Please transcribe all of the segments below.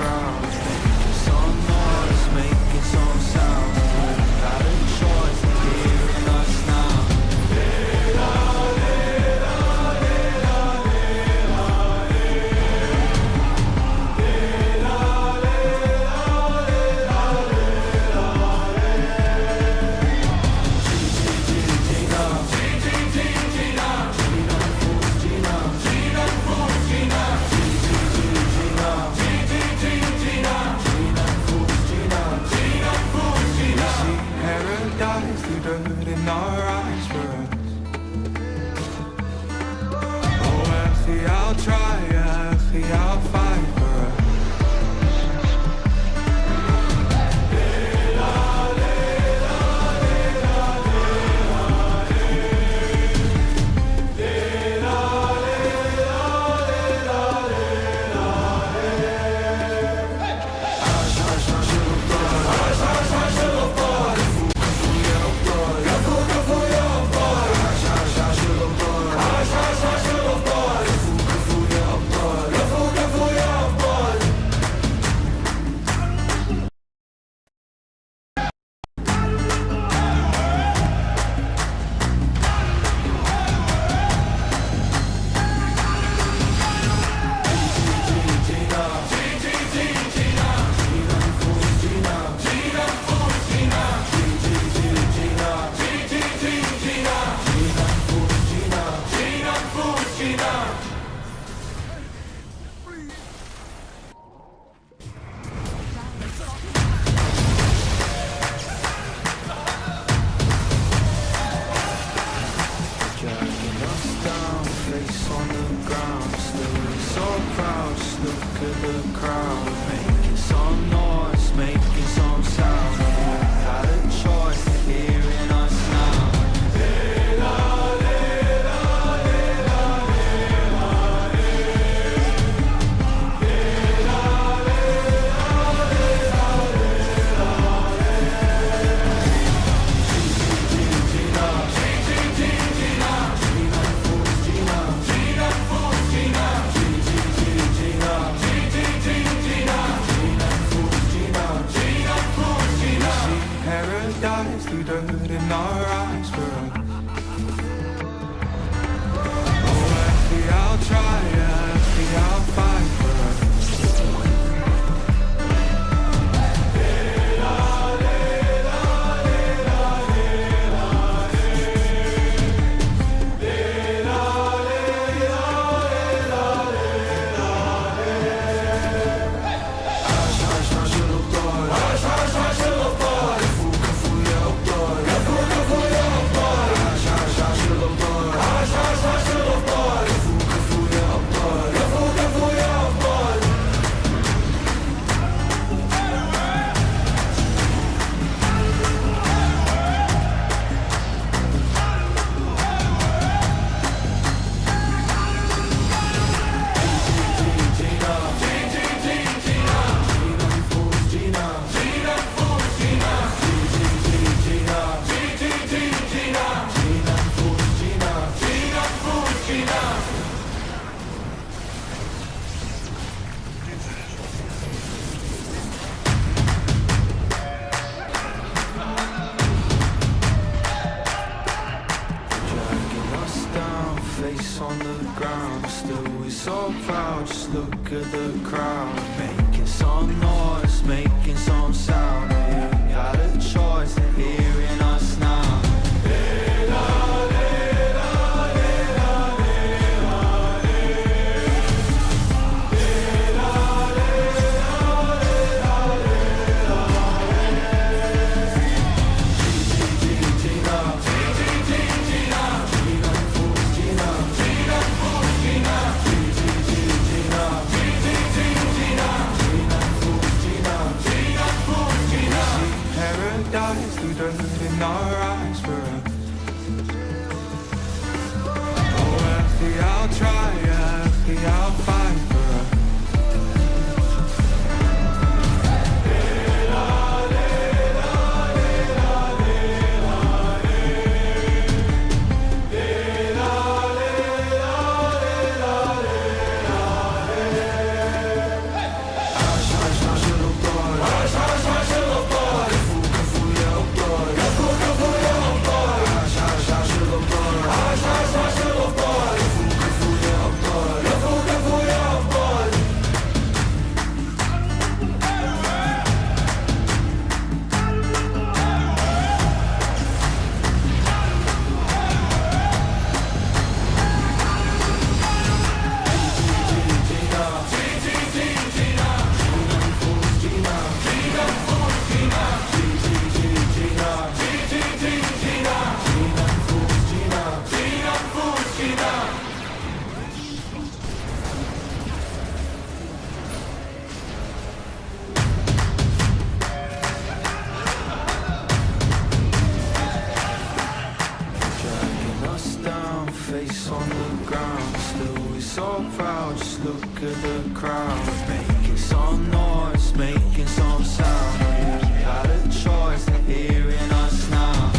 crowd, making some noise, making some sound. You got a choice, hearing us now. Paradise through dirt in our eyes for us. Oh, actually, I'll try, actually, I'll fight for us. Dragging us down, face on the ground. Still we're so proud, just look at the crowd. Making some noise, making some sound. You had a choice, hearing us now. Paradise through dirt in our eyes for us. Oh, actually, I'll try, actually, I'll fight for us. Face on the ground, still we're so proud. Just look at the crowd, making some noise, making some sound. You got a choice, hearing us now. Gina. at the crowd, making some noise, making some sound. You had a choice, they're hearing us now.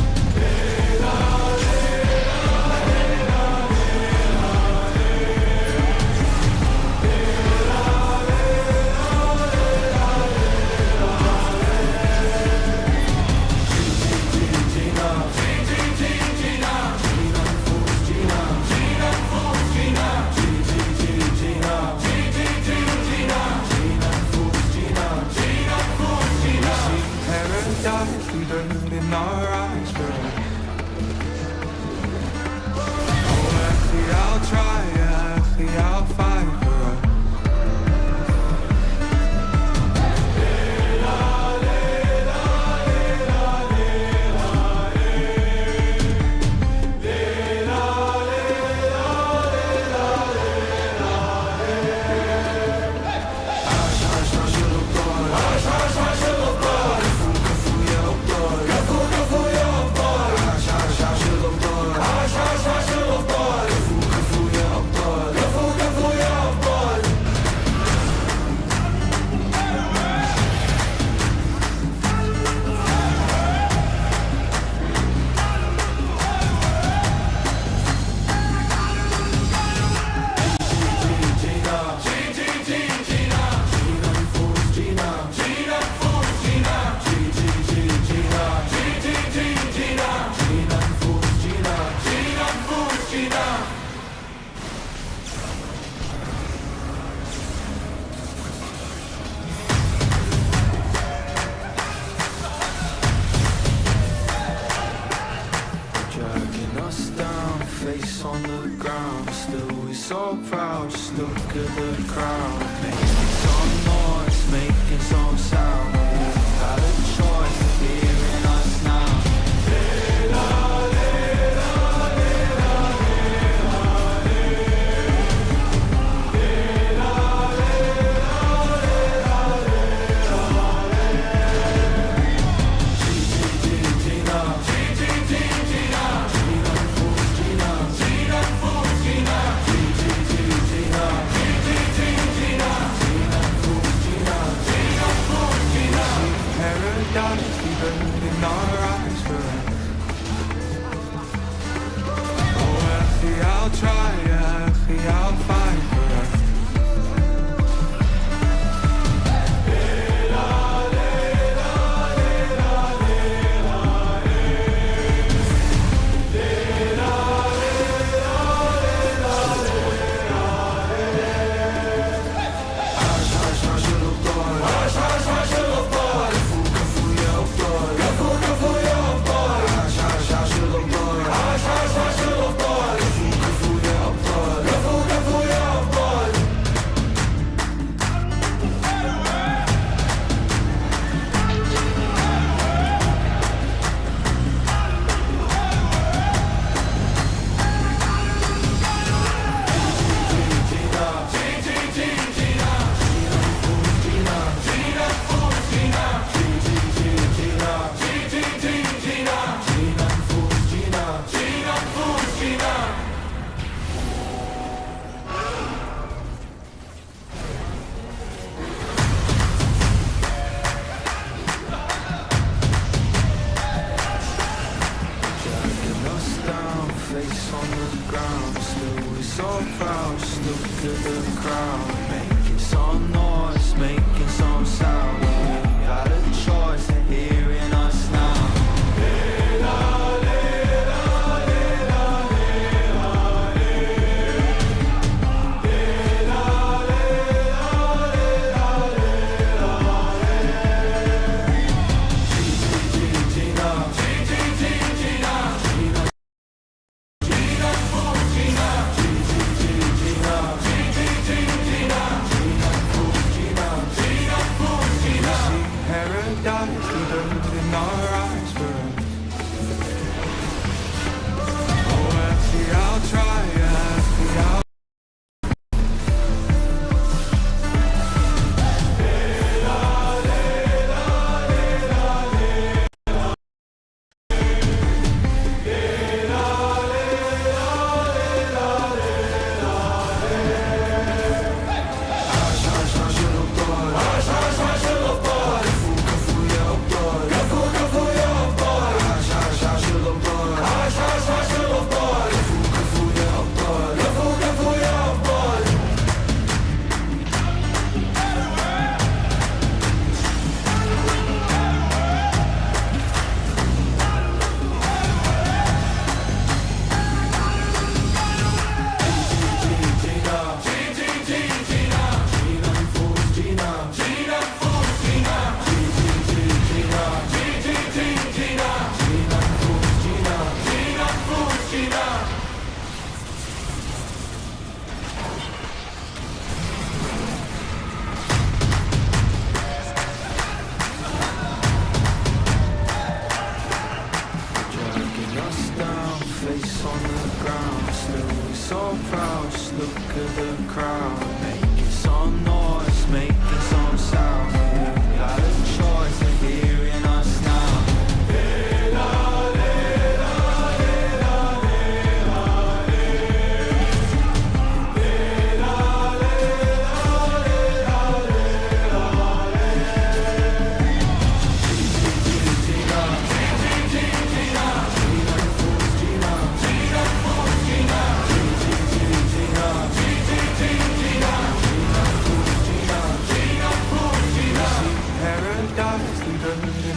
We burned in our eyes, but oh, actually I'll try, yeah, actually I'll fight for us. Dragging us down, face on the ground. Still we so proud, just look at the crowd. Making some noise, making some sound. We've had a choice, they're hearing us now. Paradise, we burned in our eyes forever. Oh, actually I'll try, yeah, actually I'll fight forever. Hush, hush, hush, little boy. Careful, careful, yeah, boy. Careful, careful.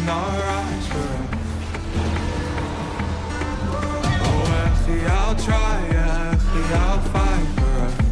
in our eyes for us. Oh, actually I'll try, actually I'll fight for us.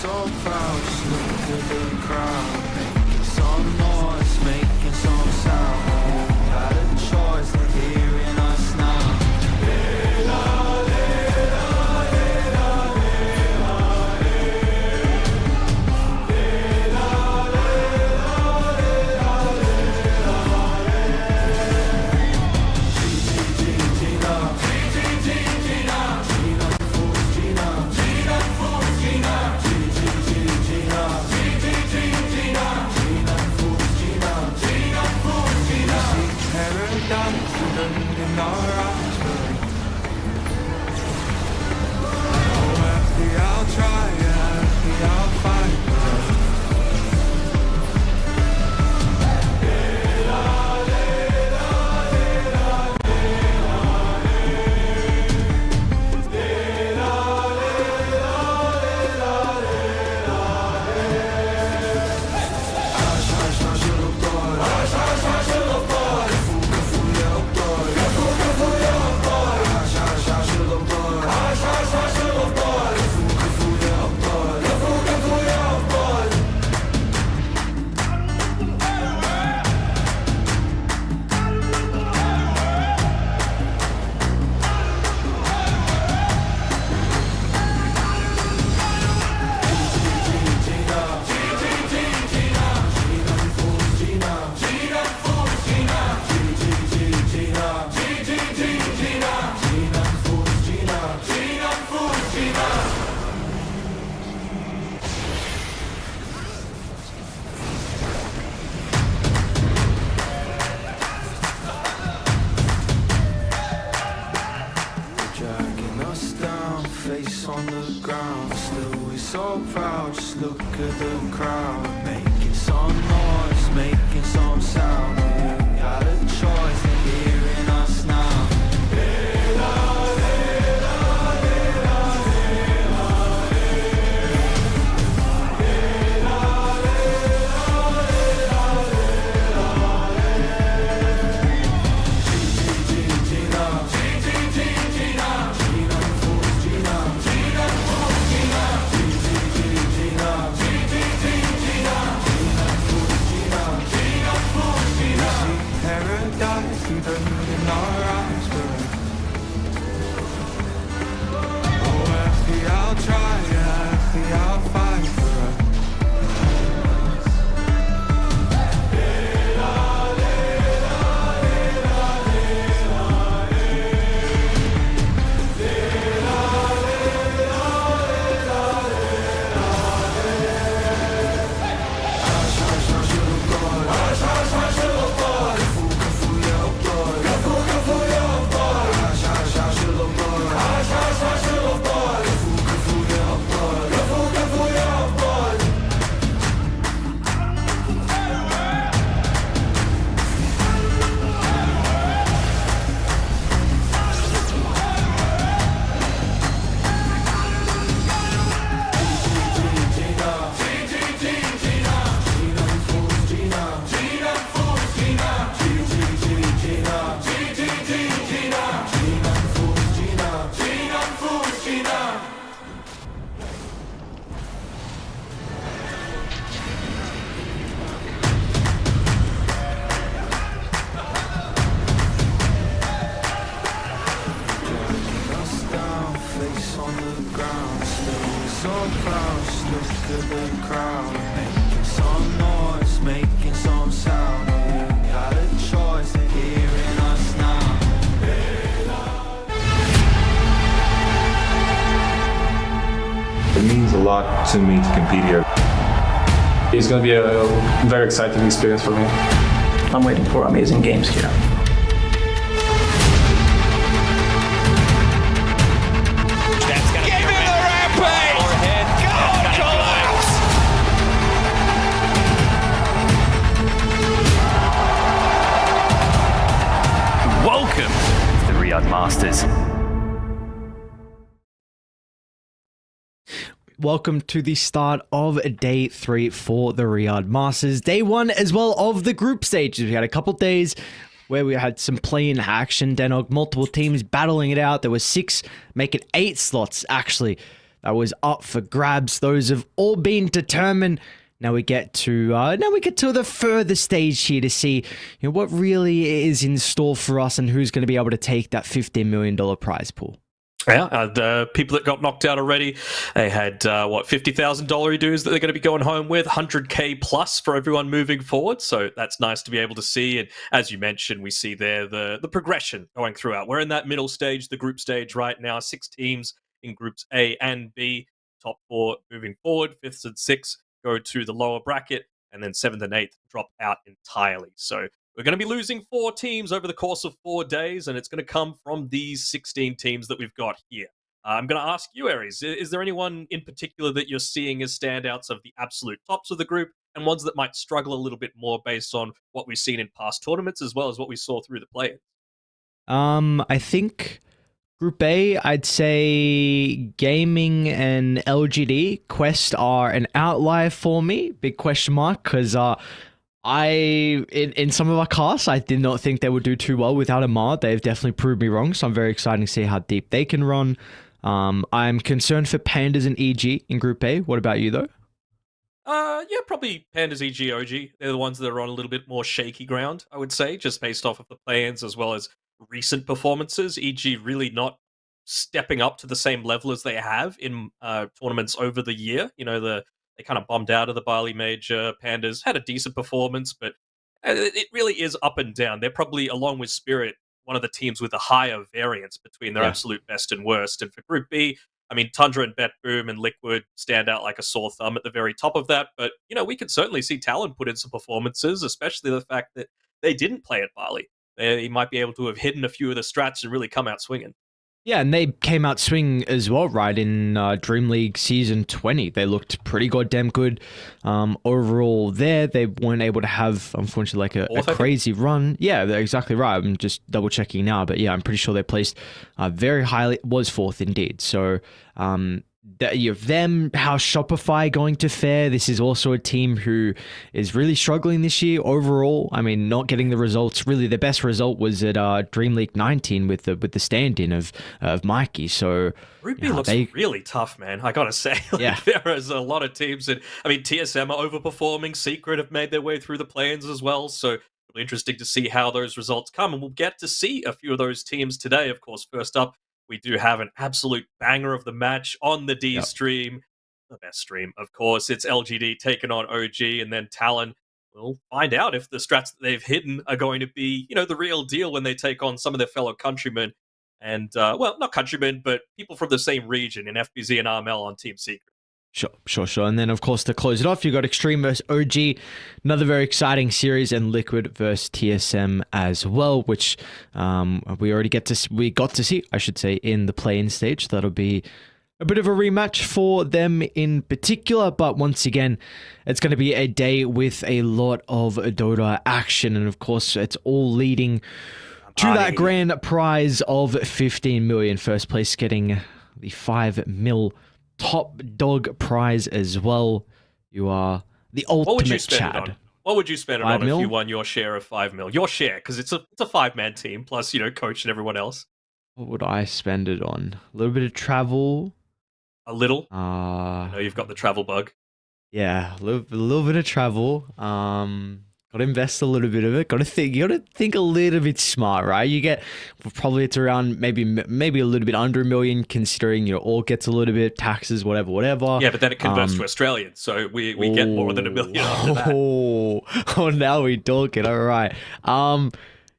so proud, just look at the crowd, making some noise, making some sound. You got a choice, they're hearing us now. To me to compete here. It's going to be a very exciting experience for me. I'm waiting for amazing games here. That's going to give him the rampage! Collapse! Welcome to the Riyadh Masters. Welcome to the start of day 3 for the Riyadh Masters. Day 1 as well of the group stages. We had a couple days where we had some play-in action. Denog, multiple teams battling it out. There were 6, make it 8 slots actually that was up for grabs. Those have all been determined. Now we get to the further stage here to see what really is in store for us and who's going to be able to take that $15 million prize pool. Yeah, the people that got knocked out already, they had $50,000 dues that they're going to be going home with, 100K plus for everyone moving forward. So that's nice to be able to see. And as you mentioned, we see there the progression going throughout. We're in that middle stage, the group stage right now. 6 teams in groups A and B. Top 4 moving forward. 5th and 6th go to the lower bracket, and then 7th and 8th drop out entirely. So we're going to be losing 4 teams over the course of 4 days, and it's going to come from these 16 teams that we've got here. I'm going to ask you, Aries, is there anyone in particular that you're seeing as standouts of the absolute tops of the group, and ones that might struggle a little bit more based on what we've seen in past tournaments, as well as what we saw through the play-ins? I think Group A, I'd say Gaming and LGD Quest are an outlier for me. Big question mark, because in some of our casts, I did not think they would do too well without Amar. They've definitely proved me wrong, so I'm very excited to see how deep they can run. I'm concerned for Pandas and EG in Group A. What about you, though? Yeah, probably Pandas, EG, OG. They're the ones that are on a little bit more shaky ground, I would say, just based off of the plans as well as recent performances. EG really not stepping up to the same level as they have in tournaments over the year. They kind of bombed out of the Bali Major. Pandas had a decent performance, but it really is up and down. They're probably, along with Spirit, one of the teams with a higher variance between their absolute best and worst. And for Group B, I mean, Tundra and Bet Boom and Liquid stand out like a sore thumb at the very top of that. But, we can certainly see Talon put in some performances, especially the fact that they didn't play at Bali. They might be able to have hidden a few of the strats and really come out swinging. Yeah, and they came out swing as well, right, in Dream League Season 20. They looked pretty goddamn good overall there. They weren't able to have, unfortunately, like a crazy run. Yeah, they're exactly right. I'm just double-checking now, but yeah, I'm pretty sure they placed very highly. Was 4th indeed. So you have them, how Shopify going to fare. This is also a team who is really struggling this year overall. I mean, not getting the results. Really, the best result was at Dream League 19 with the stand-in of Mikey. So Group B looks really tough, man. I gotta say, there is a lot of teams, and I mean, TSM are overperforming. Secret have made their way through the plans as well. So really interesting to see how those results come, and we'll get to see a few of those teams today. Of course, first up, we do have an absolute banger of the match on the D stream. The best stream, of course. It's LGD taking on OG, and then Talon. We'll find out if the strats that they've hidden are going to be, the real deal when they take on some of their fellow countrymen. And, not countrymen, but people from the same region in FBZ and RML on Team Secret. Sure. And then, of course, to close it off, you got Xtreme versus OG, another very exciting series, and Liquid versus TSM as well, which we got to see, I should say, in the play-in stage. That'll be a bit of a rematch for them in particular, but once again, it's going to be a day with a lot of Dota action, and of course, it's all leading to that grand prize of 15 million. First place getting the 5 mil top dog prize as well. You are the ultimate Chad. What would you spend it on if you won your share of 5 mil? Your share, because it's a 5-man team, plus, coach and everyone else. What would I spend it on? A little bit of travel. A little? I know you've got the travel bug. Yeah, a little bit of travel. Got to invest a little bit of it. You got to think a little bit smart, right? You get probably it's around maybe a little bit under $1 million, considering all gets a little bit taxes, whatever. Yeah, but then it converts to Australian, so we get more than $1 million after that. Oh, now we talking. All right.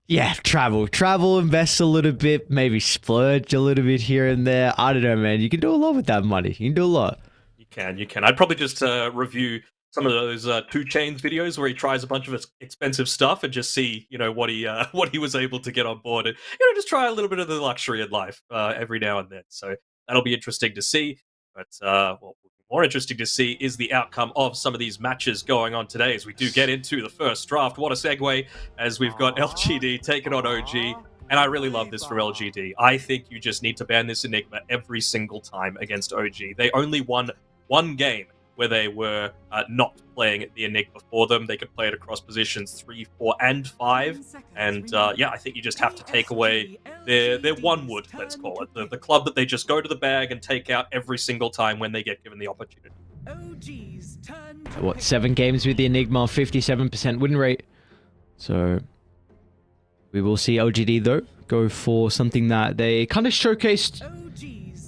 Yeah, travel, invest a little bit, maybe splurge a little bit here and there. I don't know, man. You can do a lot with that money. You can do a lot. You can. I'd probably just review some of those 2 Chainz videos where he tries a bunch of expensive stuff and just see, what he was able to get on board, and just try a little bit of the luxury in life every now and then. So that'll be interesting to see. But what will be more interesting to see is the outcome of some of these matches going on today as we do get into the first draft. What a segue, as we've got LGD taking on OG. And I really love this from LGD. I think you just need to ban this Enigma every single time against OG. They only won 1 game where they were not playing at the Enigma before them. They could play it across positions 3, 4, and 5. And yeah, I think you just have to take away their one wood, let's call it. The club that they just go to the bag and take out every single time when they get given the opportunity. What, 7 games with the Enigma, 57% win rate. So we will see LGD though go for something that they kind of showcased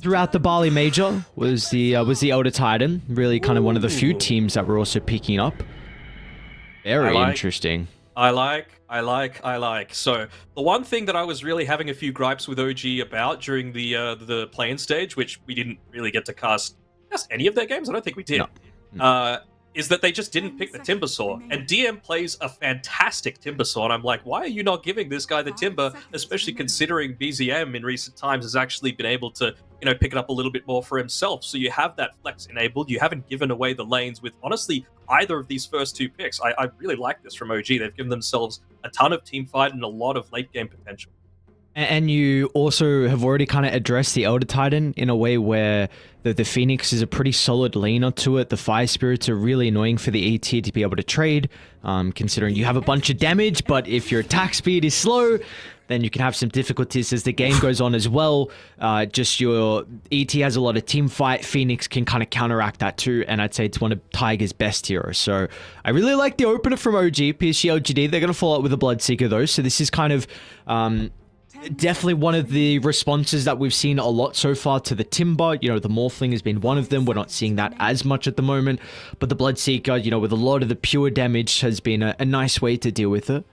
throughout the Bali Major, was the Elder Titan. Really kind of one of the few teams that were also picking up. Very interesting. I like. So the one thing that I was really having a few gripes with OG about during the play-in stage, which we didn't really get to cast any of their games, I don't think we did, is that they just didn't pick the Timber Saw. And DM plays a fantastic Timber Saw, and I'm like, why are you not giving this guy the Timber, especially considering BZM in recent times has actually been able to, pick it up a little bit more for himself. So you have that flex enabled. You haven't given away the lanes with, honestly, either of these first 2 picks. I really like this from OG. They've given themselves a ton of team fight and a lot of late game potential. And you also have already kind of addressed the Elder Titan in a way where the Phoenix is a pretty solid leaner to it. The Fire Spirits are really annoying for the ET to be able to trade, considering you have a bunch of damage, but if your attack speed is slow, then you can have some difficulties as the game goes on as well. Just your ET has a lot of team fight. Phoenix can kind of counteract that too, and I'd say it's one of Tiger's best heroes. So I really like the opener from OG, PSG.LGD. They're going to follow up with a Bloodseeker though, so this is kind of definitely one of the responses that we've seen a lot so far to the Timber. The Morphling has been one of them. We're not seeing that as much at the moment, but the Bloodseeker, with a lot of the pure damage, has been a nice way to deal with it.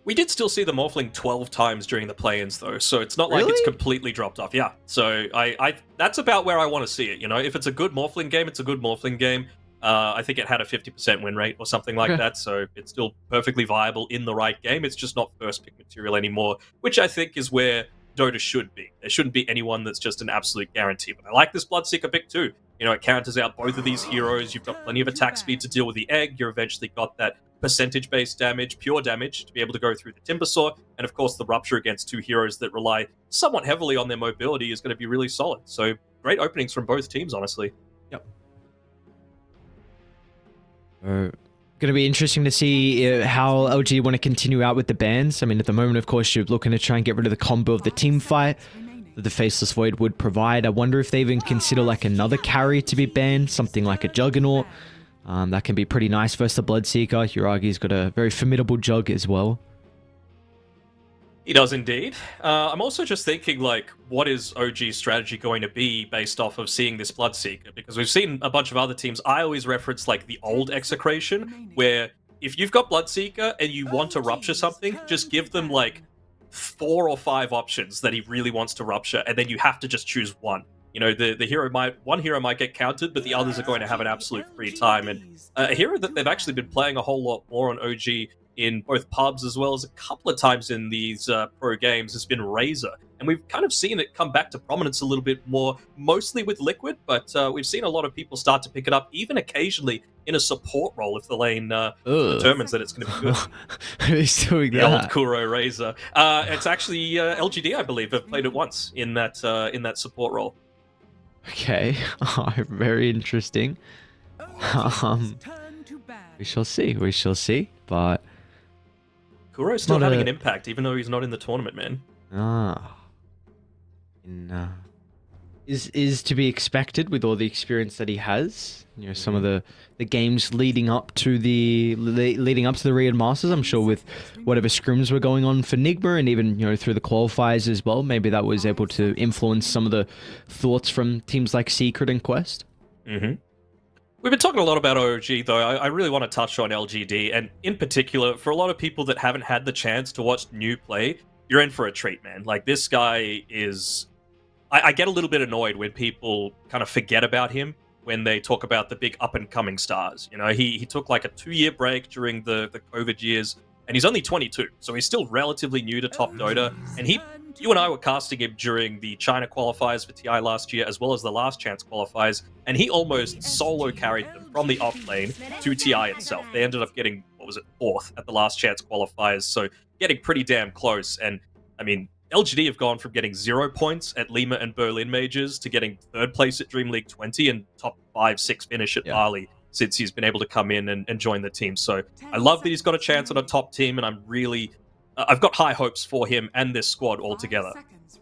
We did still see the Morphling 12 times during the play-ins, though, so it's not like it's completely dropped off. Yeah, so I that's about where I want to see it. If it's a good Morphling game, it's a good Morphling game. I think it had a 50% win rate or something like that, so it's still perfectly viable in the right game. It's just not first pick material anymore, which I think is where Dota should be. There shouldn't be anyone that's just an absolute guarantee. But I like this Bloodseeker pick too. It counters out both of these heroes. You've got plenty of attack speed to deal with the egg. You've eventually got that percentage-based damage, pure damage, to be able to go through the Timber Saw. And of course, the Rupture against 2 heroes that rely somewhat heavily on their mobility is going to be really solid. So great openings from both teams, honestly. Yep. Going to be interesting to see how LG want to continue out with the bans. I mean, at the moment, of course, you're looking to try and get rid of the combo of the team fight that the Faceless Void would provide. I wonder if they even consider like another carry to be banned, something like a Juggernaut. That can be pretty nice versus the Bloodseeker. Yuragi's got a very formidable Jug as well. He does indeed. I'm also just thinking, what is OG's strategy going to be based off of seeing this Bloodseeker? Because we've seen a bunch of other teams. I always reference, the old Execration, where if you've got Bloodseeker and you want to Rupture something, just give them, 4 or 5 options that he really wants to Rupture, and then you have to just choose one. One hero might get countered, but the others are going to have an absolute free time. And a hero that they've actually been playing a whole lot more on OG in both pubs as well as a couple of times in these pro games has been Razor. And we've kind of seen it come back to prominence a little bit more, mostly with Liquid, but we've seen a lot of people start to pick it up, even occasionally in a support role if the lane determines that it's going to be good. Who's doing the that? old Kuro Razor. It's actually LGD, I believe, have played it once in that support role. Okay, very interesting. We shall see, but Kuro's still having an impact, even though he's not in the tournament, man. Is to be expected with all the experience that he has. Some of the games leading up to the Riyadh Masters, I'm sure with whatever scrims were going on for Nigma and even through the qualifiers as well, maybe that was able to influence some of the thoughts from teams like Secret and Quest. Mm-hmm. We've been talking a lot about OG, though. I really want to touch on LGD, and in particular, for a lot of people that haven't had the chance to watch New play, you're in for a treat, man. This guy is... I get a little bit annoyed when people kind of forget about him when they talk about the big up-and-coming stars. He took a 2-year break during the COVID years, and he's only 22, so he's still relatively new to top Dota, and you and I were casting him during the China qualifiers for TI last year, as well as the Last Chance qualifiers, and he almost solo carried them from the off lane to TI itself. They ended up getting, 4th at the Last Chance qualifiers, so getting pretty damn close. And, I mean, LGD have gone from getting 0 points at Lima and Berlin Majors to getting 3rd place at Dream League 20 and top 5-6 finish at Bali since he's been able to come in and join the team. So I love that he's got a chance on a top team, and I've got high hopes for him and this squad altogether.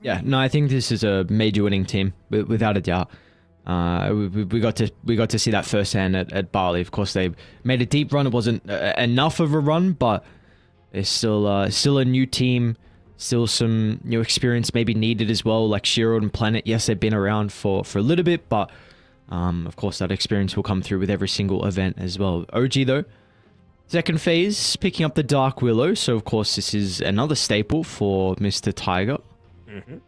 Yeah, no, I think this is a major winning team, without a doubt. We got to see that firsthand at Bali. Of course, they made a deep run. It wasn't enough of a run, but it's still a new team. Still some new experience maybe needed as well, like Shiro and Planet. Yes, they've been around for a little bit, but of course that experience will come through with every single event as well. OG though, second phase, picking up the Dark Willow. So of course this is another staple for Mr. Tiger. Mm-hmm.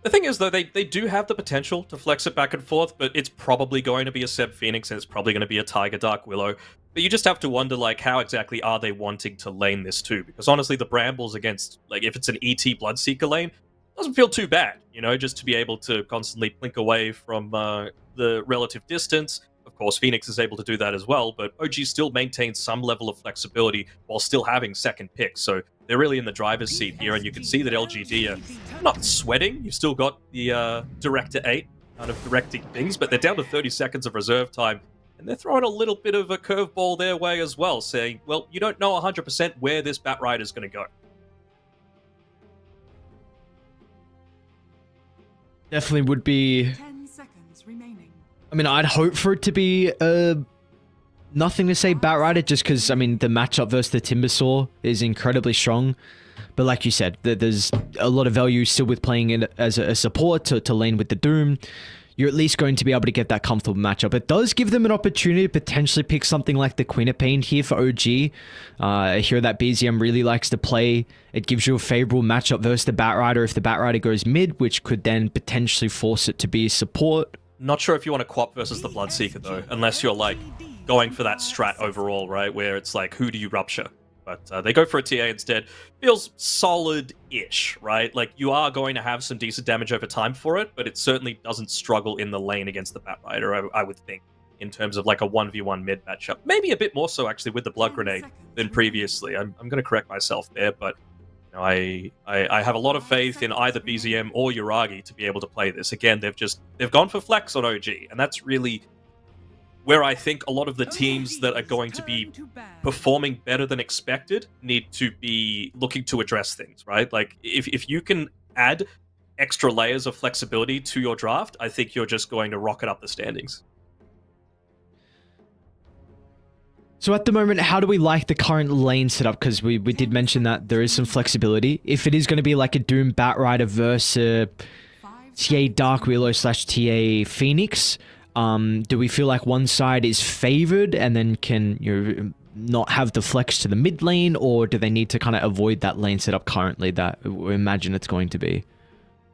The thing is, though, they do have the potential to flex it back and forth, but it's probably going to be a Seb Phoenix, and it's probably going to be a Tiger Dark Willow. But you just have to wonder, like, how exactly are they wanting to lane this too? Because honestly, the Brambles against, like, if it's an ET Bloodseeker lane, doesn't feel too bad, you know, just to be able to constantly blink away from the relative distance. Of course, Phoenix is able to do that as well, but OG still maintains some level of flexibility while still having second pick. So they're really in the driver's seat here, and you can see that LGD are not sweating. You've still got the Director 8 kind of directing things, but they're down to 30 seconds of reserve time, and they're throwing a little bit of a curveball their way as well, saying, well, you don't know 100% where this Bat Rider is going to go. Definitely would be. 10 seconds remaining. I mean, I'd hope for it to be nothing to say Bat Rider, just because, I mean, the matchup versus the Timbersaw is incredibly strong. But like you said, there's a lot of value still with playing it as a support to lane with the Doom. You're at least going to be able to get that comfortable matchup. It does give them an opportunity to potentially pick something like the Queen of Pain here for OG. I hear that BZM really likes to play. It gives you a favorable matchup versus the Bat Rider if the Bat Rider goes mid, which could then potentially force it to be support. Not sure if you want to co-op versus the Bloodseeker, though, unless you're, like, going for that strat overall, right? Where it's like, who do you rupture? But they go for a TA instead. Feels solid-ish, right? Like, you are going to have some decent damage over time for it, but it certainly doesn't struggle in the lane against the Bat Rider, I would think, in terms of, like, a 1v1 mid matchup. Maybe a bit more so, actually, with the Blood Grenade than previously. I'm going to correct myself there, but you know, I have a lot of faith in either BZM or Yuragi to be able to play this. Again, they've gone for flex on OG, and that's really where I think a lot of the teams that are going to be performing better than expected need to be looking to address things, right? Like, if you can add extra layers of flexibility to your draft, I think you're just going to rocket up the standings. So at the moment, how do we like the current lane setup? Because we did mention that there is some flexibility. If it is going to be like a Doom Bat Rider versus TA Dark Willow / TA Phoenix, do we feel like one side is favored and then can not have the flex to the mid lane, or do they need to kind of avoid that lane setup currently that we imagine it's going to be?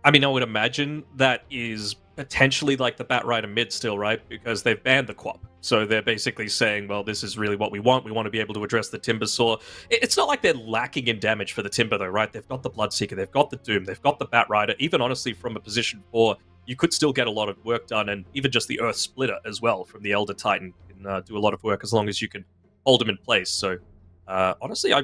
I mean, I would imagine that is potentially like the Bat Rider mid still, right? Because they've banned the QoP. So they're basically saying, well, this is really what we want. We want to be able to address the Timbersaw. It's not like they're lacking in damage for the Timber, though, right? They've got the Bloodseeker, they've got the Doom, they've got the Bat Rider. Even honestly, from a position 4, you could still get a lot of work done, and even just the Earth Splitter as well from the Elder Titan can do a lot of work as long as you can hold him in place. So honestly, I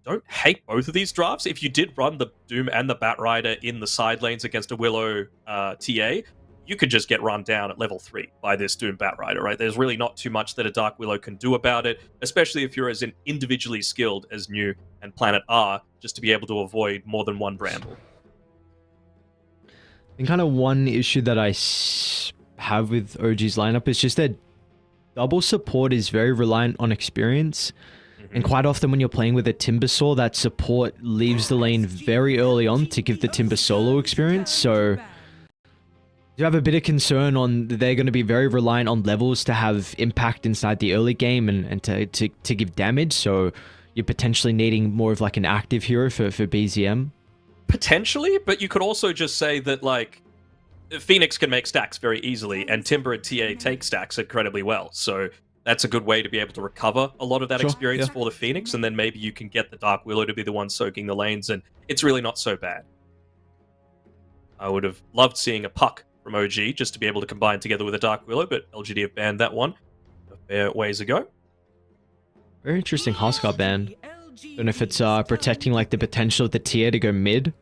don't hate both of these drafts. If you did run the Doom and the Bat Rider in the side lanes against a Willow TA, you could just get run down at level 3 by this Doom Bat Rider, right? There's really not too much that a Dark Willow can do about it, especially if you're as individually skilled as New and Planet are, just to be able to avoid more than one Bramble. And kind of one issue that I have with OG's lineup is just that double support is very reliant on experience. And quite often when you're playing with a Timbersaw, that support leaves the lane very early on to give the Timber solo experience. So you have a bit of concern on they're going to be very reliant on levels to have impact inside the early game and to give damage. So you're potentially needing more of like an active hero for BZM. Potentially, but you could also just say that, like, Phoenix can make stacks very easily, and Timber and TA take stacks incredibly well. So that's a good way to be able to recover a lot of that experience for the Phoenix, and then maybe you can get the Dark Willow to be the one soaking the lanes, and it's really not so bad. I would have loved seeing a Puck from OG just to be able to combine together with a Dark Willow, but LGD have banned that one a fair ways ago. Very interesting Huskar ban. Don't know if it's protecting like the potential of the tier to go mid.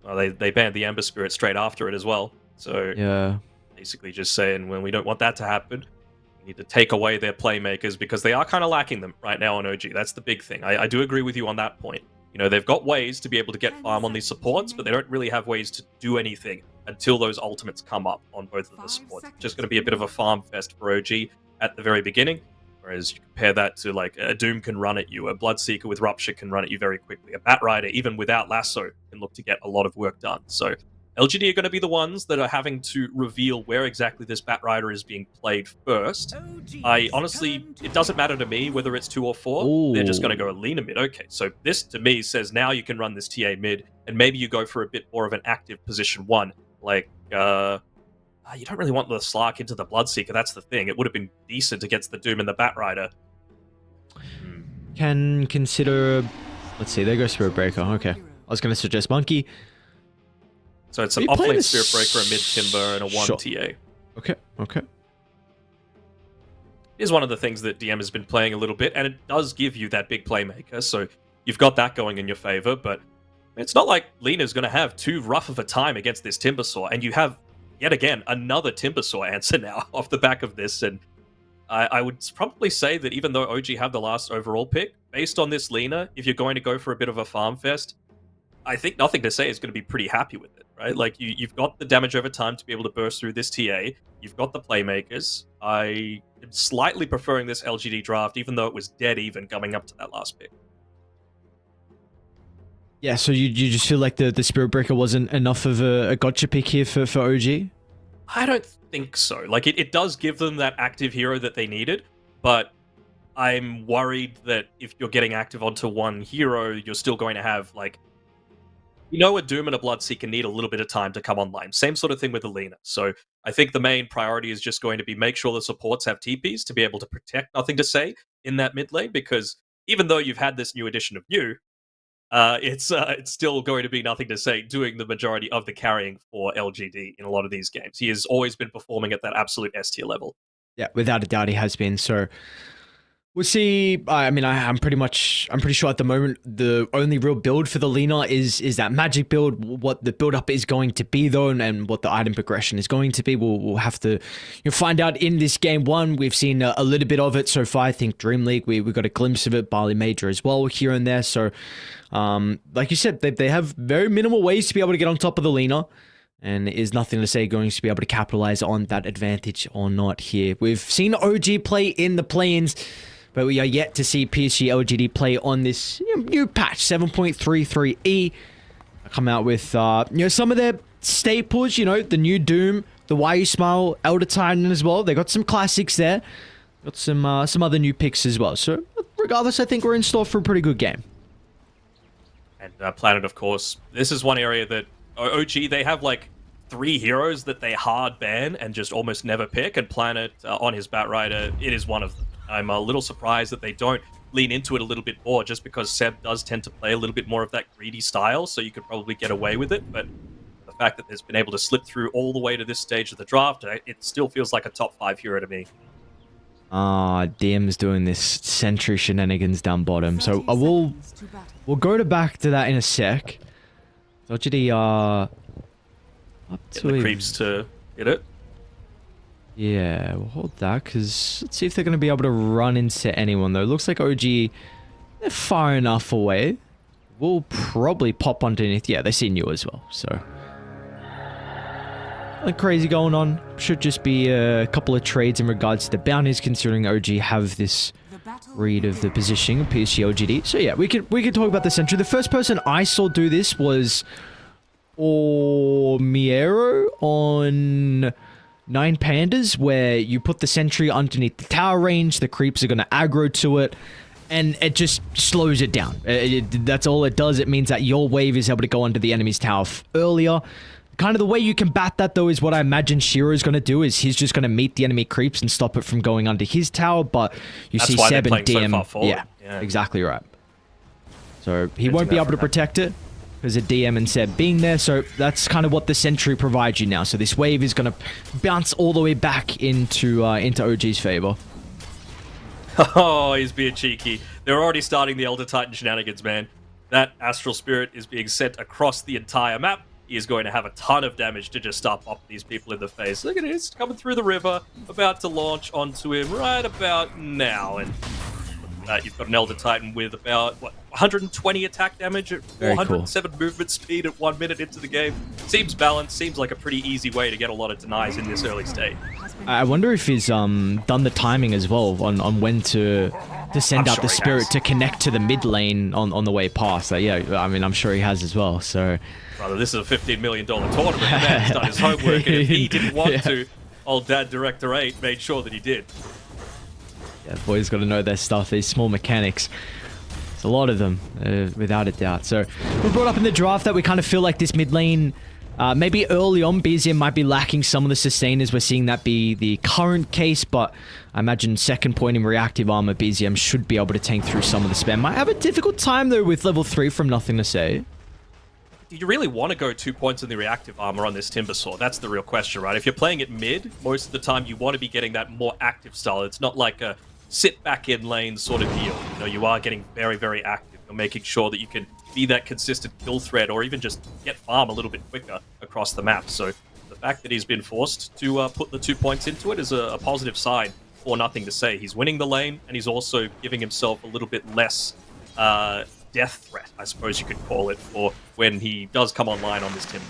Well, they banned the Ember Spirit straight after it as well. So yeah, basically just saying when we don't want that to happen, You need to take away their playmakers because they are kind of lacking them right now on OG. That's the big thing. I do agree with you on that point. You know, they've got ways to be able to get farm on these supports, but they don't really have ways to do anything until those ultimates come up on both of the supports. It's just going to be a bit of a farm fest for OG at the very beginning, whereas you compare that to like a Doom can run at you, a Bloodseeker with Rupture can run at you very quickly, a Batrider, even without Lasso, can look to get a lot of work done. So LGD are going to be the ones that are having to reveal where exactly this Batrider is being played first. I honestly, it doesn't matter to me whether it's 2 or 4. Ooh. They're just going to go Lina mid. Okay, so this to me says now you can run this TA mid, and maybe you go for a bit more of an active position 1. Like, you don't really want the Slark into the Bloodseeker, that's the thing. It would have been decent against the Doom and the Batrider. Can consider... Let's see, there goes Spirit Breaker. Okay. I was going to suggest Monkey. So it's an Are you playing offlane this- Spirit Breaker, a mid Timber, and a 1 Sure. TA. Okay, okay. Is one of the things that DM has been playing a little bit, and it does give you that big playmaker, so you've got that going in your favor, but it's not like Lina's going to have too rough of a time against this Timbersaw, and you have, yet again, another Timbersaw answer now off the back of this, and I would probably say that even though OG have the last overall pick, based on this Lina, if you're going to go for a bit of a farm fest, I think Nothing to Say is going to be pretty happy with it, right? Like, you've got the damage over time to be able to burst through this TA. You've got the playmakers. I am slightly preferring this LGD draft, even though it was dead even coming up to that last pick. Yeah, so you just feel like the Spirit Breaker wasn't enough of a gotcha pick here for OG? I don't think so. Like, it does give them that active hero that they needed, but I'm worried that if you're getting active onto one hero, you're still going to have, like, you know, a Doom and a Bloodseeker need a little bit of time to come online. Same sort of thing with Alina. So I think the main priority is just going to be make sure the supports have TPs to be able to protect Nothing to Say in that mid lane, because even though you've had this new addition of you, it's still going to be Nothing to Say doing the majority of the carrying for LGD in a lot of these games. He has always been performing at that absolute S tier level. Yeah, without a doubt he has been. So we'll see. I mean, I'm pretty sure at the moment the only real build for the Lina is that magic build. What the build up is going to be though, and what the item progression is going to be, we'll have to find out in this game 1. We've seen a little bit of it so far. I think Dream League we got a glimpse of it. Barley Major as well here and there. So like you said, they have very minimal ways to be able to get on top of the Lina. And is Nothing to Say going to be able to capitalize on that advantage or not here? We've seen OG play in the play-ins, but we are yet to see PSG.LGD play on this new patch, 7.33e. Come out with some of their staples, the new Doom, the Why You Smile, Elder Titan as well. They got some classics there. Got some other new picks as well. So regardless, I think we're in store for a pretty good game. And Planet, of course, this is one area that OG, they have like 3 heroes that they hard ban and just almost never pick, and Planet on his Batrider, it is one of them. I'm a little surprised that they don't lean into it a little bit more, just because Seb does tend to play a little bit more of that greedy style, so you could probably get away with it, but the fact that it's been able to slip through all the way to this stage of the draft, it still feels like a top 5 hero to me. DM's doing this sentry shenanigans down bottom, so we'll go back to that in a sec. LGD up to the creeps to hit it. Yeah, we'll hold that, because let's see if they're going to be able to run into anyone, though. Looks like OG, they're far enough away. We'll probably pop underneath. Yeah, they see you as well, so nothing crazy going on. Should just be a couple of trades in regards to the bounties, considering OG have this read of the positioning of PSG.LGD. So yeah, we could talk about the sentry. The first person I saw do this was Miero on 9 Pandas, where you put the sentry underneath the tower range, the creeps are going to aggro to it, and it just slows it down. That's all it does. It means that your wave is able to go under the enemy's tower earlier. Kind of the way you combat that, though, is what I imagine Shiro is going to do, is he's just going to meet the enemy creeps and stop it from going under his tower, but That's see why Seb they're and playing so DM... far forward. Yeah, exactly right. So he won't be able to protect it, because of DM and Seb being there, so that's kind of what the sentry provides you now. So this wave is going to bounce all the way back into OG's favor. Oh, he's being cheeky. They're already starting the Elder Titan shenanigans, man. That Astral Spirit is being sent across the entire map. he is going to have a ton of damage to just start popping these people in the face. Look at this, coming through the river, about to launch onto him right about now. And you've got an Elder Titan with about, 120 attack damage at 407 movement speed at 1 minute into the game. Seems balanced, seems like a pretty easy way to get a lot of denies in this early stage. I wonder if he's done the timing as well on when to send out the spirit to connect to the mid lane on the way past. Yeah, I mean, I'm sure he has as well. So, brother, this is a $15 million tournament. The man's done his homework, and if he didn't want to, old Dad Director 8 made sure that he did. Yeah, boys got to know their stuff. These small mechanics. There's a lot of them, without a doubt. So, we brought up in the draft that we kind of feel like this mid lane. Maybe early on, BZM might be lacking some of the sustainers. We're seeing that be the current case, but I imagine second point in reactive armor, BZM should be able to tank through some of the spam. Might have a difficult time, though, with level 3 from Nothing to Say. Do you really want to go 2 points in the reactive armor on this Timber Sword? That's the real question, right? If you're playing it mid, most of the time you want to be getting that more active style. It's not like a sit back in lane sort of deal. You know, you are getting very, very active. You're making sure that you can be that consistent kill threat, or even just get farm a little bit quicker across the map. So the fact that he's been forced to put the 2 points into it is a positive sign for Nothing to Say. He's winning the lane, and he's also giving himself a little bit less death threat, I suppose you could call it, for when he does come online on this Timber.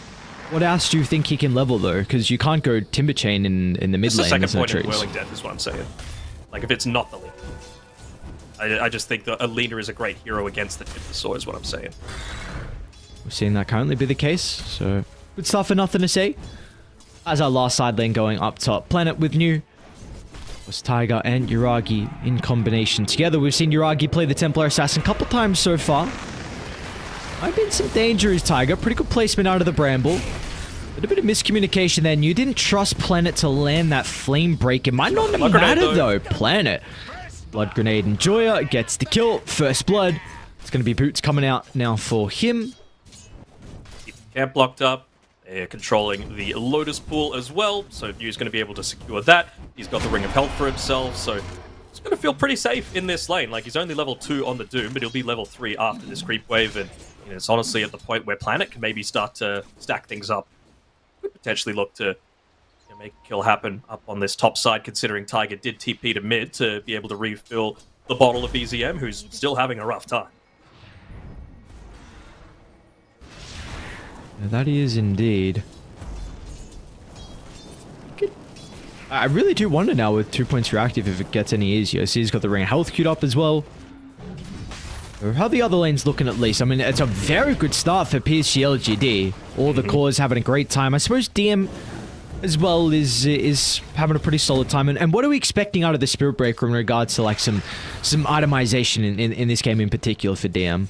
What else do you think he can level, though? Because you can't go Timber Chain in the mid lane. It's the second point in Whirling Death is what I'm saying. Like, if it's not the lead. I just think that Alina is a great hero against the Timber Sword, is what I'm saying. We're seeing that currently be the case, so good stuff for Nothing to Say. As our last side lane going up top, Planet with New was Tiger and Yuragi in combination together. We've seen Yuragi play the Templar Assassin a couple times so far. Might be in some danger as Tiger. Pretty good placement out of the Bramble. A bit of miscommunication there. New didn't trust Planet to land that Flame Break. It might not matter though. Planet. Blood Grenade and Joya gets the kill. First blood. It's going to be Boots coming out now for him. Keep the camp locked up. They're controlling the Lotus Pool as well, so New's going to be able to secure that. He's got the Ring of Health for himself, so he's going to feel pretty safe in this lane. Like, he's only level 2 on the Doom, but he'll be level 3 after this creep wave, and it's honestly at the point where Planet can maybe start to stack things up. Could potentially look to make a kill happen up on this top side, considering Tiger did TP to mid to be able to refill the bottle of BZM, who's still having a rough time. That he is indeed. I really do wonder now with 2 points reactive if it gets any easier. See, he's got the Ring of Health queued up as well. How the other lane's looking at least. I mean, it's a very good start for PSG.LGD. All the cores having a great time. I suppose DM as well is having a pretty solid time. And what are we expecting out of the Spirit Breaker in regards to like some itemization in this game in particular for DM?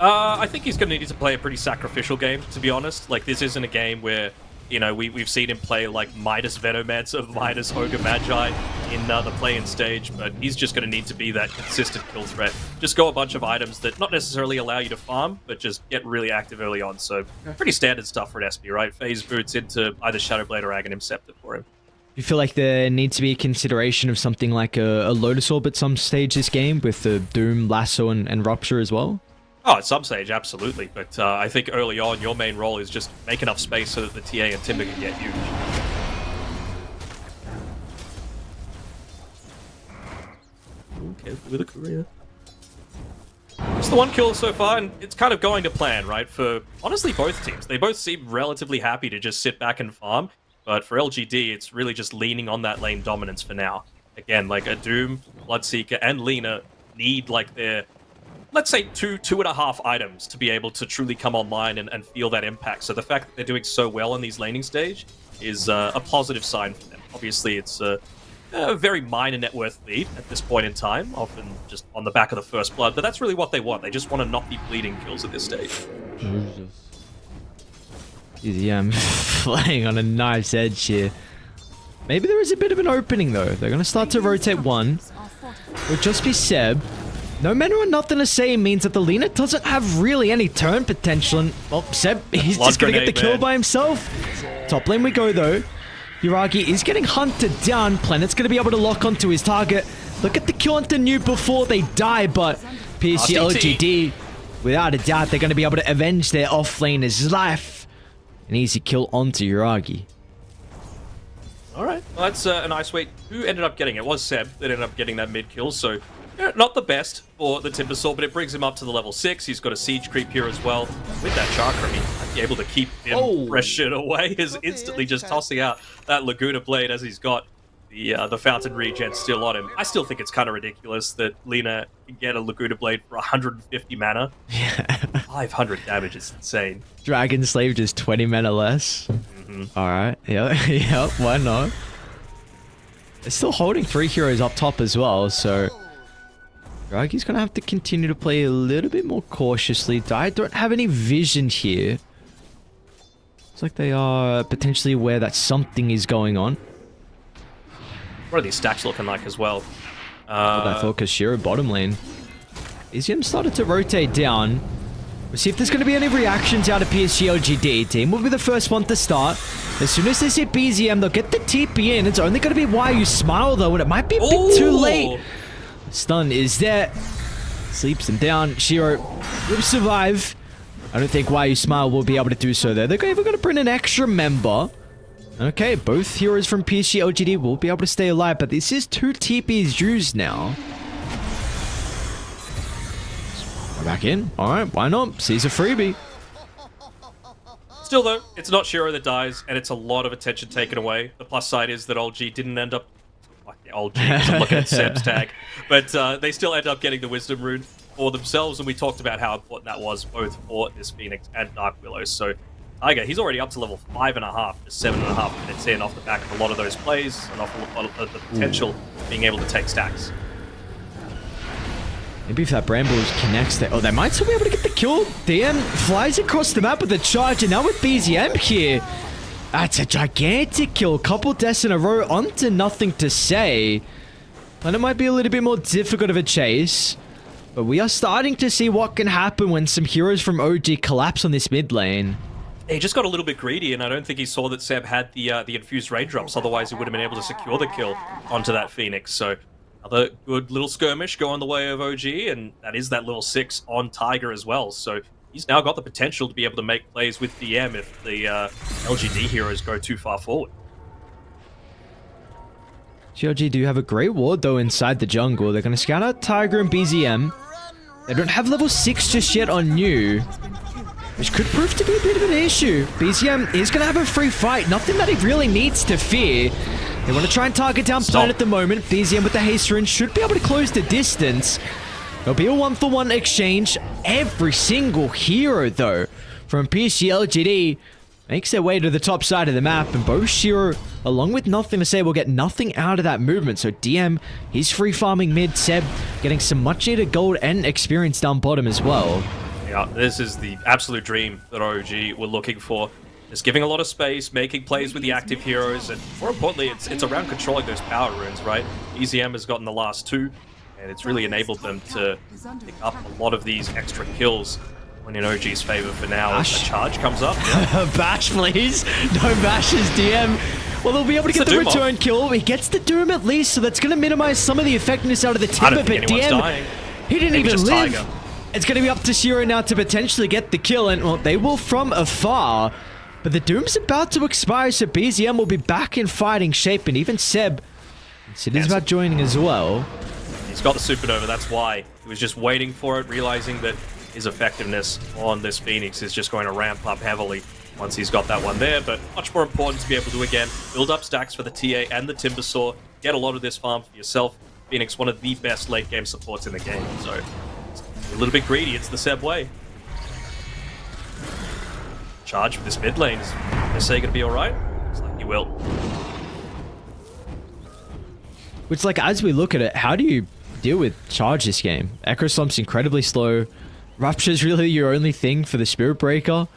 I think he's going to need to play a pretty sacrificial game, to be honest. Like, this isn't a game where, you know, we've seen him play like Midas Venomancer, Midas Ogre Magi in the play-in stage, but he's just going to need to be that consistent kill threat. Just go a bunch of items that not necessarily allow you to farm, but just get really active early on. So, pretty standard stuff for an SP, right? Phase Boots into either Shadowblade or Aghanim Scepter for him. You feel like there needs to be a consideration of something like a Lotus Orb at some stage this game with the Doom, Lasso, and Rupture as well? Oh, at some stage, absolutely. But I think early on, your main role is just make enough space so that the TA and Timber can get huge. Okay, with a career. It's the one kill so far, and it's kind of going to plan, right? For, honestly, both teams. They both seem relatively happy to just sit back and farm. But for LGD, it's really just leaning on that lane dominance for now. Again, like a Doom, Bloodseeker, and Lina need, like, their... let's say two and a half items to be able to truly come online and feel that impact. So the fact that they're doing so well on these laning stage is a positive sign for them. Obviously, it's a very minor net worth lead at this point in time, often just on the back of the first blood, but that's really what they want. They just want to not be bleeding kills at this stage. Yeah, I'm playing on a knife's edge here. Maybe there is a bit of an opening, though. They're going to start to rotate one. It would just be Seb. No matter what Nothing to Say means that the Lina doesn't have really any turn potential. And, well, Seb, he's just going to get the kill by himself. Top lane we go, though. Yuragi is getting hunted down. Planet's going to be able to lock onto his target. Look at the kill onto New before they die, but PSG.LGD without a doubt, they're going to be able to avenge their offlaner's life. An easy kill onto Yuragi. All right, well, that's a nice way. Who ended up getting it? It was Seb that ended up getting that mid kill, so not the best for the Timbersaw, but it brings him up to the level 6. He's got a siege creep here as well. With that chakra, he might be able to keep him pressured away. Is instantly just tossing out that Laguna Blade as he's got the Fountain Regen still on him. I still think it's kind of ridiculous that Lina can get a Laguna Blade for 150 mana. Yeah. 500 damage is insane. Dragon Slave just 20 mana less. Alright, yeah, why not? They're still holding 3 heroes up top as well, so Dragi's gonna have to continue to play a little bit more cautiously. I don't have any vision here. It's like they are potentially aware that something is going on. What are these stacks looking like as well? I thought Kashiro bottom lane. EZM started to rotate down. We'll see if there's going to be any reactions out of PSG.LGD. Team will be the first one to start. As soon as they see BZM, they'll get the TP in. It's only going to be why you smile, though, and it might be a bit too late. Stun is there. Sleeps him down. Shiro will survive. I don't think why you smile will be able to do so there. They're even going to bring an extra member. Okay, both heroes from PSG.LGD will be able to stay alive, but this is 2 TPs used now. Back in. Alright, why not? Seize a freebie. Still, though, it's not Shiro that dies, and it's a lot of attention taken away. The plus side is that OLG didn't end up... Like, OLG, because I'm looking at Seb's tag. But they still end up getting the Wisdom Rune for themselves, and we talked about how important that was both for this Phoenix and Dark Willow. So, Tiger, he's already up to level 5.5, just 7.5 minutes in off the back of a lot of those plays, and off a lot of the potential being able to take stacks. Maybe if that Brambles connects there. Oh, they might still be able to get the kill. DM flies across the map with the charge, and now with BZM here. That's a gigantic kill. Couple deaths in a row onto nothing to say. And it might be a little bit more difficult of a chase. But we are starting to see what can happen when some heroes from OG collapse on this mid lane. He just got a little bit greedy, and I don't think he saw that Seb had the infused raindrops. Otherwise, he would have been able to secure the kill onto that Phoenix. So another good little skirmish going the way of OG, and that is that little 6 on Tiger as well. So he's now got the potential to be able to make plays with DM if the LGD heroes go too far forward. GLG do have a great ward, though, inside the jungle. They're going to scout out Tiger and BZM. They don't have level 6 just yet on New, which could prove to be a bit of an issue. BZM is going to have a free fight. Nothing that he really needs to fear. They want to try and target down Plan at the moment. BZM with the haste rune should be able to close the distance. There'll be a 1-for-1 exchange. Every single hero, though, from PSG.LGD makes their way to the top side of the map. And both Shiro, along with nothing to say, will get nothing out of that movement. So DM, he's free farming mid. Seb getting some much needed gold and experience down bottom as well. Yeah, this is the absolute dream that OG were looking for. Just giving a lot of space, making plays with the active heroes, and more importantly, it's around controlling those power runes, right? EZM has gotten the last 2, and it's really enabled them to pick up a lot of these extra kills when in OG's favor for now. As the charge comes up. Yeah. Bash, please. No bashes, DM. Well, they'll be able to get the return kill. He gets the Doom at least, so that's going to minimize some of the effectiveness out of the Timber, but DM, dying. He didn't even live. Tiger. It's going to be up to Shiro now to potentially get the kill, and well, they will from afar. But the Doom's about to expire, so BZM will be back in fighting shape, and even Seb is about joining as well. He's got the Supernova, that's why. He was just waiting for it, realizing that his effectiveness on this Phoenix is just going to ramp up heavily once he's got that one there. But much more important to be able to, again, build up stacks for the TA and the Timbersaw, get a lot of this farm for yourself. Phoenix, one of the best late-game supports in the game, so a little bit greedy, it's the Seb way. Charge for this mid lane. Is SA going to be alright? Looks like he will. Which, like, as we look at it, how do you deal with charge this game? Echo Stomp's incredibly slow. Rupture's really your only thing for the Spirit Breaker.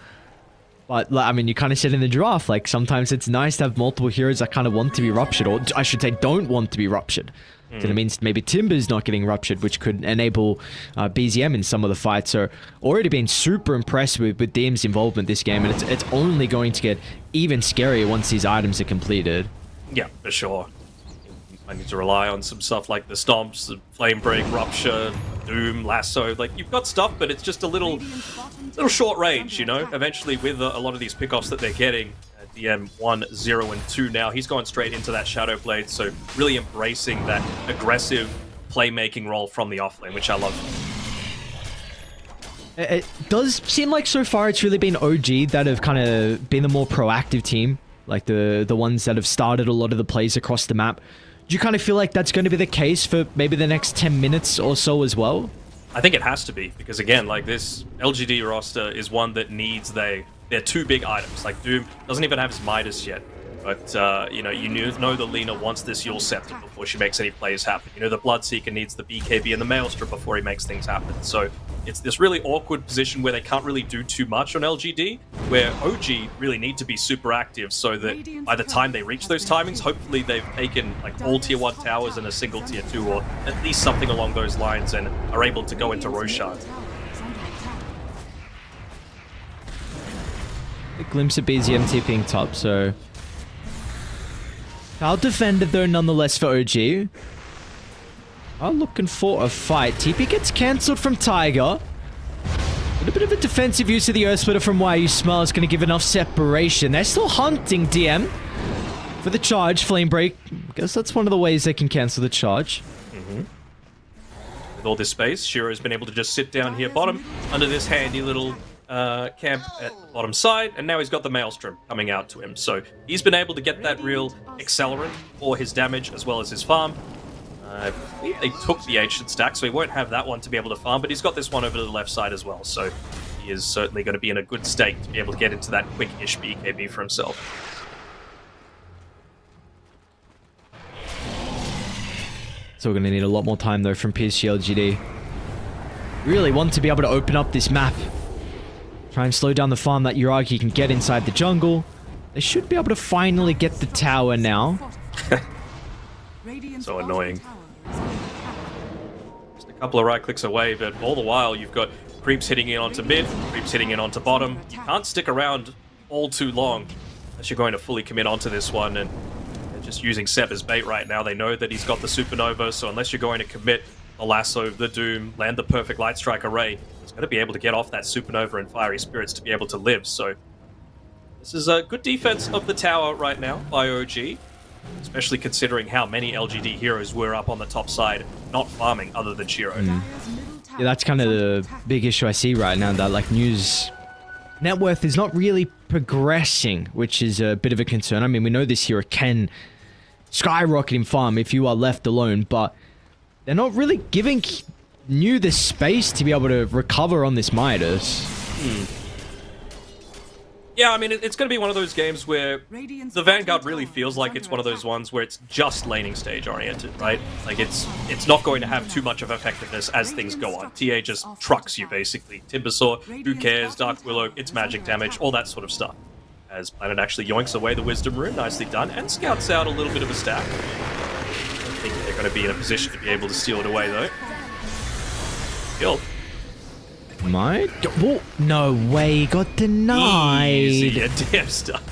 But, like, I mean, you kind of said in the draft, like, sometimes it's nice to have multiple heroes that kind of want to be ruptured, or I should say don't want to be ruptured. So that means maybe Timber's not getting ruptured, which could enable BZM in some of the fights. So already been super impressed with DM's involvement this game, and it's only going to get even scarier once these items are completed. Yeah, for sure. I need to rely on some stuff like the Stomps, the Flame Break, Rupture, Doom, Lasso. Like, you've got stuff, but it's just a little short range, you know? Eventually, with a lot of these pickoffs that they're getting, DM 1, 0, and 2 now, he's gone straight into that Shadow Blade, so really embracing that aggressive playmaking role from the offlane, which I love. It does seem like so far it's really been OG that have kind of been the more proactive team, like the ones that have started a lot of the plays across the map. Do you kind of feel like that's going to be the case for maybe the next 10 minutes or so as well? I think it has to be, because again, like, this LGD roster is one that needs they're two big items. Like, Doom doesn't even have his Midas yet, but you know the Lina wants this Yule Scepter before she makes any plays happen. You know the Bloodseeker needs the BKB and the Maelstrom before he makes things happen. So it's this really awkward position where they can't really do too much on LGD, where OG really need to be super active so that by the time they reach those timings, hopefully they've taken like all tier 1 towers and a single tier 2, or at least something along those lines, and are able to go into Roshan. A glimpse of BZM TPing top, so... Well defended though nonetheless for OG. Are looking for a fight. TP gets cancelled from Tiger. A little bit of a defensive use of the Earth Splitter from Why You Smell is going to give enough separation. They're still hunting DM for the charge. Flame Break. I guess that's one of the ways they can cancel the charge. With all this space, Shiro's been able to just sit down here bottom under this handy little camp at the bottom side, and now he's got the Maelstrom coming out to him. So he's been able to get that real accelerant for his damage as well as his farm. I believe they took the Ancient stack, so he won't have that one to be able to farm, but he's got this one over to the left side as well, so he is certainly going to be in a good state to be able to get into that quick-ish BKB for himself. So we're going to need a lot more time though from PSG.LGD. Really want to be able to open up this map. Try and slow down the farm that Yuragi can get inside the jungle. They should be able to finally get the tower now. So annoying. Just a couple of right clicks away, but all the while you've got creeps hitting in onto mid, creeps hitting in onto bottom. Can't stick around all too long unless you're going to fully commit onto this one, and they're just using Seb as bait right now. They know that he's got the Supernova, so unless you're going to commit the Lasso, the Doom, land the perfect Light Strike array, he's going to be able to get off that Supernova and Fiery Spirits to be able to live. So this is a good defense of the tower right now by OG, especially considering how many LGD heroes were up on the top side not farming other than Shiro. Yeah, that's kind of the big issue I see right now, that like News net worth is not really progressing, which is a bit of a concern. I mean, we know this hero can skyrocket in farm if you are left alone, but they're not really giving New the space to be able to recover on this Midas. Yeah, I mean, it's going to be one of those games where the Vanguard really feels like it's one of those ones where it's just laning stage oriented, right? Like, it's not going to have too much of effectiveness as things go on. TA just trucks you, basically. Timbersaw, who cares, Dark Willow, it's magic damage, all that sort of stuff. As Planet actually yoinks away the Wisdom Rune, nicely done, and scouts out a little bit of a stack. I think they're going to be in a position to be able to steal it away, though. Kill. My God. Whoa, no way, got denied. Easy, damn stuff.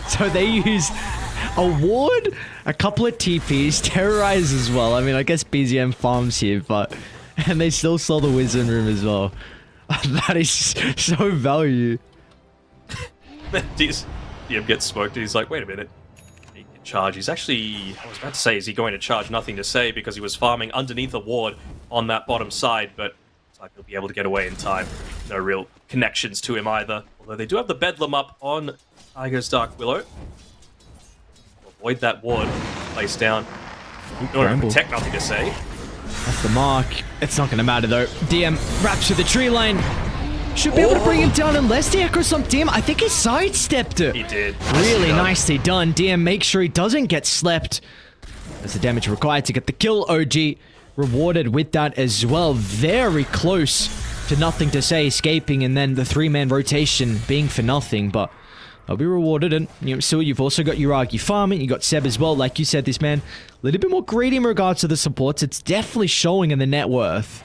So they use a ward, a couple of TPs, terrorize as well. I mean, I guess BZM farms here, but... And they still saw the Wisdom Room as well. That is so value. DM gets smoked and he's like, wait a minute. He can charge. He's actually... I was about to say, is he going to charge? Nothing to say, because he was farming underneath a ward on that bottom side, but it's like he'll be able to get away in time. No real connections to him either. Although they do have the Bedlam up on Tiger's Dark Willow. Avoid that ward. Place down. No protect, nothing to say. That's the mark. It's not going to matter though. DM wraps through the tree line. Should be able to bring him down unless the Echo Stomp DM. I think he sidestepped it. He did. Really nicely done. DM makes sure he doesn't get slept. That's the damage required to get the kill. OG rewarded with that as well. Very close to nothing to say, escaping, and then the 3-man rotation being for nothing, but they'll be rewarded. And still, you've also got Yuragi farming. You got Seb as well. Like you said, this man a little bit more greedy in regards to the supports. It's definitely showing in the net worth.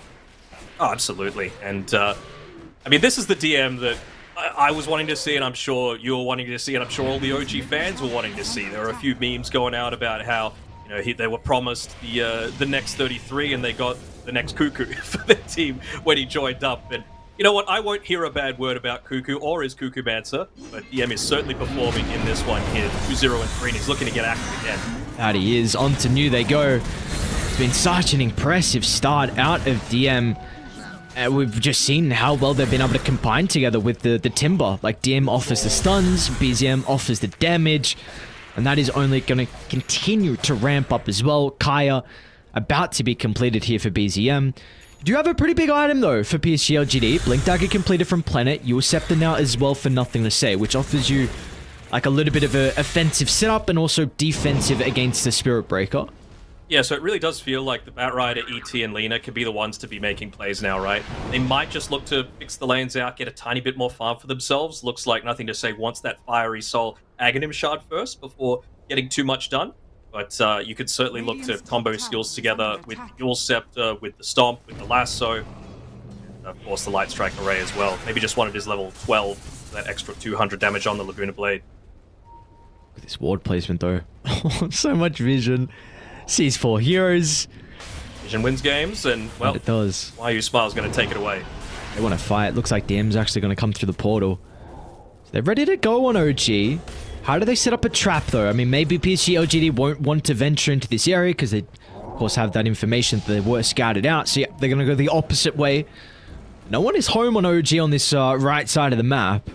Oh, absolutely. And I mean, this is the DM that I was wanting to see, and I'm sure you were wanting to see, and I'm sure all the OG fans were wanting to see. There are a few memes going out about how You know, they were promised the next 33, and they got the next Cuckoo for their team when he joined up. And you know what? I won't hear a bad word about Cuckoo or his Cuckoo Mancer, but DM is certainly performing in this one here. 2-0 and 3, and he's looking to get active again. That he is. On to new they go. It's been such an impressive start out of DM. We've just seen how well they've been able to combine together with the Timber. Like, DM offers the stuns, BZM offers the damage, and that is only going to continue to ramp up as well. Kaya about to be completed here for BZM. You do have a pretty big item though for PSG.LGD. Blink Dagger completed from Planet. Your Scepter now as well for Nothing to Say, which offers you like a little bit of an offensive setup and also defensive against the Spirit Breaker. Yeah, so it really does feel like the Batrider, ET, and Lina could be the ones to be making plays now, right? They might just look to fix the lanes out, get a tiny bit more farm for themselves. Looks like Nothing to Say wants that Fiery Soul Aghanim Shard first before getting too much done. But you could certainly look to combo skills together with Dual Scepter, with the Stomp, with the Lasso, and of course the Light Strike Array as well. Maybe just wanted his level 12 for that extra 200 damage on the Laguna Blade. Look at this ward placement though. So much vision. Sees 4 heroes. Vision wins games, and well, it does. YU Smile's going to take it away. They want to fight. Looks like DM's actually going to come through the portal. So they're ready to go on OG. How do they set up a trap though? I mean, maybe PSG.LGD won't want to venture into this area because they, of course, have that information that they were scouted out. So yeah, they're going to go the opposite way. No one is home on OG on this right side of the map.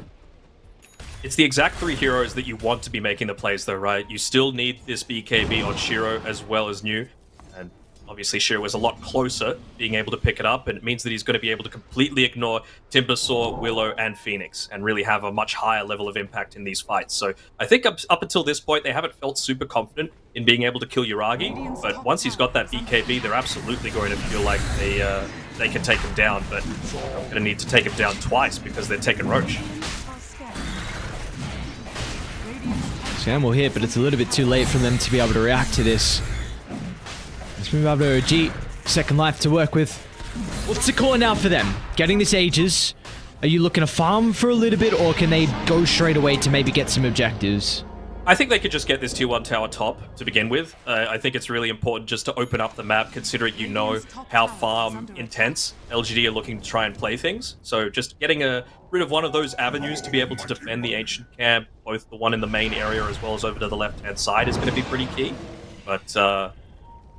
It's the exact 3 heroes that you want to be making the plays though, right? You still need this BKB on Shiro as well as New. And obviously Shiro is a lot closer being able to pick it up, and it means that he's going to be able to completely ignore Timbersaw, Willow, and Phoenix and really have a much higher level of impact in these fights. So I think up until this point, they haven't felt super confident in being able to kill Yuragi, but once he's got that BKB, they're absolutely going to feel like they can take him down, but they're going to need to take him down twice because they're taking Roche. Sam will hit, but it's a little bit too late for them to be able to react to this. Let's move over to OG. Second life to work with. What's the call now for them? Getting this Aegis. Are you looking to farm for a little bit, or can they go straight away to maybe get some objectives? I think they could just get this tier 1 tower top to begin with. I think it's really important just to open up the map, considering you know how farm intense LGD are looking to try and play things. So just getting rid of one of those avenues to be able to defend the Ancient Camp, both the one in the main area as well as over to the left-hand side, is going to be pretty key. But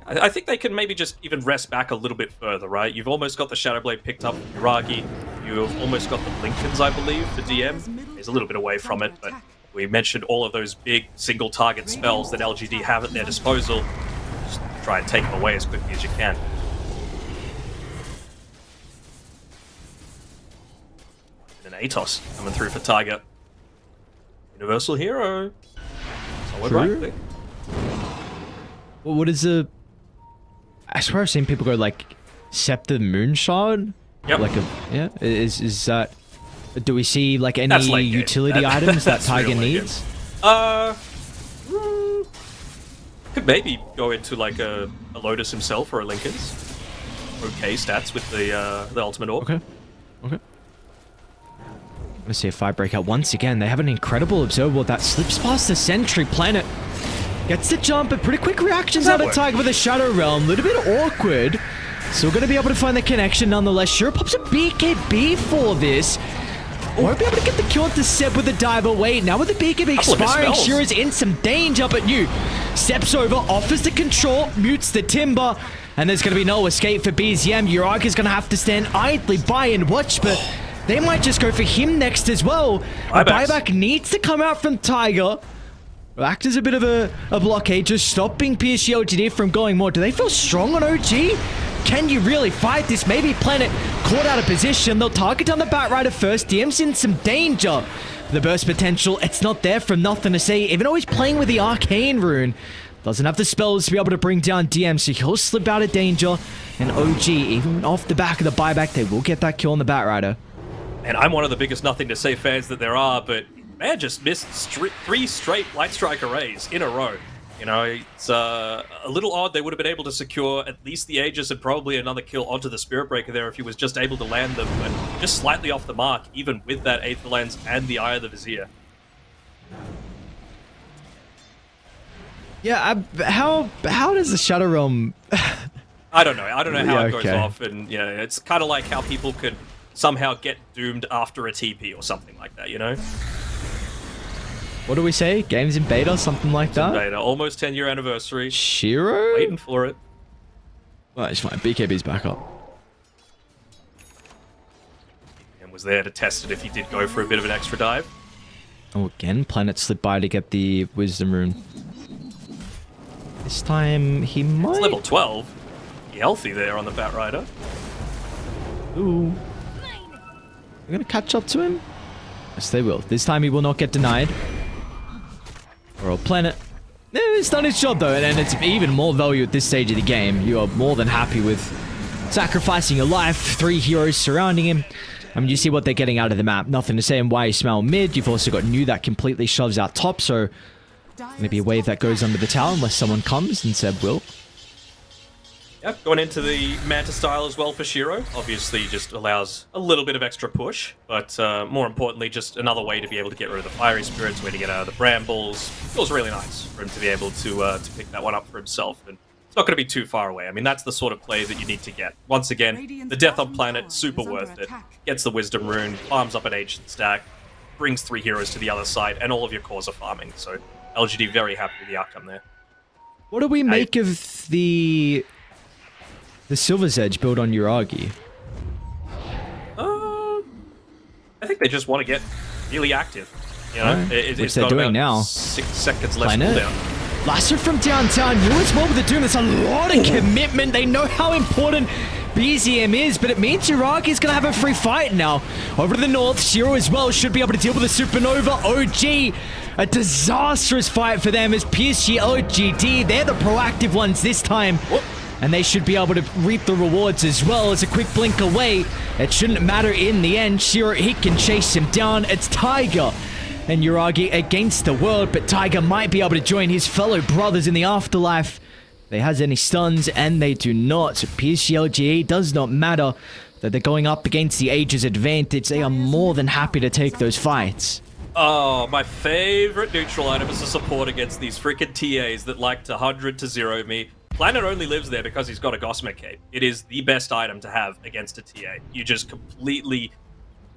I think they can maybe just even rest back a little bit further, right? You've almost got the Shadowblade picked up from Yuragi. You've almost got the Blinkens, I believe, for DM. He's a little bit away from it, but we mentioned all of those big single-target spells that LGD have at their disposal. Just try and take them away as quickly as you can. And an Atos coming through for Tiger. Universal hero. Solid right click. Well, what is the... I swear I've seen people go like Scepter Moonshard. Yep. Like yeah. Is that? Do we see like any late game. utility items that Tiger needs? Could maybe go into like a Lotus himself or a Linken's. Okay stats with the ultimate orb. Okay. Okay. Let's see a fight breakout once again. They have an incredible observable that slips past the Sentry Planet. Gets the jump, but pretty quick reactions out of Tiger with a Shadow Realm. A little bit awkward. Still going to be able to find the connection nonetheless. Shiro pops a BKB for this. Won't be able to get the kill into Seb with the diver. Wait, now with the BKB expiring, Shiro's in some danger, but New steps over, offers the control, mutes the Timber, and there's going to be no escape for BZM. Yuraga's going to have to stand idly by and watch, but they might just go for him next as well. A buyback needs to come out from Tiger. Act as a bit of a blockade, just stopping PSG.LGD from going more. Do they feel strong on OG? Can you really fight this? Maybe Planet caught out of position. They'll target on the Batrider first. DM's in some danger. The burst potential, it's not there from Nothing to Say. Even though he's playing with the Arcane Rune, doesn't have the spells to be able to bring down DM, so he'll slip out of danger. And OG, even off the back of the buyback, they will get that kill on the Batrider. And I'm one of the biggest Nothing to Say fans that there are, but man just missed 3 straight Light Strike arrays in a row. You know, it's a little odd. They would have been able to secure at least the Aegis and probably another kill onto the Spirit Breaker there if he was just able to land them, but just slightly off the mark, even with that Aether Lens and the Eye of the Vizier. Yeah, how does the Shadow Realm... I don't know. I don't know how Yeah, it goes okay. off, and yeah, it's kind of like how people could somehow get doomed after a TP or something like that, you know? What do we say? Games in beta, something like that? Beta, almost 10-year anniversary. Shiro? Waiting for it. Well, it's fine. BKB's back up. And was there to test it if he did go for a bit of an extra dive. Oh, again, Planet slipped by to get the Wisdom Rune. This time, he might... It's level 12. Healthy there on the Batrider. Ooh. We're gonna catch up to him? Yes, they will. This time, he will not get denied. Or Planet. It's done its job, though, and it's even more value at this stage of the game. You are more than happy with sacrificing your life. 3 heroes surrounding him. I mean, you see what they're getting out of the map. Nothing to say in why you smell mid. You've also got New that completely shoves out top, so maybe a wave that goes under the tower unless someone comes, and Seb will. Yep, going into the Manta style as well for Shiro. Obviously, just allows a little bit of extra push, but more importantly, just another way to be able to get rid of the fiery spirits, way to get out of the brambles. Feels really nice for him to be able to pick that one up for himself, and it's not going to be too far away. I mean, that's the sort of play that you need to get. Once again, the Death on Planet, super worth it. Gets the Wisdom Rune, farms up an ancient stack, brings 3 heroes to the other side, and all of your cores are farming. So LGD very happy with the outcome there. What do we make of the Silver's Edge build on Uragi? I think they just want to get really active. You know, Right. Which it's they're got doing about now. 6 seconds left Planet. cooldown. Lasso from downtown, you as well with the Doom. That's a lot of commitment. They know how important BZM is, but it means Uragi's going to have a free fight now. Over to the north, Shiro as well should be able to deal with the Supernova. OG, a disastrous fight for them as PSG.LGD. They're the proactive ones this time. And they should be able to reap the rewards as well. As a quick blink away, it shouldn't matter in the end. Shiro, he can chase him down. It's Tiger and Uragi against the world, but Tiger might be able to join his fellow brothers in the afterlife. They has any stuns, and they do not. So PSG.LGD does not matter that they're going up against the Aegis advantage. They are more than happy to take those fights. Oh, my favorite neutral item is a support against these freaking TAs that like to 100 to 0 me. Planet only lives there because he's got a Gossamer Cape. It is the best item to have against a TA. You just completely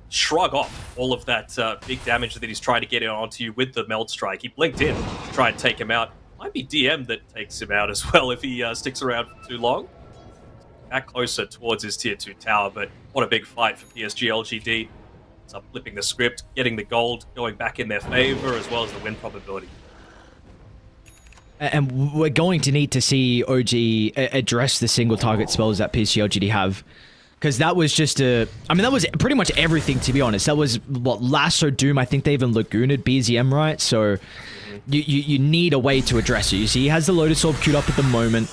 shrug off all of that big damage that he's trying to get onto you with the Meld Strike. He blinked in to try and take him out. Might be DM that takes him out as well if he sticks around for too long. Back closer towards his tier 2 tower, but what a big fight for PSG.LGD. It's up flipping the script, getting the gold, going back in their favor, as well as the win probability. And we're going to need to see OG address the single target spells that PSG.LGD have. Because that was just a... I mean, that was pretty much everything, to be honest. That was, what, Lasso, Doom, I think they even Lagooned BZM, right? So you need a way to address it. You see, he has the Lotus Orb queued up at the moment.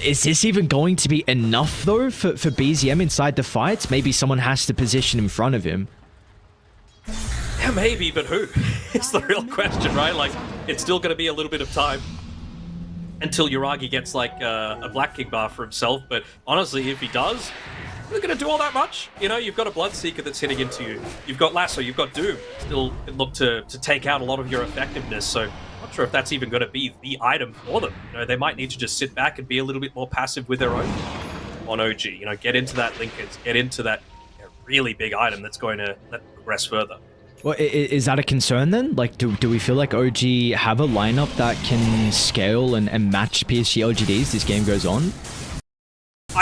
Is this even going to be enough, though, for BZM inside the fights? Maybe someone has to position in front of him. Yeah, maybe, but who? It's the real question, right? Like, it's still going to be a little bit of time until Uragi gets, like, a Black King bar for himself. But honestly, if he does, isn't going to do all that much. You know, you've got a Bloodseeker that's hitting into you. You've got Lasso, you've got Doom. Still can look to take out a lot of your effectiveness. So not sure if that's even going to be the item for them. You know, they might need to just sit back and be a little bit more passive with their own on OG. You know, get into that Linkers, get into that really big item that's going to let them progress further. Well, is that a concern then? Like, do we feel like OG have a lineup that can scale and match PSG.LGD as this game goes on?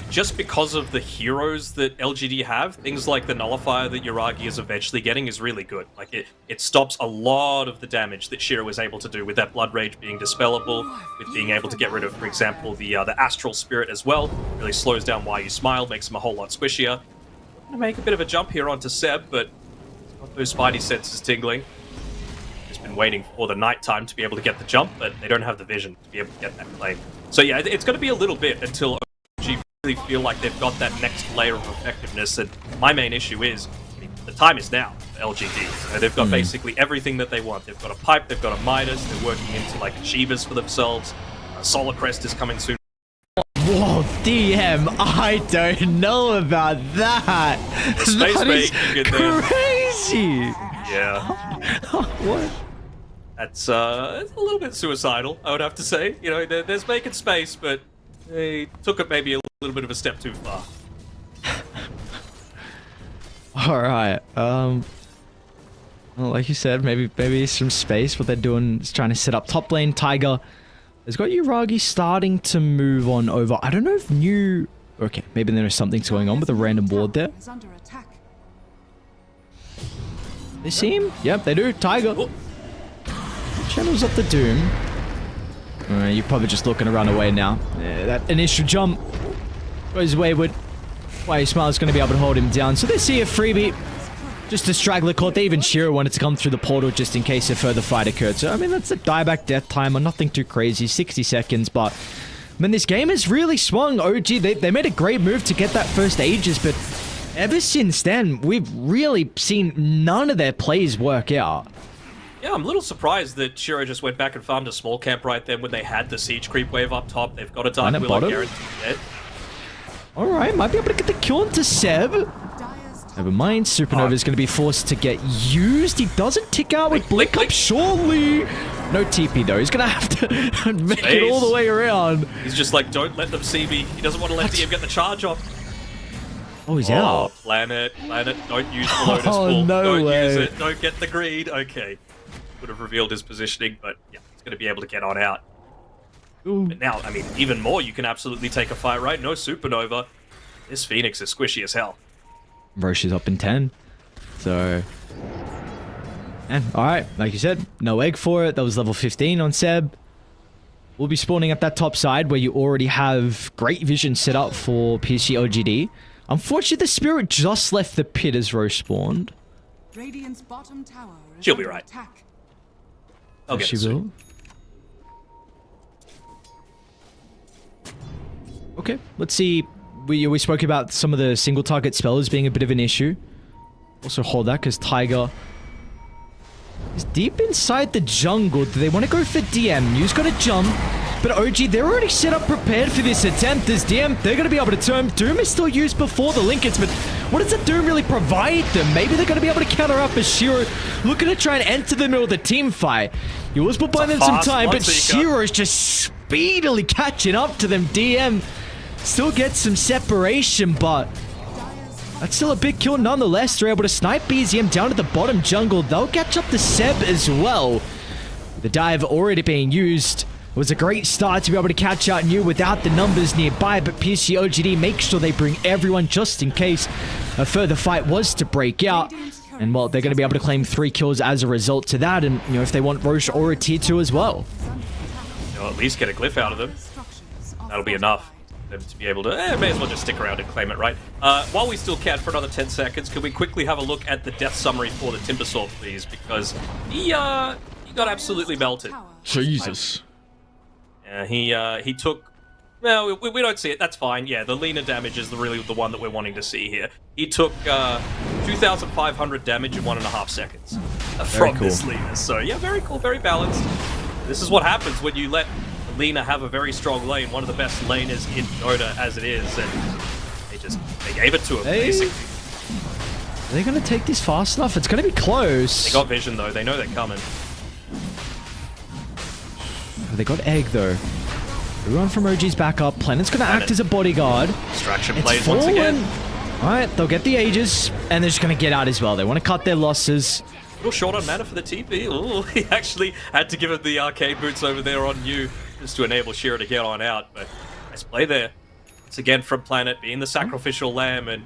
Just because of the heroes that LGD have, things like the Nullifier that Uragi is eventually getting is really good. Like, it stops a lot of the damage that Shiro was able to do with that Blood Rage being dispellable, with being able to get rid of, for example, the Astral Spirit as well. Really slows down Why You Smile, makes him a whole lot squishier. I'm gonna make a bit of a jump here onto Seb, but he's got those spidey senses tingling. He's been waiting for the nighttime to be able to get the jump, but they don't have the vision to be able to get that claim. So yeah, it's going to be a little bit until OG really feel like they've got that next layer of effectiveness, and my main issue is, I mean, the time is now for LGD. So they've got basically everything that they want. They've got a Pipe, they've got a Midas, they're working into like Achievers for themselves. Solar Crest is coming soon. Whoa, DM, I don't know about that. Space That is Baking in there. crazy. Yeah. What? That's it's a little bit suicidal, I would have to say. You know, there's making space, but they took it maybe a little bit of a step too far. All right. Well, like you said, maybe some space. What they're doing is trying to set up top lane. Tiger has got Yuragi starting to move on over. I don't know if new... Okay, maybe there's something's going on with a random ward there. They see him? Yep, they do. Tiger. Oh. Channels up the Doom. You're probably just looking to run away now. Yeah, that initial jump goes wayward. Why Smile's going to be able to hold him down. So they see a freebie. Just a straggler caught. They even Shiro wanted to come through the portal just in case a further fight occurred. So, I mean, that's a dieback death timer. Nothing too crazy. 60 seconds, but... I mean, this game has really swung. OG, they made a great move to get that first Aegis, but ever since then, we've really seen none of their plays work out. Yeah, I'm a little surprised that Shiro just went back and farmed a small camp right then when they had the siege creep wave up top. They've got a Dark Willow guaranteed dead. Alright, might be able to get the kill into Seb. Never mind, Supernova is going to be forced to get used. He doesn't tick out with Blink Up, surely. No TP though, he's going to have to make it all the way around. He's just like, don't let them see me. He doesn't want to let DM get the charge off. Oh, he's out. Planet, don't use the Lotus Pool. No don't way. use it, don't get the greed. Okay. Would have revealed his positioning, but yeah, he's going to be able to get on out. Ooh. But now, I mean, even more, you can absolutely take a fight, right? No Supernova. This Phoenix is squishy as hell. Roche is up in 10. So... And, alright, like you said, no egg for it. That was level 15 on Seb. We'll be spawning at that top side where you already have great vision set up for PSG.LGD. Unfortunately, the Spirit just left the pit as Roche spawned. Radiant's bottom tower is She'll be under right. attack. I'll get She it soon. will. Okay, let's see. We spoke about some of the single target spells being a bit of an issue. Also hold that because Tiger is deep inside the jungle. Do they want to go for DM? You's got to jump. But OG, they're already set up prepared for this attempt. As DM, they're going to be able to turn. Doom is still used before the linkage, but what does the Doom really provide them? Maybe they're going to be able to counter up as Shiro looking to try and enter the middle of the team fight. You always will buy them some time, but Shiro's just speedily catching up to them. DM still gets some separation, but that's still a big kill nonetheless. They're able to snipe BZM down to the bottom jungle. They'll catch up to Seb as well. The dive already being used. It was a great start to be able to catch out New without the numbers nearby, but PSG.LGD makes sure they bring everyone just in case a further fight was to break out. And well, they're going to be able to claim 3 kills as a result to that, and you know, if they want Roche or a tier 2 as well. They'll at least get a glyph out of them. That'll be enough for them to be able to, may as well just stick around and claim it, right? While we still can for another 10 seconds, can we quickly have a look at the death summary for the Timbersaw, please? Because he got absolutely melted. Jesus. Yeah, he took... Well, we don't see it. That's fine. Yeah, the Lena damage is really the one that we're wanting to see here. He took 2,500 damage in 1.5 seconds from this Lena. So, yeah, very cool, very balanced. This is what happens when you let Lena have a very strong lane, one of the best laners in Dota as it is, and they gave it to him, basically. Are they going to take this fast enough? It's going to be close. They got vision, though. They know they're coming. They got egg though. Everyone from OG's back up. Planet's gonna act as a bodyguard. Distraction plays once again. Alright, they'll get the Aegis, and they're just gonna get out as well. They want to cut their losses. A little short on mana for the TP. Ooh, he actually had to give it the arcade boots over there on you just to enable Shiro to get on out. But nice play there. Once again from Planet being the sacrificial lamb, and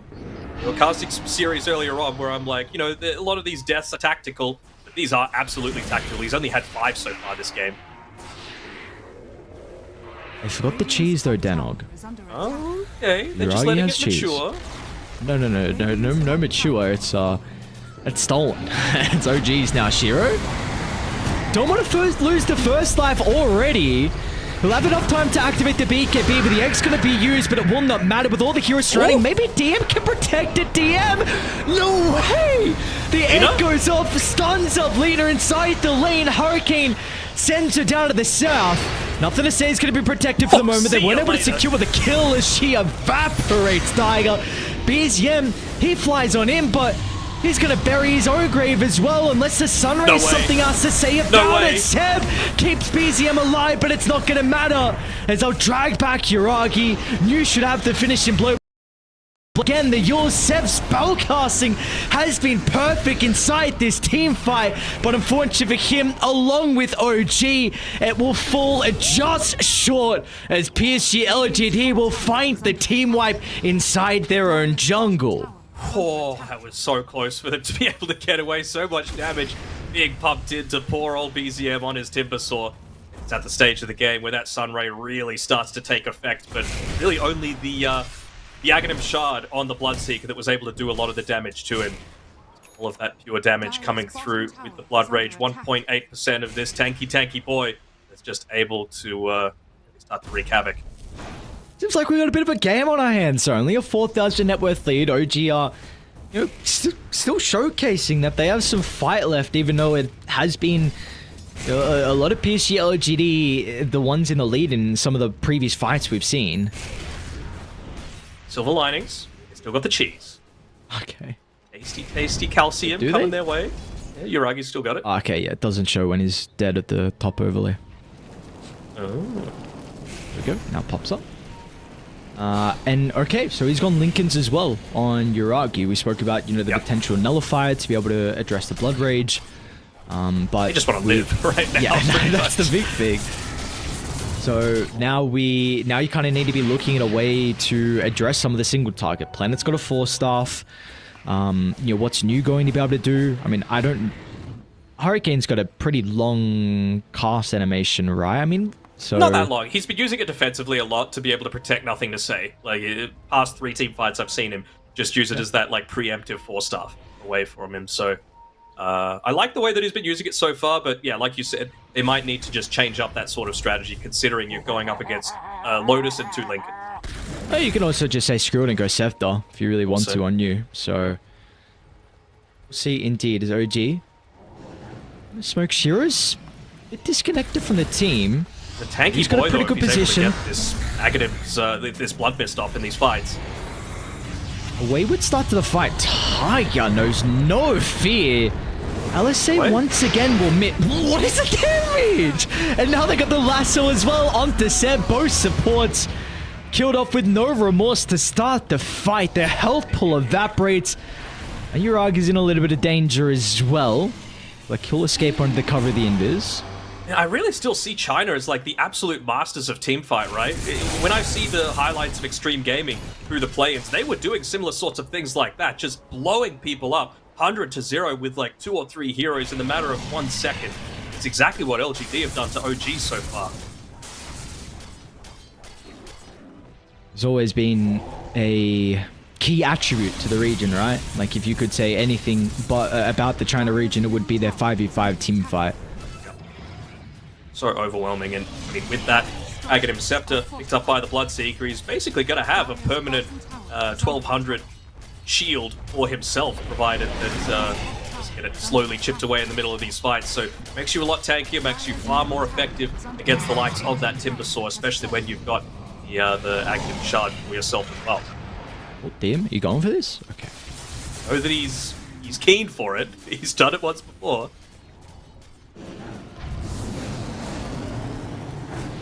we were casting some series earlier on where I'm like, you know, a lot of these deaths are tactical, but these are absolutely tactical. He's only had 5 so far this game. I forgot the cheese though, Danog. Oh, okay. They're just letting it mature. No mature. It's stolen. It's OG's now. Shiro don't want to lose the first life already. He'll have enough time to activate the BKB, but the X's gonna be used, but it will not matter with all the heroes surrounding. Maybe DM can protect it. DM, no way. The egg goes off, stuns up Lena inside the lane. Hurricane sends her down to the south. Nothing to say is going to be protected for the moment. They weren't able to secure the kill as she evaporates Tiger. BZM, he flies on in, but He's going to bury his own grave as well, unless the Sunray has something else to say about it. Seb keeps BZM alive, but it's not going to matter, as they'll drag back Yuragi. New should have the finishing blow. Again, the Yul Seb spellcasting has been perfect inside this team fight, but unfortunately for him, along with OG, it will fall just short as PSG.LGD will find the team wipe inside their own jungle. Oh, that was so close for them to be able to get away. So much damage being pumped into poor old BZM on his Timber Saw. It's at the stage of the game where that Sunray really starts to take effect, but really only the Aghanim Shard on the Bloodseeker that was able to do a lot of the damage to him. All of that pure damage coming through with the Blood Rage. 1.8% of this tanky boy is just able to start to wreak havoc. Seems like we got a bit of a game on our hands. Only a 4,000 net worth lead. OG are, still showcasing that they have some fight left, even though it has been a lot of PSG.LGD, the ones in the lead in some of the previous fights we've seen. Silver linings. They still got the cheese. Okay. Tasty calcium coming their way. Yeah, Yuragi's still got it. Okay, yeah, it doesn't show when he's dead at the top overlay. Oh. There we go. Now pops up. And okay, so he's gone Lincoln's as well on Yuragi. We spoke about, the potential nullifier to be able to address the Blood Rage. But they just want to live right now. Yeah, that's the big thing. So now you kind of need to be looking at a way to address some of the single target. Planet's got a 4-staff. What's New going to be able to do? I mean, Hurricane's got a pretty long cast animation, right? I mean, so... Not that long. He's been using it defensively a lot to be able to protect Nothing to Say. Like, past 3 team fights I've seen him just use it as that, like, preemptive 4-staff away from him. So, I like the way that he's been using it so far, but yeah, like you said, they might need to just change up that sort of strategy, considering you're going up against Lotus and 2 Lincoln. Oh, you can also just say screw it and go Scepter if you really want to on you. So, we'll see indeed as OG. Smoke Shearer's a bit disconnected from the team. The tanky he's got boy, a pretty though, good if he's position. able to get this Aghanim's, this Blood Mist off in these fights. A wayward start to the fight. Tiger knows no fear. LSA once again will miss. What is the damage? And now they got the lasso as well onto Seb. Both supports killed off with no remorse to start the fight. Their health pool evaporates. And Yuragi's in a little bit of danger as well. Like he'll escape under the cover of the Invis. I really still see China as like the absolute masters of teamfight, right? When I see the highlights of Xtreme Gaming through the play-ins, they were doing similar sorts of things like that, just blowing people up 100-0 with like 2 or 3 heroes in the matter of 1 second. It's exactly what LGD have done to OG so far. There's always been a key attribute to the region, right? Like if you could say anything but about the China region, it would be their 5v5 team fight. So overwhelming, and I mean, with that Aghanim Scepter picked up by the Bloodseeker, he's basically going to have a permanent 1200 shield for himself, provided that just get it slowly chipped away in the middle of these fights. So makes you a lot tankier, makes you far more effective against the likes of that Timber Saw, especially when you've got the Aghanim Shard for yourself as well. Oh, damn, are you going for this? Okay. Know that he's keen for it. He's done it once before.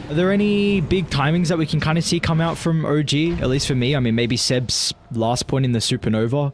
Are there any big timings that we can kind of see come out from OG? At least for me, I mean, maybe Seb's last point in the Supernova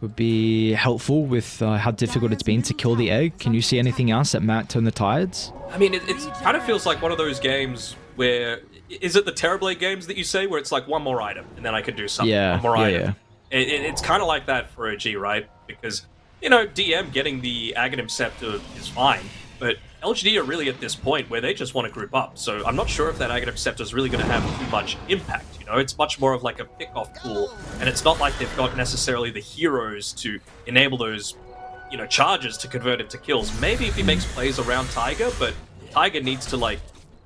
would be helpful with how difficult it's been to kill the egg. Can you see anything else that might turn the tides? I mean, it kind of feels like one of those games where... Is it the Terrorblade games that you say, where it's like one more item, and then I can do something? Yeah, one more item. Yeah. It's kind of like that for OG, right? Because, DM getting the Aghanim Scepter is fine, but LGD are really at this point where they just want to group up, so I'm not sure if that Aghanim Scepter is really going to have too much impact, It's much more of like a pick-off tool, and it's not like they've got necessarily the heroes to enable those, charges to convert into kills. Maybe if he makes plays around Tiger, but Tiger needs to,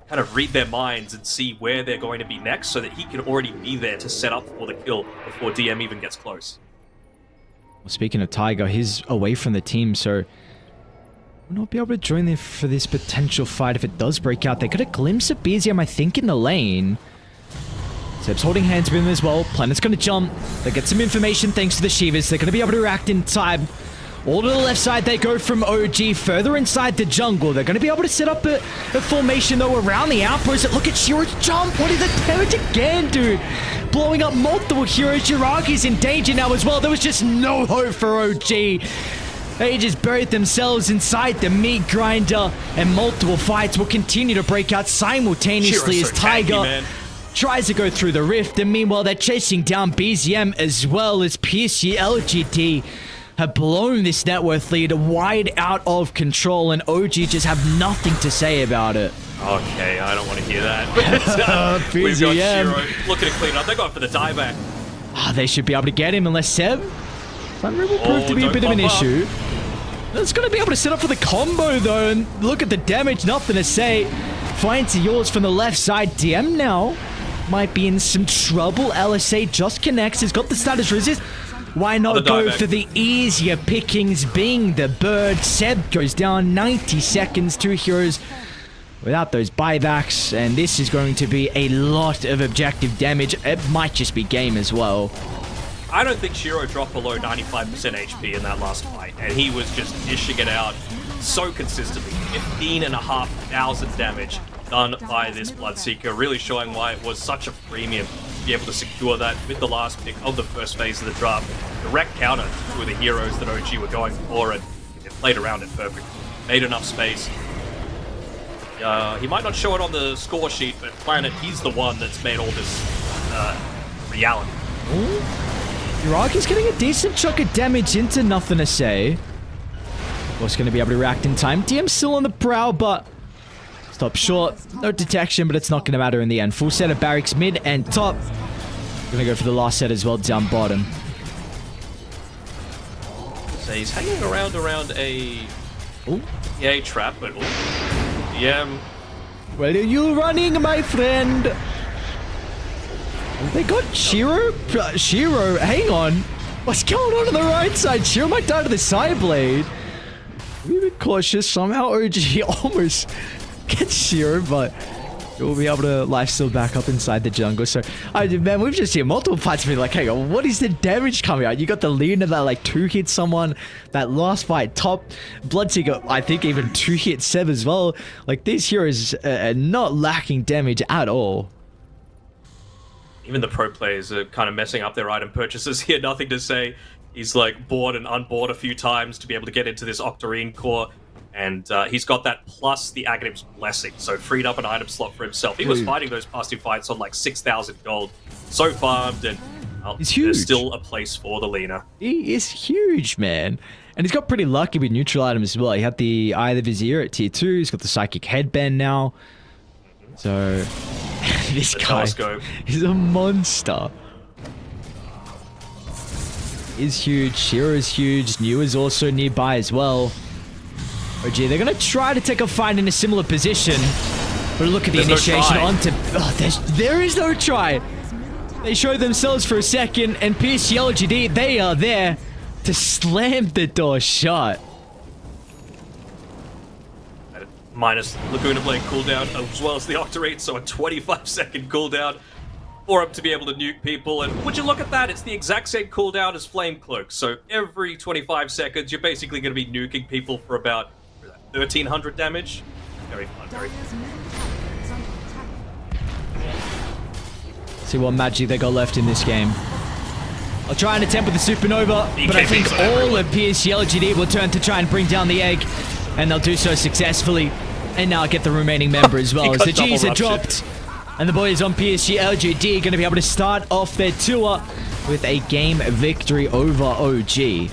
kind of read their minds and see where they're going to be next so that he can already be there to set up for the kill before DM even gets close. Well, speaking of Tiger, he's away from the team, so we'll not be able to join them for this potential fight if it does break out. They got a glimpse of BZM, I think, in the lane. Seb's holding hands with him as well. Planet's going to jump. They get some information thanks to the Shivas. They're going to be able to react in time. All to the left side they go from OG, further inside the jungle. They're going to be able to set up a formation, though, around the outpost. Look at Shiro's jump. What is the damage again, dude? Blowing up multiple heroes. Jiraki's in danger now as well. There was just no hope for OG. They just buried themselves inside the meat grinder, and multiple fights will continue to break out simultaneously Shiro's as so Tiger tanky, man. tries to go through the rift. And meanwhile, they're chasing down BZM as well as PSG.LGD have blown this net worth lead wide out of control, and OG just have nothing to say about it. Okay, I don't want to hear that. We've got Shiro looking to clean up. They're going for the dieback. They should be able to get him unless Seb. Thunder will prove to be a bit of an issue. That's going to be able to set up for the combo, though, and look at the damage. Nothing to say. Finds yours from the left side. DM now might be in some trouble. LSA just connects. He's got the status resist. Why not go for the easier pickings, being the bird? Seb goes down 90 seconds, 2 heroes without those buybacks, and this is going to be a lot of objective damage. It might just be game as well. I don't think Shiro dropped below 95% HP in that last fight, and he was just dishing it out so consistently. 15,500 damage done by this Bloodseeker, really showing why it was such a premium to be able to secure that with the last pick of the first phase of the draft. Direct counter to two of the heroes that OG were going for, and it played around it perfectly. Made enough space. He might not show it on the score sheet, but Planet, he's the one that's made all this reality. Iraqi's getting a decent chunk of damage into nothing to say. Of course, going to be able to react in time. DM's still on the prowl, but stop short. No detection, but it's not going to matter in the end. Full set of barracks mid and top. Going to go for the last set as well down bottom. So he's hanging around a trap, but DM. Where are you running, my friend? They got Shiro. Shiro, hang on. What's going on the right side? Shiro might die to the side blade. We've been cautious. Somehow OG almost gets Shiro, but we'll be able to lifesteal back up inside the jungle. So, man, we've just seen multiple fights be like, hang on, what is the damage coming out? You got the Luna that like 2-hit someone. That last fight, top Bloodseeker, I think even 2-hit Seb as well. Like, these heroes are not lacking damage at all. Even the pro players are kind of messing up their item purchases here. Nothing to say. He's like bought and unbought a few times to be able to get into this Octarine core. And he's got that plus the Aghanim's Blessing. So freed up an item slot for himself. He was fighting those past 2 fights on like 6,000 gold. So farmed, and there's still a place for the Lina. He is huge, man. And he's got pretty lucky with neutral items as well. He had the Eye of the Vizier at tier 2. He's got the Psychic Headband now. So this guy is a monster. He's huge. Shiro is huge. New is also nearby as well. OG, they're going to try to take a fight in a similar position. But look at the initiation onto... Oh, there is no try. They show themselves for a second, and PSG.LGD, they are there to slam the door shut. Minus Laguna Blade cooldown, as well as the Octarine, so a 25-second cooldown for him to be able to nuke people. And would you look at that? It's the exact same cooldown as Flame Cloak. So every 25 seconds, you're basically going to be nuking people for about 1,300 damage. Very fun, very fun. See what magic they got left in this game. I'll try and attempt with the Supernova, but I think all of PSG.LGD will turn to try and bring down the egg, and they'll do so successfully. And now get the remaining member as well. As the G's are dropped, and the boys on PSG.LGD going to be able to start off their tour with a game victory over OG.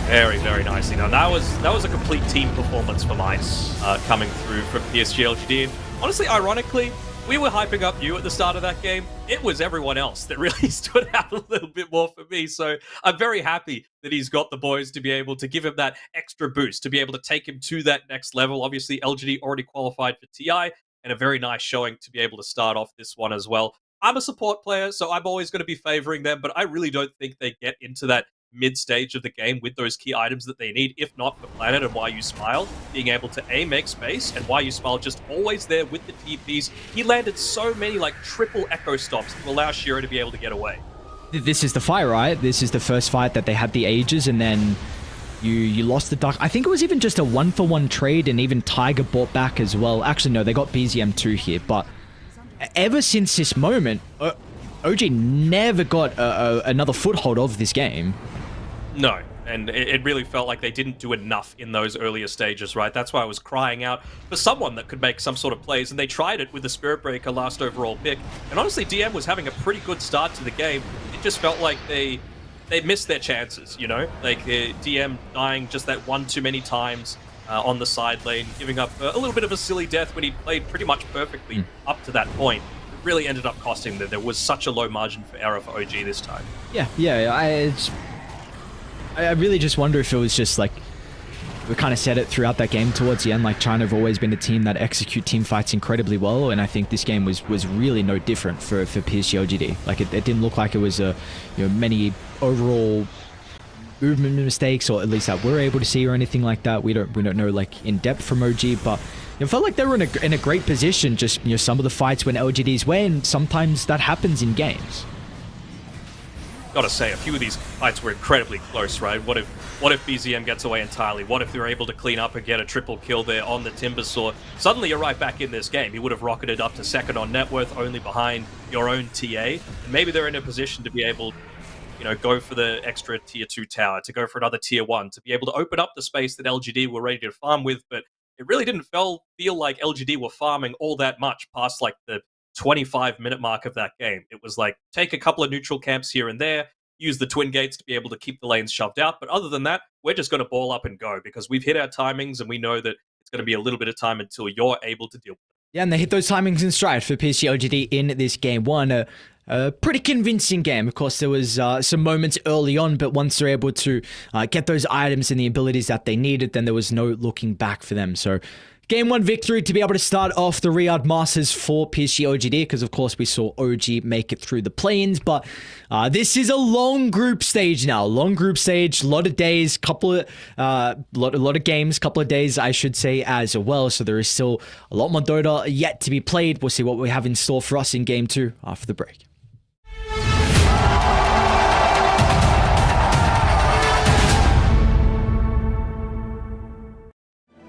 Very, very nicely done. That was a complete team performance for Mice coming through from PSG.LGD. And honestly, ironically, we were hyping up you at the start of that game. It was everyone else that really stood out a little bit more for me. So I'm very happy that he's got the boys to be able to give him that extra boost, to be able to take him to that next level. Obviously, LGD already qualified for TI, and a very nice showing to be able to start off this one as well. I'm a support player, so I'm always going to be favoring them, but I really don't think they get into that mid-stage of the game with those key items that they need, if not for Planet and Why You Smile, being able to A, make space, and Why You Smile just always there with the TPs. He landed so many like triple echo stops to allow Shiro to be able to get away. This is the fight, right? This is the first fight that they had the Ages, and then you lost the Dark. I think it was even just a 1-for-1 trade, and even Tiger bought back as well. Actually, no, they got BZM2 here, but ever since this moment, OG never got another foothold of this game. No, and it really felt like they didn't do enough in those earlier stages, right? That's why I was crying out for someone that could make some sort of plays, and they tried it with the Spirit Breaker last overall pick. And honestly, DM was having a pretty good start to the game. It just felt like they missed their chances, you know? Like DM dying just that one too many times on the side lane, giving up a little bit of a silly death when he played pretty much perfectly up to that point. It really ended up costing them. There was such a low margin for error for OG this time. Yeah, I really just wonder if it was just like, we kind of said it throughout that game towards the end, like China have always been a team that execute team fights incredibly well, and I think this game was really no different for PSG.LGD. Like it didn't look like it was many overall movement mistakes, or at least that we're able to see, or anything like that. We don't know like in depth from OG, but it felt like they were in a great position. Just some of the fights when LGDs win, sometimes that happens in games. Gotta say, a few of these fights were incredibly close, right? What if BZM gets away entirely? What if they're able to clean up and get a triple kill there on the Timbersaw? Suddenly you're right back in this game. He would have rocketed up to second on net worth, only behind your own TA. And maybe they're in a position to be able, go for the extra tier 2 tower, to go for another tier 1, to be able to open up the space that LGD were ready to farm with. But it really didn't feel like LGD were farming all that much past like the 25-minute mark of that game. It was like, take a couple of neutral camps here and there, use the twin gates to be able to keep the lanes shoved out. But other than that, we're just going to ball up and go, because we've hit our timings and we know that it's going to be a little bit of time until you're able to deal with it. Yeah, and they hit those timings in stride for PSG.LGD in this game one. A pretty convincing game. Of course, there was some moments early on, but once they're able to get those items and the abilities that they needed, then there was no looking back for them. So Game 1 victory to be able to start off the Riyadh Masters for PSG.LGD, because of course we saw OG make it through the play-ins, but this is a long group stage now. Long group stage, a lot of days, lot of games, couple of days I should say as well. So there is still a lot more Dota yet to be played. We'll see what we have in store for us in Game 2 after the break.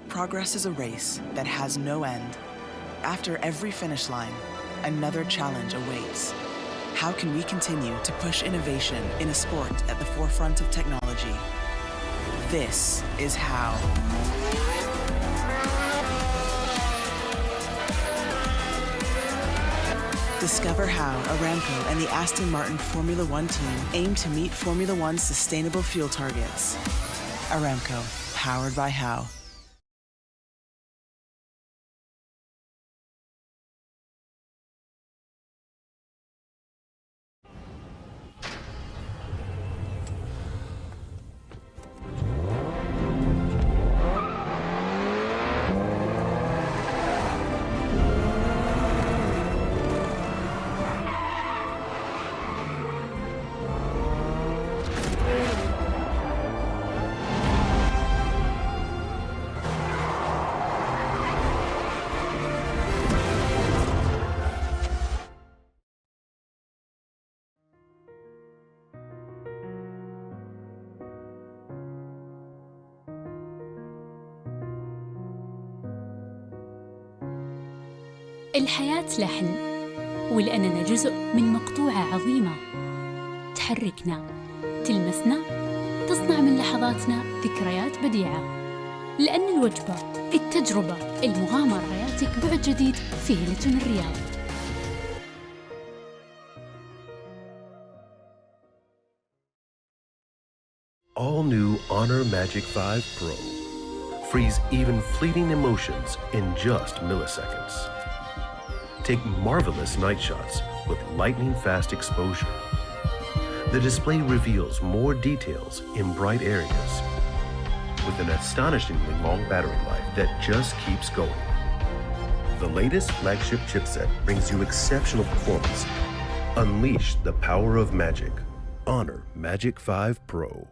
Progress is a race that has no end. After every finish line, another challenge awaits. How can we continue to push innovation in a sport at the forefront of technology? This is how. Discover how Aramco and the Aston Martin Formula One team aim to meet Formula One's sustainable fuel targets. Aramco, powered by How. الحياة لحن، ولأننا جزء من مقطوعة عظيمة تحركنا، تلمسنا، تصنع من لحظاتنا ذكريات بديعة. لأن الوجبة، التجربة، المغامرة يعطيك بعد جديد في هيلتون الرياض. All new Honor Magic 5 Pro. Freeze even fleeting emotions in just milliseconds. Take marvelous night shots with lightning-fast exposure. The display reveals more details in bright areas with an astonishingly long battery life that just keeps going. The latest flagship chipset brings you exceptional performance. Unleash the power of magic. Honor Magic 5 Pro.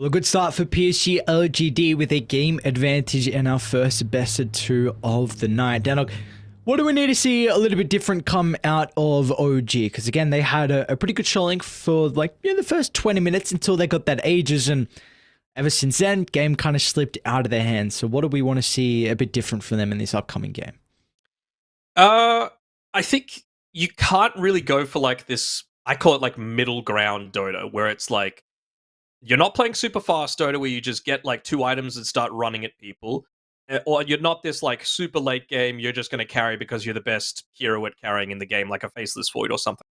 Well, a good start for PSG.LGD with a game advantage and our first best of 2 of the night. Danok, what do we need to see a little bit different come out of OG? Because again, they had a pretty good showing for the first 20 minutes until they got that Aegis, and ever since then, game kind of slipped out of their hands. So what do we want to see a bit different from them in this upcoming game? I think you can't really go for like this, I call it like middle ground Dota, where it's like, you're not playing super fast Dota where you just get like 2 items and start running at people. Or you're not this like super late game, you're just going to carry because you're the best hero at carrying in the game, like a Faceless Void or something.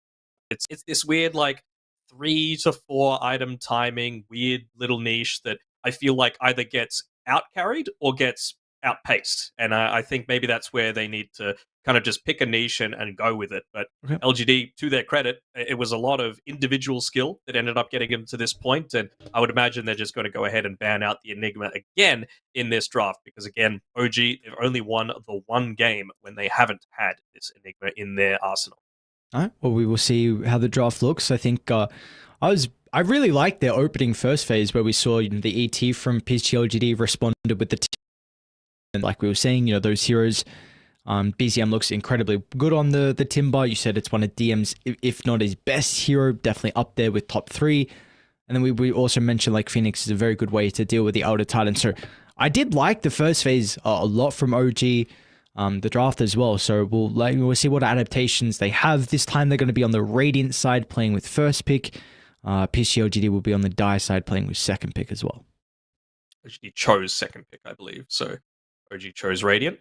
It's this weird like 3 to 4 item timing, weird little niche that I feel like either gets out carried or gets outpaced. And I think maybe that's where they need to kind of just pick a niche and go with it. But Okay. LGD, to their credit, it was a lot of individual skill that ended up getting them to this point. And I would imagine they're just going to go ahead and ban out the Enigma again in this draft. Because again, OG, they've only won the one game when they haven't had this Enigma in their arsenal. All right. Well, we will see how the draft looks. I think I really liked their opening first phase where we saw the ET from PSG.LGD responded with the and like we were saying, those heroes. BZM looks incredibly good on the Timber. You said it's one of DM's, if not his best hero, definitely up there with top 3. And then we also mentioned like Phoenix is a very good way to deal with the Elder Titan. So I did like the first phase a lot from OG, the draft as well. So we'll see what adaptations they have. This time they're going to be on the Radiant side playing with first pick. PSG.LGD will be on the Die side playing with second pick as well. OG chose second pick, I believe. So OG chose Radiant.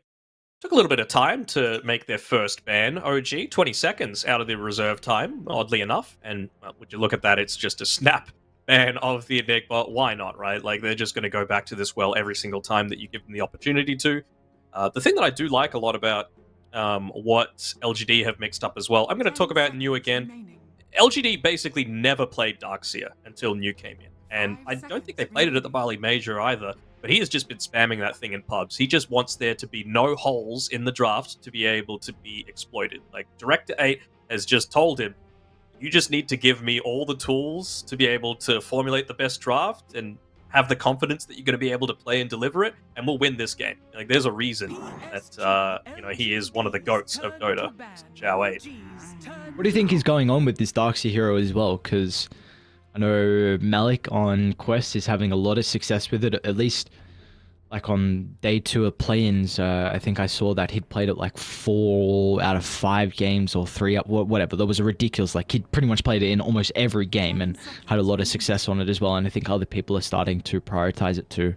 Took a little bit of time to make their first ban, OG. 20 seconds out of the reserve time, oddly enough. And would you look at that, it's just a snap ban of the Enigma. Why not, right? Like, they're just going to go back to this well every single time that you give them the opportunity to. The thing that I do like a lot about what LGD have mixed up as well, I'm going to talk about New again. LGD basically never played Darkseer until New came in. And I don't think they played it at the Bali Major either. But he has just been spamming that thing in pubs. He just wants there to be no holes in the draft to be able to be exploited. Like, Director 8 has just told him, you just need to give me all the tools to be able to formulate the best draft and have the confidence that you're going to be able to play and deliver it, and we'll win this game. Like, there's a reason that, he is one of the GOATs of Dota, Zhao 8. What do you think is going on with this Darkseer hero as well? Because I know Malik on Quest is having a lot of success with it, at least like on day 2 of play-ins. I think I saw that he'd played it like 4 out of 5 games or 3, whatever. That was a ridiculous, like he'd pretty much played it in almost every game and had a lot of success on it as well. And I think other people are starting to prioritize it too.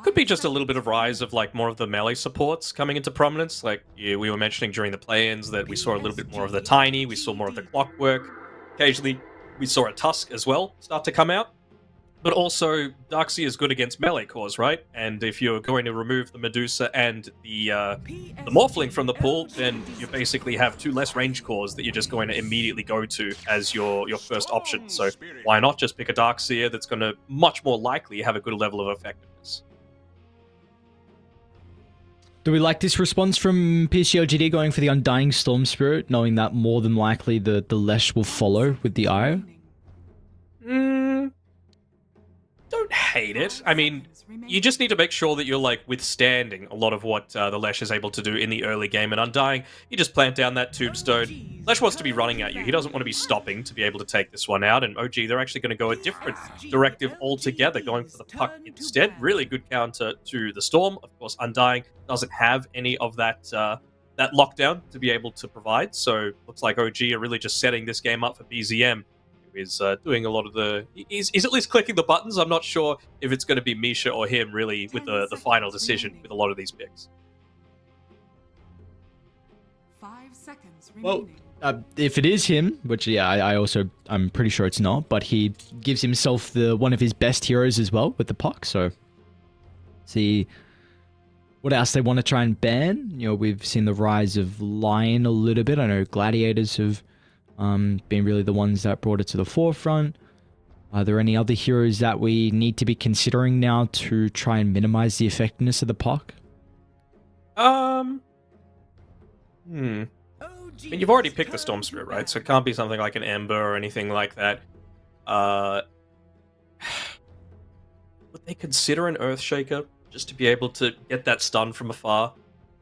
Could be just a little bit of rise of like more of the melee supports coming into prominence. Like we were mentioning during the play-ins that we saw a little bit more of the Tiny, we saw more of the Clockwork. Occasionally we saw a Tusk as well start to come out. But also, Darkseer is good against melee cores, right? And if you're going to remove the Medusa and the Morphling from the pool, then you basically have 2 less range cores that you're just going to immediately go to as your first option. So why not just pick a Darkseer that's going to much more likely have a good level of effectiveness? Do we like this response from PSG.LGD going for the Undying Storm Spirit, knowing that more than likely the Lesh will follow with the Io? Don't hate it. I mean, you just need to make sure that you're like withstanding a lot of what the Lesh is able to do in the early game. And Undying, you just plant down that Tombstone. Lesh wants to be running at you. He doesn't want to be stopping to be able to take this one out. And OG, they're actually going to go a different directive altogether, going for the puck instead. Really good counter to the Storm. Of course, Undying doesn't have any of that that lockdown to be able to provide. So looks like OG are really just setting this game up for BZM. Is doing a lot of the... He's at least clicking the buttons. I'm not sure if it's going to be Misha or him, really, with the final decision with a lot of these picks. 5 seconds Well, remaining. if it is him, which, yeah, I'm pretty sure it's not, but he gives himself one of his best heroes as well with the puck, so... See what else they want to try and ban. We've seen the rise of Lion a little bit. I know Gladiators have... being really the ones that brought it to the forefront. Are there any other heroes that we need to be considering now to try and minimize the effectiveness of the puck? I mean, you've already picked the Storm Spirit, right? So it can't be something like an Ember or anything like that. would they consider an Earthshaker just to be able to get that stun from afar?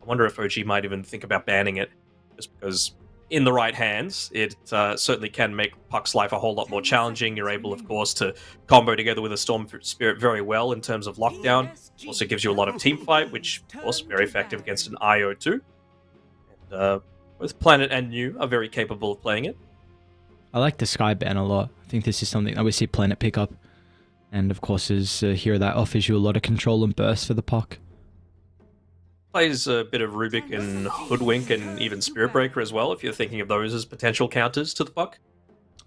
I wonder if OG might even think about banning it, just because in the right hands, it certainly can make Puck's life a whole lot more challenging. You're able, of course, to combo together with a Storm Spirit very well in terms of lockdown. Also gives you a lot of team fight, which, of course, very effective against an IO too. And both Planet and New are very capable of playing it. I like the Sky ban a lot. I think this is something that we see Planet pick up. And of course, is a hero that offers you a lot of control and burst for the Puck. Plays a bit of Rubik and Hoodwink and even Spirit Breaker as well, if you're thinking of those as potential counters to the Puck.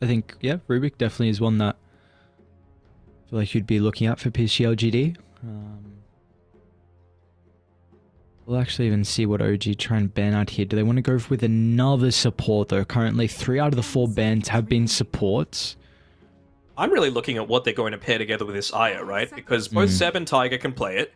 I think, yeah, Rubik definitely is one that I feel like you'd be looking at for PSG.LGD. We'll actually even see what OG try and ban out here. Do they want to go with another support, though? Currently, 3 out of the 4 bans have been supports. I'm really looking at what they're going to pair together with this Aya, right? Because both Seb and Tiger can play it.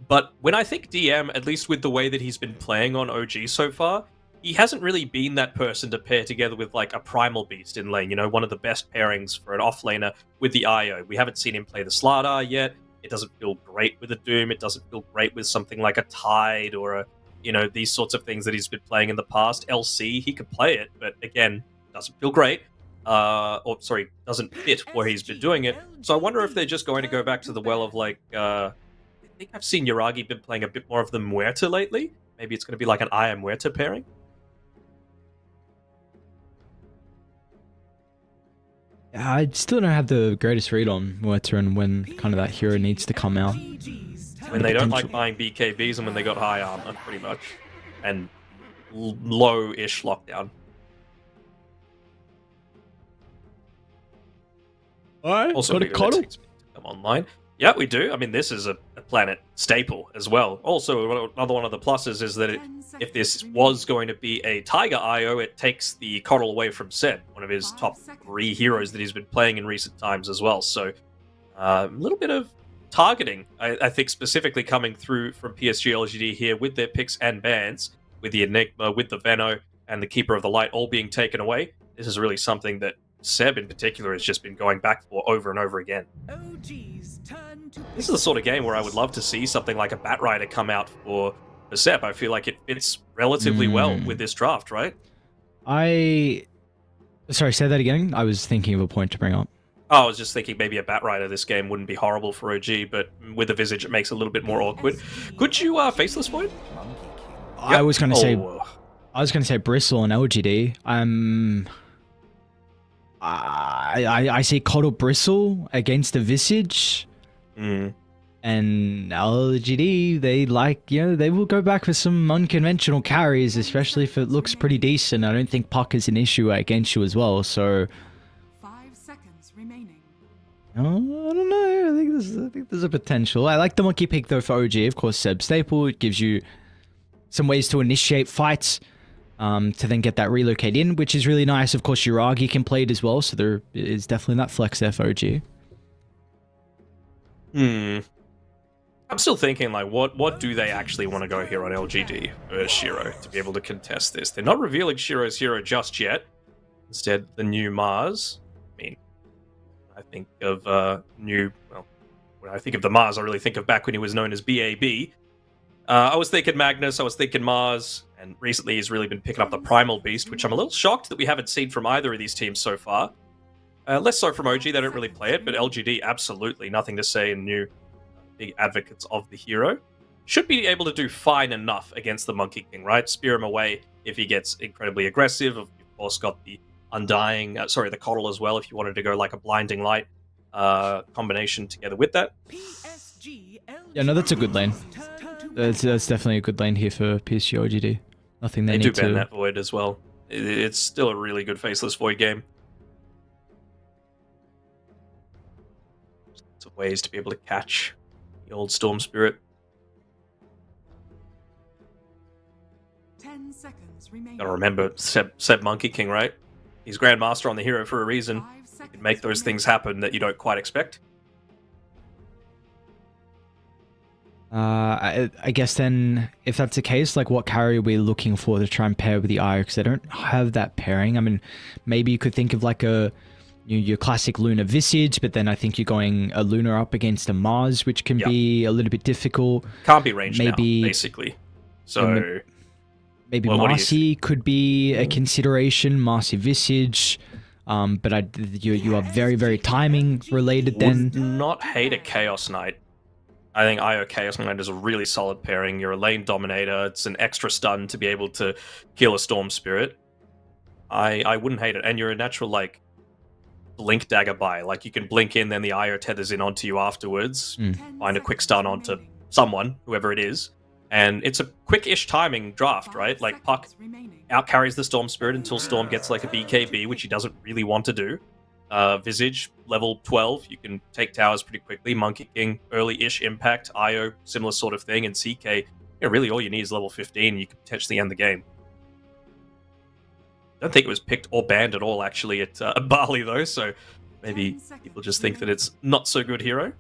But when I think DM, at least with the way that he's been playing on OG so far, he hasn't really been that person to pair together with like a Primal Beast in lane, you know, one of the best pairings for an offlaner with the IO. We haven't seen him play the Slardar yet. It doesn't feel great with a Doom. It doesn't feel great with something like a Tide or a, you know, these sorts of things that he's been playing in the past. LC, he could play it, but again, doesn't feel great. Doesn't fit where he's been doing it. So I wonder if they're just going to go back to the well of like, I think I've seen Yuragi been playing a bit more of the Muerta lately. Maybe it's going to be like an Aya Muerta pairing. I still don't have the greatest read on Muerta and when kind of that hero needs to come out. When they don't like buying BKBs and when they got high armor, pretty much. And low-ish lockdown. Alright, Also, got a cuddle. Come online. Yeah, we do. I mean, this is a Planet staple as well. Also, another one of the pluses is that if this was going to be a Tiger IO, it takes the coddle away from Seb, one of his top 3 heroes that he's been playing in recent times as well. So, a little bit of targeting, I think, specifically coming through from PSG.LGD here with their picks and bans, with the Enigma, with the Veno, and the Keeper of the Light all being taken away. This is really something that Seb in particular has just been going back for over and over again. This is the sort of game where I would love to see something like a Batrider come out for Seb. I feel like it fits relatively well with this draft, right? Sorry, say that again? I was thinking of a point to bring up. Oh, I was just thinking maybe a Batrider this game wouldn't be horrible for OG, but with the Visage it makes it a little bit more awkward. Could you Faceless Void? I was going to say Bristle and LGD. I see Coddle Bristle against the Visage. And LGD, they will go back for some unconventional carries, especially if it looks pretty decent. I don't think Puck is an issue against you as well, so 5 seconds remaining. I don't know. I think there's a potential. I like the monkey pick though for OG. Of course, Seb staple. It gives you some ways to initiate fights, to then get that relocate in, which is really nice. Of course, Yuragi can play it as well, so there is definitely that flex there for OG. I'm still thinking, like, what do they actually want to go here on LGD versus Shiro to be able to contest this? They're not revealing Shiro's hero just yet. Instead, the new Mars. I mean, I think of when I think of the Mars, I really think of back when he was known as BAB. I was thinking Magnus, I was thinking Mars, and recently he's really been picking up the Primal Beast, which I'm a little shocked that we haven't seen from either of these teams so far. Less so from OG, they don't really play it, but LGD, absolutely nothing to say, and New big advocates of the hero. Should be able to do fine enough against the Monkey King, right? Spear him away if he gets incredibly aggressive. Of course, got the Undying, the Coddle as well, if you wanted to go like a Blinding Light combination together with that. Yeah, no, that's a good lane. That's definitely a good lane here for PSG.LGD. Nothing they need do to... ban that Void as well. It's still a really good Faceless Void game. Lots of ways to be able to catch the old Storm Spirit. 10 seconds remaining. Gotta remember Seb Monkey King, right? He's Grandmaster on the hero for a reason. He can make those things happen that you don't quite expect. I guess then, if that's the case, like what carry are we looking for to try and pair with the Ire? Because they don't have that pairing. I mean, maybe you could think of like a your classic Luna Visage, but then I think you're going a Luna up against a Mars, which can be a little bit difficult. Can't be ranged now, basically. So maybe Marcy could be a consideration, Marcy Visage. But you are very, very timing related then. Would not hate a Chaos Knight. I think IO Chaos Knight is a really solid pairing. You're a lane dominator. It's an extra stun to be able to kill a Storm Spirit. I wouldn't hate it. And you're a natural, like, blink dagger buy. Like, you can blink in, then the IO tethers in onto you afterwards. Find a quick stun onto someone, whoever it is. And it's a quick-ish timing draft, right? Like, Puck out-carries the Storm Spirit until Storm gets, like, a BKB, which he doesn't really want to do. Visage, level 12, you can take towers pretty quickly. Monkey King, early-ish impact. IO, similar sort of thing. And CK, really all you need is level 15, and you can potentially end the game. I don't think it was picked or banned at all, actually, at Bali, though, so maybe people just think that it's not so good hero.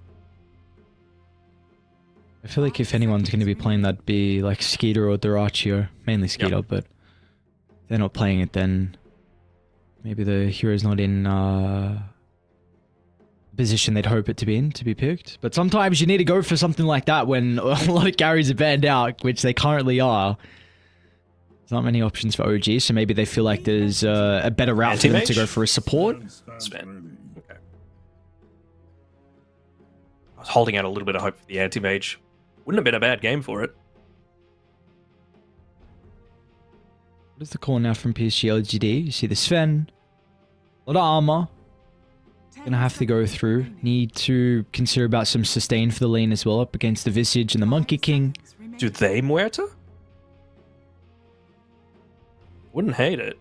I feel like if anyone's going to be playing, that'd be like Skeeter or Duraccio. Mainly Skeeter, but if they're not playing it, then maybe the hero's not in position they'd hope it to be in, to be picked. But sometimes you need to go for something like that when a lot of carries are banned out, which they currently are. There's not many options for OG, so maybe they feel like there's a better route for them to go for a support. Sven. Okay. I was holding out a little bit of hope for the anti-mage. Wouldn't have been a bad game for it. What is the call now from PSG.LGD? You see the Sven. A lot of armor. Gonna have to go through. Need to consider about some sustain for the lane as well, up against the Visage and the Monkey King. Do they Muerta? Wouldn't hate it.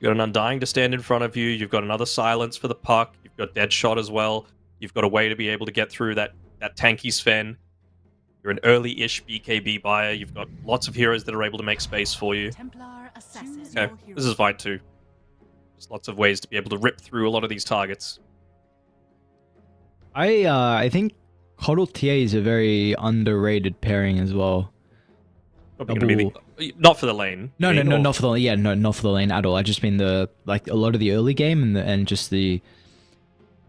You've got an Undying to stand in front of you. You've got another Silence for the Puck. You've got Deadshot as well. You've got a way to be able to get through that tanky Sven. You're an early-ish BKB buyer. You've got lots of heroes that are able to make space for you. Okay, this is fine too. There's lots of ways to be able to rip through a lot of these targets. I think Coddle TA is a very underrated pairing as well. Not for the lane. No, not for the not for the lane at all. I just mean a lot of the early game and just the.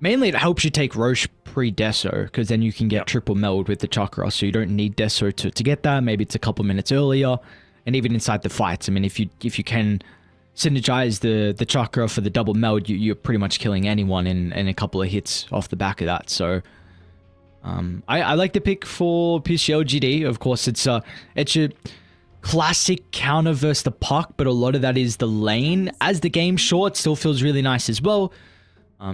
Mainly, it helps you take Roche pre-Deso, because then you can get triple meld with the Chakra, so you don't need Deso to get that. Maybe it's a couple minutes earlier, and even inside the fights. I mean, if you can synergize the Chakra for the double meld, you're pretty much killing anyone in a couple of hits off the back of that. So, I like the pick for PSG.LGD. Of course, it's a classic counter versus the Puck, but a lot of that is the lane. As the game's short, still feels really nice as well.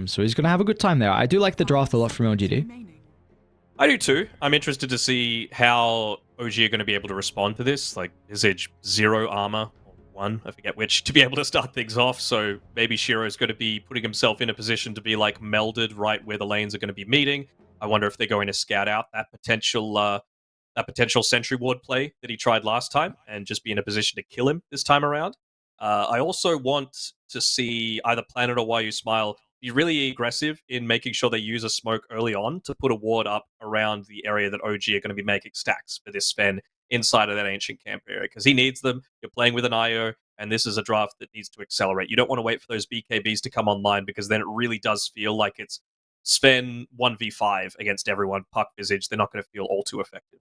So he's going to have a good time there. I do like the draft a lot from LGD. I do too. I'm interested to see how OG are going to be able to respond to this. Like, Visage 0 armor, or 1, I forget which, to be able to start things off. So maybe Shiro's going to be putting himself in a position to be like melded right where the lanes are going to be meeting. I wonder if they're going to scout out that potential Sentry Ward play that he tried last time and just be in a position to kill him this time around. I also want to see either Planet or Why You Smile be really aggressive in making sure they use a smoke early on to put a ward up around the area that OG are going to be making stacks for this Sven inside of that Ancient Camp area, because he needs them. You're playing with an IO, and this is a draft that needs to accelerate. You don't want to wait for those BKBs to come online, because then it really does feel like it's Sven 1v5 against everyone, Puck, Visage. They're not going to feel all too effective.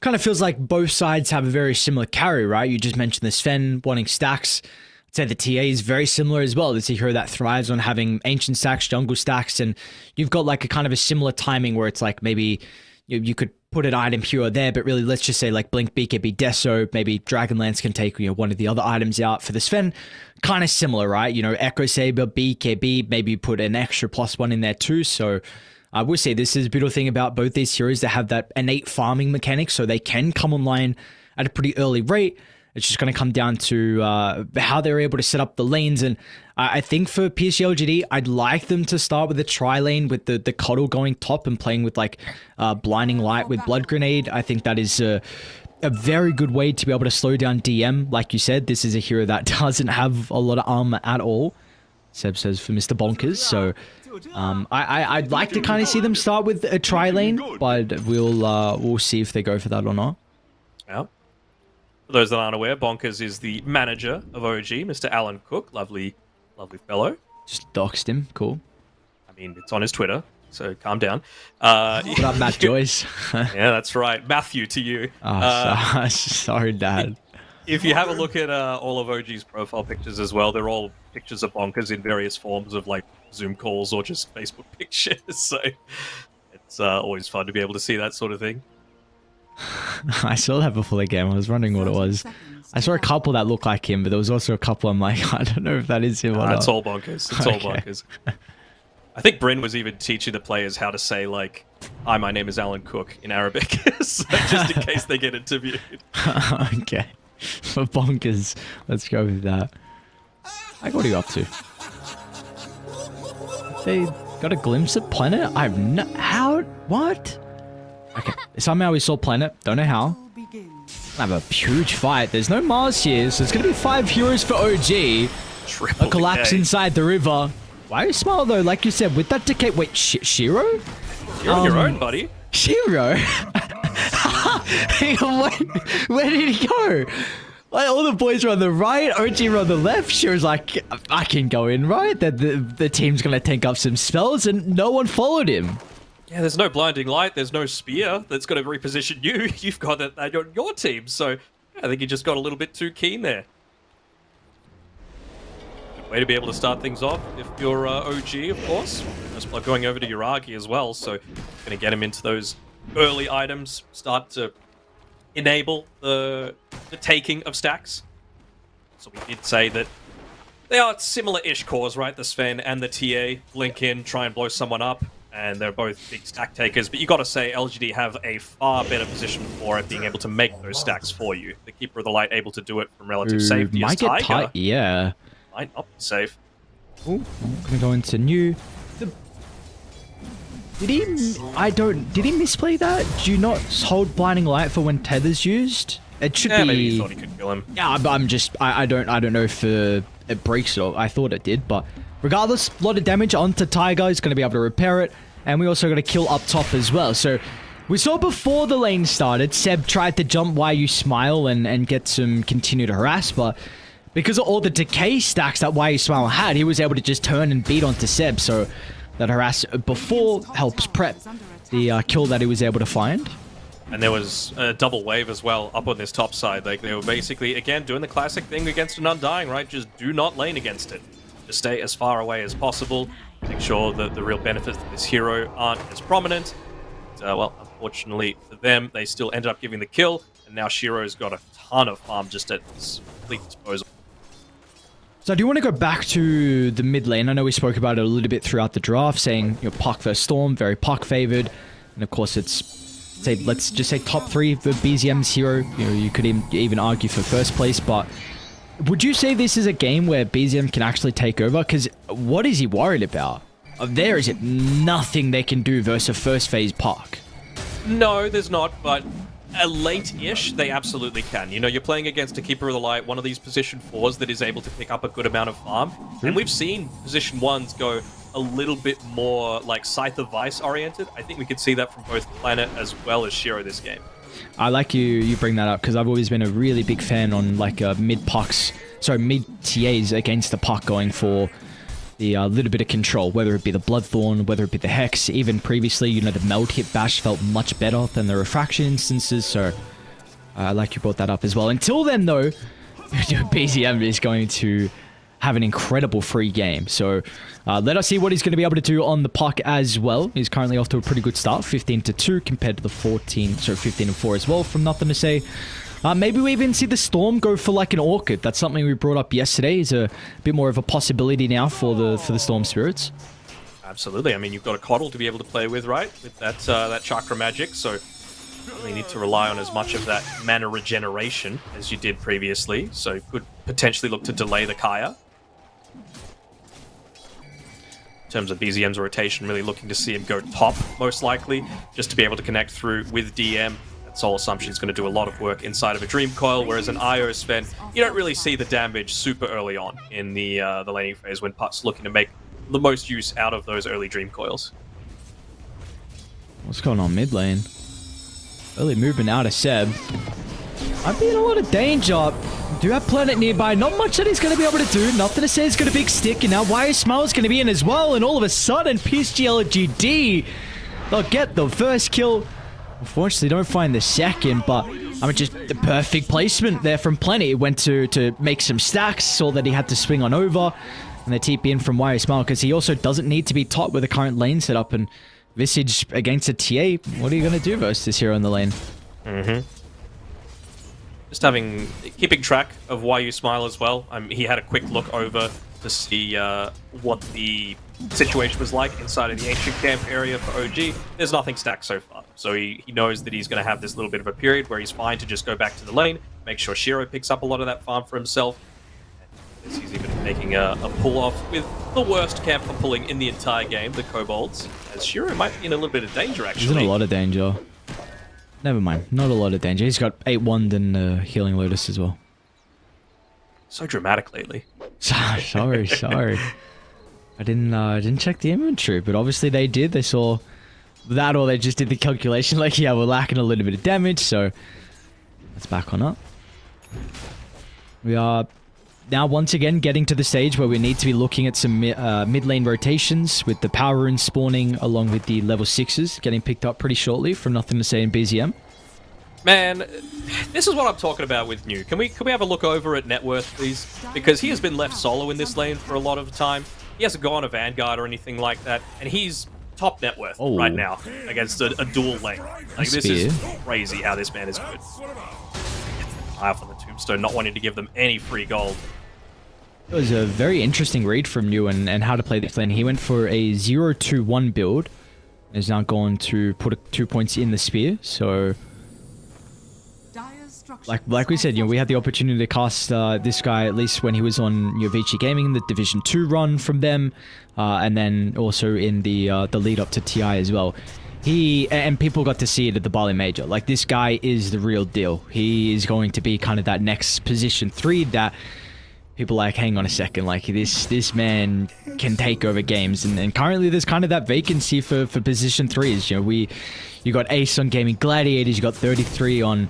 Kind of feels like both sides have a very similar carry, right? You just mentioned the Sven wanting stacks. I'd say the TA is very similar as well. It's a hero that thrives on having ancient stacks, jungle stacks, and you've got like a kind of a similar timing where it's like maybe you could put an item here or there, but really let's just say like Blink, BKB, Deso, maybe Dragonlance can take one of the other items out for the Sven. Kind of similar, right? Echo Saber, BKB, maybe put an extra +1 in there too. So I will say this is a beautiful thing about both these heroes that have that innate farming mechanic, so they can come online at a pretty early rate. It's just going to come down to how they're able to set up the lanes. And I think for PSG.LGD, I'd like them to start with a tri-lane with the Coddle going top and playing with like Blinding Light with Blood Grenade. I think that is a very good way to be able to slow down DM. Like you said, this is a hero that doesn't have a lot of armor at all. Seb says for Mr. Bonkers. So I'd like to kind of see them start with a tri-lane, but we'll see if they go for that or not. Yeah. For those that aren't aware, Bonkers is the manager of OG, Mr. Alan Cook, lovely fellow. Just doxed him. Cool. I mean, it's on his Twitter, so calm down. What up, Matt Joyce? Yeah, that's right. Matthew to you. Sorry, Dad. If you have a look at all of OG's profile pictures as well, they're all pictures of bonkers in various forms of like Zoom calls or just Facebook pictures. So it's always fun to be able to see that sort of thing. I saw that before the game. I was wondering what it was. I saw a couple that looked like him, but there was also a couple I'm like, I don't know if that is him or not. It's all bonkers. It's all bonkers. I think Bryn was even teaching the players how to say, like, "Hi, my name is Alan Cook" in Arabic, so just in case they get interviewed. Okay. For bonkers. Let's go with that. Like, what are you up to? They got a glimpse of Planet? I've no... How? What? Okay. Somehow we saw Planet. Don't know how. Have a huge fight. There's no Mars here, so it's going to be 5 heroes for OG. Triple a collapse decay. inside the river. Why are you smile though? Like you said, with that decay... Wait, Shiro? You're on your own, buddy. Shiro? Where did he go? Like, all the boys were on the right, OG were on the left. Shiro's like, I can go in right. The team's going to tank up some spells, and no one followed him. Yeah, there's no blinding light. There's no spear that's going to reposition you. You've got that on your team. So I think you just got a little bit too keen there. Good way to be able to start things off if you're OG, of course. Just going over to Yuragi as well. So going to get him into those early items. Start to enable the taking of stacks. So we did say that they are similar-ish cores, right? The Sven and the TA blink in, try and blow someone up. And they're both big stack takers, but you got to say LGD have a far better position for it, being able to make those stacks for you. The Keeper of the Light able to do it from relative safety. Might get Tiger tight, yeah. might not be safe. Ooh, I'm gonna go into new. Did he misplay that? Do you not hold blinding light for when tether's used? It should be. Maybe he thought he could kill him. Yeah, I don't know if it breaks it. I thought it did, but regardless, a lot of damage onto Tiger. He's going to be able to repair it. And we also got a kill up top as well. So we saw before the lane started, Seb tried to jump Why You Smile and get some continued harass. But because of all the decay stacks that Why You Smile had, he was able to just turn and beat onto Seb. So that harass before helps prep the kill that he was able to find. And there was a double wave as well up on this top side. Like they were basically, again, doing the classic thing against an Undying, right? Just do not lane against it. Just stay as far away as possible. Make sure that the real benefits of this hero aren't as prominent. Well, unfortunately for them, they still ended up giving the kill. And now Shiro's got a ton of farm just at his complete disposal. So I do want to go back to the mid lane. I know we spoke about it a little bit throughout the draft, saying Puck versus Storm, very Puck favored. And of course it's... let's just say top 3 for BZM's hero. You could even argue for first place, but would you say this is a game where BZM can actually take over? Because what is he worried about? There is nothing they can do versus a first phase Puck. No, there's not, but a late-ish, they absolutely can. You're playing against a Keeper of the Light, one of these position 4s that is able to pick up a good amount of farm. And we've seen position 1s go a little bit more like Scythe of Vice oriented. I think we could see that from both Planet as well as Shiro this game. I like you bring that up because I've always been a really big fan on like mid TAs against the Puck, going for the little bit of control, whether it be the Bloodthorn, whether it be the Hex. Even previously, the Meld Hit Bash felt much better than the Refraction instances, so I like you brought that up as well. Until then though, BZM is going to have an incredible free game. So let us see what he's going to be able to do on the Puck as well. He's currently off to a pretty good start, 15-2 compared to the 15-4 as well, from Nothing to Say. Maybe we even see the Storm go for like an Orchid. That's something we brought up yesterday. Is a bit more of a possibility now for the Storm Spirits. Absolutely. I mean, you've got a Coddle to be able to play with, right? With that Chakra Magic, so you really need to rely on as much of that mana regeneration as you did previously. So you could potentially look to delay the Kaya. In terms of BZM's rotation, really looking to see him go top, most likely, just to be able to connect through with DM. That Soul Assumption is going to do a lot of work inside of a Dream Coil, whereas an IO Sven, you don't really see the damage super early on in the laning phase when Puck's looking to make the most use out of those early Dream Coils. What's going on mid lane? Early movement out of Seb. I'd be in a lot of danger. Do have Planet nearby. Not much that he's going to be able to do. Nothing to say he's got a big stick. And now Wire Smile's going to be in as well. And all of a sudden, PSG.LGD, they'll get the first kill. Unfortunately, don't find the second. But, I mean, just the perfect placement there from Plenty. He went to make some stacks. Saw that he had to swing on over. And they TP in from Wire Smile. Because he also doesn't need to be top with the current lane setup. And Visage against a TA. What are you going to do versus this hero in the lane? Just keeping track of why you smile as well. He had a quick look over to see what the situation was like inside of the ancient camp area for OG. There's nothing stacked so far, so he knows that he's going to have this little bit of a period where he's fine to just go back to the lane, make sure Shiro picks up a lot of that farm for himself. And he's even making a pull off with the worst camp for pulling in the entire game, the Kobolds, as Shiro might be in a little bit of danger actually. He's in a lot of danger. Never mind, not a lot of danger. He's got 8 Wand and Healing Lotus as well. So dramatic lately. sorry. I didn't check the inventory, but obviously they did. They saw that, or they just did the calculation like, yeah, we're lacking a little bit of damage, so let's back on up. We are now once again getting to the stage where we need to be looking at some mid lane rotations with the power runes spawning along with the level 6s getting picked up pretty shortly from Nothing to Say in BZM. Man, this is what I'm talking about with New. Can we have a look over at net worth, please? Because he has been left solo in this lane for a lot of time. He hasn't gone a Vanguard or anything like that, and he's top net worth right now against a dual lane. Like, this is crazy how this man is good. High up on the tombstone, not wanting to give them any free gold. It was a very interesting read from New and how to play this lane. He went for a 0-2-1 build. Is now going to put 2 points in the spear. So, like we said, we had the opportunity to cast this guy at least when he was on Xtreme Gaming, the Division 2 run from them, and then also in the lead up to TI as well. And people got to see it at the Bali Major. Like, this guy is the real deal. He is going to be kind of that next position 3 that people like, hang on a second, like this man can take over games, and currently there's kind of that vacancy for position 3s. You got Ace on Gaming Gladiators, you got 33 on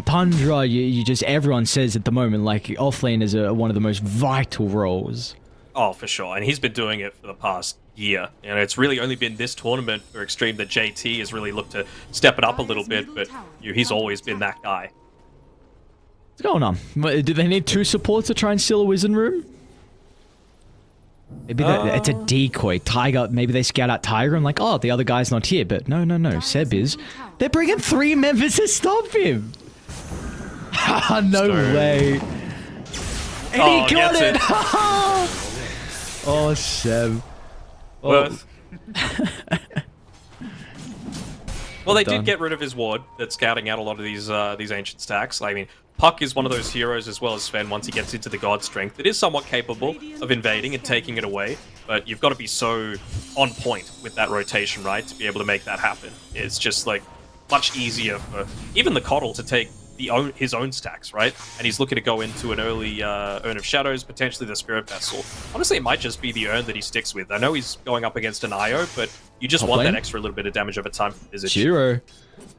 Tundra. You just, everyone says at the moment, like, offlane is one of the most vital roles. Oh, for sure, and he's been doing it for the past year. It's really only been this tournament for Xtreme that JT has really looked to step it up a little bit, but he's always been that guy. What's going on? Do they need 2 supports to try and steal a Wizard Room? Maybe it's a decoy. Tiger, maybe they scout out Tiger and like, oh, the other guy's not here. But no, Seb is. They're bringing 3 members to stop him. No way. And he got it. Oh, Seb. Worth. Well, they did get rid of his ward that's scouting out a lot of these ancient stacks. I mean, Puck is one of those heroes, as well as Sven, once he gets into the god strength. It is somewhat capable of invading and taking it away, but you've got to be so on point with that rotation, right, to be able to make that happen. It's just, like, much easier for even the Coddle to take his own stacks, right? And he's looking to go into an early Urn of Shadows, potentially the Spirit Vessel. Honestly, it might just be the Urn that he sticks with. I know he's going up against an IO, but you just want that extra little bit of damage over time from Visage. Shiro.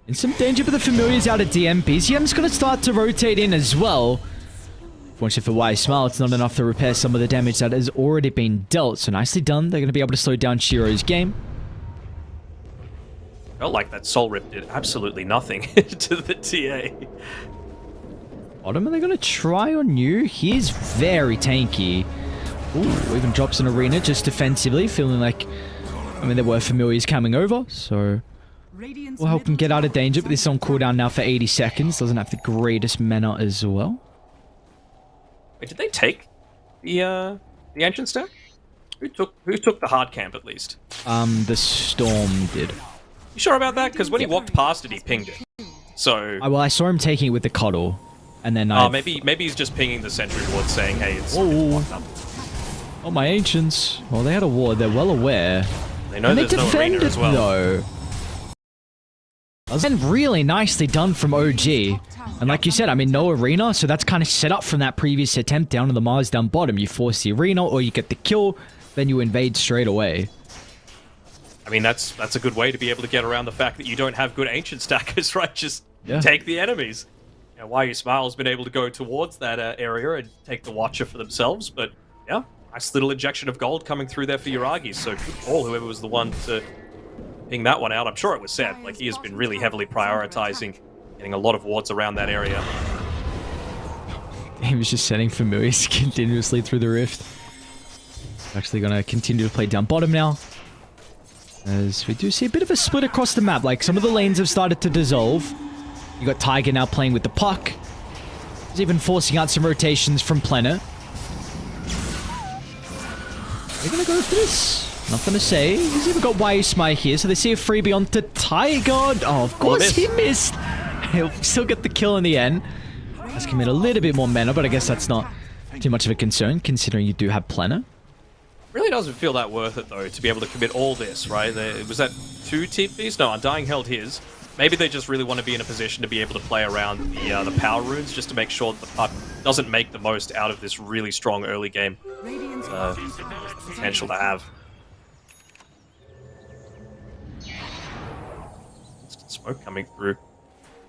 In some danger, but the Familiar's out of DM. BZM's going to start to rotate in as well. Fortunately for Wise Smile, it's not enough to repair some of the damage that has already been dealt. So nicely done. They're going to be able to slow down Shiro's game. Felt like that Soul Rip did absolutely nothing to the TA. Bottom, are they going to try on you? He's very tanky. Ooh, even drops an arena just defensively, feeling like, I mean, there were Familiars coming over, so we'll help him get out of danger. But this is on cooldown now for 80 seconds. Doesn't have the greatest mana as well. Wait, did they take the ancient stack? Who took the hard camp at least? The Storm did. You sure about that? Because when he walked past it, he pinged it. So. Well, I saw him taking it with the Coddle, and then maybe he's just pinging the sentry ward, saying, "Hey, it's up." Oh, my ancients. Well, they had a ward. They're well aware. They know there's no arena as well. Though. And really nicely done from OG. And like you said, I mean, no arena, so that's kind of set up from that previous attempt down to the Mars down bottom. You force the arena, or you get the kill, then you invade straight away. I mean, that's a good way to be able to get around the fact that you don't have good ancient stackers, right? Just take the enemies. Why You Smile's been able to go towards that area and take the Watcher for themselves. But yeah, nice little injection of gold coming through there for Yuragi. So good call, whoever was the one to ping that one out. I'm sure it was Seb. Like, he has been really heavily prioritizing getting a lot of wards around that area. He was just sending familiars continuously through the rift. Actually going to continue to play down bottom now, as we do see a bit of a split across the map. Like, some of the lanes have started to dissolve. You got Tiger now playing with the puck. He's even forcing out some rotations from Planet. They're going to go for this. Nothing to say. He's even got Why You Smile here, so they see a freebie onto Tiger. Oh, of course he missed. He'll still get the kill in the end. Let's commit a little bit more mana, but I guess that's not too much of a concern, considering you do have Planet. Really doesn't feel that worth it, though, to be able to commit all this, right? Was that 2 TPs? No, Undying held his. Maybe they just really want to be in a position to be able to play around the power runes, just to make sure that the puck doesn't make the most out of this really strong early game potential to have. Smoke coming through.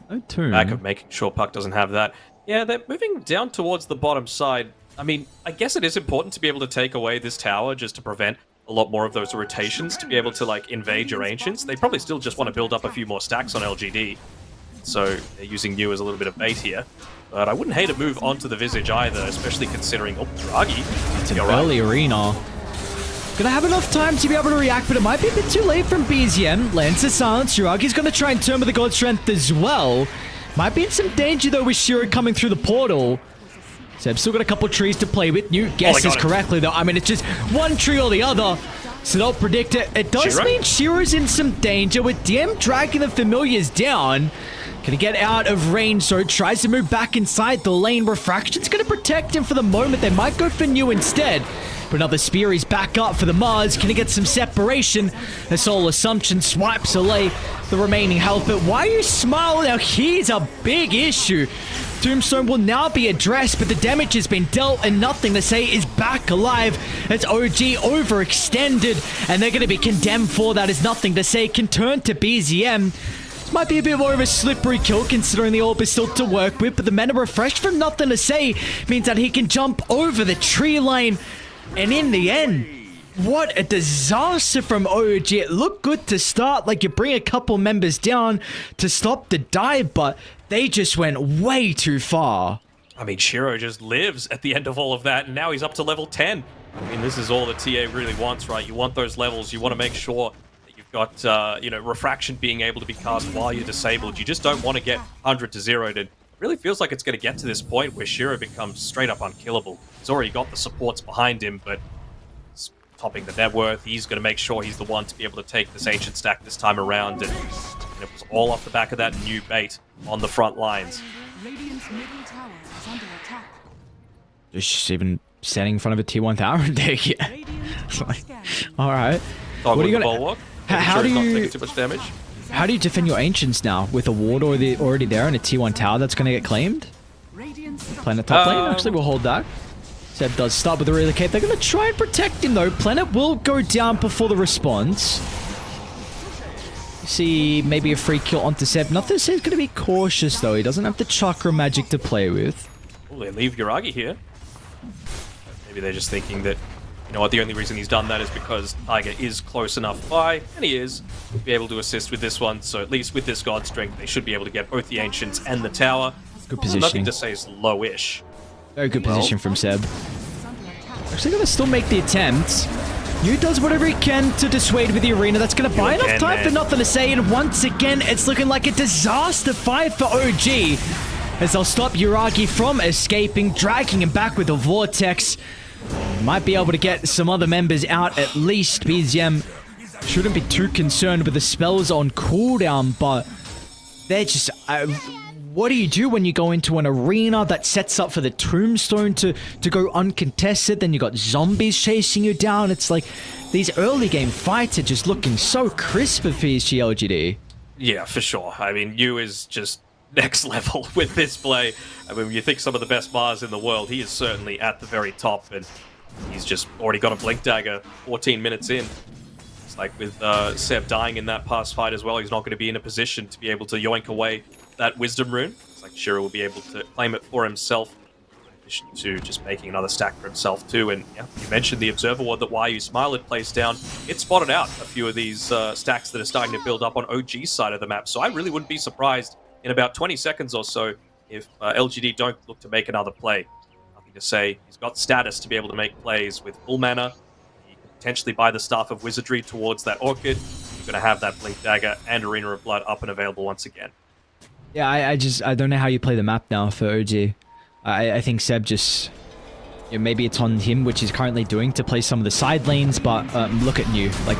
No turn. Back of making sure puck doesn't have that. Yeah, they're moving down towards the bottom side. I mean, I guess it is important to be able to take away this tower just to prevent a lot more of those rotations, to be able to, like, invade your Ancients. They probably still just want to build up a few more stacks on LGD. So they're using you as a little bit of bait here. But I wouldn't hate a move onto the Visage either, especially considering... Oh, Draghi. It's an early arena. Gonna have enough time to be able to react, but it might be a bit too late from BZM. Lands of Silence. Yuragi's gonna try and turn with the God Strength as well. Might be in some danger, though, with Shiro coming through the portal. Seb's still got a couple trees to play with. Newt guesses correctly, though. I mean, it's just one tree or the other, so they'll predict it. It does mean Shiro's in some danger, with DM dragging the familiars down. Gonna get out of range, so tries to move back inside the lane. Refraction's gonna protect him for the moment. They might go for New instead. But another spear, he's back up for the Mars. Gonna get some separation. The Soul Assumption swipes away the remaining health. But Why You Smile? Now here's a big issue. Tombstone will now be addressed, but the damage has been dealt, and Nothing to Say is back alive. It's OG overextended, and they're going to be condemned for that, as Nothing to Say can turn to BZM. This might be a bit more of a slippery kill, considering the orb is still to work with, but the mana refresh from Nothing to Say means that he can jump over the tree line, and in the end, what a disaster from OG. It looked good to start, like you bring a couple members down to stop the dive, but they just went way too far. I mean, Shiro just lives at the end of all of that, and now he's up to level 10. I mean, this is all the TA really wants, right? You want those levels. You want to make sure that you've got, Refraction being able to be cast while you're disabled. You just don't want to get 100 to 0'd. It really feels like it's going to get to this point where Shiro becomes straight up unkillable. He's already got the supports behind him, but he's topping the net worth. He's going to make sure he's the one to be able to take this Ancient stack this time around, and it was all off the back of that new bait on the front lines. Radiant's middle tower is under attack. Just even standing in front of a T1 tower there, yeah. All right. What are you gonna? How do you not taking too much damage? How do you defend your Ancients now with a ward already there and a T1 tower that's going to get claimed? Planet top lane. Actually, we'll hold that. Seb does start with the relocate. They're going to try and protect him though. Planet will go down before the response. See, maybe a free kill onto Seb. Nothing says going to be cautious though. He doesn't have the chakra magic to play with. Oh, they leave Yuragi here. Maybe they're just thinking that, you know what, the only reason he's done that is because Tiger is close enough by, and he is, to be able to assist with this one. So at least with this God Strength, they should be able to get both the Ancients and the tower. Good positioning. Nothing to say is low-ish. Very good position from Seb. Actually going to still make the attempt. Yu does whatever he can to dissuade with the arena. That's going to buy enough time for Nothing to Say. And once again, it's looking like a disaster fight for OG, as they'll stop Yuragi from escaping, dragging him back with the Vortex. Might be able to get some other members out at least. BZM shouldn't be too concerned with the spells on cooldown, but they're just... what do you do when you go into an arena that sets up for the Tombstone to go uncontested? Then you got zombies chasing you down. It's like these early game fights are just looking so crisp for PSG.LGD. Yeah, for sure. I mean, Yu is just next level with this play. I mean, when you think some of the best Mars in the world, he is certainly at the very top, and he's just already got a Blink Dagger 14 minutes in. It's like with Seb dying in that past fight as well, he's not going to be in a position to be able to yoink away that Wisdom Rune. like Shiro will be able to claim it for himself, in addition to just making another stack for himself too. And yeah, you mentioned the Observer Ward that YU Smile had placed down. It spotted out a few of these stacks that are starting to build up on OG's side of the map. So I really wouldn't be surprised in about 20 seconds or so if LGD don't look to make another play. Nothing to say. He's got status to be able to make plays with full mana. He can potentially buy the Staff of Wizardry towards that Orchid. You're going to have that Blink Dagger and Arena of Blood up and available once again. Yeah, I don't know how you play the map now for OG. I think Seb just... You know, maybe it's on him, which he's currently doing, to play some of the side lanes, but look at New. Like,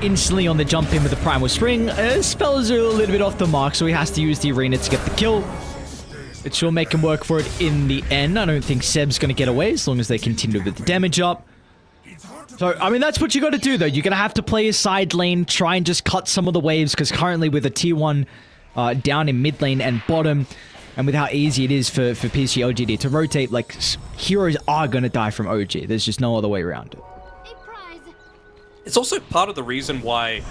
instantly on the jump in with the Primal Spring. Spells are a little bit off the mark, so he has to use the Arena to get the kill. It should make him work for it in the end. I don't think Seb's going to get away as long as they continue with the damage up. So, I mean, that's what you got to do, though. You're going to have to play a side lane, try and just cut some of the waves, because currently with a tier 1 down in mid lane and bottom, and with how easy it is for PSG.LGD to rotate, like, heroes are going to die from OG. There's just no other way around it. It's also part of the reason why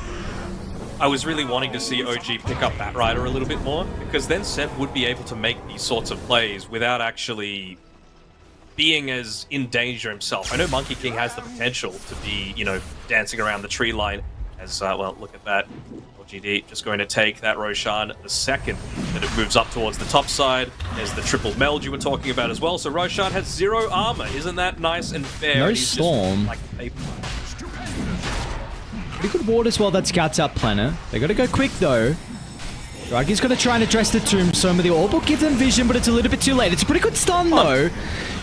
I was really wanting to see OG pick up Batrider a little bit more, because then Seb would be able to make these sorts of plays without actually being as in danger himself. I know Monkey King has the potential to be, you know, dancing around the tree line as, well, look at that. LGD just going to take that Roshan the second that it moves up towards the top side. There's the triple meld you were talking about as well. So Roshan has 0 armor. Isn't that nice and fair? No He's Storm. Just, like, Pretty good ward as well that scouts out Planet. They got to go quick, though. Ragi's going to try and address the Tombstone with the orb will give them vision, but it's a little bit too late. It's a pretty good stun, though.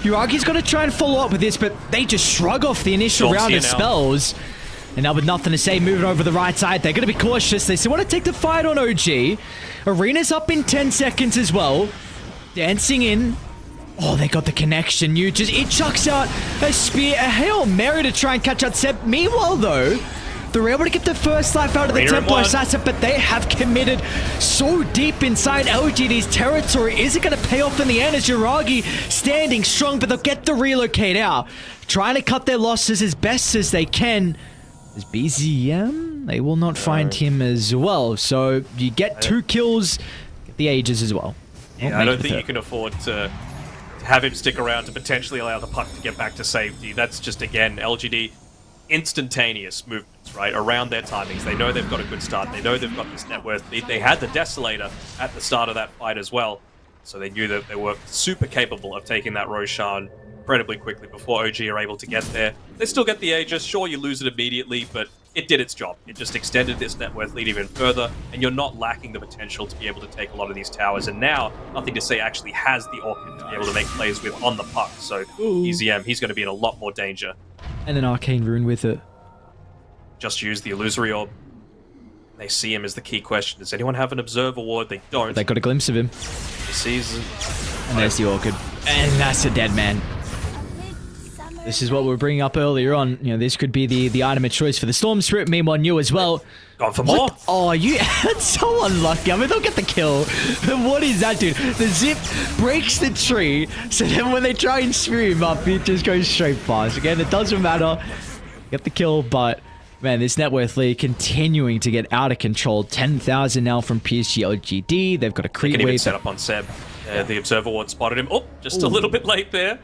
Uragi's going to try and follow up with this, but they just shrug off the initial round of spells. And now with nothing to say, moving over the right side, they're going to be cautious. They still want to take the fight on OG. Arena's up in 10 seconds as well. Dancing in. Oh, they got the connection. It chucks out a spear, a Hail Mary to try and catch out Seb. Meanwhile, though, they're able to get the first life out of the Templar Assassin, but they have committed so deep inside LGD's territory. Is it going to pay off in the end as Yuragi standing strong, but they'll get the relocate out. Trying to cut their losses as best as they can. Is BZM? They will not find him as well. So you get 2 kills, get the Aegis as well. Yeah, I don't think you can afford to have him stick around to potentially allow the puck to get back to safety. That's just, again, LGD instantaneous movements, right, around their timings. They know they've got a good start. They know they've got this net worth. They had the Desolator at the start of that fight as well, so they knew that they were super capable of taking that Roshan incredibly quickly before OG are able to get there. They still get the Aegis. Sure, you lose it immediately, but it did its job. It just extended this net worth lead even further, and you're not lacking the potential to be able to take a lot of these towers. And now, Nothing to Say actually has the Orchid to be able to make plays with on the puck, so EZM, he's going to be in a lot more danger. And an Arcane Rune with it. Just use the Illusory Orb. They see him as the key question. Does anyone have an Observer Ward? They don't. They got a glimpse of him. He sees it. And there's the Orchid. And that's a dead man. This is what we were bringing up earlier on. You know, this could be the item of choice for the Storm Spirit. Meanwhile, New as well. Gone for more. Oh, that's so unlucky. I mean, they'll get the kill. What is that, dude? The zip breaks the tree, so then when they try and spear him up, it just goes straight past. Again, it doesn't matter. Get the kill, but man, this net worth lead continuing to get out of control. 10,000 now from PSG.LGD. They've got a creep wave. They can even set up on Seb. The Observer Ward spotted him. Oh, just a little bit late there.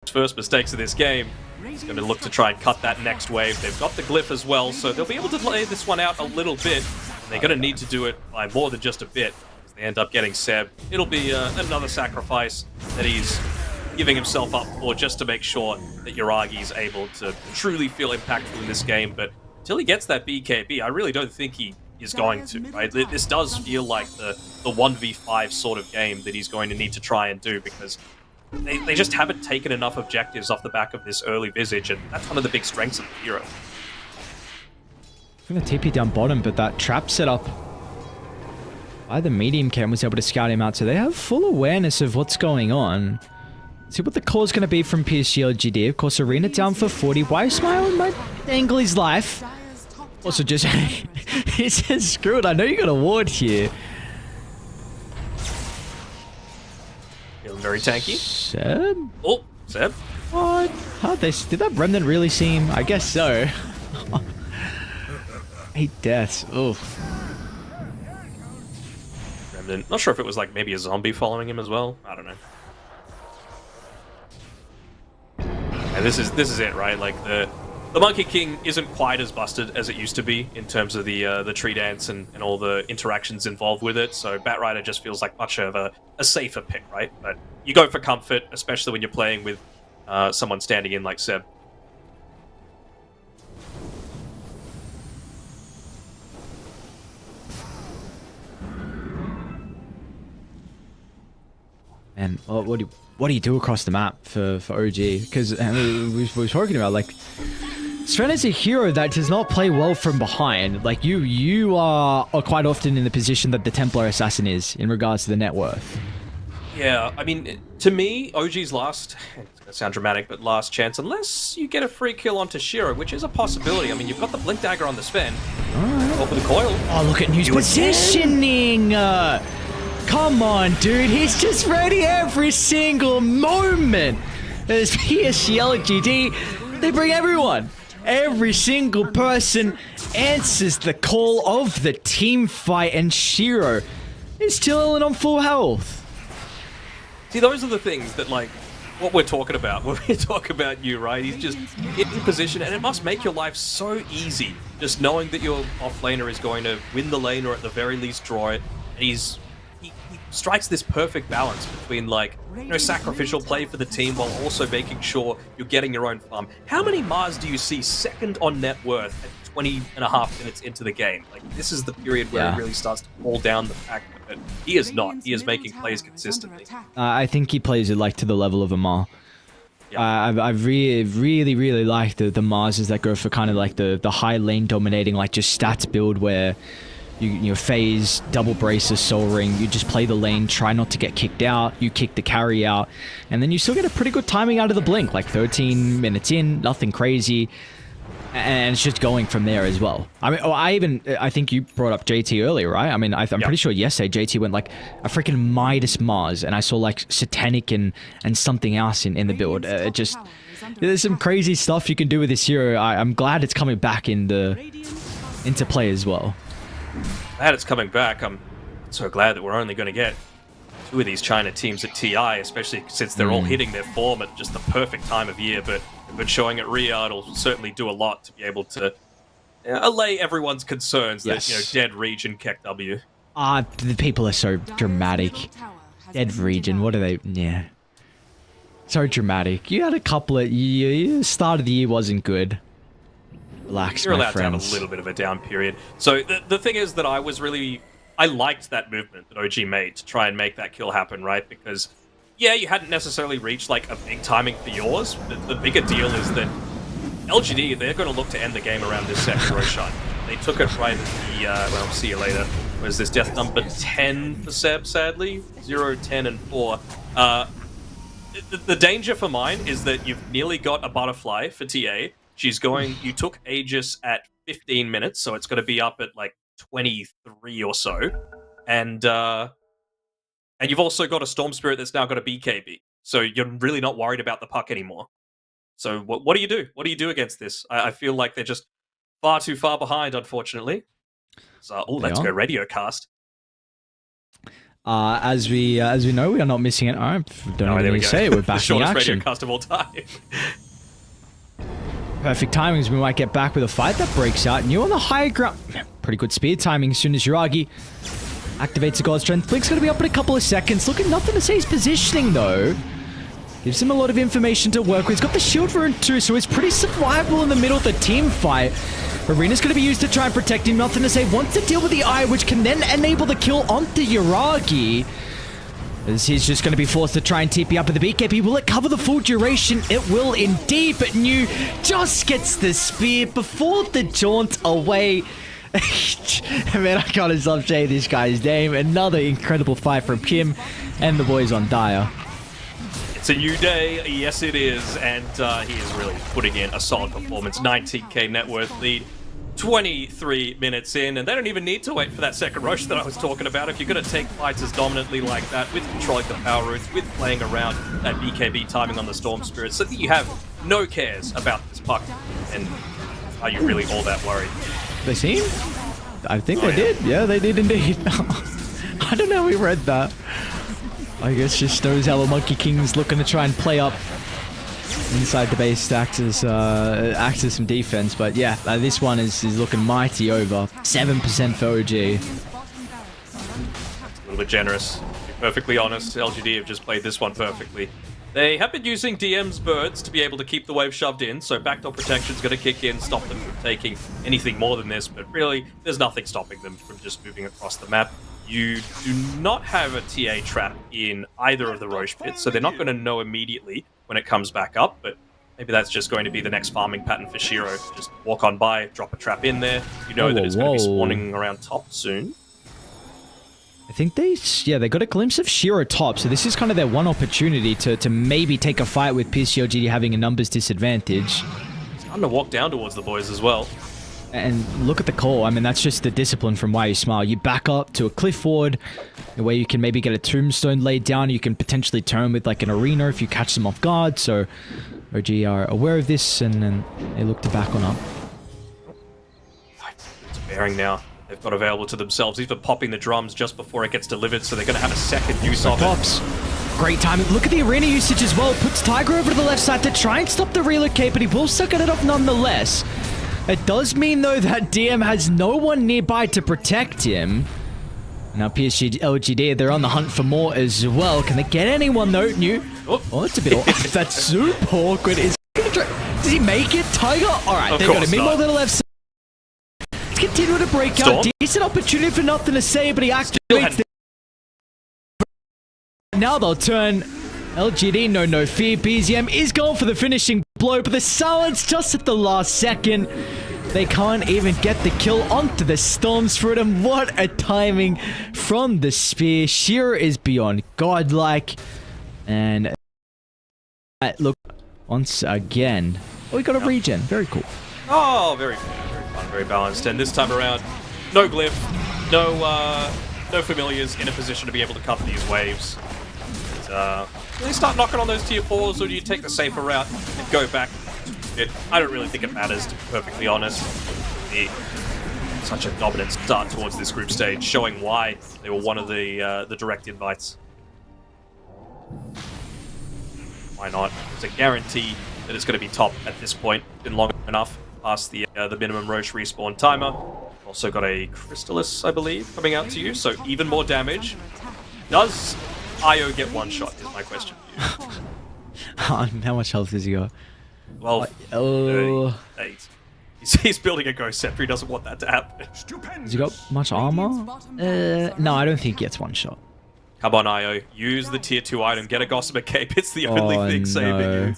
First mistakes of this game. He's going to look to try and cut that next wave. They've got the Glyph as well, so they'll be able to play this one out a little bit. And they're going to need to do it by more than just a bit. They end up getting Seb. It'll be another sacrifice that he's giving himself up for, just to make sure that Yuragi is able to truly feel impactful in this game. But until he gets that BKB, I really don't think he is going to, right? This does feel like the 1v5 sort of game that he's going to need to try and do, because they just haven't taken enough objectives off the back of this early Visage, and that's one of the big strengths of the hero. I'm going to TP down bottom, but that trap setup by the medium cam was able to scout him out, so they have full awareness of what's going on. See what the call is going to be from PSG.LGD. Of course, Arena down for 40. Why Smile might angle his life. Also just, he says, screw it, I know you got a ward here. Feeling very tanky. Seb? Oh, Seb. What? Did that Remnant really seem? I guess so. 8 deaths. Oof. Remnant. Not sure if it was like maybe a zombie following him as well. I don't know. And this is it, right? Like the Monkey King isn't quite as busted as it used to be in terms of the tree dance and all the interactions involved with it. So Bat Rider just feels like much of a safer pick, right? But you go for comfort, especially when you're playing with someone standing in like Seb. And what do you do across the map for OG? Because we were talking about, like, Sven is a hero that does not play well from behind. Like, you are quite often in the position that the Templar Assassin is in regards to the net worth. Yeah, I mean, to me, OG's last, it's going to sound dramatic, but last chance, unless you get a free kill onto Shiro, which is a possibility. I mean, you've got the Blink Dagger on the Sven. Go for the coil. Oh, look at New's positioning! Come on, dude. He's just ready every single moment. There's PSG.LGD. They bring everyone. Every single person answers the call of the team fight, and Shiro is chilling on full health. See, those are the things that, like, what we're talking about when we talk about you, right? He's just in position, and it must make your life so easy, just knowing that your offlaner is going to win the lane or at the very least draw it, and he strikes this perfect balance between, like, you know, sacrificial play for the team while also making sure you're getting your own farm. How many Mars do you see second on net worth at 20.5 minutes into the game? Like, this is the period where it really starts to fall down the fact that he is not. He is making plays consistently. I think he plays it, like, to the level of a Mar. I really like the Marses that go for kind of like the high lane dominating, like, just stats build where you phase, double braces, soul ring, you just play the lane, try not to get kicked out, you kick the carry out, and then you still get a pretty good timing out of the blink, like 13 minutes in, nothing crazy, and it's just going from there as well. I mean, I think you brought up JT earlier, right? I mean, I'm pretty sure yesterday JT went like a freaking Midas Mars, and I saw like Satanic and something else in the build. There's some crazy stuff you can do with this hero. I'm glad it's coming back into play as well. Glad it's coming back. I'm so glad that we're only going to get 2 of these China teams at TI, especially since they're all hitting their form at just the perfect time of year. But a good showing at Riyadh will certainly do a lot to be able to allay everyone's concerns that, you know, dead region Keck W. The people are so dramatic. Dead region, what are they? Yeah. So dramatic. You had a couple of... start of the year wasn't good. Relax, You're my allowed friends. to have a little bit of a down period. So the thing is that I liked that movement that OG made to try and make that kill happen, right? Because, yeah, you hadn't necessarily reached, like, a big timing for yours, but the bigger deal is that LGD, they're going to look to end the game around this second Roshan. They took it right at the, well, see you later. Was this death number 10 for Seb, sadly? 0, 10, and 4. The danger for mine is that you've nearly got a butterfly for TA. She's going, you took Aegis at 15 minutes, so it's going to be up at like 23 or so. And you've also got a Storm Spirit that's now got a BKB. So you're really not worried about the puck anymore. So what do you do? What do you do against this? I feel like they're just far too far behind, unfortunately. So, let's go radio cast. As we know, we are not missing it. I don't even need to say it. We're back in action. Radio cast of all time. Perfect timings. We might get back with a fight that breaks out. And you on the high ground. Pretty good speed timing as soon as Yuragi activates the God Strength. Blink's going to be up in a couple of seconds. Looking nothing to say his positioning, though. Gives him a lot of information to work with. He's got the shield rune too, so he's pretty survivable in the middle of the team fight. Arena's going to be used to try and protect him. Nothing to say. Wants to deal with the eye, which can then enable the kill onto Yuragi. As he's just going to be forced to try and TP up with the BKB. Will it cover the full duration? It will indeed, but New just gets the spear before the jaunt away. Man, I can't stop saying this guy's name. Another incredible fight from Kim and the boys on Dire. It's a new day, yes it is, and he is really putting in a solid performance. 19k net worth lead. 23 minutes in, and they don't even need to wait for that second rush that I was talking about. If you're going to take fights as dominantly like that, with controlling the power routes, with playing around that BKB timing on the Storm Spirit, so that you have no cares about this puck, and are you really all that worried? They seem? I think they did. Yeah, they did indeed. I don't know how we read that. I guess just knows our Monkey King's looking to try and play up inside the base to act as some defense. But yeah, this one is looking mighty over. 7% for OG. A little bit generous. To be perfectly honest, LGD have just played this one perfectly. They have been using DM's birds to be able to keep the wave shoved in, so backdoor protection's going to kick in, stop them from taking anything more than this, but really, there's nothing stopping them from just moving across the map. You do not have a TA trap in either of the Roche pits, so they're not going to know immediately when it comes back up, but maybe that's just going to be the next farming pattern for Shiro. Just walk on by, drop a trap in there. You know that it's going to be spawning around top soon. I think they got a glimpse of Shiro top, so this is kind of their one opportunity to maybe take a fight with PSG.LGD having a numbers disadvantage. It's time to walk down towards the boys as well. And look at the call. I mean, that's just the discipline from Why You Smile. You back up to a cliff ward where you can maybe get a tombstone laid down. You can potentially turn with like an arena if you catch them off guard. So OG are aware of this and then they look to back on up. It's bearing now. They've got available to themselves, even popping the drums just before it gets delivered, so they're going to have a second use of it. Great timing. Look at the arena usage as well. Puts Tiger over to the left side to try and stop the relocate, but he will suck it up nonetheless. It does mean, though, that DM has no one nearby to protect him. Now PSG.LGD, they're on the hunt for more as well. Can they get anyone, though? New? Oh, it's a bit awkward. That's super awkward. Does he make it? Tiger? All right, they got him. Meanwhile, to the left side. Continue to break out. Decent opportunity for nothing to say, but he activates it. Now they'll turn. LGD, no fear. BZM is going for the finishing blow, but the silence just at the last second. They can't even get the kill onto the Storm Spirit, and what a timing from the Spear. Shiro is beyond godlike. And look, once again. Oh, we got a regen. Very cool. Oh, very fun, very balanced. And this time around, no glyph, no familiars in a position to be able to cover these waves. Really start knocking on those tier 4s, or do you take the safer route and go back? I don't really think it matters, to be perfectly honest. Such a dominant start towards this group stage, showing why they were one of the direct invites. Why not? It's a guarantee that it's going to be top at this point. Been long enough past the minimum Roche respawn timer. Also got a Crystallis, I believe, coming out to you, so even more damage. Does Io get one shot, is my question for you. How much health has he got? Well, 38. He's building a Ghost Scepter, he doesn't want that to happen. Has he got much armor? No, I don't think he gets one shot. Come on, Io. Use the tier 2 item, get a Gossamer Cape, it's the only thing saving you.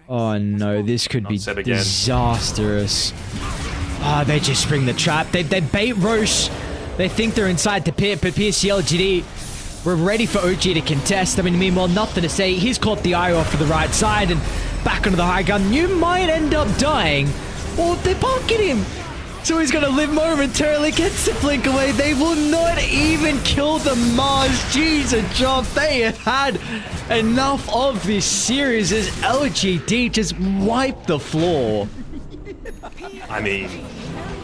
Oh no, this could be disastrous. Ah, they just spring the trap. They bait Roche. They think they're inside the pit, but PSG.LGD were ready for OG to contest. I mean, meanwhile, nothing to say. He's caught the eye off to the right side and back onto the high gun. You might end up dying. Or they're parking him. So he's going to live momentarily, gets the blink away. They will not even kill the Mars. Jeez, a job. They have had enough of this series as LGD just wiped the floor. I mean,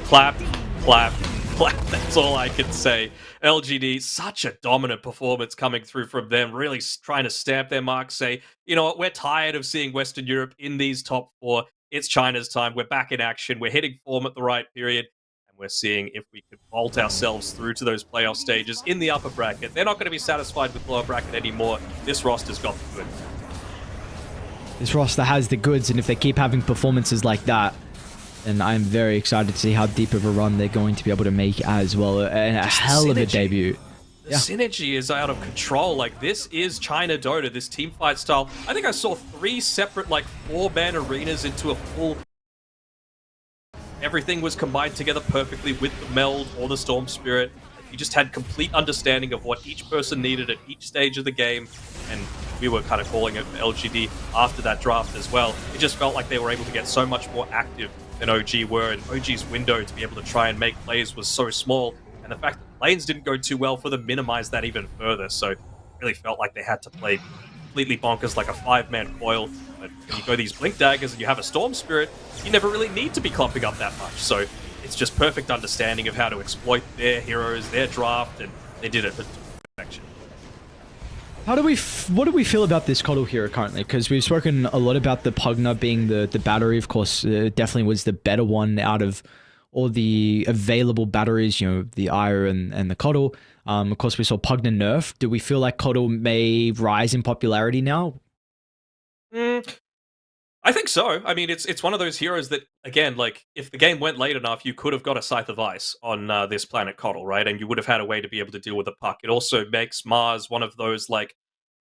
clap, clap, clap. That's all I can say. LGD, such a dominant performance coming through from them, really trying to stamp their mark, say, you know what, we're tired of seeing Western Europe in these top 4. It's China's time. We're back in action. We're hitting form at the right period. And we're seeing if we can vault ourselves through to those playoff stages in the upper bracket. They're not going to be satisfied with lower bracket anymore. This roster's got the goods. This roster has the goods, and if they keep having performances like that, then I'm very excited to see how deep of a run they're going to be able to make as well. And a hell of a debut. The synergy is out of control. Like, this is China Dota, this team fight style. I think I saw 3 separate, like, 4-man arenas into a full... Everything was combined together perfectly with the meld or the Storm Spirit. You just had complete understanding of what each person needed at each stage of the game. And we were kind of calling it for LGD after that draft as well. It just felt like they were able to get so much more active than OG were. And OG's window to be able to try and make plays was so small. And the fact that lanes didn't go too well for them minimized that even further. So it really felt like they had to play completely bonkers like a 5-man coil. But when you go these Blink Daggers and you have a Storm Spirit, you never really need to be clumping up that much. So it's just perfect understanding of how to exploit their heroes, their draft, and they did it section. What do we feel about this Coddle hero currently? Because we've spoken a lot about the Pugna being the battery. Of course, definitely was the better one out of all the available batteries. You know, the Ire and the Coddle. Of course, we saw Pugna nerf. Do we feel like Coddle may rise in popularity now? I think so. I mean, it's one of those heroes that, again, like, if the game went late enough, you could have got a Scythe of Ice on this planet Coddle, right? And you would have had a way to be able to deal with the puck. It also makes Mars one of those, like,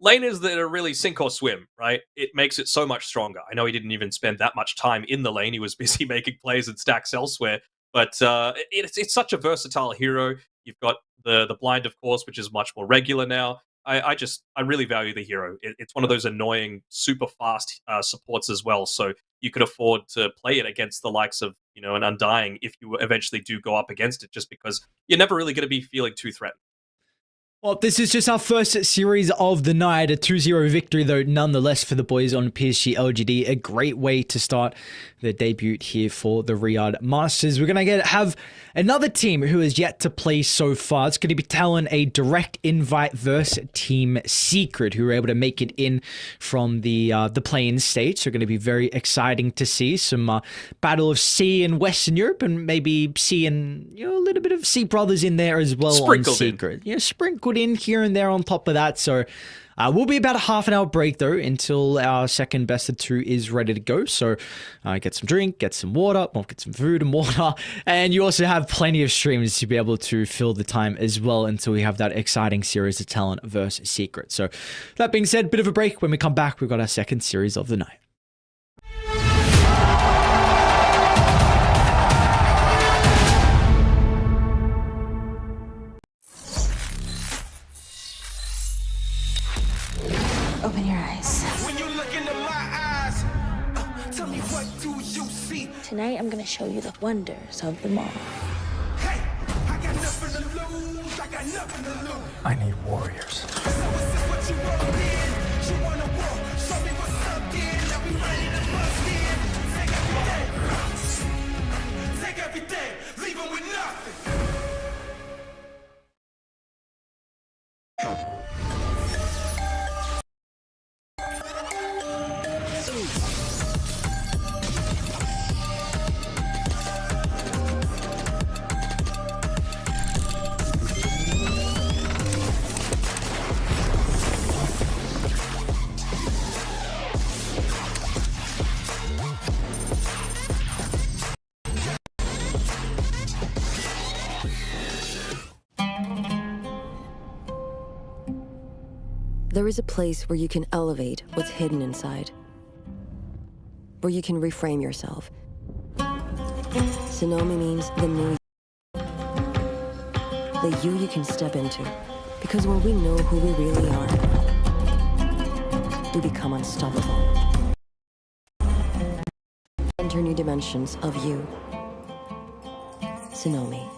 laners that are really sink or swim, right? It makes it so much stronger. I know he didn't even spend that much time in the lane. He was busy making plays and stacks elsewhere. But it's such a versatile hero. You've got the blind, of course, which is much more regular now. I really value the hero. It's one of those annoying, super fast supports as well. So you could afford to play it against the likes of, you know, an Undying if you eventually do go up against it, just because you're never really going to be feeling too threatened. Well, this is just our first series of the night. A 2-0 victory, though, nonetheless, for the boys on PSG.LGD. A great way to start their debut here for the Riyadh Masters. We're going to have another team who has yet to play so far. It's going to be TALON, a direct invite versus Team Secret, who were able to make it in from the play-in stage. So going to be very exciting to see some battle of C in Western Europe, and maybe C and, you know, a little bit of C brothers in there as well. Sprinkled on Secret. Yeah, sprinkled in here and there on top of that. So we'll be about a half an hour break though until our second best of two is ready to go. So get some drink, get some water, well, get some food and water, and you also have plenty of streams to be able to fill the time as well until we have that exciting series of TALON versus Secret. So that being said, bit of a break. When we come back, we've got our second series of the night. Open your eyes. When you look into my eyes, tell me, what do you see? Tonight, I'm gonna show you the wonders of the mall. Hey, I got nothing to lose. I got nothing to lose. I need warriors. So is this what you want in? You wanna walk? Show me what's up in. Now we ready to bust in. Take everything, leave 'em with nothing. There is a place where you can elevate what's hidden inside. Where you can reframe yourself. Sonomi means the new you. The you can step into. Because when we know who we really are, we become unstoppable. Enter new dimensions of you. Sonomi.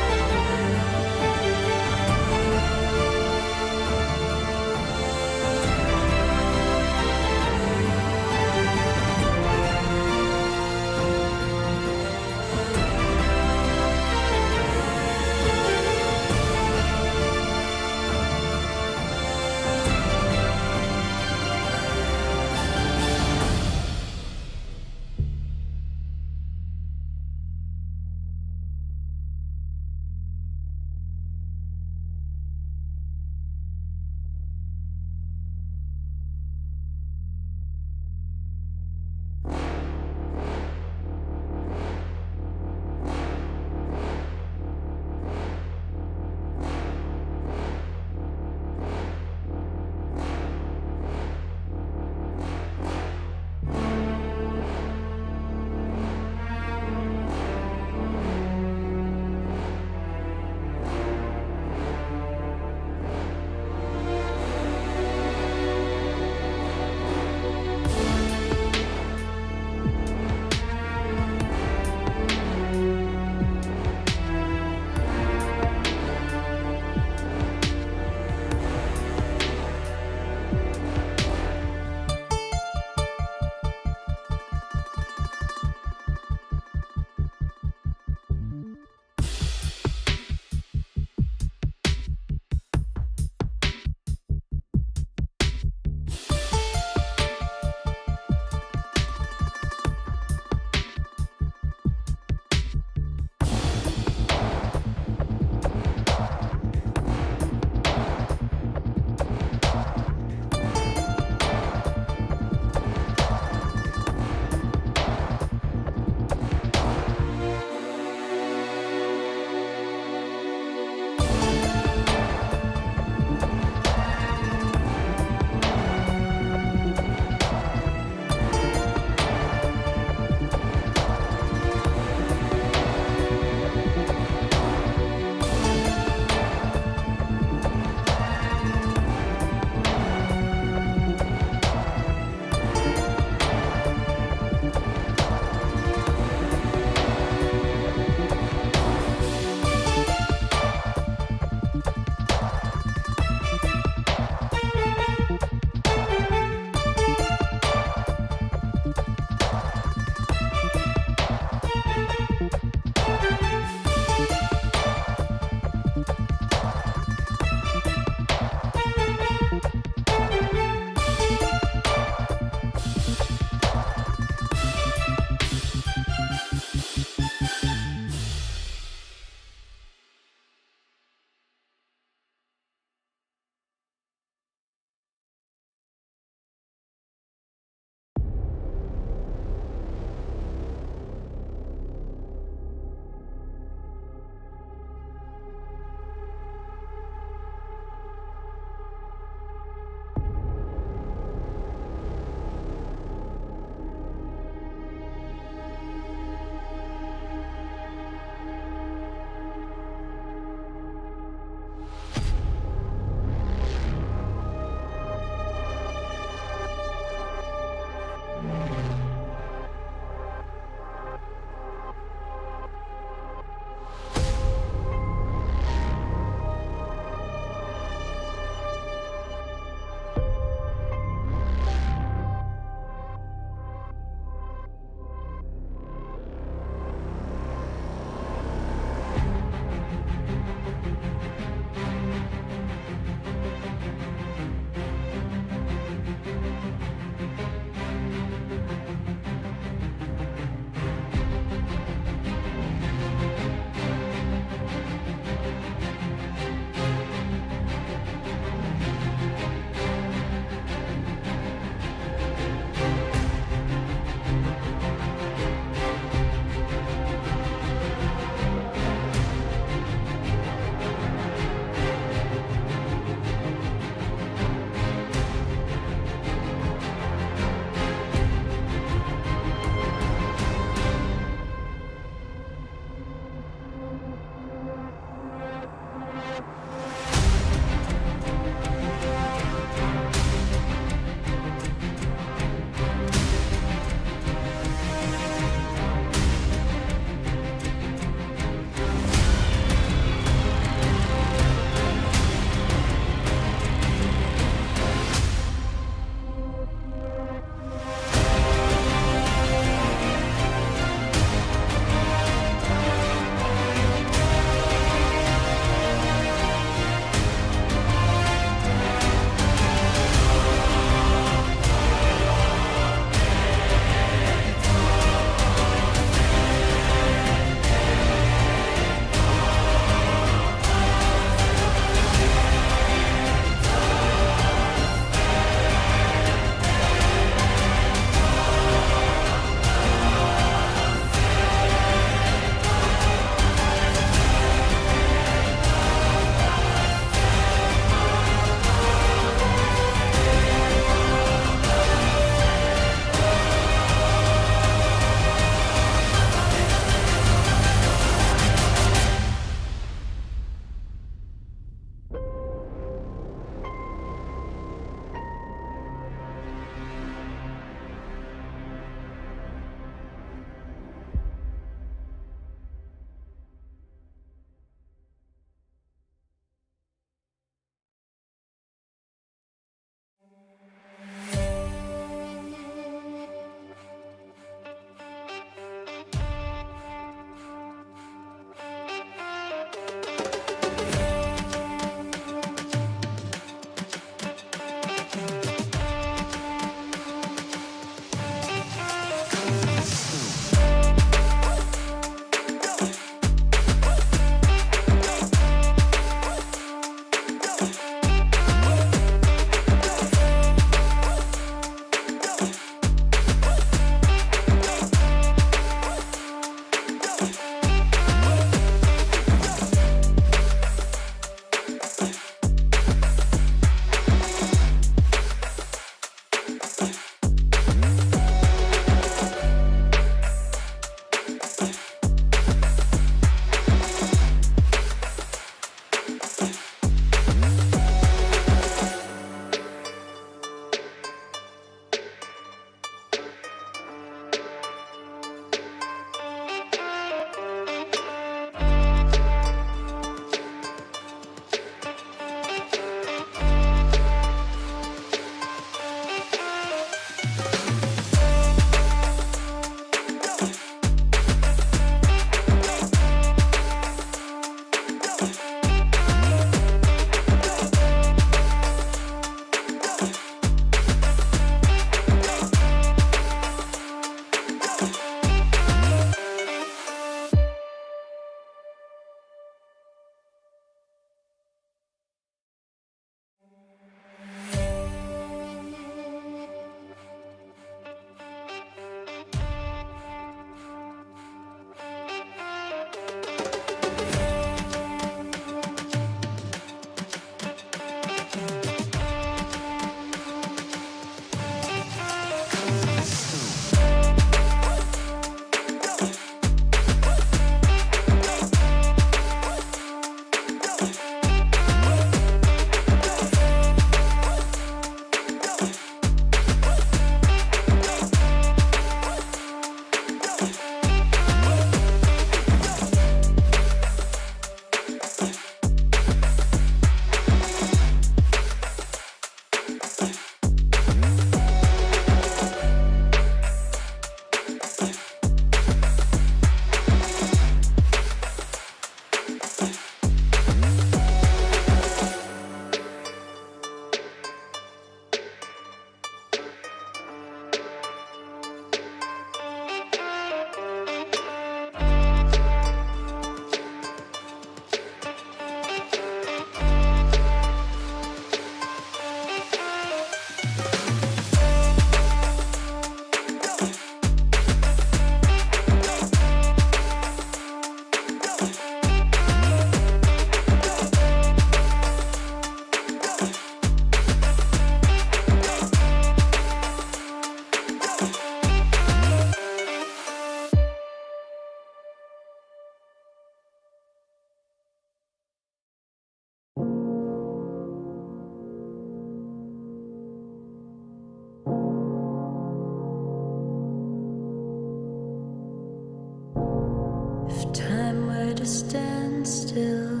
If time were to stand still,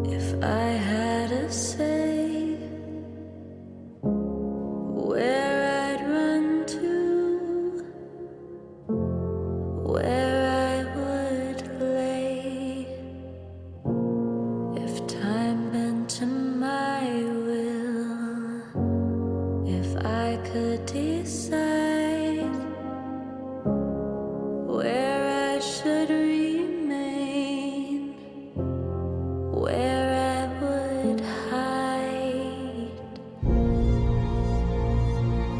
if I had a say, where I'd run to, where I would lay, if time bent to my will, if I could decide where I should remain, where I would hide.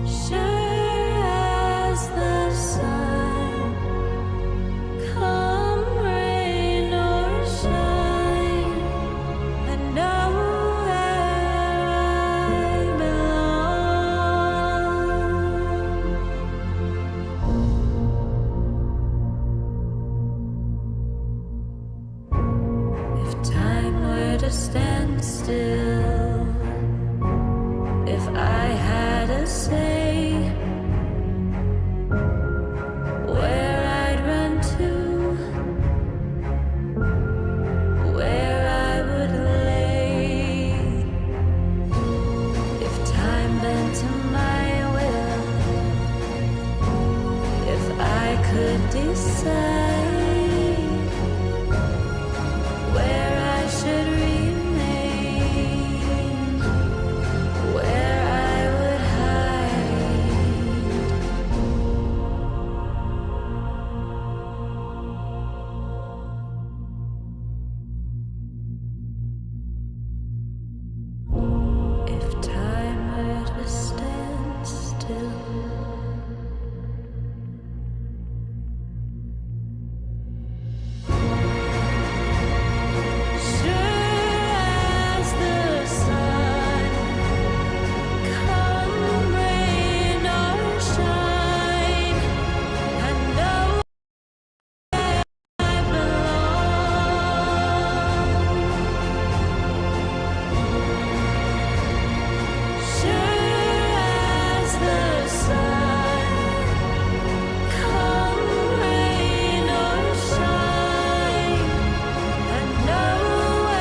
Sure as the sun, come rain or shine, I know where I belong. If time were to stand still, if I had a say, where I'd run to, where I would lay, if time bent to my will, if I could decide where I should remain, where I would hide. If time were to stand still, sure as the sun, come rain or shine, I know where I belong. Sure as the sun, come rain or shine, I know where I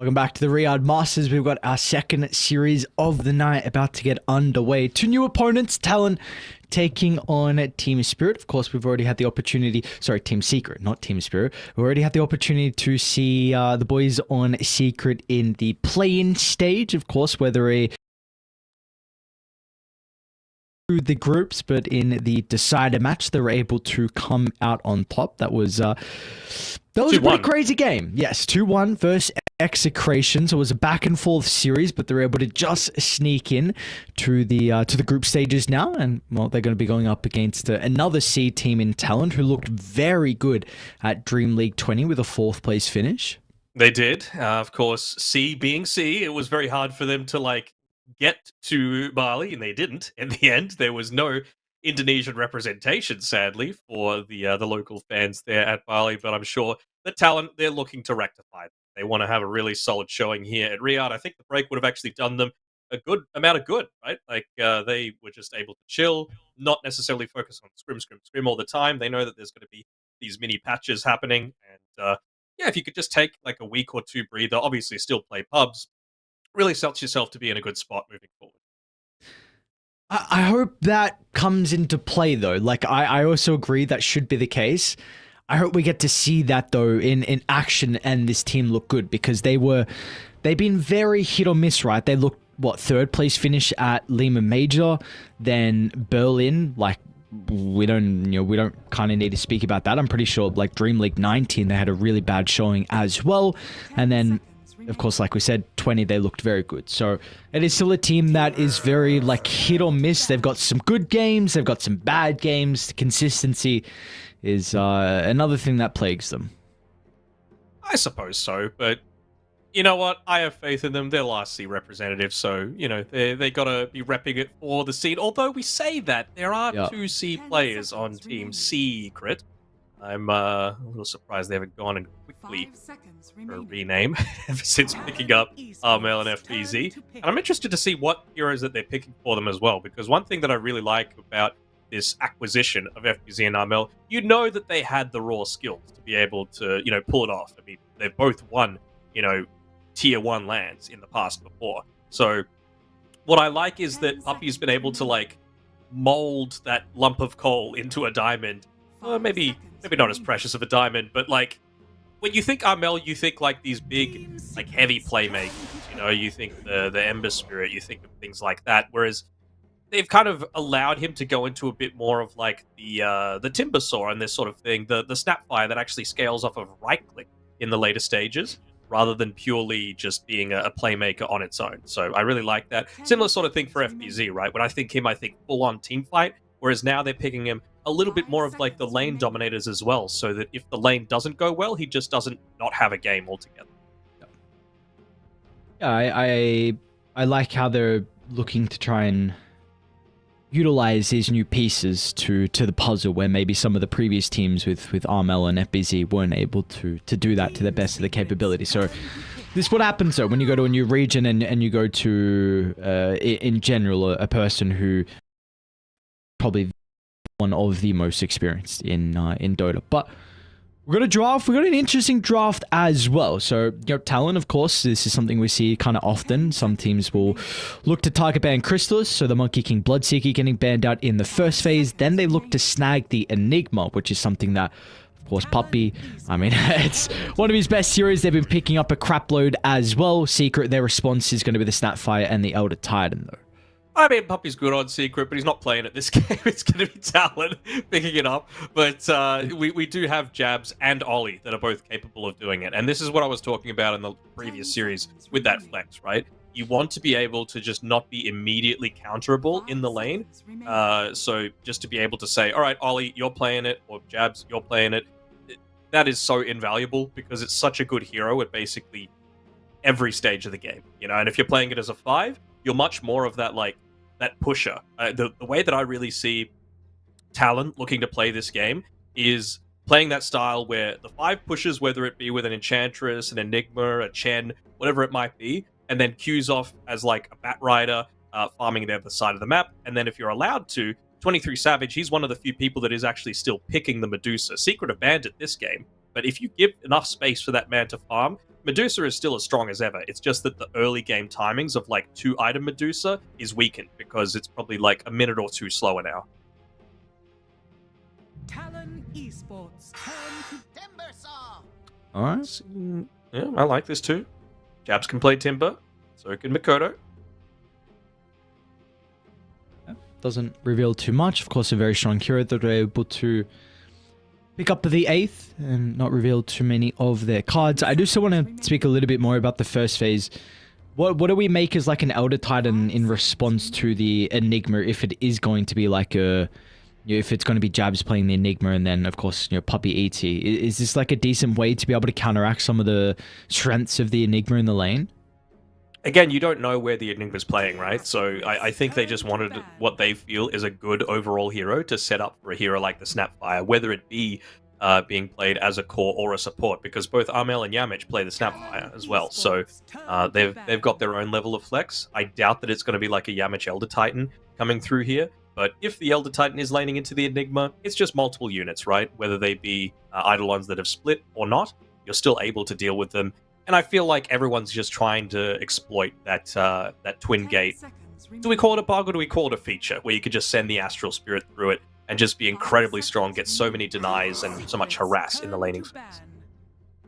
Welcome back to the Riyadh Masters. We've got our second series of the night about to get underway. Two new opponents, Talon taking on Team Spirit. Of course, we've already had the opportunity, Team Secret, not Team Spirit. We already had the opportunity to see the boys on Secret in the play-in stage, of course, whether through the groups, but in the decider match, they were able to come out on top. That was a pretty crazy game. Yes, 2-1 versus Execration. So it was a back and forth series, but they're able to just sneak in to the group stages now. And well, they're going to be going up against another C team in Talon who looked very good at Dream League 20 with a 4th place finish. They did. Of course, C being C, it was very hard for them to get to Bali, and they didn't. In the end, there was no Indonesian representation, sadly, for the local fans there at Bali. But I'm sure the Talon, they're looking to rectify. They want to have a really solid showing here at Riyadh. I think the break would have actually done them a good amount of good, right? They were just able to chill, not necessarily focus on scrim all the time. They know that there's going to be these mini patches happening, and if you could just take a week or two breather, obviously still play pubs, really sets yourself to be in a good spot moving forward. I hope that comes into play, though. I also agree that should be the case. I hope we get to see that, though, in action, and this team look good, because they've been very hit or miss, right? They looked, 3rd place finish at Lima Major, then Berlin, we don't kind of need to speak about that. I'm pretty sure Dream League 19, they had a really bad showing as well. And then, of course, like we said, 20, they looked very good. So it is still a team that is very hit or miss. They've got some good games. They've got some bad games. Consistency is another thing that plagues them. I suppose so, but you know what? I have faith in them. They're last C representatives, so they gotta be repping it for the scene. Although we say that there are 2 C players on Team Secret. I'm a little surprised they haven't gone and quickly for a rename ever since picking up Armel and FBZ. And I'm interested to see what heroes that they're picking for them as well, because one thing that I really like about this acquisition of FBZ and Armel, that they had the raw skills to be able to, pull it off. I mean, they've both won, tier 1 lands in the past before. So what I like is that Puppy's been able to mold that lump of coal into a diamond. Maybe not as precious of a diamond, but when you think Armel, you think these big, heavy playmakers. You think the Ember Spirit, you think of things like that. Whereas they've kind of allowed him to go into a bit more of the Timber Saw and this sort of thing, the Snapfire that actually scales off of right click in the later stages, rather than purely just being a playmaker on its own. So I really like that. Similar sort of thing for FBZ, right? When I think him, I think full-on team fight, whereas now they're picking him a little bit more of the lane dominators as well, so that if the lane doesn't go well, he just doesn't not have a game altogether. Yeah, I like how they're looking to try and utilize these new pieces to the puzzle, where maybe some of the previous teams with Armel and FBZ weren't able to do that to the best of their capability. So this is what happens though when you go to a new region and you go to in general a person who probably one of the most experienced in Dota. But we're going to draft. We've got an interesting draft as well. So, Talon, of course, this is something we see kind of often. Some teams will look to target ban Crystallis, so the Monkey King Bloodseeker getting banned out in the first phase. Then they look to snag the Enigma, which is something that, of course, Puppy, it's one of his best series. They've been picking up a crap load as well. Secret, their response is going to be the Snapfire and the Elder Titan, though. I mean, Puppy's good on Secret, but he's not playing it this game. It's going to be Talon picking it up. But we do have Jabs and Ollie that are both capable of doing it. And this is what I was talking about in the previous series with that flex, right? You want to be able to just not be immediately counterable in the lane. So just to be able to say, all right, Ollie, you're playing it, or Jabs, you're playing it. That is so invaluable because it's such a good hero at basically every stage of the game. And if you're playing it as a 5, you're much more of that that pusher. The way that I really see Talon looking to play this game is playing that style where the 5 pushes, whether it be with an Enchantress, an Enigma, a Chen, whatever it might be, and then queues off as a Bat Rider, farming the other side of the map. And then if you're allowed to, 23 Savage, he's one of the few people that is actually still picking the Medusa. Secret have banned it this game, but if you give enough space for that man to farm, Medusa is still as strong as ever. It's just that the early game timings of like 2-item Medusa is weakened because it's probably like a minute or two slower now. TALON Esports turn to Timbersaw. All right. Yeah, I like this too. Jabs can play Timber, so can Mikoto. Doesn't reveal too much. Of course, a very strong hero that they're able to pick up the 8th and not reveal too many of their cards. I do still want to speak a little bit more about the first phase. What do we make as like an Elder Titan in response to the Enigma, if it is going to be like a, if it's going to be Jabs playing the Enigma and then of course Puppy ET? Is this like a decent way to be able to counteract some of the strengths of the Enigma in the lane? Again, you don't know where the Enigma's playing, right? So I think they just wanted what they feel is a good overall hero to set up for a hero like the Snapfire, whether it be being played as a core or a support, because both Armel and Yamich play the Snapfire as well. So they've got their own level of flex. I doubt that it's going to be like a Yamich Elder Titan coming through here, but if the Elder Titan is laning into the Enigma, it's just multiple units, right? Whether they be Eidolons that have split or not, you're still able to deal with them. And I feel like everyone's just trying to exploit that that twin gate. Do we call it a bug or do we call it a feature where you could just send the Astral Spirit through it and just be incredibly strong, get so many denies and so much harass in the laning phase?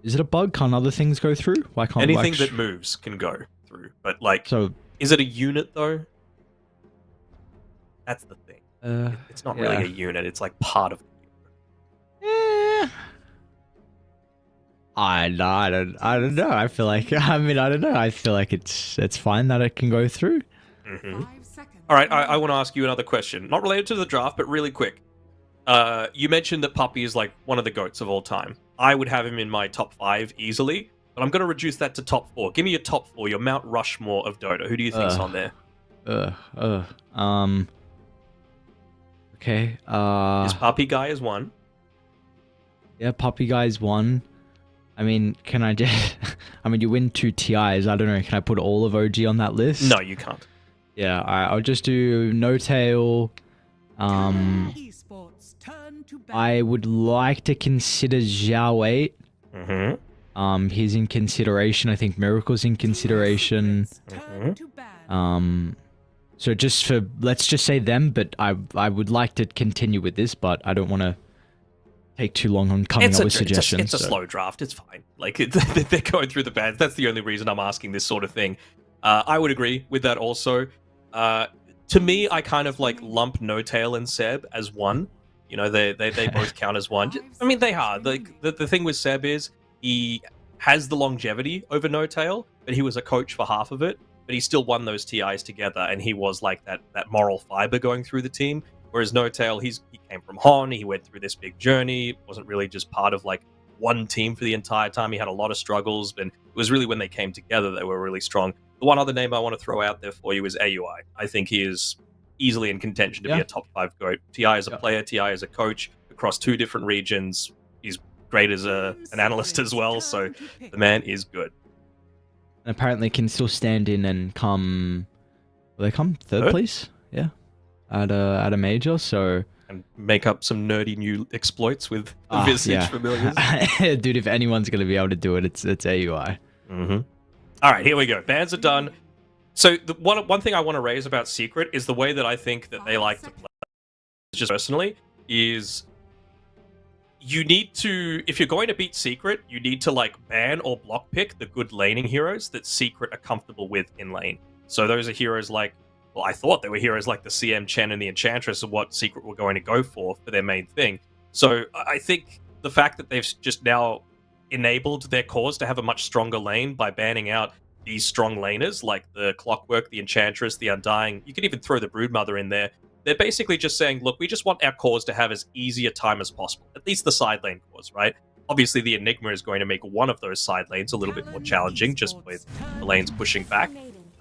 Is it a bug? Can't other things go through? Why can't anything that moves can go through? But like, so is it a unit though? That's the thing. It's not really a unit. It's like part of. I don't know. I feel like I don't know. I feel like it's fine that it can go through. Mm-hmm. All right, I want to ask you another question, not related to the draft, but really quick. You mentioned that Puppy is like one of the GOATs of all time. I would have him in my top 5 easily, but I'm going to reduce that to top 4. Give me your top 4, your Mount Rushmore of Dota. Who do you think's on there? Okay. Is Puppy Guy is 1? Yeah, Puppy Guy is 1. I mean, can I just... I mean, you win 2 TIs. I don't know. Can I put all of OG on that list? No, you can't. Yeah, I'll just do No Tail. I would like to consider Zhao 8. Mm-hmm. He's in consideration. I think Miracle's in consideration. Mm-hmm. So just for... Let's just say them, but I would like to continue with this, but I don't want to take too long on coming up with suggestions. It's a slow draft. It's fine. Like, they're going through the bands. That's the only reason I'm asking this sort of thing. I would agree with that also. To me, I kind of like lump No Tail and Seb as 1. You know, they both count as 1. I mean, they are. Like, the thing with Seb is he has the longevity over No Tail, but he was a coach for half of it. But he still won those TIs together, and he was like that moral fiber going through the team. Whereas No Tail, he came from Hon, he went through this big journey, wasn't really just part of like one team for the entire time. He had a lot of struggles, and it was really when they came together they were really strong. The one other name I want to throw out there for you is AUI. I think he is easily in contention to be a top 5 GOAT. TI as a player, TI as a coach, across 2 different regions. He's great as an analyst as well, so the man is good. And apparently can still stand in and come... Will they come? Third place? Yeah. At a major, so... And make up some nerdy new exploits with the Visage familiars. Dude, if anyone's going to be able to do it, it's AUI. Mm-hmm. All right, here we go. Bans are done. So one thing I want to raise about Secret is the way that I think that they like to play, just personally, is you need to, if you're going to beat Secret, you need to like ban or block pick the good laning heroes that Secret are comfortable with in lane. So those are heroes like, well, I thought they were heroes like the CM Chen and the Enchantress and what Secret were going to go for their main thing. So I think the fact that they've just now enabled their cause to have a much stronger lane by banning out these strong laners like the Clockwork, the Enchantress, the Undying, you could even throw the Broodmother in there. They're basically just saying, look, we just want our cause to have as easy a time as possible, at least the side lane cause, right? Obviously, the Enigma is going to make one of those side lanes a little bit more challenging, just with the lanes pushing back.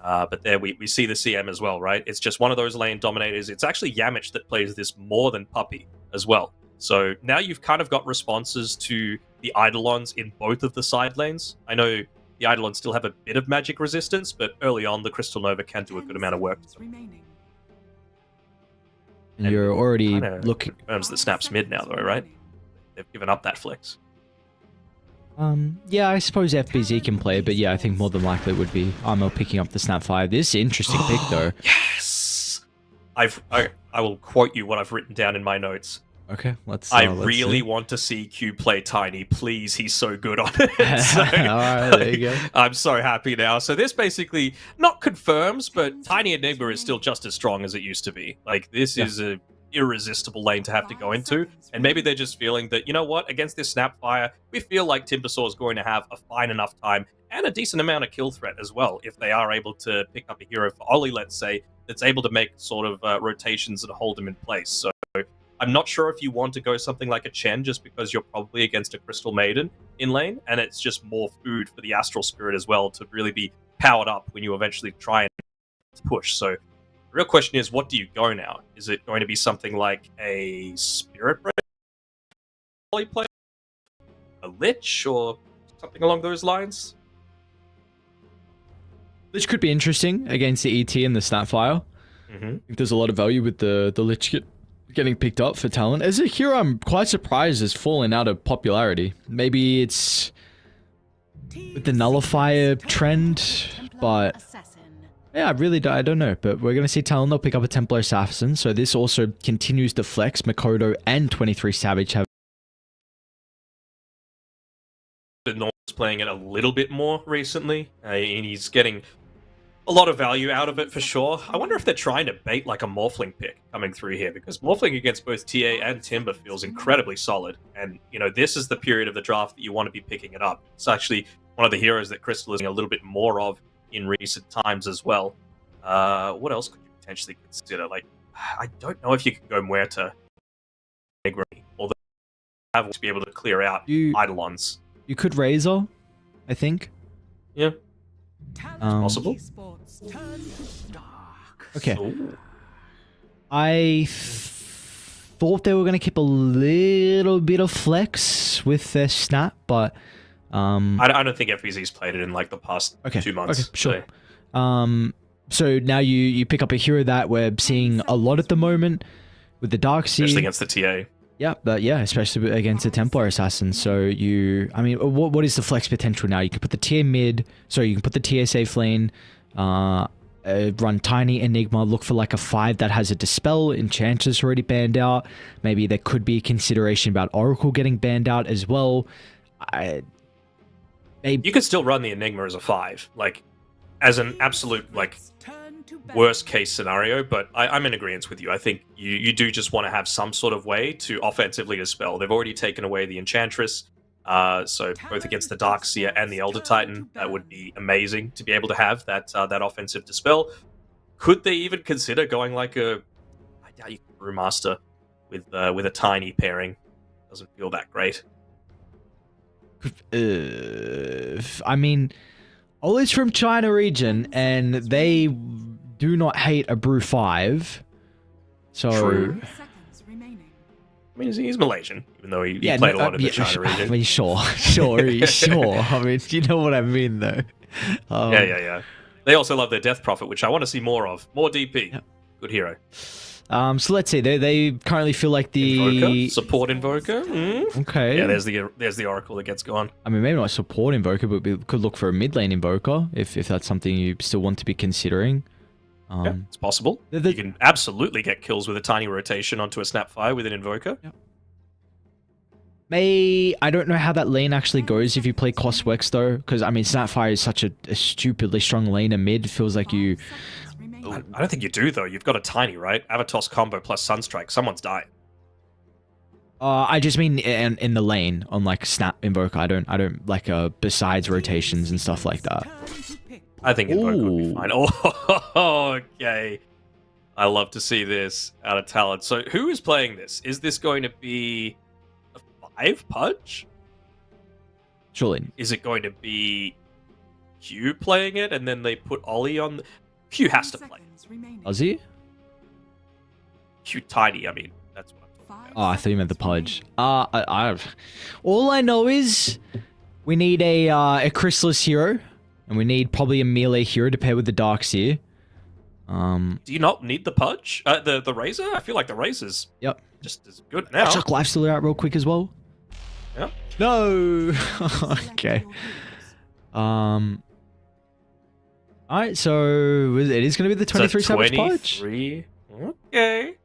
But there we see the CM as well, right? It's just one of those lane dominators. It's actually Yamich that plays this more than Puppy as well. So now you've kind of got responses to the Eidolons in both of the side lanes. I know the Eidolons still have a bit of magic resistance, but early on, the Crystal Nova can do a good amount of work. And you're already looking... Confirms that Snap's mid now, though, right? They've given up that flex. Yeah, I suppose FBZ can play, but yeah, I think more than likely it would be Armel picking up the Snap 5. This is an interesting pick, though. Yes! I will quote you what I've written down in my notes. Okay, let's I let's really see. want to see Q play Tiny. Please, he's so good on it. So, Alright, there you go. I'm so happy now. So this basically not confirms, but Tiny Enigma is still just as strong as it used to be. Like, this is a irresistible lane to have to go into, and maybe they're just feeling that, you know what, against this Snapfire, we feel like Timbersaw is going to have a fine enough time and a decent amount of kill threat as well, if they are able to pick up a hero for Ollie, let's say, that's able to make sort of rotations and hold him in place. So I'm not sure if you want to go something like a Chen just because you're probably against a Crystal Maiden in lane, and it's just more food for the Astral Spirit as well to really be powered up when you eventually try and push. So the real question is, what do you go now? Is it going to be something like a Spirit Break play, a Lich, or something along those lines? Lich could be interesting against the ET and the Snapfire. I think there's a lot of value with the Lich getting picked up for talent. As a hero, I'm quite surprised has fallen out of popularity. Maybe it's with the Nullifier trend, but yeah, I don't know. But we're going to see Talon, they'll pick up a Templar Assassin, so this also continues to flex. Makoto and 23 Savage have Nor's playing it a little bit more recently, and he's getting a lot of value out of it for sure. I wonder if they're trying to bait like a Morphling pick coming through here, because Morphling against both TA and Timber feels incredibly solid. And, you know, this is the period of the draft that you want to be picking it up. It's actually one of the heroes that Crystal is a little bit more of in recent times as well. What else could you potentially consider? Like, I don't know if you could go Muerta, although you have to be able to clear out Eidolons. You could Razor, I think. Yeah. Possible. Okay. I thought they were going to keep a little bit of flex with their snap, but I don't think FBZ's played it in like the past 2 months. Okay, sure. So now you pick up a hero that we're seeing a lot at the moment with the Darkseer. Especially against the TA. Yeah, but yeah, especially against the Templar Assassin. So I mean, what is the flex potential now? You can put the tier mid, so you can put the tier safe lane, run Tiny Enigma, look for like a 5 that has a Dispel, Enchantress already banned out. Maybe there could be consideration about Oracle getting banned out as well. You could still run the Enigma as a 5, like as an absolute like worst case scenario, but I'm in agreement with you. I think you do just want to have some sort of way to offensively dispel. They've already taken away the Enchantress, so both against the Darkseer and the Elder Titan, that would be amazing to be able to have that offensive dispel. Could they even consider going like I doubt you can Brewmaster with a Tiny pairing. Doesn't feel that great. I mean, Ollie's from China region, and they do not hate a Brew 5. So True. I mean, he's Malaysian, even though he played a lot in the China region. I mean, sure. I mean, you know what I mean, though. Yeah. They also love their Death Prophet, which I want to see more of. More DP. Yep. Good hero. So let's see. They currently feel like the Invoker? Support Invoker. Okay. Yeah, there's the Oracle that gets gone. I mean, maybe not support Invoker, but we could look for a mid lane Invoker if that's something you still want to be considering. Yeah, it's possible. You can absolutely get kills with a tiny rotation onto a Snapfire with an Invoker. Yep. I don't know how that lane actually goes if you play Coswex though, because I mean Snapfire is such a stupidly strong laner mid. It feels like you. I don't think you do though. You've got a tiny, right? Avatos combo plus Sunstrike. Someone's dying. I just mean in the lane on like Snap Invoker. I don't like besides rotations and stuff like that. I think Invoker would be fine. Oh, okay. I love to see this out of Talon. So who is playing this? Is this going to be a 5 Pudge? Surely. Is it going to be Q playing it and then they put Ollie on? Q has to play. Does he? Q tiny, I mean. That's what I'm talking about. Oh, I thought you meant the Pudge. All I know is we need a Chrysalis hero. And we need probably a melee hero to pair with the Darkseer. Do you not need the Pudge? The Razor? I feel like the Razor's just as good now. Chuck Lifestealer out real quick as well. Yeah. No. Okay. All right, so it is going to be the 23 Savage Pudge. 23. Okay.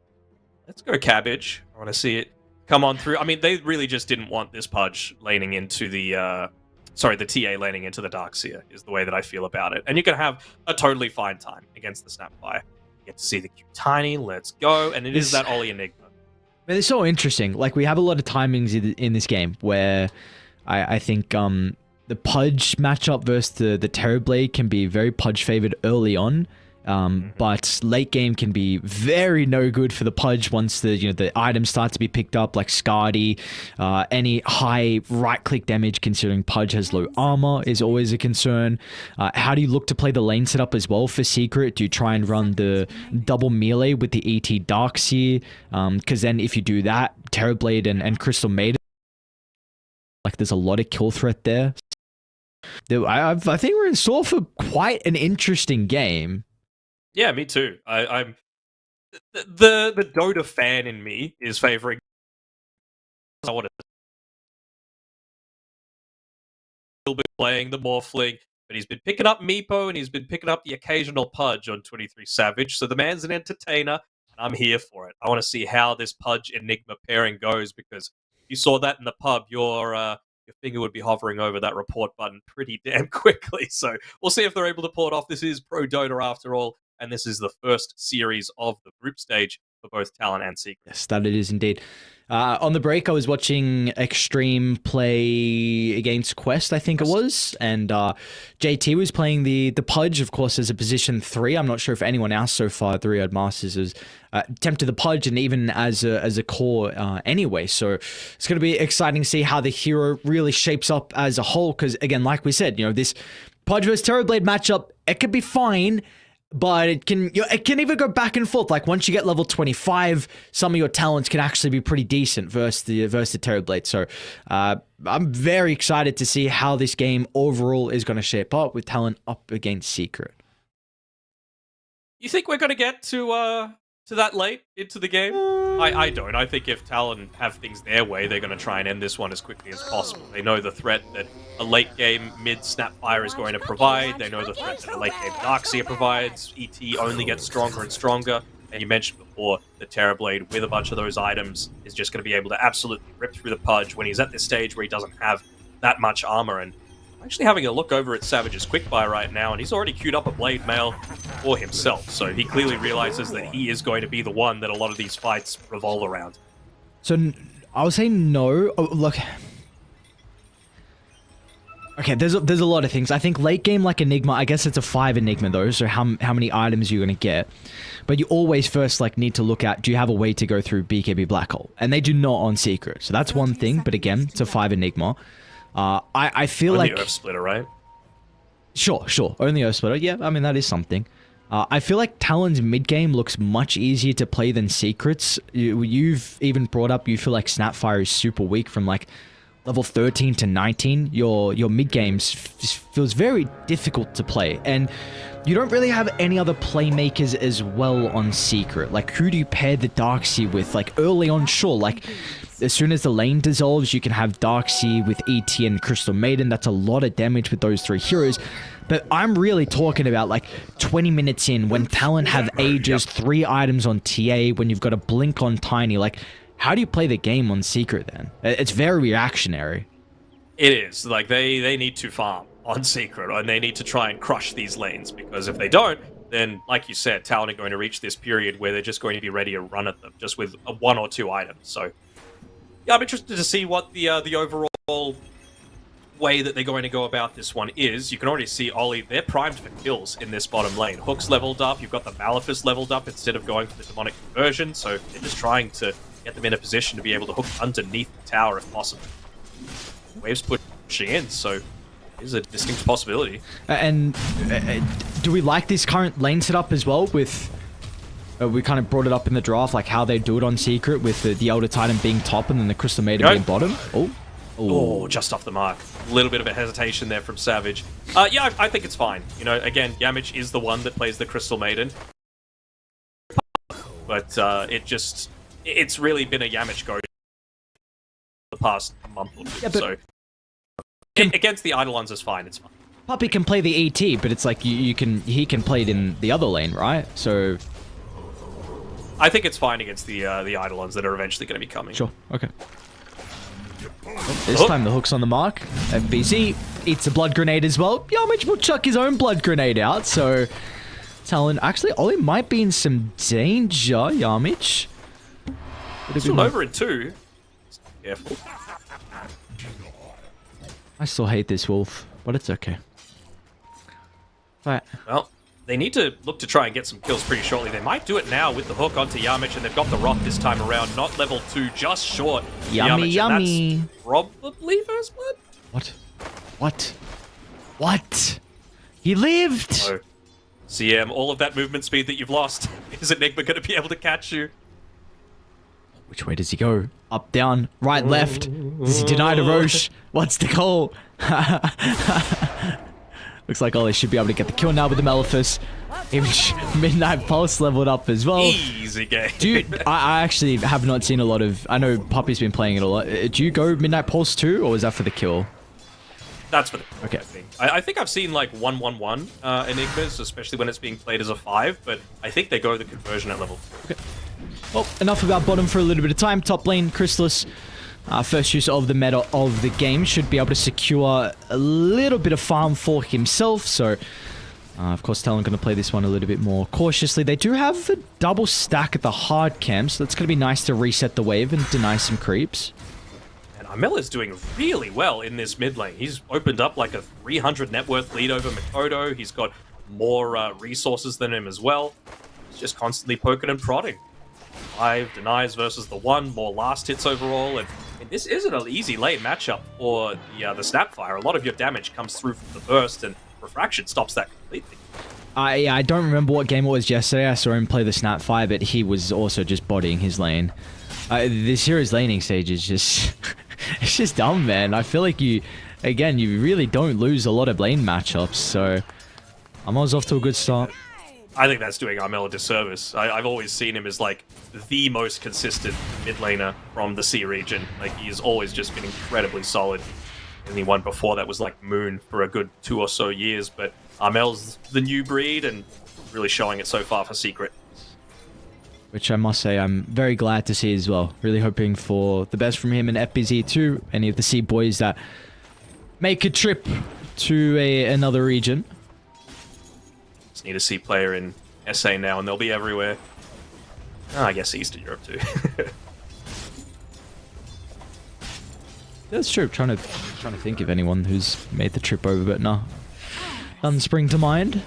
Let's go Cabbage. I want to see it come on through. I mean, they really just didn't want this Pudge laning into the the TA laning into the Darkseer is the way that I feel about it. And you can have a totally fine time against the Snapfire. You get to see the cute Tiny. Let's go. And it is that Ollie Enigma. Man, it's so interesting. Like, we have a lot of timings in this game where I think the Pudge matchup versus the Terrorblade can be very Pudge favored early on, but late game can be very no good for the Pudge once the items start to be picked up, like Scardy. Any high right click damage, considering Pudge has low armor, is always a concern. How do you look to play the lane setup as well for Secret? Do you try and run the double melee with the ET Darkseer? Because then if you do that, Terrorblade and Crystal Maiden, like, there's a lot of kill threat there. I think we're in store for quite an interesting game. Yeah, me too. I'm the Dota fan in me is favoring. I want to still be playing the Morphling, but he's been picking up Meepo and he's been picking up the occasional Pudge on 23 Savage. So the man's an entertainer, and I'm here for it. I want to see how this Pudge Enigma pairing goes, because if you saw that in the pub, your finger would be hovering over that report button pretty damn quickly. So we'll see if they're able to pull it off. This is Pro Dota after all, and this is the first series of the group stage for both Talon and Secret. Yes, that it is indeed. On the break, I was watching Xtreme play against Quest, I think it was, and JT was playing the Pudge, of course, as a position 3. I'm not sure if anyone else so far at the Riyadh Masters has attempted the Pudge, and even as a core anyway. So it's going to be exciting to see how the hero really shapes up as a whole, because, again, like we said, this Pudge versus Terrorblade matchup, it could be fine, but it can even go back and forth. Like, once you get level 25, some of your talents can actually be pretty decent versus the Terrorblade. So I'm very excited to see how this game overall is going to shape up with Talon up against Secret. You think we're going to get to that late into the game? I don't. I think if Talon have things their way, they're going to try and end this one as quickly as possible. They know the threat that a late game mid Snapfire is going to provide. They know the threat that a late game Darkseer provides. ET only gets stronger and stronger. And you mentioned before, the Terrorblade with a bunch of those items is just going to be able to absolutely rip through the Pudge when he's at this stage where he doesn't have that much armor. And I'm actually having a look over at Savage's quickbuy right now, and he's already queued up a Blade Mail for himself. So he clearly realizes that he is going to be the one that a lot of these fights revolve around. So I would say no. Oh, look. Okay, there's a lot of things. I think late game, like Enigma, I guess it's a 5 Enigma though, so how many items you're going to get. But you always first need to look at, do you have a way to go through BKB Black Hole? And they do not on Secret. So that's one thing, but again, it's a 5 Enigma. I feel only like... Earth Splitter, right? Sure. Only Earth Splitter. Yeah, I mean, that is something. I feel like Talon's mid-game looks much easier to play than Secret's. You've even brought up, you feel like Snapfire is super weak from level 13 to 19. Your mid-games feels very difficult to play. And you don't really have any other playmakers as well on Secret. Like, who do you pair the Darkseer with? Like, early on, sure. As soon as the lane dissolves, you can have Darkseer with ET and Crystal Maiden. That's a lot of damage with those 3 heroes. But I'm really talking about 20 minutes in, when Talon have Aegis, 3 items on TA, when you've got a Blink on Tiny. How do you play the game on Secret then? It's very reactionary. It is. They need to farm on Secret, and they need to try and crush these lanes, because if they don't, then, like you said, Talon are going to reach this period where they're just going to be ready to run at them, just with 1 or 2 items. So yeah, I'm interested to see what the overall way that they're going to go about this one is. You can already see Ollie, they're primed for kills in this bottom lane. Hook's leveled up, you've got the Malefice leveled up instead of going for the Demonic Conversion, so they're just trying to get them in a position to be able to hook underneath the tower if possible. Waves pushing in, so it's a distinct possibility. And do we like this current lane setup as well with... we kind of brought it up in the draft, how they do it on Secret with the Elder Titan being top and then the Crystal Maiden being bottom. Oh, just off the mark. A little bit of a hesitation there from Savage. Yeah, I think it's fine. Again, Yamich is the one that plays the Crystal Maiden. But it's really been a Yamich go past month or two. Yeah, but- So against the Eidolons is fine. It's fine. Puppy can play the ET, but it's like he can play it in the other lane, right? So I think it's fine against the Eidolons that are eventually going to be coming. sure, okay. This time the hook's on the mark. FBZ eats a blood grenade as well. Yamich will chuck his own blood grenade out, so Talon... Actually, Ollie might be in some danger, Yamich. Still over in 2. Careful. I still hate this wolf, but it's okay. Right. Well, they need to look to try and get some kills pretty shortly. They might do it now with the hook onto Yamich, and they've got the rock this time around. Not level 2, just short. Yummy, Yamich, yummy. And that's probably first blood? What? What? What? He lived! Oh. CM, all of that movement speed that you've lost. Is Enigma going to be able to catch you? Which way does he go? Up, down, right, left? Does he deny to Roche? What's the call? Looks like Ollie should be able to get the kill now with the Malefice. Even Midnight Pulse leveled up as well. Easy game. Dude, I actually have not seen a lot of... I know Puppy's been playing it a lot. Do you go Midnight Pulse too, or is that for the kill? That's for the kill, okay. I think I've seen like 1-1-1 Enigmas, especially when it's being played as a 5, but I think they go the conversion at level 4. Okay. Well, enough about bottom for a little bit of time. Top lane, Chrysalis, first use of the meta of the game, should be able to secure a little bit of farm for himself. So, of course, Talon going to play this one a little bit more cautiously. They do have a double stack at the hard camp, so that's going to be nice to reset the wave and deny some creeps. And Amel is doing really well in this mid lane. He's opened up like a 300 net worth lead over Mikoto. He's got more resources than him as well. He's just constantly poking and prodding. 5 denies versus the 1, more last hits overall, and this isn't an easy lane matchup for the Snapfire. A lot of your damage comes through from the burst, and Refraction stops that completely. I don't remember what game it was yesterday. I saw him play the Snapfire, but he was also just bodying his lane. This hero's laning stage is just... it's just dumb, man. I feel like you really don't lose a lot of lane matchups, so... Amel's off to a good start. I think that's doing Amel a disservice. I've always seen him as like the most consistent mid laner from the C region. Like he has always just been incredibly solid. And the one before that was like Moon for a good 2 or so years. But Amel's the new breed and really showing it so far for Secret. Which I must say I'm very glad to see as well. Really hoping for the best from him and FBZ too. Any of the C boys that make a trip to another region. Need a C player in SA now, and they'll be everywhere. Oh, I guess Eastern Europe too. That's true. Trying to think of anyone who's made the trip over, but no, doesn't spring to mind.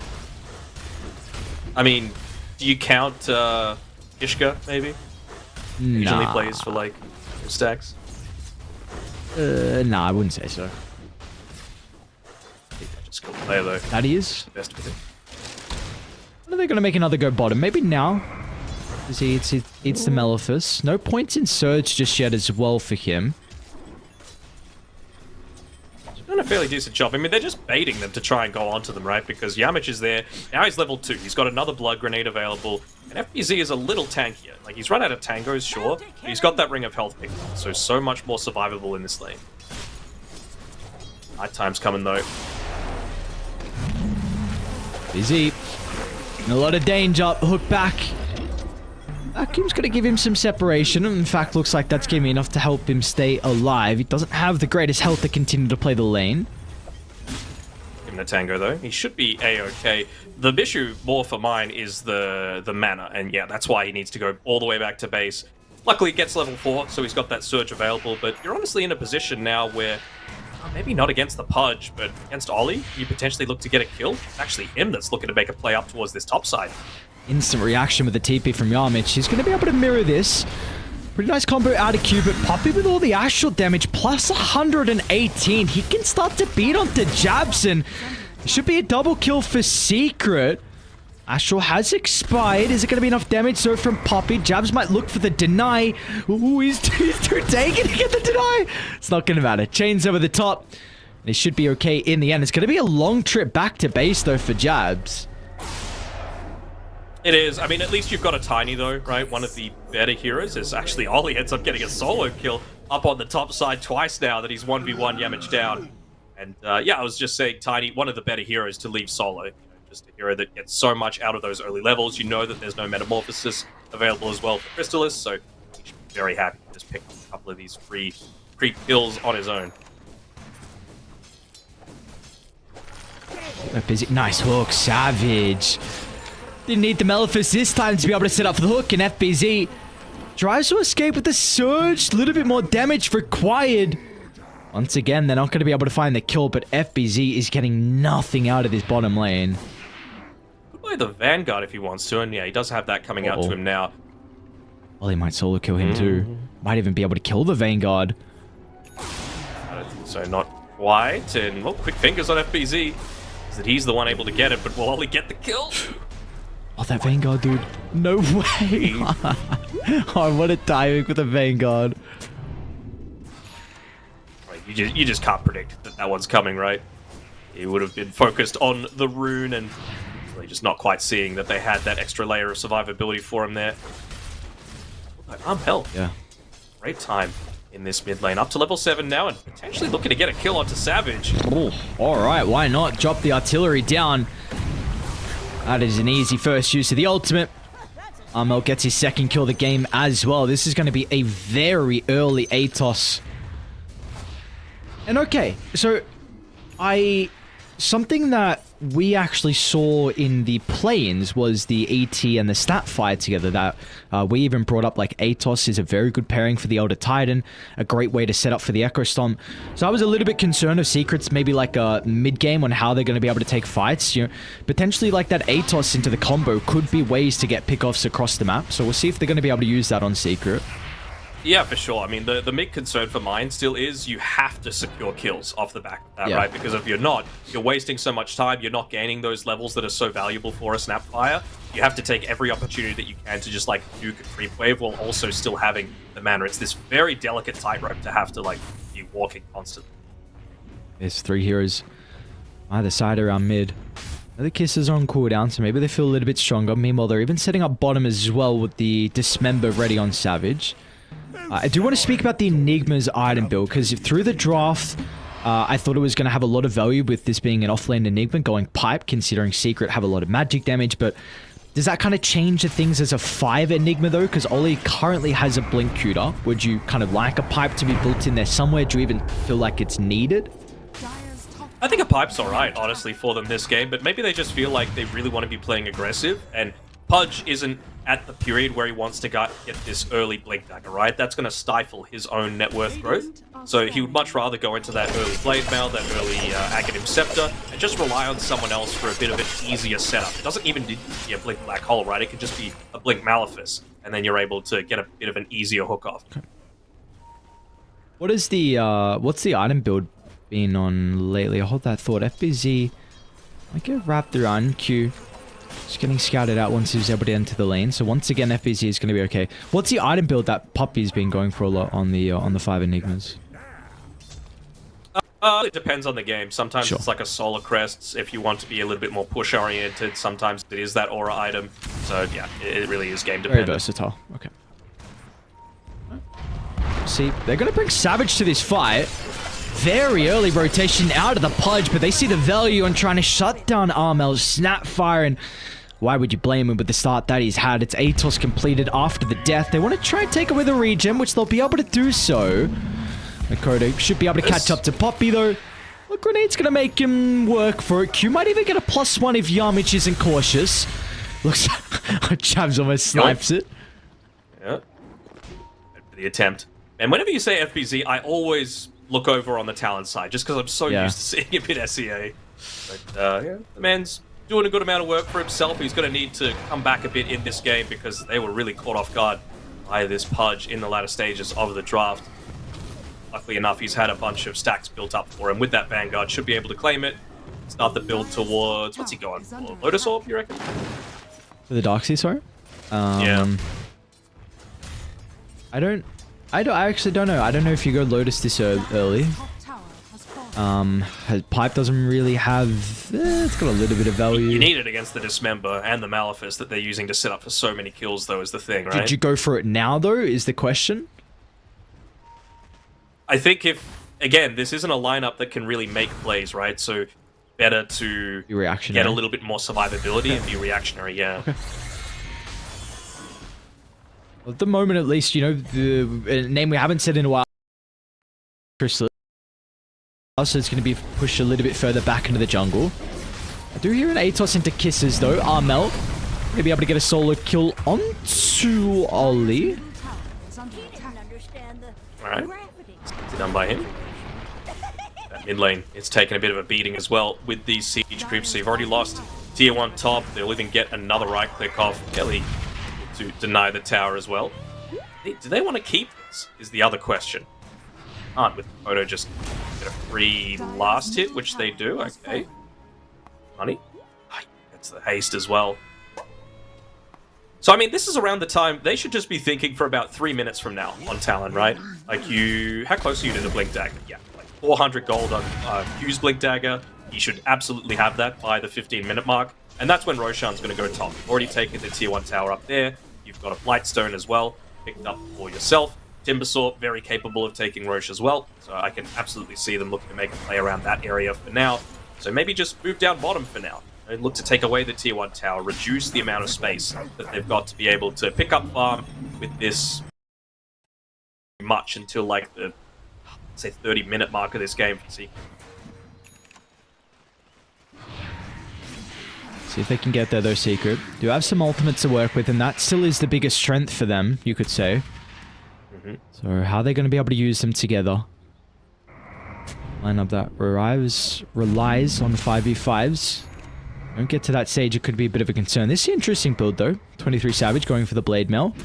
I mean, do you count Ishka maybe? Nah. Usually plays for like stacks. Nah, I wouldn't say so. I think that's just a cool player though. That he is. Best with it. When are they going to make another go bottom? Maybe now. As he eats the Malefice. No points in Surge just yet as well for him. He's done a fairly decent job. I mean, they're just baiting them to try and go onto them, right? Because Yamich is there. Now he's level 2. He's got another blood grenade available. And FBZ is a little tankier. Like, he's run out of tangos, sure. But he's got that ring of health picked up. So much more survivable in this lane. Night time's coming, though. Busy. In a lot of danger. Hook back. Akim's going to give him some separation. In fact, looks like that's giving enough to help him stay alive. He doesn't have the greatest health to continue to play the lane. Give him the tango, though. He should be A-okay. The issue more for mine is the mana. And yeah, that's why he needs to go all the way back to base. Luckily, he gets level 4, so he's got that surge available. But you're honestly in a position now where... maybe not against the Pudge, but against Ollie, you potentially look to get a kill. It's actually him that's looking to make a play up towards this top side. Instant reaction with the TP from Yamich. He's going to be able to mirror this. Pretty nice combo out of Q, but Poppy with all the actual damage, plus 118. He can start to beat onto jabs, and it should be a double kill for Secret. Astral has expired. Is it going to be enough damage? So from Poppy, Jabs might look for the deny. Ooh, he's too taken to get the deny. It's not going to matter. Chains over the top. And it should be okay in the end. It's going to be a long trip back to base, though, for Jabs. It is. I mean, at least you've got a Tiny, though, right? One of the better heroes is actually Ollie ends up getting a solo kill up on the top side twice now that he's 1v1 Yamage down. And yeah, I was just saying Tiny, one of the better heroes to leave solo. You know, just a hero that gets so much out of those early levels. You know that there's no Metamorphosis available as well for Crystallis, so he should be very happy to just pick up a couple of these free creep kills on his own. Nice hook, Savage. Didn't need the Malefice this time to be able to set up for the hook, and FBZ tries to escape with the surge. A little bit more damage required. Once again, they're not going to be able to find the kill, but FBZ is getting nothing out of this bottom lane. Could play the Vanguard if he wants to, and yeah, he does have that coming out to him now. Well, he might solo kill him too. Might even be able to kill the Vanguard. I don't think so, not quite. And, well, quick fingers on FBZ. Is that he's the one able to get it, but will Ollie get the kill? Oh, that Vanguard, dude. No way. Oh, what a timing with the Vanguard. Right, you just can't predict that one's coming, right? He would have been focused on the rune and really just not quite seeing that they had that extra layer of survivability for him there. Hell. Yeah. Great time in this mid lane. Up to level 7 now and potentially looking to get a kill onto Savage. Oh, alright, why not? Drop the artillery down. That is an easy first use of the ultimate. Armel gets his second kill of the game as well. This is going to be a very early ATOS. And okay, so something that we actually saw in the play-ins was the ET and the stat fight together. That we even brought up, like, ATOS is a very good pairing for the Elder Titan, a great way to set up for the Echo Storm. So I was a little bit concerned of Secrets, maybe like a mid-game on how they're going to be able to take fights. You know, potentially like that ATOS into the combo could be ways to get pickoffs across the map. So we'll see if they're going to be able to use that on Secret. Yeah, for sure. I mean, the big concern for mine still is you have to secure kills off the back of that, right? Because if you're not, you're wasting so much time, you're not gaining those levels that are so valuable for a Snapfire. You have to take every opportunity that you can to just, like, nuke a creep wave while also still having the mana. It's this very delicate tightrope to have to, like, be walking constantly. There's 3 heroes either side around mid. The Kisses are on cooldown, so maybe they feel a little bit stronger. Meanwhile, they're even setting up bottom as well with the Dismember ready on Savage. I do want to speak about the Enigma's item build, because through the draft, I thought it was going to have a lot of value with this being an offlane Enigma going pipe, considering Secret have a lot of magic damage, but does that kind of change the things as a 5 Enigma though? Because Ollie currently has a Blink Cuter. Would you kind of like a pipe to be built in there somewhere? Do you even feel like it's needed? I think a pipe's alright, honestly, for them this game, but maybe they just feel like they really want to be playing aggressive, and Pudge isn't at the period where he wants to get this early Blink Dagger, right? That's going to stifle his own net worth growth. So he would much rather go into that early Blade Mail, that early Aghanim Scepter, and just rely on someone else for a bit of an easier setup. It doesn't even need to be a Blink Black Hole, right? It could just be a Blink Malefice, and then you're able to get a bit of an easier hook off. Okay. What is the, what's the item build been on lately? I hold that thought. FBZ, I get wrapped around Q. Just getting scouted out once he's able to enter the lane. So once again, FBZ is going to be okay. What's the item build that Puppy's been going for a lot on the 5 Enigmas? It depends on the game. Sometimes it's like a Solar Crest if you want to be a little bit more push-oriented. Sometimes it is that Aura item. So yeah, it really is game dependent. Very versatile. Okay. See, they're going to bring Savage to this fight. Very early rotation out of the Pudge, but they see the value on trying to shut down Armel's Snapfire, and why would you blame him with the start that he's had? It's ATOS completed after the death. They want to try and take away the regen, which they'll be able to do so. Makoto should be able to catch up to Poppy, though. Well, Grenade's going to make him work for it. Q might even get a +1 if Yamich isn't cautious. Looks like Chavs almost snipes it. Yeah. For the attempt. And whenever you say FBZ, I always look over on the Talon side, just because I'm so used to seeing a bit SEA. But yeah, the man's doing a good amount of work for himself. He's going to need to come back a bit in this game because they were really caught off guard by this Pudge in the latter stages of the draft. Luckily enough, he's had a bunch of stacks built up for him with that Vanguard. Should be able to claim it. Start the build towards... What's he going for? Lotus Orb, you reckon? For the Darkseid, sorry? Yeah. I actually don't know. I don't know if you go Lotus this early. Pipe doesn't really have... it's got a little bit of value. You need it against the Dismember and the Malefice that they're using to set up for so many kills, though, is the thing, right? Did you go for it now, though, is the question? I think if, again, this isn't a lineup that can really make plays, right? So better to get a little bit more survivability and be reactionary, yeah. Okay. Well, at the moment, at least, you know, the name we haven't said in a while, Chrysalis, so it's going to be pushed a little bit further back into the jungle. I do hear an ATOS into Kisses, though. Armel going to be able to get a solo kill onto Oli. Alright. Done by him. That mid lane is taking a bit of a beating as well with these siege creeps. So you've already lost tier 1 top. They'll even get another right click off Kelly to deny the tower as well. Do they want to keep this? Is the other question. Can't with Photo just get a free last hit, which they do. Okay. Money. That's the haste as well. So, I mean, this is around the time they should just be thinking for about 3 minutes from now on Talon, right? Like, how close are you to the Blink Dagger? Yeah, like 400 gold on Q's Blink Dagger. You should absolutely have that by the 15-minute mark. And that's when Roshan's going to go top. You've already taken the tier 1 tower up there. You've got a Blightstone as well, picked up for yourself. Timbersaw, very capable of taking Roche as well. So I can absolutely see them looking to make a play around that area for now. So maybe just move down bottom for now. And look to take away the tier 1 tower, reduce the amount of space that they've got to be able to pick up farm with this much until like the, say, 30-minute mark of this game for Secret. See if they can get there, though, Secret. Do have some ultimates to work with, and that still is the biggest strength for them, you could say. So how are they going to be able to use them together? Lineup that relies on 5v5s. Don't get to that stage, it could be a bit of a concern. This is an interesting build, though. 23 Savage going for the Blade Mail.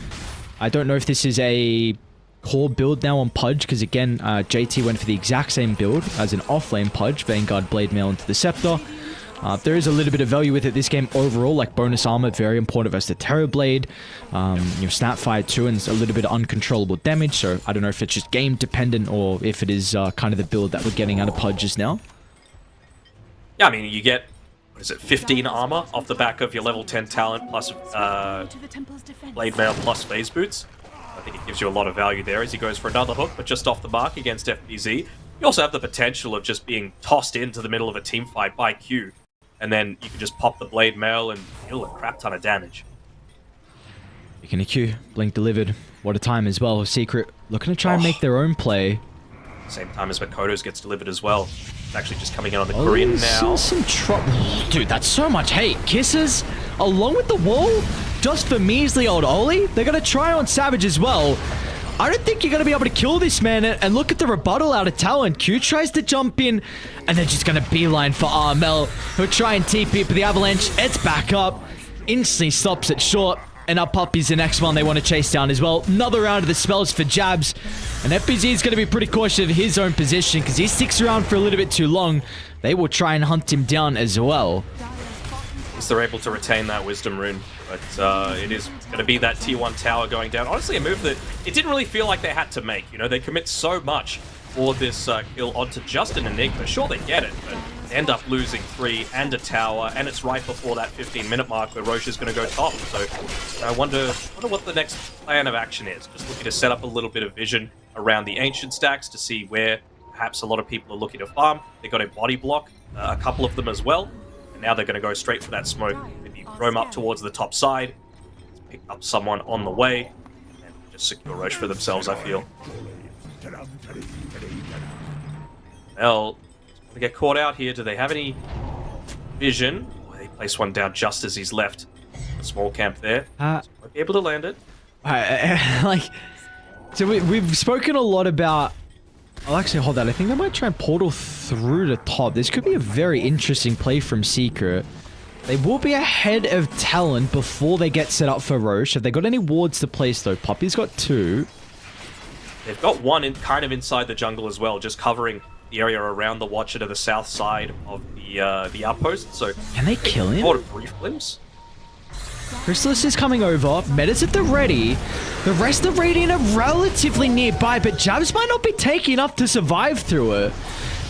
I don't know if this is a core build now on Pudge, because again, JT went for the exact same build as an off-lane Pudge. Vanguard Blade Mail into the Scepter. There is a little bit of value with it this game overall, like bonus armor, very important versus the Terror Blade. Snapfire too, and a little bit of uncontrollable damage, so I don't know if it's just game dependent or if it is kind of the build that we're getting out of Pudges now. Yeah, I mean, you get, what is it, 15 armor off the back of your level 10 talent plus Blade Mail plus Phase Boots. I think it gives you a lot of value there as he goes for another hook, but just off the mark against FBZ. You also have the potential of just being tossed into the middle of a team fight by Q. And then you can just pop the Blade Mail and deal a crap ton of damage. Speaking of Q, Blink delivered. What a time as well. Secret looking to try and make their own play. Same time as Makoto's gets delivered as well. It's actually just coming in on the Korean now. Some trouble. Dude, that's so much hate. Kisses along with the wall just for measly old Oli. They're going to try on Savage as well. I don't think you're going to be able to kill this man, and look at the rebuttal out of Talon. Q tries to jump in, and they're just going to beeline for Armel. He'll try and TP, but the Avalanche, it's back up. Instantly stops it short, and up is the next one they want to chase down as well. Another round of the spells for Jabs, and FBZ is going to be pretty cautious of his own position, because he sticks around for a little bit too long. They will try and hunt him down as well. If they're able to retain that Wisdom Rune. But it is going to be that tier 1 tower going down. Honestly, a move that it didn't really feel like they had to make. You know, they commit so much for this kill onto just an Enigma. Sure, they get it, but they end up losing 3 and a tower, and it's right before that 15-minute mark where Roche is going to go top. So I wonder what the next plan of action is. Just looking to set up a little bit of vision around the Ancient stacks to see where perhaps a lot of people are looking to farm. They got a body block, a couple of them as well. And now they're going to go straight for that smoke. Maybe roam up towards the top side, pick up someone on the way, and just secure Roche for themselves, I feel. Well, going to get caught out here. Do they have any vision? Oh, they place one down just as he's left a small camp there. So won't be able to land it. So we've spoken a lot about... I'll actually hold that. I think they might try and portal through the top. This could be a very interesting play from Secret. They will be ahead of Talon before they get set up for Roche. Have they got any wards to place, though? Poppy's got 2. They've got one kind of inside the jungle as well, just covering the area around the Watcher to the south side of the outpost. So can they kill him? Caught a brief glimpse. Chrysalis is coming over. Meta's at the ready. The rest of Radiant are relatively nearby, but Jabs might not be taking enough to survive through it.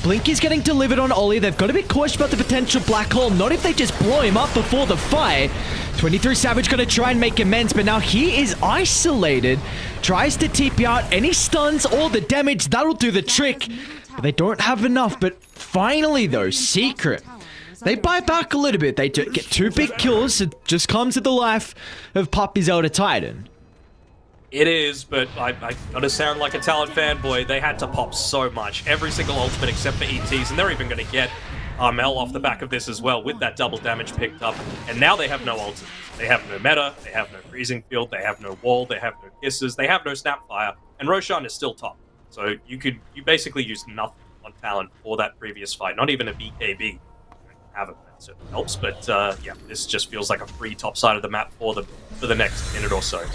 Blink is getting delivered on Ollie. They've got to be cautious about the potential black hole. Not if they just blow him up before the fight. 23 Savage going to try and make amends, but now he is isolated. Tries to TP out any stuns, all the damage. That'll do the trick. But they don't have enough. But finally, though, Secret, they bite back a little bit. They get 2 big kills. It just comes to the life of Puppy's Elder Titan. It is, but I gotta sound like a Talon fanboy. They had to pop so much. Every single ultimate except for ETs, and they're even gonna get Armel off the back of this as well with that double damage picked up. And now they have no ultimate. They have no meta, they have no freezing field, they have no wall, they have no kisses, they have no snapfire, and Roshan is still top. So you basically use nothing on Talon for that previous fight, not even a BKB. Have it, that certainly helps, but yeah, this just feels like a free top side of the map for them for the next minute or so.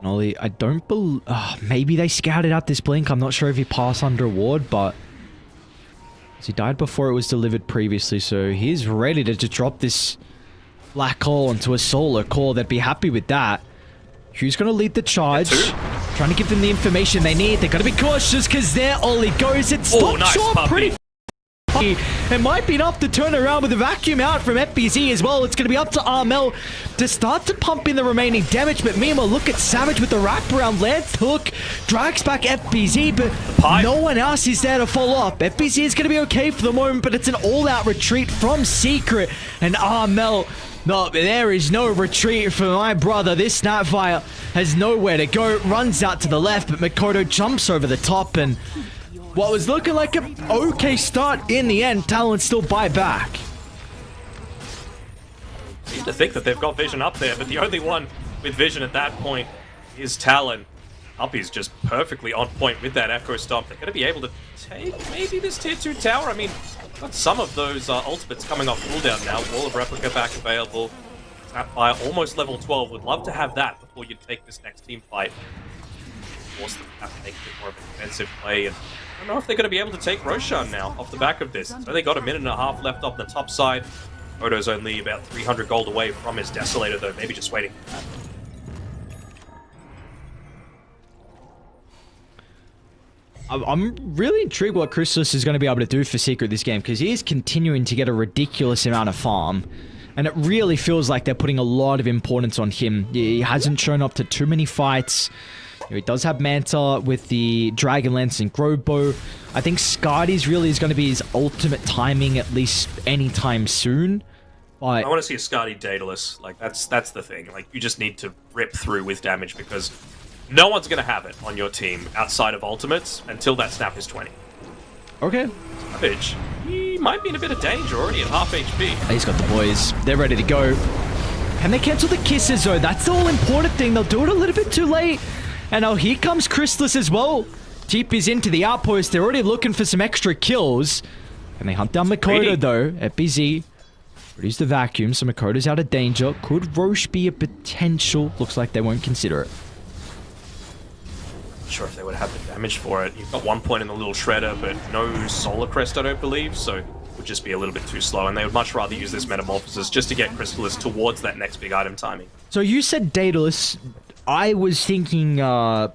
Ollie, I don't believe... maybe they scouted out this blink. I'm not sure if he passed under ward, but... he died before it was delivered previously, so he's ready to just drop this black hole into a solo core. They'd be happy with that. Who's going to lead the charge? Trying to give them the information they need. They've got to be cautious because there Ollie goes. It's stopped short pretty... It might be enough to turn around with a vacuum out from FBZ as well. It's going to be up to Armel to start to pump in the remaining damage. But meanwhile, look at Savage with the wraparound Lance Hook. Drags back FBZ, but no one else is there to follow up. FBZ is going to be okay for the moment, but it's an all-out retreat from Secret. And Armel, no, there is no retreat for my brother. This Snapfire has nowhere to go. Runs out to the left, but Makoto jumps over the top, and what was looking like an okay start in the end, Talon still buy back. Seem to think that they've got Vision up there, but the only one with Vision at that point is Talon. Uppy's just perfectly on point with that Echo Stomp. They're going to be able to take maybe this tier 2 tower. I mean, got some of those ultimates coming off cooldown now. Wall of Replica back available. Snapfire almost level 12. Would love to have that before you take this next team fight. Force them to have to make a bit more of an defensive play. And I don't know if they're going to be able to take Roshan now off the back of this. So they got a minute and a half left on the top side. Odo's only about 300 gold away from his Desolator, though. Maybe just waiting for that. I'm really intrigued what Chrysalis is going to be able to do for Secret this game, because he is continuing to get a ridiculous amount of farm. And it really feels like they're putting a lot of importance on him. He hasn't shown up to too many fights. He does have Manta with the Dragon Lance and Growbow. I think Skardy's really is going to be his ultimate timing, at least anytime soon. But I want to see a Skardy Daedalus. Like, that's the thing. Like, you just need to rip through with damage, because no one's going to have it on your team outside of ultimates until that snap is 20. Okay. Savage, he might be in a bit of danger already at half HP. He's got the boys. They're ready to go. Can they cancel the kisses, though? That's the all important thing. They'll do it a little bit too late. And now here comes Chrysalis as well. Teep is into the outpost. They're already looking for some extra kills. And they hunt down Makoto, though. FBZ. Produce the vacuum, so Makoto's out of danger. Could Roche be a potential? Looks like they won't consider it. Not sure if they would have the damage for it. You've got 1 point in the little shredder, but no Solar Crest, I don't believe, so it would just be a little bit too slow, and they would much rather use this Metamorphosis just to get Chrysalis towards that next big item timing. So you said Daedalus. I was thinking, I'll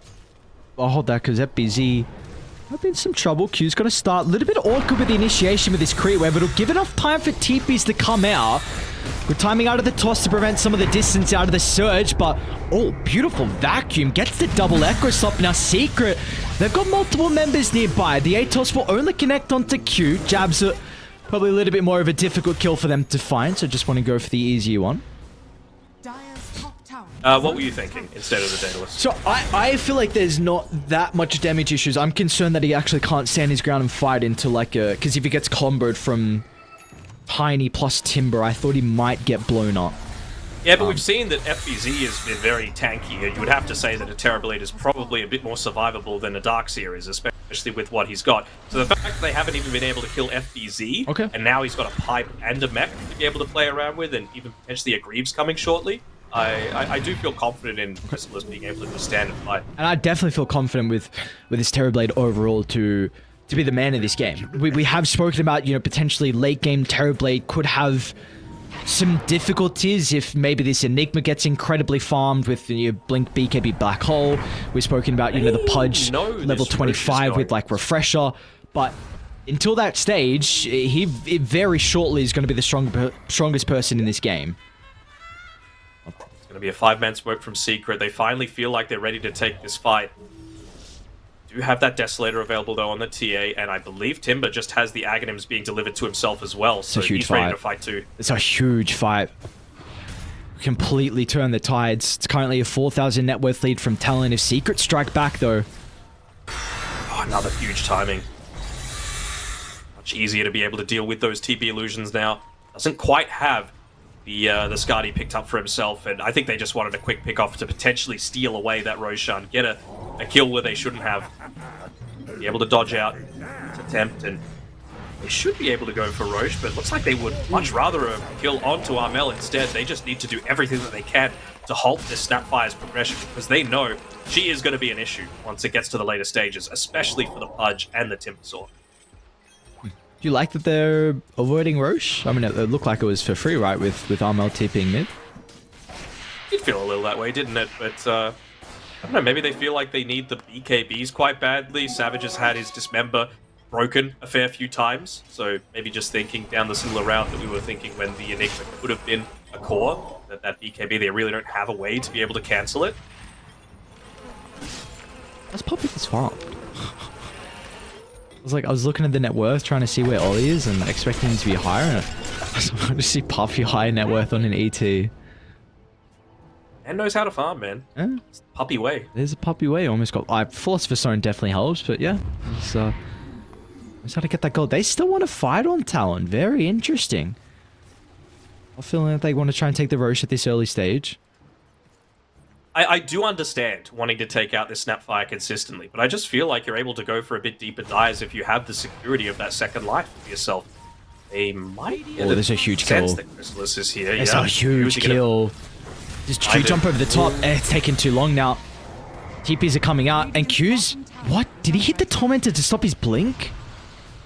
hold that because FBZ might be in some trouble. Q's got to start. A little bit awkward with the initiation with this creep wave, but it'll give enough time for TPs to come out. Good timing out of the toss to prevent some of the distance out of the surge, but oh, beautiful vacuum. Gets the double echo stop. Now Secret, they've got multiple members nearby. The ATOS will only connect onto Q. Jabs are probably a little bit more of a difficult kill for them to find, so just want to go for the easier one. What were you thinking instead of the Daedalus? So I feel like there's not that much damage issues. I'm concerned that he actually can't stand his ground and fight into like a... Because if he gets comboed from Tiny plus Timber, I thought he might get blown up. Yeah, but we've seen that FBZ has been very tanky. You would have to say that a Terrorblade is probably a bit more survivable than a Darkseer is, especially with what he's got. So the fact that they haven't even been able to kill FBZ, okay, and now he's got a pipe and a mech to be able to play around with, and even potentially a Greaves coming shortly, I do feel confident in Chrysalis being able to withstand and fight. And I definitely feel confident with this Terrorblade overall to be the man of this game. We have spoken about, you know, potentially late game Terrorblade could have some difficulties if maybe this Enigma gets incredibly farmed with the Blink BKB Black Hole. We've spoken about, the Pudge level 25 with like Refresher, but until that stage, he very shortly is going to be the strongest person in this game. It's going to be a 5-man smoke from Secret. They finally feel like they're ready to take this fight. Do have that Desolator available though on the TA, and I believe Timber just has the Aghanims being delivered to himself as well, so he's ready to fight too. It's a huge fight. Completely turn the tides. It's currently a 4,000 net worth lead from Talon. If Secret strike back though... Oh, another huge timing. Much easier to be able to deal with those TP illusions now. Doesn't quite have the Skadi picked up for himself, and I think they just wanted a quick pick off to potentially steal away that Roshan, get a kill where they shouldn't have, be able to dodge out, attempt, and they should be able to go for Roche, but it looks like they would much rather a kill onto Armel instead. They just need to do everything that they can to halt this Snapfire's progression, because they know she is going to be an issue once it gets to the later stages, especially for the Pudge and the Timbersaw. Do you like that they're avoiding Roche? I mean, it looked like it was for free, right, with Armel TPing mid? Did feel a little that way, didn't it? But, I don't know, maybe they feel like they need the BKBs quite badly. Savage has had his Dismember broken a fair few times, so maybe just thinking down the similar route that we were thinking when the Enigma could have been a core, that BKB, they really don't have a way to be able to cancel it. Let's pop it this far. I was looking at the net worth, trying to see where Ollie is, and expecting him to be higher, and I just see Puffy high net worth on an ET. And knows how to farm, man. Yeah. It's the puppy way. There's a puppy way. Almost got... Philosopher's Stone definitely helps, but yeah. It's how to get that gold. They still want to fight on Talon. Very interesting. I'm feeling like they want to try and take the Roche at this early stage. I do understand wanting to take out this Snapfire consistently, but I just feel like you're able to go for a bit deeper dives if you have the security of that second life for yourself. They might... Oh, there's a huge kill. That Chrysalis is here. It's a huge kill. Just tree jump over the top. It's taking too long now. TPs are coming out, and Q's... What? Did he hit the Tormentor to stop his blink?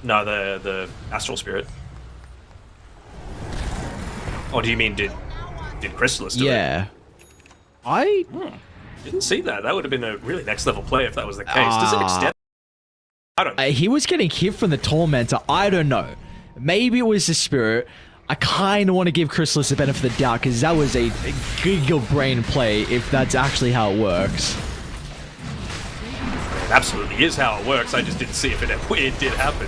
No, the Astral Spirit. Oh, do you mean did Chrysalis do it? Yeah. I didn't see that. That would have been a really next level play if that was the case. Does it extend? I don't know. He was getting hit from the Tormentor. I don't know. Maybe it was the Spirit. I kind of want to give Chrysalis the benefit of the doubt, because that was a giggle brain play if that's actually how it works. It absolutely is how it works. I just didn't see if it did happen.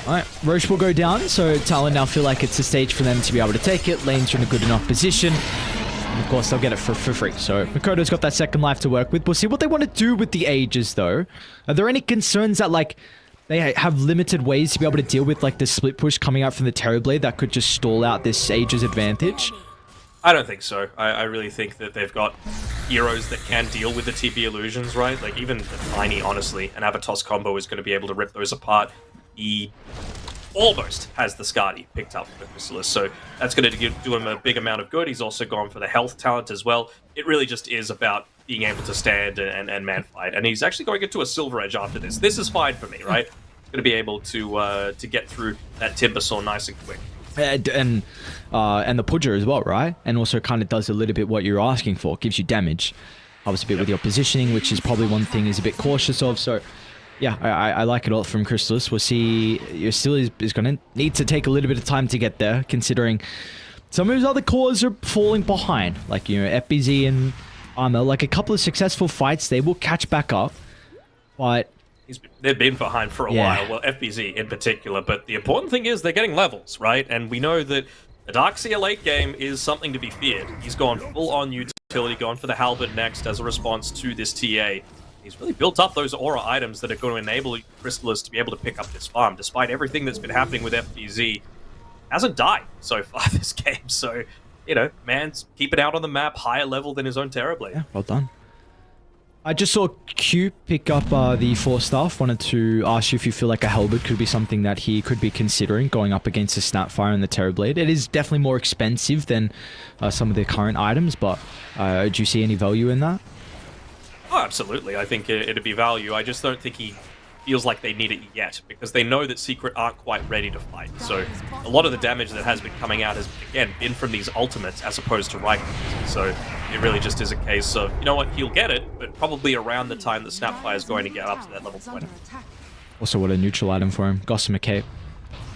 Alright, Roche will go down, so Talon now feel like it's a stage for them to be able to take it. Lane's in a good enough position. And of course, they'll get it for free. So Makoto's got that second life to work with. We'll see what they want to do with the Aegis, though. Are there any concerns that, like, they have limited ways to be able to deal with, like, the split push coming out from the Terrorblade that could just stall out this Aegis advantage? I don't think so. I really think that they've got heroes that can deal with the TP illusions, right? Like, even the Tiny, honestly, an Avatos combo is going to be able to rip those apart. He almost has the Skadi picked up for Chrysalis, so that's going to do him a big amount of good. He's also gone for the health talent as well. It really just is about being able to stand and man fight, and he's actually going into a Silver Edge after this. This is fine for me, right? He's going to be able to get through that Timbersaw nice and quick. And the Pudger as well, right? And also kind of does a little bit what you're asking for. Gives you damage. Helps a bit with your positioning, which is probably one thing he's a bit cautious of. So, yeah, I like it all from Chrysalis. We'll see. You still is going to need to take a little bit of time to get there, considering some of his other cores are falling behind. Like, you know, FBZ and Armel. Like, a couple of successful fights, they will catch back up. But... They've been behind for a while, well, FBZ in particular, but the important thing is they're getting levels, right? And we know that the Darkseer late game is something to be feared. He's gone full-on utility, gone for the Halberd next as a response to this TA. He's really built up those aura items that are going to enable Chrysalis to be able to pick up this farm, despite everything that's been happening with FBZ. Hasn't died so far this game, so, you know, man's keeping out on the map, higher level than his own Terrorblade. Yeah, well done. I just saw Q pick up the 4 staff. Wanted to ask you if you feel like a Halberd could be something that he could be considering going up against the Snapfire and the Terrorblade. It is definitely more expensive than some of the current items, but do you see any value in that? Oh, absolutely. I think it'd be value. I just don't think he feels like they need it yet, because they know that Secret aren't quite ready to fight. So a lot of the damage that has been coming out has, again, been from these ultimates as opposed to right clicks. So it really just is a case of, you know what, he'll get it, but probably around the time that Snapfire is going to get up to that level 20. Also, what a neutral item for him. Gossamer Cape.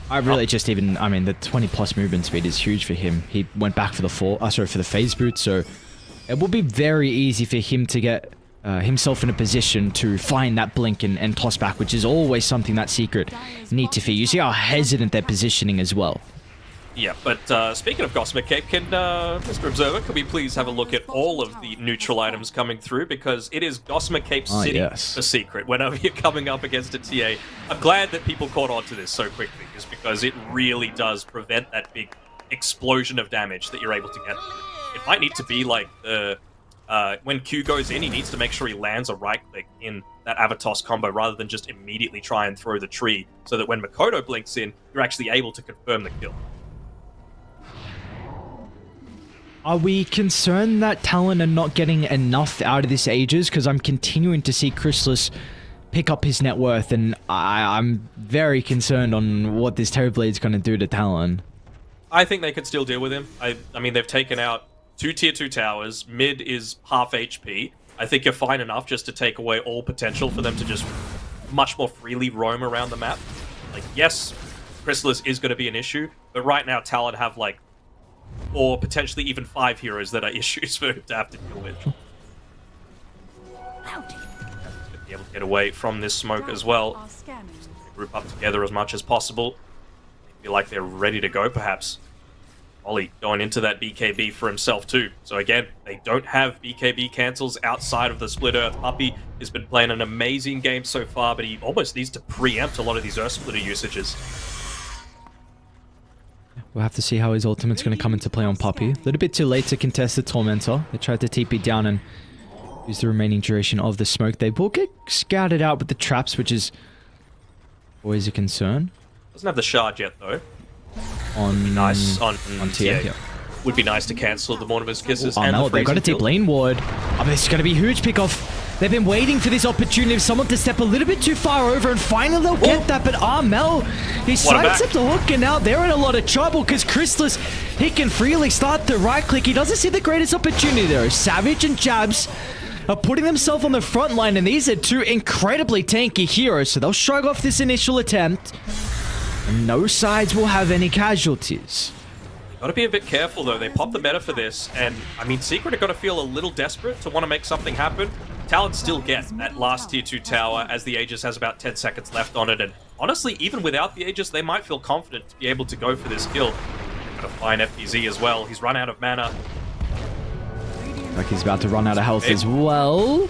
I really just even, I mean, the 20 plus movement speed is huge for him. He went back for the for the phase boot, so it will be very easy for him to get himself in a position to find that blink and toss back, which is always something that Secret need to fear. You see how hesitant they're positioning as well. Yeah, but speaking of Gossamer Cape, can Mr. Observer, can we please have a look at all of the neutral items coming through? Because it is Gossamer Cape City for Secret whenever you're coming up against a TA. I'm glad that people caught on to this so quickly, just because it really does prevent that big explosion of damage that you're able to get. It might need to be like when Q goes in, he needs to make sure he lands a right click in that Avatos combo rather than just immediately try and throw the tree, so that when Makoto blinks in, you're actually able to confirm the kill. Are we concerned that Talon are not getting enough out of this Aegis? Because I'm continuing to see Chrysalis pick up his net worth, and I'm very concerned on what this Terrorblade's going to do to Talon. I think they could still deal with him. I mean, they've taken out 2 tier 2 towers. Mid is half HP. I think you're fine enough just to take away all potential for them to just much more freely roam around the map. Like, yes, Chrysalis is going to be an issue, but right now Talon have, like, or potentially even 5 heroes that are issues for him to have to deal with. Be able to get away from this smoke as well. Group up together as much as possible. Feel like they're ready to go, perhaps. Ollie going into that BKB for himself too. So again, they don't have BKB cancels outside of the Split Earth. Puppey has been playing an amazing game so far, but he almost needs to preempt a lot of these Earth Splitter usages. We'll have to see how his ultimate's going to come into play on Puppey. A little bit too late to contest the Tormentor. They tried to TP down and use the remaining duration of the smoke. They will get scouted out with the traps, which is always a concern. Doesn't have the shard yet, though. On nice on TA. Yeah. Would be nice to cancel the Mortimer's Kisses and no, the they've got a deep lane ward. I mean, this is going to be a huge pick-off. They've been waiting for this opportunity of someone to step a little bit too far over, and finally they'll get that, but Armel, he sides up the hook, and now they're in a lot of trouble because Chrysalis, he can freely start the right click. He doesn't see the greatest opportunity there. Savage and Jabs are putting themselves on the front line, and these are two incredibly tanky heroes, so they'll shrug off this initial attempt, and no sides will have any casualties. Gotta be a bit careful though. They popped the meta for this, and I mean, Secret are gonna feel a little desperate to want to make something happen. Talon still get that last tier 2 tower as the Aegis has about 10 seconds left on it, and honestly, even without the Aegis, they might feel confident to be able to go for this kill. Gotta find FPZ as well. He's run out of mana. Like he's about to run out of health as well.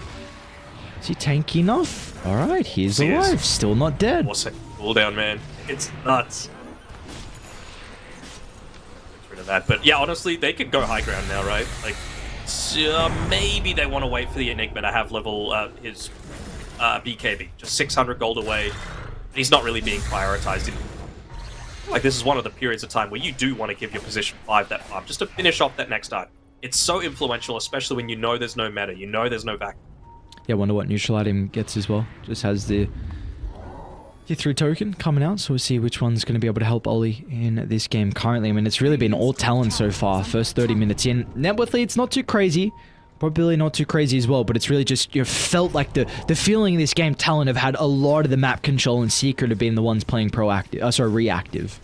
Is he tanky enough? Alright, he's alive. Still not dead. Awesome. Cooldown, man. It's nuts. That, but yeah, honestly, they could go high ground now, right? Like, maybe they want to wait for the Enigma to have level his BKB, just 600 gold away. He's not really being prioritized. Like, this is one of the periods of time where you do want to give your position 5 that farm, just to finish off that next item. It's so influential, especially when you know there's no meta, you know there's no vacuum. Yeah, I wonder what neutral item gets as well. Just has the Tier 3 token coming out, so we'll see which one's going to be able to help Ollie in this game currently. I mean, it's really been all Talon so far, first 30 minutes in. Net worth lead's not too crazy, probably not too crazy as well, but it's really just, you felt like the feeling in this game, Talon have had a lot of the map control, and Secret have been the ones playing reactive.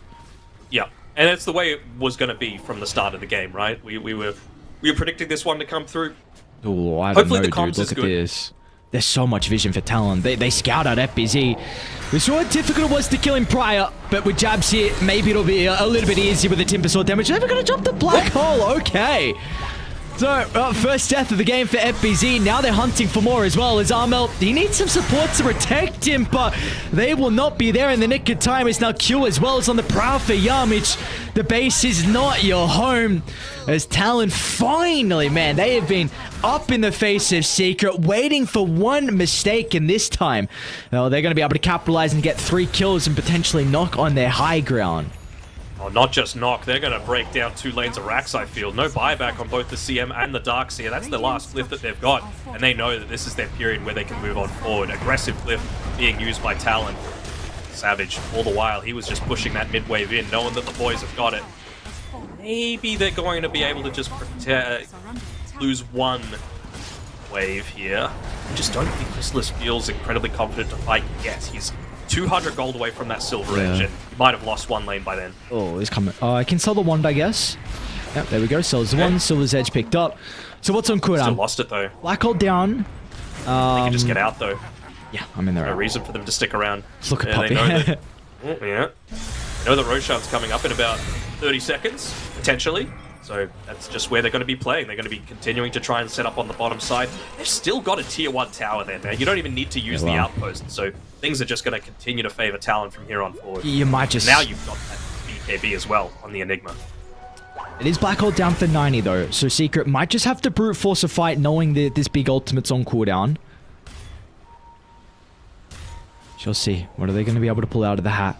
Yeah, and it's the way it was going to be from the start of the game, right? We were predicting this one to come through. Oh, I don't know, dude. Look at this. There's so much vision for Talon. They scout out FBZ. We saw how difficult it was to kill him prior, but with Jabs here, maybe it'll be a little bit easier with the Timber Sword damage. They're going to jump the black hole. Okay. So, first death of the game for FBZ. Now they're hunting for more as well as Armel. He needs some support to protect him, but they will not be there in the nick of time. It's now Q as well as on the prowl for Yamich. The base is not your home. As Talon finally, man, they have been up in the face of Secret, waiting for one mistake, and this time, they're going to be able to capitalize and get 3 kills and potentially knock on their high ground. Oh, not just knock. They're going to break down 2 lanes of racks, I feel. No buyback on both the CM and the Darkseer. That's the last glyph that they've got. And they know that this is their period where they can move on forward. Aggressive glyph being used by Talon. Savage, all the while, he was just pushing that mid-wave in, knowing that the boys have got it. Maybe they're going to be able to just lose 1 wave here. I just don't think Chrysalis feels incredibly confident to fight yet. He's 200 gold away from that silver edge, and he might have lost 1 lane by then. Oh, he's coming. I can sell the wand, I guess. Yep, there we go. Sells the wand. Silver's edge picked up. So what's on cooldown? Still lost it, though. Black hole down. They can just get out, though. Yeah, I'm in there. No reason for them to stick around. Let's look at Puppy. They know that, They know that Roshan's coming up in about 30 seconds, potentially. So that's just where they're going to be playing. They're going to be continuing to try and set up on the bottom side. They've still got a tier 1 tower there, man. You don't even need to use the outpost. So things are just going to continue to favor Talon from here on forward. You might just... Now you've got that BKB as well on the Enigma. It is Black Hole down for 90 though. So Secret might just have to brute force a fight knowing that this big ultimate's on cooldown. She'll see. What are they going to be able to pull out of the hat?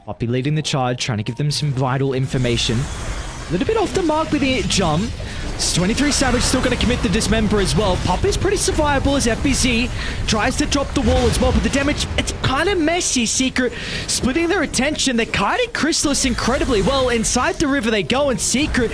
Poppy leading the charge, trying to give them some vital information. A little bit off the mark with the jump. 23 Savage still going to commit the dismember as well. Poppy's pretty survivable as FBZ tries to drop the wall as well, but the damage, it's kind of messy. Secret splitting their attention. They're kiting Chrysalis incredibly well. Inside the river they go, and Secret,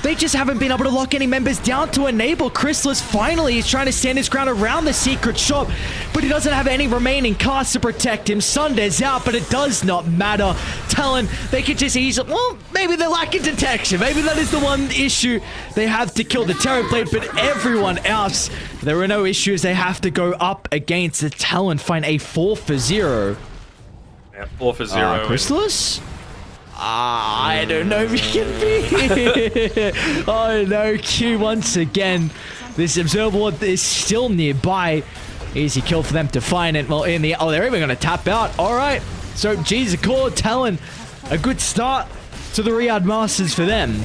they just haven't been able to lock any members down to enable. Chrysalis finally is trying to stand his ground around the Secret shop, but he doesn't have any remaining casts to protect him. Sunday's out, but it does not matter. Talon, they could just easily... Well, maybe they're lacking detection. Maybe that is the one issue. They have to kill the Terrorblade, but everyone else, there are no issues. They have to go up against the Talon, find a 4 for 0. Yeah, 4 for 0. Chrysalis? I don't know if he can be. Oh no, Q once again. This observable is still nearby. Easy kill for them to find it. Well, in the... Oh, they're even going to tap out. All right. So, geez, Talon, a good start to the Riyadh Masters for them.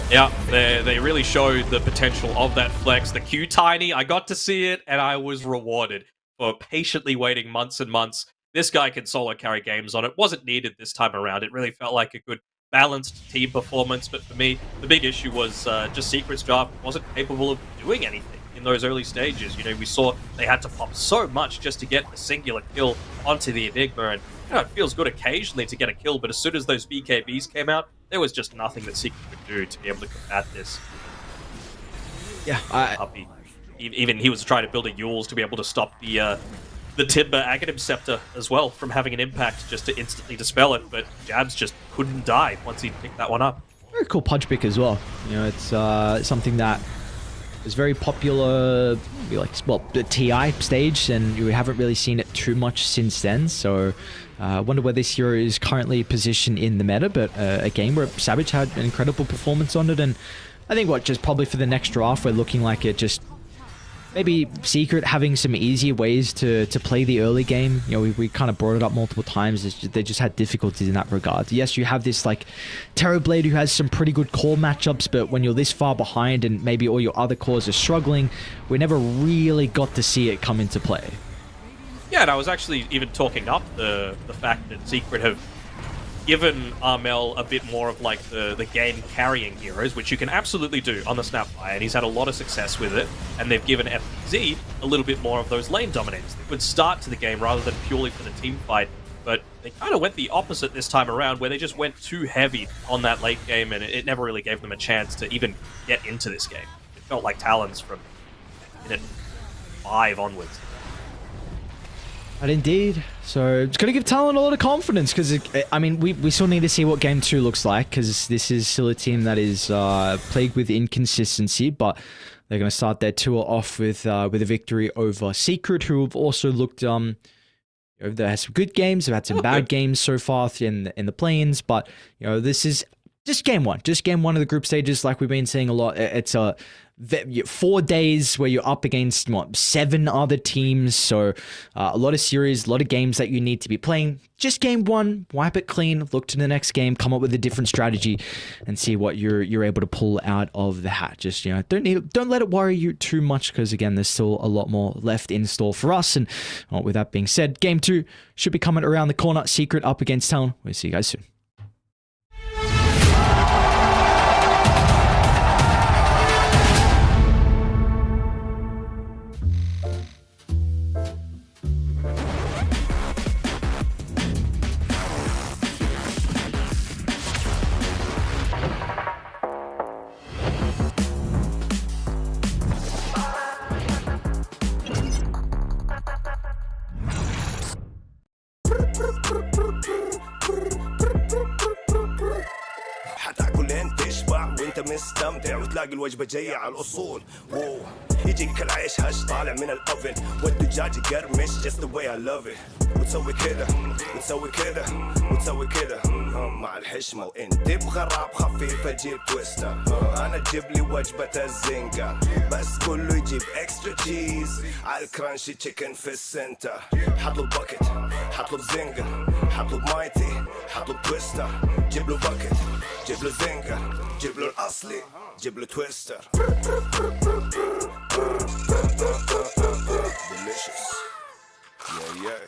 Yeah, they really showed the potential of that flex. The Q tiny, I got to see it, and I was rewarded for patiently waiting months and months. This guy can solo carry games on it. Wasn't needed this time around. It really felt like a good balanced team performance. But for me, the big issue was just Secret's draft wasn't capable of doing anything in those early stages. You know, we saw they had to pop so much just to get a singular kill onto the Enigma. And, you know, it feels good occasionally to get a kill. But as soon as those BKBs came out, there was just nothing that Secret could do to be able to combat this. Yeah, Puppy. Even he was trying to build a Yules to be able to stop the Timber Aghanim Scepter as well from having an impact just to instantly dispel it, but Jabs just couldn't die once he picked that one up. Very cool punch pick as well. You know, it's something that is very popular, like, well, the TI stage, and we haven't really seen it too much since then, so I wonder where this hero is currently positioned in the meta, but a game where Savage had an incredible performance on it, and I think just probably for the next draft, we're looking like it just... Maybe Secret having some easier ways to play the early game. You know, we kind of brought it up multiple times. They just had difficulties in that regard. Yes, you have this like Terrorblade who has some pretty good core matchups, but when you're this far behind and maybe all your other cores are struggling, we never really got to see it come into play. Yeah, and I was actually even talking up the fact that Secret have given Armel a bit more of like the game carrying heroes, which you can absolutely do on the Snapfire, and he's had a lot of success with it, and they've given FZ a little bit more of those lane dominators. They would start to the game rather than purely for the team fight, but they kind of went the opposite this time around, where they just went too heavy on that late game, and it never really gave them a chance to even get into this game. It felt like Talons from minute 5 onwards. And indeed. So it's going to give Talon a lot of confidence because, I mean, we still need to see what Game 2 looks like because this is still a team that is plagued with inconsistency, but they're going to start their tour off with a victory over Secret, who have also looked... They've had some good games, they've had some bad games so far in the play-ins, but, you know, this is just game one. Just game one of the group stages, like we've been saying a lot. It's 4 days where you're up against, 7 other teams, so a lot of series, a lot of games that you need to be playing. Just game one, wipe it clean, look to the next game, come up with a different strategy, and see what you're able to pull out of the hat. Just, you know, don't let it worry you too much, because again, there's still a lot more left in store for us. And with that being said, game 2 should be coming around the corner. Secret up against Talon. We'll see you guys soon. نستمتع وتلاقي الوجبة جاية على الأصول. واو يجيك العيش هش طالع من الأوفن والدجاج يقرمش just the way I love it. وتسوي كده وتسوي كده وتسوي كده مع الحشمة. وإن تبغى راب خفيف أجيب تويستر. أنا أجيب لي وجبة الزنجة بس كله يجيب اكسترا تشيز على الكرانشي تشيكن في السنتر. حطلب باكت حطلب زنجة حطلب مايتي حطلب تويستر. جيب له باكت جيب له زنجة جيب له الأصلي جيب له تويستر. Delicious. Yeah, yeah.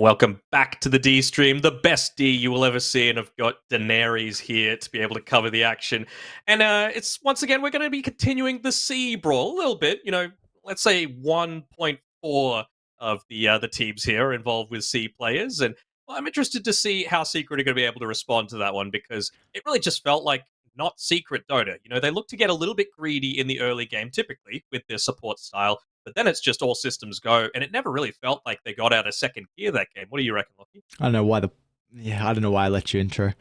Welcome back to the D stream, the best D you will ever see, and I've got Daenerys here to be able to cover the action. And it's once again, we're going to be continuing the C brawl a little bit. You know, let's say 1.4 of the teams here are involved with C players, and I'm interested to see how Secret are going to be able to respond to that one, because it really just felt like not Secret Dota. You know, they look to get a little bit greedy in the early game, typically with their support style. But then it's just all systems go, and it never really felt like they got out of second gear that game. What do you reckon, Lockie? I don't know why I don't know why I let you intro.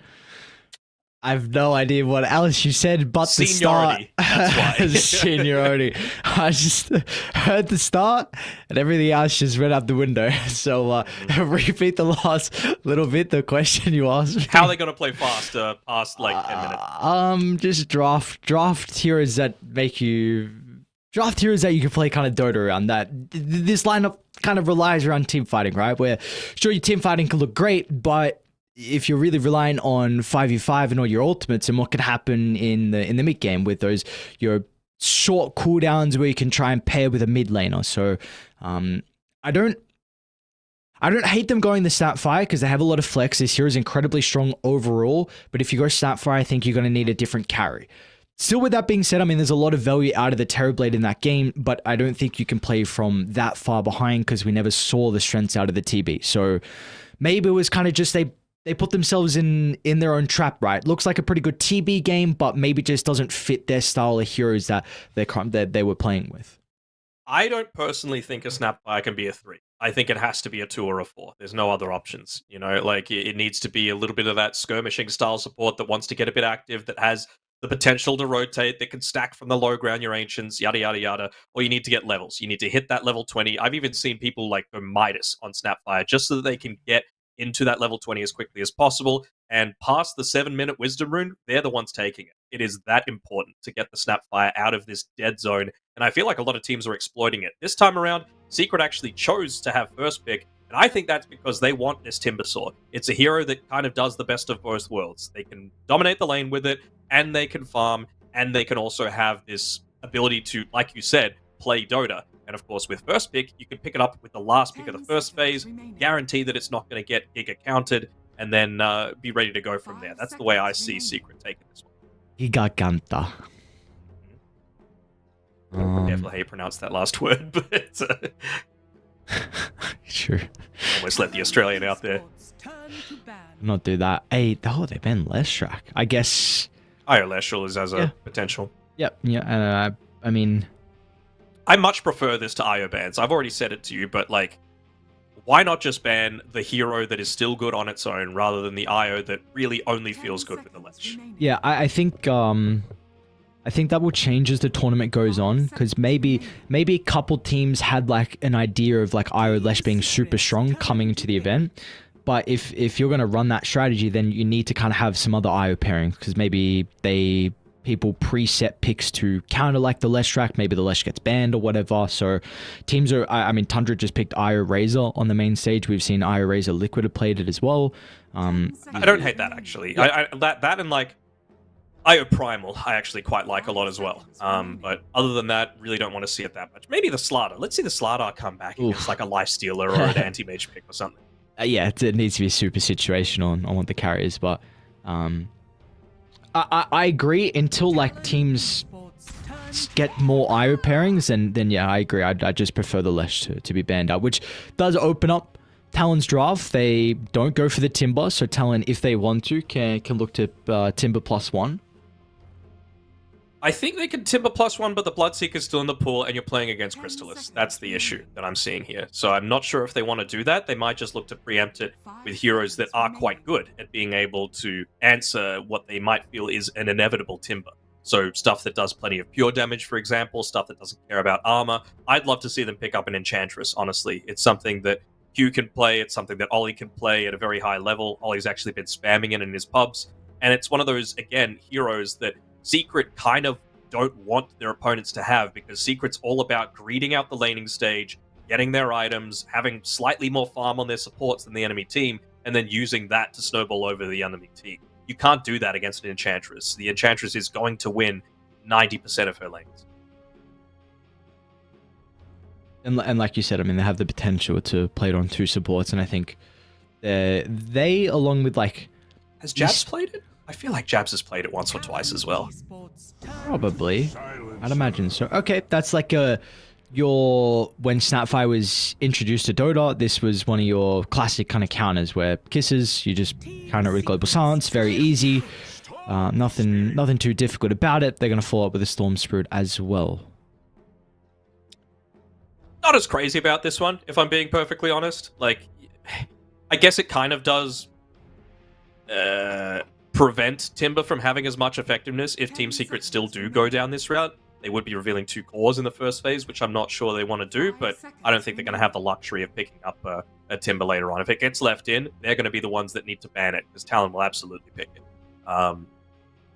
I have no idea what else you said, but the start. That's why. Seniority. I just heard the start, and everything else just went out the window. So repeat the last little bit, the question you asked me. How are they going to play fast past like 10 minutes? Just draft heroes that make you. Draft heroes that you can play kind of Dota around. That this lineup kind of relies around team fighting, right? Where sure, your team fighting can look great, but if you're really relying on 5v5 and all your ultimates and what can happen in the mid game with those your short cooldowns where you can try and pair with a mid laner. So I don't hate them going the Snapfire because they have a lot of flex. This hero is incredibly strong overall, but if you go Snapfire, I think you're going to need a different carry. Still, with that being said, I mean, there's a lot of value out of the Terrorblade in that game, but I don't think you can play from that far behind because we never saw the strengths out of the TB. So maybe it was kind of just they put themselves in their own trap, right? Looks like a pretty good TB game, but maybe just doesn't fit their style of heroes that they were playing with. I don't personally think a Snapfire can be a 3. I think it has to be a 2 or a 4. There's no other options. You know, like it needs to be a little bit of that skirmishing style support that wants to get a bit active, that has the potential to rotate, that can stack from the low ground your ancients, yada, yada, yada. Or you need to get levels. You need to hit that level 20. I've even seen people like go Midas on Snapfire just so that they can get into that level 20 as quickly as possible. And past the 7-minute Wisdom Rune, they're the ones taking it. It is that important to get the Snapfire out of this dead zone. And I feel like a lot of teams are exploiting it. This time around, Secret actually chose to have first pick. And I think that's because they want this Timbersaw. It's a hero that kind of does the best of both worlds. They can dominate the lane with it, and they can farm, and they can also have this ability to, like you said, play Dota. And of course, with first pick, you can pick it up with the last pick of the first phase, guarantee that it's not going to get Giga counted, and then be ready to go from there. That's the way I see Secret taking this one. Giga Canta. Careful how you pronounce that last word, but sure. Almost let the Australian out there. Not do that. Hey, they've been Leshrac. I guess. IO Leshrac is as a potential. Yep. Yeah. I mean, I much prefer this to IO bans. I've already said it to you, but like, why not just ban the hero that is still good on its own rather than the IO that really only feels good with the Lesh? Yeah, I think that will change as the tournament goes on, because maybe a couple teams had like an idea of like IO Lesh being super strong coming into the event. But if you're going to run that strategy, then you need to kind of have some other IO pairings, because maybe people preset picks to counter like the Lesh track. Maybe the Lesh gets banned or whatever. So teams are, I mean, Tundra just picked IO Razor on the main stage. We've seen IO Razor Liquid have played it as well. I don't hate that, actually. Yeah. That and like IO Primal, I actually quite like a lot as well. But other than that, really don't want to see it that much. Maybe the Slardar. Let's see the Slardar come back against like a Lifestealer or an anti-mage pick or something. Yeah, it needs to be super situational on what the carry is, but I agree until like teams get more IO pairings, and then yeah, I agree. I just prefer the Lesh to be banned out, which does open up Talon's draft. They don't go for the Timber, so Talon, if they want to, can look to Timber +1. I think they can Timber +1, but the Bloodseeker's still in the pool, and you're playing against Crystallis. That's the issue that I'm seeing here. So I'm not sure if they want to do that. They might just look to preempt it with heroes that are quite good at being able to answer what they might feel is an inevitable Timber. So stuff that does plenty of pure damage, for example, stuff that doesn't care about armor. I'd love to see them pick up an Enchantress, honestly. It's something that Hugh can play. It's something that Ollie can play at a very high level. Ollie's actually been spamming it in his pubs. And it's one of those, again, heroes that Secret kind of don't want their opponents to have, because Secret's all about greeting out the laning stage, getting their items, having slightly more farm on their supports than the enemy team, and then using that to snowball over the enemy team. You can't do that against an Enchantress. The Enchantress is going to win 90% of her lanes. And like you said, I mean, they have the potential to play it on 2 supports, and I think they along with like... Has Jabs played it? I feel like Jabs has played it once or twice as well. Probably. I'd imagine so. Okay, that's like when Snapfire was introduced to Dota, this was one of your classic kind of counters where kisses, you just counter with Global Silence, very easy. Nothing too difficult about it. They're going to follow up with a Storm Spirit as well. Not as crazy about this one, if I'm being perfectly honest. Like, I guess it kind of does prevent Timber from having as much effectiveness if Team Secret still do go down this route. They would be revealing 2 cores in the first phase, which I'm not sure they want to do, but I don't think they're going to have the luxury of picking up a Timber later on. If it gets left in, they're going to be the ones that need to ban it, because Talon will absolutely pick it.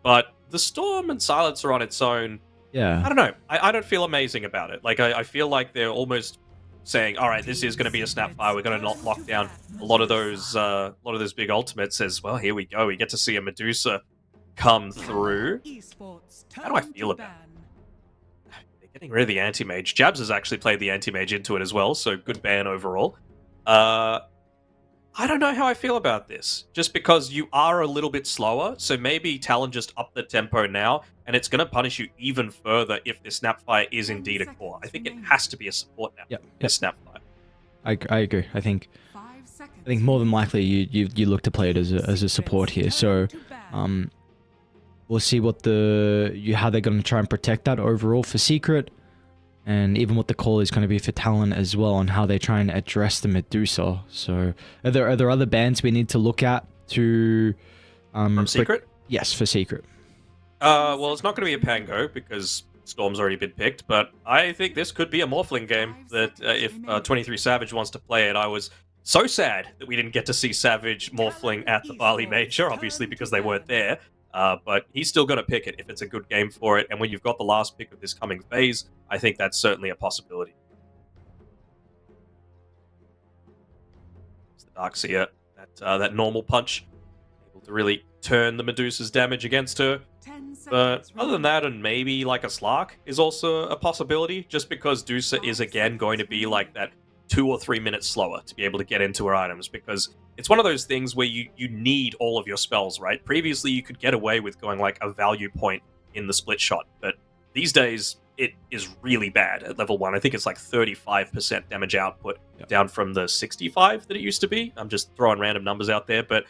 But the Storm and Silence are on its own. Yeah. I don't know. I don't feel amazing about it. Like, I feel like they're almost saying, all right, this is going to be a Snapfire. We're going to lock down a lot of those big ultimates as well. Here we go. We get to see a Medusa come through. How do I feel about it? They're getting rid of the Anti-Mage. Jabs has actually played the Anti-Mage into it as well, so good ban overall. I don't know how I feel about this, just because you are a little bit slower, so maybe Talon just up the tempo now, and it's going to punish you even further if this Snapfire is indeed a core. I think it has to be a support now. Yep. Snapfire. I agree. I think more than likely you look to play it as a support here. So we'll see what how they're going to try and protect that overall for Secret. And even what the call is going to be for Talon as well, on how they try and address the Medusa. So, are there other bans we need to look at to... From Secret? Yes, for Secret. Well, it's not going to be a Pango, because Storm's already been picked, but I think this could be a Morphling game, that if 23 Savage wants to play it. I was so sad that we didn't get to see Savage Morphling at the Bali Major, obviously because they weren't there. But he's still going to pick it if it's a good game for it. And when you've got the last pick of this coming phase, I think that's certainly a possibility. It's the Darkseer, that normal punch, able to really turn the Medusa's damage against her. But other than that, and maybe like a Slark is also a possibility, just because Dusa is again going to be like that 2 or 3 minutes slower to be able to get into her items, because it's one of those things where you need all of your spells, right? Previously, you could get away with going like a value point in the split shot, but these days, it is really bad at level 1. I think it's like 35% damage output, down from the 65 that it used to be. I'm just throwing random numbers out there, but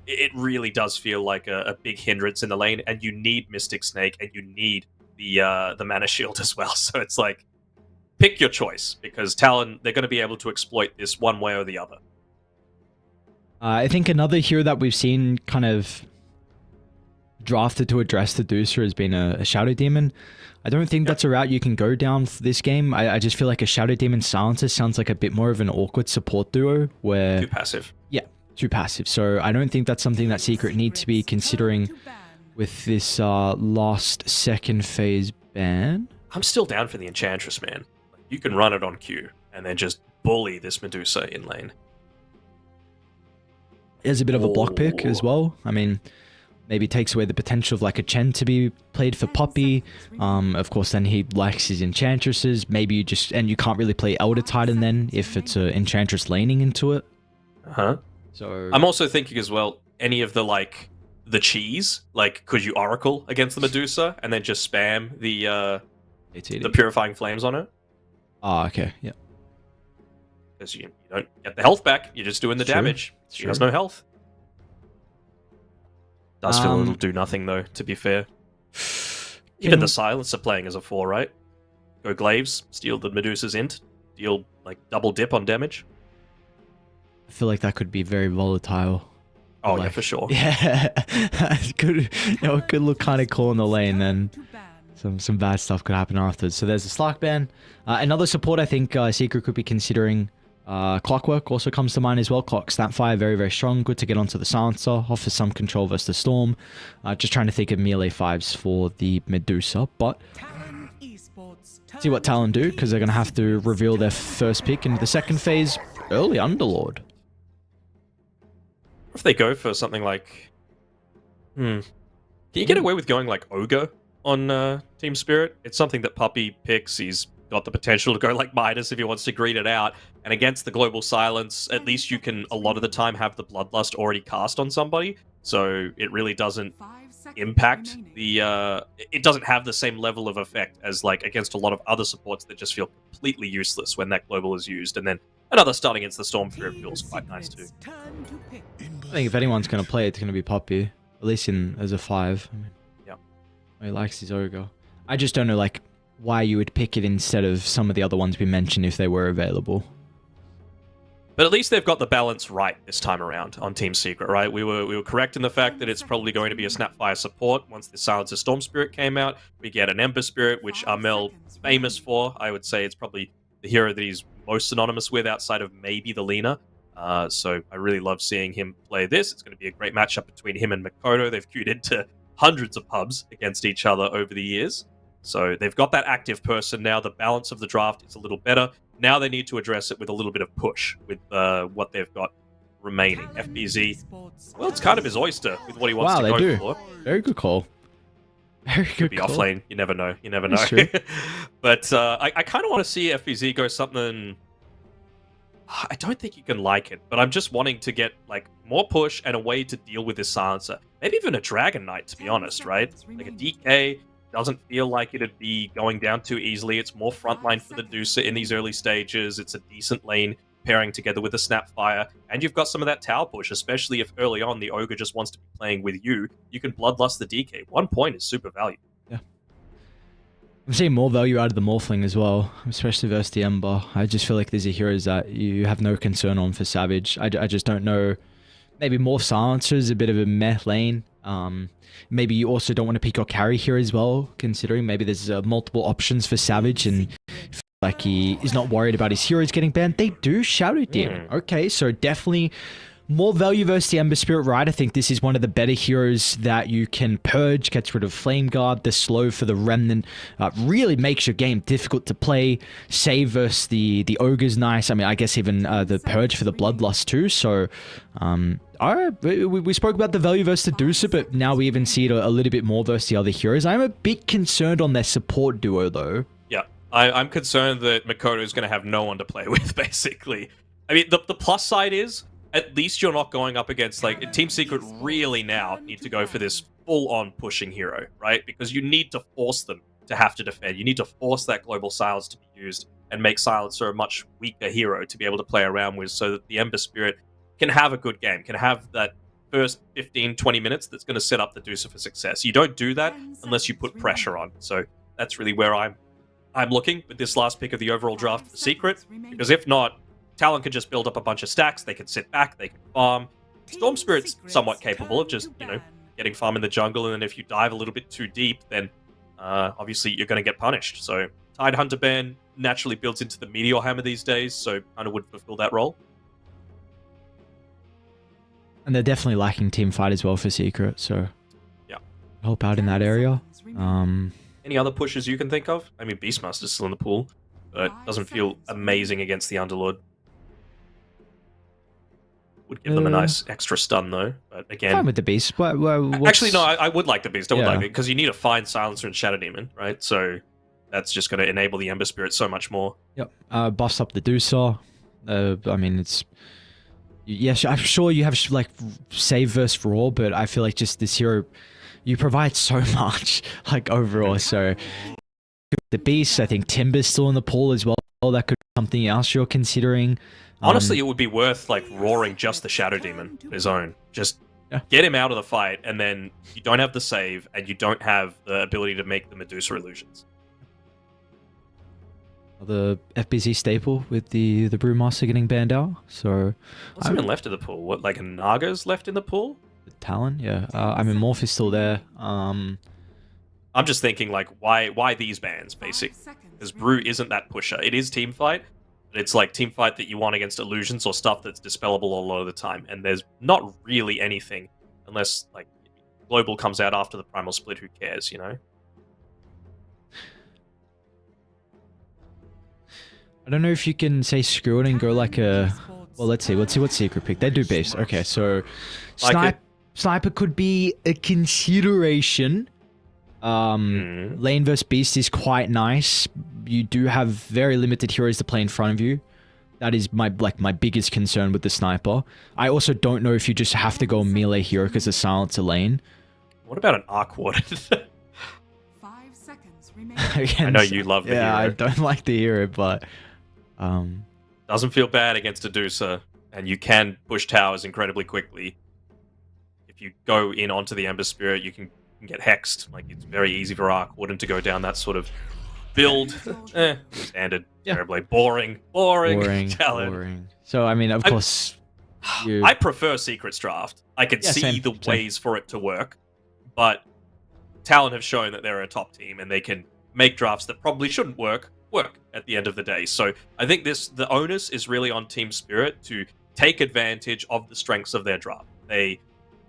it really does feel like a big hindrance in the lane, and you need Mystic Snake, and you need the Mana Shield as well. So it's like, pick your choice, because Talon, they're going to be able to exploit this one way or the other. I think another hero that we've seen kind of drafted to address the Deucer has been a Shadow Demon. I don't think that's a route you can go down for this game. I just feel like a Shadow Demon Silencer sounds like a bit more of an awkward support duo where... Too passive. Yeah, too passive. So I don't think that's something that Secret need to be considering with this last second phase ban. I'm still down for the Enchantress, man. You can run it on Q and then just bully this Medusa in lane. Is a bit of a block pick as well. I mean, maybe takes away the potential of like a Chen to be played for Poppy. Of course, then he likes his Enchantresses. Maybe you just... And you can't really play Elder Titan then if it's an Enchantress laning into it. Uh-huh. So I'm also thinking as well, any of the cheese, like could you Oracle against the Medusa and then just spam the Purifying Flames on it? Ah, okay, yeah. Because you don't get the health back, you're just doing the damage. She has no health. Does feel it'll do nothing though, to be fair. Even the Silencer playing as a 4, right? Go Glaives, steal the Medusa's int, deal like double dip on damage. I feel like that could be very volatile. Oh yeah, for sure. Yeah, good. Could look kind of cool in the lane, then some bad stuff could happen afterwards. So there's a Slark ban. Another support I think Secret could be considering. Clockwork also comes to mind as well. Clock Snapfire, very, very strong. Good to get onto the Silencer. Offers some control versus the Storm. Just trying to think of melee 5s for the Medusa. But see what Talon do, because they're going to have to reveal their first pick into the second phase. Early Underlord. If they go for something like... Can you get away with going like Ogre on Team Spirit? It's something that Puppy picks. He's got the potential to go like Midas if he wants to greed it out. And against the Global Silence, at least you can, a lot of the time, have the Bloodlust already cast on somebody. So it really doesn't impact the... it doesn't have the same level of effect as like against a lot of other supports that just feel completely useless when that Global is used. And then another start against the Storm Spirit feels quite nice too. I think if anyone's going to play, it's going to be Poppy. At least as a 5. I mean, yeah. He likes his Ogre. I just don't know like why you would pick it instead of some of the other ones we mentioned if they were available. But at least they've got the balance right this time around on Team Secret, right? We were correct in the fact that it's probably going to be a Snapfire support. Once the Silencer Storm Spirit came out, we get an Ember Spirit, which Armel famous for. I would say it's probably the hero that he's most synonymous with outside of maybe the Lina. So I really love seeing him play this. It's going to be a great matchup between him and Makoto. They've queued into hundreds of pubs against each other over the years. So they've got that active person now. The balance of the draft is a little better. Now they need to address it with a little bit of push with what they've got remaining. FBZ, well, it's kind of his oyster with what he wants to go for. Very good call. Very good Could be call. off lane. You never know. You never know. But I kind of want to see FBZ go something... I don't think you can like it, but I'm just wanting to get like more push and a way to deal with this silencer. Maybe even a Dragon Knight, to be honest, right? Like a DK doesn't feel like it'd be going down too easily. It's more frontline for the Deucer in these early stages. It's a decent lane pairing together with a Snapfire, and you've got some of that tower push, especially if early on the Ogre just wants to be playing with you. You can Bloodlust the DK. 1 point is super value. Yeah. I'm seeing more value out of the Morphling as well, especially versus the Ember. I just feel like these are heroes that you have no concern on for Savage. I just don't know. Maybe more Silencers, a bit of a meh lane. Maybe you also don't want to pick your carry here as well, considering maybe there's multiple options for Savage and feel like he is not worried about his heroes getting banned. They do Shadow Demon. Okay, so definitely more value versus the Ember Spirit, right? I think this is one of the better heroes that you can purge, gets rid of Flame Guard, the slow for the Remnant, really makes your game difficult to play. Save versus the Ogre's nice. I mean, I guess even the purge for the Bloodlust too, so... we spoke about the value versus the Deucer, but now we even see it a little bit more versus the other heroes. I'm a bit concerned on their support duo, though. Yeah, I'm concerned that Makoto is going to have no one to play with, basically. I mean, the plus side is, at least you're not going up against, like, Team Secret really now need to go for this full-on pushing hero, right? Because you need to force them to have to defend. You need to force that Global Silence to be used and make Silencer a much weaker hero to be able to play around with so that the Ember Spirit can have a good game, can have that first 15, 20 minutes that's going to set up the Deucer for success. You don't do that unless you put pressure on. So that's really where I'm looking with this last pick of the overall draft for Secret, because if not, Talon could just build up a bunch of stacks, they can sit back, they can farm. Storm Spirit's somewhat capable of just, getting farm in the jungle, and then if you dive a little bit too deep, then obviously you're going to get punished. So Tide Hunter ban naturally builds into the Meteor Hammer these days, so kind of would fulfill that role. And they're definitely lacking team fight as well for Secret, so yeah, help out in that area. Any other pushes you can think of? I mean, Beastmaster's still in the pool, but doesn't feel amazing against the Underlord. Would give them a nice extra stun, though. But again, fine with the Beast. Actually, no, I would like the Beast. I would Yeah. like it, because you need a fine Silencer and Shadow Demon, right? So that's just going to enable the Ember Spirit so much more. Yep. Buffs up the Deucer. I mean, it's... Yes, I'm sure you have like save versus raw, but I feel like just this hero, you provide so much like overall. So the Beast, I think Timber's still in the pool as well. That could be something else you're considering. Honestly, it would be worth like roaring just the Shadow Demon on his own. Just get him out of the fight, and then you don't have the save, and you don't have the ability to make the Medusa illusions. The FBZ staple with the Brewmaster getting banned out. So what's even left of the pool? What, like a Naga's left in the pool? Talon, yeah. I mean, Morph is still there. I'm just thinking, like, why these bans, basically? Because Brew isn't that pusher. It is team fight, but it's like team fight that you want against illusions or stuff that's dispellable a lot of the time. And there's not really anything, unless, like, Global comes out after the Primal Split, who cares, you know? I don't know if you can say screw it and go like a... Well, let's see what Secret pick. They do base. Okay, so... Sniper could be a consideration. Lane vs Beast is quite nice, you do have very limited heroes to play in front of you. That is my biggest concern with the sniper. I also don't know if you just have to go melee hero because the silence a lane. What about an Arc Warden? 5 seconds I know you love the hero. I don't like the hero, but doesn't feel bad against a Deucer, and you can push towers incredibly quickly. If you go in onto the Ember Spirit, you can get hexed. Like, it's very easy for Arc Warden to go down that sort of build. Standard. Terribly boring challenge. Boring. So I mean, of course, I prefer Secret's draft. I can see the ways for it to work, but Talon have shown that they're a top team and they can make drafts that probably shouldn't work at the end of the day. So I think the onus is really on Team Spirit to take advantage of the strengths of their draft. They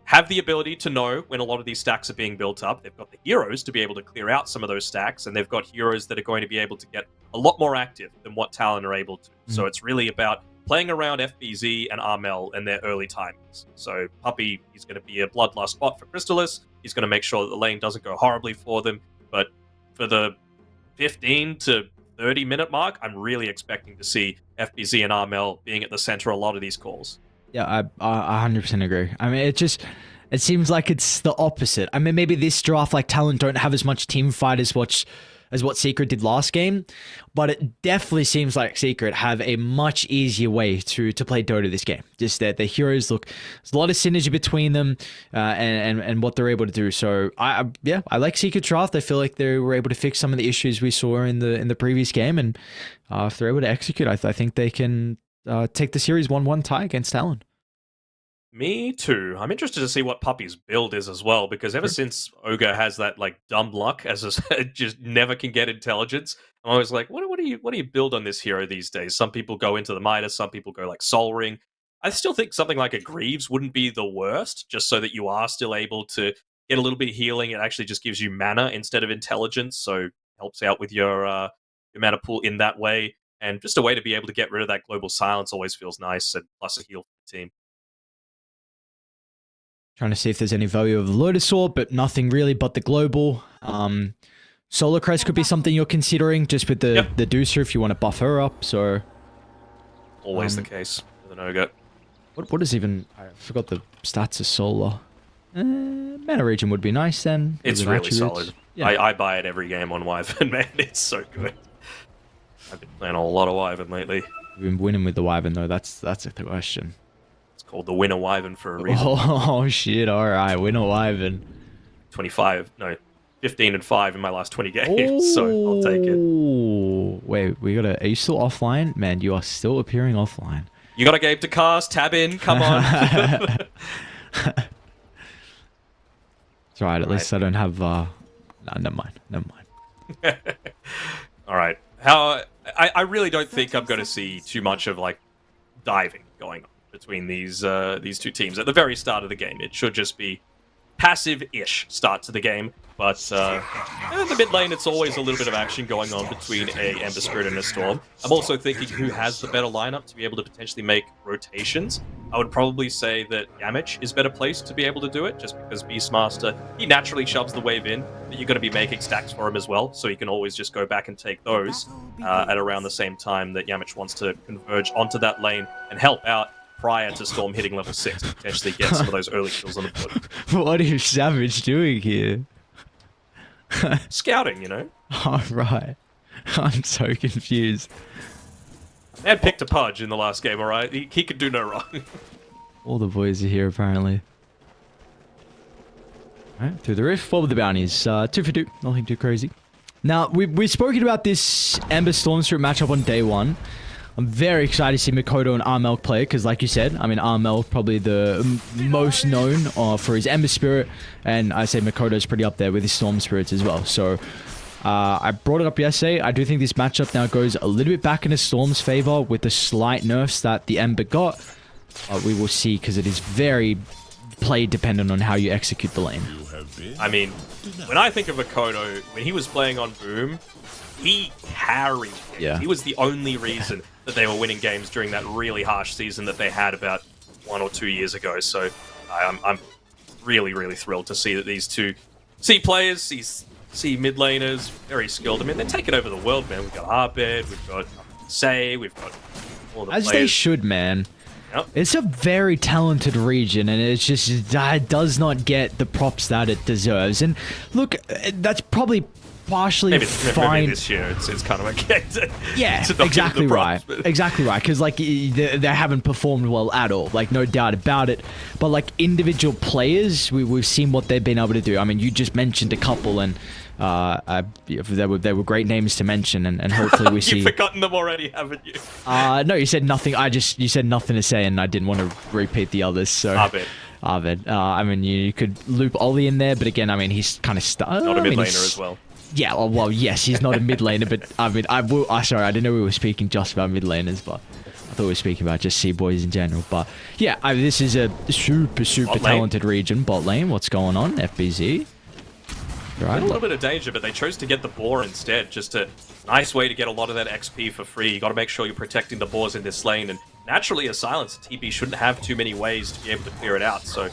have the ability to know when a lot of these stacks are being built up. They've got the heroes to be able to clear out some of those stacks, and they've got heroes that are going to be able to get a lot more active than what Talon are able to. So it's really about playing around FBZ and Armel in their early timings. So Puppey, he's going to be a bloodlust spot for Crystalis. He's going to make sure that the lane doesn't go horribly for them. But for the 15 to 30 minute mark, I'm really expecting to see FBZ and Armel being at the center of a lot of these calls. Yeah, I 100% agree. I mean, it seems like it's the opposite. I mean, maybe this draft, like, Talon don't have as much team fight as what Secret did last game, but it definitely seems like Secret have a much easier way to play Dota this game. Just that the heroes look, there's a lot of synergy between them and what they're able to do. So I like Secret draft. I feel like they were able to fix some of the issues we saw in the previous game, and if they're able to execute, I think they can take the series 1-1 tie against Talon. Me too. I'm interested to see what Puppey's build is as well, because ever since Ogre has that like dumb luck, as I said, just never can get intelligence, I'm always like, what do you build on this hero these days? Some people go into the Midas, some people go like Soul Ring. I still think something like a Greaves wouldn't be the worst, just so that you are still able to get a little bit of healing. It actually just gives you mana instead of intelligence, so helps out with your mana pool in that way. And just a way to be able to get rid of that global silence always feels nice, and plus a heal for the team. Trying to see if there's any value of the Lotus Orb, but nothing really but the global. Solar Crest could be something you're considering, just with the Deucer if you want to buff her up, so... Always the case with an Ogre. What is even... I forgot the stats of Solar. Mana Region would be nice then. It's really solid. Yeah. I buy it every game on Wyvern, man. It's so good. I've been playing a lot of Wyvern lately. You've been winning with the Wyvern though, that's the question. Called the Winner Wyvern for a reason. Oh shit, alright, Winner Wyvern. 15-5 in my last 20 games, so I'll take it. Wait, are you still offline? Man, you are still appearing offline. You got a game to cast, tab in, come on. It's alright, at least I don't have, no, never mind. Alright, I really don't think I'm going to see too much of, like, diving going on between these two teams at the very start of the game. It should just be passive-ish start to the game, but in the mid lane, it's always a little bit of action going on between a Ember Spirit and a Storm. I'm also thinking who has the better lineup to be able to potentially make rotations. I would probably say that Yamich is better placed to be able to do it, just because Beastmaster, he naturally shoves the wave in, but you're going to be making stacks for him as well, so he can always just go back and take those at around the same time that Yamich wants to converge onto that lane and help out prior to Storm hitting level 6 to potentially get some of those early kills on the board. What is Savage doing here? Scouting, you know? Oh, right. I'm so confused. Man picked a Pudge in the last game, alright? He could do no wrong. All the boys are here, apparently. Alright, through the rift. What were the bounties? 2 for 2. Nothing too crazy. Now, we've spoken about this Ember Storm Spirit matchup on day 1. I'm very excited to see Mikoto and Armel play, because like you said, I mean, Armel probably the most known for his Ember Spirit, and I say Mikoto's pretty up there with his Storm Spirits as well. So I brought it up yesterday. I do think this matchup now goes a little bit back into Storm's favor with the slight nerfs that the Ember got. We will see, because it is very play dependent on how you execute the lane. I mean, when I think of Mikoto, when he was playing on Boom, he carried games. Yeah. He was the only reason that they were winning games during that really harsh season that they had about 1 or 2 years ago. So I'm really, really thrilled to see that these two C players, these see mid laners, very skilled. I mean, they're taking over the world, man. We've got Arbed, we've got Say, we've got all the As players. they should, man. Yep. It's a very talented region, and it's just it does not get the props that it deserves. And look, that's probably partially maybe fine. this year it's kind of okay to, Yeah, to not give them the props, but- exactly right. Because like they haven't performed well at all, like no doubt about it. But like individual players, we've seen what they've been able to do. I mean, you just mentioned a couple, and they were great names to mention, and hopefully we see. You've forgotten them already, haven't you? No, you said nothing. You said nothing to say, and I didn't want to repeat the others. So Arvid. I mean, you could loop Ollie in there, but again, I mean, he's kind of Not a mid laner as well. Yeah, well, yes, he's not a mid laner, but I mean, sorry, I didn't know we were speaking just about mid laners, but I thought we were speaking about just C-boys in general. But yeah, this is a super talented region. Bot lane, what's going on? FBZ. Right. A little bit of danger, but they chose to get the boar instead. Just a nice way to get a lot of that XP for free. You got to make sure you're protecting the boars in this lane, and naturally a silence TP shouldn't have too many ways to be able to clear it out. So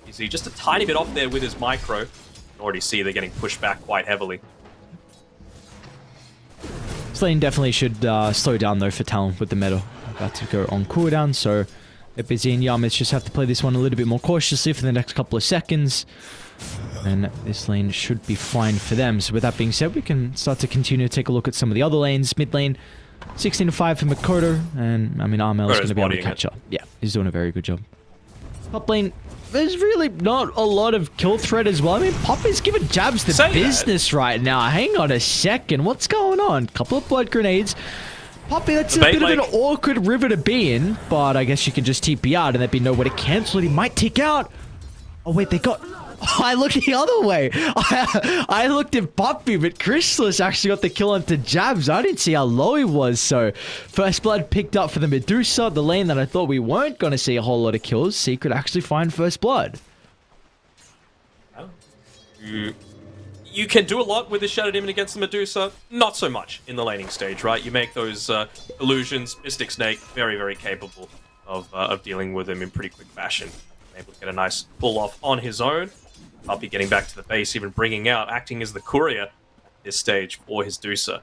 you see just a tiny bit off there with his micro. You can already see they're getting pushed back quite heavily. This lane definitely should slow down though for Talon with the meta about to go on cooldown, so FBZ and Yamis just have to play this one a little bit more cautiously for the next couple of seconds. And this lane should be fine for them. So with that being said, we can start to continue to take a look at some of the other lanes. Mid lane, 16-5 for Makoto, and I mean Armel is going to be able to catch up. Yeah, he's doing a very good job. Top lane, there's really not a lot of kill threat as well. I mean, Poppy's giving jabs to business right now. Hang on a second, what's going on? Couple of blood grenades. Poppy, that's a bit of an awkward river to be in, but I guess you can just TP out and there'd be nowhere to cancel it. He might tick out. Oh wait, they got... Oh, I looked the other way. I looked at Poppy, but Chrysalis actually got the kill onto jabs. I didn't see how low he was, so first blood picked up for the Medusa, the lane that I thought we weren't going to see a whole lot of kills. Secret actually find first blood. You can do a lot with the Shadow Demon against the Medusa. Not so much in the laning stage, right? You make those illusions. Mystic Snake, very, very capable of dealing with them in pretty quick fashion. Able to get a nice pull off on his own. Puppy getting back to the base, even bringing out, acting as the courier at this stage for his Dusa.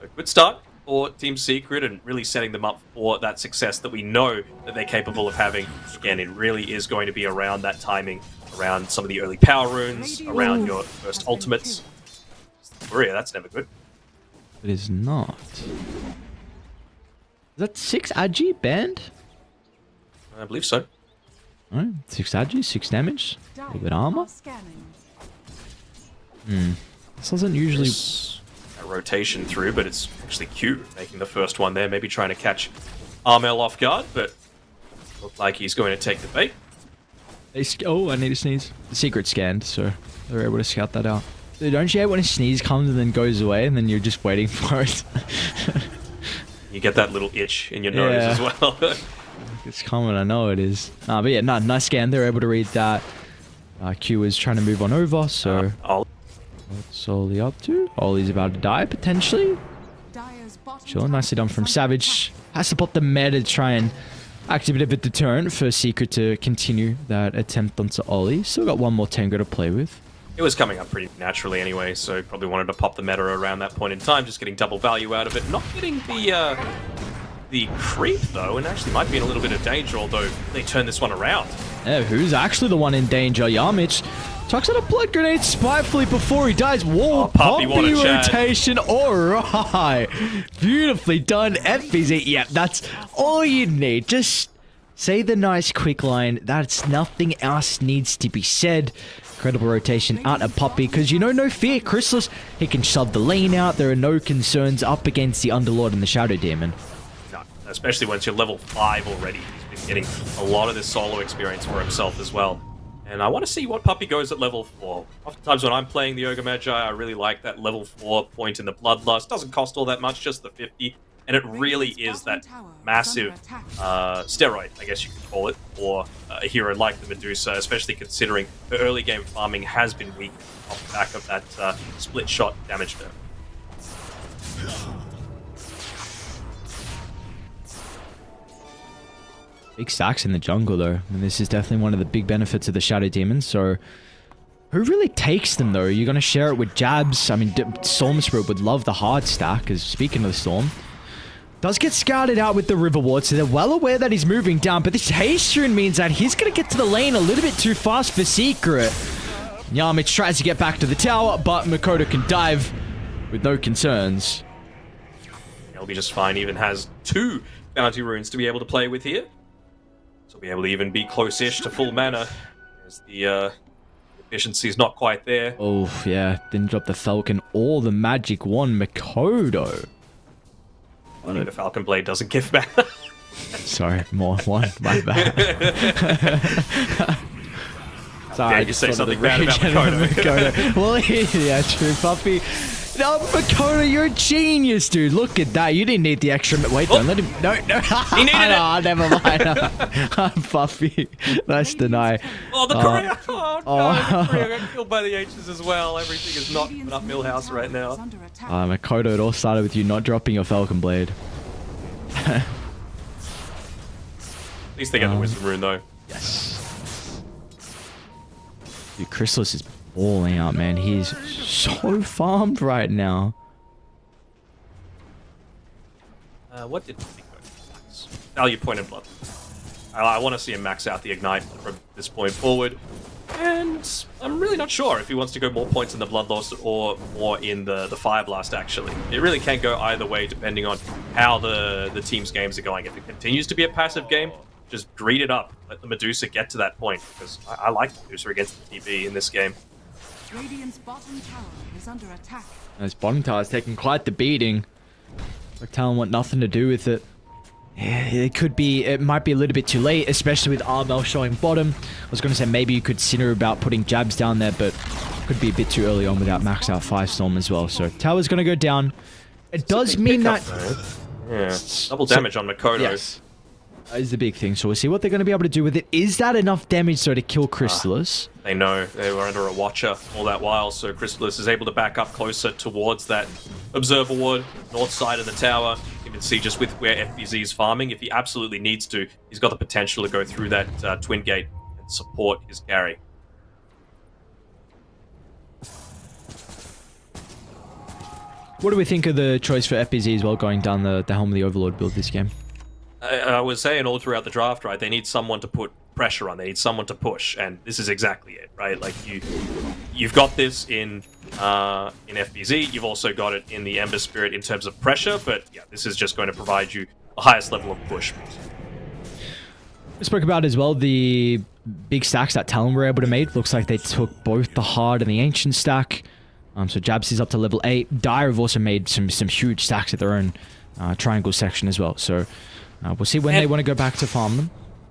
So good start for Team Secret and really setting them up for that success that we know that they're capable of having. Again, it really is going to be around that timing, around some of the early power runes, around your first ultimates. Courier, that's never good. It is not. Is that 6 Agi banned? I believe so. Alright, 6 Agi, 6 damage, a little bit armor. This doesn't usually... A rotation through, but it's actually Q making the first one there, maybe trying to catch Armel off guard, but looked like he's going to take the bait. Oh, I need to sneeze. The secret scanned, so they're able to scout that out. Dude, don't you hate when a sneeze comes and then goes away and then you're just waiting for it? You get that little itch in your nose as well. It's common, I know it is. But yeah, nice scan. They're able to read that. Q is trying to move on over, so... What's Oli up to? Oli's about to die, potentially. Sure, nicely done from Savage. Has to pop the meta to try and act a bit of a deterrent for Secret to continue that attempt onto Oli. Still got one more Tango to play with. It was coming up pretty naturally anyway, so probably wanted to pop the meta around that point in time, just getting double value out of it. Not getting the creep, though, and actually might be in a little bit of danger, although they turn this one around. Yeah, who's actually the one in danger? Yamich chucks out a blood grenade spitefully before he dies. Whoa, Poppy rotation. Alright. Beautifully done, FBZ. Yeah, that's all you need. Just say the nice quick line. That's nothing else needs to be said. Incredible rotation out of Poppy, because you know, no fear. Chrysalis, he can shove the lane out. There are no concerns up against the Underlord and the Shadow Demon. Especially once you're level 5 already. He's been getting a lot of this solo experience for himself as well. And I want to see what Puppy goes at level 4. Oftentimes when I'm playing the Ogre Magi, I really like that level 4 point in the Bloodlust. Doesn't cost all that much, just the 50. And it really is that massive steroid, I guess you could call it, for a hero like the Medusa, especially considering her early game farming has been weak off the back of that split shot damage there. Big stacks in the jungle, though. And this is definitely one of the big benefits of the Shadow Demon. So Who really takes them though? You're going to share it with Jabs. I mean, Storm Spirit would love the hard stack, because speaking of the Storm, does get scouted out with the River Ward, so they're well aware that he's moving down, but this haste rune means that he's going to get to the lane a little bit too fast for Secret. Yamich tries to get back to the tower, but Makoto can dive with no concerns. He'll be just fine, even has 2 bounty runes to be able to play with here. So be able to even be close-ish to full mana, as the efficiency is not quite there. Oh, yeah. Didn't drop the Falcon or the Magic Wand. Makoto. I know the Falcon Blade doesn't give back. Sorry, more one. My bad. Sorry, I just say something bad about Makoto. Well, yeah, true, Puppy. No, Makoto, you're a genius, dude. Look at that. You didn't need the extra... Wait, don't let him... No. He needed it. Never mind. Puffy. Nice deny. Oh, the Korea. Oh, no. The Korea got killed by the H's as well. Everything is not an up Millhouse right now. Makoto, it all started with you not dropping your Falcon Blade. At least they get the Wisdom Rune, though. Yes. Dude, Chrysalis is balling out, man. He's so farmed right now. What did he go? Value point and blood. I want to see him max out the Ignite from this point forward. And I'm really not sure if he wants to go more points in the Bloodlust or more in the Fire Blast, actually. It really can go either way depending on how the team's games are going. If it continues to be a passive game, just greed it up. Let the Medusa get to that point, because I like Medusa against the TB in this game. Radiant's bottom tower is under attack. His bottom tower is taking quite the beating. Like Talon want nothing to do with it. Yeah, it might be a little bit too late, especially with Armel showing bottom. I was going to say maybe you could sinner about putting Jabs down there, but could be a bit too early on without max out Firestorm as well. So tower's going to go down. It does mean that... Yeah, double damage on Makoto. Yes. That is the big thing. So we'll see what they're going to be able to do with it. Is that enough damage so to kill Chrysalis? They know they were under a Watcher all that while, so Chrysalis is able to back up closer towards that Observer Ward, north side of the tower. You can see just with where FBZ is farming, if he absolutely needs to, he's got the potential to go through that Twin Gate and support his carry. What do we think of the choice for FBZ as well, going down the Helm of the Overlord build this game? I was saying all throughout the draft, right, they need someone to put pressure on, they need someone to push, and this is exactly it, right? Like, you've got this in FBZ, you've also got it in the Ember Spirit in terms of pressure, but yeah, this is just going to provide you the highest level of push. We spoke about as well the big stacks that Talon were able to make. Looks like they took both the hard and the ancient stack. So Jabs is up to level 8. Dire have also made some huge stacks at their own triangle section as well. So we'll see when they want to go back to farm them.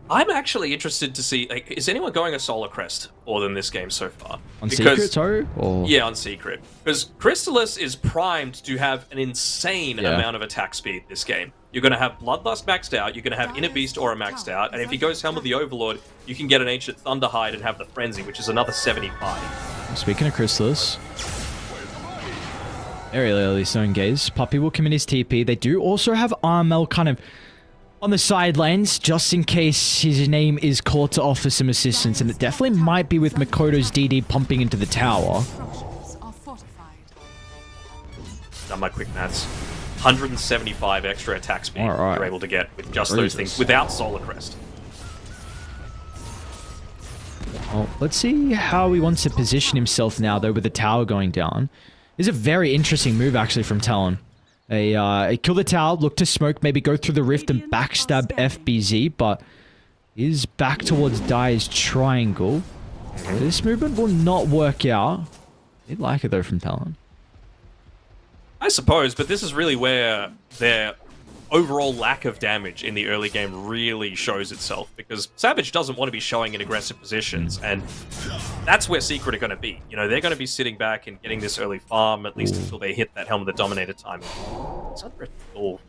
I'm actually interested to see, like, is anyone going a Solar Crest more than this game so far? On Secret, sorry? Or... Yeah, on Secret. Because Chrysalis is primed to have an insane amount of attack speed this game. You're going to have Bloodlust maxed out, you're going to have Inner Beast Aura maxed out, and if he goes Helm of the Overlord, you can get an Ancient Thunderhide and have the Frenzy, which is another 75. Speaking of Chrysalis, very early Stone Gaze. Puppy will commit his TP. They do also have Armel kind of on the side lanes, just in case his name is called to offer some assistance, and it definitely might be with Makoto's DD pumping into the tower. Done my quick maths. 175 extra attack speed you're able to get with just those things without Solar Crest. Well, let's see how he wants to position himself now, though, with the tower going down. This is a very interesting move, actually, from Talon. Kill the tower, look to smoke, maybe go through the rift and backstab FBZ, but is back towards Dire's triangle. This movement will not work out. I'd like it, though, from Talon. I suppose, but this is really where their overall lack of damage in the early game really shows itself, because Savage doesn't want to be showing in aggressive positions, and that's where Secret are going to be. You know, they're going to be sitting back and getting this early farm, at least until they hit that Helm of the Dominator time. Point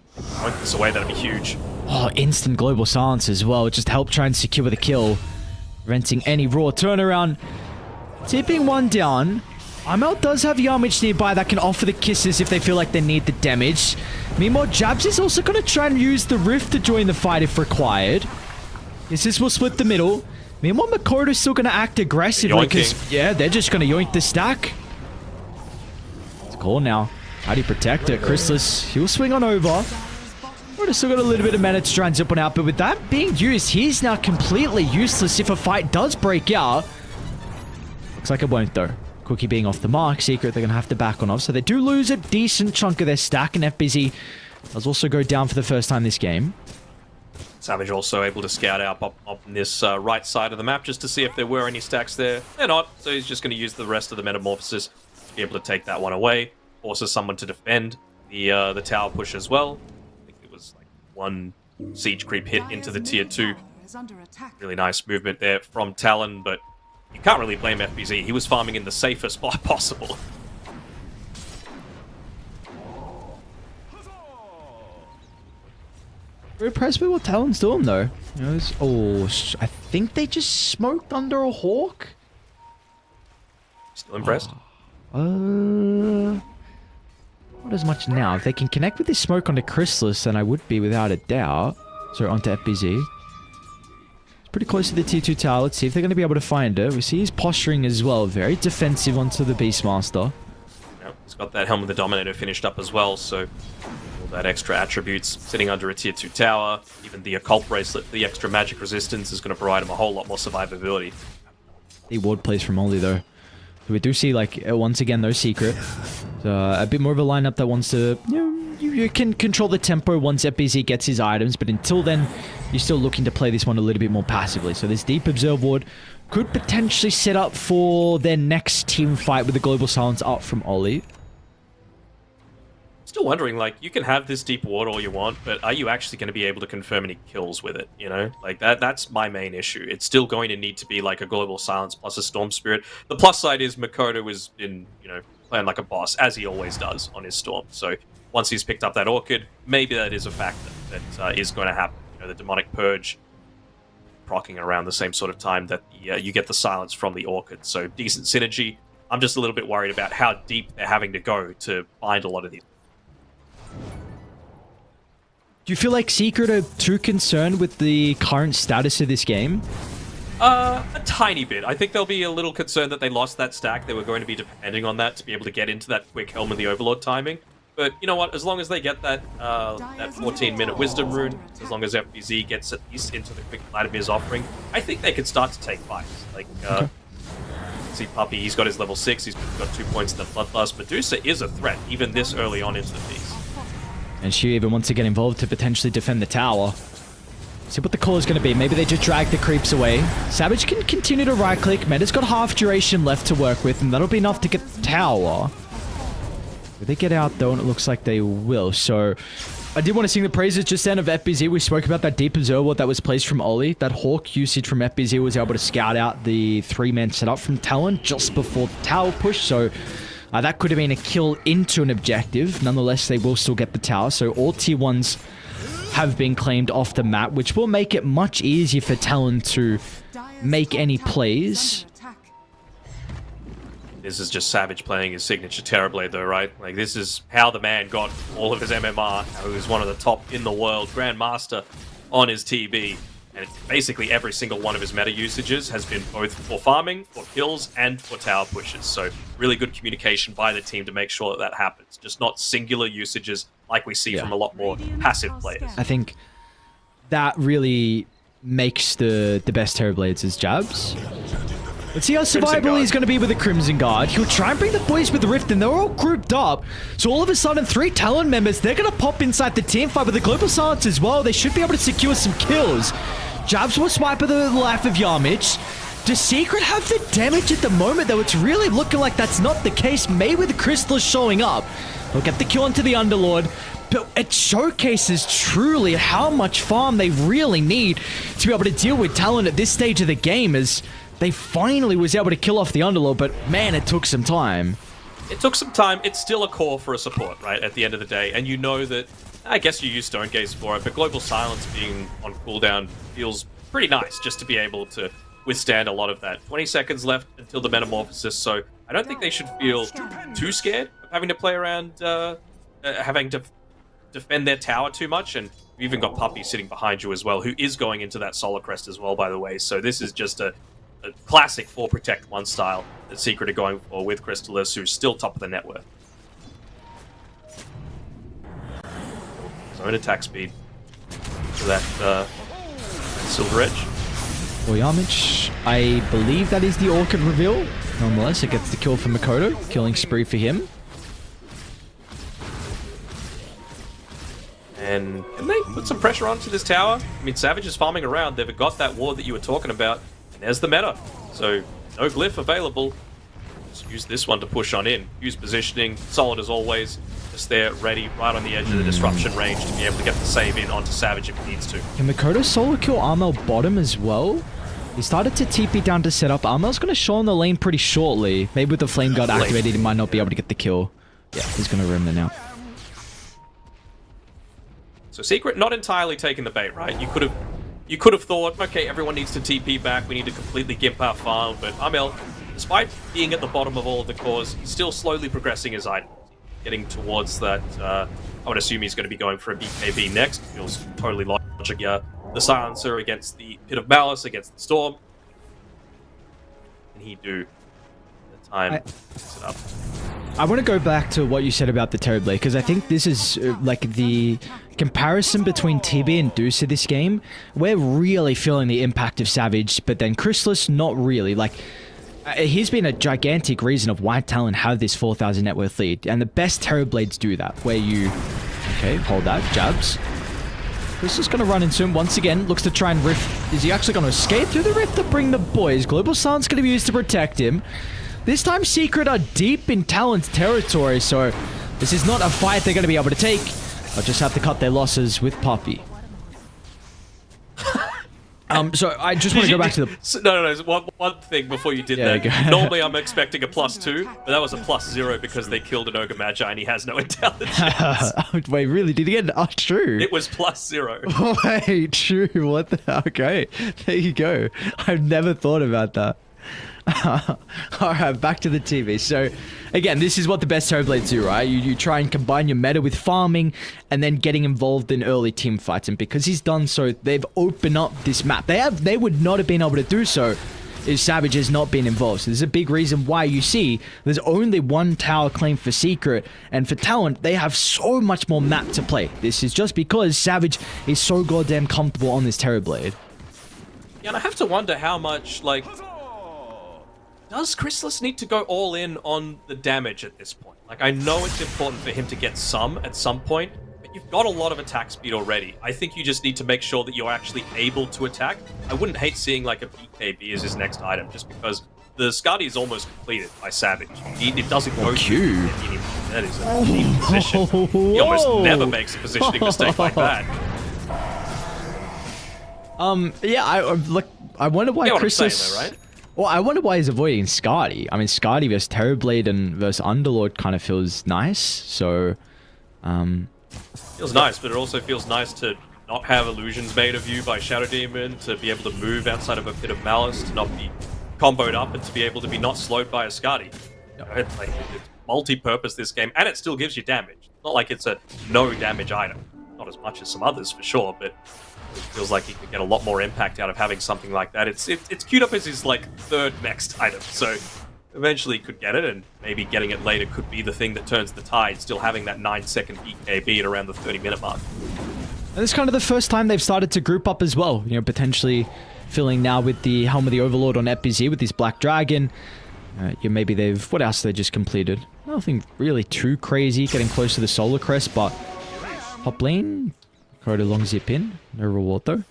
this away, that'd be huge. Oh, instant global silence as well. Just help try and secure the kill, preventing any raw turnaround. Tipping one down. Armel does have Yamich nearby that can offer the kisses if they feel like they need the damage. Meanwhile, Jabs is also going to try and use the Rift to join the fight if required. Kisses will split the middle. Meanwhile, Makoto's still going to act aggressively because, yeah, they're just going to yoink the stack. It's a call now. How do you protect it? Chrysalis, he'll swing on over. We've still got a little bit of mana to try and zip one out, but with that being used, he's now completely useless if a fight does break out. Looks like it won't, though. Cookie being off the mark, Secret, they're going to have to back on off. So they do lose a decent chunk of their stack, and FBZ does also go down for the first time this game. Savage also able to scout out up on this right side of the map just to see if there were any stacks there. They're not, so he's just going to use the rest of the Metamorphosis to be able to take that one away. Forces someone to defend the tower push as well. I think it was like one siege creep hit into the tier 2. Really nice movement there from Talon, but you can't really blame FBZ. He was farming in the safest spot possible. Very impressed with what Talon's doing, though. You know, oh, I think they just smoked under a Hawk. Still impressed? Not as much now. If they can connect with this smoke onto Chrysalis, then I would be without a doubt. So onto FBZ. It's pretty close to the tier 2 tower. Let's see if they're going to be able to find it. We see he's posturing as well. Very defensive onto the Beastmaster. Yep, he's got that Helm of the Dominator finished up as well, so all that extra attributes sitting under a tier 2 tower. Even the Occult Bracelet, the extra magic resistance is going to provide him a whole lot more survivability. The ward plays from Oli, though. So we do see, like, once again, no Secret. So, a bit more of a lineup that wants to, you know, you can control the tempo once FBZ gets his items, but until then, you're still looking to play this one a little bit more passively. So this Deep Observe ward could potentially set up for their next team fight with the Global Silence up from Oli. Still wondering, like, you can have this deep ward all you want, but are you actually going to be able to confirm any kills with it, you know? Like, that's my main issue. It's still going to need to be, like, a Global Silence plus a Storm Spirit. The plus side is Makoto has been, you know, playing like a boss, as he always does on his Storm. So once he's picked up that Orchid, maybe that is a factor that is going to happen. You know, the Demonic Purge proccing around the same sort of time that you get the Silence from the Orchid. So decent synergy. I'm just a little bit worried about how deep they're having to go to find a lot of these. Do you feel like Secret are too concerned with the current status of this game? A tiny bit. I think they'll be a little concerned that they lost that stack. They were going to be depending on that to be able to get into that quick Helm of the Overlord timing. But you know what? As long as they get that that 14-minute Wisdom Rune, as long as FBZ gets at least into the quick Vladimir's offering, I think they could start to take fights. Like, see Puppy, he's got his level 6, he's got 2 points in the Bloodlust. Medusa is a threat, even this early on into the piece. And she even wants to get involved to potentially defend the tower. See what the call is going to be. Maybe they just drag the creeps away. Savage can continue to right-click. Meta's got half duration left to work with, and that'll be enough to get the tower. Will they get out, though? And it looks like they will. So, I did want to sing the praises just then of FBZ. We spoke about that Deep Observer that was placed from Oli. That Hawk usage from FBZ was able to scout out the 3-man setup from Talon just before the tower push. So, that could have been a kill into an objective. Nonetheless, they will still get the tower. So all tier 1s have been claimed off the map, which will make it much easier for Talon to make any plays. This is just Savage playing his signature Terrorblade, though, right? Like, this is how the man got all of his MMR, who is one of the top in the world, Grandmaster on his TB. And basically every single one of his meta usages has been both for farming, for kills, and for tower pushes. So really good communication by the team to make sure that that happens. Just not singular usages like we see from a lot more passive players. I think that really makes the best Terrorblades as jabs. Let's see how survivable he's going to be with the Crimson Guard. He'll try and bring the boys with the Rift, and they're all grouped up. So all of a sudden, 3 Talon members, they're going to pop inside the team fight with the Global Silence as well. They should be able to secure some kills. Jabs will swipe at the life of Yarmich. Does Secret have the damage at the moment, though? It's really looking like that's not the case. Maybe with the Crystal showing up. They'll get the kill onto the Underlord. But it showcases truly how much farm they really need to be able to deal with Talon at this stage of the game, as they finally was able to kill off the Underlord, but man, it took some time. It took some time. It's still a core for a support, right, at the end of the day. And you know that, I guess you use Stone Gaze for it, but Global Silence being on cooldown feels pretty nice just to be able to withstand a lot of that. 20 seconds left until the Metamorphosis, so I don't think they should feel too scared of having to play around, having to defend their tower too much. And You've even got Puppy sitting behind you as well, who is going into that Solar Crest as well, by the way. So this is just a classic 4 Protect 1 style that Secret are going for with Crystallis, who's still top of the net worth. Zone attack speed for that Silver Edge. Boyamich, I believe that is the Orchid reveal. Nonetheless, it gets the kill for Makoto. Killing spree for him. And can they put some pressure onto this tower? I mean, Savage is farming around. They've got that ward that you were talking about. And there's the meta. So, no glyph available. Just use this one to push on in. Use positioning. Solid as always. Just there, ready, right on the edge of the disruption range to be able to get the save in onto Savage if he needs to. Can Makoto solo kill Armel bottom as well? He started to TP down to set up. Armel's going to show on the lane pretty shortly. Maybe with the Flame Guard activated, he might not be able to get the kill. Yeah, he's going to rim there now. So Secret not entirely taking the bait, right? You could have thought, okay, everyone needs to TP back. We need to completely gimp our farm. But Armel, despite being at the bottom of all of the cores, he's still slowly progressing his item. Getting towards that, I would assume he's going to be going for a BKB next. Feels totally logic. Yeah, the Silencer against the Pit of Malice, against the Storm. And he do the time picks it up. I want to go back to what you said about the Terrorblade, because I think this is like the comparison between TB and Deuce in this game. We're really feeling the impact of Savage, but then Crystallis, not really. Like, he's been a gigantic reason of why Talon have this 4,000 net worth lead, and the best Terrorblades do that, where you... Okay, hold that, jabs. Crystallis going to run into him once again, looks to try and rift. Is he actually going to escape through the rift to bring the boys? Global Silence going to be used to protect him. This time Secret are deep in Talon's territory, so this is not a fight they're going to be able to take. They'll just have to cut their losses with Puppy. So I just want to go back to the... No. One thing before you did that. Normally I'm expecting a +2, but that was a +0 because they killed an Ogre Magi and he has no intelligence. Wait, really? Did he get... Oh, true. It was +0. Wait, true. What the... Okay. There you go. I've never thought about that. Alright, back to the TV. So, again, this is what the best Terrorblades do, right? You try and combine your meta with farming and then getting involved in early team fights. And because he's done so, they've opened up this map. They would not have been able to do so if Savage has not been involved. So there's a big reason why you see there's only one tower claim for Secret, and for Talon, they have so much more map to play. This is just because Savage is so goddamn comfortable on this Terrorblade. Yeah, and I have to wonder how much, like... Does Crystallis need to go all in on the damage at this point? Like, I know it's important for him to get some at some point, but you've got a lot of attack speed already. I think you just need to make sure that you're actually able to attack. I wouldn't hate seeing, like, a BKB as his next item, just because the Skadi is almost completed by Savage. It doesn't go through. That is a deep position. He almost never makes a positioning mistake like that. Yeah, I wonder why Crystallis... Right? Well, I wonder why he's avoiding Skadi. I mean, Skadi versus Terrorblade and versus Underlord kind of feels nice, so... Feels nice, but it also feels nice to not have illusions made of you by Shadow Demon, to be able to move outside of a Pit of Malice, to not be comboed up, and to be able to be not slowed by a Skadi. You know, it's multi-purpose, this game, and it still gives you damage. It's not like it's a no-damage item. Not as much as some others, for sure, but... It feels like he could get a lot more impact out of having something like that. It's queued up as his, like, third next item, so eventually he could get it, and maybe getting it later could be the thing that turns the tide, still having that 9-second BKB at around the 30-minute mark. And it's kind of the first time they've started to group up as well, you know, potentially filling now with the Helm of the Overlord on EPZ with this Black Dragon. Maybe they've... What else they just completed? Nothing really too crazy, getting close to the Solar Crest, but... Top lane... Quite a long zip in. No reward though.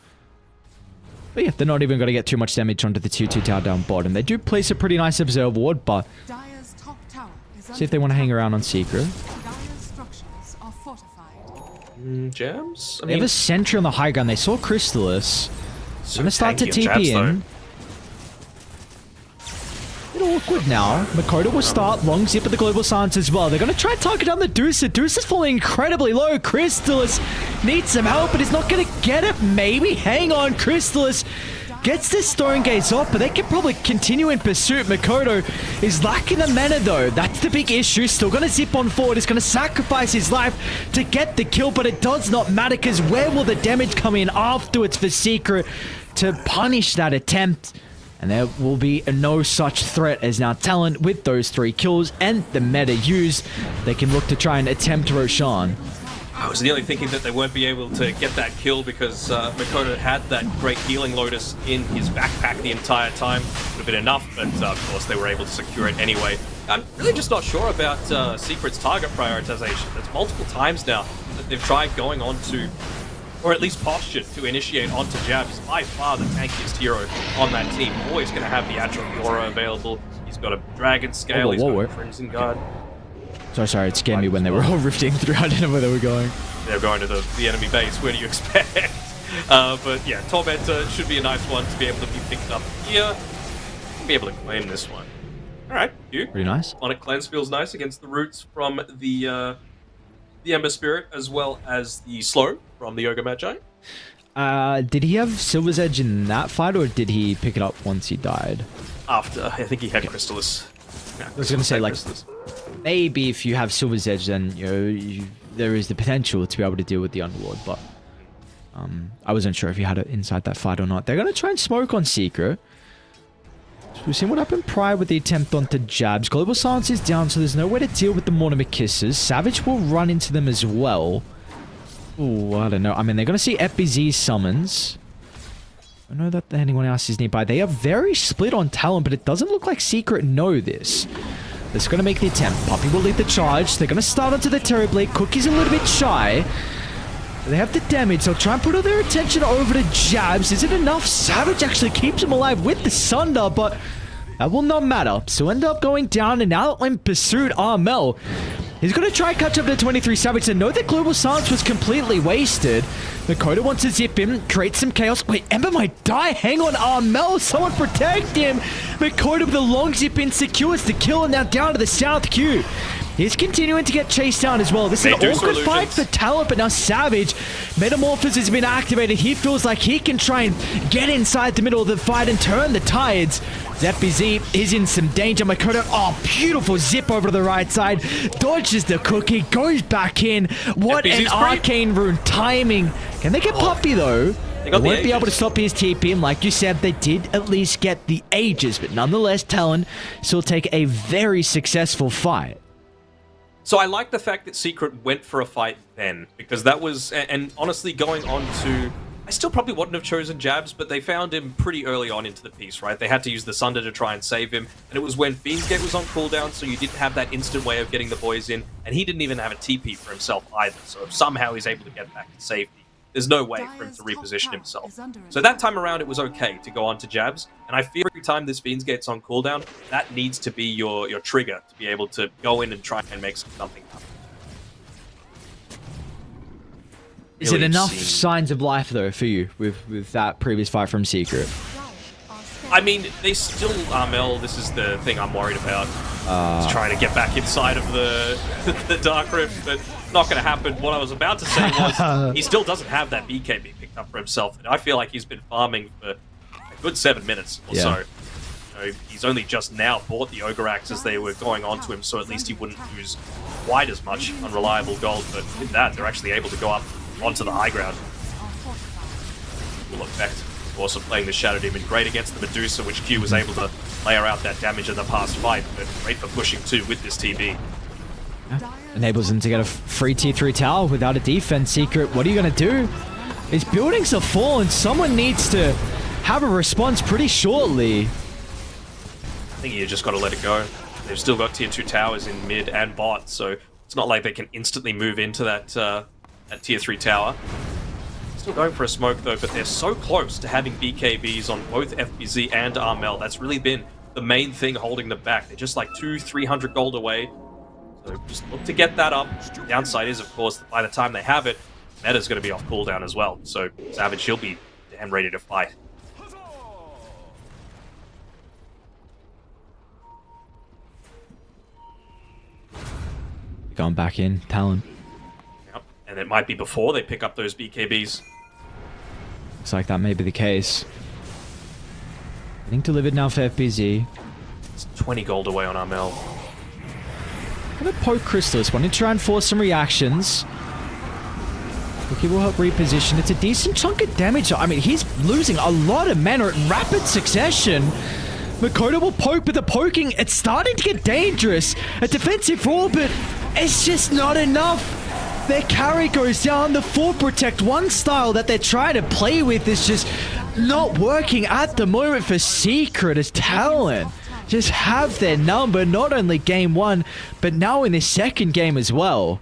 But yeah, they're not even going to get too much damage onto the tier 2 tower down bottom. They do place a pretty nice observe ward, but... See if they want to hang around on Secret. Jams? They have a sentry on the high ground. They saw Crystallis. Going to start to TP in. Awkward now. Makoto will start. Long zip of the Global Silence as well. They're going to try and target down the Deuce. Deuce is falling incredibly low. Crystallis needs some help, but he's not going to get it. Maybe. Hang on, Crystallis. Gets the stone gates off, but they can probably continue in pursuit. Makoto is lacking the mana though. That's the big issue. Still going to zip on forward. He's going to sacrifice his life to get the kill, but it does not matter because where will the damage come in afterwards for Secret to punish that attempt? And there will be no such threat as now Talon with those 3 kills and the meta used. They can look to try and attempt Roshan. I was nearly thinking that they won't be able to get that kill because Makoto had that great healing lotus in his backpack the entire time. Would have been enough, but of course they were able to secure it anyway. I'm really just not sure about Secret's target prioritization. It's multiple times now that they've tried going on to, or at least postured to initiate onto Jab. He's by far the tankiest hero on that team. Always going to have the Atrophy Aura available. He's got a Dragon Scale, he's got a Crimson Guard. Sorry, it scared me when they were all rifting through. I didn't know where they were going. They're going to the enemy base. Where do you expect? But yeah, Tormentor should be a nice one to be able to be picked up here. Be able to claim this one. All right, you. Pretty nice. Sonic Cleanse feels nice against the roots from the Ember Spirit as well as the Slow from the Yoga Magi. Did he have Silver's Edge in that fight, or did he pick it up once he died? After, I think he had Crystallis. I was gonna say, like, maybe if you have Silver's Edge, then there is the potential to be able to deal with the Underlord, but I wasn't sure if he had it inside that fight or not. They're gonna try and smoke on Secret. So we've seen what happened prior with the attempt onto Jabs. Global Silence is down, so there's no way to deal with the Mortimer Kisses. Savage will run into them as well. Oh, I don't know. I mean, they're gonna see FBZ summons. I know that anyone else is nearby. They are very split on Talon, but it doesn't look like Secret know this. They're just going to make the attempt. Puppy will lead the charge. They're going to start onto the Terrorblade. Cookie's a little bit shy. They have the damage. They'll try and put all their attention over to Jabs. Is it enough? Savage actually keeps him alive with the Sunder, but that will not matter. So end up going down, and now in pursuit, Armel. He's going to try and catch up to 23 Savage and know that Global Silence was completely wasted. Makoto wants to zip him, create some chaos. Wait, Ember might die. Hang on, Armel. Someone protect him. Makoto with the long zip in secures the kill, and now down to the South Q. He's continuing to get chased down as well. This is an awkward fight for Talon, but now Savage. Metamorphosis has been activated. He feels like he can try and get inside the middle of the fight and turn the tides. ZPZ is in some danger. Makoto, oh, beautiful zip over to the right side. Dodges the cookie, goes back in. What an arcane rune timing. Can they get Puppy though? They won't be able to stop his TP, and like you said, they did at least get the Aegis, but nonetheless, Talon still take a very successful fight. So I like the fact that Secret went for a fight then, because that was, and honestly going on to, I still probably wouldn't have chosen Jabs, but they found him pretty early on into the piece, right? They had to use the Sunder to try and save him, and it was when Fiend's Gate was on cooldown, so you didn't have that instant way of getting the boys in, and he didn't even have a TP for himself either, so if somehow he's able to get back to safety, there's no way for him to reposition himself. So that time around, it was okay to go on to Jabs, and I feel every time this Fiend's Gate's on cooldown, that needs to be your trigger to be able to go in and try and make something happen. Is it enough signs of life, though, for you with that previous fight from Secret? I mean, they still, Armel, this is the thing I'm worried about. He's trying to get back inside of the Dark Rift, but not going to happen. What I was about to say was, he still doesn't have that BKB picked up for himself. And I feel like he's been farming for a good 7 minutes or so. You know, he's only just now bought the Ogre Axe as they were going on to him, so at least he wouldn't lose quite as much unreliable gold. But with that, they're actually able to go up onto the high ground. Full effect, of course, of playing the Shadow Demon. Great against the Medusa, which Q was able to layer out that damage in the past fight, but great for pushing too with this TB. Enables him to get a free tier 3 tower without a defense. Secret, what are you going to do? His buildings are fallen. Someone needs to have a response pretty shortly. I think you just got to let it go. They've still got tier 2 towers in mid and bot, so it's not like they can instantly move into that tier 3 tower. Still going for a smoke though, but they're so close to having BKBs on both FBZ and Armel. That's really been the main thing holding them back. They're just like 200-300 gold away. So just look to get that up. The downside is, of course, that by the time they have it, Meta's going to be off cooldown as well. So Savage, he'll be damn ready to fight. Going back in, Talon. Yep. And it might be before they pick up those BKBs. Looks like that may be the case. Getting delivered now for FBZ. It's 20 gold away on Armel. Gonna poke Chrysalis. Want to try and force some reactions. He will help reposition. It's a decent chunk of damage. I mean, he's losing a lot of mana in rapid succession. Makoto will poke, but the poking, it's starting to get dangerous. A defensive roll, but it's just not enough. Their carry goes down. The 4 Protect 1 style that they're trying to play with is just not working at the moment for Secret as Talon. Just have their number, not only game 1, but now in this second game as well.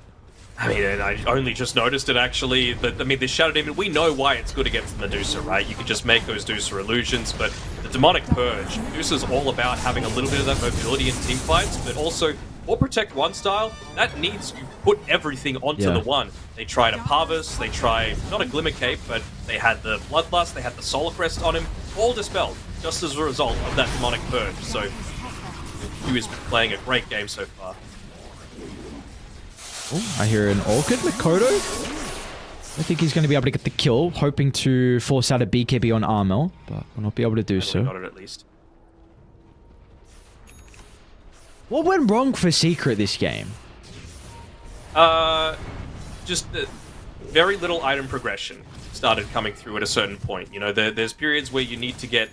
I mean, and I only just noticed it actually. But I mean, this Shadow Demon, we know why it's good against the Medusa, right? You can just make those Medusa illusions, but the Demonic Purge, Medusa's all about having a little bit of that mobility in team fights, but also, or Protect 1 style, that needs you put everything onto the 1. They tried a Parvis, they tried, not a Glimmer Cape, but they had the Bloodlust, they had the Solar Crest on him, all dispelled, just as a result of that Demonic Purge. So, Q is playing a great game so far. Oh, I hear an Orchid Makoto. I think he's going to be able to get the kill, hoping to force out a BKB on Armel, but will not be able to do so. Got it at least. What went wrong for Secret this game? Just very little item progression started coming through at a certain point. You know, there's periods where you need to get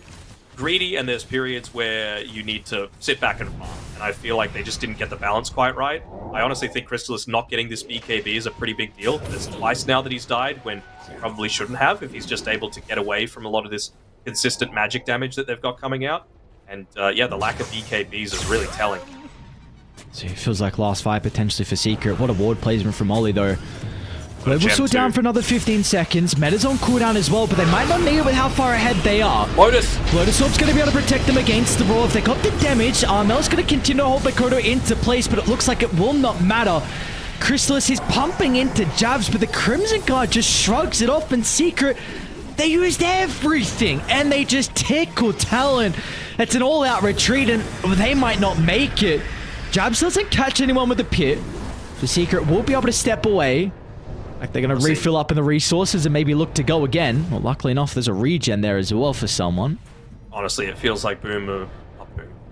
greedy, and there's periods where you need to sit back and farm. And I feel like they just didn't get the balance quite right. I honestly think Chrysalis not getting this BKB is a pretty big deal. There's twice now that he's died when he probably shouldn't have, if he's just able to get away from a lot of this consistent magic damage that they've got coming out. And yeah, the lack of BKBs is really telling. So it feels like last fight potentially for Secret. What a ward placement from Ollie though. Global still down for another 15 seconds. Meta's on cooldown as well, but they might not need it with how far ahead they are. Lotus Orb's going to be able to protect them against the roar. If they got the damage, Armel's going to continue to hold Makoto into place, but it looks like it will not matter. Chrysalis is pumping into jabs, but the Crimson Guard just shrugs it off, and Secret, they used everything, and they just tickled Talon. It's an all-out retreat, and they might not make it. Jabs doesn't catch anyone with the pit. The Secret will be able to step away. Like they're going to refill up in the resources and maybe look to go again. Well, luckily enough, there's a regen there as well for someone. Honestly, it feels like Boom.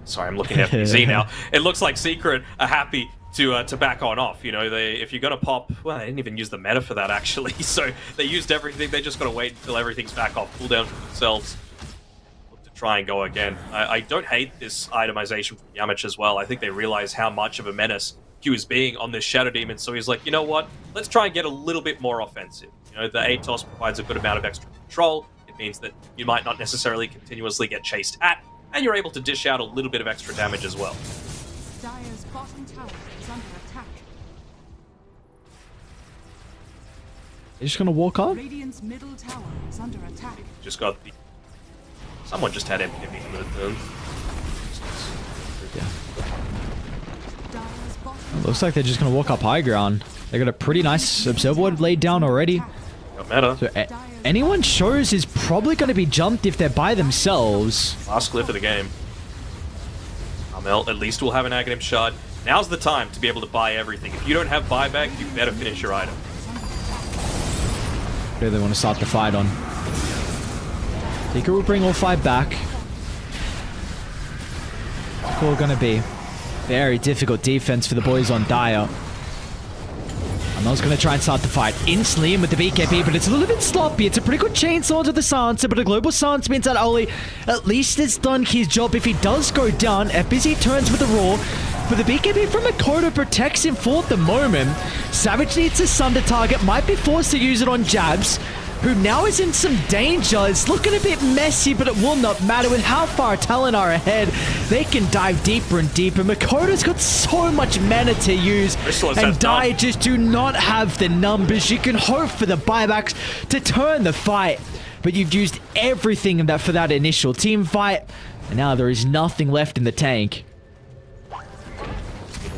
Sorry, I'm looking at FBZ now. It looks like Secret are happy to back on off. You know, if you're going to pop, well, they didn't even use the meta for that actually. So they used everything. They just got to wait until everything's back off, cool down for themselves, look to try and go again. I don't hate this itemization from Yamich as well. I think they realize how much of a menace Q is being on this Shadow Demon, so he's like, you know what? Let's try and get a little bit more offensive. You know, the ATOS provides a good amount of extra control. It means that you might not necessarily continuously get chased at, and you're able to dish out a little bit of extra damage as well. Dire's bottom tower is under attack. You're just gonna walk on? Radiant's middle tower is under attack. Just got the... Someone just had MPV for the turn. Yeah. Looks like they're just going to walk up high ground. They got a pretty nice observer ward laid down already. Got meta. So anyone shows is probably going to be jumped if they're by themselves. Last clip of the game. Armel at least will have an Aghanim Shard. Now's the time to be able to buy everything. If you don't have buyback, you better finish your item. Who do they want to start the fight on? Tika will bring all 5 back. What's all going to be? Very difficult defense for the boys on Dire. Amel's going to try and start the fight instantly in with the BKB, but it's a little bit sloppy. It's a pretty good chainsaw to the Silencer, but a global silence means that Oli at least has done his job. If he does go down, FBZ turns with the roar, but the BKB from Makoto protects him for the moment. Savage needs a Sunder target, might be forced to use it on Jabs, who now is in some danger. It's looking a bit messy, but it will not matter with how far Talon are ahead. They can dive deeper and deeper. Makoto's got so much mana to use, and Dire just do not have the numbers. You can hope for the buybacks to turn the fight, but you've used everything in that for that initial team fight, and now there is nothing left in the tank.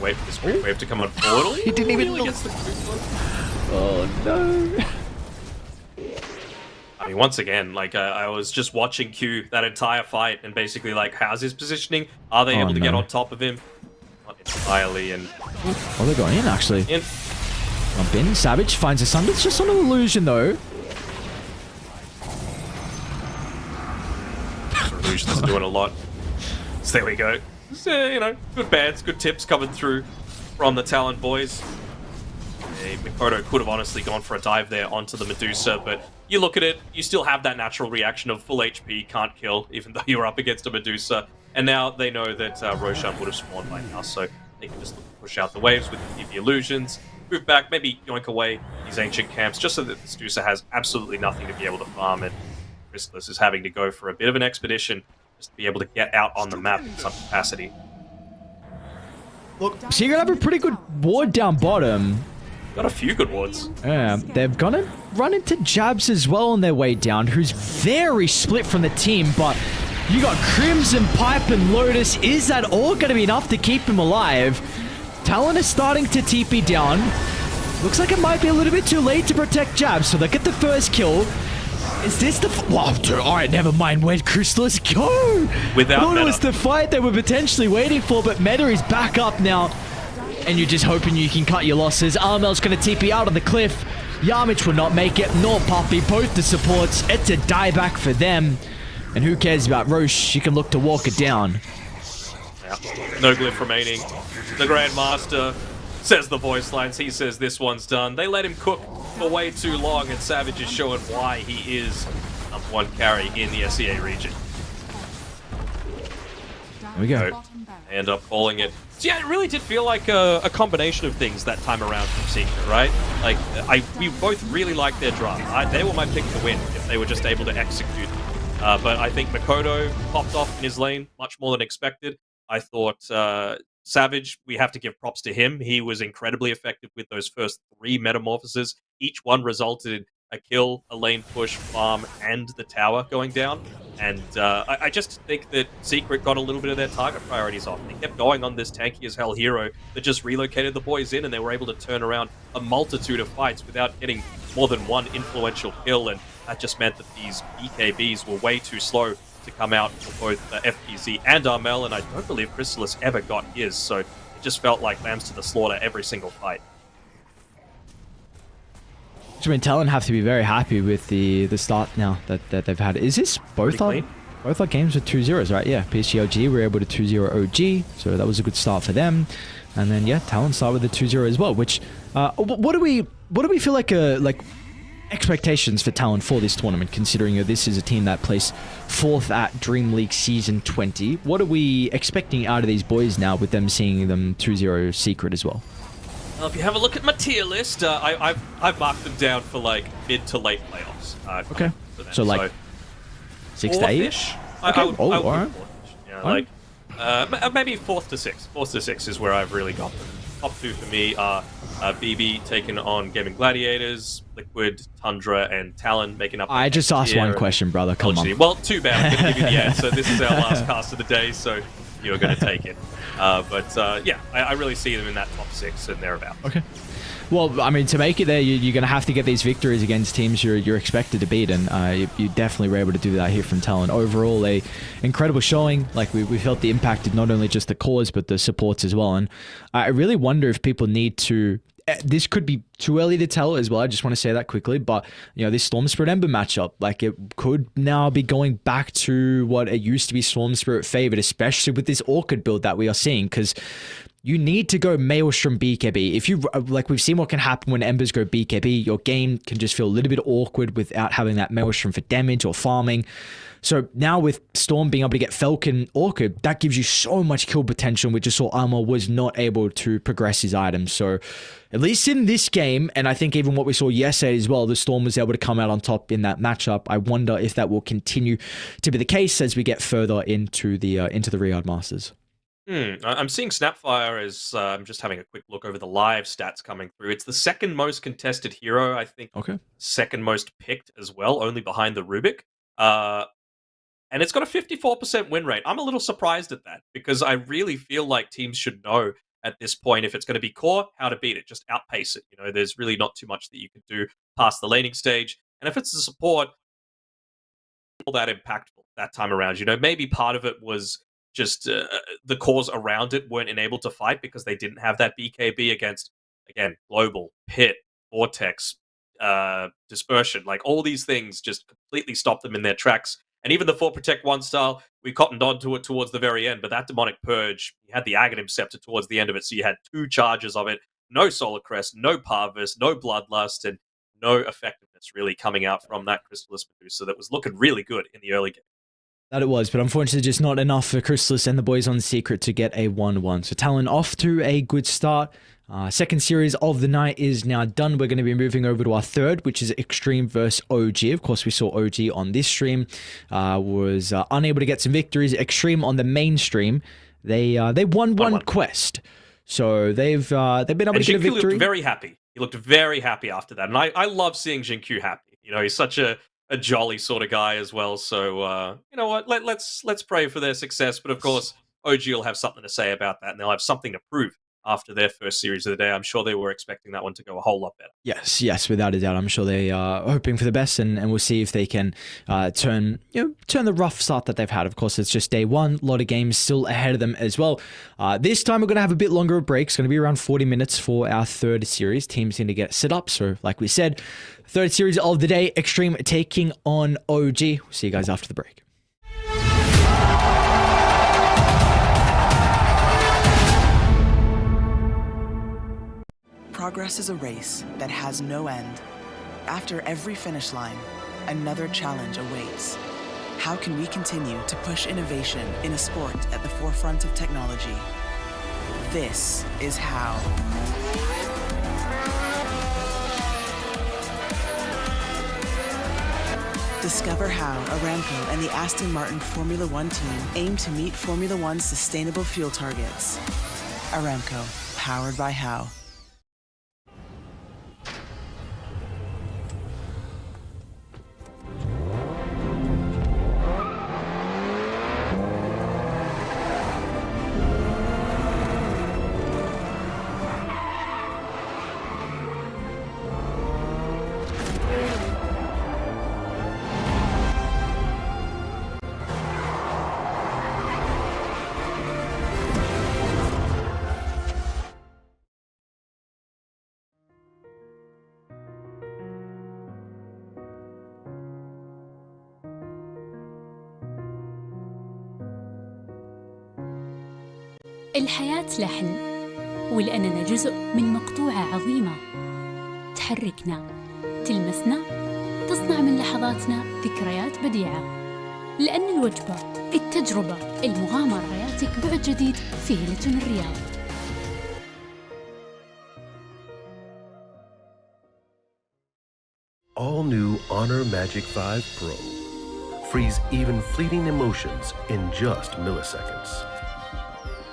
Wait for this quick wave to come on portal. He didn't even really gets the quick one. Oh no. I mean, once again, like, I was just watching Q that entire fight, and basically, like, how's his positioning? Are they able to get on top of him? Not entirely, and... Oh, they're going in, actually. In. Jump in. Savage finds a Sunder. It's just on an illusion, though. Illusions are doing a lot. So there we go. So, good bands, good tips coming through from the Talon boys. Mikoto could have honestly gone for a dive there onto the Medusa, but you look at it, you still have that natural reaction of full HP, can't kill, even though you're up against a Medusa. And now they know that Roshan would have spawned by now, so they can just look to push out the waves with the illusions, move back, maybe yoink away these ancient camps, just so that the Medusa has absolutely nothing to be able to farm, and Chrysalis is having to go for a bit of an expedition just to be able to get out on the map in some capacity. Look, so you're going to have a pretty good ward down bottom. Got a few good wards. Yeah, they're going to run into Jabs as well on their way down, who's very split from the team, but you got Crimson, Pipe, and Lotus. Is that all going to be enough to keep him alive? Talon is starting to TP down. Looks like it might be a little bit too late to protect Jabs, so they get the first kill. Is this the... Wow, alright, never mind. Where'd Chrysalis go? Without thought Meta. It was the fight they were potentially waiting for, but Meta is back up now. And you're just hoping you can cut your losses. Armel's going to TP out on the cliff. Yarmich will not make it, nor Puppy. Both the supports. It's a dieback for them. And who cares about Roche? She can look to walk it down. Yeah. No glyph remaining. The Grand Master says the voice lines. He says this one's done. They let him cook for way too long, and Savage is showing why he is number one carry in the SEA region. There we go. They end up calling it. So yeah, it really did feel like a combination of things that time around from Secret, right? Like, we both really liked their draft. They were my pick to win if they were just able to execute. But I think Mikoto popped off in his lane much more than expected. I thought Savage, we have to give props to him. He was incredibly effective with those first 3 metamorphoses. Each one resulted in a kill, a lane push, farm, and the tower going down. And I just think that Secret got a little bit of their target priorities off. They kept going on this tanky as hell hero that just relocated the boys in, and they were able to turn around a multitude of fights without getting more than one influential kill. And that just meant that these BKBs were way too slow to come out for both FPZ and Armel, and I don't believe Chrysalis ever got his, so it just felt like lambs to the slaughter every single fight. I mean, Talon have to be very happy with the start now that they've had. Is this both our games with 2-0s, right? Yeah, PSG.LGD were able to 2-0 OG, so that was a good start for them. And then yeah, Talon start with the 2-0 as well. Which what do we feel like expectations for Talon for this tournament, considering this is a team that placed 4th at Dream League Season 20? What are we expecting out of these boys now with them seeing them 2-0 Secret as well? Well, if you have a look at my tier list, I've marked them down for like mid to late playoffs. Okay, so like 6 to 8. Okay. I would all right. Yeah, like maybe 4th to 6th. 4th to 6th is where I've really got them. Top 2 for me are BB taking on Gaming Gladiators, Liquid, Tundra, and Talon making up. I just asked one question, brother. Come on. Well, too bad. I'm going to give you the answer. This is our last cast of the day, so you're going to take it. Yeah, I really see them in that top 6 and thereabouts. Okay. Well, I mean, to make it there, you're going to have to get these victories against teams you're expected to beat, and you definitely were able to do that here from Talon. Overall, a incredible showing. Like, we felt the impact of not only just the cores, but the supports as well. And I really wonder if people need to... This could be too early to tell as well. I just want to say that quickly. But, this Storm Spirit Ember matchup, like, it could now be going back to what it used to be Storm Spirit favored, especially with this Orchid build that we are seeing, because you need to go Maelstrom BKB. If you, like, we've seen what can happen when Embers go BKB. Your game can just feel a little bit awkward without having that Maelstrom for damage or farming. So now with Storm being able to get Falcon Orchid, that gives you so much kill potential, which just saw Armor was not able to progress his items. So at least in this game, and I think even what we saw yesterday as well, the Storm was able to come out on top in that matchup. I wonder if that will continue to be the case as we get further into the Riyadh Masters. I'm seeing Snapfire as I'm just having a quick look over the live stats coming through. It's the 2nd most contested hero, I think. Okay. 2nd most picked as well, only behind the Rubik. And it's got a 54% win rate. I'm a little surprised at that because I really feel like teams should know at this point if it's going to be core, how to beat it. Just outpace it. There's really not too much that you can do past the laning stage. And if it's a support, all that impactful that time around. Maybe part of it was just the cores around it weren't enabled to fight because they didn't have that BKB against, again, Global, Pit, Vortex, Dispersion. Like, all these things just completely stopped them in their tracks. And even the 4 Protect 1 style, we cottoned onto it towards the very end, but that Demonic Purge, you had the Aghanim Scepter towards the end of it, so you had 2 charges of it, no Solar Crest, no Parvis, no Bloodlust, and no effectiveness really coming out from that Crystallis Medusa that was looking really good in the early game. That it was, but unfortunately just not enough for Crystallis and the boys on Secret to get a 1-1. So Talon off to a good start. Second series of the night is now done. We're going to be moving over to our third, which is Xtreme versus OG. Of course, we saw OG on this stream. Was unable to get some victories. Xtreme on the main stream, they won one quest. So they've been able to get a victory. Looked very happy. He looked very happy after that. And I love seeing Jinq happy. You know, he's such a jolly sort of guy as well. So, you know what, let's pray for their success. But of course, OG will have something to say about that, and they'll have something to prove after their first series of the day. I'm sure they were expecting that one to go a whole lot better. Yes, without a doubt. I'm sure they are hoping for the best, and we'll see if they can turn the rough start that they've had. Of course, it's just day one. A lot of games still ahead of them as well. This time we're going to have a bit longer of break. It's going to be around 40 minutes for our third series. Teams need to get set up. So like we said, third series of the day, Xtreme taking on OG. We'll see you guys after the break. Progress is a race that has no end. After every finish line, another challenge awaits. How can we continue to push innovation in a sport at the forefront of technology? This is how. Discover how Aramco and the Aston Martin Formula One team aim to meet Formula One's sustainable fuel targets. Aramco, powered by How. الحياة لحن، ولأننا جزء من مقطوعة عظيمة تحركنا، تلمسنا، تصنع من لحظاتنا ذكريات بديعة. لأن الوجبة، التجربة، المغامرة، حياتك بعد جديد في هيلتون الرياض. All new Honor Magic 5 Pro. Freeze even fleeting emotions in just milliseconds.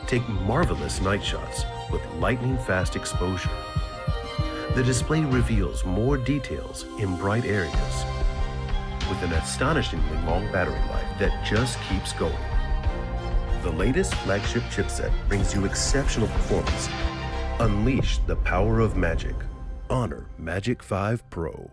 Take marvelous night shots with lightning-fast exposure. The display reveals more details in bright areas with an astonishingly long battery life that just keeps going. The latest flagship chipset brings you exceptional performance. Unleash the power of magic. Honor Magic 5 Pro.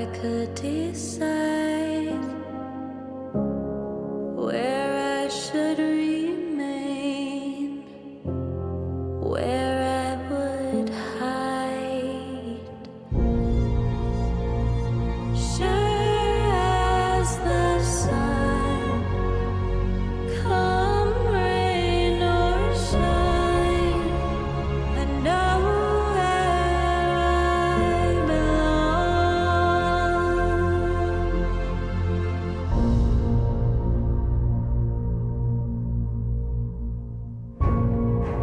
I could decide where I should remain, where I would hide, sure as the sun, come rain or shine, I know where I belong.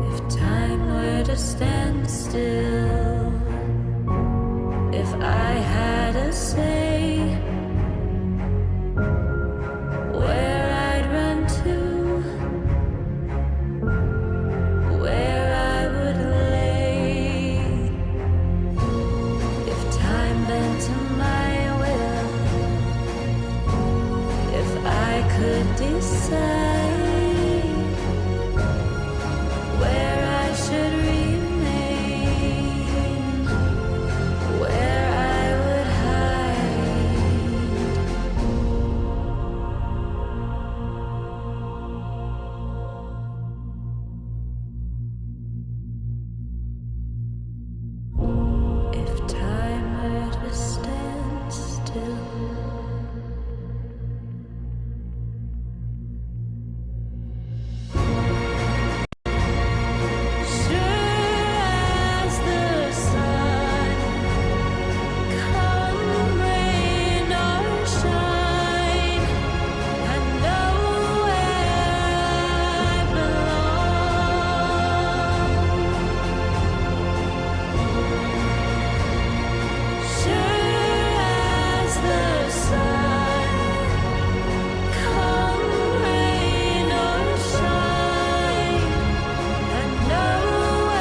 If time were to stand still, if I had a say, where I'd run to, where I would lay, if time bent to my will, if I could decide where I should remain, where I would hide. If time were to stand still, sure as the sun, come rain or shine, I know where I belong. Sure as the sun, come rain or shine, I know where I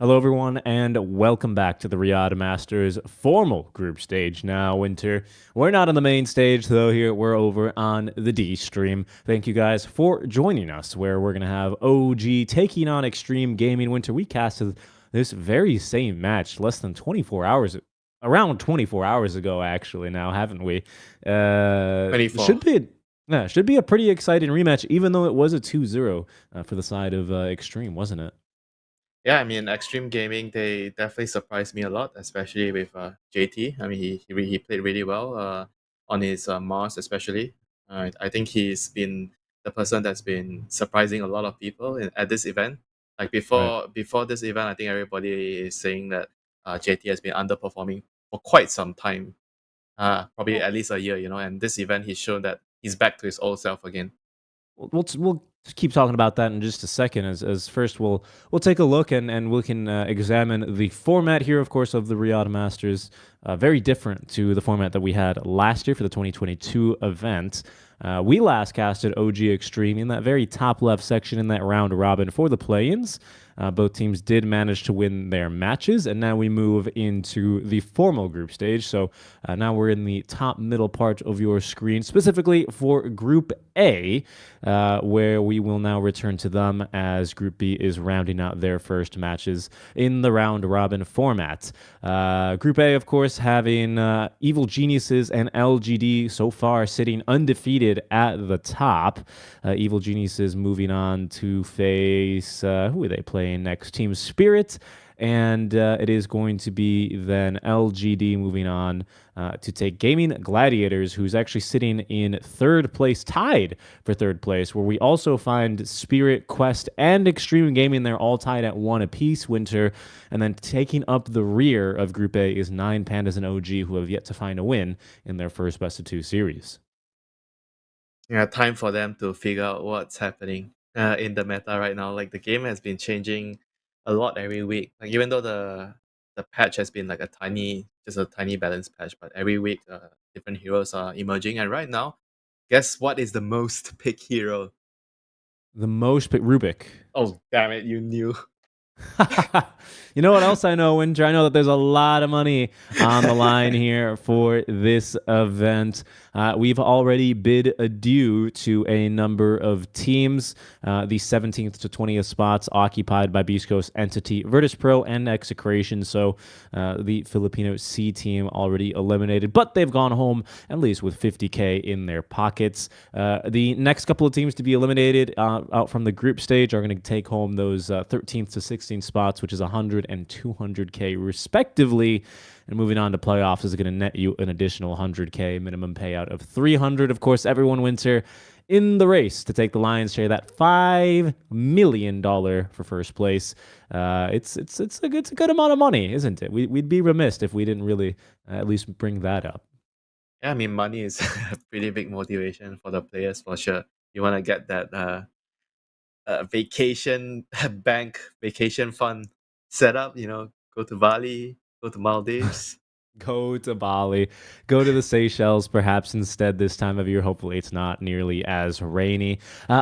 Hello, everyone, and welcome back to the Riyadh Masters formal group stage. Now, Winter, we're not on the main stage, though. Here we're over on the D stream. Thank you guys for joining us, where we're going to have OG taking on Xtreme Gaming. Winter, we casted this very same match less than 24 hours, around 24 hours ago, actually, now, haven't we? 24. Should be a pretty exciting rematch, even though it was a 2-0 for the side of Xtreme, wasn't it? Yeah, I mean, Xtreme Gaming, they definitely surprised me a lot, especially with JT. I mean, he played really well on his Mars, especially. I think he's been the person that's been surprising a lot of people at this event. Like before this event, I think everybody is saying that JT has been underperforming for quite some time, probably at least a year, And this event, he's shown that he's back to his old self again. We'll keep talking about that in just a second. As first, we'll take a look and we can examine the format here, of course, of the Riyadh Masters. Very different to the format that we had last year for the 2022 event. We last casted OG Xtreme in that very top left section in that round robin for the play-ins. Both teams did manage to win their matches, and now we move into the formal group stage. So now we're in the top middle part of your screen, specifically for Group A, where we will now return to them as Group B is rounding out their first matches in the round robin format. Group A, of course, having Evil Geniuses and LGD so far sitting undefeated at the top. Evil Geniuses moving on to face, who are they playing next? Team Spirit. And it is going to be then LGD moving on to take Gaming Gladiators, who's actually sitting in third place, tied for third place, where we also find Spirit, Quest, and Xtreme Gaming. They're all tied at 1 apiece, Winter. And then taking up the rear of Group A is 9 Pandas and OG, who have yet to find a win in their first best of 2 series. Yeah, time for them to figure out what's happening in the meta right now. Like, the game has been changing a lot every week. Like, even though the patch has been like just a tiny balance patch, but every week different heroes are emerging. And right now, guess what is the most picked hero? The most picked Rubik. Oh, damn it, you knew. You know what else I know, Winter? I know that there's a lot of money on the line here for this event. We've already bid adieu to a number of teams. The 17th to 20th spots occupied by Beast Coast Entity, Virtus Pro, and Execration. So the Filipino C team already eliminated, but they've gone home at least with 50K in their pockets. The next couple of teams to be eliminated out from the group stage are going to take home those 13th to 16th spots, which is 100 and 200K respectively. And moving on to playoffs is going to net you an additional 100K minimum payout of 300. Of course, everyone, Winter, in the race to take the lion's share, that $5 million for first place. It's a good amount of money, isn't it? We'd be remiss if we didn't really at least bring that up. Yeah, I mean, money is a pretty big motivation for the players, for sure. You want to get that vacation fund set up, go to Bali, go to Maldives. Go to Bali, go to the Seychelles perhaps instead this time of year. Hopefully it's not nearly as rainy.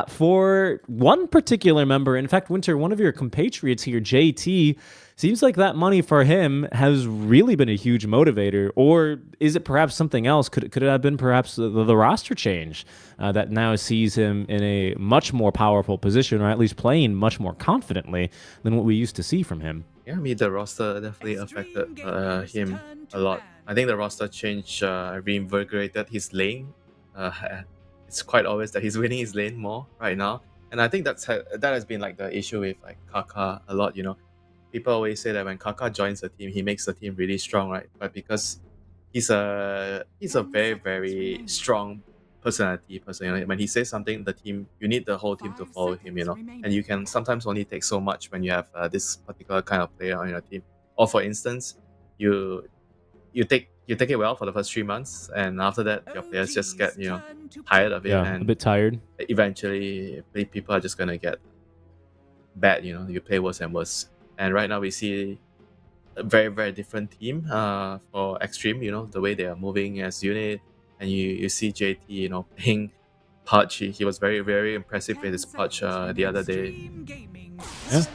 For one particular member, in fact, Winter, one of your compatriots here, JT, seems like that money for him has really been a huge motivator. Or is it perhaps something else? Could it have been perhaps the roster change that now sees him in a much more powerful position, or at least playing much more confidently than what we used to see from him? Yeah, I mean, the roster definitely affected him a lot. I think the roster change reinvigorated his lane. It's quite obvious that he's winning his lane more right now, and I think that has been like the issue with like Kaká a lot. People always say that when Kaká joins the team, he makes the team really strong, right? But because he's a very, very strong personality person. When he says something, you need the whole team to follow him. And you can sometimes only take so much when you have this particular kind of player on your team. Or for instance, you take it well for the first 3 months, and after that your players just get tired of it. Yeah, and a bit tired. Eventually, people are just gonna get bad. You play worse and worse. And right now we see a very, very different team for Xtreme. The way they are moving as unit, and you see JT playing Pudge. He was very, very impressive with his Pudge the other day. Yeah.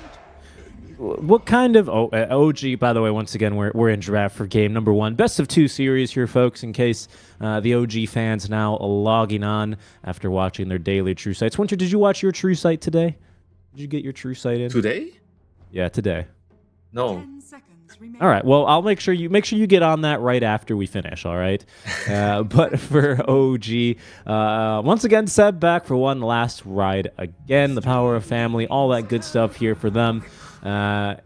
What kind of OG? By the way, once again, we're in draft for game number 1, best of 2 series here, folks. In case the OG fans now logging on after watching their daily True Sights. Winter, did you watch your True Sight today? Did you get your True Sight in Today? Yeah, today. No. All right. Well, I'll make sure you get on that right after we finish. All right. But for OG, once again, Seb back for one last ride again. The power of family, all that good stuff here for them.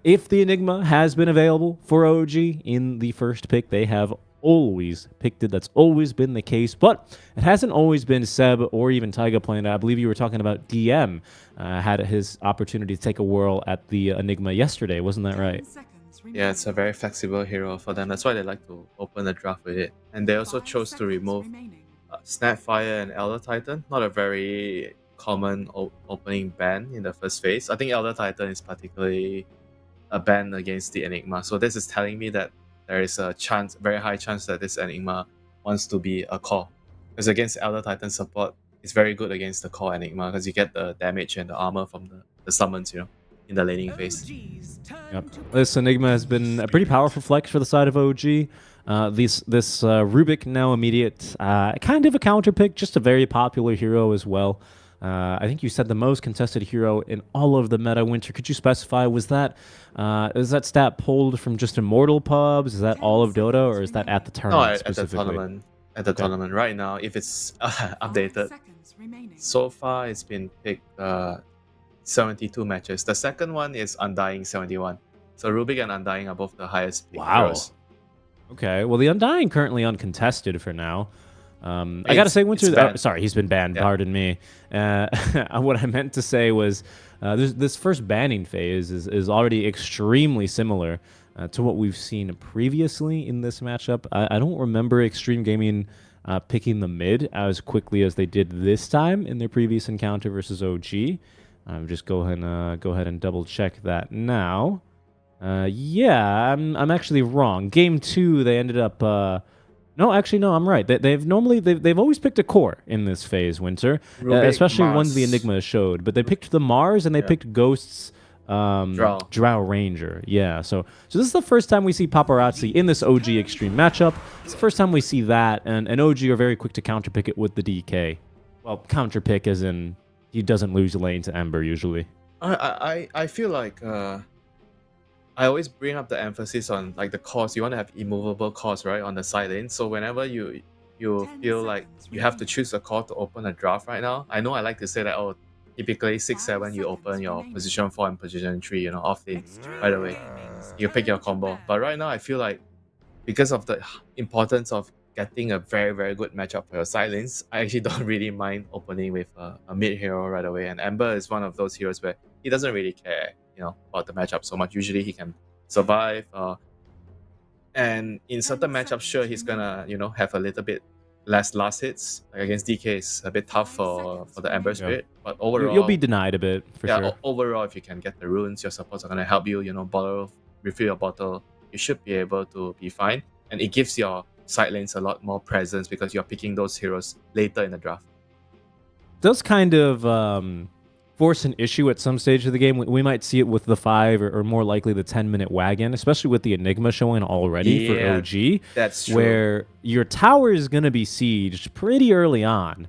If the Enigma has been available for OG in the first pick, they have always picked it. That's always been the case, but it hasn't always been Seb or even Taiga playing it. I believe you were talking about DM had his opportunity to take a whirl at the Enigma yesterday. Wasn't that right? Yeah, it's a very flexible hero for them. That's why they like to open the draft with it. And they also chose to remove Snapfire and Elder Titan. Not a very common opening ban in the first phase. I think Elder Titan is particularly a ban against the Enigma. So this is telling me that there is a chance, very high chance, that this Enigma wants to be a core. Because against Elder Titan support, it's very good against the core Enigma because you get the damage and the armor from the summons, in the laning phase. Yep. This Enigma has been a pretty powerful flex for the side of OG. This Rubik now immediate, kind of a counter pick, just a very popular hero as well. I think you said the most contested hero in all of the meta. Winter, could you specify, is that stat pulled from just Immortal pubs? Is that all of Dota, or is that at the tournament? No, at the tournament. At the tournament right now, if it's updated, so far it's been picked 72 matches. The second one is Undying 71. So Rubik and Undying are both the highest pick heroes. Okay, well, the Undying currently uncontested for now. I gotta say, Winter. Sorry, he's been banned. Yeah. Pardon me. What I meant to say was, this first banning phase is already extremely similar to what we've seen previously in this matchup. I don't remember Xtreme Gaming picking the mid as quickly as they did this time in their previous encounter versus OG. Just go ahead and double check that now. Yeah, I'm actually wrong. Game 2, they ended up. No, actually, no, I'm right. They've always picked a core in this phase, Winter, especially Mars. when the Enigma showed. But they picked the Mars and they picked Ghost's Drow Ranger. Yeah, so this is the first time we see Paparazzi in this OG Extreme matchup. It's the first time we see that, and OG are very quick to counterpick it with the DK. Well, counterpick as in he doesn't lose lane to Ember usually. I feel like I always bring up the emphasis on like the cores. You want to have immovable cores, right, on the side lane. So whenever you feel like you have to choose a core to open a draft right now, I know I like to say that, oh, typically 6-7 you open your position 4 and position 3, off lane right away. You pick your combo. But right now I feel like because of the importance of getting a very, very good matchup for your side lanes, I actually don't really mind opening with a mid hero right away. And Ember is one of those heroes where he doesn't really care, about the matchup so much. Usually he can survive. And in certain matchups, sure, he's gonna, have a little bit less last hits. Like against DK, it's a bit tough for the Ember Spirit. But overall, you'll be denied a bit for sure. Overall, if you can get the runes, your supports are gonna help you. Refill your bottle. You should be able to be fine, and it gives your side lanes a lot more presence because you're picking those heroes later in the draft. Does kind of force an issue at some stage of the game. We might see it with the 5 or more likely the 10-minute wagon, especially with the Enigma showing already for OG. That's true. Where your tower is going to be sieged pretty early on.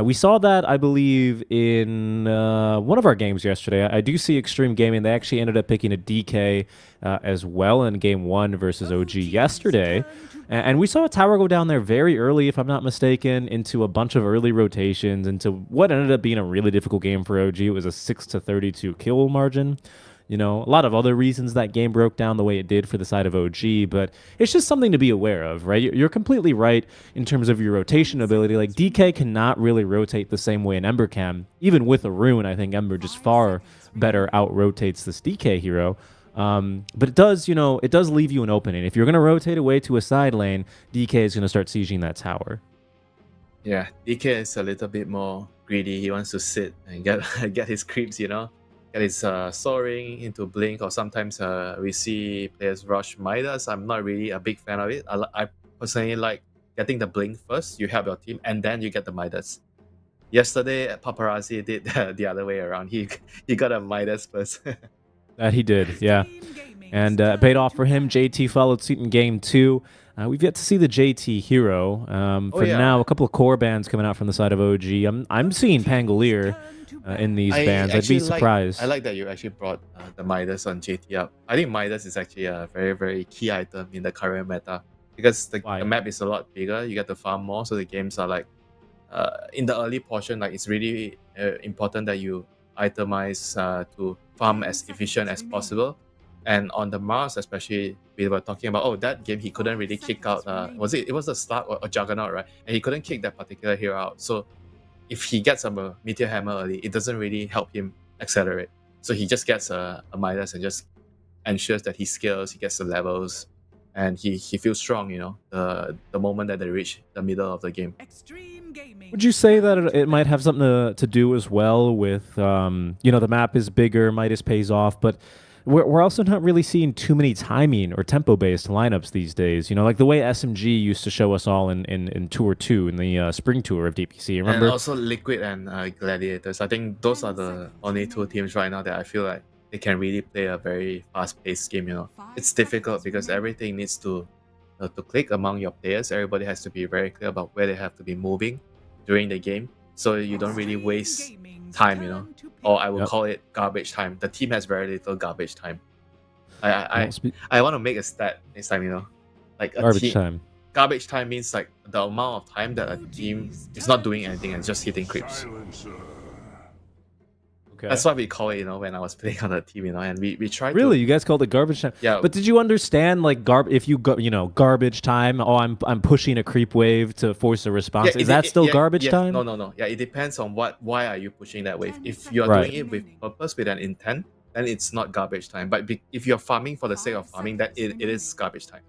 We saw that, I believe, in one of our games yesterday. I do see Xtreme Gaming. They actually ended up picking a DK as well in Game 1 versus OG yesterday. And we saw a tower go down there very early, if I'm not mistaken, into a bunch of early rotations, into what ended up being a really difficult game for OG. It was a 6-32 kill margin. A lot of other reasons that game broke down the way it did for the side of OG, but it's just something to be aware of, right? You're completely right in terms of your rotation ability. Like, DK cannot really rotate the same way an Ember can. Even with a rune, I think Ember just far better out-rotates this DK hero. But it does, it does leave you an opening. If you're going to rotate away to a side lane, DK is going to start sieging that tower. Yeah, DK is a little bit more greedy. He wants to sit and get his creeps, Get his soaring into Blink, or sometimes we see players rush Midas. I'm not really a big fan of it. I personally like getting the Blink first. You help your team, and then you get the Midas. Yesterday, Paparazzi did the other way around. He got a Midas first. That he did, yeah. And paid off for him. JT followed suit in game 2. We've yet to see the JT hero. For now, a couple of core bands coming out from the side of OG. I'm seeing Pangolier in these bands. I'd be surprised. I like that you actually brought the Midas on JT up. I think Midas is actually a very, very key item in the current meta because the map is a lot bigger. You get to farm more, so the games are like in the early portion, like it's really important that you itemize to farm as efficient as possible. And on the Mars, especially, we were talking about, that game he couldn't really kick out. It was the Slug or Juggernaut, right? And he couldn't kick that particular hero out. So if he gets a Meteor Hammer early, it doesn't really help him accelerate. So he just gets a Midas and just ensures that he scales, he gets the levels, and he feels strong, the moment that they reach the middle of the game. Would you say that it might have something to do as well with, the map is bigger, Midas pays off, but we're also not really seeing too many timing or tempo-based lineups these days. Like the way SMG used to show us all in Tour 2, in the spring tour of DPC, remember? And also Liquid and Gladiators. I think those are the only two teams right now that I feel like they can really play a very fast-paced game, It's difficult because everything needs to click among your players. Everybody has to be very clear about where they have to be moving during the game, so you don't really waste time, or I would call it garbage time. The team has very little garbage time. I want to make a stat next time, like garbage time. Garbage time means like the amount of time that a team is not doing anything and just hitting creeps. Okay. That's what we call it, when I was playing on the team, and we tried. Really, you guys called it garbage time? Yeah. But did you understand like if you go, garbage time? Oh, I'm pushing a creep wave to force a response. Is that still garbage time? No. Yeah, it depends on why are you pushing that wave. If you're doing it with purpose, with an intent, then it's not garbage time. But if you're farming for the sake of farming, then it is garbage time.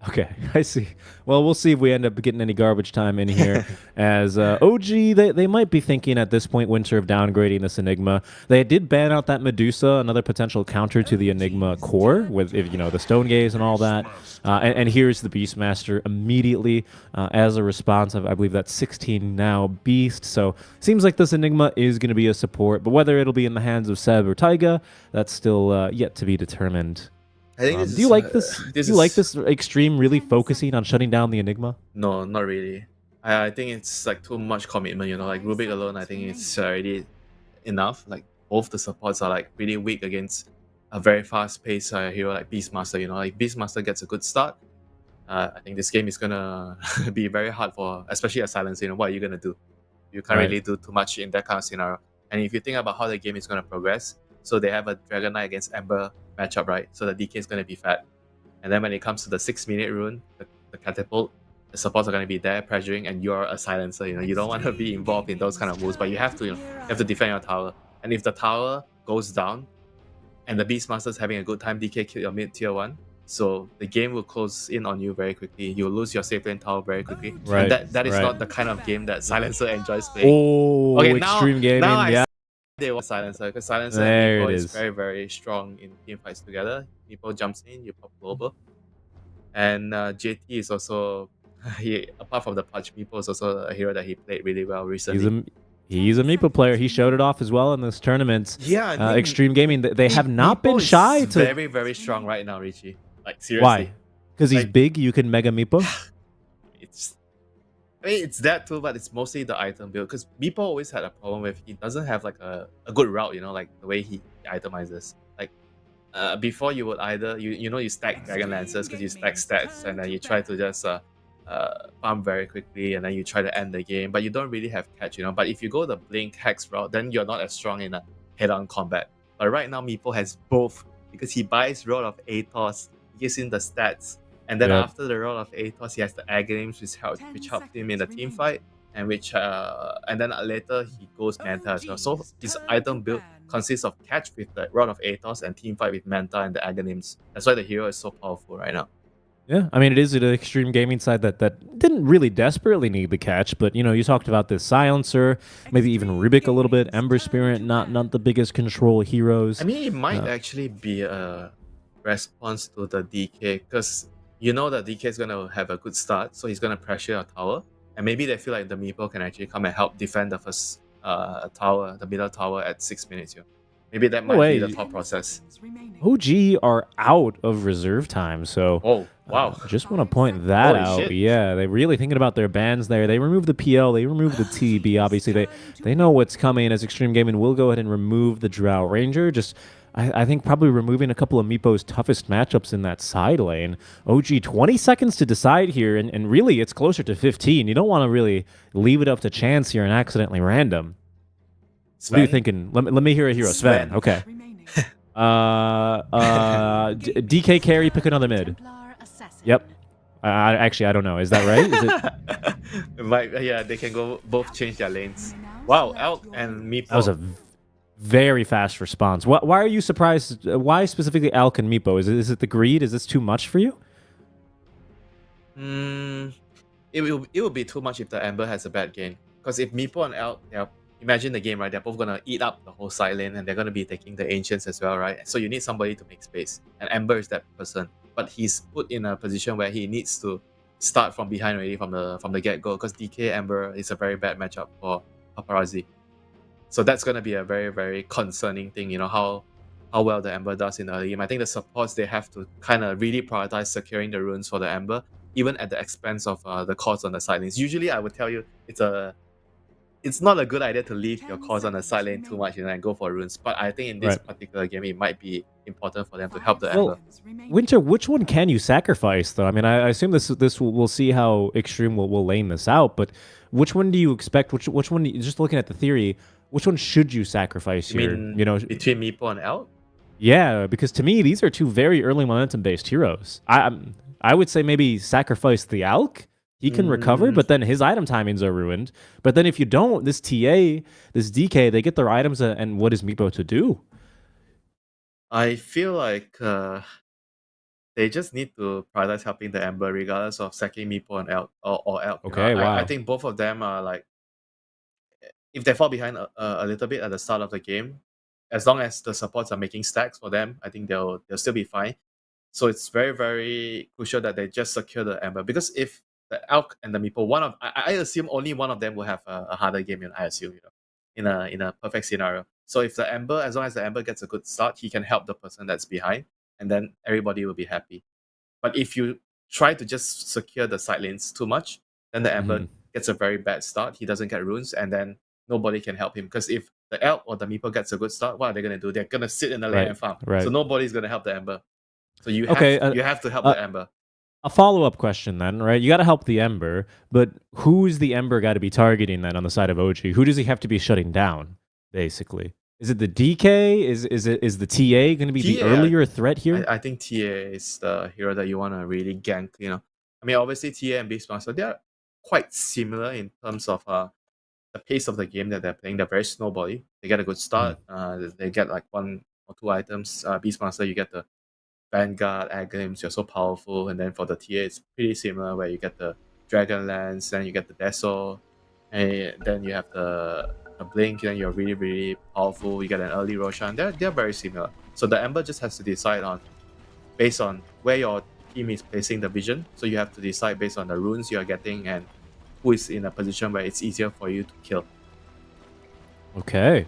Okay, I see. Well, we'll see if we end up getting any garbage time in here. As OG, they might be thinking at this point, Winter, of downgrading this Enigma. They did ban out that Medusa, another potential counter to the Enigma core, with the Stone Gaze and all that. And here's the Beastmaster immediately as a response. I believe that's 16 now Beast. So seems like this Enigma is going to be a support, but whether it'll be in the hands of Seb or Taiga, that's still yet to be determined. I think do you like this? Do you like this Xtreme really focusing on shutting down the Enigma? No, not really. I think it's like too much commitment. Like Rubik alone, I think it's already enough. Like both the supports are like really weak against a very fast-paced hero like Beastmaster. Like Beastmaster gets a good start. I think this game is gonna be very hard for, especially a Silencer. What are you gonna do? You can't really do too much in that kind of scenario. And if you think about how the game is gonna progress, so they have a Dragon Knight against Ember matchup, right? So the DK is going to be fat. And then when it comes to the 6-minute rune, the catapult, the supports are going to be there pressuring, and you're a silencer. You don't want to be involved in those kind of moves, but you have to, you have to defend your tower. And if the tower goes down, and the Beastmaster's having a good time, DK kill your mid tier 1, so the game will close in on you very quickly. You'll lose your safe lane tower very quickly. Right. And that is not the kind of game that Silencer enjoys playing. Oh, okay, Xtreme Gaming, yeah. They want Silencer because Silencer and Meepo is very, very strong in team fights together. Meepo jumps in, you pop global. And JT is also, apart from the punch, Meepo is also a hero that he played really well recently. He's a Meepo player. He showed it off as well in this tournament. Yeah, Xtreme Gaming, they have not been shy to. Very, very strong right now, Richie. Like seriously. Why? Because he's big. You can mega Meepo. It's that too, but it's mostly the item build. Because Meepo always had a problem with he doesn't have like a good route, like the way he itemizes. Like before you would either you stack Dragon Lancers because you stack stats and then you try to just farm very quickly and then you try to end the game, but you don't really have catch, But if you go the Blink Hex route, then you're not as strong in a head-on combat. But right now Meepo has both because he buys Rod of Atos, gives him the stats. And then after the role of Atos, he has the Aghanim's which helped him in the team fight, and and then later he goes Manta as well. So his item build consists of catch with the Rod of Atos and team fight with Manta and the Aghanim's. That's why the hero is so powerful right now. Yeah, I mean, it is an Xtreme Gaming side that didn't really desperately need the catch, but you talked about this Silencer, maybe even Rubik a little bit, Ember Spirit, not the biggest control heroes. I mean, it might actually be a response to the DK because that DK is going to have a good start, so he's going to pressure your tower. And maybe they feel like the Meepo can actually come and help defend the first tower, the middle tower at 6 minutes here. Maybe that No might way. be the thought process. OG are out of reserve time, so Oh, wow. just want to point that Holy out. shit. Yeah, they're really thinking about their bans there. They removed the PL, they removed the TB. Obviously, they know what's coming. As Xtreme Gaming will go ahead and remove the Drought Ranger. Just I think probably removing a couple of Meepo's toughest matchups in that side lane. OG 20 seconds to decide here, and really it's closer to 15. You don't want to really leave it up to chance here and accidentally random. Sven? What are you thinking? Let me hear a hero. Sven. Sven. Okay. DK carry, pick another mid. Yep. Actually, I don't know. Is that right? Is it? Yeah, they can go both change their lanes. Wow, Elk and Meepo. That was a very fast response. Why are you surprised? Why specifically Elk and Meepo? Is it the greed? Is this too much for you? It will be too much if the Ember has a bad game. Because if Meepo and Elk, imagine the game, right? They're both gonna eat up the whole side lane, and they're gonna be taking the Ancients as well, right? So you need somebody to make space, and Ember is that person. But he's put in a position where he needs to start from behind already from the get-go, because DK Ember is a very bad matchup for Paparazzi. So that's gonna be a very, very concerning thing, you know, how well the Ember does in early game. I think the supports, they have to kind of really prioritize securing the runes for the Ember, even at the expense of the cores on the side lanes. Usually I would tell you it's not a good idea to leave your cores on the side lane too much, you know, and go for runes. But I think in this particular game, it might be important for them to help the Ember. Winter, which one can you sacrifice, though? I mean, I assume we'll see how Xtreme will lane this out, but which one do you expect? Which one, just looking at the theory, which one should you sacrifice here? You know, between Meepo and Elk? Yeah, because to me, these are two very early momentum-based heroes. I would say maybe sacrifice the Elk. He can recover, but then his item timings are ruined. But then if you don't, this TA, this DK, they get their items, and what is Meepo to do? I feel like they just need to prioritize helping the Ember regardless of sacking Meepo and Elk or Elk. Okay, wow. I think both of them are like, if they fall behind a little bit at the start of the game, as long as the supports are making stacks for them, I think they'll still be fine. So it's very, very crucial that they just secure the Ember, because if the Elk and the Meepo, I assume only one of them will have a harder game, I assume, you know, in a perfect scenario. So if the Ember, as long as the Ember gets a good start, he can help the person that's behind, and then everybody will be happy. But if you try to just secure the side lanes too much, then the Ember gets a very bad start. He doesn't get runes, and then nobody can help him. Because if the Elk or the Meepo gets a good start, what are they going to do? They're going to sit in the lane and farm. So nobody's going to help the Ember. So you have to help the Ember. A follow-up question then, right? You got to help the Ember, but who's the Ember got to be targeting then on the side of OG? Who does he have to be shutting down, basically? Is it the DK? Is the TA going to be the earlier threat here? I think TA is the hero that you want to really gank, you know. I mean, obviously TA and Beastmaster, they are quite similar in terms of the pace of the game that they're playing. They're very snowbally. They get a good start. They get like 1 or 2 items. Beastmaster, you get the Vanguard, Aghanim, you're so powerful. And then for the TA, it's pretty similar, where you get the Dragonlance, then you get the Deso, and then you have the Blink, then you're really, really powerful. You get an early Roshan. They're very similar. So the Ember just has to decide based on where your team is placing the vision. So you have to decide based on the runes you're getting and who is in a position where it's easier for you to kill. Okay.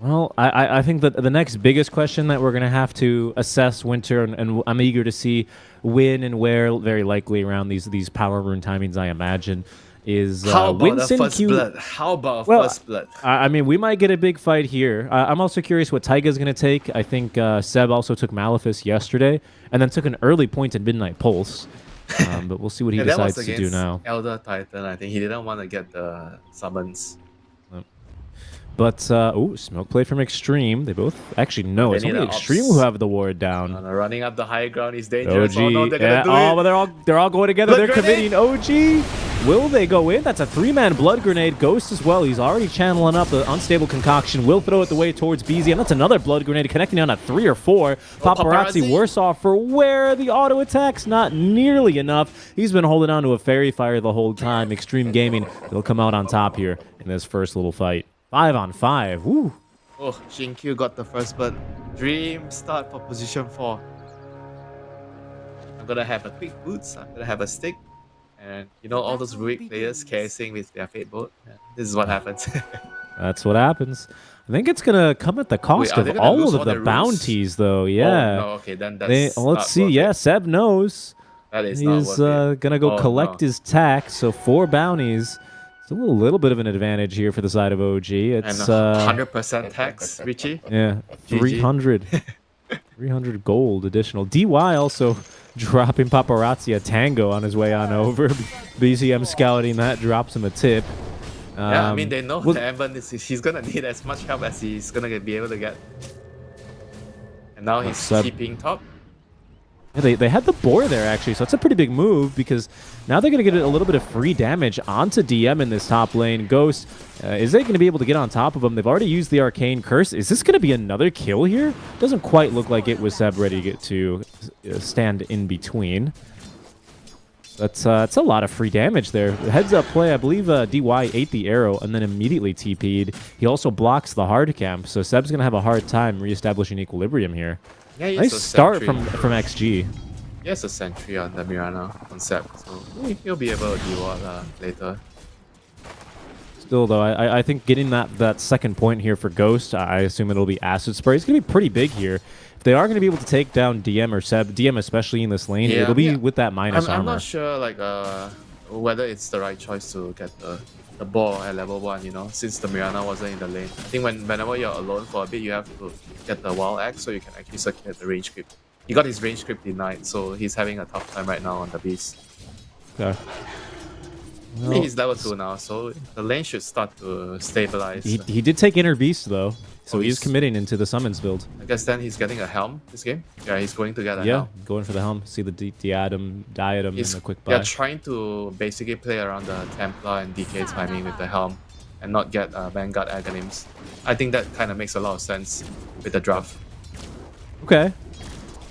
Well, I think that the next biggest question that we're going to have to assess, Winter, and I'm eager to see when and where, very likely around these power rune timings, I imagine, is how about Winston a first Q. blood? How about a first blood? I mean, we might get a big fight here. I'm also curious what Taiga's going to take. I think Seb also took Malefice yesterday, and then took an early point at Midnight Pulse. But we'll see what he decides to do now. Elder Titan, I think he didn't want to get the summons. But, smoke play from Xtreme. They both actually know. It's only Xtreme who have the ward down. Running up the high ground is dangerous. OG. Oh, no, they're gonna do it. But they're all going together. They're committing. OG. Will they go in? That's a 3-man blood grenade. Ghost as well. He's already channeling up the unstable concoction. Will throw it the way towards BZ. And that's another blood grenade connecting on a 3 or 4. Paparazzi worse off for where the auto attacks not nearly enough. He's been holding on to a fairy fire the whole time. Xtreme Gaming, they'll come out on top here in this first little fight. 5 on 5. Woo. Oh, Shinkyu got the first blood. Dream start for position 4. I'm gonna have a quick boots. I'm gonna have a stick. And you know all those Ruik players casing with their Fate Bolt? Yeah, this is what happens. That's what happens. I think it's gonna come at the cost of all of the bounties, though. Yeah. Oh, no, okay, then that's let's see. Yeah, Seb knows. That is He not is worth it. gonna go Oh, collect no. his tax. So 4 bounties. Still a little bit of an advantage here for the side of OG. It's And 100% tax, Richie. yeah, 300. 300 gold additional. DY also dropping Paparazzi a tango on his way on over. BCM scouting that, drops him a tip. Yeah, I mean, they know that Ember he's gonna need as much help as he's gonna be able to get. And now he's keeping top. Yeah, they had the boar there, actually, so that's a pretty big move because now they're going to get a little bit of free damage onto DM in this top lane. Ghost, is they going to be able to get on top of him? They've already used the Arcane Curse. Is this going to be another kill here? Doesn't quite look like it was Seb ready to get to stand in between. That's a lot of free damage there. Heads up play, I believe DY ate the arrow and then immediately TP'd. He also blocks the hard camp, so Seb's going to have a hard time reestablishing equilibrium here. Yeah, nice start from XG. He has a sentry on the Mirana concept, so he'll be able to deal later. Still, though, I think getting that second point here for Ghost, I assume it'll be Acid Spray. It's going to be pretty big here. If they are going to be able to take down DM or Seb, DM especially in this lane, it'll be with that minus armor. I'm not sure whether it's the right choice to get the ball at level 1, you know, since the Mirana wasn't in the lane. I think whenever you're alone for a bit, you have to get the wild axe so you can actually circulate the range creep. He got his range creep denied, so he's having a tough time right now on the beast. Okay. I think he's level 2 now, so the lane should start to stabilize. He did take Inner Beast, though, so he's committing into the summons build. I guess then he's getting a helm this game. Yeah, he's going to get a helm. Yeah, going for the helm. See the diadem and the quick buy. Yeah, trying to basically play around the Templar and DK timing with the helm and not get Vanguard Aghanim's. I think that kind of makes a lot of sense with the draft. Okay.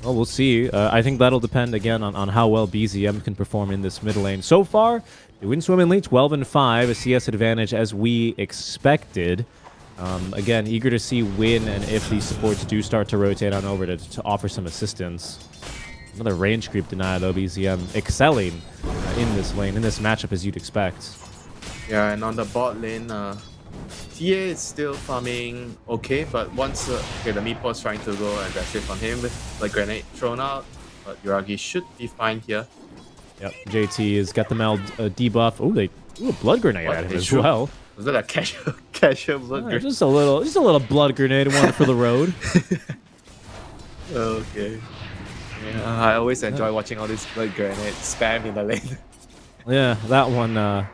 Well, we'll see. I think that'll depend, again, on how well BZM can perform in this mid lane. So far, they win swimmingly 12-5, a CS advantage as we expected. Again, eager to see when and if these supports do start to rotate on over to offer some assistance. Another range creep denied, though. BZM excelling in this lane, in this matchup, as you'd expect. Yeah, and on the bot lane, TA is still farming okay, but once the Meepo is trying to go aggressive on him with the grenade thrown out, but Yuragi should be fine here. Yep, JT has got the Meld debuff. Oh, they threw a blood grenade at him as well. Was that a casual blood grenade? Just a little blood grenade, one for the road. Okay. Yeah, I always enjoy watching all these blood grenades spam in the lane. Yeah, that one.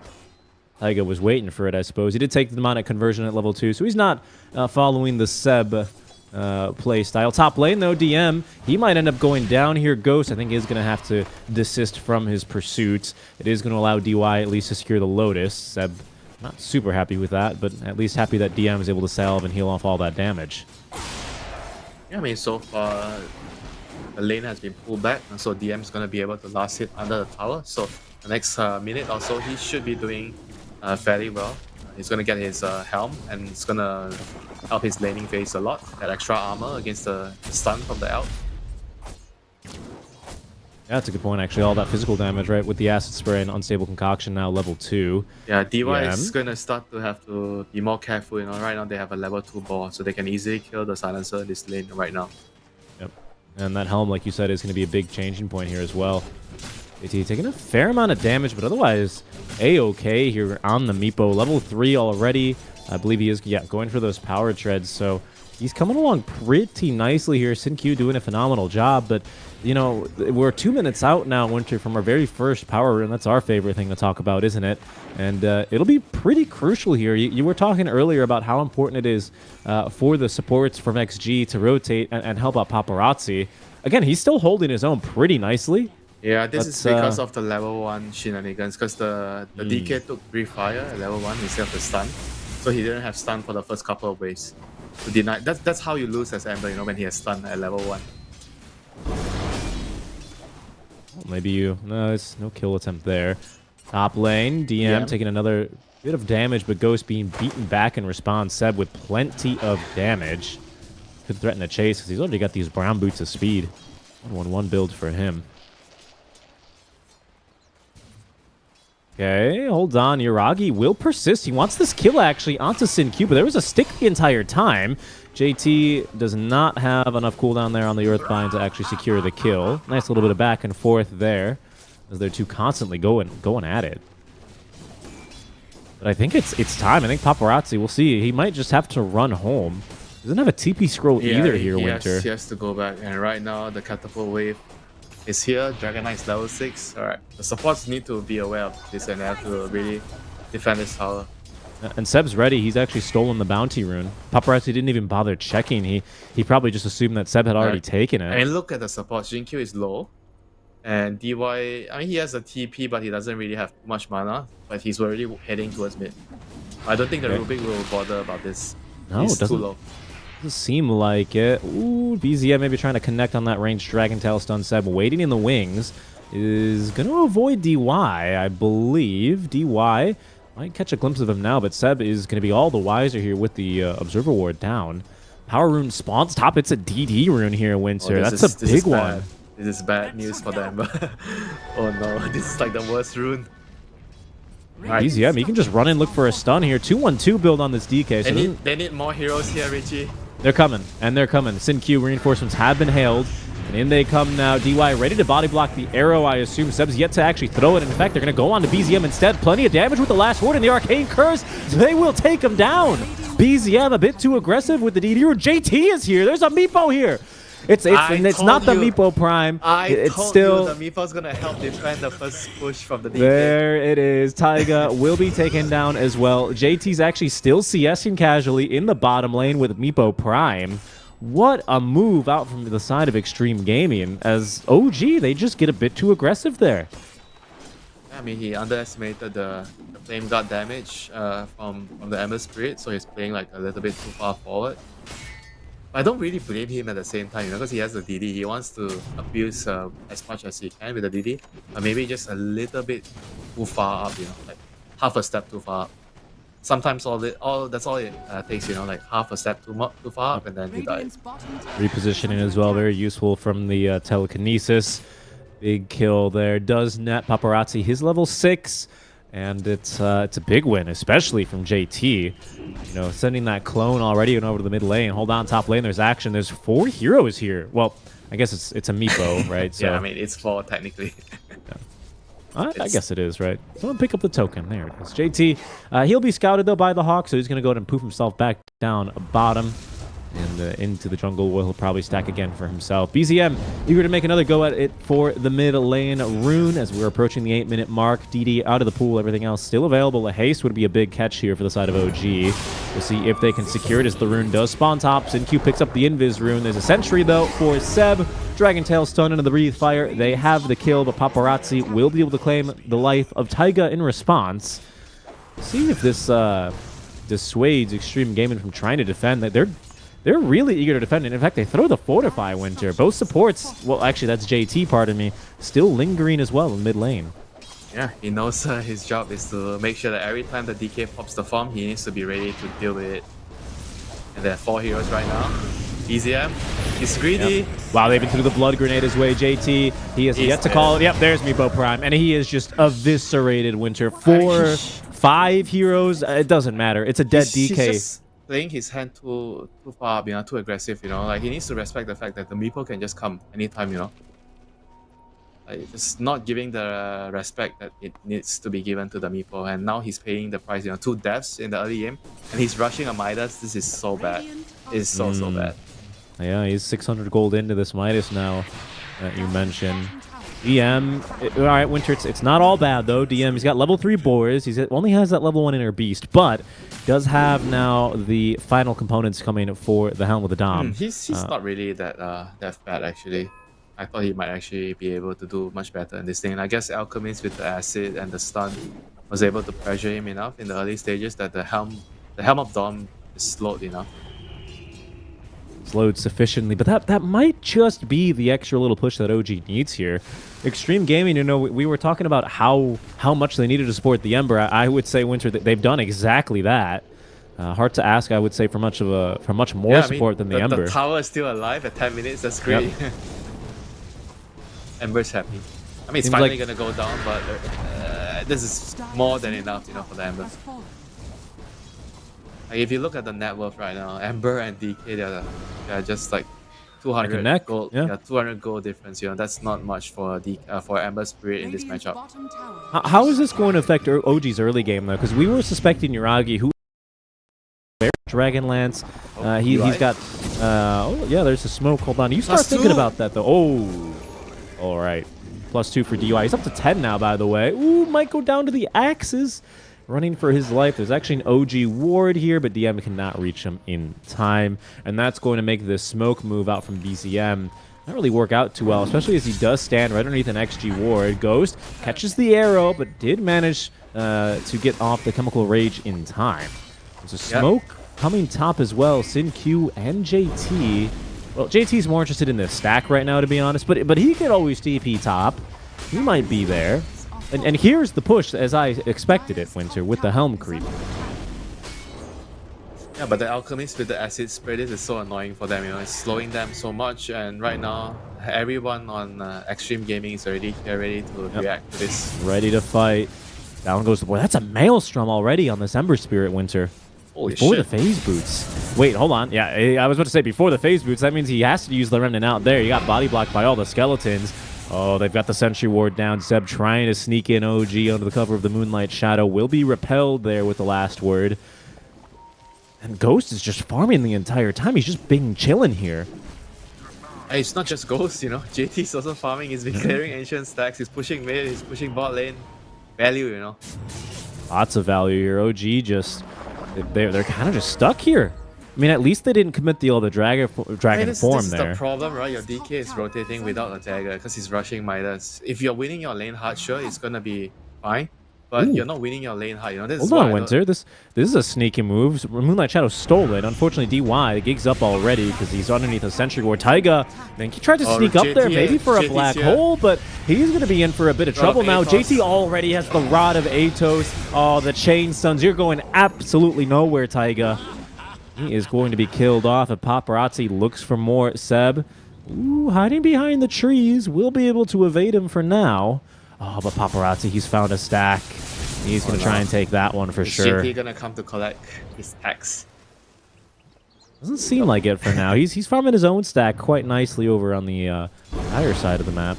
Taiga was waiting for it, I suppose. He did take the demonic conversion at level 2, so he's not following the Seb play style. Top lane, though, DM, he might end up going down here. Ghost, I think, is going to have to desist from his pursuit. It is going to allow DY at least to secure the Lotus. Seb, not super happy with that, but at least happy that DM is able to salve and heal off all that damage. Yeah, I mean, so far, the lane has been pulled back, and so DM is going to be able to last hit under the tower. So the next minute or so, he should be doing fairly well. He's going to get his helm, and it's going to help his laning phase a lot. That extra armor against the stun from the elf. Yeah, that's a good point, actually. All that physical damage, right? With the Acid Spray and Unstable Concoction now level 2. Yeah, DY is going to start to have to be more careful. You know, right now they have a level 2 ball, so they can easily kill the Silencer in this lane right now. Yep. And that helm, like you said, is going to be a big changing point here as well. AT taking a fair amount of damage, but otherwise A-okay here on the Meepo. Level 3 already. I believe he is, going for those power treads. So he's coming along pretty nicely here. Sin-Q doing a phenomenal job, but you know, we're 2 minutes out now, Winter, from our very first power run. That's our favorite thing to talk about, isn't it? And it'll be pretty crucial here. You were talking earlier about how important it is for the supports from XG to rotate and help out Paparazzi. Again, he's still holding his own pretty nicely. Yeah, this is because of the level 1 shenanigans, because the DK took Breathe Fire at level 1 instead of the stun. So he didn't have stun for the first couple of waves. To deny that's how you lose as Ember, you know, when he has stun at level 1. Well, maybe no, it's no kill attempt there. Top lane, DM taking another bit of damage, but Ghost being beaten back in response. Seb with plenty of damage. Could threaten a chase because he's already got these brown boots of speed. 1-1-1 build for him. Okay, hold on. Yuragi will persist. He wants this kill actually onto SinQ, but there was a stick the entire time. JT does not have enough cooldown there on the Earthbind to actually secure the kill. Nice little bit of back and forth there, as they're two constantly going at it. But I think it's time. I think Paparazzi, we'll see. He might just have to run home. Doesn't have a TP scroll either here, Winter. He has to go back, and right now the catapult wave is here. Dragon Knight's level 6. Alright, the supports need to be aware of this and they have to really defend this tower. And Seb's ready. He's actually stolen the bounty rune. Paparazzi didn't even bother checking. He probably just assumed that Seb had already taken it. And look at the supports. Jinq is low. And DY, I mean, he has a TP, but he doesn't really have much mana. But he's already heading towards mid. I don't think the Rubik will bother about this. No, he's it doesn't. too low. Doesn't seem like it. Ooh, BZM maybe trying to connect on that ranged Dragon Tail stun. Seb waiting in the wings. Is going to avoid DY, I believe. DY might catch a glimpse of him now, but Seb is going to be all the wiser here with the Observer Ward down. Power rune spawns top. It's a DD rune here, Winter. That's a big one. This is bad news for them. Oh no, this is like the worst rune. Right. BZM, he can just run and look for a stun here. 2-1-2 build on this DK. So they need more heroes here, Richie. They're coming, and they're coming. SinQ reinforcements have been hailed. And in they come now. DY ready to body block the arrow, I assume. Seb's yet to actually throw it. In fact, they're going to go on to BZM instead. Plenty of damage with the last ward and the Arcane Curse. They will take him down. BZM a bit too aggressive with the DD. JT is here. There's a Meepo here. It's not the Meepo Prime. It's still the Meepo's going to help defend the first push from the DK. There it is. Taiga will be taken down as well. JT's actually still CSing casually in the bottom lane with Meepo Prime. What a move out from the side of Xtreme Gaming, as OG, they just get a bit too aggressive there. I mean, he underestimated the Flame Guard damage from the Ember Spirit, so he's playing like a little bit too far forward. But I don't really blame him at the same time, you know, because he has the DD. He wants to abuse as much as he can with the DD, but maybe just a little bit too far up, you know, like half a step too far up. Sometimes that's all it takes, you know, like half a step too far up and then you die. Repositioning as well, very useful from the telekinesis. Big kill there. Does net Paparazzi his level 6, and it's a big win, especially from JT. You know, sending that clone already and over to the mid lane. Hold on, top lane. There's action. There's 4 heroes here. Well, I guess it's a Meepo, right? So, yeah, I mean it's 4 technically. I guess it is, right? Someone pick up the token. There it is. JT, he'll be scouted, though, by the Hawk, so he's going to go ahead and poof himself back down bottom. And into the jungle where he'll probably stack again for himself. BZM eager to make another go at it for the mid lane rune as we're approaching the 8-minute mark. DD out of the pool, everything else still available. A haste would be a big catch here for the side of OG. We'll see if they can secure it as the rune does spawn tops. And Q picks up the invis rune. There's a sentry though for Seb. Dragon Tail stun into the breathe fire. They have the kill, but Paparazzi will be able to claim the life of Taiga in response. See if this dissuades Xtreme Gaming from trying to defend. They're really eager to defend it. In fact, they throw the Fortify, Winter. Both supports, well, actually, that's JT, pardon me, still lingering as well in mid lane. Yeah, he knows his job is to make sure that every time the DK pops the farm, he needs to be ready to deal with it. And there are 4 heroes right now. BZM, he's greedy. Yep. Wow, they've been through the blood grenade his way. JT, he has yet to call it. Yep, there's Meepo Prime. And he is just eviscerated, Winter. 4, 5 heroes, it doesn't matter. It's a dead DK. He's just playing his hand too far up, you know, too aggressive, you know. Like, he needs to respect the fact that the Meepo can just come anytime, you know. Like, just not giving the respect that it needs to be given to the Meepo. And now he's paying the price, you know, 2 deaths in the early game. And he's rushing a Midas. This is so bad. It's so bad. Yeah, he's 600 gold into this Midas now that you mentioned. DM, all right, Winter, it's not all bad, though. DM, he's got level 3 boars. He only has that level 1 inner beast, but does have now the final components coming for the Helm with the Dom. He's not really that bad, actually. I thought he might actually be able to do much better in this thing. And I guess Alchemist with the acid and the stun was able to pressure him enough in the early stages that the Helm of Dom is slowed enough. Slowed sufficiently, but that might just be the extra little push that OG needs here. Xtreme Gaming, you know, we were talking about how much they needed to support the Ember. I would say, Winter, that they've done exactly that. Hard to ask, I would say, for much more support than the Ember. The tower is still alive at 10 minutes. That's great. Yep. Ember's happy. I mean, it's finally gonna go down, but this is more than enough, you know, for the Ember. Like if you look at the net worth right now, Ember and DK, they're just like 200 neck. gold. Yeah, 200 gold difference. You know, that's not much for for Ember Spirit in this matchup. How is this going to affect OG's early game though? Because we were suspecting Yuragi, who Dragonlance. He's got. Oh yeah, there's a smoke. Hold on. You start thinking about that though. Oh, all right. +2 for DUI. He's up to 10 now, by the way. Ooh, might go down to the axes. Running for his life. There's actually an OG ward here, but DM cannot reach him in time. And that's going to make this smoke move out from BZM not really work out too well, especially as he does stand right underneath an XG ward. Ghost catches the arrow, but did manage to get off the Chemical Rage in time. There's a smoke coming top as well. Sin Q and JT. Well, JT's more interested in the stack right now, to be honest, but he could always TP top. He might be there. And here's the push as I expected it, Winter, with the Helm creep. Yeah, but the Alchemist with the acid spray, this is so annoying for them, you know, it's slowing them so much, and right now, everyone on Xtreme Gaming is already here, ready to react to this. Ready to fight. Down goes the boy. That's a Maelstrom already on this Ember Spirit, Winter. Holy before shit. the phase boots. Wait, hold on. Yeah, I was about to say before the phase boots. That means he has to use the Remnant out there. He got body blocked by all the skeletons. Oh, they've got the Sentry Ward down. Zeb trying to sneak in OG under the cover of the Moonlight Shadow. Will be repelled there with the last word. And Ghost is just farming the entire time. He's just being chilling here. Hey, it's not just Ghost, you know. JT's also farming. He's been clearing ancient stacks. He's pushing mid. He's pushing bot lane. Value, you know. Lots of value here. OG just... They're kind of just stuck here. I mean, at least they didn't commit the dragon form this there. is the problem, right? Your DK is rotating without a dagger because he's rushing Midas. If you're winning your lane hard, sure, it's gonna be fine. But you're not winning your lane hard, you know. This Hold on, Winter. This is a sneaky move. Moonlight Shadow stole it. Unfortunately, DY, the gig's up already because he's underneath a Sentry Ward. Taiga, then he tried to sneak up there maybe for a black hole, but he's going to be in for a bit of trouble now. JT already has the Rod of Atos. Oh, the Chain Stuns. You're going absolutely nowhere, Taiga. He is going to be killed off. If Paparazzi looks for more, Seb, ooh, hiding behind the trees. We'll be able to evade him for now. Oh, but Paparazzi, he's found a stack. He's going to try and take that one for sure. He's gonna come to collect his tax. Doesn't seem like it for now. He's farming his own stack quite nicely over on the higher side of the map.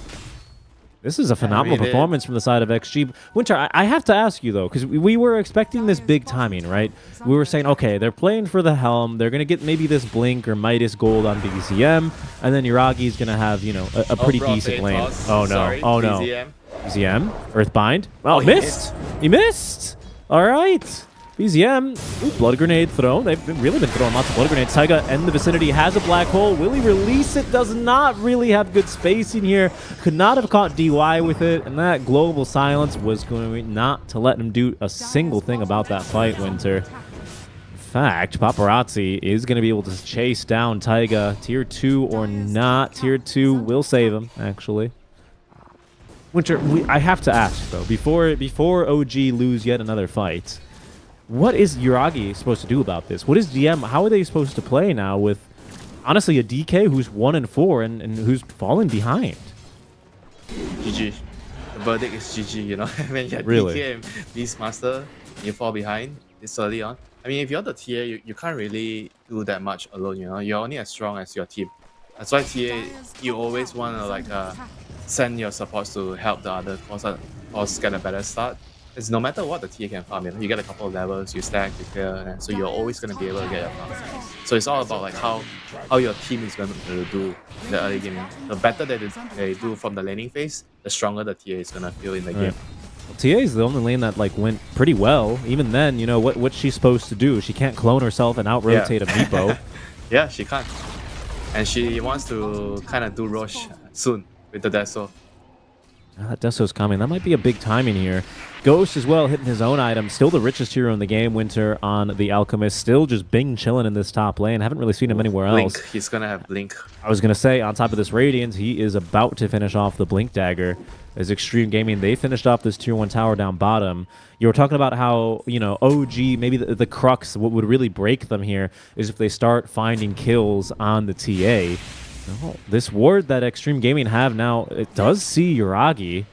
This is a phenomenal performance from the side of XG. Winter, I have to ask you, though, because we were expecting this big timing, right? We were saying, okay, they're playing for the Helm. They're going to get maybe this Blink or Midas Gold on BZM, and then Yuragi's going to have, you know, a pretty decent lane. Oh, no. Sorry, oh, no. BZM, Earthbind. Oh, missed. He missed. All right. BZM. Ooh, blood grenade thrown. They've really been throwing lots of blood grenades. Taiga in the vicinity has a black hole. Will he release it? Does not really have good spacing here. Could not have caught DY with it. And that global silence was going not to let him do a single thing about that fight, Winter. In fact, Paparazzi is going to be able to chase down Taiga. Tier 2 or not. Tier 2 will save him, actually. Winter, I have to ask, though, before OG lose yet another fight, what is Yuragi supposed to do about this? What is DM? How are they supposed to play now with, honestly, a DK who's 1-4 and who's fallen behind? GG. The verdict is GG, you know? When you're DK and Beastmaster, you fall behind this early on. I mean, if you're the TA, you can't really do that much alone, you know? You're only as strong as your team. That's why TA, you always want to, like, send your supports to help the other cause get a better start. It's no matter what the TA can farm, you know, you get a couple of levels, you stack, you clear, and so you're always going to be able to get your farm. So it's all about like how your team is going to do in the early game. The better that they do from the laning phase, the stronger the TA is going to feel in the game. Well, TA is the only lane that like went pretty well. Even then, you know, what's she supposed to do? She can't clone herself and out-rotate a Meepo. Yeah, she can't. And she wants to kind of do Roche soon with the Deso. That Deso's coming. That might be a big timing here. Ghost as well, hitting his own item. Still the richest hero in the game, Winter, on the Alchemist. Still just Bing chilling in this top lane. Haven't really seen him anywhere else. Blink. He's going to have Blink. I was going to say, on top of this Radiance, he is about to finish off the Blink Dagger. As Xtreme Gaming, they finished off this Tier 1 tower down bottom. You were talking about how, you know, OG, maybe the crux, what would really break them here is if they start finding kills on the TA. Oh, this ward that Xtreme Gaming have now, it does see Yuragi.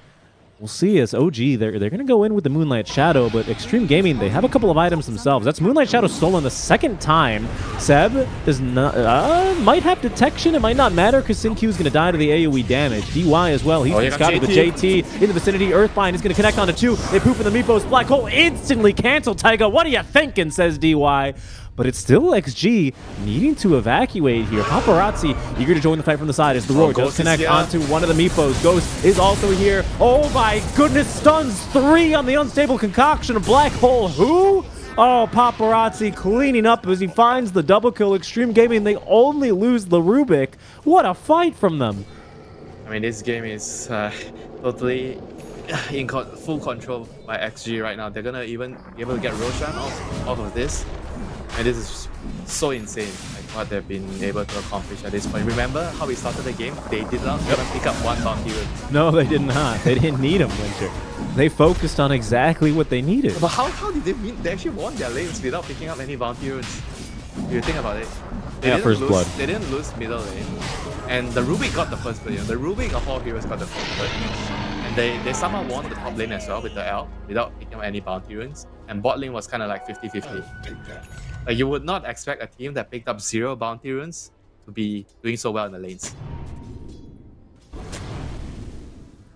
we'll see as OG, they're going to go in with the Moonlight Shadow, but Xtreme Gaming, they have a couple of items themselves. That's Moonlight Shadow stolen the second time. Seb does not, might have detection. It might not matter because Sin Q is going to die to the AoE damage. DY as well. He's been scouted with JT in the vicinity. Earthbind is going to connect onto 2. They poop in the Meepos. Black Hole instantly canceled. Taiga, what are you thinking, says DY. But it's still XG needing to evacuate here. Paparazzi eager to join the fight from the side as the Roar does connect onto one of the Meepos. Ghost is also here. Oh my goodness, stuns 3 on the unstable concoction. Black Hole, who? Oh, Paparazzi cleaning up as he finds the double kill. Xtreme Gaming, they only lose the Rubik. What a fight from them. I mean, this game is totally in full control by XG right now. They're gonna even be able to get Roshan off of this. And this is so insane, like what they've been able to accomplish at this point. Remember how we started the game? They did not even pick up one bounty rune. No, they did not. They didn't need him, Winter. They focused on exactly what they needed. But how did they win? They actually won their lanes without picking up any bounty runes. If you think about it. First blood. They didn't lose middle lane. And the Rubik got the first blood. The Rubik of all heroes got the first blood. And they somehow won the top lane as well with the L without picking up any bounty runes. And bot lane was kind of like 50-50. Like you would not expect a team that picked up 0 bounty runes to be doing so well in the lanes.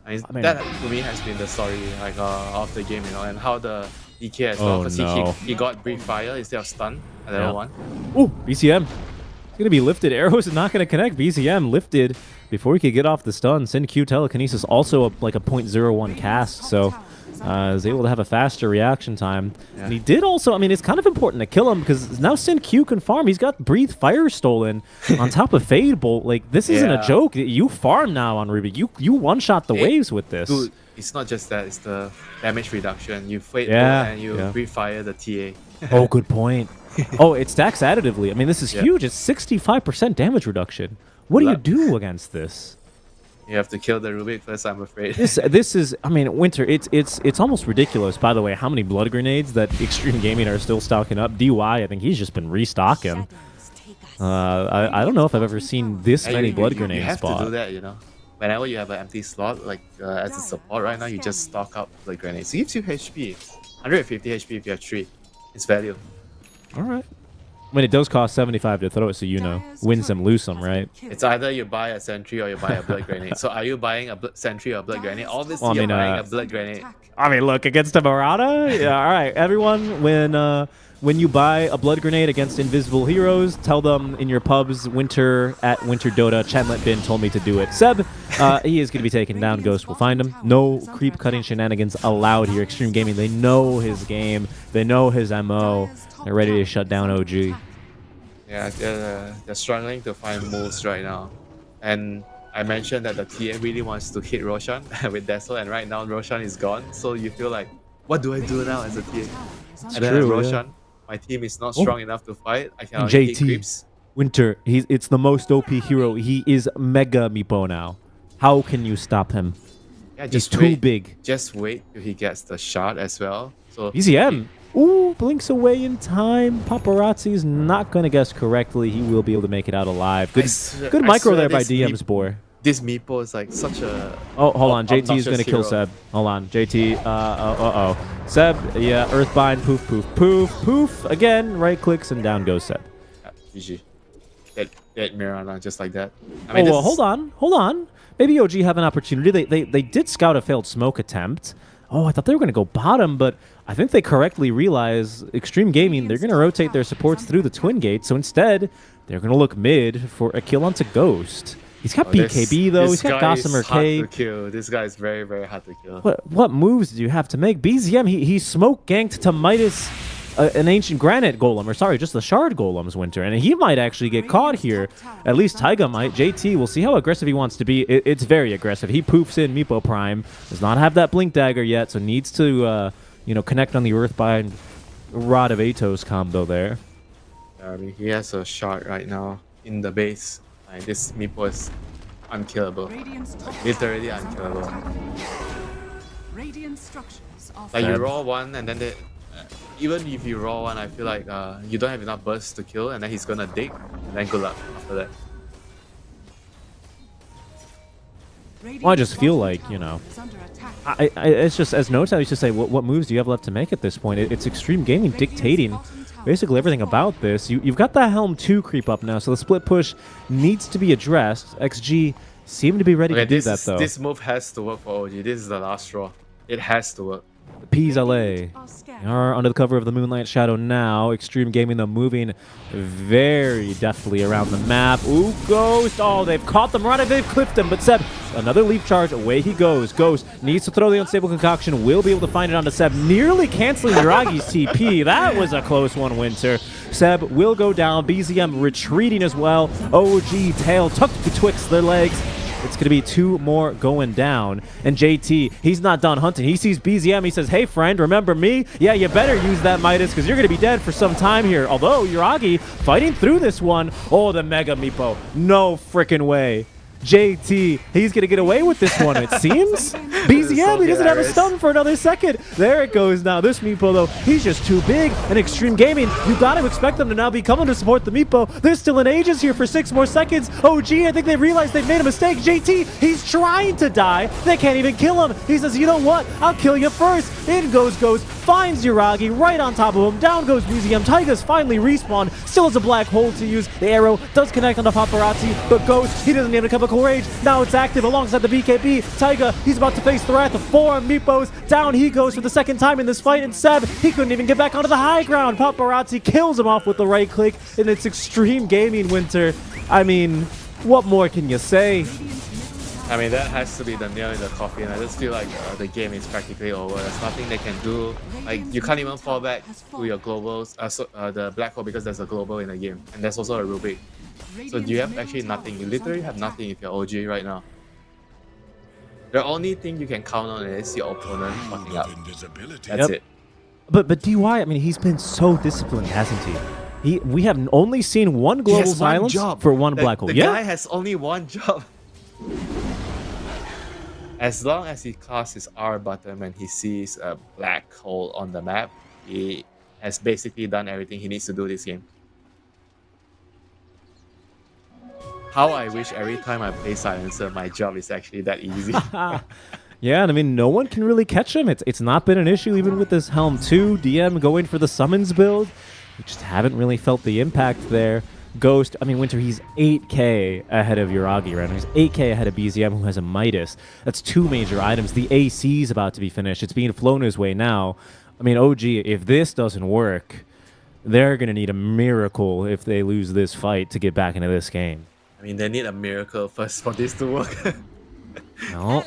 I mean, that to me has been the story like of the game, you know, and how the DK as well, because he got Breathe Fire instead of stun at level 1. Ooh, BCM. It's going to be lifted. Arrows is not going to connect. BCM lifted before he could get off the stun. Sin Q Telekinesis also like a 0.01 cast, so is able to have a faster reaction time. And he did also, I mean, it's kind of important to kill him because now Sin Q can farm. He's got Breathe Fire stolen on top of Fade Bolt. Like, this isn't a joke. You farm now on Rubik. You one-shot the waves with this. Dude, it's not just that. It's the damage reduction. You Fade Bolt and you Breathe Fire the TA. Oh, good point. Oh, it stacks additively. I mean, this is huge. It's 65% damage reduction. What do you do against this? You have to kill the Rubik first, I'm afraid. This is, I mean, Winter, it's almost ridiculous, by the way, how many blood grenades that Xtreme Gaming are still stocking up. DY, I think he's just been restocking. I don't know if I've ever seen this many blood grenades. You have to do that, you know. Whenever you have an empty slot, like as a support right now, you just stock up blood grenades. It gives you HP. 150 HP if you have 3. It's value. All right. I mean, it does cost 75 to throw it, so you know. Win some, lose some, right? It's either you buy a sentry or you buy a blood grenade. So are you buying a sentry or a blood grenade? Obviously, you're buying a blood grenade. I mean, look, against a Murata? Yeah, all right. Everyone, when you buy a blood grenade against invisible heroes, tell them in your pubs, Winter at Winter Dota, Chandlet Bin told me to do it. Seb, he is going to be taken down. Ghost will find him. No creep cutting shenanigans allowed here. Xtreme Gaming, they know his game. They know his MO. They're ready to shut down OG. Yeah, they're struggling to find moves right now. And I mentioned that the TA really wants to hit Roshan with Dazzle, and right now Roshan is gone. So you feel like, what do I do now as a TA? It's and then true, Roshan, my team is not strong enough to fight. I can only hit creeps. Winter, it's the most OP hero. He is mega Meepo now. How can you stop him? Yeah, he's too big. Just wait till he gets the shot as well. So BZM. Ooh, blinks away in time. Paparazzi is not going to guess correctly. He will be able to make it out alive. Good micro there by DM's boy. This Meepo is like such a... Oh, hold on. JT is going to kill Seb. Hold on. JT, uh-oh. Seb, yeah, Earthbind, poof, poof, poof, poof. Again, right clicks and down goes Seb. GG. Dead Mirana, just like that. I mean, well, hold on. Maybe OG have an opportunity. They did scout a failed smoke attempt. Oh, I thought they were going to go bottom, but I think they correctly realize Xtreme Gaming, they're going to rotate their supports through the Twin Gate, so instead, they're going to look mid for a kill onto Ghost. He's got BKB, though. He's got Gossamer K. This guy is very, very hard to kill. What moves do you have to make? BZM, he smoke ganked to Midas an Ancient Granite Golem, or sorry, just the Shard Golems, Winter, and he might actually get caught here. At least Taiga might. JT, we'll see how aggressive he wants to be. It's very aggressive. He poofs in Meepo Prime, does not have that Blink Dagger yet, so needs to, connect on the Earthbind Rod of Atos combo there. I mean, he has a shot right now in the base. Like, this Meepo is unkillable. Literally unkillable. Like, you roll one and then they... even if you roll one, I feel like you don't have enough burst to kill, and then he's gonna dig, and then good luck after that. Well, I just feel like, you know, it's just, as Nota used to say, what moves do you have left to make at this point? It's Xtreme Gaming dictating basically everything about this. You've got that Helm 2 creep up now, so the split push needs to be addressed. XG seem to be ready to do that, though. This move has to work for OG. This is the last straw. It has to work. PSG.LGD are under the cover of the Moonlight Shadow now. Xtreme Gaming, though, moving very deftly around the map. Ooh, Ghost. Oh, they've caught them right. They've clipped him. But Seb, another leaf charge. Away he goes. Ghost needs to throw the Unstable Concoction. Will be able to find it onto Seb, nearly canceling Yuragi's TP. That was a close one, Winter. Seb will go down. BZM retreating as well. OG tail tucked betwixt their legs. It's going to be 2 more going down. And JT, he's not done hunting. He sees BZM. He says, hey, friend, remember me? Yeah, you better use that Midas because you're going to be dead for some time here. Although, Yuragi fighting through this one. Oh, the Mega Meepo. No freaking way. JT, he's going to get away with this one, it seems. BZM, he doesn't have a stun for another second. There it goes now. This Meepo, though, he's just too big. And Xtreme Gaming, you got to expect them to now be coming to support the Meepo. They're still in Aegis here for 6 more seconds. OG, I think they realized they've made a mistake. JT, he's trying to die. They can't even kill him. He says, you know what? I'll kill you first. In goes Ghost, finds Yuragi right on top of him. Down goes BZM. Taiga's finally respawned. Still has a black hole to use. The arrow does connect on the paparazzi, but Ghost, he doesn't even have a chemical rage. Now it's active alongside the BKB. Taiga, he's about to face the wrath of 4 Meepos. Down he goes for the second time in this fight, and Seb, he couldn't even get back onto the high ground. Paparazzi kills him off with the right click, and it's Xtreme Gaming, Winter. I mean, what more can you say? I mean, that has to be the nail in the coffin. I just feel like the game is practically over. There's nothing they can do. Like, you can't even fall back to your globals, the black hole, because there's a global in the game. And there's also a Rubik. So you have actually nothing. You literally have nothing if you're OG right now. The only thing you can count on is your opponent fucking up. That's it. But DY, I mean, he's been so disciplined, hasn't he? We have only seen one global silence for one black hole. The guy has only one job. As long as he casts his R button when he sees a black hole on the map, he has basically done everything he needs to do this game. How I wish every time I play Silencer, my job is actually that easy. Yeah, and I mean, no one can really catch him. It's not been an issue even with this Helm 2. DM going for the summons build. We just haven't really felt the impact there. Ghost, I mean, Winter, he's 8k ahead of Yuragi right now. He's 8k ahead of BZM, who has a Midas. That's 2 major items. The AC is about to be finished. It's being flown his way now. I mean, OG, if this doesn't work, they're going to need a miracle if they lose this fight to get back into this game. I mean, they need a miracle first for this to work. No.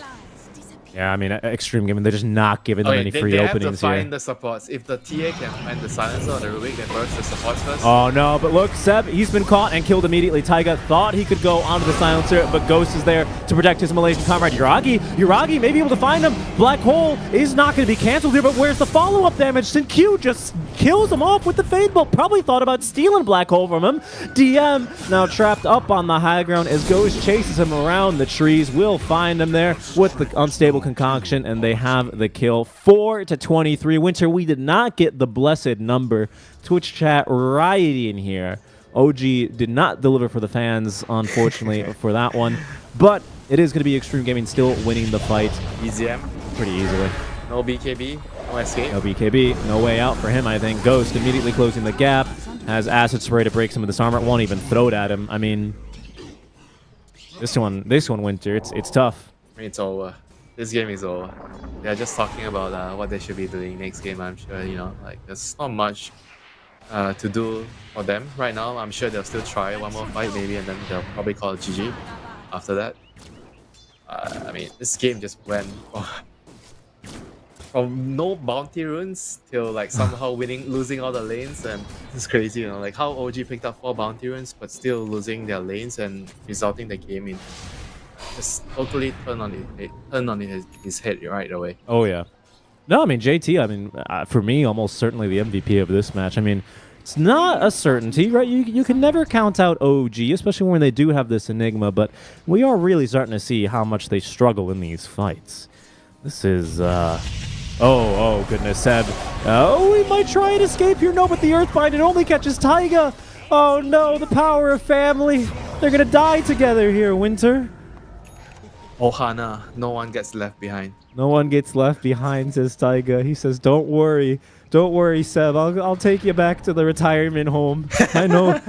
Yeah, I mean, Xtreme Gaming, they're just not giving them any free openings here. They have to find the supports. If the TA can find the Silencer or the Rubik, then burst the supports first. Oh no, but look, Seb, he's been caught and killed immediately. Taiga thought he could go onto the Silencer, but Ghost is there to protect his Malaysian comrade. Yuragi may be able to find him. Black Hole is not going to be canceled here, but where's the follow-up damage? Q just kills him off with the Fade Bolt. Probably thought about stealing Black Hole from him. DM now trapped up on the high ground as Ghost chases him around the trees. Will find him there with the Unstable Concoction, and they have the kill. 4-23. Winter, we did not get the blessed number. Twitch chat rioting here. OG did not deliver for the fans, unfortunately, for that one. But it is going to be Xtreme Gaming still winning the fight. BZM. Pretty easily. No BKB, no escape. No BKB, no way out for him, I think. Ghost immediately closing the gap. Has Acid Spray to break some of this armor. Won't even throw it at him. I mean, this one, Winter, it's tough. I mean, it's over. This game is over. They're just talking about what they should be doing next game, I'm sure, you know. Like, there's not much to do for them right now. I'm sure they'll still try one more fight maybe, and then they'll probably call it GG after that. I mean, this game just went from no bounty runes till like somehow losing all the lanes, and it's crazy, you know, like how OG picked up 4 bounty runes but still losing their lanes and resulting the game in just totally turn on his head right away. Oh yeah. No, I mean JT, I mean for me almost certainly the MVP of this match. I mean, it's not a certainty, right? You can never count out OG, especially when they do have this Enigma, but we are really starting to see how much they struggle in these fights. This is oh goodness, Seb. Oh, we might try and escape here. No, but the Earthbind, it only catches Taiga. Oh no, the power of family. They're gonna die together here, Winter. Ohana, no one gets left behind. No one gets left behind, says Taiga. He says, don't worry, Seb. I'll take you back to the retirement home. I know.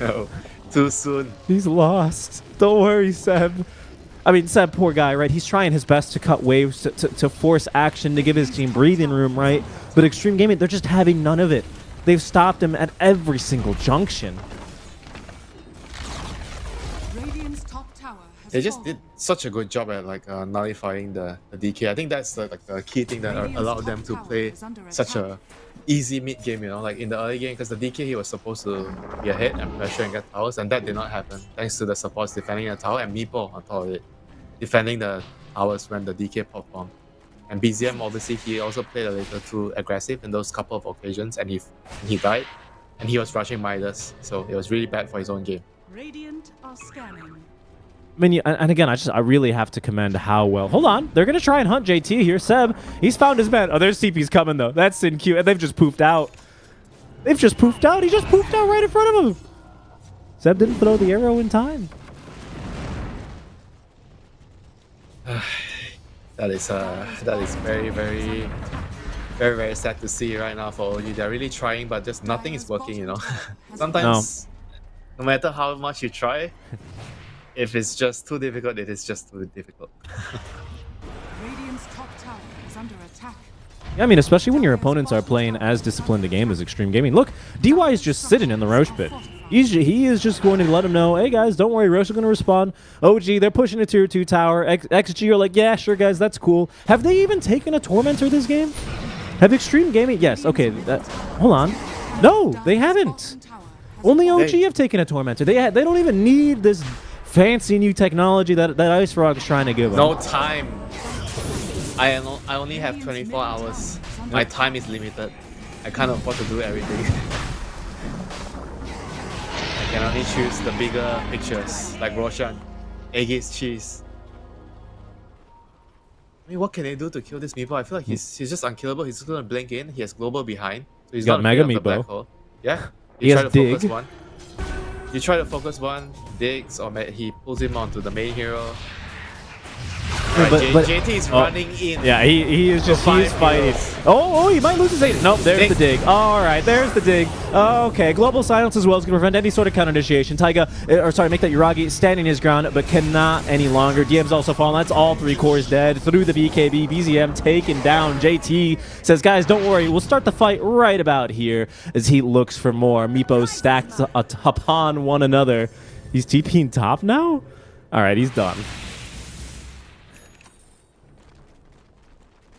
Oh, too soon. He's lost. Don't worry, Seb. I mean, Seb, poor guy, right? He's trying his best to cut waves, to force action, to give his team breathing room, right? But Xtreme Gaming, they're just having none of it. They've stopped him at every single junction. They just did such a good job at like nullifying the DK. I think that's the key thing that allowed them to play such a easy mid game. You know, like in the early game, because the DK he was supposed to be ahead and pressure and get towers, and that did not happen thanks to the supports defending the tower and Meepo on top of it, defending the towers when the DK popped bomb. And BZM obviously he also played a little too aggressive in those couple of occasions, and he died, and he was rushing Midas, so it was really bad for his own game. Radiant are scanning. I mean, and again, I really have to commend how well. Hold on, they're gonna try and hunt JT here. Seb, he's found his man. Oh, there's CP's coming though. That's in queue, and they've just poofed out. They've just poofed out. He just poofed out right in front of him. Seb didn't throw the arrow in time. That is very, very, very, very sad to see right now for OG. They're really trying, but just nothing is working. You know, sometimes no matter how much you try. If it's just too difficult, it is just too difficult. Radiant's top tower is under attack. Yeah, I mean, especially when your opponents are playing as disciplined a game as Xtreme Gaming. Look, DY is just sitting in the Roche pit. He is just going to let them know, hey guys, don't worry, Roche is going to respond. OG, they're pushing a tier 2 tower. XG are like, yeah, sure guys, that's cool. Have they even taken a Tormentor this game? Have Xtreme Gaming? Yes, okay. Hold on. No, they haven't. Only OG have taken a Tormentor. They don't even need this fancy new technology that Ice Frog is trying to give them. No time. I only have 24 hours. My time is limited. I can't afford to do everything. I can only choose the bigger pictures, like Roshan, Aegis, Cheese. I mean, what can they do to kill this Meepo? I feel like he's just unkillable. He's just gonna blink in. He has global behind, so he's got Mega Meepo. Yeah, he has dig. Focus one. You try to focus one, digs, or he pulls him onto the main hero. Right, but JT is running in. Yeah, he is fighting. Oh, he might lose his 8. Nope, there's the dig. All right, there's the dig. Okay, global silence as well is going to prevent any sort of counter initiation. Taiga, make that Yuragi standing his ground, but cannot any longer. DM's also fallen. That's all 3 cores dead through the BKB. BZM taken down. JT says, guys, don't worry. We'll start the fight right about here as he looks for more. Meepos stacked upon one another. He's TPing top now? All right, he's done.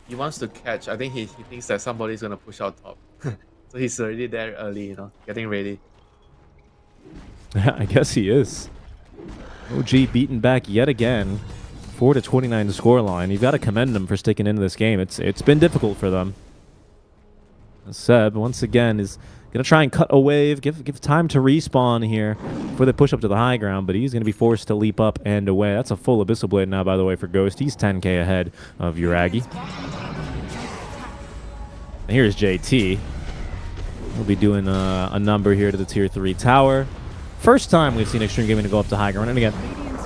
He wants to catch. I think he thinks that somebody's gonna push out top. So he's already there early, you know, getting ready. Yeah, I guess he is. OG beaten back yet again. 4-29 scoreline. You've got to commend them for sticking into this game. It's been difficult for them. Seb, once again, is going to try and cut a wave, give time to respawn here before they push up to the high ground, but he's going to be forced to leap up and away. That's a full Abyssal Blade now, by the way, for Ghost. He's 10k ahead of Yuragi. And here's JT. We'll be doing a number here to the tier 3 tower. First time we've seen Xtreme Gaming to go up to high ground. And again,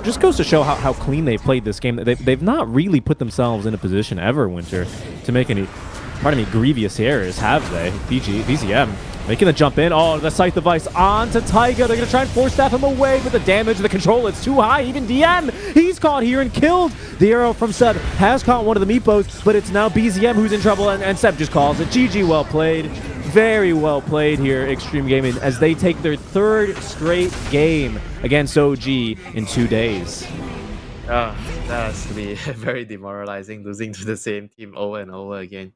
just goes to show how clean they played this game. They've not really put themselves in a position ever, Winter, to make any, grievous errors, have they? BZM making the jump in. Oh, the Scythe device onto Taiga. They're going to try and force staff him away, but the damage of the control, it's too high. Even DN, he's caught here and killed. The arrow from Seb has caught one of the Meepos, but it's now BZM who's in trouble, and Seb just calls it. GG, well played. Very well played here, Xtreme Gaming, as they take their 3rd straight game against OG in 2 days. That has to be very demoralizing, losing to the same team over and over again.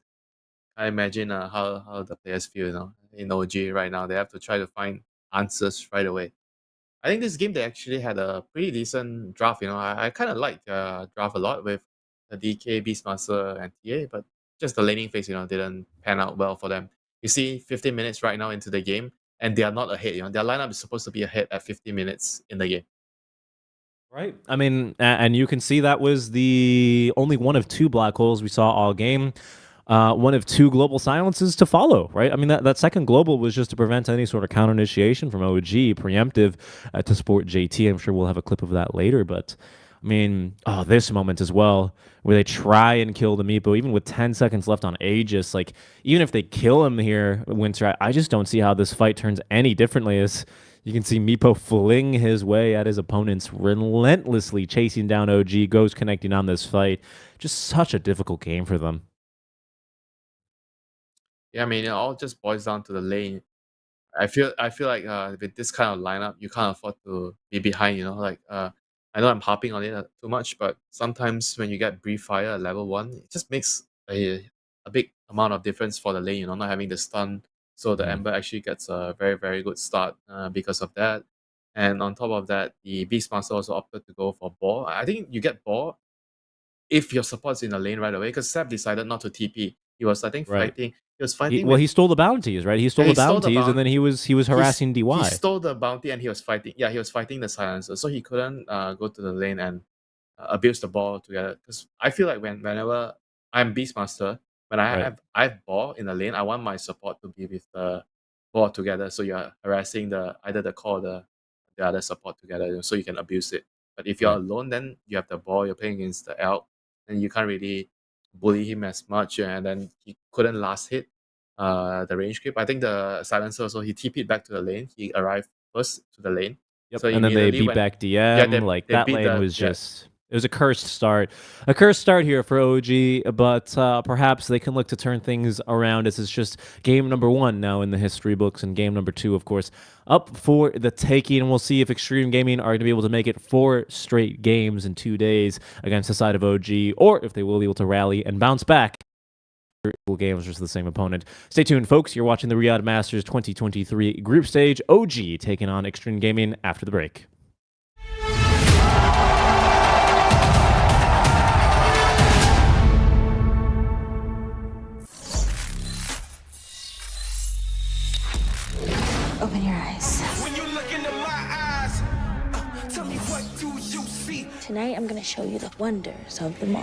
I imagine how the players feel, you know, in OG right now. They have to try to find answers right away. I think this game, they actually had a pretty decent draft, you know. I kind of like the draft a lot with the DK, Beastmaster, and TA, but just the laning phase, you know, didn't pan out well for them. You see 15 minutes right now into the game, and they are not ahead, you know. Their lineup is supposed to be ahead at 15 minutes in the game. Right. I mean, and you can see that was the only one of 2 black holes we saw all game. One of 2 global silences to follow, right? I mean, that second global was just to prevent any sort of counter initiation from OG, preemptive to support JT. I'm sure we'll have a clip of that later, but I mean, oh, this moment as well, where they try and kill the Meepo, even with 10 seconds left on Aegis. Like, even if they kill him here, Winter, I just don't see how this fight turns any differently. As you can see Meepo fling his way at his opponents, relentlessly chasing down OG, goes connecting on this fight. Just such a difficult game for them. Yeah, I mean, it all just boils down to the lane. I feel like with this kind of lineup, you can't afford to be behind. Like I know I'm harping on it too much, but sometimes when you get brief fire at level 1, it just makes a big amount of difference for the lane. Not having the stun, so the Ember actually gets a very, very good start because of that. And on top of that, the Beastmaster also opted to go for Ball. I think you get Ball if your support's in the lane right away, because Seb decided not to TP. He was, I think, Right. fighting. He was fighting. Well, he stole the bounties, right? He stole Yeah, the bounties, and then he was harassing DY. He stole the bounty and he was fighting. Yeah, he was fighting the silencer, so he couldn't go to the lane and abuse the ball together. Because I feel like whenever I'm Beastmaster, when I have ball in the lane, I want my support to be with the ball together. So you're harassing either the core or the other support together, so you can abuse it. But if you're alone, then you have the ball. You're playing against the elk, and you can't really bully him as much. And then he couldn't last hit the range creep. I think the silencer also, he TP'd back to the lane. He arrived first to the lane. Yep. So And then they immediately beat back DM. they That beat lane was just... It was a cursed start. A cursed start here for OG, but perhaps they can look to turn things around. This is just game number 1 now in the history books, and game number 2, of course, up for the taking. And we'll see if Xtreme Gaming are going to be able to make it 4 straight games in 2 days against the side of OG, or if they will be able to rally and bounce back games versus the same opponent. Stay tuned, folks. You're watching the Riyadh Masters 2023 group stage. OG taking on Xtreme Gaming after the break. Open your eyes. When you look into my eyes, tell me what do you see? Tonight I'm gonna show you the wonders of them all.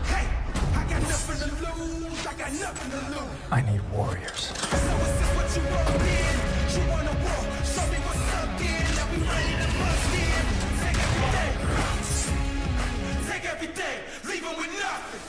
Hey, I got nothing to lose. I got nothing to lose. I need warriors. So is this what you want in? You wanna war? Show me what's up then. Now we ready to bust in. Take everything, leave 'em with nothing.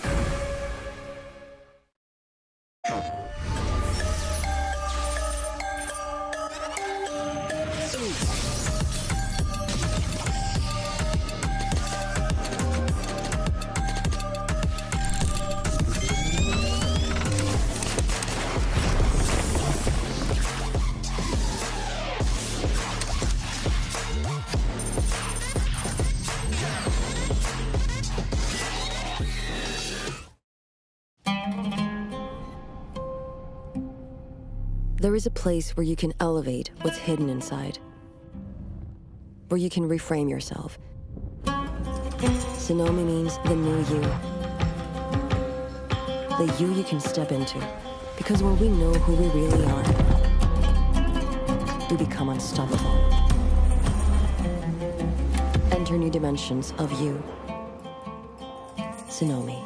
There is a place where you can elevate what's hidden inside, where you can reframe yourself. Sonomi means the new you. The you can step into. Because when we know who we really are, we become unstoppable. Enter new dimensions of you. Sonomi.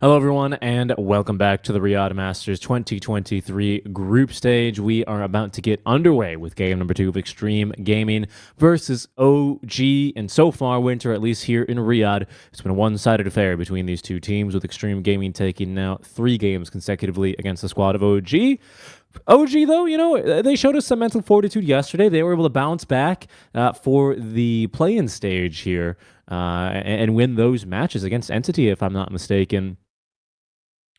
Hello, everyone, and welcome back to the Riyadh Masters 2023 group stage. We are about to get underway with game number 2 of Xtreme Gaming versus OG. And so far, Winter, at least here in Riyadh, it's been a one-sided affair between these two teams, with Xtreme Gaming taking now 3 games consecutively against the squad of OG. OG, though, you know, they showed us some mental fortitude yesterday. They were able to bounce back for the play-in stage here and win those matches against Entity, if I'm not mistaken.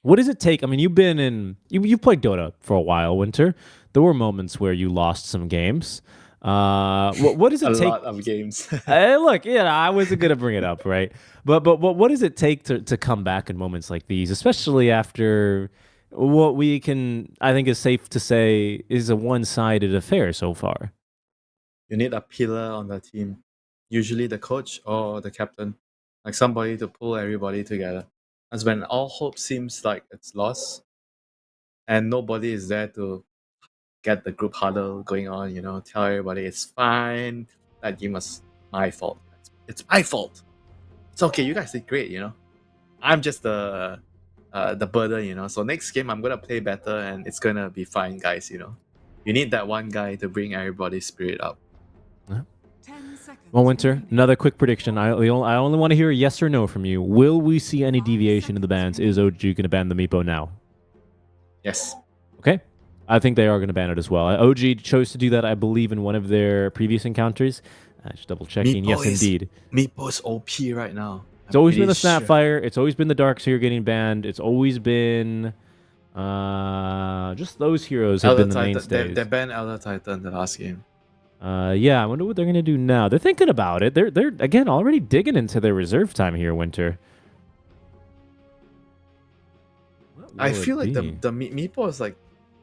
What does it take? I mean, you've played Dota for a while, Winter. There were moments where you lost some games. What does it take? A lot of games. Look, yeah, I wasn't gonna bring it up, right? But what does it take to come back in moments like these, especially after what we can, I think, is safe to say is a one-sided affair so far? You need a pillar on the team, usually the coach or the captain, like somebody to pull everybody together. As when all hope seems like it's lost and nobody is there to get the group huddle going on, you know, tell everybody it's fine, that game was my fault. It's my fault. It's okay, you guys did great, you know. I'm just the burden, you know. So next game I'm gonna play better and it's gonna be fine, guys, you know. You need that one guy to bring everybody's spirit up. Well, Winter, another quick prediction. I only want to hear a yes or no from you. Will we see any deviation in the bans? Is OG going to ban the Meepo now? Yes. Okay. I think they are going to ban it as well. OG chose to do that, I believe, in one of their previous encounters. Just double checking. Yes, indeed. Meepo is OP right now. It's always been the Snapfire. It's always been the Darkseer getting banned. It's always been just those heroes have been the mainstays. They banned Elder Titan the last game. Yeah, I wonder what they're going to do now. They're thinking about it. They're again already digging into their reserve time here, Winter. I feel like the Meepo is like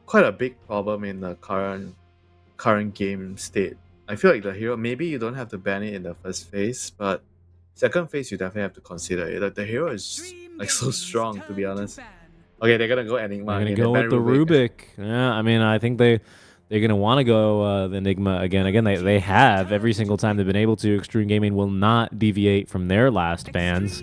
quite a big problem in the current game state. I feel like the hero, maybe you don't have to ban it in the first phase, but second phase you definitely have to consider it. Like the hero is like so strong, to be honest. Okay, they're gonna go Enigma. They're gonna go with the Rubik. Yeah, I mean, I think they're going to want to go the Enigma again. Again, they have every single time they've been able to. Xtreme Gaming will not deviate from their last bans.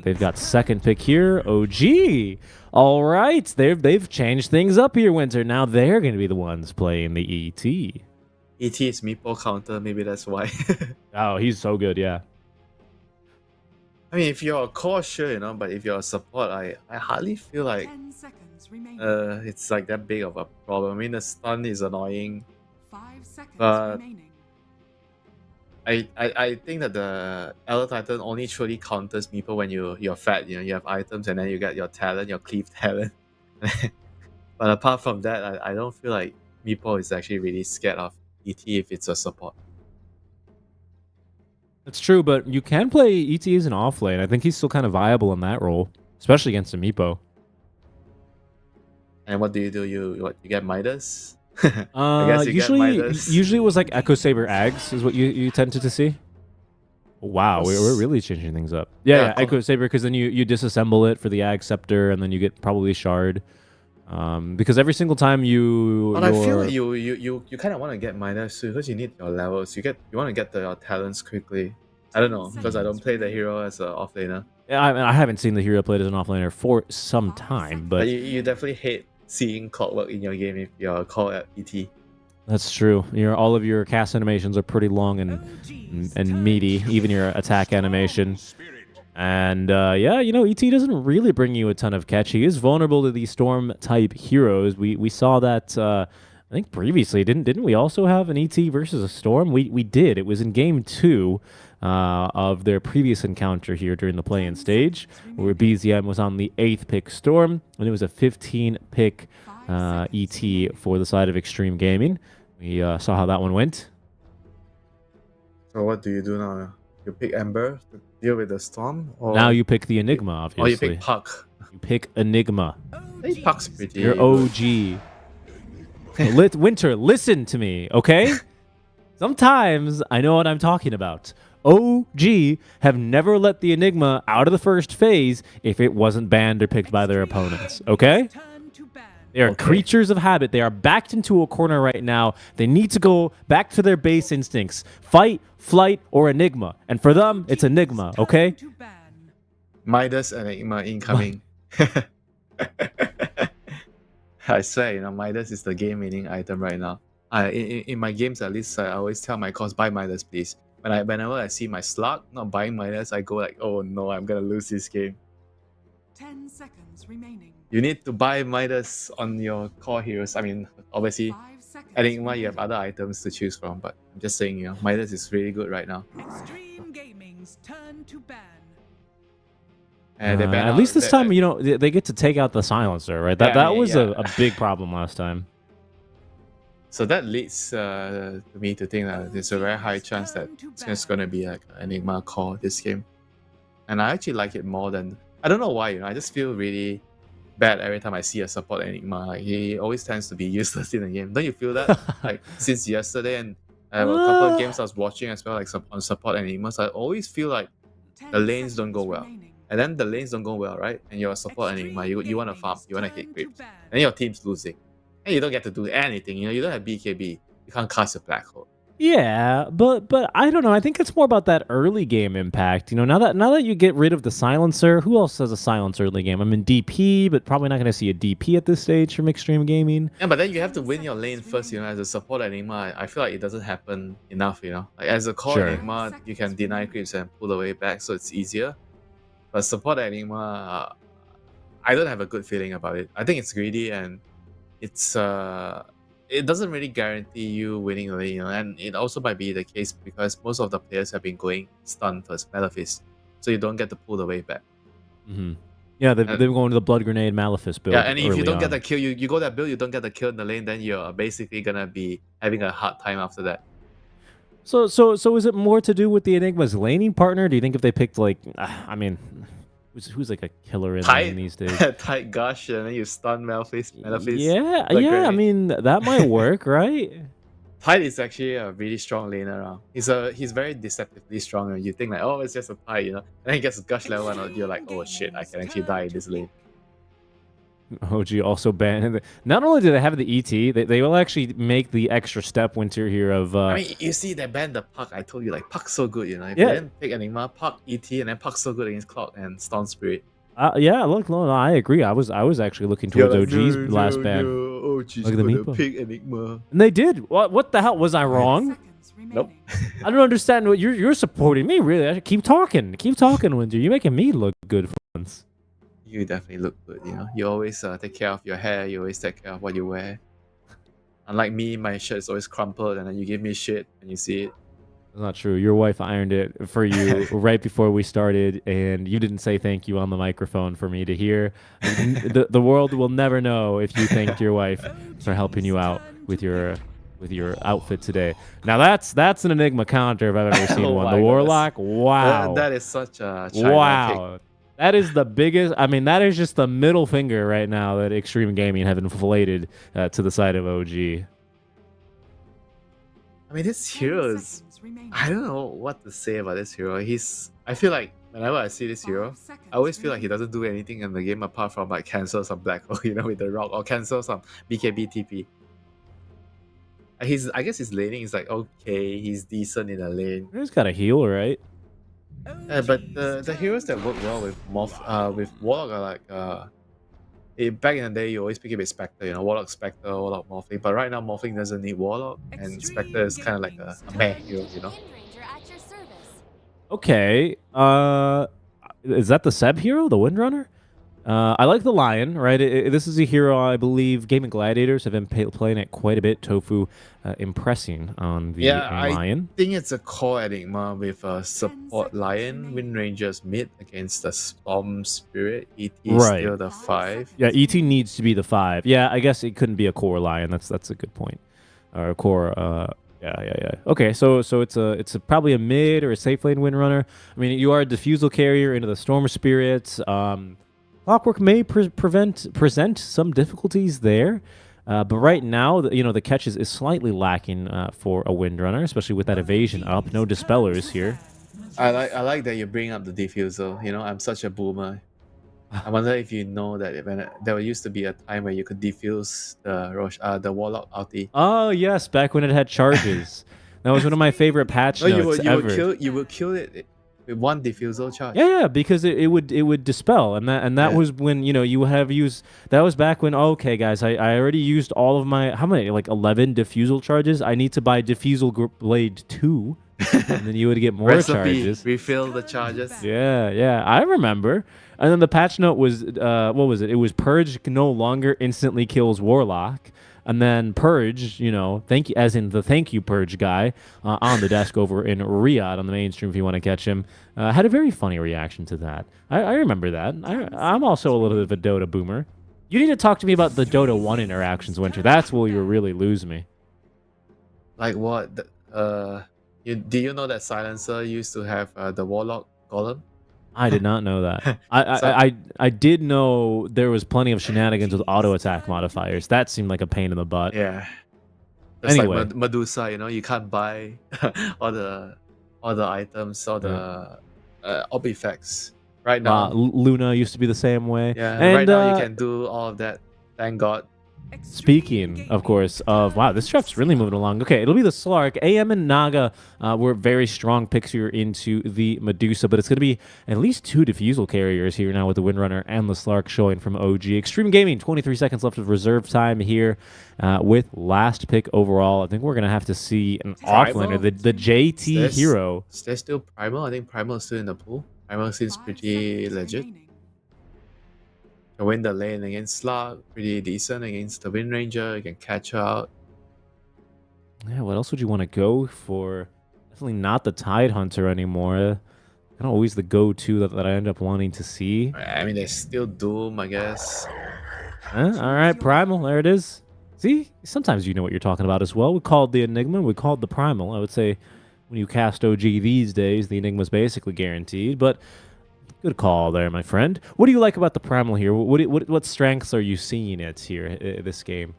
They've got second pick here, OG. All right, they've changed things up here, Winter. Now they're going to be the ones playing the ET. ET is Meepo counter, maybe that's why. Oh, he's so good, yeah. I mean, if you're a core, sure, you know, but if you're a support, I hardly feel like it's like that big of a problem. I mean, the stun is annoying, but I think that the Elder Titan only truly counters Meepo when you're fat. You know, you have items and then you get your talent, your cleave talent. But apart from that, I don't feel like Meepo is actually really scared of ET if it's a support. That's true, but you can play ET as an off lane. I think he's still kind of viable in that role, especially against a Meepo. And what do? You get Midas? Usually it was like Echo Saber Ags is what you tended to see. Wow, we're really changing things up. Yeah, Echo Saber, because then you disassemble it for the Ag Scepter, and then you get probably Shard. Because every single time But I feel like you kind of want to get Midas too, because you need your levels. You want to get your talents quickly. I don't know, because I don't play the hero as an offlaner. Yeah, I haven't seen the hero played as an offlaner for some time, but you definitely hate seeing clockwork in your game if you're called at ET. That's true. All of your cast animations are pretty long and meaty, even your attack animation. And yeah, ET doesn't really bring you a ton of catch. He is vulnerable to these storm type heroes. We saw that I think previously, didn't we also have an ET versus a storm? We did. It was in game 2 of their previous encounter here during the play-in stage, where BZM was on the 8th pick Storm, and it was a 15 pick ET for the side of Xtreme Gaming. We saw how that one went. So what do you do now? You pick Ember to deal with the Storm? Or now you pick the Enigma, obviously. Or you pick Puck. You pick Enigma. I think Puck's pretty You're OG. Winter, listen to me, okay? Sometimes I know what I'm talking about. OG have never let the Enigma out of the first phase if it wasn't banned or picked by their opponents, okay? They are creatures of habit. They are backed into a corner right now. They need to go back to their base instincts. Fight, flight, or Enigma. And for them, it's Enigma, okay? Midas and Enigma incoming. I swear, Midas is the game-winning item right now. In my games, at least, I always tell my course, buy Midas, please. Whenever I see my slot not buying Midas, I go like, oh no, I'm gonna lose this game. 10 seconds remaining. You need to buy Midas on your core heroes. I mean, obviously, Enigma, you have other items to choose from, but I'm just saying, Midas is really good right now. Xtreme Gaming's turn to ban. And they ban at out- least this they- time, they get to take out the silencer, right? That was a big problem last time. So that leads me to think that there's a very high chance that it's just going to be like an Enigma core this game. And I actually like it more than... I don't know why, I just feel really bad every time I see a support Enigma. Like, he always tends to be useless in the game. Don't you feel that? Like, since yesterday, and I have a couple of games I was watching as well, like on support Enigmas, I always feel like the lanes don't go well. And then the lanes don't go well, right? And you're a support Enigma, you want to farm, you want to hit creeps. And your team's losing. And you don't get to do anything, you don't have BKB. You can't cast a black hole. Yeah, but I don't know. I think it's more about that early game impact. Now that you get rid of the silencer, who else has a silencer early game? I'm in DP, but probably not going to see a DP at this stage from Xtreme Gaming. Yeah, but then you have to win your lane first, as a support Enigma. I feel like it doesn't happen enough, Like, as a core Enigma, you can deny creeps and pull away back, so it's easier. But support Enigma, I don't have a good feeling about it. I think it's greedy, and it's it doesn't really guarantee you winning the lane, and it also might be the case because most of the players have been going stun first, Malefice, so you don't get to pull the way back. Yeah, they've been going to the Blood Grenade Malefice build. Yeah, and if you don't get the the kill, you go that build, you don't get the kill in the lane, then you're basically gonna be having a hard time after that. So is it more to do with the Enigma's laning partner? Do you think if they picked who's like a killer in lane these days? Tight gush, and then you stun Malefice. Yeah, I mean that might work, right? Tide is actually a really strong laner. He's very deceptively strong. You think like, oh, it's just a Tide, and then he gets gush level 1, you're like, oh shit, I can actually die in this lane. OG also banned. Not only do they have the ET, they will actually make the extra step winter here of. I mean, you see, they banned the Puck. I told you, like, Puck's so good, If Yeah. they didn't pick Enigma, Puck, ET, and then Puck's so good against Cloud and Storm Spirit. Yeah, look, no, I agree. I was actually looking towards OG's last ban. OG's Look at the gonna meeple. pick Enigma. And they did. What the hell? Was I wrong? Nope. I don't understand what you're supporting me, really. I should keep talking, Winter. You're making me look good for once. You definitely look good, You always take care of your hair. You always take care of what you wear. Unlike me, my shirt is always crumpled, and then you give me shit when you see it. That's not true. Your wife ironed it for you right before we started, and you didn't say thank you on the microphone for me to hear. The world will never know if you thanked your wife for helping you out with your outfit today. Now that's an Enigma counter if I've ever seen one. The Warlock, wow. That is such a China wow. pick. That is the biggest. I mean, that is just the middle finger right now that Xtreme Gaming have inflated to the side of OG. I mean, this hero is... I don't know what to say about this hero. I feel like whenever I see this hero, I always feel like he doesn't do anything in the game apart from like cancel some black hole, with the rock, or cancel some BKB TP. I guess his laning is like okay, he's decent in the lane. He's got a heal, right? But the heroes that work well with Warlock are like back in the day you always pick it with Spectre, Warlock, Spectre, Warlock, Morphling. But right now Morphling doesn't need Warlock, and Spectre is kind of like a meh hero, Okay. Is that the Seb hero, the Windrunner? I like the Lion, right? This is a hero I believe Gaming Gladiators have been playing it quite a bit. Tofu impressing on the Lion. I think it's a core Enigma with a support Lion, Wind Rangers mid against the Storm Spirit. ET still the 5. Yeah, ET needs to be the 5. Yeah, I guess it couldn't be a core Lion. That's a good point. Or a core. Yeah. Okay, so it's probably a mid or a safe lane Windrunner. I mean, you are a diffusal carrier into the Storm Spirits. Clockwork may present some difficulties there, but right now, the catch is slightly lacking for a Windrunner, especially with that evasion up. No dispellers here. I like that you bring up the diffusal. I'm such a boomer. I wonder if you know that there used to be a time where you could defuse the Warlock ulti. Oh yes, back when it had charges. That was one of my favorite patch notes ever. You would kill it. with one diffusal charge. Yeah, because it would dispel, and that was when you have used. That was back when okay, guys, I already used all of my how many like 11 diffusal charges. I need to buy diffusal blade 2, and then you would get more charges. Refill the charges. Yeah, I remember. And then the patch note was what was it? It was Purge no longer instantly kills Warlock. And then Purge, thank you, as in the thank you Purge guy on the desk over in Riyadh on the mainstream if you want to catch him, had a very funny reaction to that. I remember that. I'm also a little bit of a Dota boomer. You need to talk to me about the Dota 1 interactions, Winter. That's where you really lose me. Like what? Do you know that Silencer used to have the Warlock golem? I did not know that. I did know there was plenty of shenanigans with auto attack modifiers. That seemed like a pain in the butt. Yeah. It's anyway, like Medusa, you can't buy all the items, all the ob effects. Right now, Luna used to be the same way. Yeah, and right now you can do all of that. Thank God. Speaking, of course, of wow, this draft's really moving along. Okay, it'll be the Slark. AM and Naga were very strong picks here into the Medusa, but it's going to be at least 2 diffusal carriers here now with the Windrunner and the Slark showing from OG. Xtreme Gaming, 23 seconds left of reserve time here with last pick overall. I think we're going to have to see an offlaner, the JT hero. There's still Primal. I think Primal is still in the pool. Primal seems pretty legit. Can win the lane against Slug, pretty decent against the Wind Ranger. You can catch her out. Yeah, what else would you want to go for? Definitely not the Tide Hunter anymore. Kind of always the go-to that I end up wanting to see. I mean, there's still Doom, I guess. All right, Primal, there it is. See, sometimes you know what you're talking about as well. We called the Enigma, we called the Primal. I would say when you cast OG these days, the Enigma's basically guaranteed, but good call there, my friend. What do you like about the Primal here? What strengths are you seeing here this game?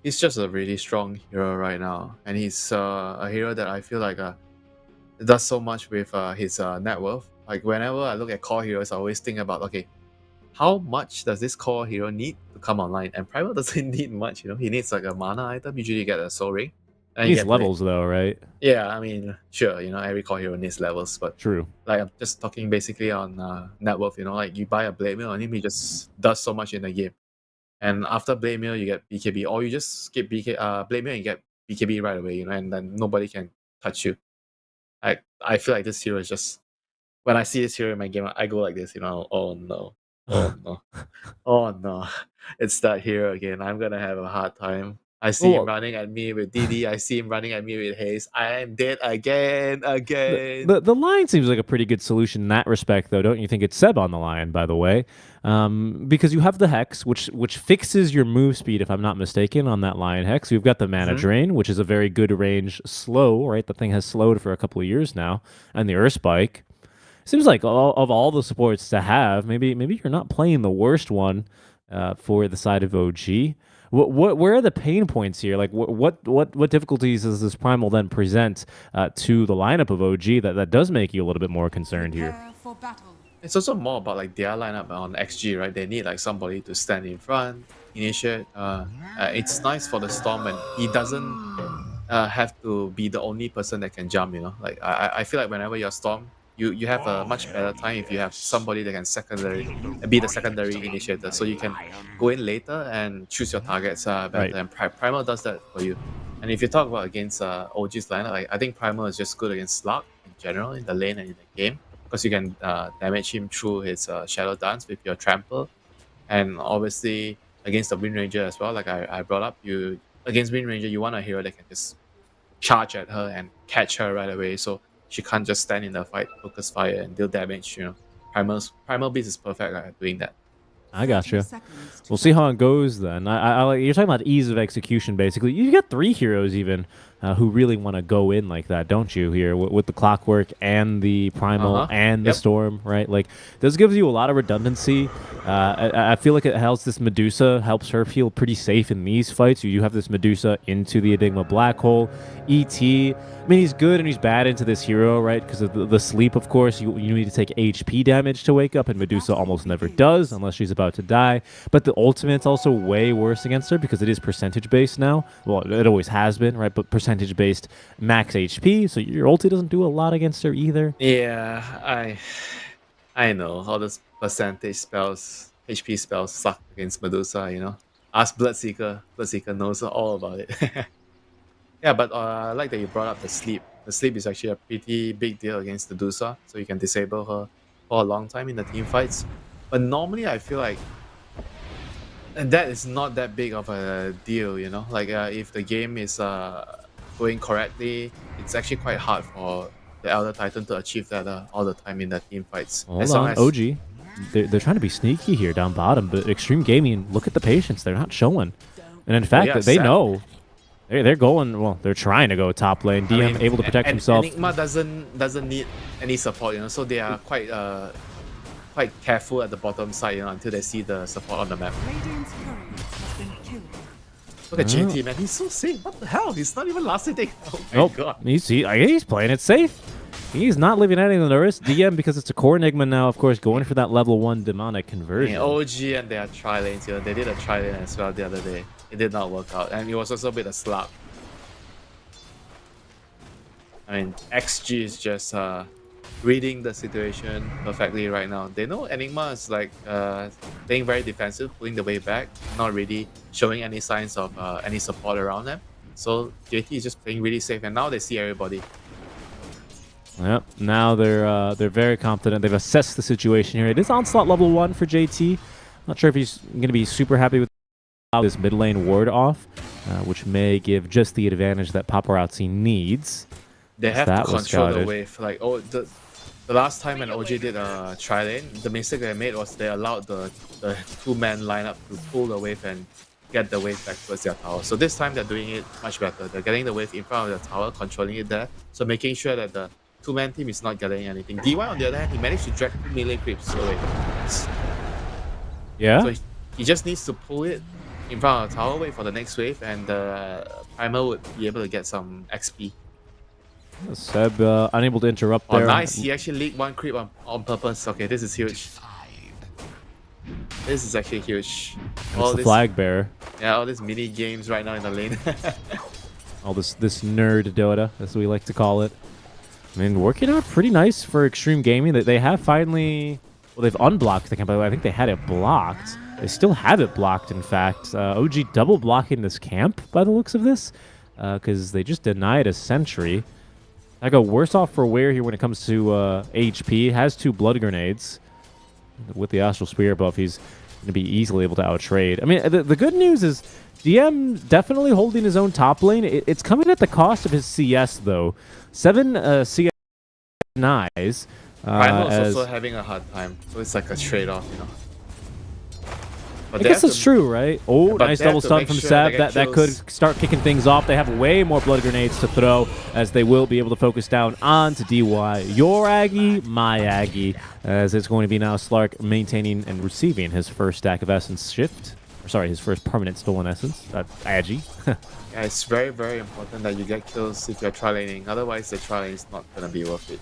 He's just a really strong hero right now, and he's a hero that I feel like does so much with his net worth. Like whenever I look at core heroes, I always think about, okay, how much does this core hero need to come online? And Primal doesn't need much, He needs like a mana item. Usually you get a soul ring. He needs levels though, right? Yeah, I mean, sure, every core hero needs levels, but true. Like I'm just talking basically on net worth, like you buy a Blade Mail on him, he just does so much in the game. And after Blade Mail, you get BKB, or you just skip Blade Mail and you get BKB right away, and then nobody can touch you. I feel like this hero is just, when I see this hero in my game, I go like this, oh no, oh no, oh no, it's that hero again. I'm gonna have a hard time. I see him running at me with DD. I see him running at me with Haze. I am dead again. The line seems like a pretty good solution in that respect, though, don't you think? It's Seb on the line, by the way, because you have the Hex, which fixes your move speed, if I'm not mistaken, on that Lion Hex. You've got the Mana Drain, which is a very good range slow, right? The thing has slowed for a couple of years now, and the Earth Spike. Seems like of all the supports to have, maybe you're not playing the worst one for the side of OG. Where are the pain points here? Like, what difficulties does this Primal then present to the lineup of OG that does make you a little bit more concerned here? It's also more about like their lineup on XG, right? They need like somebody to stand in front, initiate. It's nice for the Storm, and he doesn't have to be the only person that can jump. Like I feel like whenever you're Storm, you have a much better time if you have somebody that can be the secondary initiator, so you can go in later and choose your targets better. Right. And Primal does that for you. And if you talk about against OG's lineup, I think Primal is just good against Slug in general in the lane and in the game, because you can damage him through his Shadow Dance with your Trample, and obviously against the Wind Ranger as well. Like I brought up, against Wind Ranger you want a hero that can just charge at her and catch her right away, so she can't just stand in the fight, focus fire, and deal damage. Primal Beast is perfect at doing that. I gotcha. We'll see how it goes then. You're talking about ease of execution, basically. You got 3 heroes even who really want to go in like that, don't you? Here with the Clockwork and the Primal and the Storm, right? Like this gives you a lot of redundancy. I feel like it helps this Medusa, helps her feel pretty safe in these fights. You have this Medusa into the Enigma Black Hole. E.T., I mean, he's good and he's bad into this hero, right? Because of the sleep, of course. You need to take HP damage to wake up, and Medusa almost never does unless she's about to die. But the ultimate's also way worse against her because it is percentage-based now. Well, it always has been, right? But percentage-based max HP, so your ulti doesn't do a lot against her either. Yeah, I know how those percentage spells, HP spells suck against Medusa, you know. Ask Bloodseeker. Bloodseeker knows all about it. Yeah, but I like that you brought up the sleep. The sleep is actually a pretty big deal against Medusa, so you can disable her for a long time in the team fights. But normally I feel like that is not that big of a deal, you know. Like if the game is going correctly, it's actually quite hard for the Elder Titan to achieve that all the time in the team fights. Hold on, OG. They're trying to be sneaky here down bottom, but Xtreme Gaming, look at the patience. They're not showing. And in fact, they know. They're going, well, they're trying to go top lane. DM I mean, able to protect himself. Enigma doesn't need any support, you know, so they are quite careful at the bottom side, you know, until they see the support on the map. Look at JT, man, he's so safe. What the hell? He's not even last hitting. Oh my god. He's playing it safe. He's not leaving anything on the wrist. DM, because it's a core Enigma now, of course, going for that level 1 demonic conversion. OG and their tri-lanes, you know, they did a tri-lane as well the other day. It did not work out, and it was also a bit of slap. I mean, XG is just reading the situation perfectly right now. They know Enigma is like playing very defensive, pulling the way back, not really showing any signs of any support around them. So JT is just playing really safe, and now they see everybody. Yep. Now they're very confident. They've assessed the situation here. It is onslaught level 1 for JT. Not sure if he's going to be super happy with this mid lane ward off, which may give just the advantage that Paparazzi needs. They have to control the wave. Like, the last time when OG did a tri-lane, the mistake they made was they allowed the two-man lineup to pull the wave and get the wave back towards their tower. So this time they're doing it much better. They're getting the wave in front of the tower, controlling it there. So making sure that the two-man team is not getting anything. DY, on the other hand, he managed to drag 2 melee creeps away. Yeah? So he just needs to pull it in front of the tower, wait for the next wave, and the Primer would be able to get some XP. Seb unable to interrupt there. Oh, nice. He actually leaked 1 creep on purpose. Okay, this is huge. This is actually huge. It's the flag bearer. Yeah, all these mini games right now in the lane. All this nerd Dota, as we like to call it. I mean, working out pretty nice for Xtreme Gaming. They have finally... Well, they've unblocked the camp. I think they had it blocked. They still have it blocked, in fact. OG double blocking this camp, by the looks of this. Because they just denied a sentry. I go worse off for wear here when it comes to HP. Has 2 blood grenades. With the Astral Spear buff, he's going to be easily able to outtrade. I mean, the good news is DM definitely holding his own top lane. It's coming at the cost of his CS, though. 7 CS denies. Primal's also having a hard time, so it's like a trade-off, you know. But I guess that's true, right? Oh, nice double stun from Seb. That could start kicking things off. They have way more blood grenades to throw, as they will be able to focus down onto DY. Your Aggie, my Aggie, as it's going to be now Slark maintaining and receiving his first stack of Essence shift. Or sorry, his first permanent stolen Essence. Aggie. Yeah, it's very, very important that you get kills if you're tri-laning. Otherwise, the tri-lane is not going to be worth it.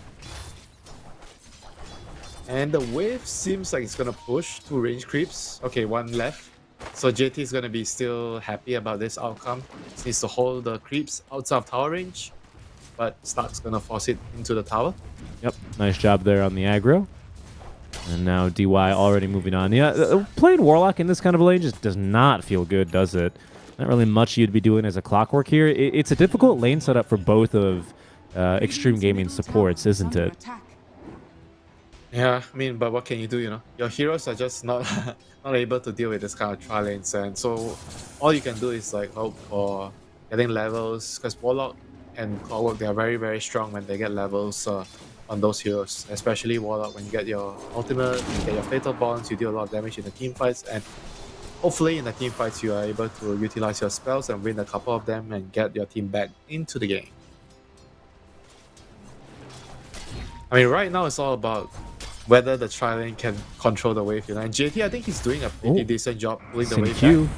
And the wave seems like it's going to push 2 range creeps. Okay, 1 left. So JT is going to be still happy about this outcome. He needs to hold the creeps outside of tower range. But Stark's going to force it into the tower. Yep, nice job there on the aggro. And now DY already moving on. Yeah, playing Warlock in this kind of lane just does not feel good, does it? Not really much you'd be doing as a clockwork here. It's a difficult lane setup for both of Xtreme Gaming supports, isn't it? Yeah, I mean, but what can you do, you know? Your heroes are just not able to deal with this kind of tri-lanes, and so all you can do is like hope for getting levels, because Warlock and Clockwork, they are very, very strong when they get levels on those heroes, especially Warlock. When you get your ultimate, you get your Fatal Bonds, you do a lot of damage in the team fights, and hopefully in the team fights you are able to utilize your spells and win a couple of them and get your team back into the game. I mean, right now it's all about whether the tri-lane can control the wave. And JT, I think he's doing a pretty decent job pulling the wave back.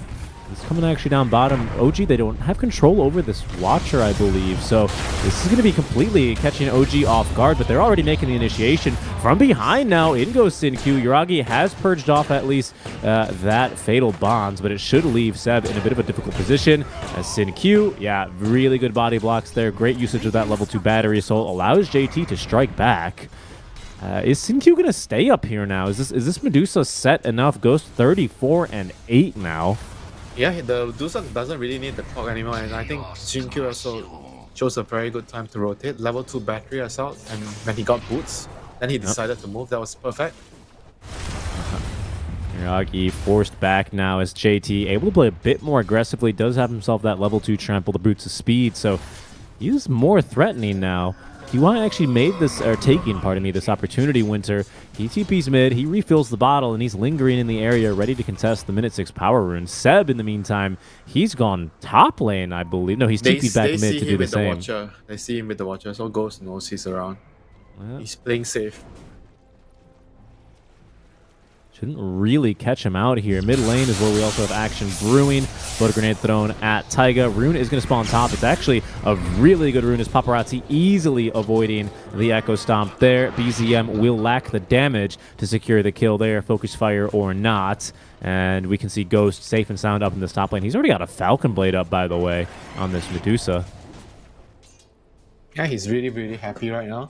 He's coming actually down bottom. OG, they don't have control over this Watcher, I believe. So this is going to be completely catching OG off guard, but they're already making the initiation. From behind now, in goes Sin-Q. Yuragi has purged off at least that Fatal Bonds, but it should leave Seb in a bit of a difficult position. As Sin-Q, yeah, really good body blocks there. Great usage of that level 2 battery assault. Allows JT to strike back. Is Sin-Q going to stay up here now? Is this Medusa set enough? Ghost 34 and 8 now. Yeah, the Medusa doesn't really need the clock anymore, and I think Sin-Q also chose a very good time to rotate. Level 2 battery assault, and when he got boots, then he decided to move. That was perfect. Yuragi forced back now as JT able to play a bit more aggressively. Does have himself that level 2 trample, the boots of speed, so he's more threatening now. Kiwan actually made this, or taking, pardon me, this opportunity, Winter. He TP's mid, he refills the bottle, and he's lingering in the area, ready to contest the minute 6 power rune. Seb, in the meantime, he's gone top lane, I believe. No, he's TP'd back mid to do the same. They see him with the Watcher, so Ghost knows he's around. Yeah. He's playing safe. Shouldn't really catch him out here. Mid lane is where we also have action brewing. Blood grenade thrown at Taiga. Rune is going to spawn top. It's actually a really good rune as Paparazzi easily avoiding the Echo Stomp there. BZM will lack the damage to secure the kill there, focus fire or not. And we can see Ghost safe and sound up in this top lane. He's already got a Falcon Blade up, by the way, on this Medusa. Yeah, he's really, really happy right now.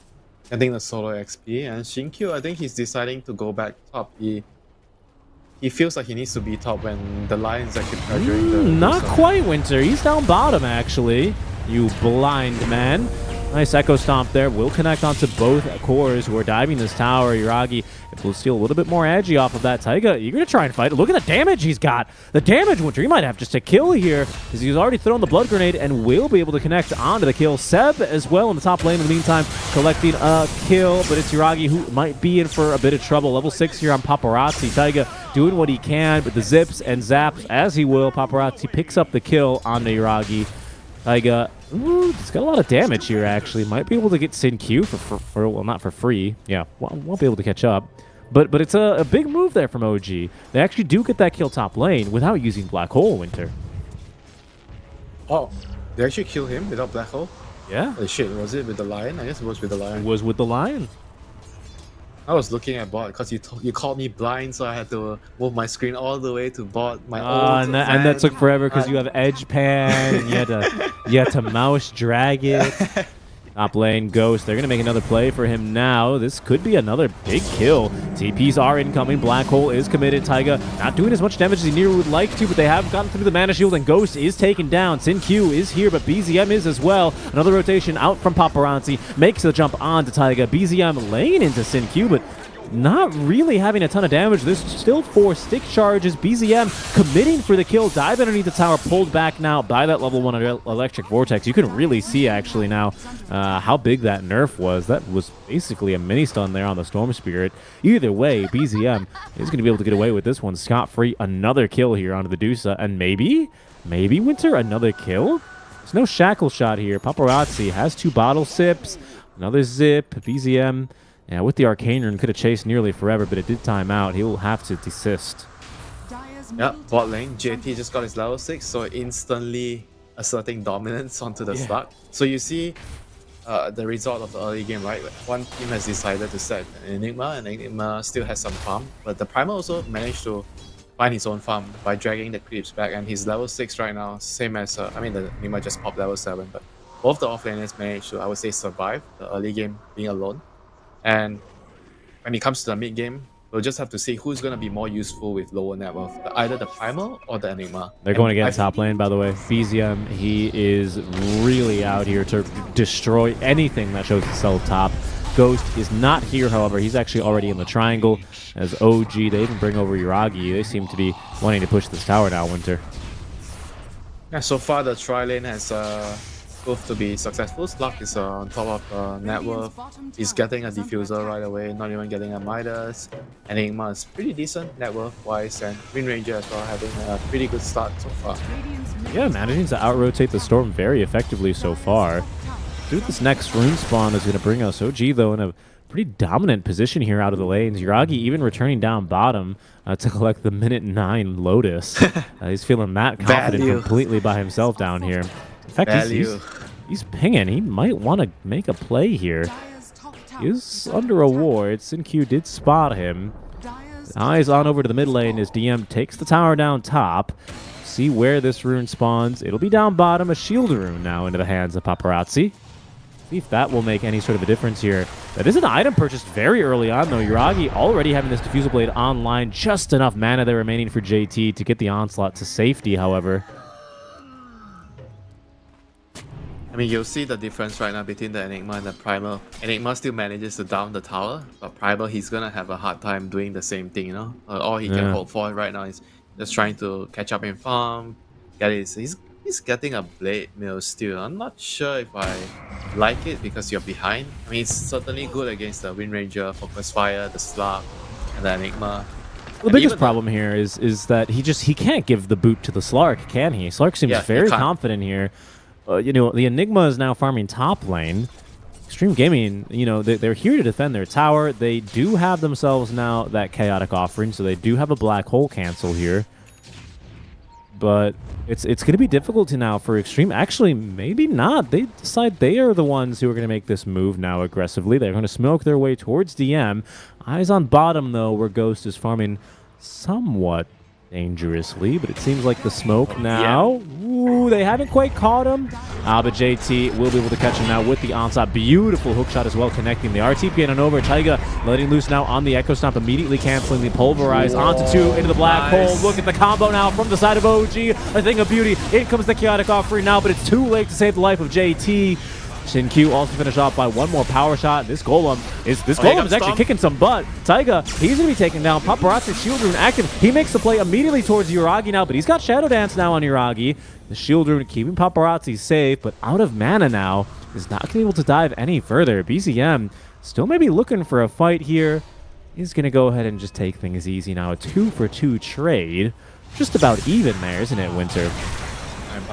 I think the solo XP. And Sin-Q, I think he's deciding to go back top. He feels like he needs to be top when the Lions actually pressuring the... Not quite, Winter. He's down bottom, actually. You blind man. Nice Echo Stomp there. Will connect onto both cores who are diving this tower. Yuragi will steal a little bit more edgy off of that. Taiga, you're going to try and fight it. Look at the damage he's got. The damage, Winter. He might have just a kill here because he's already thrown the blood grenade and will be able to connect onto the kill. Seb as well in the top lane in the meantime, collecting a kill, but it's Yuragi who might be in for a bit of trouble. Level 6 here on Paparazzi. Taiga doing what he can with the zips and zaps as he will. Paparazzi picks up the kill on the Yuragi. Taiga, it's got a lot of damage here, actually. Might be able to get Sin-Q for well, not for free. Yeah, won't be able to catch up. But it's a big move there from OG. They actually do get that kill top lane without using Black Hole, Winter. Oh, they actually kill him without Black Hole? Yeah. Oh, shit, was it with the Lion? I guess it was with the Lion. It was with the Lion. I was looking at bot because you called me blind, so I had to move my screen all the way to bot. And that took forever because you have edge pan and you had to mouse drag it. Top lane Ghost. They're gonna make another play for him now. This could be another big kill. TPs are incoming. Black Hole is committed. Taiga not doing as much damage as he nearly would like to, but they have gotten through the mana shield and Ghost is taken down. Sin-Q is here, but BZM is as well. Another rotation out from Paparazzi. Makes the jump on to Taiga. BZM laying into Sin-Q, but not really having a ton of damage. There's still 4 stick charges. BZM committing for the kill. Dive underneath the tower, pulled back now by that level 1 electric vortex. You can really see actually now how big that nerf was. That was basically a mini stun there on the Storm Spirit. Either way, BZM is going to be able to get away with this one scot-free. Another kill here onto the Medusa, and maybe Winter, another kill? There's no shackle shot here. Paparazzi has 2 bottle sips. Another zip. BZM... yeah, with the Arcane Rune, could have chased nearly forever, but it did time out. He'll have to desist. Yep, bot lane. JT just got his level 6, so instantly asserting dominance onto the start. So you see the result of the early game, right? One team has decided to set an Enigma, and Enigma still has some farm, but the Primal also managed to find his own farm by dragging the creeps back, and he's level 6 right now, same as, the Enigma just popped level 7, but both the offlaners managed to, I would say, survive the early game being alone. And when it comes to the mid game, we'll just have to see who's going to be more useful with lower net worth, either the Primal or the Enigma. They're going against top lane, by the way. BZM, he is really out here to destroy anything that shows itself top. Ghost is not here, however. He's actually already in the triangle. As OG, they even bring over Yuragi. They seem to be wanting to push this tower now, Winter. Yeah, so far the tri-lane has proved to be successful. Slug is on top of net worth. He's getting a diffuser right away, not even getting a Midas. Enigma is pretty decent net worth wise, and Wind Ranger as well having a pretty good start so far. Yeah, managing to out-rotate the Storm very effectively so far. Dude, this next rune spawn is going to bring us OG, though, in a pretty dominant position here out of the lanes. Yuragi even returning down bottom to collect the minute 9 Lotus. He's feeling that confident completely by himself down here. In fact, he's pinging. He might want to make a play here. He is under a ward. Sin-Q did spot him. Eyes on over to the mid lane as DM takes the tower down top. See where this rune spawns. It'll be down bottom. A shield rune now into the hands of Paparazzi. See if that will make any sort of a difference here. That is an item purchased very early on, though. Yuragi already having this Diffusal Blade online. Just enough mana there remaining for JT to get the onslaught to safety, however. I mean, you'll see the difference right now between the Enigma and the Primal. Enigma still manages to down the tower, but Primal, he's gonna have a hard time doing the same thing, you know? All he can hope for right now is just trying to catch up in farm, get his... He's getting a blade mill still. I'm not sure if I like it because you're behind. I mean, it's certainly good against the Wind Ranger, Focus Fire, the Slug, and the Enigma. The biggest problem here is that he can't give the boot to the Slark, can he? Slark seems very confident here. You know, the Enigma is now farming top lane. Xtreme Gaming, you know, they're here to defend their tower. They do have themselves now that Chaotic Offering, so they do have a Black Hole cancel here. But it's going to be difficult now for Xtreme. Actually, maybe not. They decide they are the ones who are going to make this move now aggressively. They're going to smoke their way towards DM. Eyes on bottom, though, where Ghost is farming somewhat dangerously, but it seems like the smoke now. Ooh, they haven't quite caught him. But JT will be able to catch him now with the onslaught. Beautiful hook shot as well, connecting the RTP and over. Taiga letting loose now on the Echo Stomp, immediately canceling the Pulverize onto 2 into the Black Hole. Look at the combo now from the side of OG. A thing of beauty. In comes the Chaotic Offering now, but it's too late to save the life of JT. Sin-Q also finished off by one more power shot. This Golem is actually kicking some butt. Taiga, he's going to be taken down. Paparazzi Shield Rune active. He makes the play immediately towards Yuragi now, but he's got Shadow Dance now on Yuragi. The Shield Rune keeping Paparazzi safe, but out of mana now. Is not going to be able to dive any further. BZM still maybe looking for a fight here. He's going to go ahead and just take things easy now. A 2-for-2 trade. Just about even there, isn't it, Winter?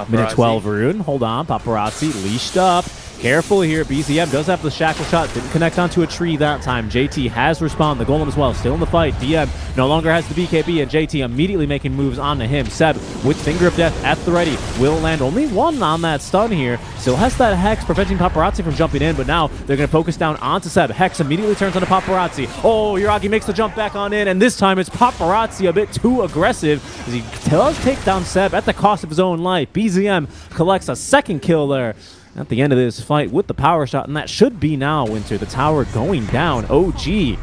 Minute 12 rune. Hold on. Paparazzi leashed up. Careful here. BZM does have the shackle shot. Didn't connect onto a tree that time. JT has respawned. The Golem as well. Still in the fight. DM no longer has the BKB, and JT immediately making moves onto him. Seb with Finger of Death at the ready. Will land only one on that stun here. Still has that Hex preventing Paparazzi from jumping in, but now they're going to focus down onto Seb. Hex immediately turns onto Paparazzi. Oh, Yuragi makes the jump back on in, and this time it's Paparazzi a bit too aggressive as he does take down Seb at the cost of his own life. BZM collects a second kill there at the end of this fight with the power shot, and that should be now, Winter. The tower going down. OG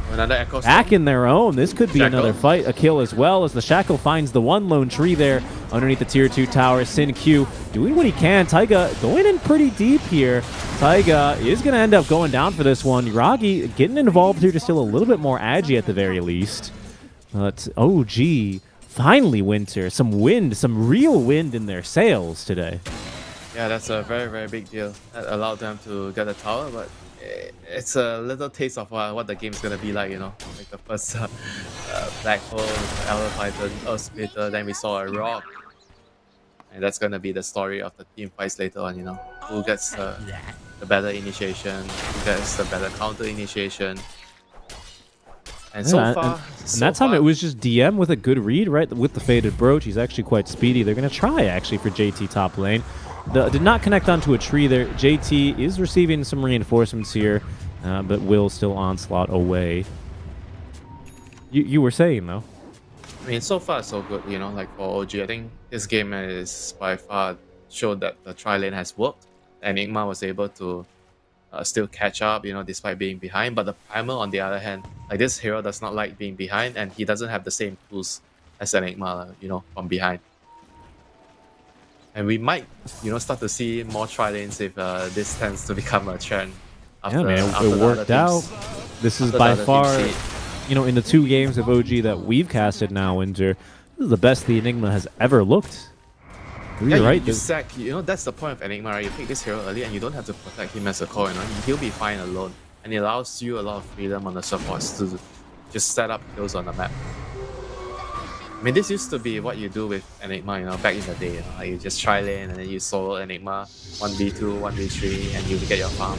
back in their own. This could be another fight, a kill as well, as the Shackle finds the one lone tree there underneath the tier 2 tower. Sin-Q doing what he can. Taiga going in pretty deep here. Taiga is going to end up going down for this one. Yuragi getting involved here to steal a little bit more agi at the very least. But OG finally, Winter, some wind, some real wind in their sails today. Yeah, that's a very, very big deal. That allowed them to get the tower, but it's a little taste of what the game's gonna be like, you know? Like the first Black Hole, Elder Python, Earth Splitter, then we saw a Rock. And that's gonna be the story of the team fights later on, you know? Who gets the better initiation, who gets the better counter initiation. And so far... And that time it was just DM with a good read, right? With the Faded Brooch, he's actually quite speedy. They're gonna try, actually, for JT top lane. Did not connect onto a tree there. JT is receiving some reinforcements here, but will still onslaught away. You were saying, though? I mean, so far so good, you know, like for OG. I think this game is by far showed that the tri-lane has worked. Enigma was able to still catch up, you know, despite being behind. But the Primal, on the other hand, like this hero does not like being behind, and he doesn't have the same tools as Enigma, you know, from behind. And we might, you know, start to see more tri-lanes if this tends to become a trend. After, yeah, man, it worked out. This is by far, you know, in the 2 games of OG that we've casted now, Winter, this is the best the Enigma has ever looked. You're right. You know, that's the point of Enigma, right? You pick this hero early and you don't have to protect him as a core, you know? He'll be fine alone. And it allows you a lot of freedom on the supports to just set up kills on the map. I mean, this used to be what you do with Enigma, you know, back in the day. You know, like you just try lane and then you solo Enigma 1v2, 1v3, and you get your farm.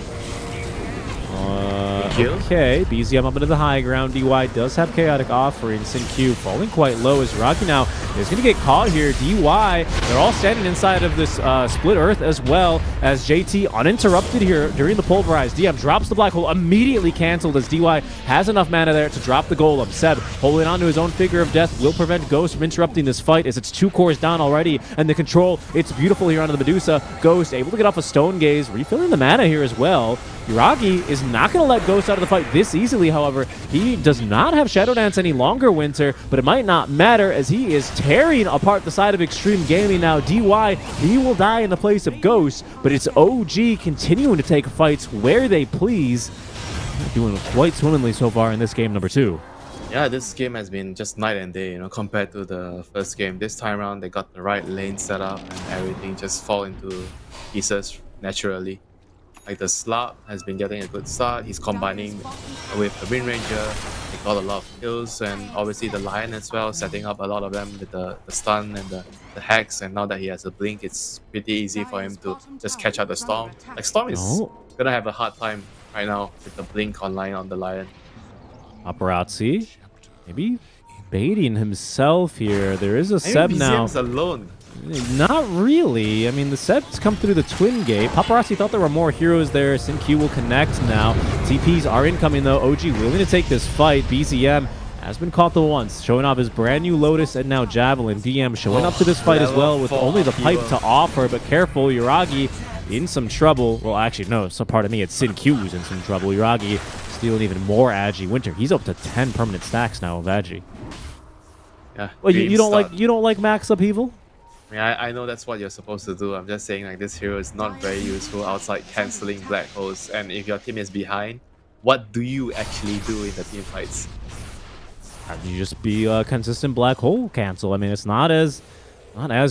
Okay, BZM up into the high ground. DY does have chaotic offering. SinQ falling quite low as Rocky now is going to get caught here. DY, they're all standing inside of this split earth as well as JT uninterrupted here during the pulverize. DM drops the black hole, immediately canceled as DY has enough mana there to drop the golem. Seb holding on to his own figure of death will prevent Ghost from interrupting this fight as it's 2 cores down already, and the control, it's beautiful here onto the Medusa. Ghost able to get off a Stone Gaze, refilling the mana here as well. Yuragi is not going to let Ghost out of the fight this easily, however. He does not have Shadow Dance any longer, Winter, but it might not matter as he is tearing apart the side of Xtreme Gaming now. DY, he will die in the place of Ghost, but it's OG continuing to take fights where they please. Doing quite swimmingly so far in this game number 2. Yeah, this game has been just night and day, compared to the first game. This time around, they got the right lane set up and everything just fall into pieces naturally. Like the Slab has been getting a good start. He's combining with the Wind Ranger. They got a lot of kills, and obviously the Lion as well, setting up a lot of them with the stun and the Hex. And now that he has a Blink, it's pretty easy for him to just catch out the Storm. Like Storm is gonna have a hard time right now with the Blink online on the Lion. Paparazzi, maybe baiting himself here. There is a Seb now. BZM's alone. Not really. I mean, the Seb's come through the Twin Gate. Paparazzi thought there were more heroes there. SinQ will connect now. TPs are incoming though. OG willing to take this fight. BZM has been caught the once, showing off his brand new Lotus and now Javelin. DM showing up to this fight as well with only the pipe to offer, but careful, Yuragi in some trouble. Well, actually, no, so pardon me, it's SinQ who's in some trouble. Yuragi stealing even more Agi. Winter, he's up to 10 permanent stacks now of Agi. Yeah. Well, you don't like max upheaval? I mean, I know that's what you're supposed to do. I'm just saying, like, this hero is not very useful outside cancelling black holes. And if your team is behind, what do you actually do in the team fights? You just be a consistent black hole cancel. I mean, it's not as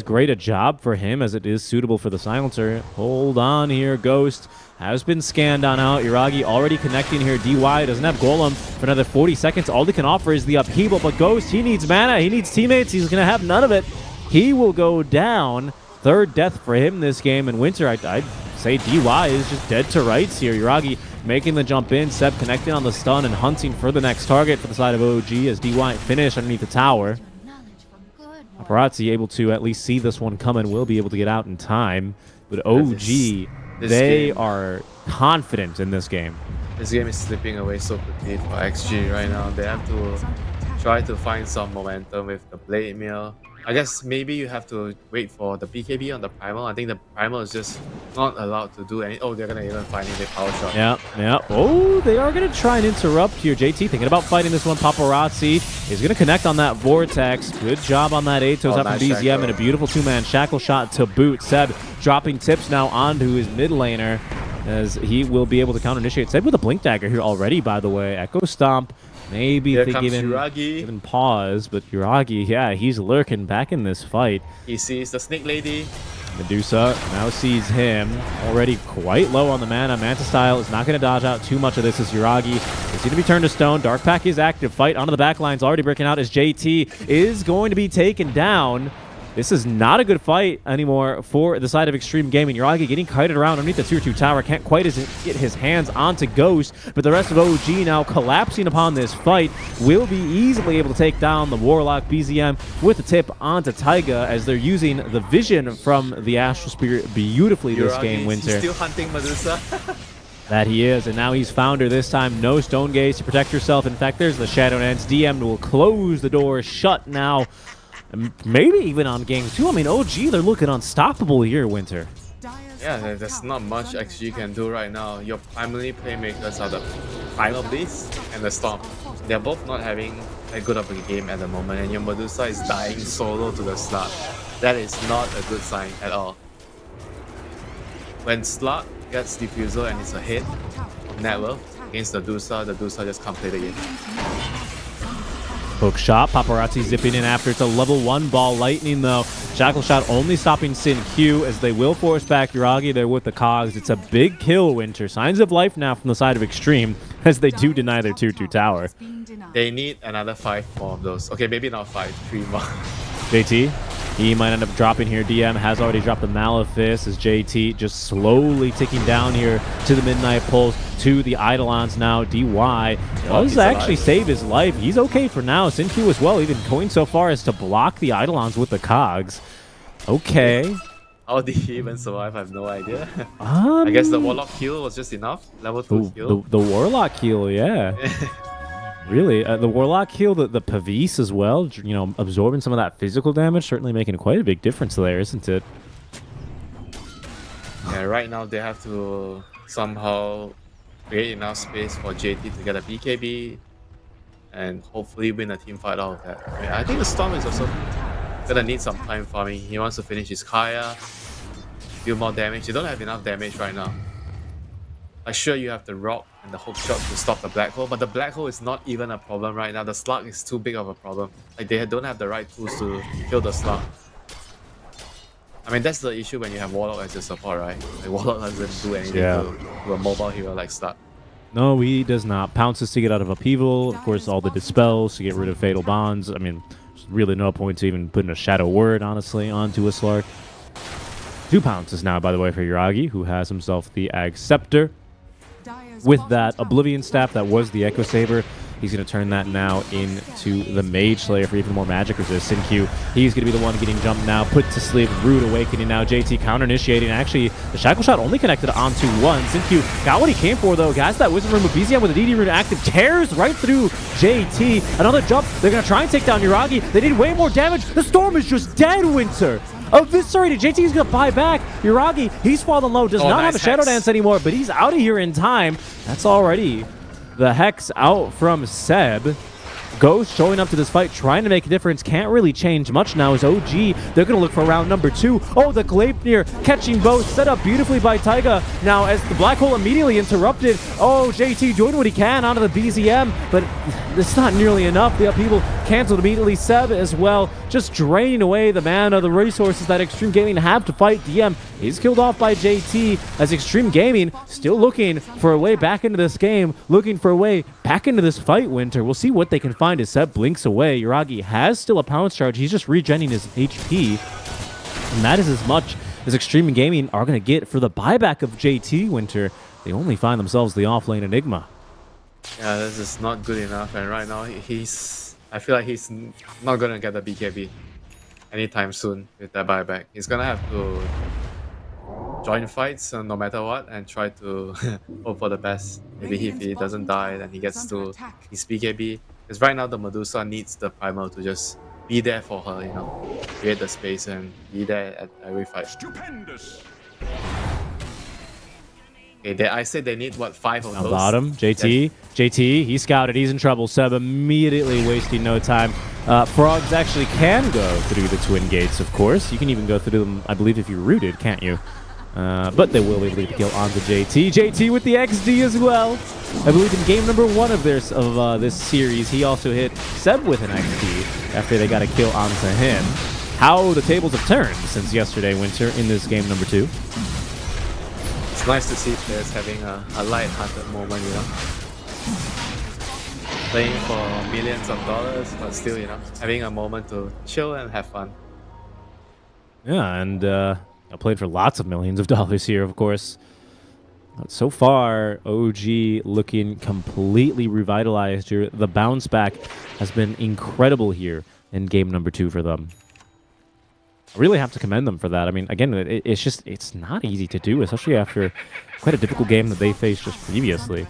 great a job for him as it is suitable for the silencer. Hold on here, Ghost has been scanned on out. Yuragi already connecting here. DY doesn't have Golem for another 40 seconds. All he can offer is the upheaval, but Ghost, he needs mana, he needs teammates, he's gonna have none of it. He will go down. 3rd death for him this game. And Winter, I'd say DY is just dead to rights here. Yuragi making the jump in. Seb connecting on the stun and hunting for the next target for the side of OG as DY finish underneath the tower. Paparazzi able to at least see this one coming. Will be able to get out in time. But OG, they are confident in this game. This game is slipping away so quickly for XG right now. They have to try to find some momentum with the Blade Mail. I guess maybe you have to wait for the BKB on the Primal. I think the Primal is just not allowed to do any... Oh, they're going to even find him with Power Shot. Yeah. Oh, they are going to try and interrupt here. JT thinking about fighting this one. Paparazzi is going to connect on that Vortex. Good job on that Atos up from BZM and a beautiful 2-man Shackle Shot to boot. Seb dropping tips now onto his mid laner as he will be able to counter-initiate. Seb with a Blink Dagger here already, by the way. Echo Stomp. Maybe Here they comes even Yuragi. pause, but Yuragi, yeah, he's lurking back in this fight. He sees the Snake Lady. Medusa now sees him, already quite low on the mana. Manta Style is not going to dodge out too much of this as Yuragi is going to be turned to stone. Dark Pack is active. Fight onto the back lines already breaking out as JT is going to be taken down. This is not a good fight anymore for the side of Xtreme Gaming. Yuragi getting kited around underneath the tier 2 tower. Can't quite get his hands onto Ghost, but the rest of OG now collapsing upon this fight. Will be easily able to take down the Warlock. BZM with the tip onto Taiga as they're using the vision from the Astral Spirit beautifully this game, Winter. He's still hunting Medusa. That he is, and now he's found her this time. No Stone Gaze to protect herself. In fact, there's the Shadow Dance. DM will close the door shut now. Maybe even on game 2. I mean, OG, they're looking unstoppable here, Winter. Yeah, there's not much XG can do right now. Your primary playmakers are the Final Beast and the Storm. They're both not having a good of a game at the moment, and your Medusa is dying solo to the Slug. That is not a good sign at all. When Slug gets Diffusal and it's a hit of net worth against the Dusa just can't play the game. Hook shot. Paparazzi zipping in after. It's a level 1 ball lightning, though. Shackle shot only stopping SinQ as they will force back Yuragi there with the cogs. It's a big kill, Winter. Signs of life now from the side of Xtreme as they do deny their tier 2 tower. They need another 5 more of those. Okay, maybe not 5, 3 more. JT? He might end up dropping here. DM has already dropped the Malefice as JT just slowly ticking down here to the Midnight Pulse, to the Eidolons now. DY does actually save his life. He's okay for now. Sinq as well, even going so far as to block the Eidolons with the cogs. Okay. How did he even survive? I have no idea. I guess the Warlock heal was just enough. Level 2 heal. The Warlock heal, yeah. Really, the Warlock heal, the Pavis as well, you know, absorbing some of that physical damage, certainly making quite a big difference there, isn't it? Yeah, right now they have to somehow create enough space for JT to get a BKB and hopefully win a team fight out of that. I think the Storm is also gonna need some time farming. He wants to finish his Kaya, deal more damage. You don't have enough damage right now. Like, sure, you have the Rock and the Hook Shot to stop the Black Hole, but the Black Hole is not even a problem right now. The Slug is too big of a problem. Like, they don't have the right tools to kill the Slug. I mean, that's the issue when you have Warlock as your support, right? Like, Warlock doesn't do anything to a mobile hero like Slug. No, he does not. Pounces to get out of Upheaval. Of course, all the Dispels to get rid of Fatal Bonds. I mean, there's really no point to even putting a Shadow Word, honestly, onto a Slark. 2 Pounces now, by the way, for Yuragi, who has himself the Ag Scepter. With that Oblivion Staff, that was the Echo Saber. He's going to turn that now into the Mage Slayer for even more magic resist. Sinq, he's going to be the one getting jumped now, put to sleep. Rude Awakening now. JT counter-initiating. Actually, the Shackle Shot only connected onto one. Sinq got what he came for, though. Guys, that Wizard Room with BZM with the DD Rune active tears right through JT. Another jump. They're going to try and take down Yuragi. They need way more damage. The Storm is just dead, Winter. Eviscerated. JT is going to buy back. Yuragi, he's fallen low. Does not have a Shadow Dance anymore, but he's out of here in time. That's already the Hex out from Seb. Ghost showing up to this fight, trying to make a difference. Can't really change much now as OG. They're going to look for round number 2. Oh, the Gleipnir catching both. Set up beautifully by Taiga. Now, as the Black Hole immediately interrupted. Oh, JT doing what he can onto the BZM, but it's not nearly enough. The upheaval canceled immediately. Seb as well, just draining away the mana, the resources that Xtreme Gaming have to fight DM. He's killed off by JT as Xtreme Gaming still looking for a way back into this game, looking for a way back into this fight, Winter. We'll see what they can find as Seb blinks away. Yuragi has still a pounce charge. He's just regenning his HP. And that is as much as Xtreme Gaming are going to get for the buyback of JT, Winter. They only find themselves the offlane Enigma. Yeah, this is not good enough. And right now, I feel like he's not going to get the BKB anytime soon with that buyback. He's going to have to join fights no matter what and try to hope for the best. Maybe if he doesn't die, then he gets to his BKB. Because right now the Medusa needs the primal to just be there for her, you know, create the space and be there at every fight. Stupendous. Okay, I said they need what, 5 of those. Bottom, JT, he scouted, he's in trouble. Seb immediately wasting no time. Frogs actually can go through the Twin Gates, of course. You can even go through them, I believe, if you're rooted, can't you? But they will be able to kill onto JT. JT with the XD as well. I believe in game number 1 of this series, he also hit Seb with an XD after they got a kill onto him. How the tables have turned since yesterday, Winter, in this game number 2. It's nice to see players having a light-hearted moment, you know. Playing for millions of dollars, but still, you know, having a moment to chill and have fun. Yeah, and I played for lots of millions of dollars here, of course. But so far, OG looking completely revitalized here. The bounce back has been incredible here in game number 2 for them. I really have to commend them for that. I mean, again, it's not easy to do, especially after quite a difficult game that they faced just previously.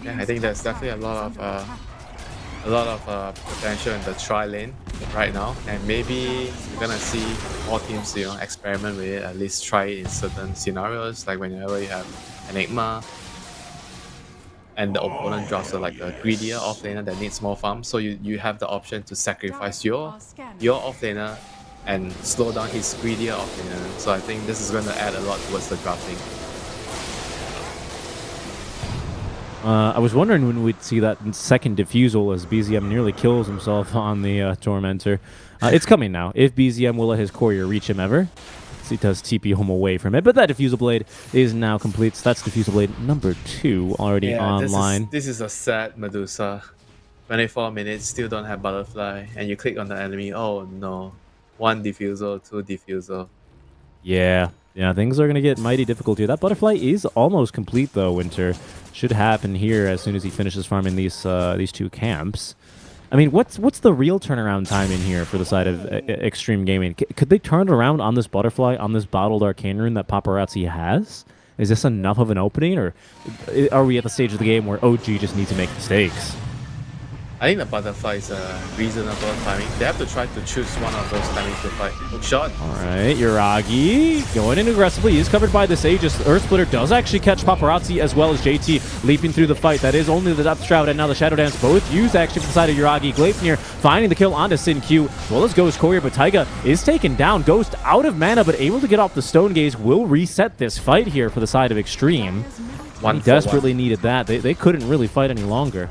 Yeah, I think there's definitely a lot of potential in the tri lane right now, and maybe you're gonna see more teams, you know, experiment with it, at least try it in certain scenarios, like whenever you have Enigma and the opponent drops like a greedier offlaner that needs more farm, so you have the option to sacrifice your offlaner and slow down his greedier offlaner. So I think this is going to add a lot towards the drafting. I was wondering when we'd see that second defusal as BZM nearly kills himself on the Tormentor. It's coming now. If BZM will let his courier reach him ever. He does TP home away from it, but that Diffusal Blade is now complete. So that's Diffusal Blade number 2 already online. This is a sad Medusa. 24 minutes, still don't have Butterfly, and you click on the enemy. Oh no. 1 diffusal, 2 diffusal. Yeah, things are gonna get mighty difficult here. That butterfly is almost complete though. Winter should happen here as soon as he finishes farming these 2 camps. I mean, what's the real turnaround time in here for the side of Xtreme Gaming? Could they turn it around on this butterfly, on this bottled arcane rune that Paparazzi has? Is this enough of an opening, or are we at the stage of the game where OG just needs to make mistakes? I think the butterfly is a reasonable timing. They have to try to choose one of those timings to fight. Hook shot. All right, Yuragi going in aggressively. He's covered by this Aegis. Earth Splitter does actually catch Paparazzi as well as JT leaping through the fight. That is only the Depth Shroud and now the Shadow Dance. Both used actually from the side of Yuragi. Gleipnir finding the kill onto Sin Q as well as Ghost Courier, but Taiga is taken down. Ghost out of mana, but able to get off the Stone Gaze. Will reset this fight here for the side of Xtreme. He desperately needed that. They couldn't really fight any longer.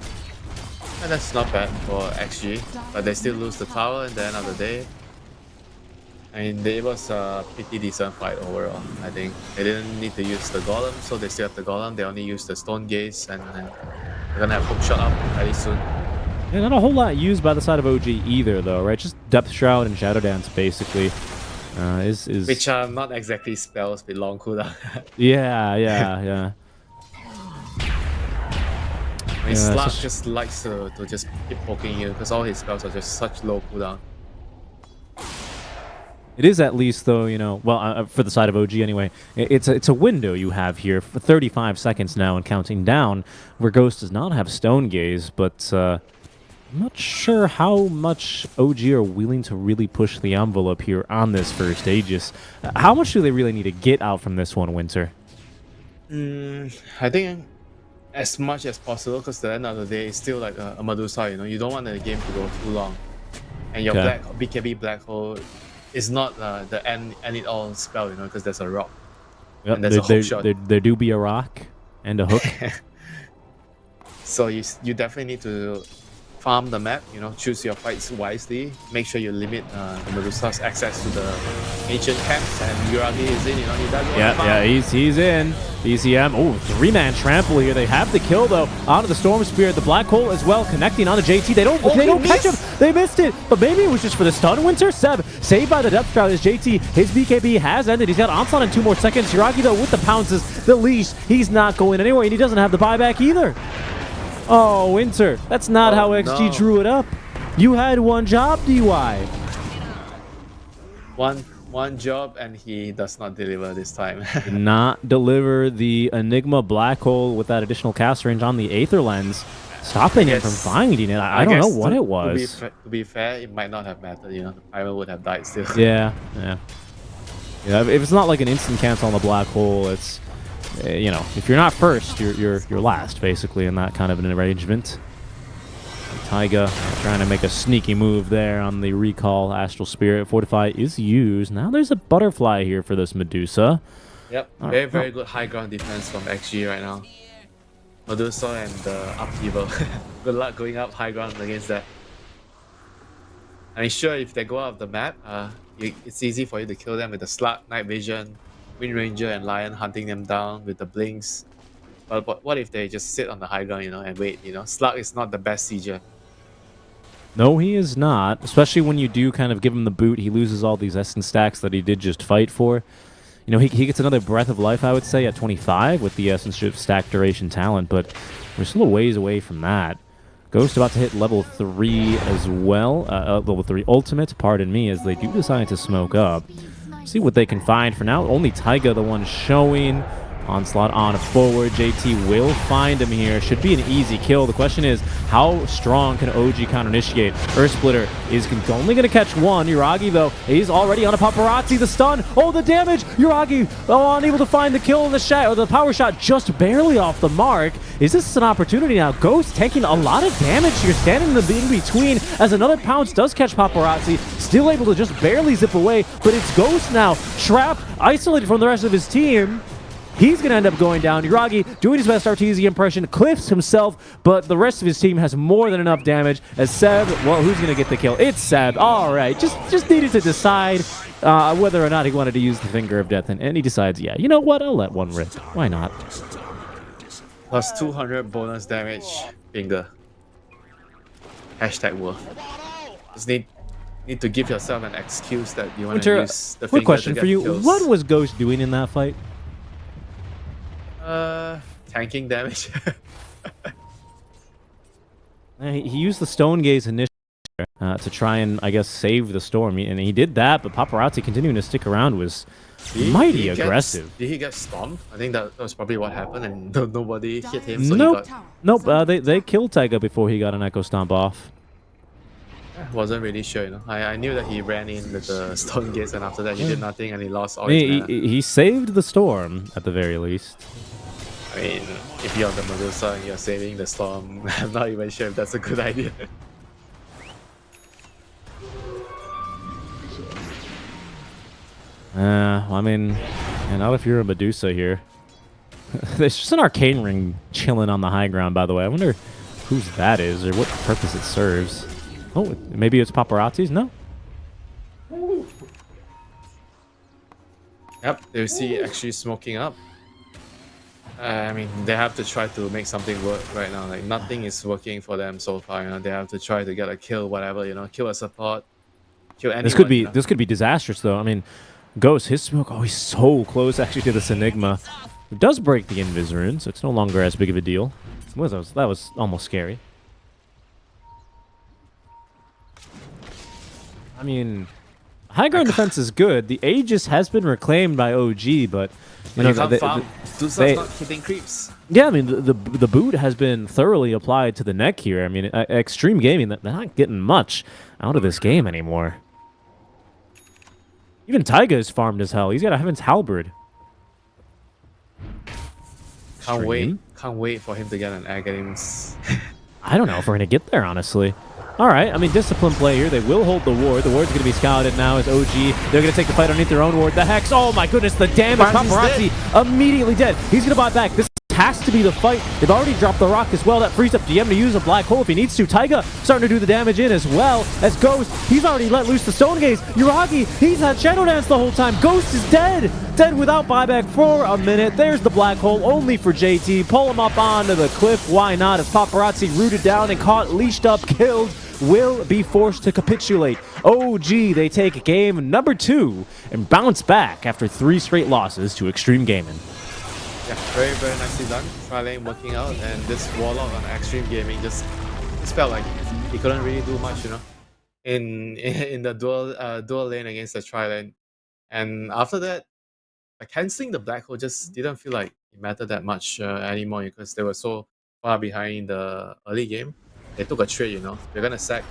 And that's not bad for XG, but they still lose the tower at the end of the day. I mean, it was a pretty decent fight overall, I think. They didn't need to use the Golem, so they still have the Golem. They only used the Stone Gaze, and then they're gonna have Hook Shot up very soon. Yeah, not a whole lot used by the side of OG either, though, right? Just Depth Shroud and Shadow Dance, basically. Which are not exactly spells with long cooldown. Yeah. I mean, Slug just likes to just keep poking you because all his spells are just such low cooldown. It is at least, though, well, for the side of OG anyway, it's a window you have here for 35 seconds now and counting down, where Ghost does not have Stone Gaze, but I'm not sure how much OG are willing to really push the envelope here on this first Aegis. How much do they really need to get out from this one, Winter? I think as much as possible, because at the end of the day, it's still like a Medusa, you don't want the game to go too long. And your BKB Black Hole is not the end-it-all spell, because there's a rock. Yep, and there's a hook shot. There do be a rock and a hook. So you definitely need to farm the map, choose your fights wisely, make sure you limit the Medusa's access to the ancient camps, and Yuragi is in, he does he's in. BCM, 3-man trample here. They have the kill though onto the Storm Spirit, the Black Hole as well, connecting onto JT. They don't catch him. They missed it, but maybe it was just for the stun. Winter Seb saved by the Depth Shroud as JT. His BKB has ended. He's got Onslaught in 2 more seconds. Yuragi though with the pounces, the leash. He's not going anywhere, and he doesn't have the buyback either. Oh, Winter, that's not how XG drew it up. You had one job, DY. One job, and he does not deliver this time. Did not deliver the Enigma Black Hole with that additional cast range on the Aether Lens, stopping him from finding it. I don't know what it was. To be fair, it might not have mattered. The Primal would have died still. Yeah. If it's not like an instant cancel on the Black Hole, it's if you're not first, you're last, basically, in that kind of an arrangement. Taiga trying to make a sneaky move there on the recall. Astral Spirit Fortify is used. Now there's a butterfly here for this Medusa. Yep, very good high ground defense from XG right now. Medusa and the Upheaval. Good luck going up high ground against that. I mean, sure, if they go out of the map, it's easy for you to kill them with the Slug, Night Vision, Wind Ranger, and Lion hunting them down with the blinks. But what if they just sit on the high ground, and wait? Slug is not the best sieger. No, he is not. Especially when you do kind of give him the boot, he loses all these essence stacks that he did just fight for. He gets another Breath of Life, I would say, at 25 with the essence stack duration talent, but we're still a ways away from that. Ghost about to hit level 3 as well. Level 3 ultimate, pardon me, as they do decide to smoke up. See what they can find. For now, only Taiga the one showing. Onslaught on forward. JT will find him here. Should be an easy kill. The question is, how strong can OG counter-initiate? Earth Splitter is only going to catch one. Yuragi, though, he's already on a Paparazzi. The stun. Oh, the damage. Yuragi unable to find the kill in the power shot just barely off the mark. Is this an opportunity now? Ghost taking a lot of damage here, standing in the in-between as another pounce does catch Paparazzi. Still able to just barely zip away, but it's Ghost now, trapped, isolated from the rest of his team. He's going to end up going down. Yuragi doing his best RTZ impression, cliffs himself, but the rest of his team has more than enough damage. As Seb, well, who's going to get the kill? It's Seb. All right, just needed to decide whether or not he wanted to use the Finger of Death, and he decides, yeah, you know what? I'll let one rip. Why not? Plus 200 bonus damage, Finger. #worth. Just need need to give yourself an excuse that you want to Winter, use the quick finger question to for get you. kills. What was Ghost doing in that fight? Tanking damage. He used the Stone Gaze initially to try and, I guess, save the storm. And he did that, but Paparazzi continuing to stick around was mighty aggressive. Did he get stomped? I think that was probably what happened, and nobody hit him. So Nope. He got, Nope. They killed Taiga before he got an Echo Stomp off. wasn't really sure, you know. I knew that he ran in with the stone gates, and after that he did nothing, and he lost all his mana. He saved the storm at the very least. I mean, if you're on the Medusa and you're saving the storm, I'm not even sure if that's a good idea. I mean, not if you're a Medusa here. There's just an arcane ring chilling on the high ground, by the way. I wonder whose that is or what purpose it serves. Oh, maybe it's Paparazzi's? No? Yep, they see actually smoking up. I mean, they have to try to make something work right now. Like, nothing is working for them so far. You know, they have to try to get a kill, whatever. You know, kill a support, kill anyone. This could be disastrous, though. I mean, Ghost, his smoke. Oh, he's so close actually to this Enigma. It does break the Invis rune, so it's no longer as big of a deal. That was almost scary. I mean, high ground defense is good. The Aegis has been reclaimed by OG, but you know, can't farm. Dusa's not hitting creeps. Yeah, I mean, the boot has been thoroughly applied to the neck here. I mean, Xtreme Gaming, they're not getting much out of this game anymore. Even Taiga is farmed as hell. He's got a Heaven's Halberd. Can't wait for him to get an Aghanim's. I don't know if we're going to get there, honestly. All right, I mean, disciplined play here. They will hold the ward. The ward's going to be scouted now as OG. They're going to take the fight underneath their own ward. The Hex, oh my goodness, the damage. Paparazzi immediately dead. He's going to buy back. This has to be the fight. They've already dropped the rock as well. That frees up DM to use a black hole if he needs to. Taiga starting to do the damage in as well as Ghost. He's already let loose the Stone Gaze. Uragi, he's had Shadow Dance the whole time. Ghost is dead. Dead without buyback for a minute. There's the black hole only for JT. Pull him up onto the cliff. Why not? As Paparazzi rooted down and caught, leashed up, killed, will be forced to capitulate. OG, they take game number 2 and bounce back after 3 straight losses to Xtreme Gaming. Yeah, very, very nicely done. Tri-lane working out, and this Warlock on Xtreme Gaming just felt like he couldn't really do much, you know, in the dual lane against the Tri-lane. And after that, like, cancelling the black hole just didn't feel like it mattered that much anymore, because they were so far behind in the early game. They took a trade, you know. We're gonna sack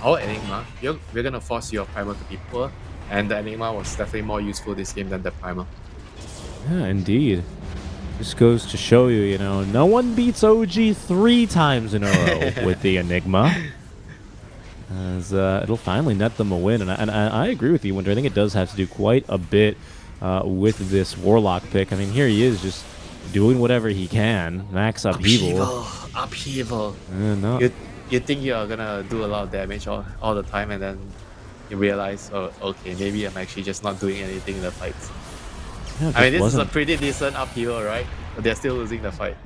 our Enigma. We're gonna force your Primal to be poor, and the Enigma was definitely more useful this game than the Primal. Yeah, indeed. This goes to show you, you know, no one beats OG 3 times in a row with the Enigma. As it'll finally net them a win. And I agree with you, Winter. I think it does have to do quite a bit with this Warlock pick. I mean, here he is just doing whatever he can. Max upheaval. Upheaval. No. You think you're gonna do a lot of damage all the time, and then you realize, oh, okay, maybe I'm actually just not doing anything in the fights. Yeah, I mean, this is a pretty decent upheaval, right? But they're still losing the fight.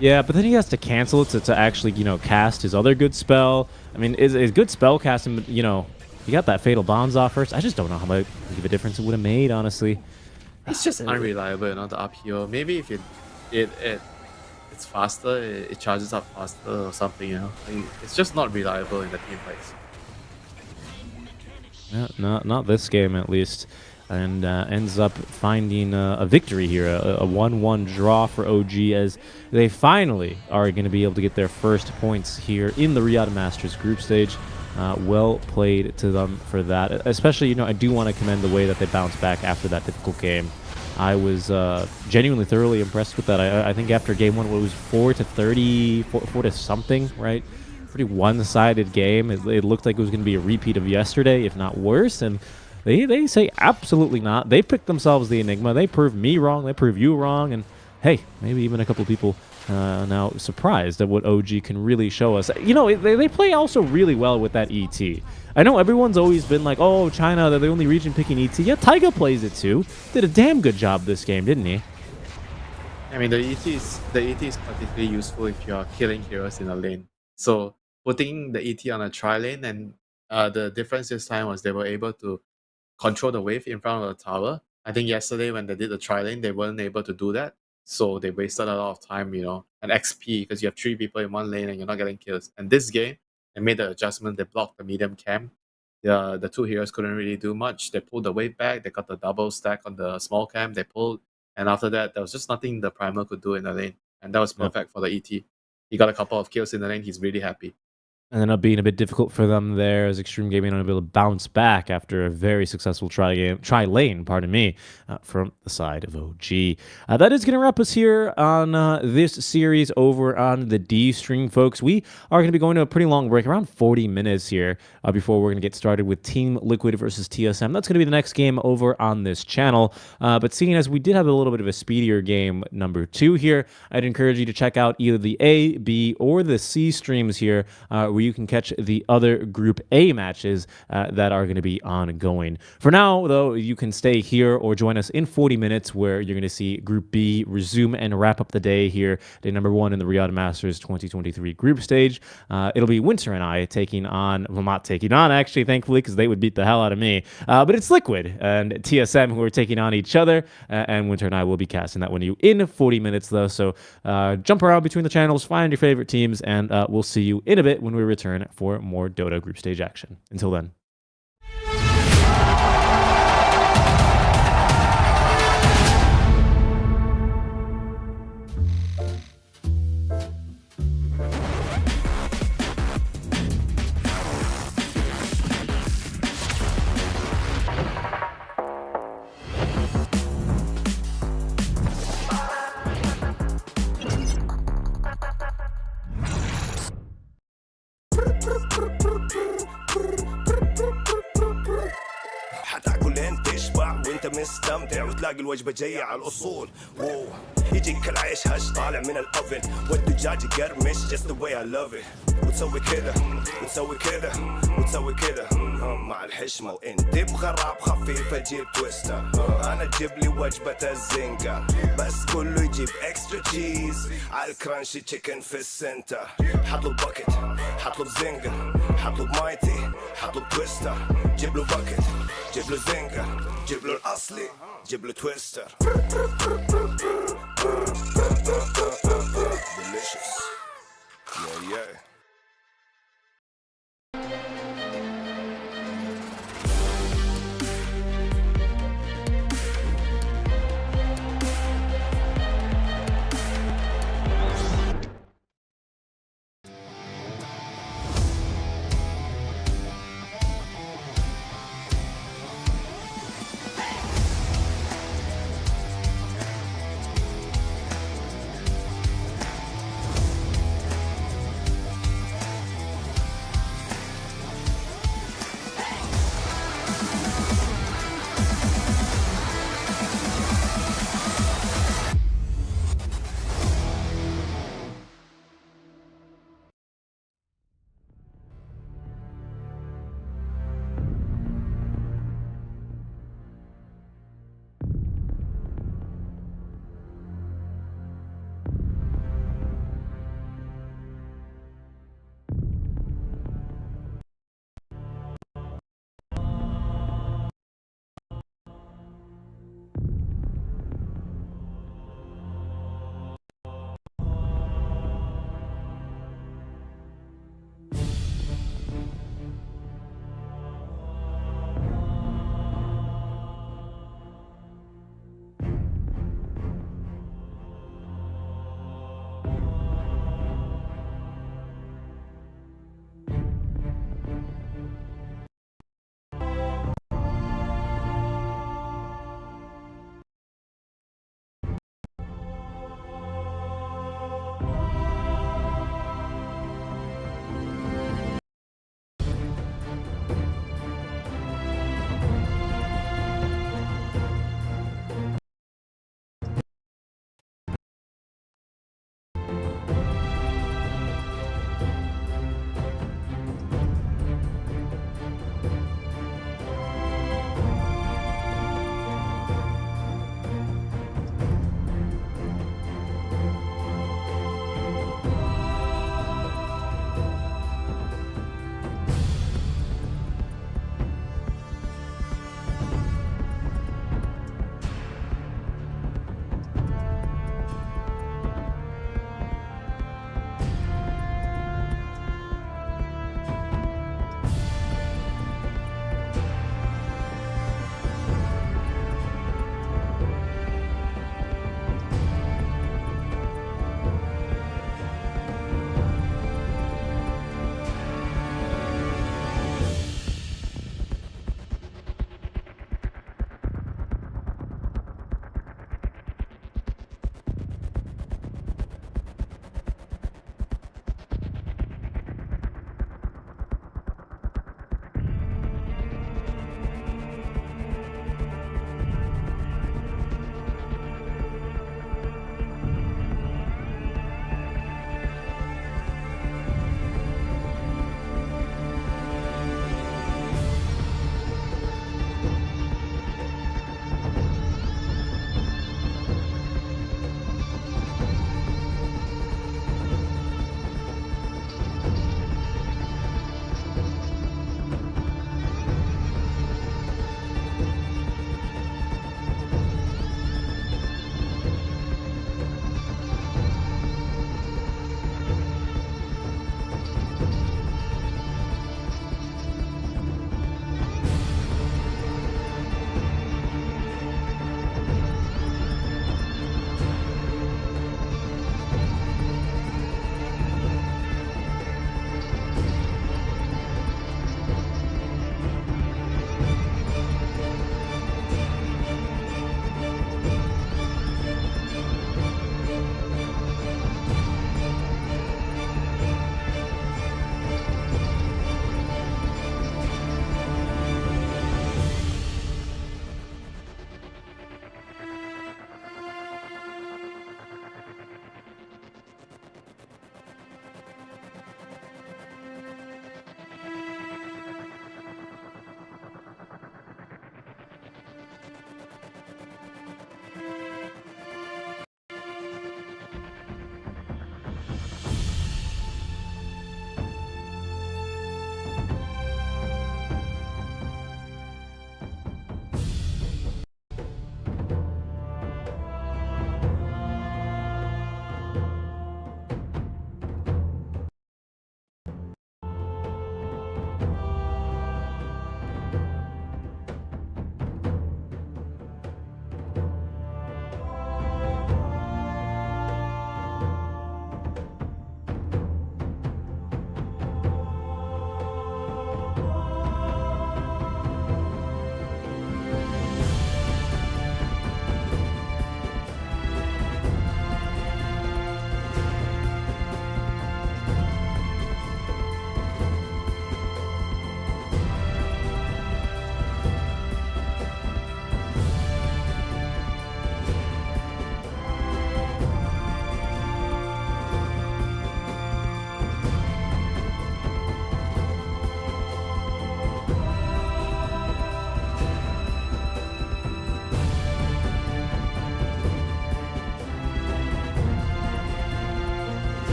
Yeah, but then he has to cancel it to actually, you know, cast his other good spell. I mean, is good spell casting, you know, he got that Fatal Bonds off first. I just don't know how much of a difference it would have made, honestly. It's just unreliable, you know, the upheaval. Maybe if it's faster, it charges up faster or something, you know. Like, it's just not reliable in the team fights. Yeah, not this game, at least. And ends up finding a victory here, a 1-1 draw for OG, as they finally are going to be able to get their first points here in the Riyadh Masters group stage. Well played to them for that. Especially, you know, I do want to commend the way that they bounced back after that difficult game. I was genuinely thoroughly impressed with that. I think after game 1, it was 4-30, 4 to something, right? Pretty one-sided game. It looked like it was going to be a repeat of yesterday, if not worse, and They say absolutely not. They picked themselves the Enigma. They proved me wrong. They proved you wrong. And hey, maybe even a couple people now surprised at what OG can really show us. You know, they play also really well with that ET. I know everyone's always been like, oh, China, they're the only region picking ET. Yeah, Taiga plays it too. Did a damn good job this game, didn't he? I mean, the ET is particularly useful if you're killing heroes in a lane. So putting the ET on a tri-lane and The difference this time was they were able to control the wave in front of the tower. I think yesterday when they did the tri lane, they weren't able to do that. So they wasted a lot of time, and XP because you have 3 people in one lane and you're not getting kills. And this game, they made the adjustment. They blocked the medium camp. The 2 heroes couldn't really do much. They pulled the wave back. They got the double stack on the small camp. They pulled. And after that, there was just nothing the Primal could do in the lane. And that was perfect for the ET. He got a couple of kills in the lane. He's really happy. And ended up being a bit difficult for them there as Xtreme Gaming unable to bounce back after a very successful tri lane, from the side of OG. That is going to wrap us here on this series over on the D stream, folks. We are going to be going to a pretty long break, around 40 minutes here, before we're going to get started with Team Liquid versus TSM. That's going to be the next game over on this channel. But seeing as we did have a little bit of a speedier game number 2 here, I'd encourage you to check out either the A, B, or the C streams here, where you can catch the other Group A matches that are going to be ongoing. For now, though, you can stay here or join us in 40 minutes where you're going to see Group B resume and wrap up the day here, day number 1 in the Riyadh Masters 2023 group stage. It'll be Winter and I taking on, well, not taking on, actually, thankfully, because they would beat the hell out of me. But it's Liquid and TSM who are taking on each other, and Winter and I will be casting that one to you in 40 minutes, though. So jump around between the channels, find your favorite teams, and we'll see you in a bit when we return for more Dota group stage action. Until then. حتاكل لين تشبع وانت مستمتع وتلاقي الوجبه جايه على الاصول. يجيك العيش هش طالع من الاوفن والدجاج يقرمش just the way I love it. وتسوي كذا وتسوي كذا وتسوي كذا مع الحشمه وانت تبغى راب خفيف اجيب تويستر. انا اجيب لي وجبه الزنجر بس كله يجيب اكسترا تشيز على الكرانشي تشيكن في السنتر. حطلب باكيت حطلب زنجر حطلب مايتي حطلب تويستر. جيب له باكيت جيب له زنجر جيب له الاصلي جيب له تويستر. Delicious. Yeah, yeah.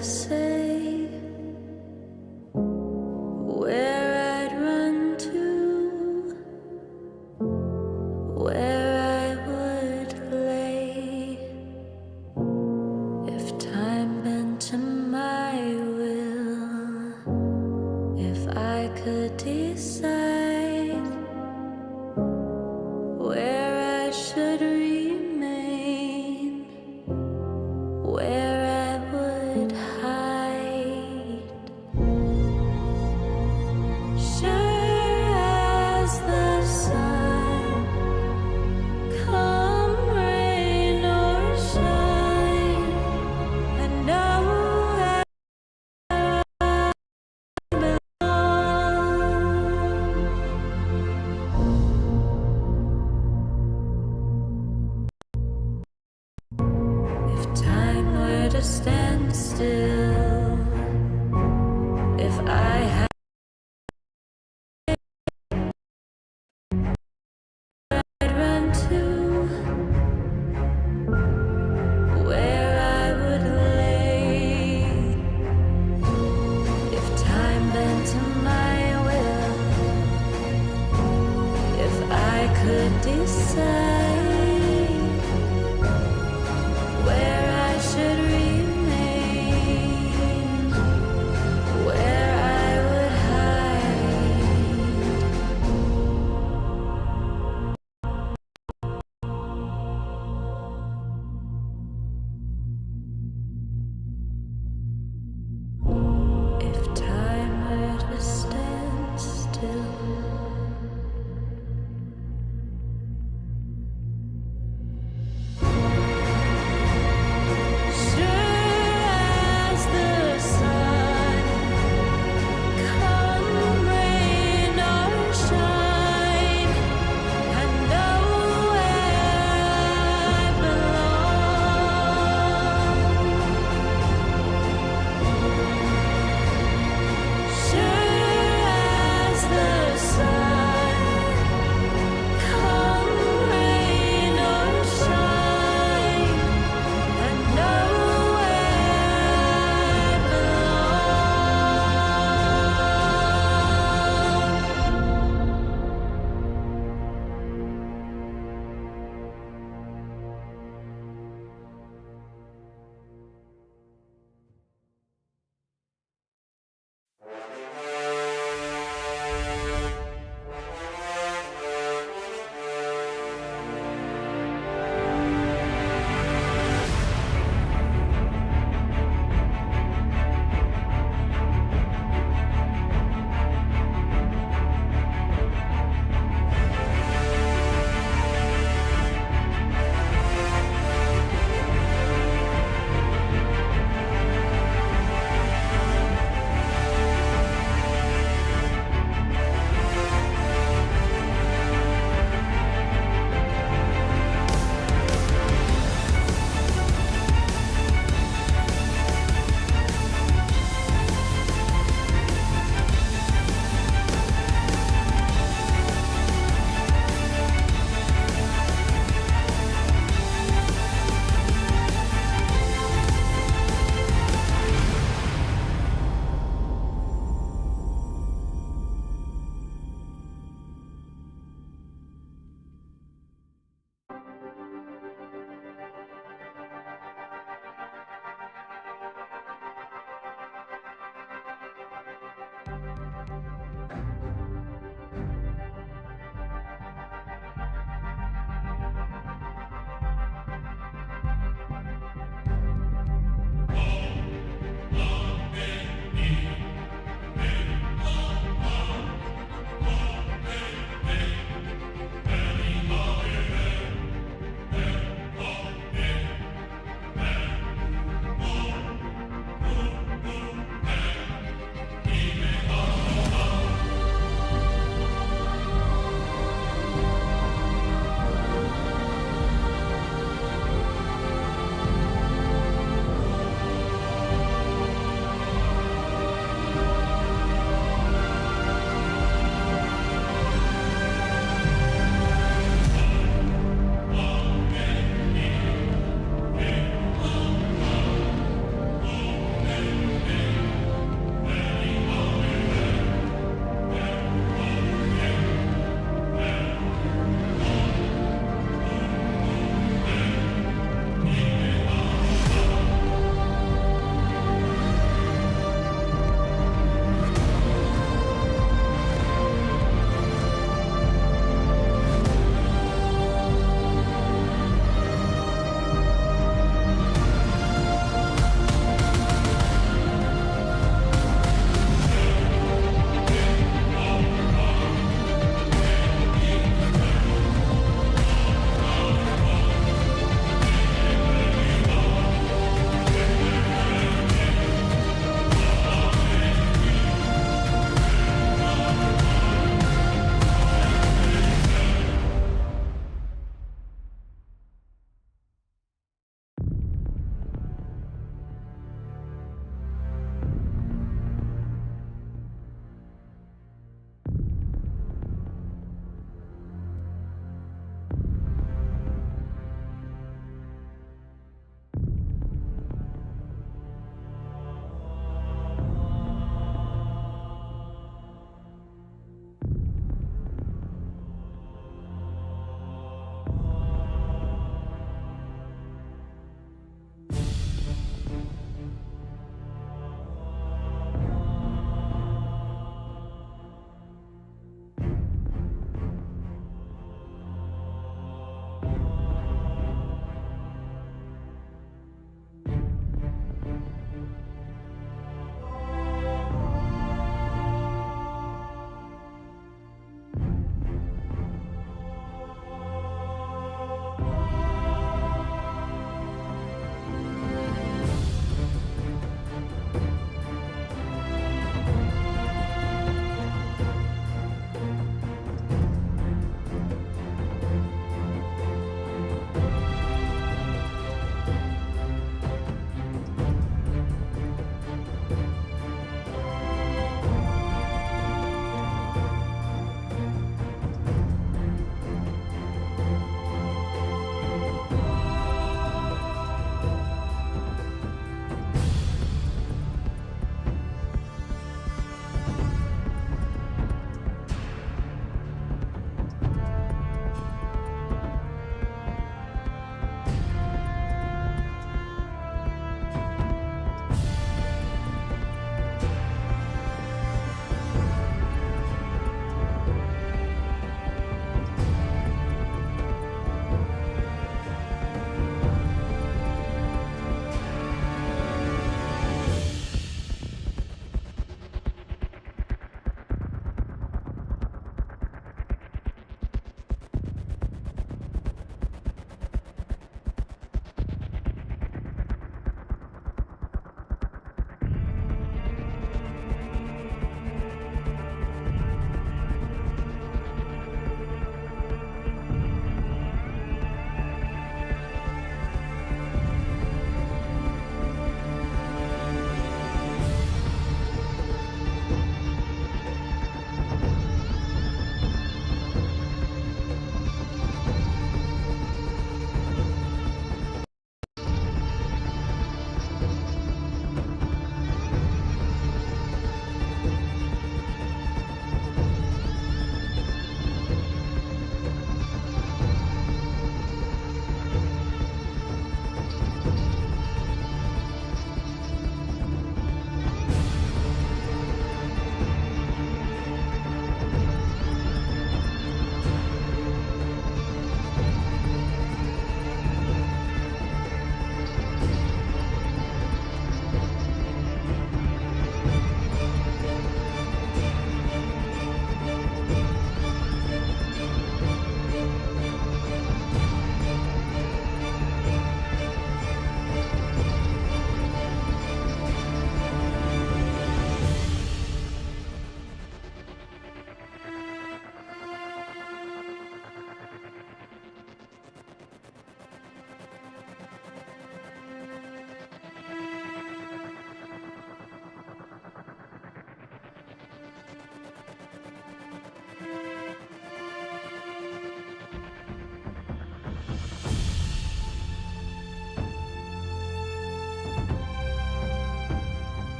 to say where I'd run to, where I would lay if time bent to my will, if I could decide where I should remain, where I would hide. Sure as the sun, come rain or shine, I know where I belong. If time were to stand still, if I had I'd run to, where I would lay, if time bent to my will, if I could decide where I should remain, where I would hide. If time were to stand still, sure as the sun, come rain or shine, I know where I belong. Sure as the sun, come rain or shine, I know where I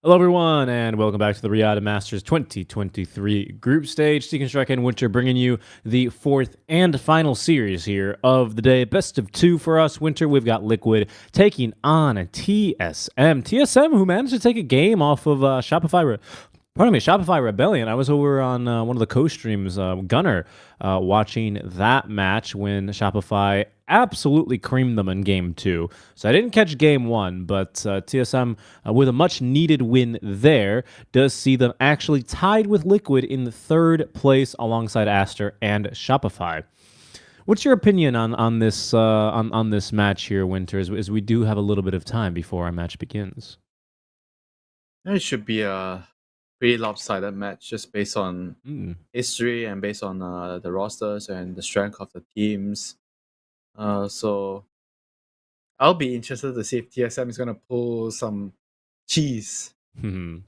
Hello, everyone, and welcome back to the Riyadh Masters 2023 group stage. Seeking Strike and Winter bringing you the fourth and final series here of the day. Best of two for us. Winter, we've got Liquid taking on TSM. TSM, who managed to take a game off of Shopify Rebellion. I was over on one of the co-streams, Gunner, watching that match when Shopify absolutely creamed them in game 2. So I didn't catch game 1, but TSM, with a much-needed win there, does see them actually tied with Liquid in the 3rd place alongside Aster and Shopify. What's your opinion on this on this match here, Winter, as we do have a little bit of time before our match begins? It should be a pretty lopsided match just based on history and based on the rosters and the strength of the teams. So I'll be interested to see if TSM is gonna pull some cheese. Do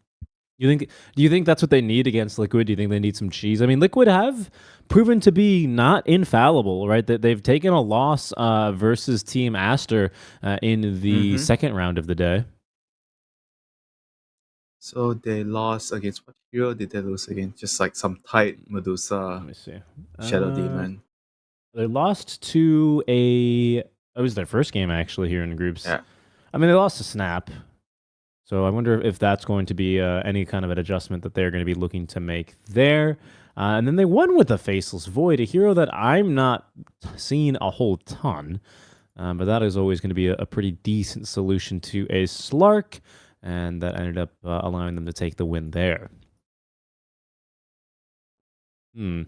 you think that's what they need against Liquid? Do you think they need some cheese? I mean, Liquid have proven to be not infallible, right? That they've taken a loss versus Team Aster in the second round of the day. So they lost against what hero did they lose against? Just like some tight Medusa. Let me see. Shadow Demon. They lost to it was their first game actually here in the groups. Yeah. I mean, they lost to Snap. So I wonder if that's going to be any kind of an adjustment that they're going to be looking to make there. And then they won with the Faceless Void, a hero that I'm not seeing a whole ton. But that is always going to be a pretty decent solution to a Slark. And that ended up allowing them to take the win there. I'm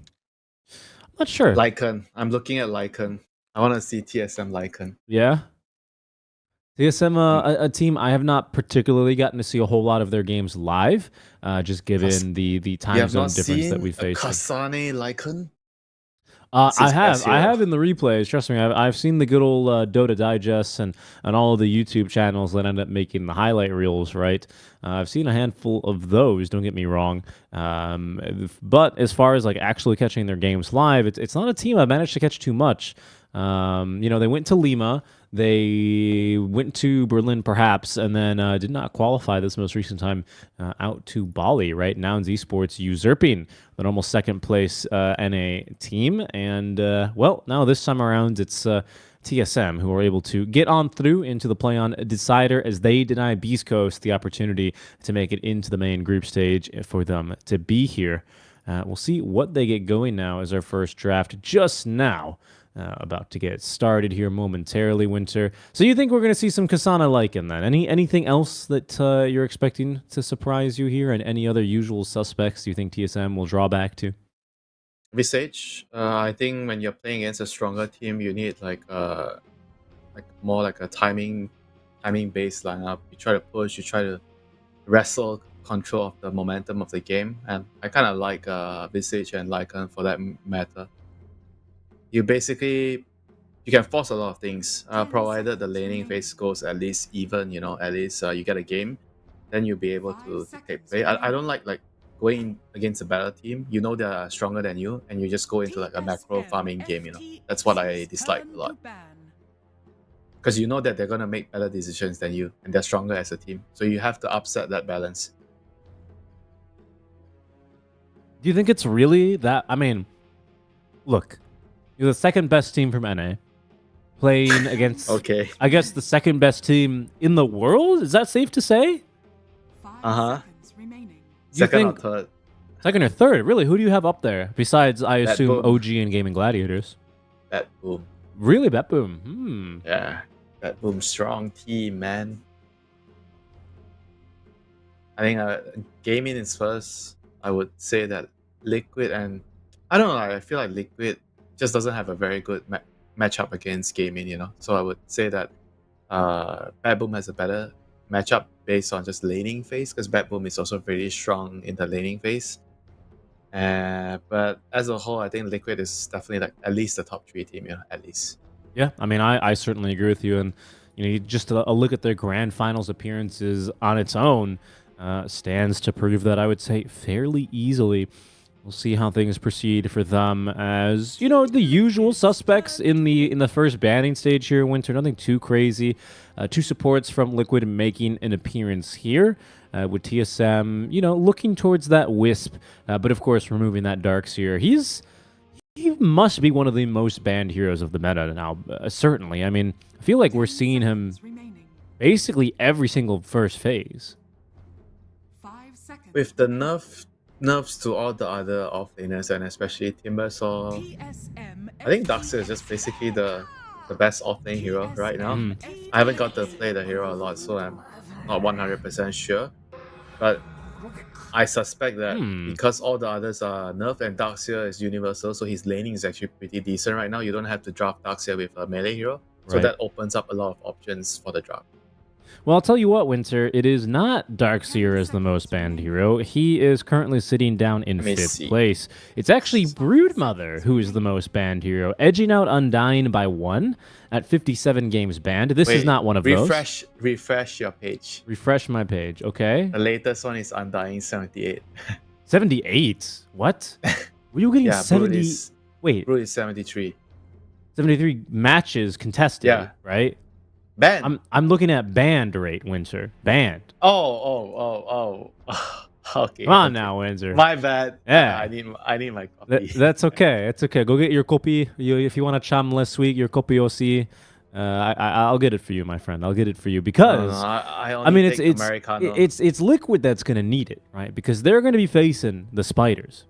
not sure. Lycan. I'm looking at Lycan. I want to see TSM Lycan. Yeah? TSM, a team I have not particularly gotten to see a whole lot of their games live, just given the time zone difference that we face. Kasane Lycan? I have in the replays. Trust me, I've seen the good old Dota digests and all of the YouTube channels that end up making the highlight reels. Right, I've seen a handful of those. Don't get me wrong, but as far as like actually catching their games live, it's not a team I've managed to catch too much. They went to Lima, they went to Berlin perhaps, and then did not qualify this most recent time out to Bali, right? Now in Esports usurping the normal second place NA team. And, now this time around, it's TSM who are able to get on through into the play-on decider as they deny Beast Coast the opportunity to make it into the main group stage for them to be here. We'll see what they get going now as our first draft just now. About to get started here momentarily, Winter. So you think we're going to see some Kasana Lycan then? Anything else that you're expecting to surprise you here, and any other usual suspects you think TSM will draw back to? Visage. I think when you're playing against a stronger team, you need more like a timing based lineup. You try to push, you try to wrestle control of the momentum of the game, and I kind of like Visage and Lycan for that matter. You can force a lot of things, provided the laning phase goes at least even, at least you get a game, then you'll be able to dictate play. I don't like going against a better team. You know they're stronger than you, and you just go into like a macro farming game, That's what I dislike a lot. Because you know that they're going to make better decisions than you, and they're stronger as a team. So you have to upset that balance. Do you think it's really that? I mean, look. You're the second best team from NA, playing against, I guess, the second best team in the world? Is that safe to say? Second or third. Second or third? Really? Who do you have up there? Besides, I assume Boom. OG and Gaming Gladiators. Bet Boom. Really? Bet Boom? Yeah. Bet Boom, strong team, man. I think gaming is first. I would say that Liquid and... I don't know, I feel like Liquid just doesn't have a very good matchup against gaming, So I would say that Bad Boom has a better matchup based on just laning phase, because Bad Boom is also very strong in the laning phase. But as a whole, I think Liquid is definitely like at least the top 3 team, at least. Yeah, I mean, I certainly agree with you. And just a look at their grand finals appearances on its own stands to prove that, I would say, fairly easily. We'll see how things proceed for them, as you know, the usual suspects in the first banning stage here. Winter, nothing too crazy. Two supports from Liquid making an appearance here, with TSM, you know, looking towards that Wisp, but of course removing that Darkseer. He must be one of the most banned heroes of the meta now. Certainly, I mean, I feel like we're seeing him basically every single first phase. With the nerfs to all the other offlaners and especially Timber, so I think Darkseer is just basically the best offlane hero right now. I haven't got to play the hero a lot, so I'm not 100% sure. But I suspect that because all the others are nerfed and Darkseer is universal, so his laning is actually pretty decent right now. You don't have to draft Darkseer with a melee hero, so that opens up a lot of options for the draft. Well, I'll tell you what, Winter, it is not Darkseer as the most banned hero. He is currently sitting down in 5th place. It's actually Broodmother who is the most banned hero, edging out Undying by 1 at 57 games banned. This is not one of those. Refresh your page. Refresh my page, okay? The latest one is Undying 78. 78? What? Were you getting 70? Wait. Brood is 73. 73 matches contested, right? Banned. I'm looking at banned rate, Winter. Banned. Oh. Okay. Come on now, Windsor. My bad. Yeah. I need my copy. That's okay. It's okay. Go get your copy. If you want to cham last week, your copy OC. I'll get it for you, my friend. I'll get it for you because I mean it's Liquid that's gonna need it, right? Because they're gonna be facing the spiders,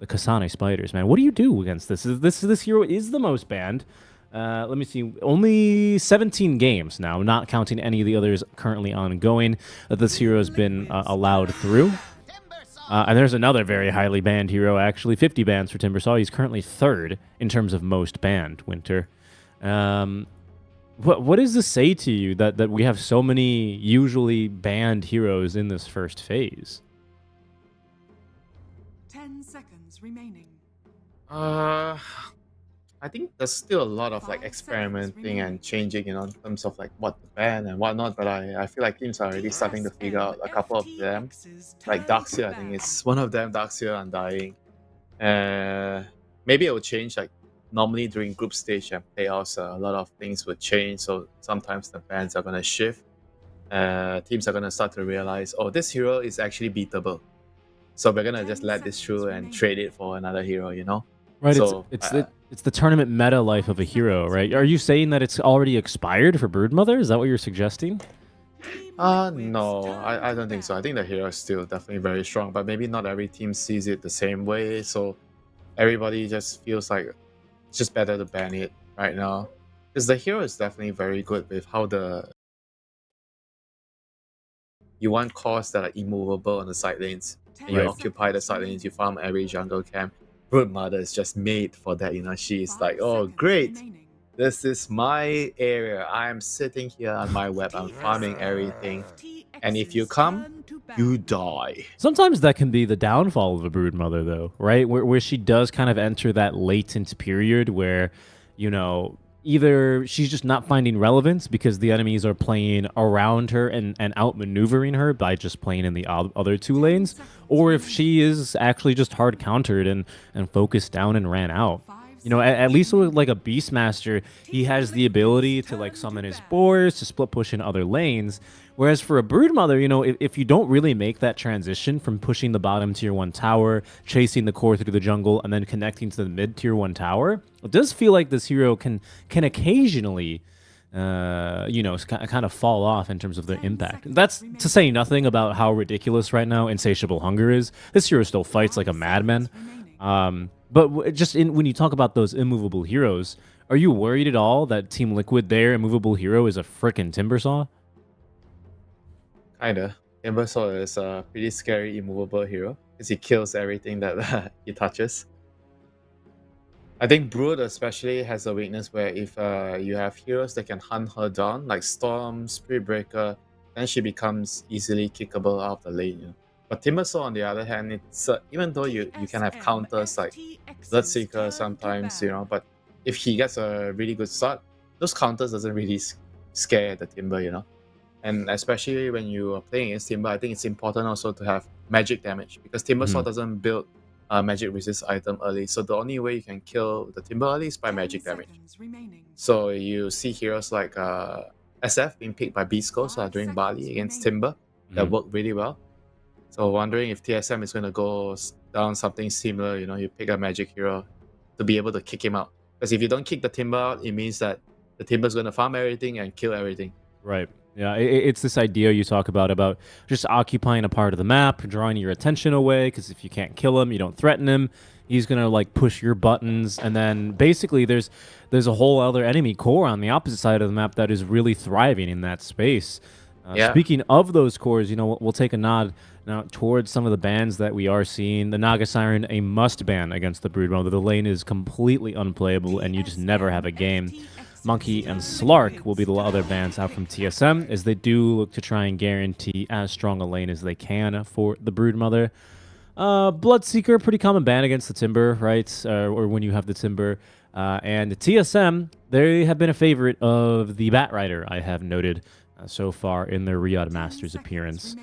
the Kasane spiders. Man, what do you do against this? This hero is the most banned. Let me see. Only 17 games now, not counting any of the others currently ongoing that this hero has been allowed through. And there's another very highly banned hero, actually. 50 bans for Timbersaw. He's currently 3rd in terms of most banned, Winter. What does this say to you that we have so many usually banned heroes in this first phase? 10 seconds remaining. I think there's still a lot of like experimenting and changing, in terms of like what to ban and whatnot. But I feel like teams are already starting to figure out a couple of them. Like Darkseer, I think it's one of them. Darkseer, Undying. Maybe it will change. Like normally during group stage and playoffs, a lot of things will change. So sometimes the bans are gonna shift. Teams are gonna start to realize, oh, this hero is actually beatable. So we're gonna just let this through and trade it for another hero. Right. So, it's the tournament meta life of a hero, right? Are you saying that it's already expired for Broodmother? Is that what you're suggesting? No, I don't think so. I think the hero is still definitely very strong, but maybe not every team sees it the same way. So everybody just feels like it's just better to ban it right now. Because the hero is definitely very good with how you want cores that are immovable on the side lanes. And you occupy the side lanes, you farm every jungle camp. Broodmother is just made for that, She's like, oh, great. This is my area. I'm sitting here on my web. I'm farming everything. And if you come, you die. Sometimes that can be the downfall of a Broodmother, though, right? Where she does kind of enter that latent period where, either she's just not finding relevance because the enemies are playing around her and outmaneuvering her by just playing in the other 2 lanes, or if she is actually just hard countered and focused down and ran out. At least with like a Beastmaster, he has the ability to like summon his boars, to split push in other lanes. Whereas for a Broodmother, if you don't really make that transition from pushing the bottom tier 1 tower, chasing the core through the jungle, and then connecting to the mid tier 1 tower, it does feel like this hero can occasionally, kind of fall off in terms of the impact. That's to say nothing about how ridiculous right now Insatiable Hunger is. This hero still fights like a madman. But just when you talk about those immovable heroes, are you worried at all that Team Liquid, their immovable hero, is a frickin' Timbersaw? Kinda. Timbersaw is a pretty scary immovable hero because he kills everything that he touches. I think Brood especially has a weakness where if you have heroes that can hunt her down, like Storm, Spirit Breaker, then she becomes easily kickable out of the lane. But Timbersaw, on the other hand, it's even though you can have counters like Bloodseeker sometimes, but if he gets a really good start, those counters doesn't really scare the Timber, And especially when you are playing against Timber, I think it's important also to have magic damage because Timbersaw doesn't build magic resist item early. So the only way you can kill the Timber early is by magic damage. So you see heroes like SF being picked by Beast Ghost during Bali against Timber that worked really well. So wondering if TSM is going to go down something similar. You pick a magic hero to be able to kick him out. Because if you don't kick the Timber out, it means that the Timber's going to farm everything and kill everything. Right. Yeah, it's this idea you talk about just occupying a part of the map, drawing your attention away, because if you can't kill him, you don't threaten him, he's going to like push your buttons, and then basically there's a whole other enemy core on the opposite side of the map that is really thriving in that space. Speaking of those cores, we'll take a nod now towards some of the bans that we are seeing. The Naga Siren, a must ban against the Broodmother. The lane is completely unplayable, and you just never have a game. Monkey and Slark will be the other bans out from TSM, as they do look to try and guarantee as strong a lane as they can for the Broodmother. Bloodseeker, pretty common ban against the Timber, right? Or when you have the Timber. And the TSM, they have been a favorite of the Batrider, I have noted so far in their Riyadh Masters appearance.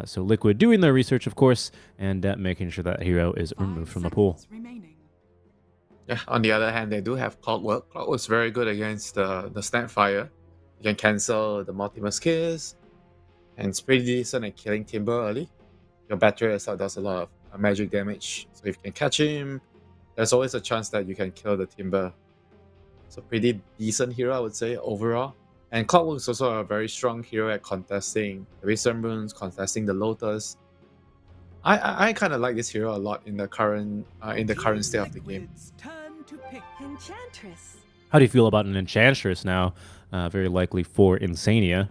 So Liquid doing their research, of course, and making sure that hero is removed from the pool. Yeah, on the other hand, they do have Clockwork. Clockwork's very good against the Snapfire. You can cancel the Multimus Kiss, and it's pretty decent at killing Timber early. Your battery assault does a lot of magic damage, so if you can catch him, there's always a chance that you can kill the Timber. So pretty decent hero, I would say, overall. And Clockwork's also a very strong hero at contesting the Wisdom Runes, contesting the Lotus. I kind of like this hero a lot in the current state of the game. Enchantress. How do you feel about an Enchantress now? Very likely for Insania.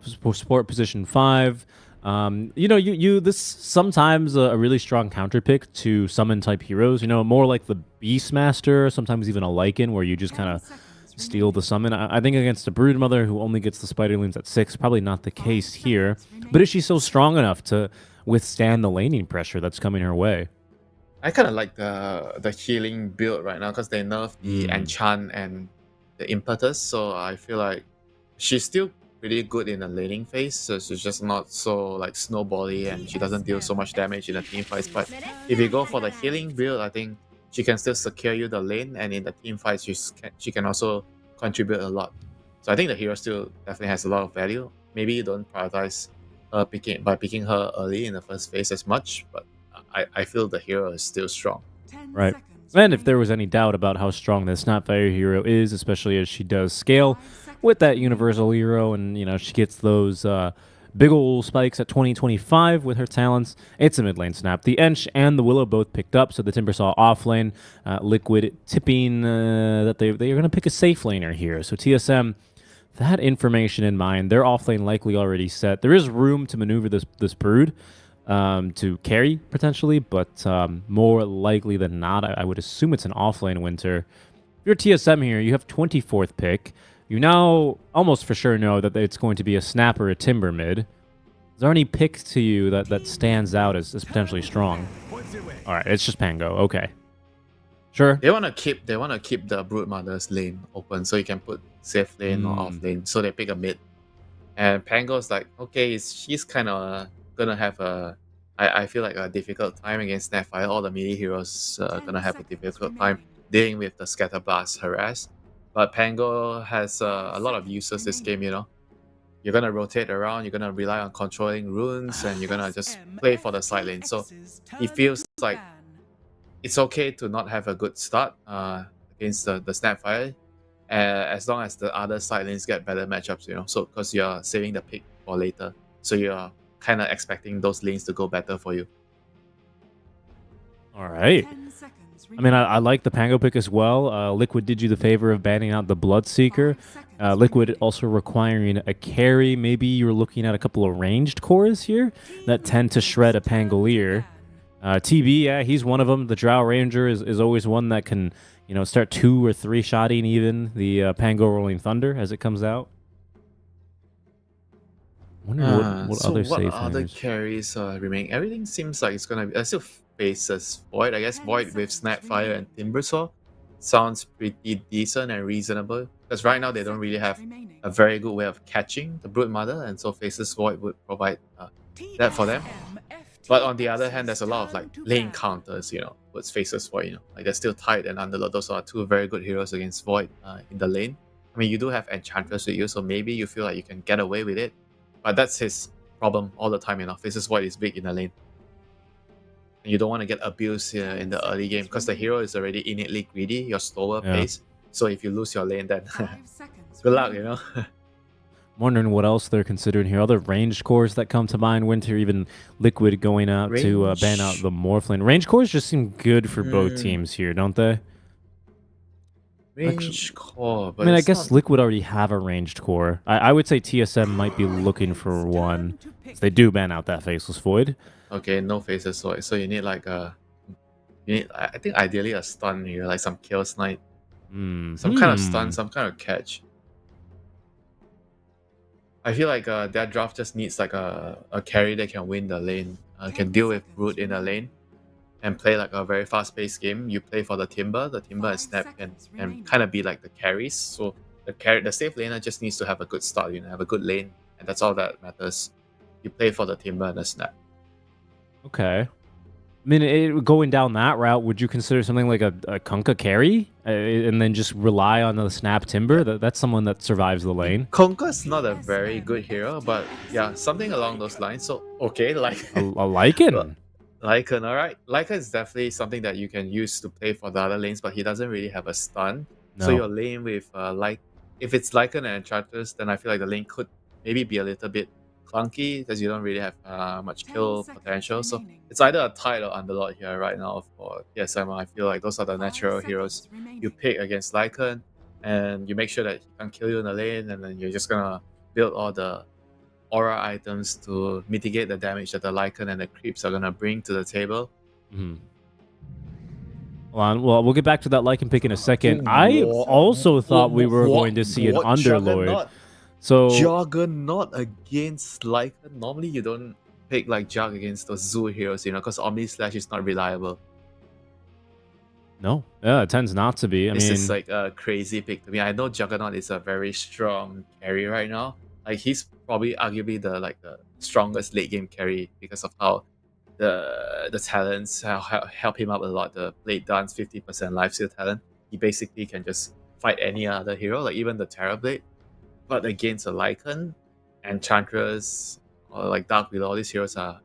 Support position 5. This sometimes a really strong counter pick to summon type heroes. More like the Beastmaster, sometimes even a Lycan, where you just kind of steal the summon. I think against a Broodmother who only gets the Spiderlings at 6, probably not the case here. But is she so strong enough to withstand the laning pressure that's coming her way? I kind of like the healing build right now because they nerfed the enchant and the impetus, so I feel like she's still pretty good in the laning phase, so she's just not so like snowbally and she doesn't deal so much damage in the team fights. But if you go for the healing build, I think she can still secure you the lane, and in the team fights she can also contribute a lot. So I think the hero still definitely has a lot of value. Maybe you don't prioritize her picking her early in the first phase as much, but I feel the hero is still strong. Right. And if there was any doubt about how strong this Snapfire hero is, especially as she does scale with that universal hero, and she gets those big ol' spikes at 2025 with her talents, it's a mid lane snap. The Ench and the Willow both picked up, so the Timber saw off lane. Liquid tipping that they're going to pick a safe laner here. So TSM, that information in mind, their off lane likely already set. There is room to maneuver this Brood to carry potentially, but more likely than not, I would assume it's an offlane Winter. If you're TSM here, you have 24th pick. You now almost for sure know that it's going to be a Snap or a Timber mid. Is there any pick to you that stands out as potentially strong? All right, it's just Pango. Okay, sure. They want to keep the Broodmother's lane open, so you can put safe lane or off lane. So they pick a mid, and Pango's like, okay, she's kind of gonna have I feel like a difficult time against Snapfire. All the melee heroes gonna have a difficult time dealing with the Scatter Blast harass. But Pango has a lot of uses this game, You're gonna rotate around, you're gonna rely on controlling runes, and you're gonna just play for the side lane. So it feels like it's okay to not have a good start against the Snapfire, as long as the other side lanes get better matchups, So because you're saving the pick for later, so you're kind of expecting those lanes to go better for you. All right. I mean, I like the Pango pick as well. Liquid did you the favor of banning out the Bloodseeker. Liquid also requiring a carry. Maybe you're looking at a couple of ranged cores here that tend to shred a Pangolier. TB, yeah, he's one of them. The Drow Ranger is always one that can, start 2 or 3 shotting even the Pango Rolling Thunder as it comes out. Wonder what other carries remain. Everything seems like it's gonna be. I still faces Void. I guess Void with Snapfire and Timbersaw sounds pretty decent and reasonable. Because right now they don't really have a very good way of catching the Broodmother, and so faces Void would provide that for them. But on the other hand, there's a lot of like lane counters, towards faces Void, like they're still tight and Underlord. Those are two very good heroes against Void in the lane. I mean, you do have Enchantress with you, so maybe you feel like you can get away with it. But that's his problem all the time, Faces Void is big in the lane. And you don't want to get abused here in the early game because the hero is already innately greedy, you're slower pace. So if you lose your lane, then good luck, I'm wondering what else they're considering here. Other ranged cores that come to mind. Winter, even Liquid going out to ban out the Morphlane. Ranged cores just seem good for both teams here, don't they? Ranged core, but I mean, I guess Liquid already have a ranged core. I would say TSM might be looking for one. They do ban out that Faceless Void. Okay, no Faceless Void. So you need like I think ideally a stun here, like some Kill Snipe. Some kind of stun, some kind of catch. I feel like that draft just needs like a carry that can win the lane, can deal with Root in the lane, and play like a very fast-paced game. You play for the Timber and Snap can kind of be like the carries. So the safe laner just needs to have a good start, have a good lane, and that's all that matters. You play for the Timber and the Snap. Okay. I mean, going down that route, would you consider something like a Kunkka carry and then just rely on the Snap Timber? That's someone that survives the lane. Kunkka's not a very good hero, but yeah, something along those lines. So, okay, like... a Lycan. Lycan, alright. Lycan is definitely something that you can use to play for the other lanes, but he doesn't really have a stun. No. So your lane with, if it's Lycan and Enchantress, then I feel like the lane could maybe be a little bit clunky because you don't really have much kill potential. So it's either a Tide or Underlord here right now for TSM. I feel like those are the natural heroes you pick against Lycan, and you make sure that he can't kill you in the lane, and then you're just gonna build all the aura items to mitigate the damage that the Lycan and the creeps are gonna bring to the table. Well, we'll get back to that Lycan pick in a second. I also thought we were going to see an Underlord. So Juggernaut against Lycan. Normally you don't pick like Jug against those Zoo heroes, because Omni Slash is not reliable. No, yeah, it tends not to be. This is like a crazy pick to me. I know Juggernaut is a very strong carry right now. Like he's probably arguably the strongest late game carry because of how the talents help him out a lot. The Blade Dance 50% lifesteal talent. He basically can just fight any other hero, like even the Terrorblade. But against a Lycan, Enchantress, or like Dark Widow, all these heroes are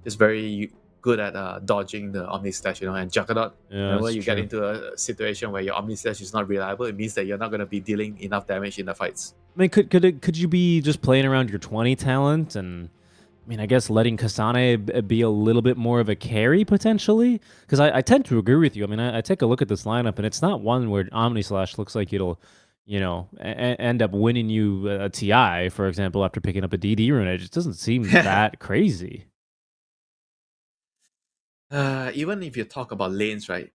just very good at dodging the Omni Slash, and Juggernaut. Whenever you get into a situation where your Omni Slash is not reliable, it means that you're not going to be dealing enough damage in the fights. I mean, could you be just playing around your 20 talent and, I guess letting Kasane be a little bit more of a carry potentially? Because I tend to agree with you. I take a look at this lineup and it's not one where Omni Slash looks like it'll, end up winning you a TI, for example, after picking up a DD rune. It just doesn't seem that crazy. Even if you talk about lanes, right?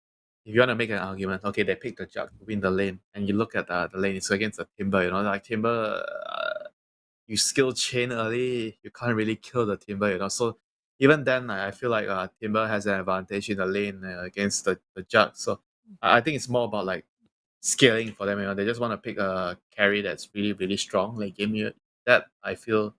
If you want to make an argument, okay, they picked the Jug to win the lane, and you look at the lane, it's against the Timber, like Timber, you skill chain early, you can't really kill the Timber, So even then, I feel like Timber has an advantage in the lane against the Jug. So I think it's more about like scaling for them. They just want to pick a carry that's really, really strong. Like that I feel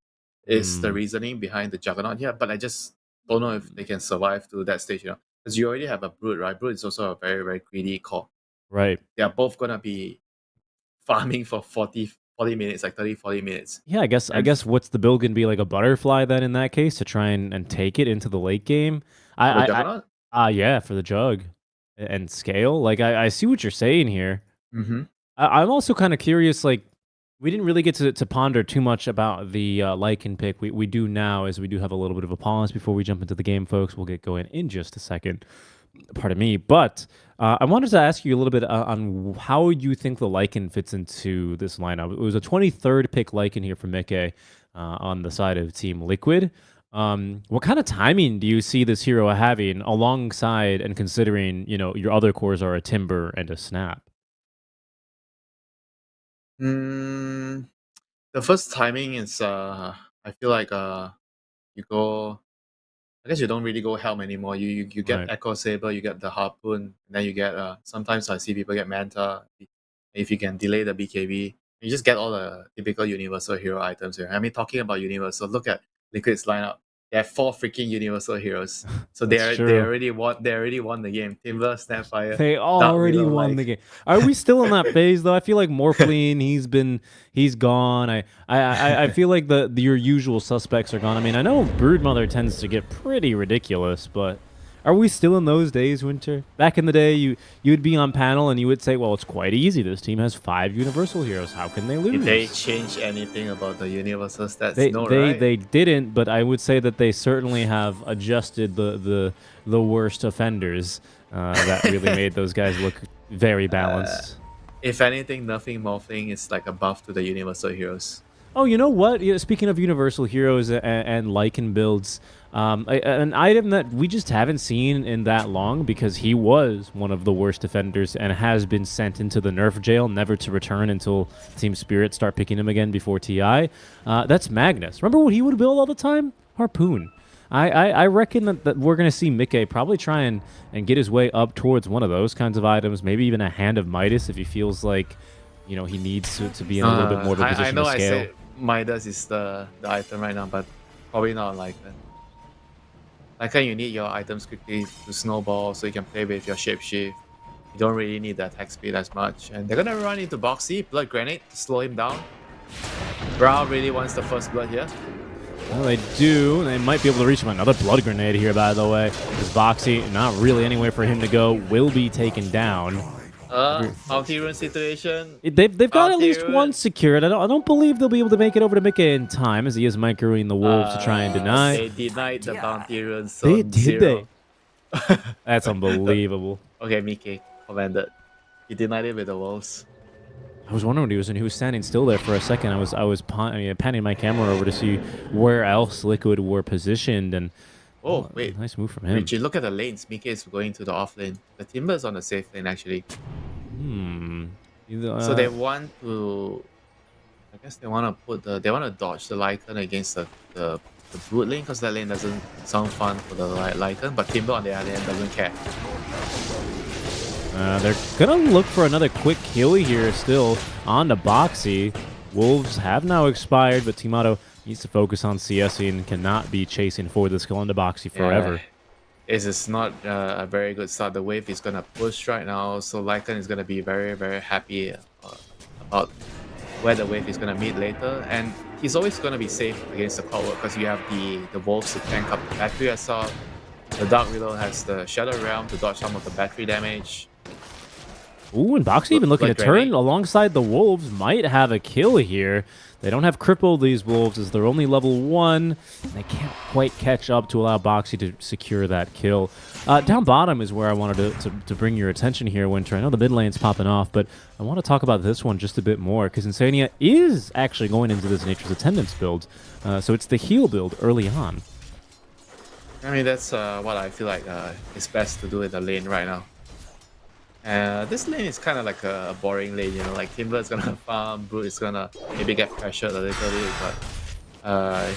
is the reasoning behind the Juggernaut here. But I just don't know if they can survive to that stage, because you already have a Brood, right? Brood is also a very, very greedy core. Right. They are both gonna be farming for 40 minutes, like 30-40 minutes. Yeah, I guess what's the build gonna be, like a Butterfly then in that case to try and take it into the late game? Juggernaut? Yeah, for the Jug and scale. Like I see what you're saying here. I'm also kind of curious, like, we didn't really get to ponder too much about the Lycan pick. We do now, as we do have a little bit of a pause before we jump into the game, folks. We'll get going in just a second. Pardon me. But I wanted to ask you a little bit on how you think the Lycan fits into this lineup. It was a 23rd pick Lycan here from Mikke on the side of Team Liquid. What kind of timing do you see this hero having alongside and considering, your other cores are a Timber and a Snap? The first timing is I feel like you go, I guess you don't really go Helm anymore. You get Echo Saber, you get the Harpoon, and then you get sometimes I see people get Manta. If you can delay the BKB, you just get all the typical universal hero items here. Talking about universal, look at Liquid's lineup. They have 4 freaking Universal Heroes, so That's they true. already won. They already won the game. Timber, Snapfire. They Dark already Willow, won like- the game. Are we still in that phase though? I feel like Morphling, he's gone. I feel like your usual suspects are gone. I mean, I know Broodmother tends to get pretty ridiculous, but are we still in those days, Winter? Back in the day, you'd be on panel and you would say, well, it's quite easy. This team has 5 Universal Heroes. How can they lose? Did they change anything about the Universal stats? They didn't, but I would say that they certainly have adjusted the worst offenders that really made those guys look very balanced. If anything, nothing Morphling is like a buff to the Universal Heroes. Oh, you know what? Speaking of Universal Heroes and Lycan builds, an item that we just haven't seen in that long because he was one of the worst defenders and has been sent into the nerf jail, never to return until Team Spirit start picking him again before TI. That's Magnus. Remember what he would build all the time? Harpoon. I reckon that we're going to see Mickey probably try and get his way up towards one of those kinds of items, maybe even a Hand of Midas if he feels like, you know, he needs to be in a little bit more of a position I know to scale. I said Midas is the item right now, but probably not like that. Like you need your items quickly to snowball so you can play with your shapeshift. You don't really need the attack speed as much. And they're gonna run into Boxy, Blood Grenade to slow him down. Brown really wants the first blood here. Well, they do. They might be able to reach him. Another Blood Grenade here, by the way. This Boxy, not really anywhere for him to go, will be taken down. Multi-rune situation. They've got at least one secured. I don't believe they'll be able to make it over to Mickey in time, as he is microing the wolves to try and deny. They denied the bounty runes. So They did 0. That's unbelievable. Okay, Mickey commanded. He denied it with the wolves. I was wondering what he was doing. He was standing still there for a second. I was panning my camera over to see where else Liquid were positioned, and oh wait, nice move from him. Richie, look at the lanes. Mickey is going to the off lane. The Timber's on the safe lane actually. So they want to, I guess they want to put they want to dodge the Lycan against the Brood lane because that lane doesn't sound fun for the Lycan, but Timber on the other end doesn't care. They're gonna look for another quick kill here still on the Boxy. Wolves have now expired, but Team Auto needs to focus on CSing and cannot be chasing for this kill on the Boxy forever. This is not a very good start. The wave is going to push right now, so Lycan is going to be very, very happy about where the wave is going to meet later. And he's always going to be safe against the Clockwork because you have the wolves to tank up the battery. I saw the Dark Widow has the Shadow Realm to dodge some of the battery damage. Ooh, and Boxy even looking to turn alongside the wolves, might have a kill here. They don't have crippled these wolves as they're only level 1. They can't quite catch up to allow Boxy to secure that kill. Down bottom is where I wanted to bring your attention here, Winter. I know the mid lane's popping off, but I want to talk about this one just a bit more because Insania is actually going into this Nature's Attendance build. So it's the heal build early on. I mean, that's what I feel like is best to do in the lane right now. This lane is kind of like a boring lane, you know, like Timber is gonna farm, Brood is gonna maybe get pressured a little bit, but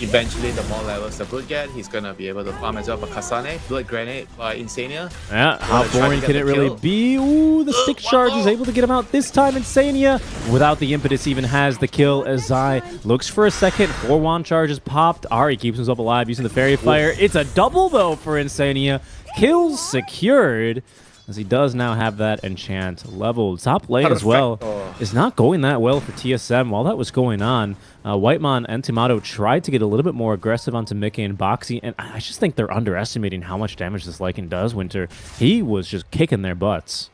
eventually the more levels the Brood get, he's gonna be able to farm as well. But Kasane, Blood Grenade by Insania. Yeah, how boring can it really be? Ooh, the stick charge is able to get him out this time. Insania, without the impetus, even has the kill as Zai looks for a second. 4 wand charges popped. Ari keeps himself alive using the Fairy Fire. It's a double though for Insania. Kills secured, as he does now have that enchant leveled. Top lane as well is not going that well for TSM. While that was going on, Whitemon and Timato tried to get a little bit more aggressive onto Mickey and Boxy, and I just think they're underestimating how much damage this Lycan does, Winter. He was just kicking their butts.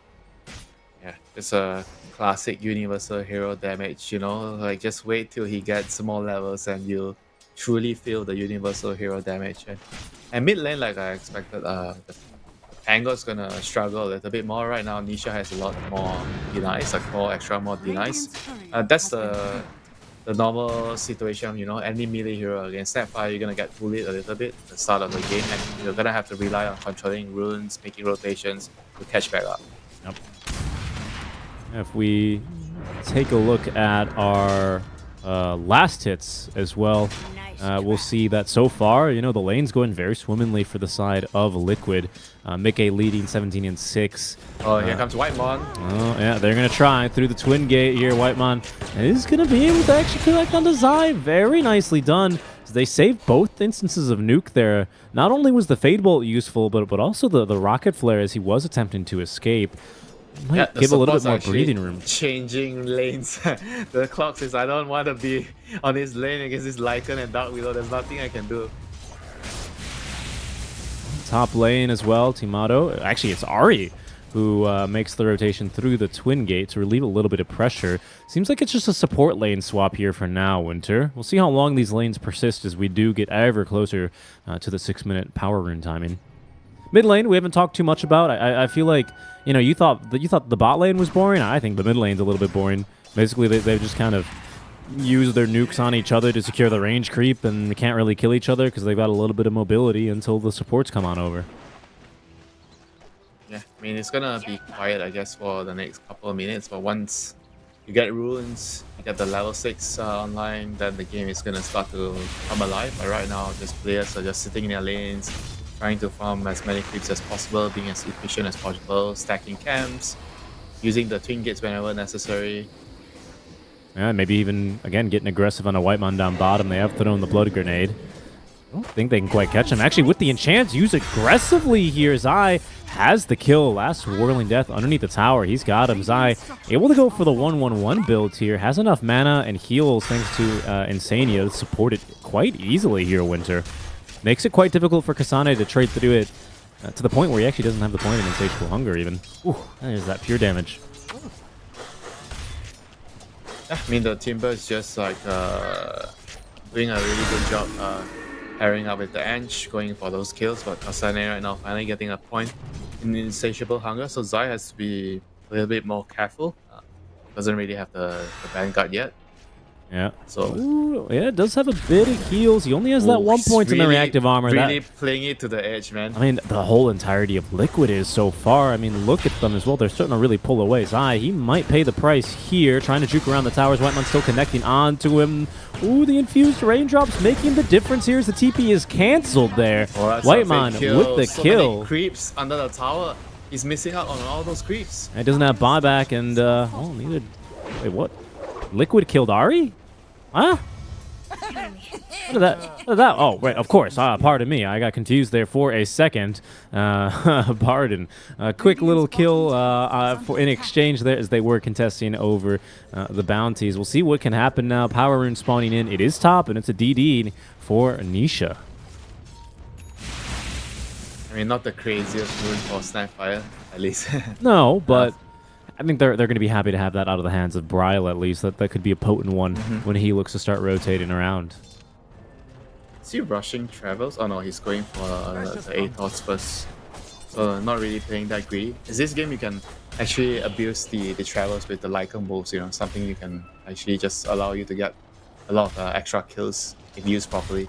Yeah, it's a classic universal hero damage, you know, like just wait till he gets more levels and you'll truly feel the universal hero damage. And mid lane, like I expected, the Tango's gonna struggle a little bit more right now. Nisha has a lot more denies, like more denies. That's the normal situation, you know. Any melee hero against Snapfire, you're gonna get bullied a little bit at the start of the game, and you're gonna have to rely on controlling runes, making rotations to catch back up. Yep. If we take a look at our last hits as well, we'll see that so far, you know, the lane's going very swimmingly for the side of Liquid. Mickey leading 17-6. Oh, here comes Whitemon. Oh, yeah, they're going to try through the twin gate here. Whitemon is going to be able to actually collect onto Zai. Very nicely done. They saved both instances of nuke there. Not only was the Fade Bolt useful, but also the Rocket Flare as he was attempting to escape. Might give a little bit more breathing room. Changing lanes. The clock says, I don't want to be on this lane against this Lycan and Dark Willow. There's nothing I can do. Top lane as well, Timado. Actually, it's Ari who makes the rotation through the Twin Gate to relieve a little bit of pressure. Seems like it's just a support lane swap here for now, Winter. We'll see how long these lanes persist as we do get ever closer to the 6-minute power rune timing. Mid lane, we haven't talked too much about. I feel like, you know, you thought the bot lane was boring. I think the mid lane's a little bit boring. Basically, they just kind of use their nukes on each other to secure the range creep, and they can't really kill each other because they've got a little bit of mobility until the supports come on over. Yeah, I mean, it's gonna be quiet, I guess, for the next couple of minutes, but once you get runes, you get the level 6 online, then the game is gonna start to come alive. But right now, just players are just sitting in their lanes, trying to farm as many creeps as possible, being as efficient as possible, stacking camps, using the twin gates whenever necessary. Yeah, maybe even, again, getting aggressive on a white man down bottom. They have thrown the blood grenade. I don't think they can quite catch him. Actually, with the enchants used aggressively here, Zai has the kill. Last Whirling Death underneath the tower. He's got him. Zai able to go for the 1-1-1 build here. Has enough mana and heals thanks to Insania to support it quite easily here, Winter. Makes it quite difficult for Kasane to trade through it to the point where he actually doesn't have the point of Insatiable Hunger even. Ooh, there's that pure damage. I mean, the Timber is just like doing a really good job pairing up with the Ange, going for those kills, but Kasane right now finally getting a point in Insatiable Hunger, so Zai has to be a little bit more careful. Doesn't really have the Vanguard yet. Yeah. So ooh, yeah, it does have a bit of heals. He only has that 1 point in the reactive armor. Really playing it to the edge, man. I mean, the whole entirety of Liquid is so far. I mean, look at them as well. They're starting to really pull away. Zai, he might pay the price here, trying to juke around the towers. Whiteman still connecting onto him. Ooh, the infused raindrops making the difference here as the TP is cancelled there. Oh, Whiteman with the so kill. Many creeps under the tower. He's missing out on all those creeps. It doesn't have buyback and, oh, neither. Wait, what? Liquid killed Ari? Huh? What did that? Oh, right, of course. Pardon me. I got confused there for a second. Pardon. Quick little kill in exchange there as they were contesting over the bounties. We'll see what can happen now. Power Rune spawning in. It is top, and it's a DD for Nisha. I mean, not the craziest rune for Snapfire, at least. No, but I think they're going to be happy to have that out of the hands of Bryle, at least. That could be a potent one when he looks to start rotating around. Is he rushing Travels? Oh no, he's going for the Atos first. So not really playing that greedy. Is this game you can actually abuse the Travels with the Lycan moves, you know, something you can actually just allow you to get a lot of extra kills if used properly.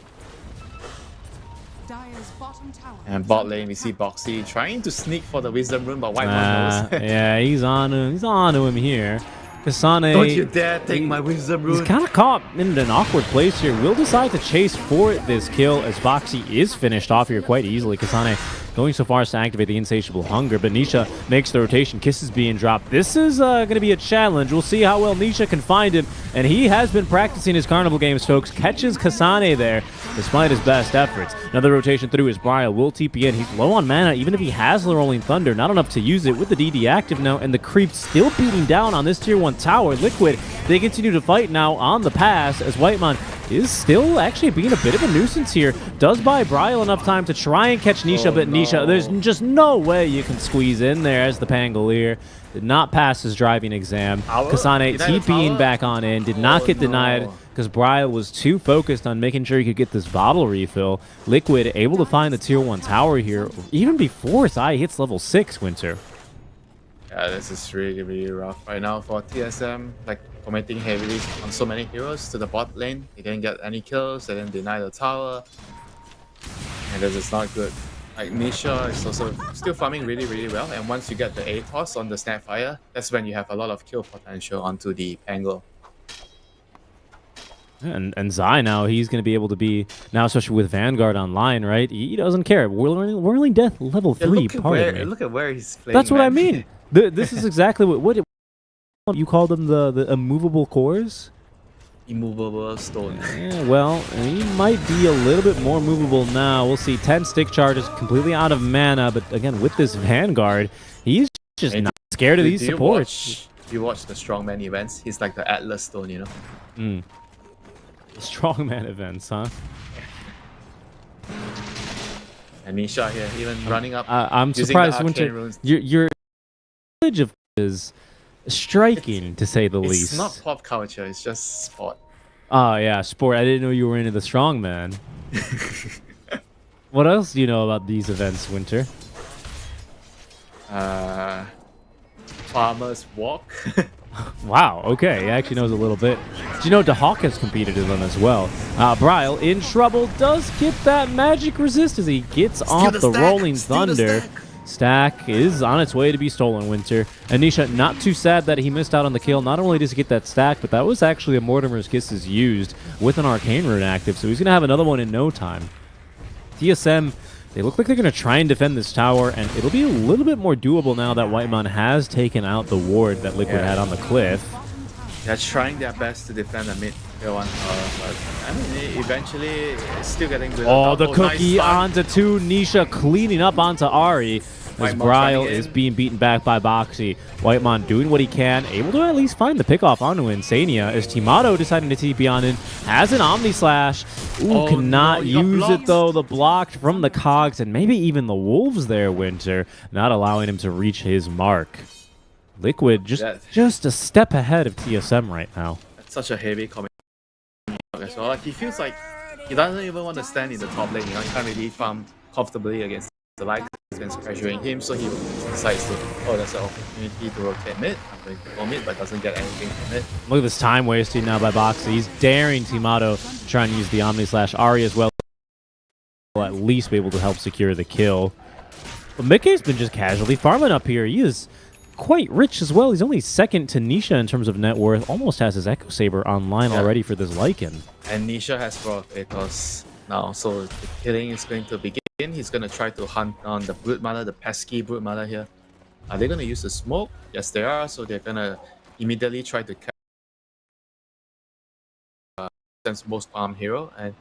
And bot lane, we see Boxy trying to sneak for the Wisdom Rune, but Whiteman knows. Yeah, he's on him. He's on to him here. Kasane. Don't you dare take my Wisdom Rune. He's kind of caught in an awkward place here. Will decide to chase for this kill as Boxy is finished off here quite easily. Kasane going so far as to activate the Insatiable Hunger, but Nisha makes the rotation. Kisses being dropped. This is going to be a challenge. We'll see how well Nisha can find him, and he has been practicing his Carnival games, folks. Catches Kasane there despite his best efforts. Another rotation through his Bryle. Will TP in. He's low on mana, even if he has the Rolling Thunder. Not enough to use it with the DD active now, and the creep still beating down on this tier 1 tower. Liquid, they continue to fight now on the pass as Whiteman is still actually being a bit of a nuisance here. Does buy Bryle enough time to try and catch Nisha, but no. Nisha, there's just no way you can squeeze in there as the Pangolier. Did not pass his driving exam. Kasane TPing back on in, did not get denied because Bryle was too focused on making sure he could get this bottle refill. Liquid able to find the tier 1 tower here even before Zai hits level 6, Winter. Yeah, this is really, really rough right now for TSM. Like, committing heavily on so many heroes to the bot lane. They didn't get any kills, they didn't deny the tower. And this is not good. Like, Nisha is also still farming really, really well. And once you get the Atos on the Snapfire, that's when you have a lot of kill potential onto the Pango. And Zai now, he's going to be able to be, now especially with Vanguard online, right? He doesn't care. Whirling Death level 3. Look at where he's playing. That's what I mean. This is exactly what you call them, the immovable cores? immovable stone. Yeah, well, he might be a little bit more movable now. We'll see. 10 stick charges, completely out of mana, but again, with this Vanguard, he's just not scared of these supports. You watch the strongman events, he's like the Atlas stone, you know? Strongman events, huh? And Nisha here, even running up. I'm surprised, Winter. Your knowledge of is striking, to say the least. It's not pop culture, it's just sport. Oh, yeah, sport. I didn't know you were into the strongman. What else do you know about these events, Winter? Farmer's Walk. Wow, okay, he actually knows a little bit. Do you know DeHawk has competed in them as well? Bryle in trouble, does get that magic resist as he gets off the Rolling Thunder. Stack is on its way to be stolen, Winter. Anisha, not too sad that he missed out on the kill. Not only does he get that stack, but that was actually a Mortimer's Kisses used with an Arcane Rune active, so he's going to have another one in no time. TSM, they look like they're going to try and defend this tower, and it'll be a little bit more doable now that Whitemon has taken out the ward that Liquid had on the cliff. They're trying their best to defend the mid tier 1 tower, but I mean, eventually it's still getting good. Oh, the cookie onto 2. Nisha cleaning up onto Ari. As Bryle is being beaten back by Boxy. Whitemon doing what he can, able to at least find the pickoff onto Insania as Timado deciding to TP on in. Has an Omni Slash. Ooh, cannot use it though. The blocked from the Cogs and maybe even the Wolves there, Winter, not allowing him to reach his mark. Liquid just a step ahead of TSM right now. That's such a heavy comment as well. Like, he feels like he doesn't even want to stand in the top lane, you know, he can't really farm comfortably against the light against pressuring him, so he decides to, oh, that's an opportunity to rotate mid. I'm going to go mid, but doesn't get anything from it. Look at this time wasting now by Boxy. He's daring Timado to try and use the Omni Slash. Ari as well will at least be able to help secure the kill. But Mickey's been just casually farming up here. He is quite rich as well. He's only second to Nisha in terms of net worth. Almost has his Echo Saber online already for this Lycan. And Nisha has brought Athos now, so the killing is going to begin. He's going to try to hunt on the Brood Mother, the pesky Brood Mother here. Are they going to use the smoke? Yes, they are. So they're going to immediately try to catch most farm hero. And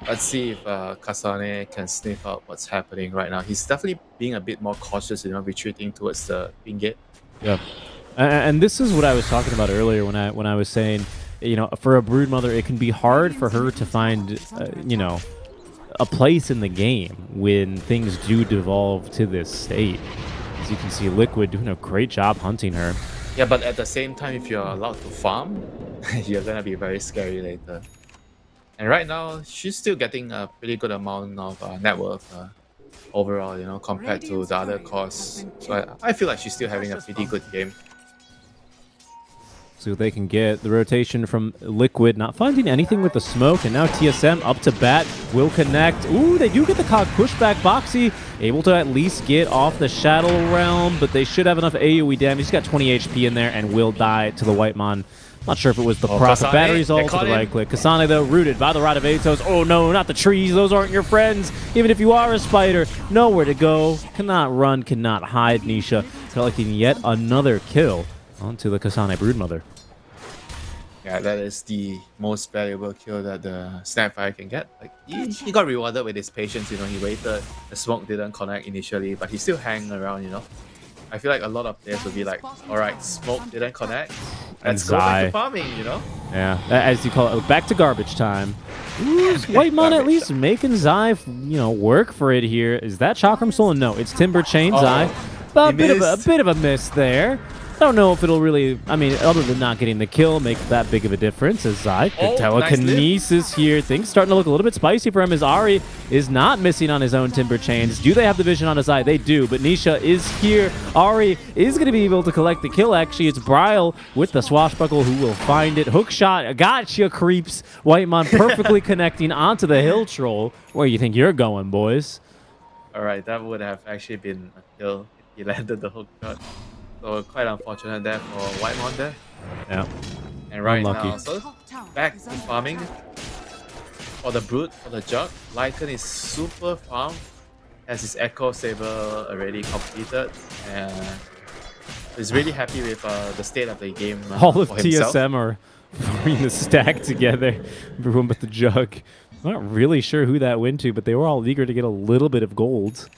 let's see if Kasane can sniff out what's happening right now. He's definitely being a bit more cautious, you know, retreating towards the ping gate. Yeah, and this is what I was talking about earlier when I was saying, you know, for a Brood Mother, it can be hard for her to find, you know, a place in the game when things do devolve to this state. As you can see, Liquid doing a great job hunting her. Yeah, but at the same time, if you're allowed to farm, you're gonna be very scary later. And right now, she's still getting a pretty good amount of net worth overall, you know, compared to the other cores. So I feel like she's still having a pretty good game. See what they can get. The rotation from Liquid, not finding anything with the smoke, and now TSM up to bat, will connect. Ooh, they do get the Cog pushback. Boxy able to at least get off the Shadow Realm, but they should have enough AoE damage. He's got 20 HP in there and will die to the Whitemon. Not sure if it was the Prophet Battery's ult or the right click. Kasane, though, rooted by the Rod of Athos. Oh no, not the trees. Those aren't your friends. Even if you are a spider, nowhere to go. Cannot run, cannot hide. Nisha collecting yet another kill onto the Kasane Broodmother. Yeah, that is the most valuable kill that the Snapfire can get. Like he got rewarded with his patience, you know, he waited, the smoke didn't connect initially, but he still hang around, you know. I feel like a lot of players would be like, alright, smoke didn't connect, let's go back to farming, you know? Yeah, as you call it, back to garbage time. Ooh, Whitemon at least making Zai, you know, work for it here. Is that Chakram Soul? No, it's Timber Chain Zai. But a bit of a miss there. I don't know if it'll really, I mean, other than not getting the kill, make that big of a difference as Zai. Good telekinesis here. Things starting to look a little bit spicy for him as Ari is not missing on his own Timber Chains. Do they have the vision on his Zai? They do, but Nisha is here. Ari is going to be able to collect the kill, actually. It's Bryle with the swashbuckle who will find it. Hook shot. Gotcha, creeps. Whitemon perfectly connecting onto the Hill Troll. Where you think you're going, boys? Alright, that would have actually been a kill if he landed the hook shot. So quite unfortunate there for Whitemon there. Yeah. And right Unlucky. now, so back to farming for the Brood, for the Jug. Lycan is super farmed, has his Echo Saber already completed, and is really happy with the state of the game. All of for himself. TSM are Bring the stack together. Everyone but the Jug. I'm not really sure who that went to, but they were all eager to get a little bit of gold.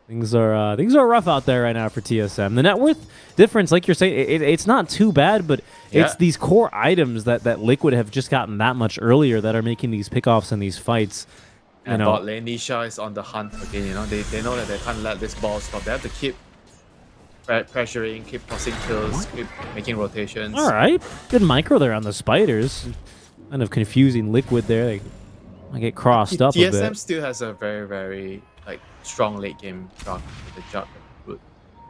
Things are rough out there right now for TSM. The net worth difference, like you're saying, it's not too bad, but it's these core items that Liquid have just gotten that much earlier that are making these pickoffs and these fights. And bot lane, Nisha is on the hunt again. You know, they know that they can't let this ball stop. They have to keep pressuring, keep tossing kills, keep making rotations. All right, good micro there on the spiders. Kind of confusing Liquid there. They might get crossed up a bit. TSM still has a very strong late game drop with the Jug.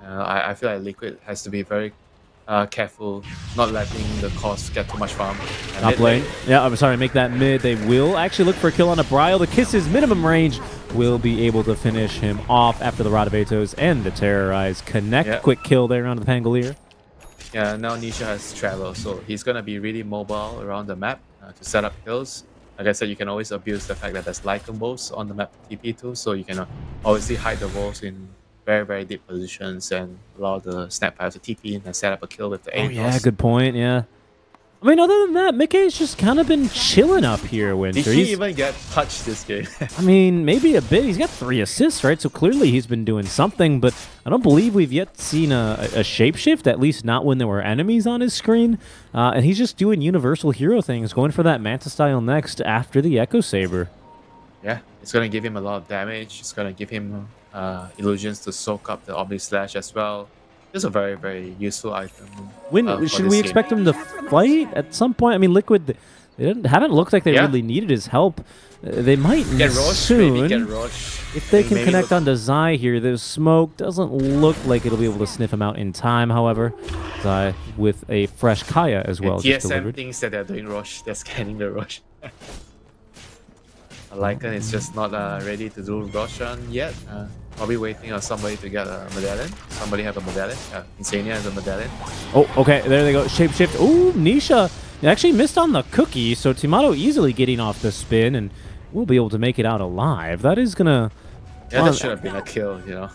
I feel like Liquid has to be very careful, not letting the cost get too much farm. Top lane. Yeah, I'm sorry, make that mid. They will actually look for a kill on a Brile. The Kisses minimum range will be able to finish him off after the Radavetos and the Terrorize connect. Yeah. Quick kill there onto the Pangolier. Yeah, now Nisha has travel, so he's gonna be really mobile around the map to set up kills. Like I said, you can always abuse the fact that there's Lycan walls on the map TP too, so you can obviously hide the walls in very deep positions and allow the Snapfire to TP in and set up a kill with the aim. Oh yeah, good point, yeah. I mean, other than that, Mickey's just kind of been chilling up here, Winter. Did he even get touched this game? I mean, maybe a bit. He's got 3 assists, right? So clearly he's been doing something, but I don't believe we've yet seen a shapeshift, at least not when there were enemies on his screen. And he's just doing universal hero things, going for that Manta style next after the Echo Saber. Yeah, it's going to give him a lot of damage. It's going to give him illusions to soak up the Omni Slash as well. It's a very useful item. When should we expect him to fight at some point? I mean, Liquid, they haven't looked like they really needed his help. They might get Roche, soon. maybe get Roche. If they can connect onto Zai here, the smoke doesn't look like it'll be able to sniff him out in time, however. Zai with a fresh Kaya as well. TSM thinks that they're doing Roche. They're scanning the Roche. Lycan is just not ready to do Roshan yet. Probably waiting on somebody to get a medallion. Somebody have a medallion. Insania has a medallion. Oh, okay. There they go. Shapeshift. Ooh, Nisha actually missed on the cookie, so Timato easily getting off the spin and will be able to make it out alive. That is gonna... Yeah, that should have been a kill, you know.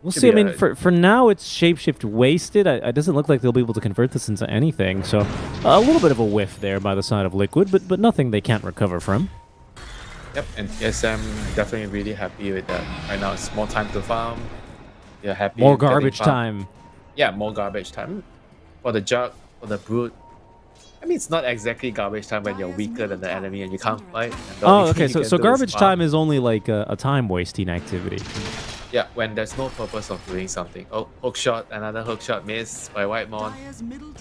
We'll see. I mean, for now, it's Shapeshift wasted. It doesn't look like they'll be able to convert this into anything, so a little bit of a whiff there by the side of Liquid, but nothing they can't recover from. Yep, and TSM definitely really happy with that. Right now, it's more time to farm. They're happy. More garbage time. Yeah, more garbage time. For the Jug, for the Brute. I mean, it's not exactly garbage time when you're weaker than the enemy and you can't fight. Oh, okay, so garbage time is only like a time-wasting activity. Yeah, when there's no purpose of doing something. Oh, hook shot, another hook shot missed by Whitemon.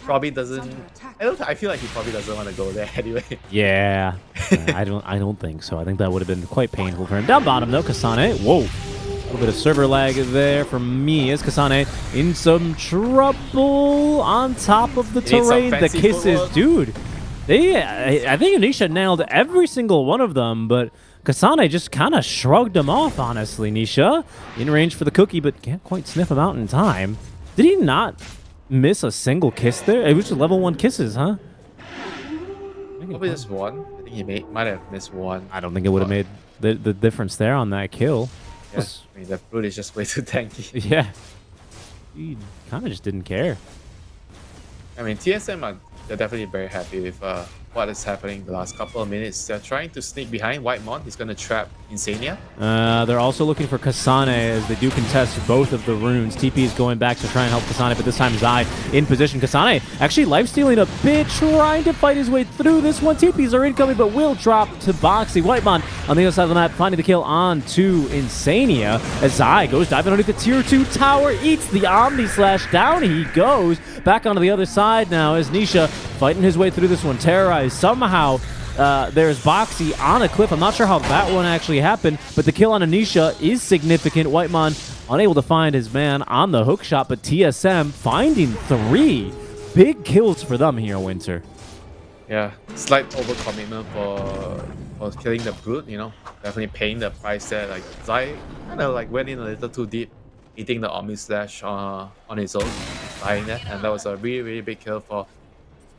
Probably doesn't... I feel like he probably doesn't want to go there anyway. Yeah, I don't think so. I think that would have been quite painful for him. Down bottom though, Kasane. Whoa. A little bit of server lag there from me as Kasane in some trouble on top of the terrain. The Kisses, dude. I think Anisha nailed every single one of them, but Kasane just kind of shrugged him off, honestly. Nisha in range for the cookie, but can't quite sniff him out in time. Did he not miss a single kiss there? It was just level 1 kisses, huh? Probably just one. I think he might have missed one. I don't think it would have made the difference there on that kill. Yeah, I mean, the Brute is just way too tanky. Yeah. He kind of just didn't care. I mean, TSM, they're definitely very happy with what is happening the last couple of minutes. They're trying to sneak behind Whitemon. He's going to trap Insania. They're also looking for Kasane as they do contest both of the runes. TP is going back to try and help Kasane, but this time Zai in position. Kasane actually lifestealing a bit, trying to fight his way through this one. TPs are incoming, but will drop to Boxy. Whitemon on the other side of the map, finding the kill on to Insania as Zai goes diving underneath the tier 2 tower, eats the Omni Slash. Down he goes. Back onto the other side now as Nisha fighting his way through this one. Terrorized somehow. There's Boxy on a cliff. I'm not sure how that one actually happened, but the kill on Anisha is significant. Whitemon unable to find his man on the hook shot, but TSM finding 3 big kills for them here, Winter. Yeah, slight overcommitment for killing the Brute, you know. Definitely paying the price there. Like, Zai kind of like went in a little too deep, eating the Omni Slash on his own, dying there, and that was a really big kill for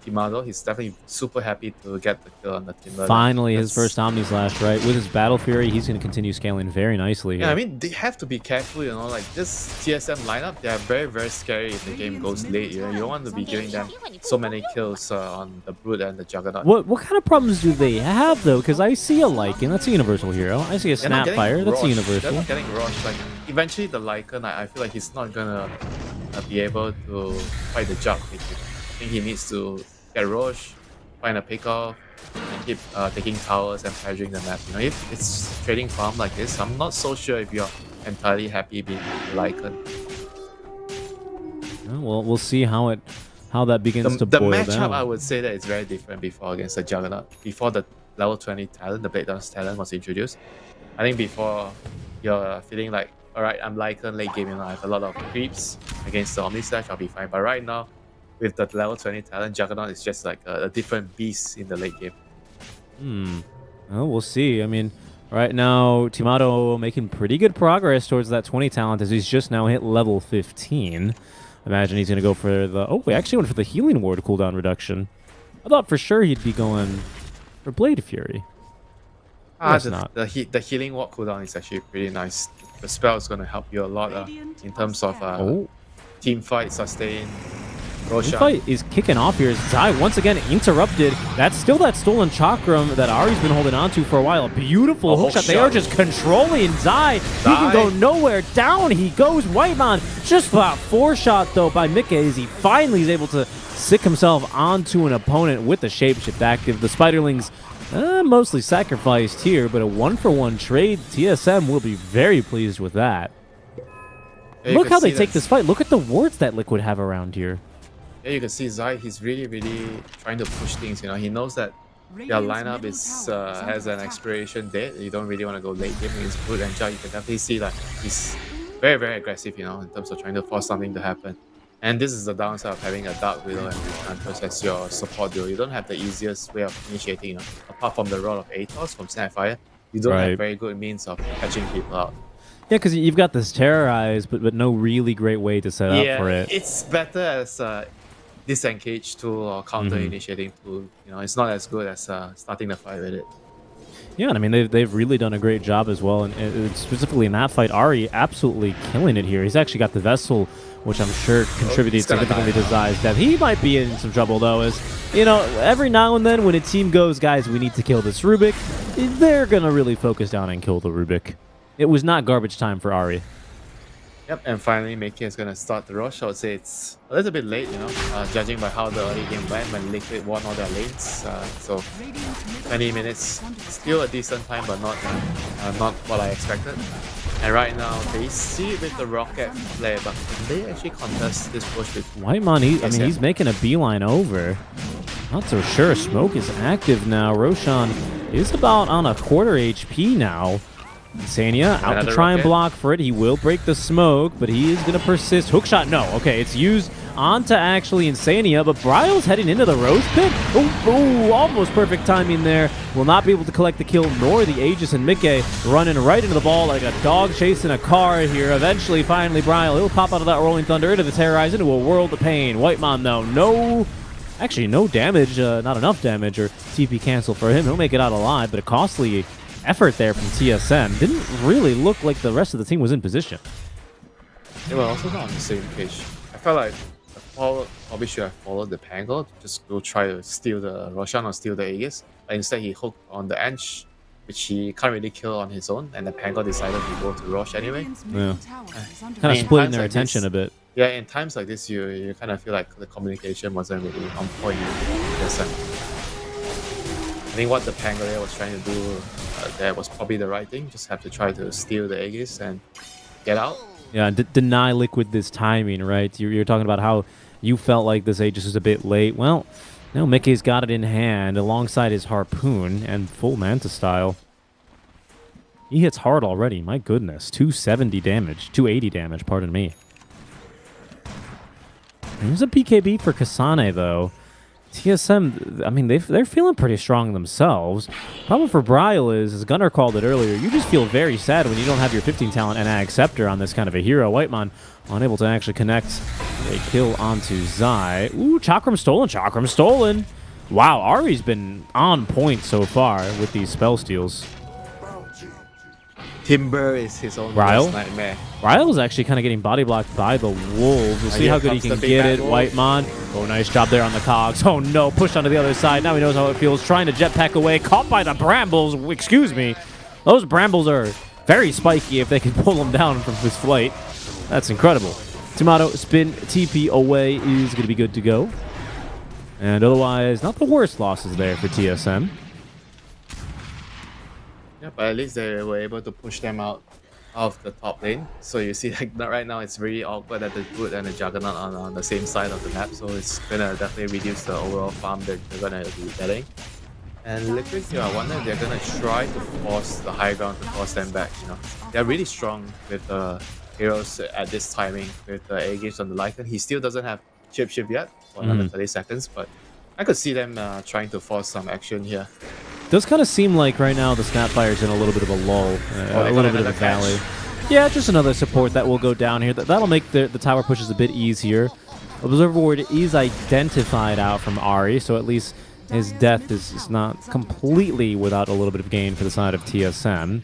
Timado. He's definitely super happy to get the kill on the Timber. Finally, his first Omni Slash, right? With his Battle Fury, he's going to continue scaling very nicely here. Yeah, I mean, they have to be careful, you know, like this TSM lineup, they are very, very scary if the game goes late. You know, you don't want to be giving them so many kills on the Brood and the Juggernaut. What kind of problems do they have, though? Because I see a Lycan, that's a universal hero. I see a Snapfire, that's a universal. They're not getting rushed. Like, eventually the Lycan, I feel like he's not gonna be able to fight the Jug. I think he needs to get rushed, find a pickoff, and keep taking towers and pressuring the map. You know, if it's trading farm like this, I'm not so sure if you're entirely happy being Lycan. Well, we'll see how that begins to boil matchup, down. I would say that it's very different before against the Juggernaut. Before the level 20 talent, the Blade Dance talent was introduced. I think before you're feeling like, alright, I'm Lycan late game, you know, I have a lot of creeps against the Omni Slash, I'll be fine. But right now, with the level 20 talent, Juggernaut is just like a different beast in the late game. Well, we'll see. I mean, right now, Timado making pretty good progress towards that 20 talent as he's just now hit level 15. Imagine he's going to go for the... Oh, he actually went for the Healing Ward cooldown reduction. I thought for sure he'd be going for Blade Fury. The Healing Ward cooldown is actually pretty nice. The spell is going to help you a lot in terms of team fight, sustain. The fight is kicking off here as Zai once again interrupted. That's still that stolen chakram that Ari's been holding on to for a while. A beautiful hookshot. They are just controlling Zai. He can go nowhere. Down he goes. Whiteman just about 4-shot though by Mikke as he finally is able to sick himself onto an opponent with the shapeshift active. The Spiderlings mostly sacrificed here, but a 1-for-1 trade. TSM will be very pleased with that. Yeah, look how they take this fight. Look at the wards that Liquid have around here. Yeah, you can see Zai, he's really trying to push things, you know. He knows that their lineup is has an expiration date. You don't really want to go late game against Brood and Jug. You can definitely see that he's very aggressive, you know, in terms of trying to force something to happen. And this is the downside of having a Dark Widow and Huntress as your support duo. You don't have the easiest way of initiating, you know, apart from the rod of Atos from Snapfire. You don't have very good means of catching people out. Yeah, because you've got this Terrorize, but no really great way to set up for it. It's better as disengage tool or counter initiating tool. You know, it's not as good as starting the fight with it. Yeah, and I mean they've really done a great job as well, and specifically in that fight, Ari absolutely killing it here. He's actually got the Vessel, which I'm sure contributed significantly to Zai's death. He might be in some trouble though, as you know, every now and then when a team goes, guys, we need to kill this Rubik, they're gonna really focus down and kill the Rubik. It was not garbage time for Ari. Yep, and finally Mikke is going to start the rush. I would say it's a little bit late, you know, judging by how the early game went when Liquid won all their lanes. So 20 minutes, still a decent time, but not what I expected. And right now, they see it with the Rocket play, but can they actually contest this push with Whiteman, he's making a beeline over. Not so sure. Smoke is active now. Roshan is about on a quarter HP now. Insania out to try and block for it. He will break the smoke, but he is going to persist. Hookshot, no. Okay, it's used onto actually Insania, but Bryle's heading into the Rose Pit. Oh, almost perfect timing there. Will not be able to collect the kill, nor the Aegis, and Mikke running right into the ball like a dog chasing a car here. Eventually, finally, Bryle, he'll pop out of that Rolling Thunder into the Terrorize, into a world of pain. Whiteman, though, no damage, not enough damage, or TP cancel for him. He'll make it out alive, but a costly effort there from TSM. Didn't really look like the rest of the team was in position. They were also not on the same page. I felt like the probably should have followed the Pango to just go try to steal the Roshan or steal the Aegis. But instead he hooked on the Ench, which he can't really kill on his own, and the Pango decided to go to Rosh anyway. Yeah. Kind of splitting their attention a bit. Yeah, in times like this, you kind of feel like the communication wasn't really on point with TSM. I think what the Pangolier was trying to do there was probably the right thing. Just have to try to steal the Aegis and get out. Yeah, deny Liquid this timing, right? You're talking about how you felt like this Aegis was a bit late. Well, now Mikke's got it in hand alongside his Harpoon and full Manta style. He hits hard already, my goodness. 270 damage, 280 damage, pardon me. There's a BKB for Kasane, though. TSM, I mean, they're feeling pretty strong themselves. Problem for Bryle is, as Gunnar called it earlier, you just feel very sad when you don't have your 15 talent and Ag Scepter on this kind of a hero. Whitemon unable to actually connect a kill onto Zai. Ooh, Chakram stolen, Chakram stolen. Wow, Ari's been on point so far with these spell steals. Timber is his own Ryle? worst nightmare. Ryle is actually kind of getting body blocked by the Wolves. We'll see how good he can get it. Whitemon. Oh, nice job there on the cogs. Oh no, pushed onto the other side. Now he knows how it feels. Trying to jetpack away. Caught by the brambles. Excuse me. Those brambles are very spiky if they can pull him down from his flight. That's incredible. Tomato spin TP away is going to be good to go. And otherwise, not the worst losses there for TSM. Yeah, but at least they were able to push them out of the top lane. So you see, like right now, it's really awkward that the Brute and the Juggernaut are on the same side of the map. So it's gonna definitely reduce the overall farm that they're gonna be getting. And Liquid, I wonder if they're gonna try to force the high ground to force them back. You know, they're really strong with the heroes at this timing with the A games on the Lycan. He still doesn't have Shapeshift yet for another 30 seconds, but I could see them trying to force some action here. Does kind of seem like right now the Snapfire's in a little bit of a lull, a little bit of a valley. Yeah, just another support that will go down here. That'll make the tower pushes a bit easier. Observer Ward is identified out from Ari, so at least his death is not completely without a little bit of gain for the side of TSM.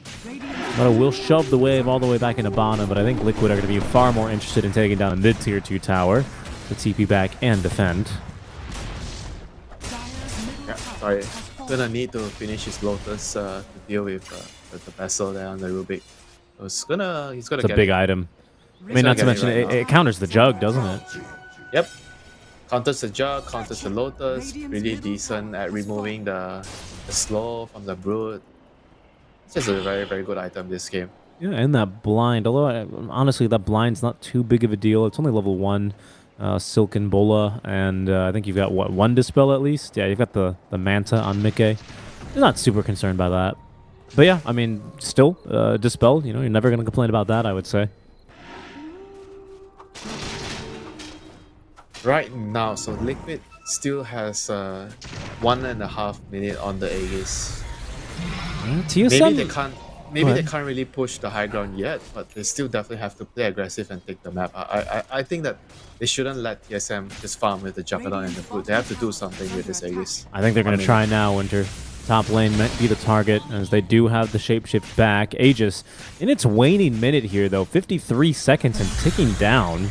But it will shove the wave all the way back into bottom, but I think Liquid are going to be far more interested in taking down a mid-tier 2 tower to TP back and defend. Yeah, sorry. Gonna need to finish his Lotus to deal with the vessel there on the Rubik. So he's gonna It's get a big item. I mean, not to mention, right it counters the Jug, doesn't it? Yep. Counters the Jug, counters the Lotus. Really decent at removing the slow from the Brood. It's just a very, very good item this game. Yeah, and that blind. Although, honestly, that blind's not too big of a deal. It's only level 1. Silken Bola, and I think you've got, what, 1 Dispel at least? Yeah, you've got the Manta on Mickey. You're not super concerned by that. But yeah, I mean, still, Dispel, you know, you're never going to complain about that, I would say. Right now, so Liquid still has 1.5 minutes on the Aegis. TSM... Maybe they can't really push the high ground yet, but they still definitely have to play aggressive and take the map. I think that they shouldn't let TSM just farm with the Juggernaut and the Brute. They have to do something with this Aegis. I think they're going to try now, Winter. Top lane might be the target, as they do have the Shapeshift back. Aegis, in its waning minute here, though, 53 seconds and ticking down.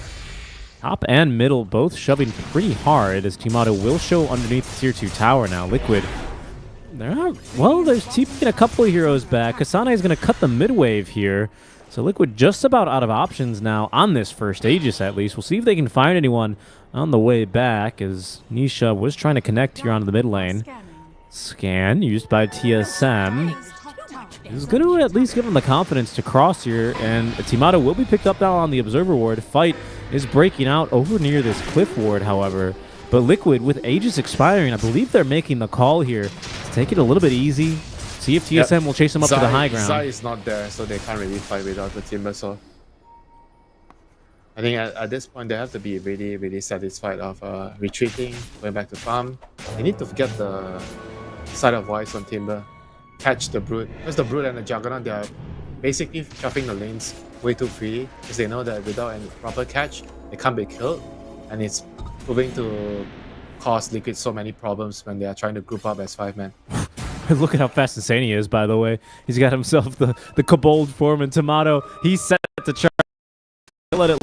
Top and middle both shoving pretty hard, as Timato will show underneath the tier 2 tower now. Liquid... Well, there's TPing a couple of heroes back. Kasane is going to cut the mid-wave here. So Liquid just about out of options now on this first Aegis, at least. We'll see if they can find anyone on the way back, as Nisha was trying to connect here onto the mid lane. Scan used by TSM. He's going to at least give him the confidence to cross here, and Timato will be picked up now on the Observer Ward. Fight is breaking out over near this Cliff Ward, however. But Liquid, with Aegis expiring, I believe they're making the call here to take it a little bit easy. See if TSM will chase them up to the high ground. Zai is not there, so they can't really fight without the Timber Sword. I think at this point, they have to be really, really satisfied of retreating, going back to farm. They need to get the side of Voice on Timber, catch the Brood. Because the Brood and the Juggernaut, they are basically chopping the lanes way too freely, because they know that without any proper catch, they can't be killed. And it's proving to cause Liquid so many problems when they are trying to group up as 5-men. Look at how fast Insane he is, by the way. He's got himself the Kobold form and Tomato. He's set to try to let it...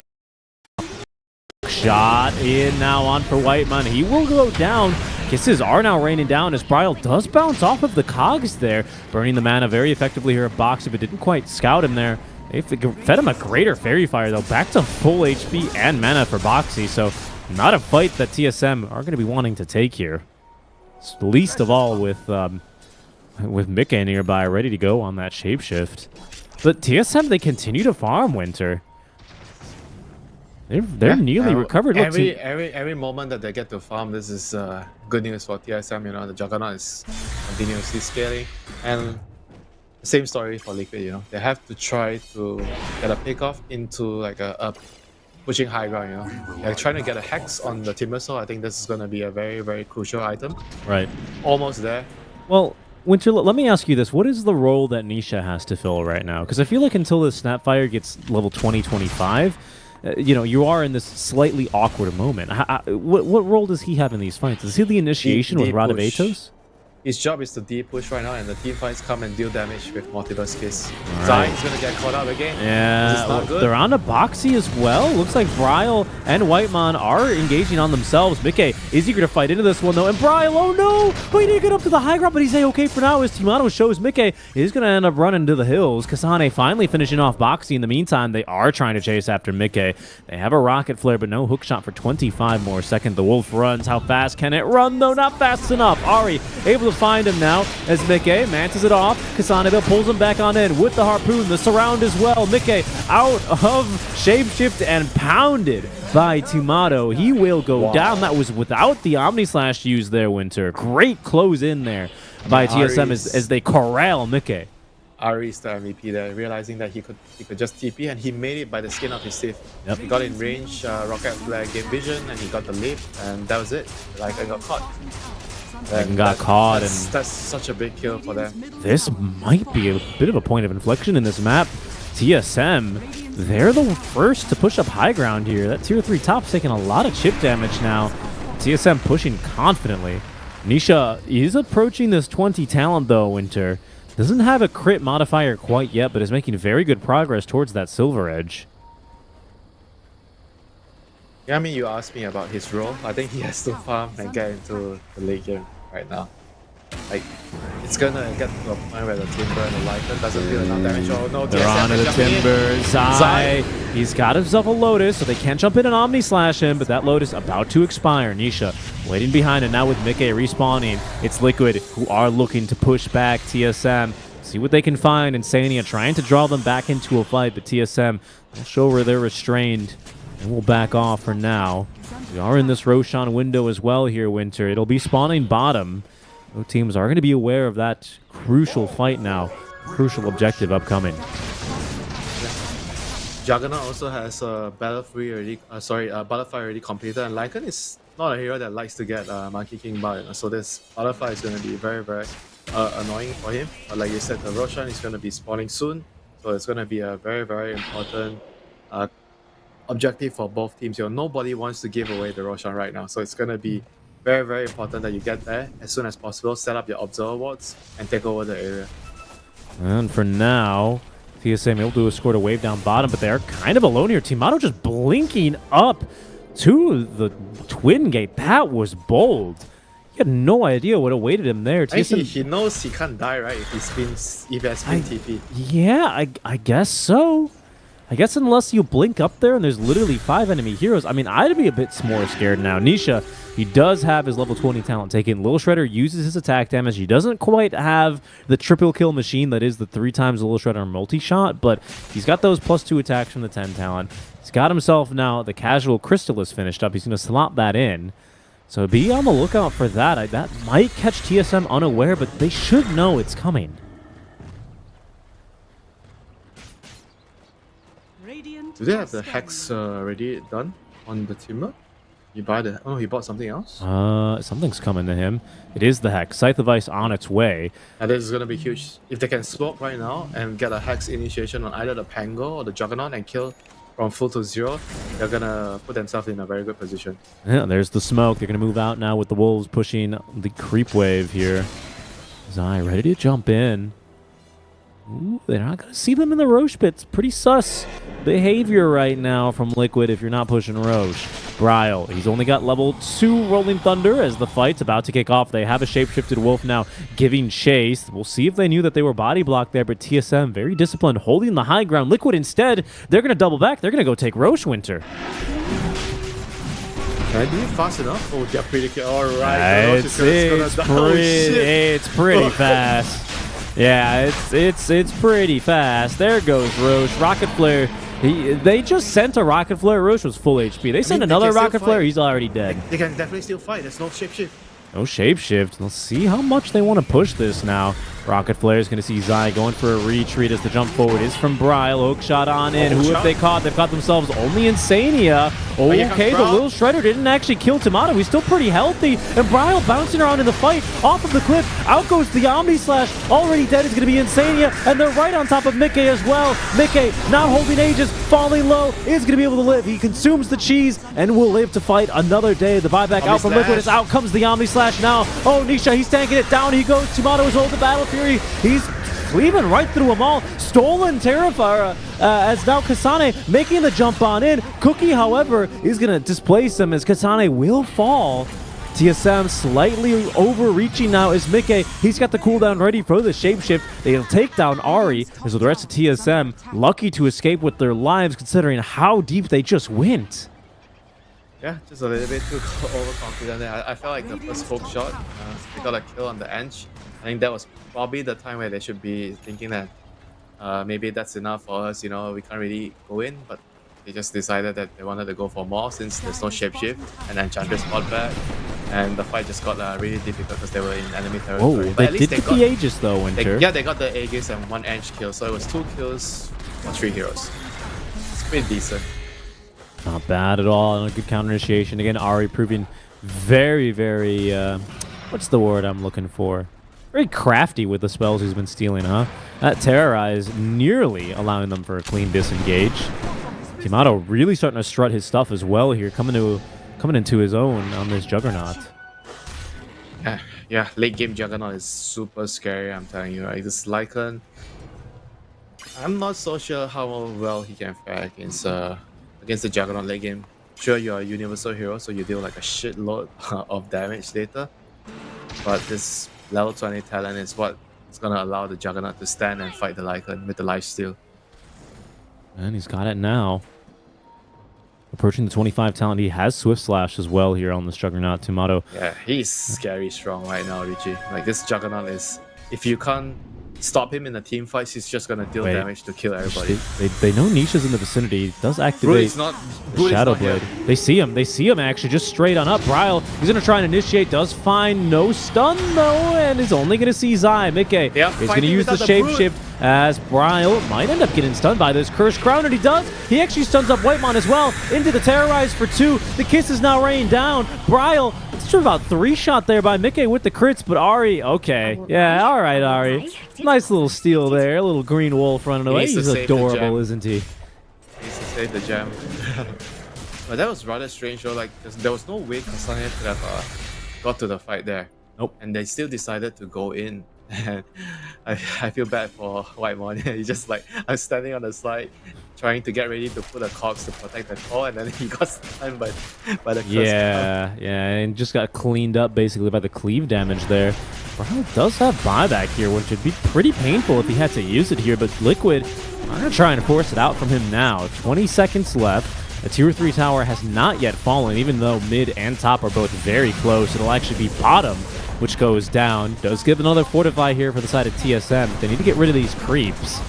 Shot in now on for Whitemon. He will go down. Kisses are now raining down as Bryle does bounce off of the cogs there. Burning the mana very effectively here at Box. If it didn't quite scout him there. They fed him a greater Fairy Fire, though. Back to full HP and mana for Boxy, so not a fight that TSM are going to be wanting to take here. Least of all with Mickey nearby, ready to go on that Shapeshift. But TSM, they continue to farm, Winter. They're nearly recovered. Every moment that they get to farm, this is good news for TSM. You know, the Juggernaut is continuously scaling, and same story for Liquid. You know, they have to try to get a pick off into like a pushing high ground, you know. They're trying to get a hex on the Timber, so I think this is going to be a very, very crucial item. Right. Almost there. Well, Winter, let me ask you this. What is the role that Nisha has to fill right now? Because I feel like until this Snapfire gets level 20, 25, you know, you are in this slightly awkward moment. What role does he have in these fights? Is he the initiation with Radavetos? His job is to D-push right now, and the team fights come and deal damage with multiple skills. Right. Zai is going to get caught up again. Yeah, This is not good. they're on a boxy as well. Looks like Bryle and Whitemon are engaging on themselves. Mickey is eager to fight into this one, though. And Bryle, oh no! Oh, he didn't get up to the high ground, but he's A-okay for now as Timado shows Mickey is going to end up running to the hills. Kasane finally finishing off boxy. In the meantime, they are trying to chase after Mickey. They have a rocket flare, but no hook shot for 25 more seconds. The Wolf runs. How fast can it run, though? Not fast enough. Ari able to find him now as Mickey mantis it off. Kasanebe pulls him back on in with the harpoon, the surround as well. Mickey out of shapeshift and pounded by Timado. He will go down. That was without the Omni Slash used there, Winter. Great close in there by TSM as they corral Mickey. Ari is the MVP there, realizing that he could just TP, and he made it by the skin of his teeth. Yep. He got in range, rocket flare, game vision, and he got the leap, and that was it. Like, I got caught. And got caught, and that's such a big kill for them. This might be a bit of a point of inflection in this map. TSM, they're the first to push up high ground here. That tier 3 top's taking a lot of chip damage now. TSM pushing confidently. Nisha is approaching this 20 talent though, Winter. Doesn't have a crit modifier quite yet, but is making very good progress towards that silver edge. Yeah, I mean, you asked me about his role. I think he has to farm and get into the late game right now. Like, it's gonna get to a point where the Timber and the Lycan doesn't deal enough damage. Oh no, They're TSM on to the Timber. Zai, he's got himself a Lotus, so they can't jump in and Omni Slash him, but that Lotus about to expire. Nisha waiting behind it now with Mickey respawning. It's Liquid who are looking to push back TSM. See what they can find. Insania trying to draw them back into a fight, but TSM will show where they're restrained. And we'll back off for now. We are in this Roshan window as well here, Winter. It'll be spawning bottom. Both teams are going to be aware of that crucial fight now. Crucial objective upcoming. Juggernaut also has Battlefire already completed, and Lycan is not a hero that likes to get Monkey King by. So this Butterfly is going to be very, very annoying for him. But like you said, the Roshan is going to be spawning soon. So it's going to be a very, very important objective for both teams. Nobody wants to give away the Roshan right now, so it's going to be very, very important that you get there as soon as possible, set up your observer wards, and take over the area. And for now, TSM able to escort a wave down bottom, but they're kind of alone here. Timado just blinking up to the twin gate. That was bold. He had no idea what awaited him there. He knows he can't die, right, if he has spin TP. Yeah, I guess so. I guess unless you blink up there and there's literally 5 enemy heroes. I mean, I'd be a bit more scared now. Nisha, he does have his level 20 talent taken. Lil Shredder uses his attack damage. He doesn't quite have the triple kill machine that is the 3 times Lil Shredder multi-shot, but he's got those +2 attacks from the 10 talent. He's got himself now the casual Crystallis finished up. He's going to slot that in. So be on the lookout for that. That might catch TSM unaware, but they should know it's coming. Do they have the Hex already done on the Timber? You buy the... Oh, he bought something else? Something's coming to him. It is the Hex. Scythe of Ice on its way. And this is going to be huge. If they can smoke right now and get a Hex initiation on either the Pango or the Juggernaut and kill from full to 0, they're going to put themselves in a very good position. Yeah, there's the smoke. They're going to move out now with the Wolves pushing the creep wave here. Zai ready to jump in. Ooh, they're not going to see them in the Roche pits. Pretty sus behavior right now from Liquid if you're not pushing Roche. Bryle, he's only got level 2 Rolling Thunder as the fight's about to kick off. They have a shapeshifted Wolf now giving chase. We'll see if they knew that they were body blocked there, but TSM very disciplined, holding the high ground. Liquid instead, they're going to double back. They're going to go take Roche, Winter. Can I do it fast enough? Oh, they're pretty... Alright, it's pretty fast. Yeah, it's pretty fast. There goes Roche. Rocket Flare. They just sent a Rocket Flare. Roche was full HP. They sent another Rocket Flare. He's already dead. They can definitely still fight. There's no shapeshift. No shapeshift. Let's see how much they want to push this now. Rocket Flare is going to see Zai going for a retreat as the jump forward is from Bryle. Hook shot on in. Who have they caught? They've caught themselves only Insania. Okay, the little Shredder didn't actually kill Tomato. He's still pretty healthy. And Bryle bouncing around in the fight. Off of the cliff. Out goes the Omni Slash. Already dead is going to be Insania. And they're right on top of Mickey as well. Mickey, not holding ages, falling low, is going to be able to live. He consumes the cheese and will live to fight another day. The buyback out from Liquid is out. Comes the Omni Slash now. Oh, Nisha, he's tanking it. Down he goes. Tomato is holding the Battle Fury. He's cleaving right through them all. Stolen Terrafire as now Kasane making the jump on in. Cookie, however, is going to displace him as Kasane will fall. TSM slightly overreaching now is Mickey. He's got the cooldown ready for the shapeshift. They'll take down Ari. As the rest of TSM lucky to escape with their lives considering how deep they just went. Yeah, just a little bit too overconfident there. I felt like the first hook shot, they got a kill on the edge. I think that was probably the time where they should be thinking that maybe that's enough for us, you know, we can't really go in, but they just decided that they wanted to go for more since there's no shapeshift, and then Chandra's fought back, and the fight just got really difficult because they were in enemy territory. Oh, they did get the Aegis though, Winter. Yeah, they got the Aegis and 1 edge kill, so it was 2 kills for 3 heroes. It's pretty decent. Not bad at all, and a good counter initiation. Again, Ari proving very, very, what's the word I'm looking for? Very crafty with the spells he's been stealing, huh? That Terrorize nearly allowing them for a clean disengage. Timato really starting to strut his stuff as well here, coming into his own on this Juggernaut. Yeah, late game Juggernaut is super scary, I'm telling you, right? This Lycan, I'm not so sure how well he can fare against the Juggernaut late game. Sure, you're a universal hero, so you deal like a shitload of damage later, but this level 20 talent is what is going to allow the Juggernaut to stand and fight the Lycan with the lifesteal. And he's got it now. Approaching the 25 talent, he has Swift Slash as well here on this Juggernaut. Tomato. Yeah, he's scary strong right now, Richie. Like, this Juggernaut is, if you can't stop him in the team fights, he's just gonna deal damage to kill everybody. They know Nisha's in the vicinity. He does activate Shadow Blade. They see him actually just straight on up. Bryle, he's gonna try and initiate, does find no stun though, and is only gonna see Zai. Mickey is gonna use the shapeshift as Bryle might end up getting stunned by this Cursed Crown, and he does. He actually stuns up Whitemon as well into the Terrorize for 2. The kiss is now raining down. Bryle, it's about 3-shot there by Mickey with the crits, but Ari, okay. Yeah, all right, Ari. Nice little steal there, a little green wolf running away. He's adorable, isn't he? He needs to save the gem. But that was rather strange though, like there was no way Kasane could have got to the fight there. Nope. And they still decided to go in. And I feel bad for Whitemon. He's just like, I'm standing on the side trying to get ready to put a cogs to protect the core, and then he got stunned by the Cursed Crown. And just got cleaned up basically by the cleave damage there. Bryle does have buyback here, which would be pretty painful if he had to use it here, but Liquid are going to try and force it out from him now. 20 seconds left. The tier 3 tower has not yet fallen, even though mid and top are both very close. It'll actually be bottom, which goes down. Does give another fortify here for the side of TSM. They need to get rid of these creeps.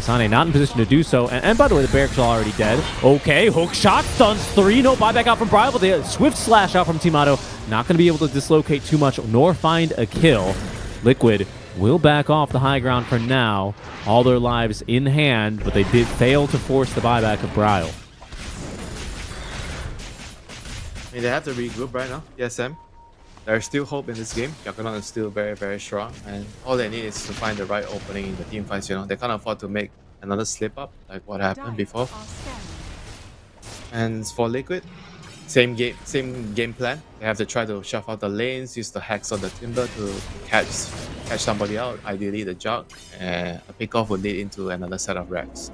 Sane not in position to do so. And by the way, the Barracks are already dead. Okay, hook shot, stuns 3. No buyback out from Bryle, but the Swift Slash out from Timato. Not going to be able to dislocate too much nor find a kill. Liquid will back off the high ground for now. All their lives in hand, but they did fail to force the buyback of Bryle. I mean, they have to regroup right now, TSM. There's still hope in this game. Juggernaut is still very, very strong, and all they need is to find the right opening in the team fights. You know, they can't afford to make another slip up like what happened before. And for Liquid, same game plan. They have to try to shove out the lanes, use the hacks on the Timber to catch somebody out. Ideally, the Jug, and a pickoff would lead into another set of racks.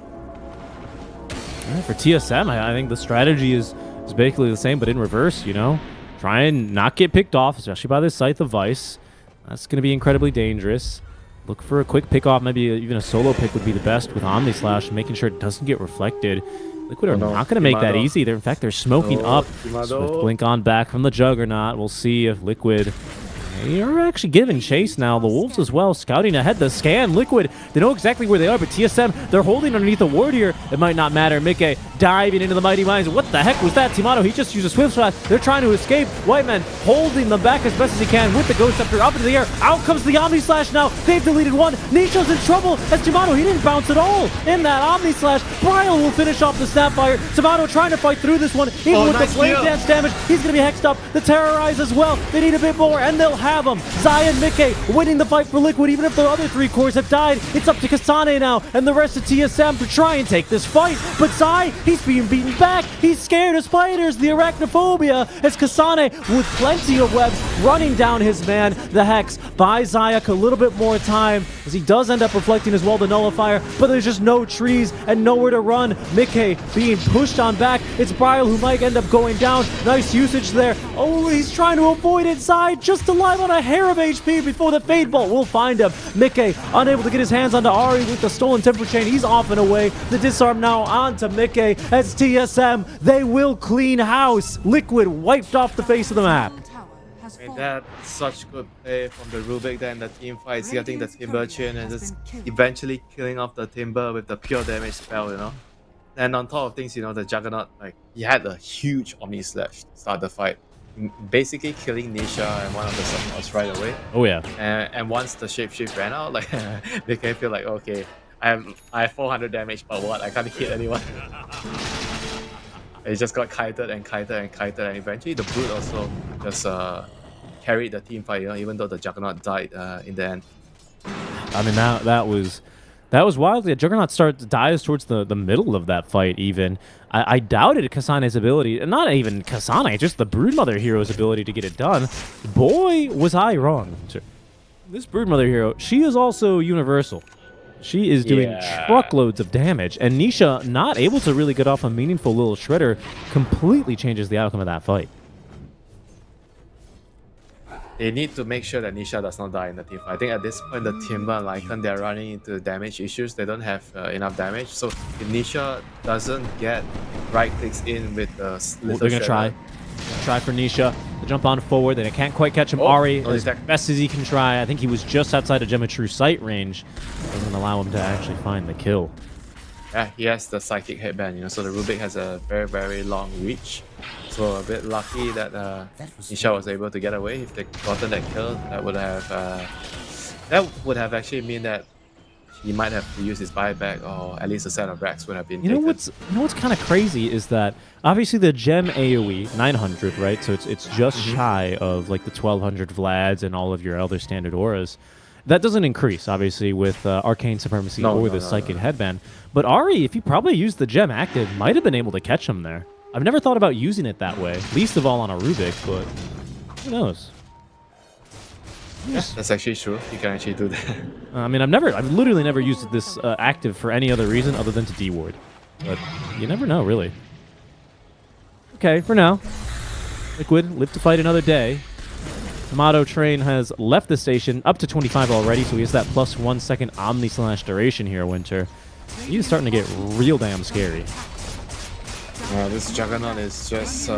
For TSM, I think the strategy is basically the same, but in reverse. You know. Try and not get picked off, especially by this Scythe of Vice. That's going to be incredibly dangerous. Look for a quick pick off. Maybe even a solo pick would be the best with Omni Slash, making sure it doesn't get reflected. Liquid are not going to make that easy. In fact, they're smoking up. Swift blink on back from the Juggernaut. We'll see if Liquid You're actually giving chase now. The Wolves as well, scouting ahead. The scan, Liquid, they know exactly where they are, but TSM, they're holding underneath the ward here. It might not matter. Mickey diving into the Mighty Mines. What the heck was that? Timano, he just used a swift shot. They're trying to escape. Whiteman holding them back as best as he can with the Ghost Scepter up into the air. Out comes the Omni Slash now. They've deleted one. Nisha's in trouble as Timano, he didn't bounce at all in that Omni Slash. Bryle will finish off the Snapfire. Timano trying to fight through this one. Even with the flame dance damage, he's going to be hexed up. The Terrorize as well. They need a bit more, and they'll have him. Zai and Mickey winning the fight for Liquid. Even if the other 3 cores have died, it's up to Kasane now and the rest of TSM to try and take this fight. But Zai, he's being beaten back. He's scared of spiders. The arachnophobia as Kasane with plenty of webs running down his man. The Hex buys Zayak a little bit more time as he does end up reflecting as well the Nullifier, but there's just no trees and nowhere to run. Mickey being pushed on back. It's Bryle who might end up going down. Nice usage there. Oh, he's trying to avoid it. Zai just alive on a hair of HP before the Fade Bolt will find him. Mickey unable to get his hands onto Ari with the stolen Temper Chain. He's off and away. The disarm now onto Mickey as TSM, they will clean house. Liquid wiped off the face of the map. I mean, that's such good play from the Rubik there in the team fights, getting the Timber Chain and just eventually killing off the Timber with the pure damage spell, you know. And on top of things, you know, the Juggernaut, like, he had a huge Omni Slash to start the fight, basically killing Nisha and one of the supports right away. Oh yeah. And once the Shapeshift ran out, like, they can feel like, okay, I have 400 damage, but what? I can't hit anyone. It just got kited and kited and kited, and eventually the Brute also just carried the team fight, you know, even though the Juggernaut died in the end. I mean, that was wild. The Juggernaut dies towards the middle of that fight even. I doubted Kasane's ability, and not even Kasane, just the Broodmother hero's ability to get it done. Boy, was I wrong. This Broodmother hero, she is also universal. She is doing truckloads of damage, and Nisha, not able to really get off a meaningful little shredder, completely changes the outcome of that fight. They need to make sure that Nisha does not die in the team fight. I think at this point, the Timber and Lycan, they're running into damage issues. They don't have enough damage. So if Nisha doesn't get right clicks in with the little they're going to try. Try for Nisha to jump on forward. They can't quite catch him. Ari, as best as he can try. I think he was just outside of Geometry sight range. Doesn't allow him to actually find the kill. Yeah, he has the Psychic Headband, you know, so the Rubik has a very, very long reach. So a bit lucky that Nisha was able to get away. If they gotten that kill, that would have actually mean that he might have to use his buyback, or at least a set of racks would have been taken. What's kind of crazy is that obviously the gem AoE 900, right? So it's just shy of like the 1200 Vlads and all of your other standard auras. That doesn't increase, obviously, with Arcane Supremacy or the Psychic Headband. But Ari, if he probably used the gem active, might have been able to catch him there. I've never thought about using it that way, least of all on a Rubik, but who knows? Yeah, that's actually true. You can actually do that. I mean, I've literally never used this active for any other reason other than to deward. But you never know, really. Okay, for now, Liquid live to fight another day. Tomato Train has left the station, up to 25 already, so he has that plus 1 second Omni Slash duration here, Winter. He's starting to get real damn scary. This Juggernaut is just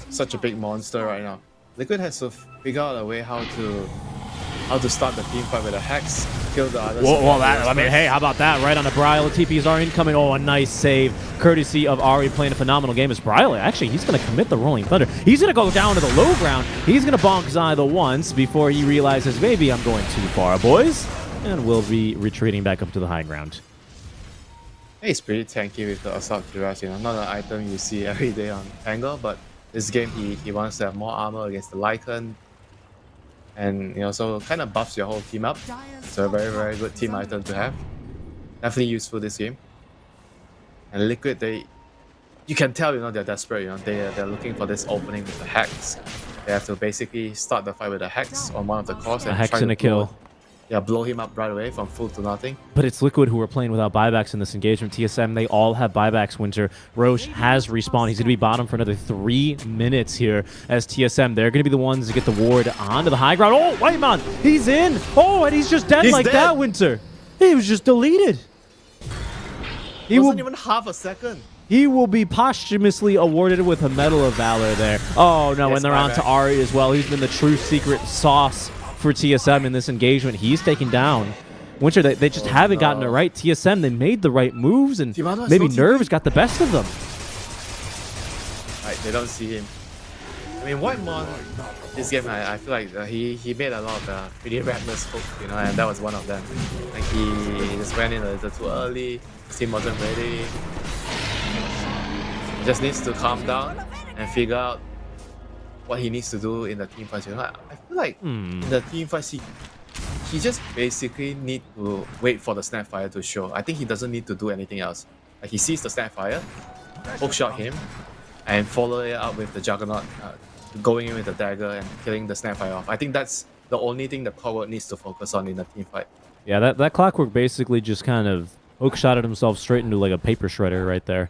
such a big monster right now. Liquid has to figure out a way how to start the team fight with a Hex, kill the others. I mean, hey, how about that? Right on the Bryle. TPs are incoming. Oh, a nice save. Courtesy of Ari playing a phenomenal game as Bryle. Actually, he's going to commit the Rolling Thunder. He's going to go down to the low ground. He's going to bonk Zai the once before he realizes, maybe I'm going too far, boys. And we'll be retreating back up to the high ground. He's pretty tanky with the Assault Cuirass, you know, not an item you see every day on Tangle, but this game he wants to have more armor against the Lycan. And, you know, so kind of buffs your whole team up. It's a very, very good team item to have. Definitely useful this game. And Liquid, you can tell, you know, they're desperate, you know, they're looking for this opening with the Hex. They have to basically start the fight with a Hex on one of the cores. A Hex and a kill. Yeah, blow him up right away from full to nothing. But it's Liquid who are playing without buybacks in this engagement. TSM, they all have buybacks, Winter. Roche has respawned. He's going to be bottom for another 3 minutes here as TSM. They're going to be the ones to get the ward onto the high ground. Oh, Whiteman, he's in. Oh, and he's just dead that, Winter. He was just deleted. It wasn't even half a second. He will be posthumously awarded with a Medal of Valor there. Oh, no, and they're on to Ari as well. He's been the true secret sauce for TSM in this engagement. He's taken down. Winter, they just haven't gotten it right. TSM, they made the right moves, and maybe nerves got the best of them. Right, they don't see him. I mean, Whitemon, this game, I feel like he made a lot of pretty reckless hooks, you know, and that was one of them. Like, he just went in a little too early, his team wasn't ready. He just needs to calm down and figure out what he needs to do in the team fight. You know, I feel like in the team fight, he just basically need to wait for the Snapfire to show. I think he doesn't need to do anything else. Like, he sees the Snapfire, hookshot him, and follow it up with the Juggernaut, going in with the dagger and killing the Snapfire off. I think that's the only thing that Clockwork needs to focus on in the team fight. Yeah, that Clockwork basically just kind of hookshotted himself straight into like a paper shredder right there.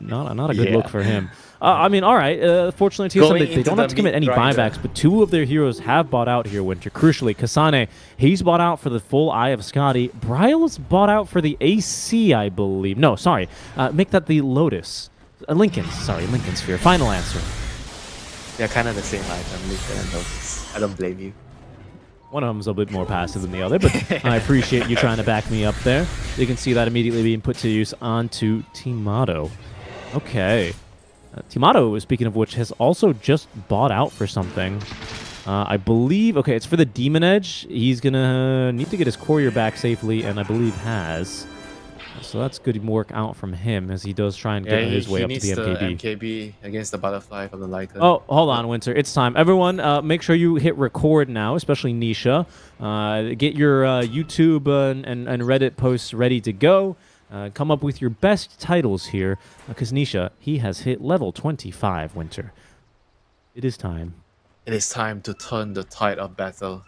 not a good look for him. I mean, all right. Fortunately, TSM, they don't have to commit any buybacks, but two of their heroes have bought out here, Winter. Crucially, Kasane, he's bought out for the full Eye of Scotty. Bryle is bought out for the AC, I believe. No, sorry. Make that the Lotus. Lincoln Sphere. Final answer. They're kind of the same item, Lincoln and Lotus. I don't blame you. One of them's a bit more passive than the other, but I appreciate you trying to back me up there. You can see that immediately being put to use onto Timado. Okay. Timado, speaking of which, has also just bought out for something. I believe... Okay, it's for the Demon Edge. He's going to need to get his courier back safely, and I believe has. So that's good work out from him as he does try and get his way up to the MKB. He needs the MKB against the Butterfly from the Lycan. Oh, hold on, Winter. It's time. Everyone, make sure you hit record now, especially Nisha. Get your YouTube and Reddit posts ready to go. Come up with your best titles here, because Nisha, he has hit level 25, Winter. It is time. It is time to turn the tide of battle.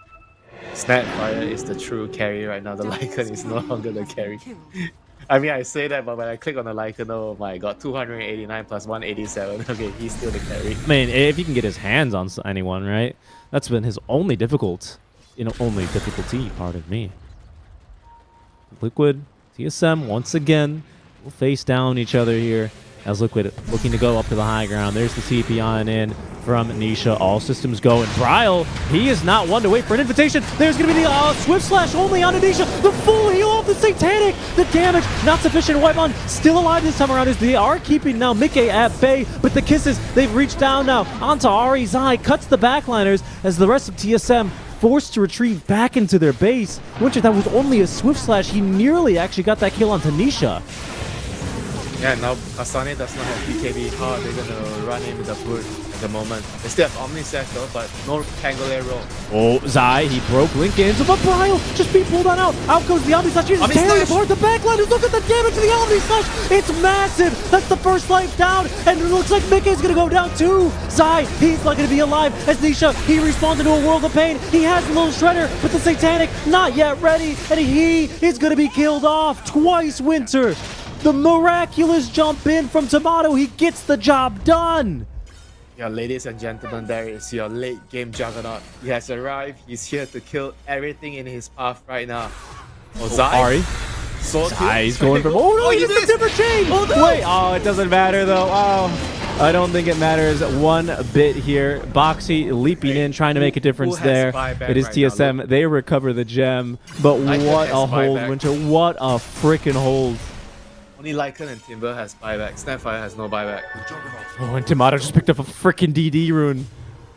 Snapfire is the true carry right now. The Lycan is no longer the carry. I mean, I say that, but when I click on the Lycan, oh my god, 289 plus 187. Okay, he's still the carry. I mean, if he can get his hands on anyone, right? That's been his only difficulty, pardon me. Liquid, TSM, once again, will face down each other here as Liquid looking to go up to the high ground. There's the TP on in from Nisha. All systems go. And Bryle, he is not one to wait for an invitation. There's going to be the Swift Slash only on Nisha. The full heal off the Satanic. The damage not sufficient. Whitemon still alive this time around as they are keeping now Mickey at bay. But the kisses, they've reached down now onto Ari. Zai cuts the backliners as the rest of TSM forced to retreat back into their base. Winter, that was only a Swift Slash. He nearly actually got that kill onto Nisha. Yeah, now Kasane does not have BKB. How are they going to run in with the Brood at the moment? They still have Omnisect though, but no Tangolair roll. Oh, Zai, he broke Lincoln's, but Bryle just being pulled on out. Out goes the Omnislash. He's tearing apart the backline. Look at the damage to the Omnislash. It's massive. That's the first life down, and it looks like Mickey's going to go down too. Zai, he's not going to be alive as Nisha, he respawned into a world of pain. He has a little shredder, but the Satanic not yet ready, and he is going to be killed off twice, Winter. The miraculous jump in from Tomato. He gets the job done. Yeah, ladies and gentlemen, there is your late game Juggernaut. He has arrived. He's here to kill everything in his path right now. Oh, Zai. Ari. Zai, he's going for... Oh, no, he just a different chain. Oh, no. Wait, oh, it doesn't matter, though. Oh, I don't think it matters one bit here. Boxy leaping in, trying to make a difference there. It is TSM. Right, they recover the gem. But what a hold, Winter. What a freaking hold. Only Lycan and Timber has buyback. Snapfire has no buyback. Oh, and Tomato just picked up a freaking DD rune.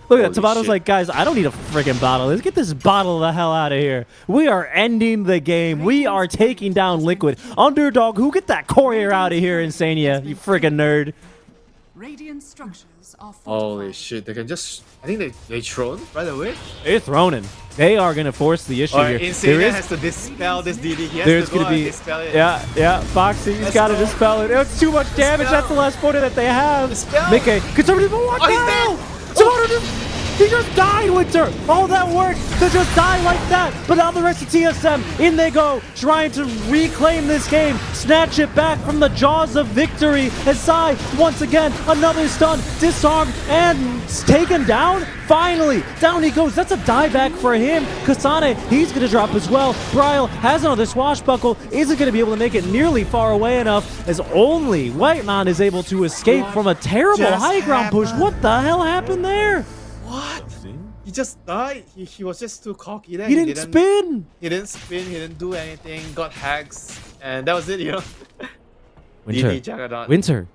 Look at that. Tomato's like, guys, I don't need a freaking bottle. Let's get this bottle the hell out of here. We are ending the game. We are taking down Liquid. Underdog, who get that courier out of here, Insania, you freaking nerd. Radiant structures are holy shit, they can just... I think they thrown right away. They're throning. They are going to force the issue here. Insania has to dispel this DD. He has to go and dispel it. Yeah, Foxy, he's got to dispel it. It's too much damage. That's the last photo that they have. Mickey, conservative, what the hell? He just died, Winter! All that work to just die like that! But now the rest of TSM, in they go, trying to reclaim this game, snatch it back from the jaws of victory. As Zai, once again, another stun, disarmed, and taken down. Finally, down he goes. That's a dieback for him. Kasane, he's going to drop as well. Bryle has another swashbuckle, isn't going to be able to make it nearly far away enough, as only Whitemon is able to escape from a terrible high ground push. What the hell happened there? What? He just died. He was just too cocky there. He didn't spin. He didn't spin. He didn't do anything. Got hacks, and that was it. You know. Winter. Juggernaut. Winter.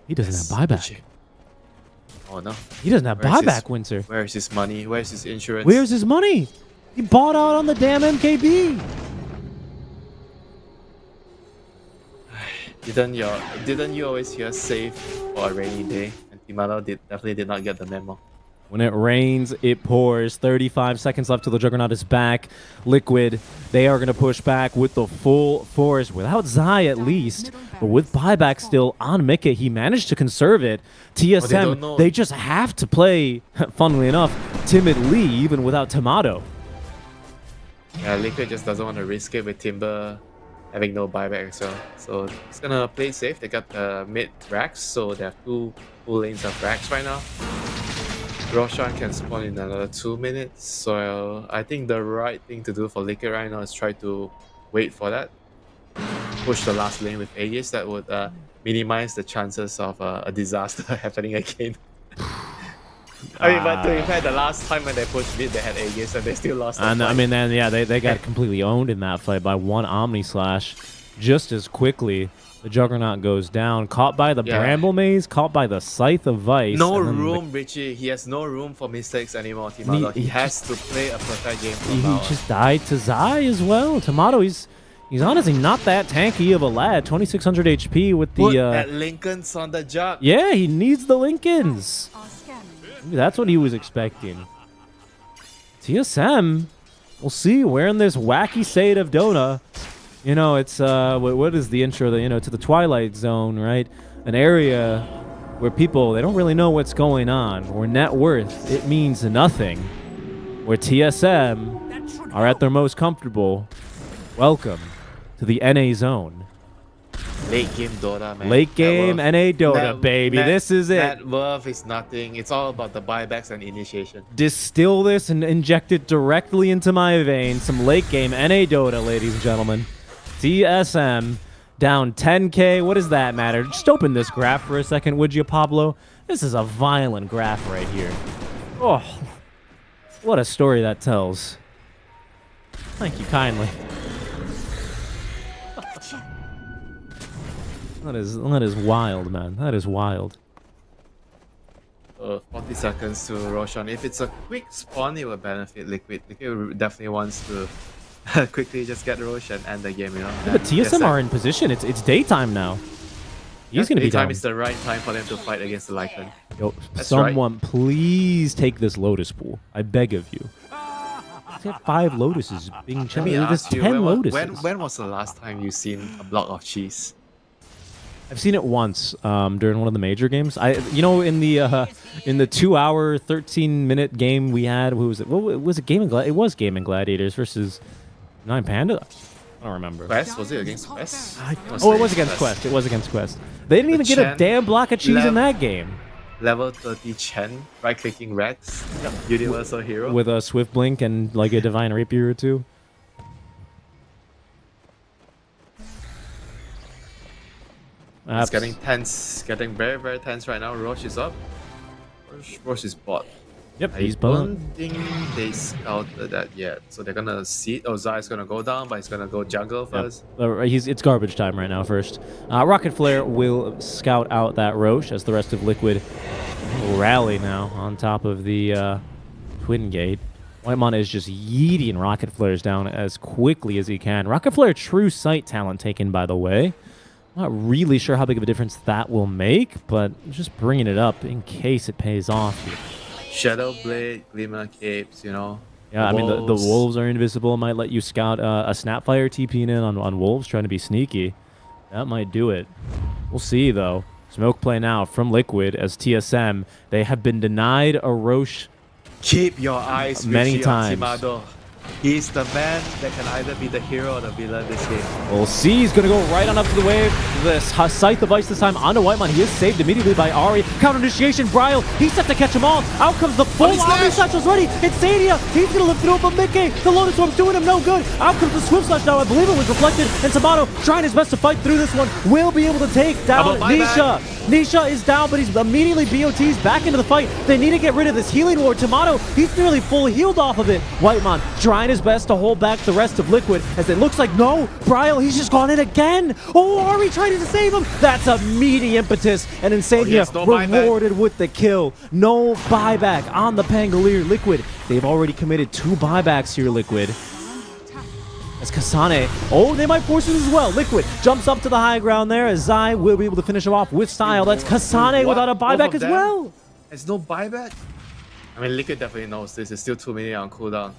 He doesn't have buyback. Oh no. He doesn't have buyback, Winter. Where is his money? Where's his insurance? Where's his money? He bought out on the damn MKB. Didn't you always hear save for a rainy day? And Timalo definitely did not get the memo. When it rains, it pours. 35 seconds left till the Juggernaut is back. Liquid, they are going to push back with the full force, without Zai at least, but with buyback still on Mickey. He managed to conserve it. TSM, they just have to play, funnily enough, timidly, even without Tomato. Yeah, Liquid just doesn't want to risk it with Timber having no buyback as well. So he's gonna play safe. They got the mid racks, so they have two full lanes of racks right now. Roshan can spawn in another 2 minutes, so I think the right thing to do for Liquid right now is try to wait for that. Push the last lane with Aegis. That would minimize the chances of a disaster happening again. I mean, but to be fair, the last time when they pushed mid, they had Aegis and they still lost. And I mean, then yeah, they got completely owned in that fight by one Omni Slash. Just as quickly, the Juggernaut goes down, caught by the Bramble Maze, caught by the Scythe of Vice. No room, Richie. He has no room for mistakes anymore, Timado. He has to play a perfect game from now on. He just died to Zai as well. Tomato, he's honestly not that tanky of a lad. 2600 HP with the... Put that Lincolns on the jug. Yeah, he needs the Lincolns. Maybe that's what he was expecting. TSM, we'll see. We're in this wacky state of Dota. You know, it's what is the intro? To the Twilight Zone, right? An area where people, they don't really know what's going on. Where net worth, it means nothing. Where TSM are at their most comfortable. Welcome to the NA zone. Late game Dota, man. Late game NA Dota, baby. This is it. Net worth is nothing. It's all about the buybacks and initiation. Distill this and inject it directly into my veins. Some late game NA Dota, ladies and gentlemen. TSM down 10k. What does that matter? Just open this graph for a second, would you, Pablo? This is a violent graph right here. Oh, what a story that tells. Thank you kindly. That is wild, man. That is wild. 40 seconds to Roshan. If it's a quick spawn, it will benefit Liquid. Liquid definitely wants to quickly just get Roshan and the game, you know. Yeah, but TSM are in position. It's daytime now. He's gonna be down. Daytime is the right time for them to fight against the Lycan. Yo, someone please take this Lotus pool. I beg of you. Let's get 5 Lotuses being Let me ask you, 10 Lotuses. when was the last time you seen a block of cheese? I've seen it once during one of the major games. In the 2-hour, 13-minute game we had. Who was it? What was it? It was Gaming Gladiators versus Nine Panda. I don't remember. Quest? Was it against Quest? It was against Quest. It was against Quest. They didn't even get a damn block of cheese in that game. Level 30 Chen, right-clicking Rex, Universal Hero. With a Swift Blink and like a Divine Rapier or two. It's getting tense, getting very, very tense right now. Roche is up. Roche is bot. Yep, I he's bot. don't think they scouted that yet. So they're gonna see. Oh, Zai's gonna go down, but he's gonna go jungle first. It's garbage time right now first. Rocket Flare will scout out that Roche as the rest of Liquid will rally now on top of the Twin Gate. Whitemon is just yeeting Rocket Flares down as quickly as he can. Rocket Flare, true sight talent taken, by the way. Not really sure how big of a difference that will make, but just bringing it up in case it pays off here. Shadow Blade, Glimmer Capes, you know. Yeah, I mean, the wolves are invisible. Might let you scout a Snapfire TPing in on wolves, trying to be sneaky. That might do it. We'll see, though. Smoke play now from Liquid as TSM. They have been denied a Roche. Keep your eyes many Richie times. On Timado. He's the man that can either be the hero or the villain this game. We'll see. He's going to go right on up to the wave. This Scythe of Ice this time onto Whitemon. He is saved immediately by Ari. Counter initiation, Bryle. He's set to catch them all. Out comes the full Omni Satchel's ready. It's Sadia. He's going to lift it up, but Mickey. The Lotus Swarm's doing him no good. Out comes the Swift Slash now. I believe it was reflected. And Tomato trying his best to fight through this one. Will be able to take down Nisha. Nisha is down, but he's immediately BOTs back into the fight. They need to get rid of this healing ward. Tomato, he's nearly full healed off of it. Whitemon trying his best to hold back the rest of Liquid as it looks like, no, Bryle, he's just gone in again. Oh, Ari trying to save him. That's a meaty impetus, and Insania rewarded with the kill. No buyback on the Pangolier. Liquid, they've already committed 2 buybacks here, Liquid. As Kasane, oh, they might force it as well. Liquid jumps up to the high ground there as Zai will be able to finish him off with style. That's Kasane without a buyback as well. There's no buyback? I mean, Liquid definitely knows this. It's still 2 minutes on cooldown.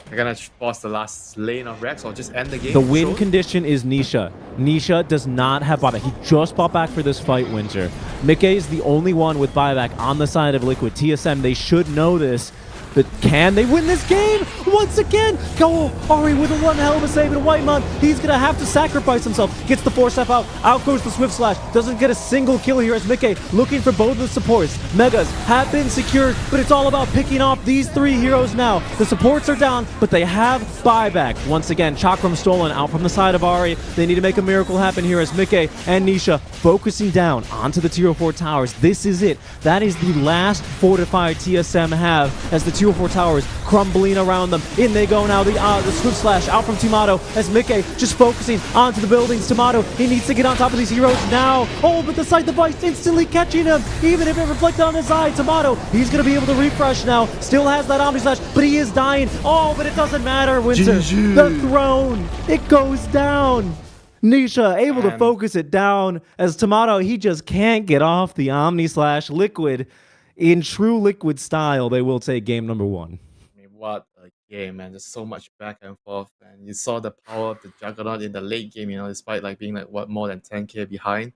They're gonna force the last lane of Rex or just end the game. The win condition is Nisha. Nisha does not have buyback. He just bought back for this fight, Winter. Mickey is the only one with buyback on the side of Liquid. TSM, they should know this. But can they win this game? Once again, go Ari with a one hell of a save and Whitemon. He's going to have to sacrifice himself. Gets the 4-step out. Out goes the Swift Slash. Doesn't get a single kill here as Mickey looking for both of the supports. Megas have been secured, but it's all about picking off these 3 heroes now. The supports are down, but they have buyback. Once again, Chakram stolen out from the side of Ari. They need to make a miracle happen here as Mickey and Nisha focusing down onto the Tier 4 towers. This is it. That is the last fortified TSM have as the Tier 4 towers crumbling around them. In they go now. The Swift Slash out from Tomato as Mickey just focusing onto the buildings. Tomato, he needs to get on top of these heroes now. Oh, but the Sight Device instantly catching him. Even if it reflected on his eye, Tomato, he's going to be able to refresh now. Still has that Omni Slash, but he is dying. Oh, but it doesn't matter, Winter. GG. The throne, it goes down. Nisha able to focus it down as Tomato, he just can't get off the Omni Slash. Liquid, in true Liquid style, they will take game number 1. I mean, what a game, man. There's so much back and forth, and you saw the power of the Juggernaut in the late game, you know, despite like being like what more than 10k behind.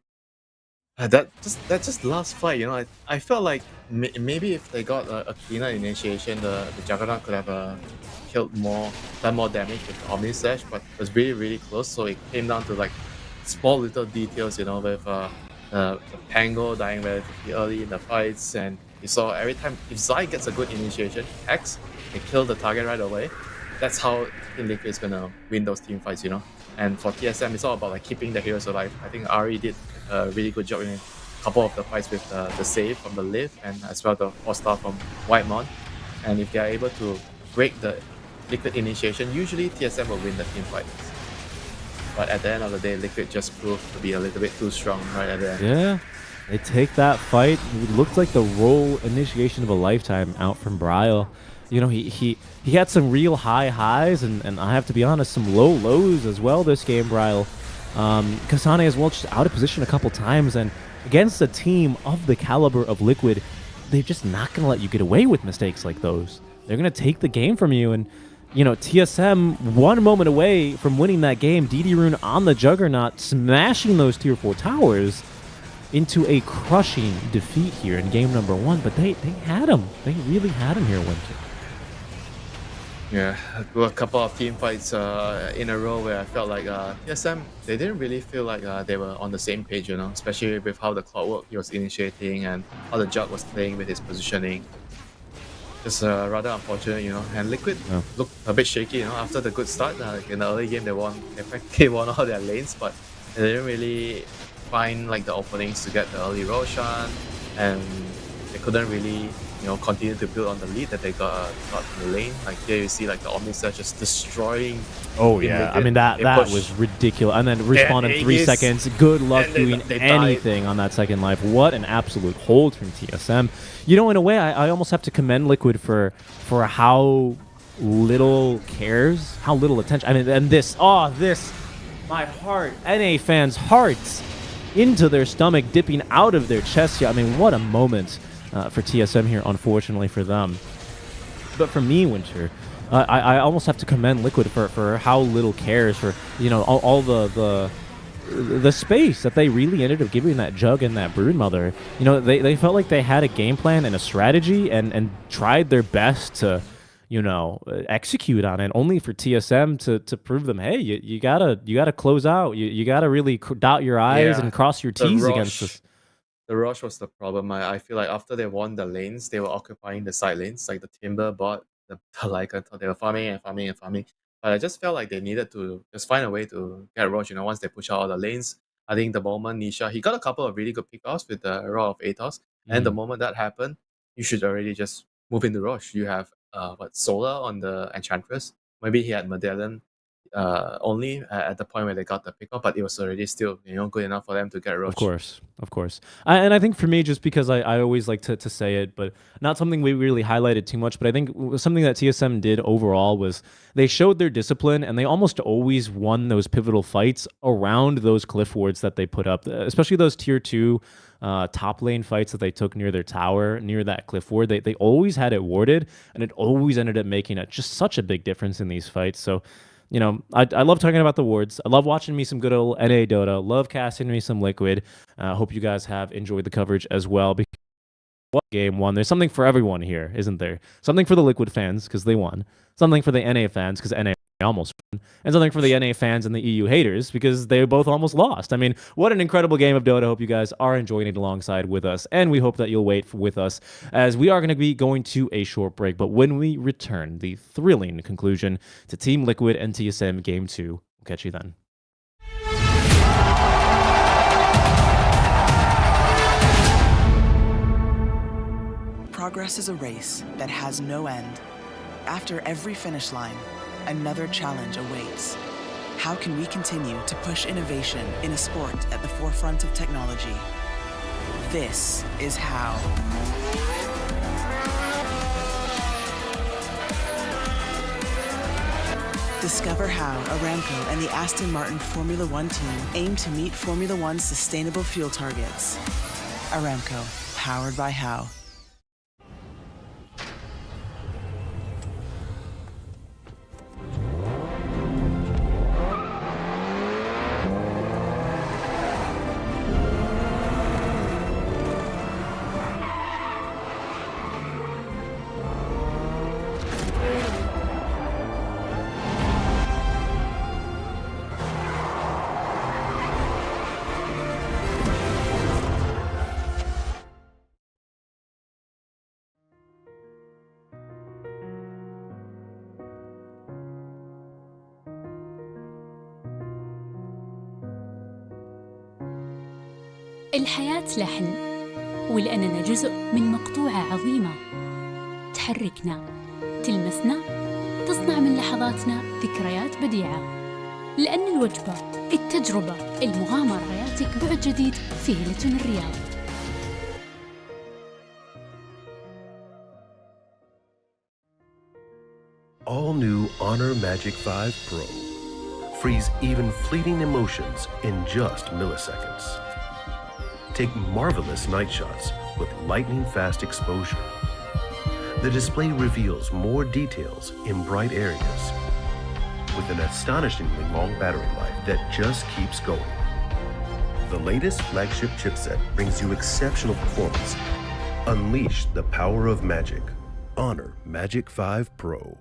That just last fight, you know, I felt like maybe if they got a cleaner initiation, the Juggernaut could have killed more, done more damage with the Omni Slash, but it was really, really close. So it came down to like small little details, you know, with the Pango dying relatively early in the fights, and you saw every time if Zai gets a good initiation, Hex, they kill the target right away. That's how Team Liquid is gonna win those team fights, you know. And for TSM, it's all about like keeping the heroes alive. I think Ari did a really good job in a couple of the fights with the save from the lift and as well the 4-star from Whitemon. And if they are able to break the Liquid initiation, usually TSM will win the team fights. But at the end of the day, Liquid just proved to be a little bit too strong right at the end. Yeah, they take that fight. It looked like the roll initiation of a lifetime out from Bryle. You know, he had some real high highs and I have to be honest, some low lows as well this game, Bryle. Kasane as well, just out of position a couple times, and against a team of the caliber of Liquid, they're just not going to let you get away with mistakes like those. They're going to take the game from you, and you know, TSM 1 moment away from winning that game. DD Rune on the Juggernaut, smashing those Tier 4 towers into a crushing defeat here in game number 1. But they had him. They really had him here, Winter. Yeah, there were a couple of team fights in a row where I felt like TSM, they didn't really feel like they were on the same page, you know, especially with how the Clockwork he was initiating and how the Jug was playing with his positioning. Just rather unfortunate, you know. And Liquid looked a bit shaky, you know. After the good start, in the early game, they effectively won all their lanes, but they didn't really find like the openings to get the early Roshan, and they couldn't really, you know, continue to build on the lead that they got from the lane. Like here, you see like the Omni Slash just destroying. Oh yeah, Liquid. I mean that was ridiculous. And then respawn in 3 seconds. Good luck doing anything on that second life. What an absolute hold from TSM. You know, in a way, I almost have to commend Liquid for how little cares, how little attention. I mean, and this, my heart, NA fans' hearts into their stomach, dipping out of their chest. I mean, what a moment for TSM here, unfortunately for them. But for me, Winter, I almost have to commend Liquid for how little cares, for, you know, all the space that they really ended up giving that Jug and that Broodmother. You know, they felt like they had a game plan and a strategy and tried their best to, you know, execute on it, only for TSM to prove them, hey, you gotta close out. You gotta really dot your I's and cross your T's against this. The rush was the problem. I feel like after they won the lanes, they were occupying the side lanes, like the Timber bot, the Lycan. They were farming and farming and farming. But I just felt like they needed to just find a way to get Roche, you know, once they push out all the lanes. I think the moment Nisha, he got a couple of really good pickoffs with the Raw of Atos, and the moment that happened, you should already just move into Roche. You have Solar on the Enchantress. Maybe he had Medallion only at the point where they got the pickoff, but it was already still good enough for them to get Roche. Of course. And I think for me, just because I always like to say it, but not something we really highlighted too much, but I think something that TSM did overall was they showed their discipline, and they almost always won those pivotal fights around those cliff wards that they put up, especially those tier 2 top lane fights that they took near their tower, near that cliff ward. They always had it warded, and it always ended up making just such a big difference in these fights. So I love talking about the wards. I love watching me some good old NA Dota. Love casting me some Liquid. Hope you guys have enjoyed the coverage as well. Because game won. There's something for everyone here, isn't there? Something for the Liquid fans because they won. Something for the NA fans because NA almost won. And something for the NA fans and the EU haters because they both almost lost. I mean, what an incredible game of Dota. Hope you guys are enjoying it alongside with us. And we hope that you'll wait with us as we are going to be going to a short break. But when we return, the thrilling conclusion to Team Liquid and TSM Game 2. We'll catch you then. Progress is a race that has no end. After every finish line, another challenge awaits. How can we continue to push innovation in a sport at the forefront of technology? This is how. Discover how Aramco and the Aston Martin Formula One team aim to meet Formula One's sustainable fuel targets. Aramco, powered by How. الحياة لحن، ولأننا جزء من مقطوعة عظيمة تحركنا، تلمسنا، تصنع من لحظاتنا ذكريات بديعة. لأن الوجبة، التجربة، المغامرة يعطيك بعد جديد في هيلتون الرياض. All new Honor Magic 5 Pro. Freeze even fleeting emotions in just milliseconds. Take marvelous night shots with lightning-fast exposure. The display reveals more details in bright areas with an astonishingly long battery life that just keeps going. The latest flagship chipset brings you exceptional performance. Unleash the power of magic. Honor Magic 5 Pro.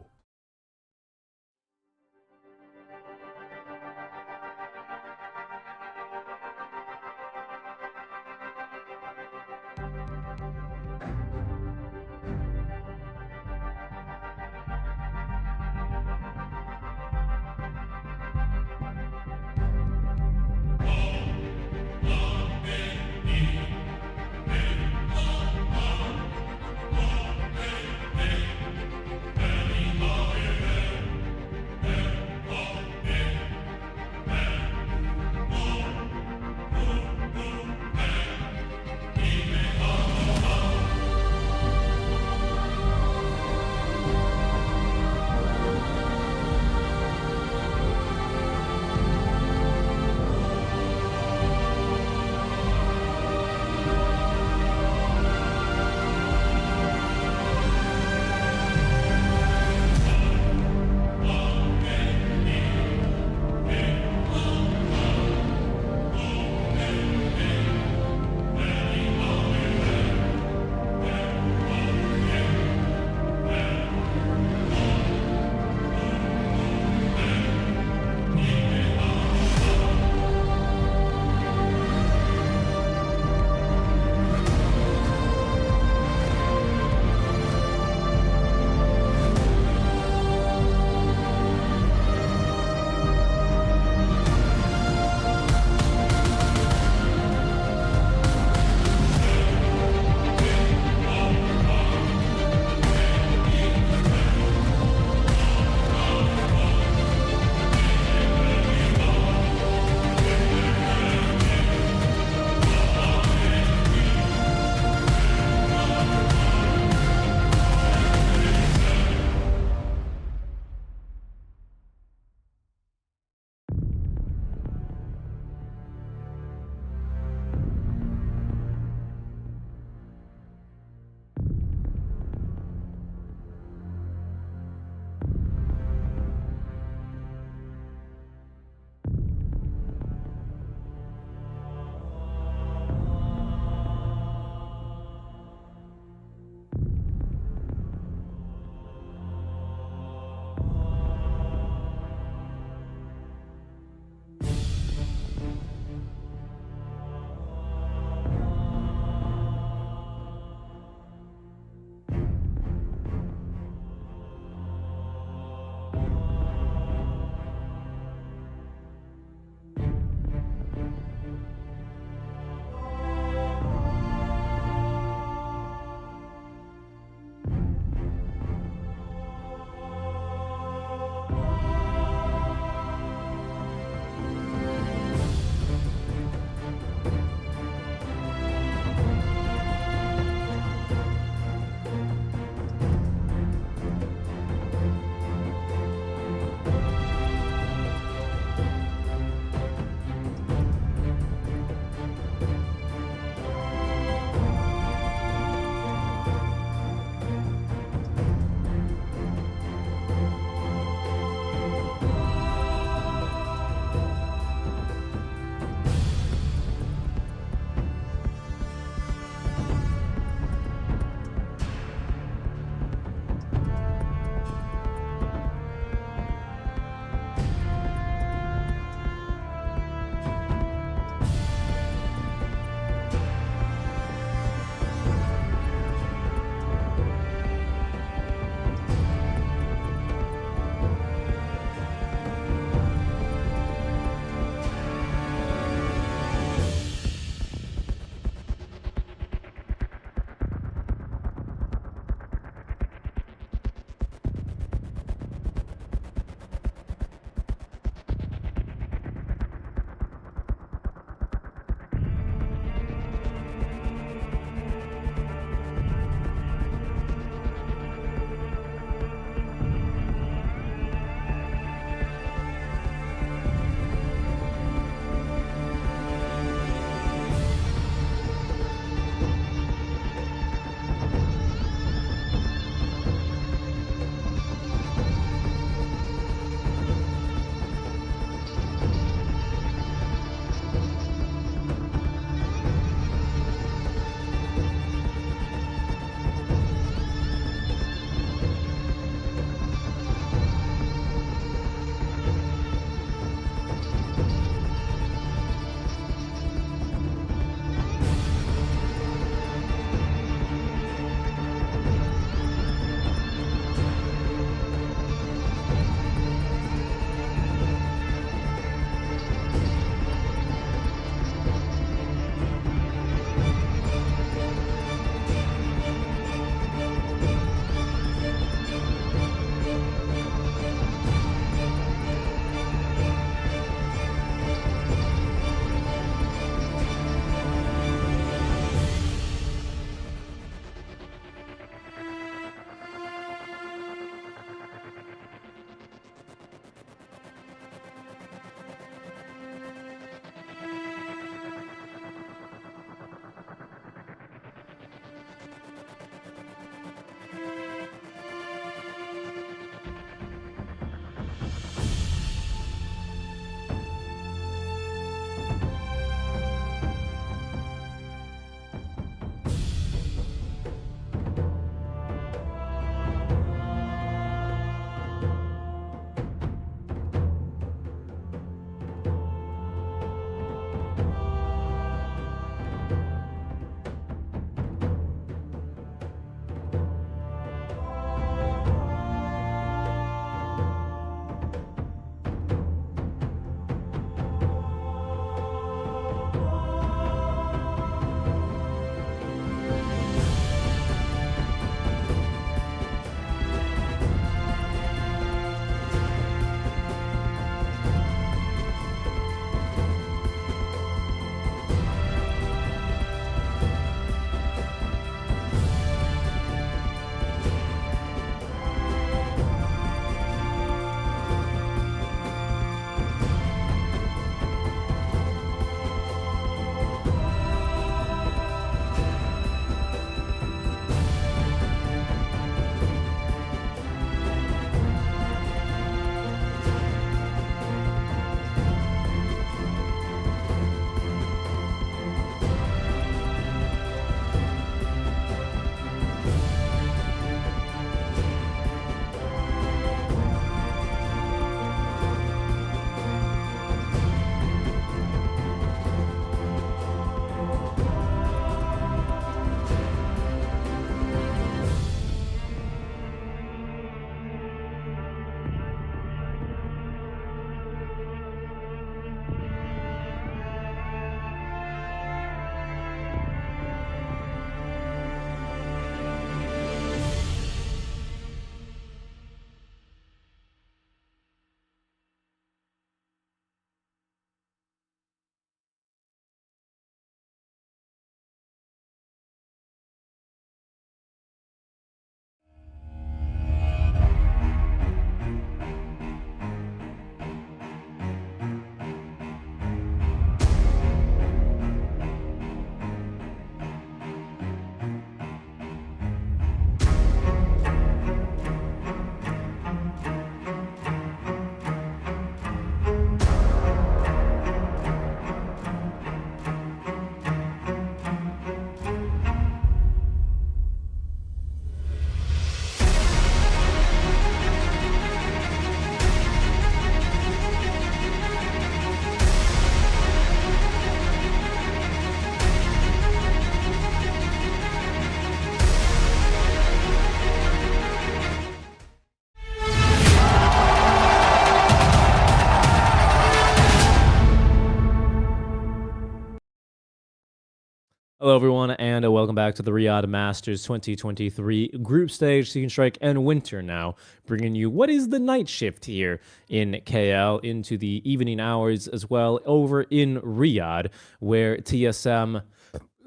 Hello, everyone, and welcome back to the Riyadh Masters 2023 Group Stage, Season Strike, and Winter now, bringing you what is the night shift here in KL into the evening hours as well over in Riyadh, where TSM,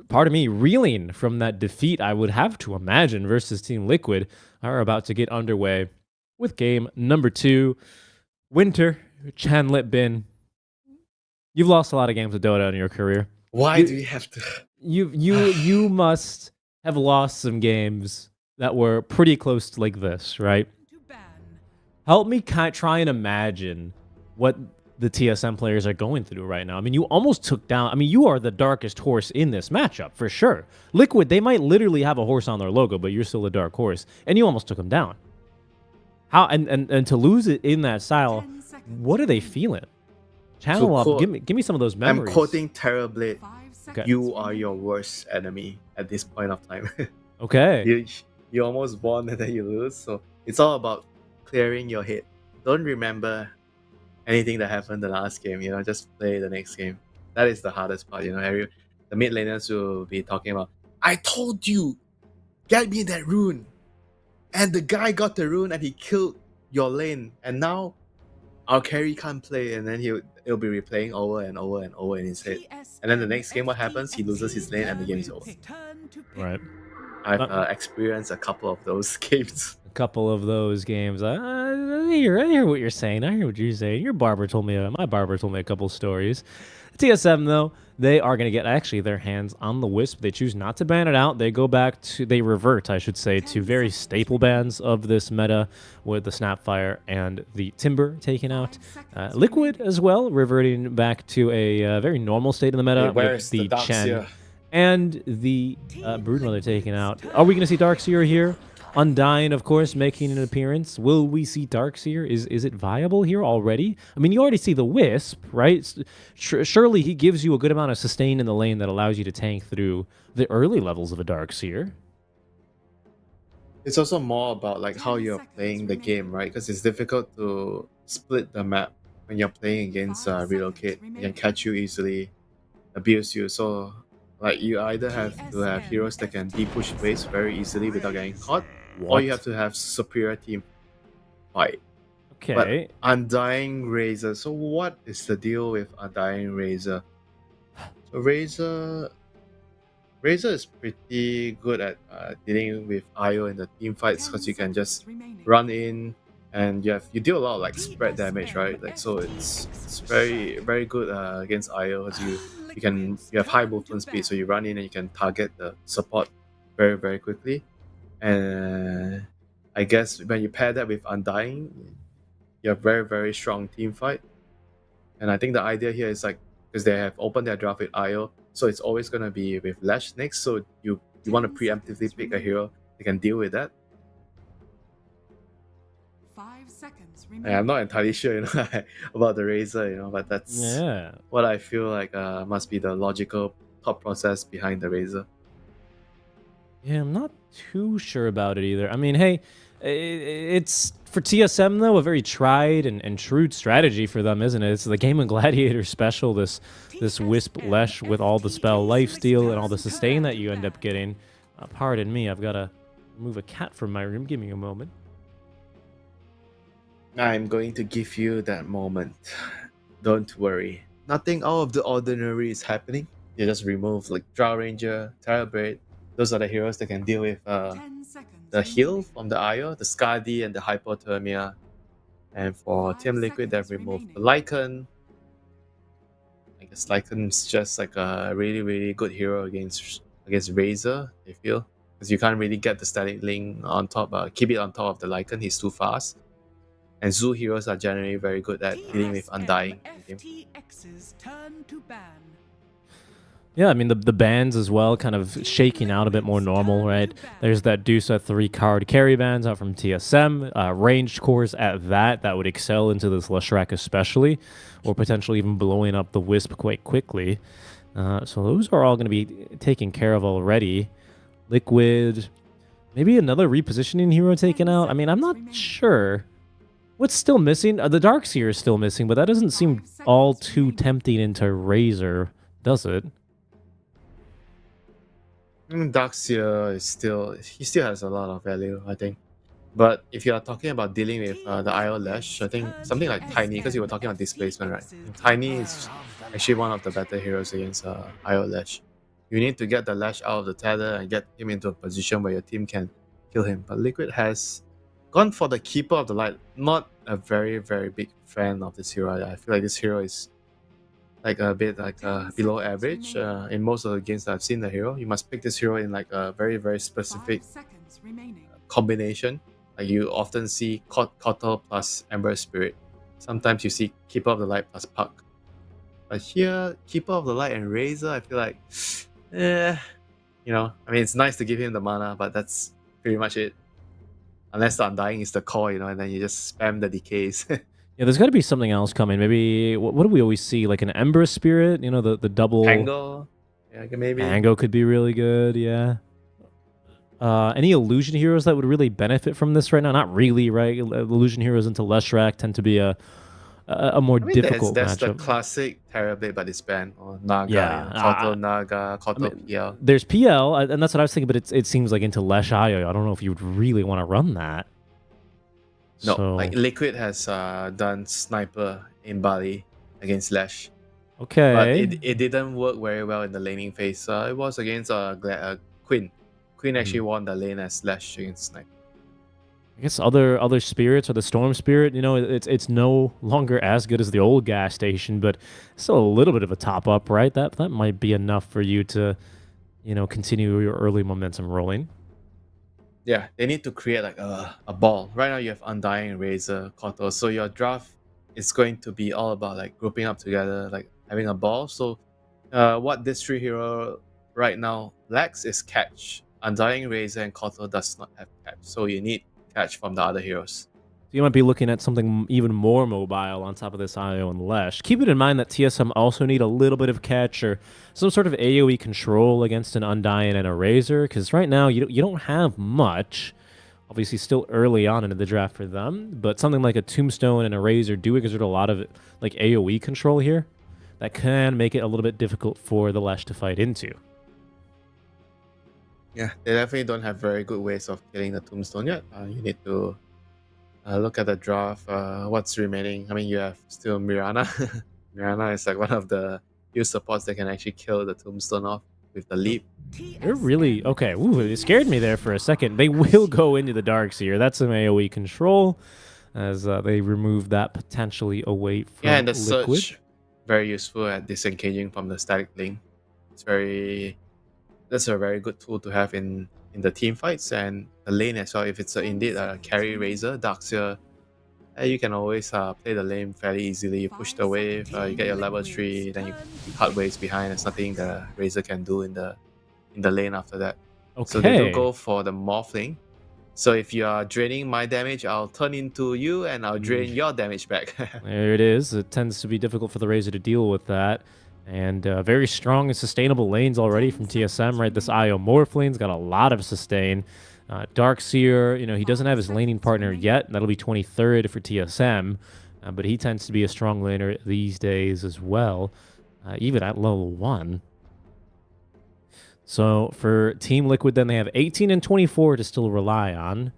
pardon me, reeling from that defeat, I would have to imagine, versus Team Liquid, are about to get underway with game number 2. Winter, Chanlit Bin, you've lost a lot of games of Dota in your career. Why do you have to? You must have lost some games that were pretty close to like this, right? Help me try and imagine what the TSM players are going through right now. I mean, you almost took down. I mean, you are the darkest horse in this matchup for sure. Liquid, they might literally have a horse on their logo, but you're still a dark horse, and you almost took them down. How and to lose it in that style, what are they feeling? Channel up. Give me some of those memories. I'm quoting Terrorblade. Okay. You are your worst enemy at this point of time. Okay. You almost won and then you lose. So it's all about clearing your head. Don't remember anything that happened the last game. Just play the next game. That is the hardest part. The mid laners will be talking about, I told you, get me that rune. And the guy got the rune and he killed your lane. And now our carry can't play, and then he'll be replaying over and over and over in his head. And then the next game, what happens? He loses his lane and the game is over. Right. I've experienced a couple of those games. A couple of those games. I hear what you're saying. I hear what you're saying. My barber told me a couple stories. TSM though, they are going to get actually their hands on the Wisp. They choose not to ban it out. They revert, I should say, to very staple bans of this meta with the Snapfire and the Timber taken out. Liquid as well, reverting back to a very normal state in the meta with the Chen and the Broodmother taken out. Are we going to see Darkseer here? Undying, of course, making an appearance. Will we see Darkseer? Is it viable here already? I mean, you already see the Wisp, right? Surely he gives you a good amount of sustain in the lane that allows you to tank through the early levels of a Darkseer. It's also more about like how you're playing the game, right? Because it's difficult to split the map when you're playing against Relocate. It can catch you easily, abuse you. So like you either have to have heroes that can de-push base very easily without getting caught, or you have to have superior team fight. Okay. But Undying Razor. So what is the deal with Undying Razor? So Razor is pretty good at dealing with IO in the team fights because you can just run in and you deal a lot of like spread damage, right? Like so it's very very good against IO because you have high movement speed, so you run in and you can target the support very very quickly. And I guess when you pair that with Undying, you have very very strong team fight. And I think the idea here is like because they have opened their draft with IO, so it's always gonna be with Lash next. So you want to preemptively pick a hero that can deal with that. 5 seconds And I'm not entirely sure, about the Razor, but that's what I feel like must be the logical thought process behind the Razor. Yeah, I'm not too sure about it either. I mean, hey, it's for TSM though a very tried and true strategy for them, isn't it? It's the Game of Gladiator special. This Wisp Lesh with all the spell lifesteal and all the sustain that you end up getting. Pardon me, I've got to remove a cat from my room. Give me a moment. I'm going to give you that moment. Don't worry. Nothing out of the ordinary is happening. You just remove like Drow Ranger, Terrorblade. Those are the heroes that can deal with the heal from the IO, the Skadi, and the Hypothermia. And for Team Liquid, they've removed the Lycan. I guess Lycan's just like a really, really good hero against Razor, I feel. Because you can't really get the static link on top, keep it on top of the Lycan, he's too fast. And Zoo heroes are generally very good at dealing with Undying. Yeah, I mean, the bans as well, kind of shaking out a bit more normal, right? There's that Dusa 3-card carry bans out from TSM, ranged cores at that would excel into this Leshrac especially, or potentially even blowing up the Wisp quite quickly. So those are all going to be taken care of already. Liquid, maybe another repositioning hero taken out. I mean, I'm not sure. What's still missing? The Darkseer is still missing, but that doesn't seem all too tempting into Razor, does it? Darkseer he still has a lot of value, I think. But if you are talking about dealing with the IO Lash, I think something like Tiny, because you were talking about displacement, right? Tiny is actually one of the better heroes against IO Lash. You need to get the Lash out of the tether and get him into a position where your team can kill him. But Liquid has gone for the Keeper of the Light. Not a very, very big fan of this hero. I feel like this hero is like a bit like below average in most of the games that I've seen the hero. You must pick this hero in like a very, very specific combination. Like you often see Kotal plus Ember Spirit. Sometimes you see Keeper of the Light plus Puck. But here, Keeper of the Light and Razor, I feel like, I mean, it's nice to give him the mana, but that's pretty much it. Unless the Undying is the core, and then you just spam the decays. Yeah, there's got to be something else coming. Maybe, what do we always see? Like an Ember Spirit, the double... Tango? Yeah, maybe. Tango could be really good, yeah. Any illusion heroes that would really benefit from this right now? Not really, right? Illusion heroes into Leshrac tend to be a more difficult that's matchup. the classic Terrorblade, but it's banned. Or Naga, Yeah, Kotal Naga, Kotal PL. There's PL, and that's what I was thinking, but it seems like into Lesh IO, I don't know if you would really want to run that. No, So- like Liquid has done Sniper in Bali against Lash. Okay. But it didn't work very well in the laning phase. It was against Quinn. Quinn actually won the lane as Lash against Sniper. I guess other spirits, or the Storm Spirit, it's no longer as good as the old gas station, but still a little bit of a top up, right? That might be enough for you to, continue your early momentum rolling. Yeah, they need to create like a ball. Right now you have Undying, Razor, Kotal. So your draft is going to be all about like grouping up together, like having a ball. So what this 3 hero right now lacks is catch. Undying, Razor, and Kotal does not have catch. So you need catch from the other heroes. You might be looking at something even more mobile on top of this IO and Lesh. Keep it in mind that TSM also need a little bit of catch or some sort of AoE control against an Undying and a Razor, because right now you don't have much. Obviously still early on into the draft for them, but something like a Tombstone and a Razor do exert a lot of like AoE control here that can make it a little bit difficult for the Lesh to fight into. Yeah, they definitely don't have very good ways of killing the Tombstone yet. You need to look at the draft. What's remaining? I mean, you have still Mirana. Mirana is like one of the few supports that can actually kill the Tombstone off with the leap. They're really... Okay, ooh, it scared me there for a second. They will go into the Darkseer. That's some AoE control as they remove that potentially away from Yeah, and the Liquid. Surge, very useful at disengaging from the static link. That's a very good tool to have in the team fights and the lane as well. If it's indeed a carry Razor, Darkseer, you can always play the lane fairly easily. You push the wave, you get your level 3, then you cut waves behind. There's nothing the Razor can do in the lane after that. So they Okay. don't go for the morphling. So if you are draining my damage, I'll turn into you and I'll drain your damage back. There it is. It tends to be difficult for the Razor to deal with that. And very strong and sustainable lanes already from TSM, right? This IO Morph lane's got a lot of sustain. Darkseer, he doesn't have his laning partner yet. That'll be 23rd for TSM. But he tends to be a strong laner these days as well, even at level 1. So for Team Liquid, then they have 18 and 24 to still rely on.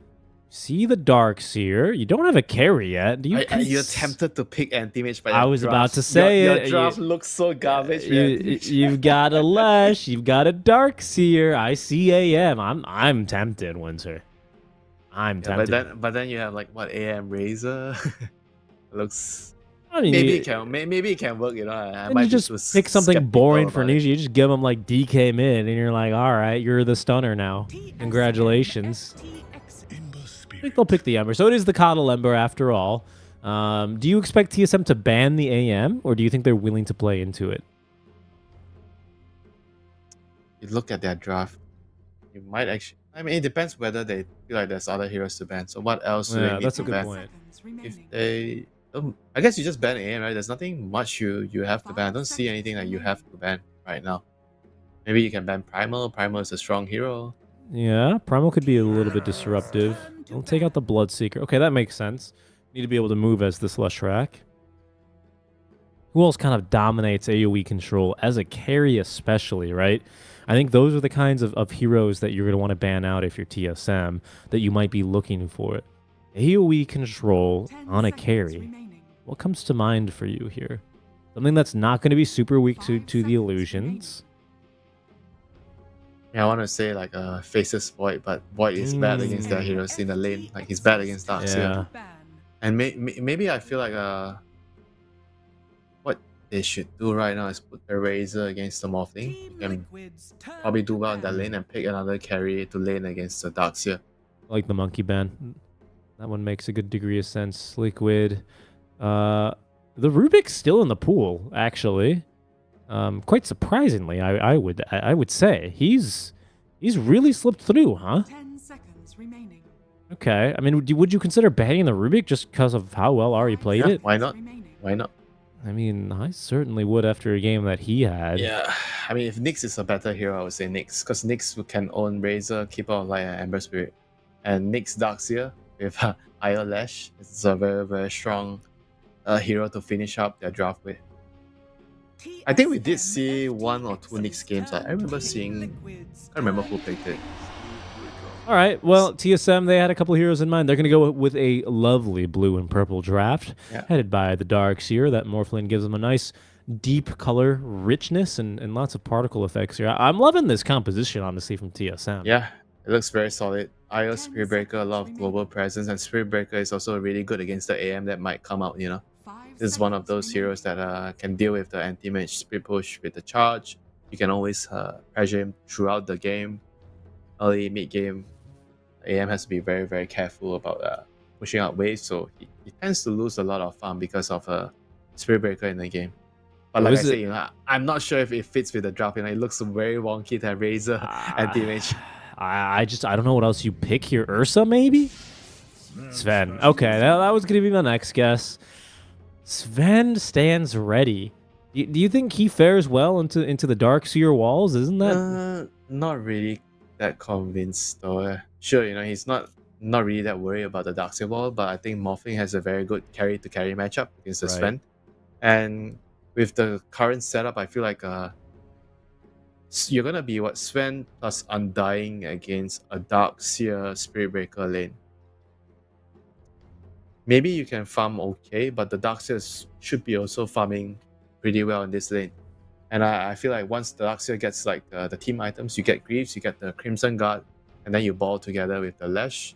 See the Darkseer. You don't have a carry yet. Do you? You're tempted to pick anti-mage, but I was about to say your it. draft looks so garbage. You've got a Lesh. You've got a Darkseer. I see AM. I'm tempted, Winter. I'm tempted. But then you have like what, AM Razor. Looks. I mean, maybe it can work. I And might you just was pick something skeptical boring for about it. Nisha. You just give them like DK mid, and you're like, all right, you're the stunner now. Congratulations. I think they'll pick the Ember. So it is the Coddle Ember after all. Do you expect TSM to ban the AM, or do you think they're willing to play into it? You look at their draft, you might actually. I mean, it depends whether they feel like there's other heroes to ban. So what else do they Yeah, need that's to a good ban? point. If they, I guess you just ban AM, right? There's nothing much you have to ban. I don't see anything that you have to ban right now. Maybe you can ban Primal. Primal is a strong hero. Yeah, Primal could be a little bit disruptive. I'll take out the Bloodseeker. Okay, that makes sense. Need to be able to move as this Leshrac. Who else kind of dominates AoE control as a carry especially, right? I think those are the kinds of heroes that you're going to want to ban out if you're TSM, that you might be looking for. AoE control on a carry. What comes to mind for you here? Something that's not going to be super weak to the illusions. Yeah, I want to say like Faces Void, but Void is bad against their heroes in the lane. Like he's bad against Darkseer. Yeah. And maybe I feel like what they should do right now is put the Razor against the Morphling. You can probably do well in that lane and pick another carry to lane against the Darkseer. Like the monkey ban. That one makes a good degree of sense. Liquid. The Rubik's still in the pool, actually. Quite surprisingly, I would say he's really slipped through, huh? 10 seconds remaining. Okay, I mean, would you consider banning the Rubik just because of how well Ari played it? Why not? Why not? I mean, I certainly would after a game that he had. Yeah, I mean, if Nyx is a better hero, I would say Nyx, because Nyx can own Razor, Keeper of Light, and Ember Spirit, and Nyx Darkseer with Ire Lash is a very, very strong hero to finish up their draft with. I think we did see 1 or 2 Nyx games. I remember seeing, I can't remember who picked it. All right, well, TSM, they had a couple heroes in mind. They're going to go with a lovely blue and purple draft, headed by the Darkseer. That Morphling gives them a nice deep color richness and lots of particle effects here. I'm loving this composition, honestly, from TSM. Yeah, it looks very solid. Io Spirit Breaker, a lot of global presence, and Spirit Breaker is also really good against the AM that might come out, you know. This is one of those heroes that can deal with the anti-mage Spirit Push with the charge. You can always pressure him throughout the game, early, mid-game. AM has to be very, very careful about pushing out waves, so he tends to lose a lot of farm because of Spirit Breaker in the game. But like I said, you know, I'm not sure if it fits with the draft. You know, it looks very wonky to have Razor anti-mage. I don't know what else you pick here. Ursa, maybe? Sven. Okay, that was going to be my next guess. Sven stands ready. Do you think he fares well into the Darkseer walls? Isn't that? Not really that convinced though. Sure, you know, he's not really that worried about the Darkseer wall, but I think Morphling has a very good carry-to-carry matchup against the Sven. And with the current setup, I feel like you're gonna be Sven plus Undying against a Darkseer Spirit Breaker lane. Maybe you can farm okay, but the Darkseer should be also farming pretty well in this lane. And I feel like once the Darkseer gets like the team items, you get Greaves, you get the Crimson Guard, and then you ball together with the Lash.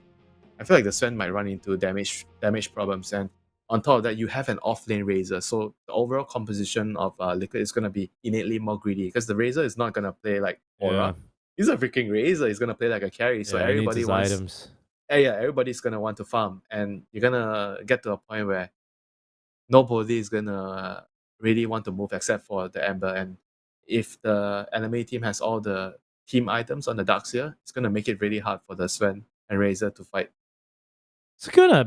I feel like the Sven might run into damage problems, and on top of that, you have an off-lane Razor, so the overall composition of Liquid is going to be innately more greedy, because the Razor is not going to play like Aura. Yeah. He's a freaking Razor, he's going to play like a carry, so everybody wants... items. Yeah, everybody's going to want to farm, and you're going to get to a point where nobody is going to really want to move except for the Ember, and if the enemy team has all the team items on the Darkseer, it's going to make it really hard for the Sven and Razor to fight. It's gonna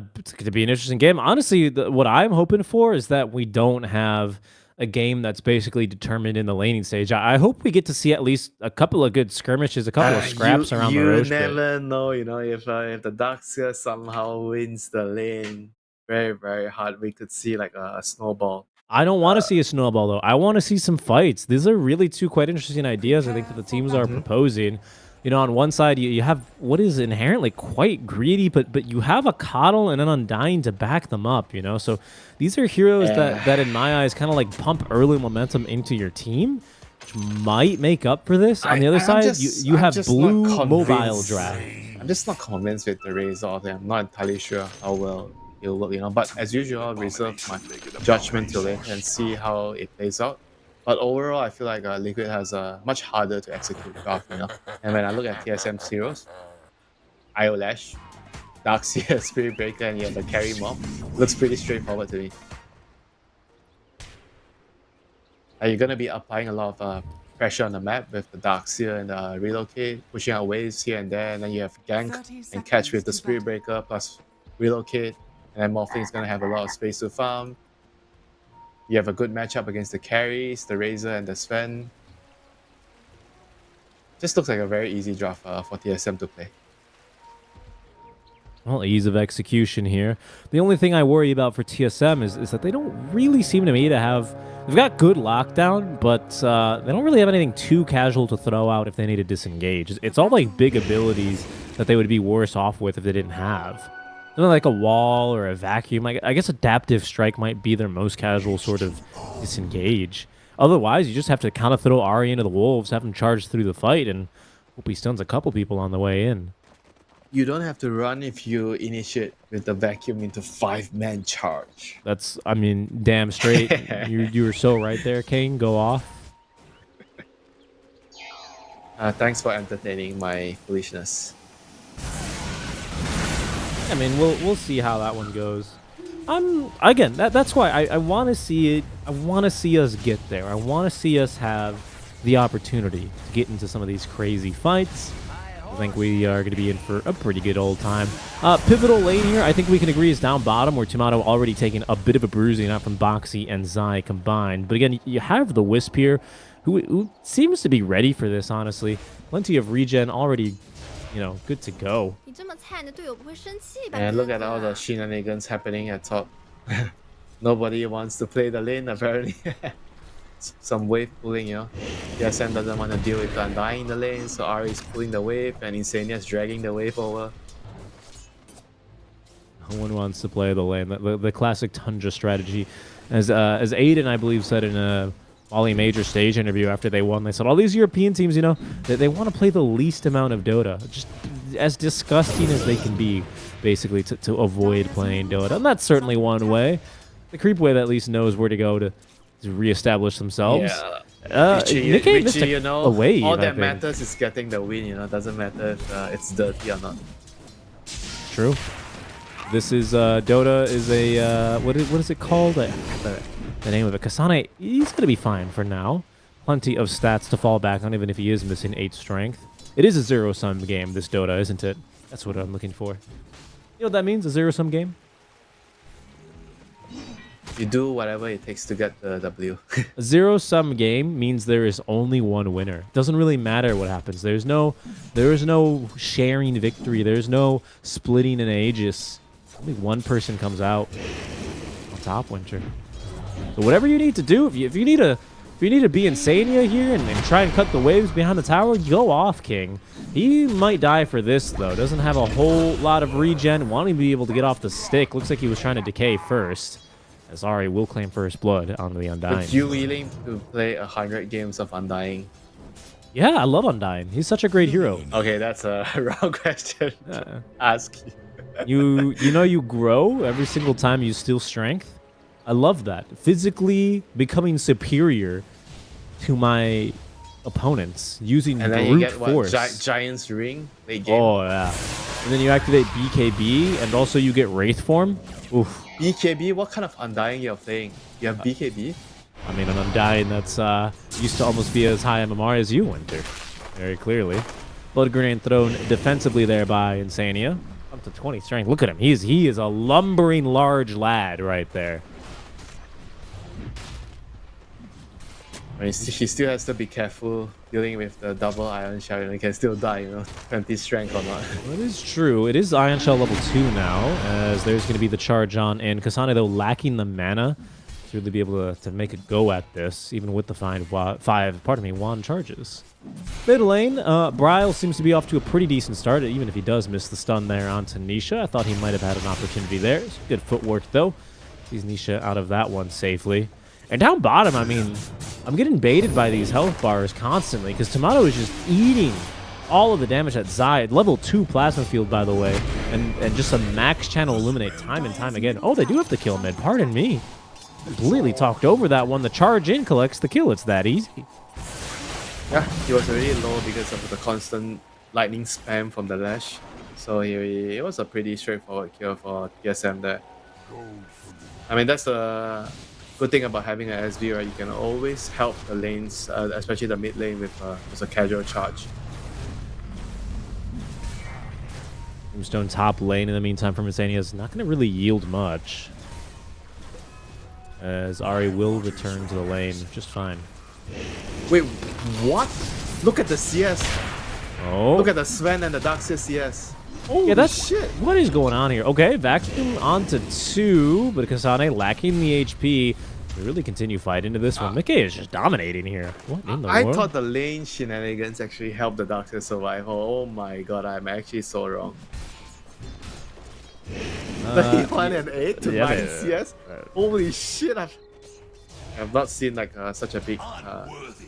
be an interesting game. Honestly, what I'm hoping for is that we don't have a game that's basically determined in the laning stage. I hope we get to see at least a couple of good skirmishes, a couple of scraps around the Roche pit. You never know, you know, if the Darkseer somehow wins the lane, very, very hard, we could see like a snowball. I don't want to see a snowball, though. I want to see some fights. These are really two quite interesting ideas, I think, that the teams are proposing. You know, on one side, you have what is inherently quite greedy, but you have a Coddle and an Undying to back them up, you know? So these are heroes that in my eyes, kind of like pump early momentum into your team, which might make up for this. On the other side, you have blue mobile draft. I'm just not convinced with the Razor. I'm not entirely sure how well it'll work, you know? But as usual, I'll reserve my judgment till it and see how it plays out. But overall, I feel like Liquid has a much harder to execute draft, you know. And when I look at TSM's heroes, Io Lash, Darkseer, Spirit Breaker, and you have the carry mob, looks pretty straightforward to me. You're gonna be applying a lot of pressure on the map with the Darkseer and relocate, pushing out waves here and there, and then you have gank and catch with the Spirit Breaker plus relocate, and then Morphling is gonna have a lot of space to farm. You have a good matchup against the carries, the Razor and the Sven. Just looks like a very easy draft for TSM to play. Well, ease of execution here. The only thing I worry about for TSM is that they don't really seem to me to have They've got good lockdown, but they don't really have anything too casual to throw out if they need to disengage. It's all like big abilities that they would be worse off with if they didn't have. Something like a wall or a vacuum. I guess adaptive strike might be their most casual sort of disengage. Otherwise, you just have to kind of throw Ari into the wolves, have him charge through the fight, and hope he stuns a couple people on the way in. You don't have to run if you initiate with the vacuum into 5-man charge. That's, I mean, damn straight. you were so right there, Kane. Go off. Thanks for entertaining my foolishness. I mean, we'll see how that one goes. Again, that's why I want to see it. I want to see us get there. I want to see us have the opportunity to get into some of these crazy fights. I think we are going to be in for a pretty good old time. Pivotal lane here, I think we can agree is down bottom, where Tomato already taking a bit of a bruising out from Boxy and Zai combined. But again, you have the Wisp here, who seems to be ready for this, honestly. Plenty of regen already, good to go. And look at all the shenanigans happening at top. Nobody wants to play the lane, apparently. Some wave pulling, TSM doesn't want to deal with Undying in the lane, so Ari is pulling the wave, and Insania is dragging the wave over. No one wants to play the lane. The classic Tundra strategy. As Aiden, I believe, said in a Volley Major stage interview after they won, they said all these European teams, they want to play the least amount of Dota. Just as disgusting as they can be, basically, to avoid playing Dota. And that's certainly one way. The creep wave at least knows where to go to reestablish themselves. Richie, away, all that matters is getting the win, doesn't matter if it's dirty or not. True. This is Dota is a what is it called? The name of it. Kasane, he's gonna be fine for now. Plenty of stats to fall back on, even if he is missing 8 strength. It is a zero-sum game, this Dota, isn't it? That's what I'm looking for. You know what that means, a zero-sum game? You do whatever it takes to get the W. A zero-sum game means there is only one winner. Doesn't really matter what happens. There is no sharing victory. There's no splitting an Aegis. Only one person comes out on top, Winter. So whatever you need to do, if you need to be Insania here and try and cut the waves behind the tower, go off, King. He might die for this, though. Doesn't have a whole lot of regen. Wanting to be able to get off the stick. Looks like he was trying to decay first. As Ari will claim first blood on the Undying. Would you willing to play 100 games of Undying? Yeah, I love Undying. He's such a great hero. Okay, that's a wrong question to ask you. You grow every single time you steal strength. I love that. Physically becoming superior to my opponents using and then brute you get force. Giant's Ring late game. Oh, yeah. And then you activate BKB, and also you get Wraith Form. Oof. BKB? What kind of Undying you're playing? You have BKB? I mean, an Undying that's used to almost be as high MMR as you, Winter. Very clearly. Blood Grenade thrown defensively there by Insania. Up to 20 strength. Look at him. He is a lumbering large lad right there. I mean, he still has to be careful dealing with the double Iron Shell, and he can still die, 20 strength or not. That is true. It is Iron Shell level 2 now, as there's going to be the charge on. And Kasane, though, lacking the mana to really be able to make a go at this, even with the 5 wand charges. Mid lane, Bryle seems to be off to a pretty decent start, even if he does miss the stun there onto Nisha. I thought he might have had an opportunity there. It's good footwork, though. Sees Nisha out of that one safely. And down bottom, I mean, I'm getting baited by these health bars constantly because Tomato is just eating all of the damage that Zai, level 2 plasma field, by the way, and just a max channel illuminate time and time again. Oh, they do have the kill mid. Pardon me. Completely talked over that one. The charge in collects the kill. It's that easy. Yeah, he was already low because of the constant lightning spam from the Lash. So it was a pretty straightforward kill for TSM there. I mean, that's a good thing about having an SB, right? You can always help the lanes, especially the mid lane, with a casual charge. Tombstone top lane in the meantime from Insania is not going to really yield much, as Ari will return to the lane just fine. Wait, what? Look at the CS. Oh. Look at the Sven and the Darkseer CS. Oh, yeah, that's shit. What is going on here? Okay, Vacuum onto 2, but Kasane lacking the HP. We really continue fight into this one. Mickey is just dominating here. What in the I world? thought the lane shenanigans actually helped the Darkseid survive. Oh my god, I'm actually so wrong. 31 and 8 to 9 CS. Holy shit! I've not seen like such a big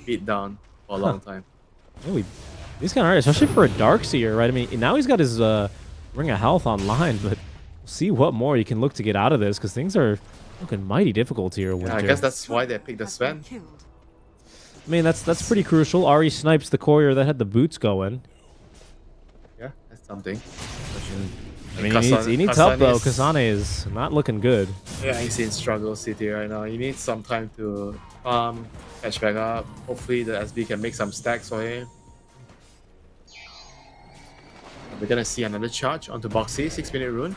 beat down for a long time. Really, he's kind of hard, especially for a Darkseer, right? I mean, now he's got his Ring of Health online, but we'll see what more he can look to get out of this, because things are looking mighty difficult here. Yeah, I guess that's why they picked the Sven. I mean, that's pretty crucial. Ari snipes the courier that had the boots going. Yeah, that's something. I mean, he needs help though. Kasane is not looking good. Yeah, he's in struggle city right now. He needs some time to catch back up. Hopefully the SB can make some stacks for him. We're gonna see another charge onto Boxy, 6-minute rune.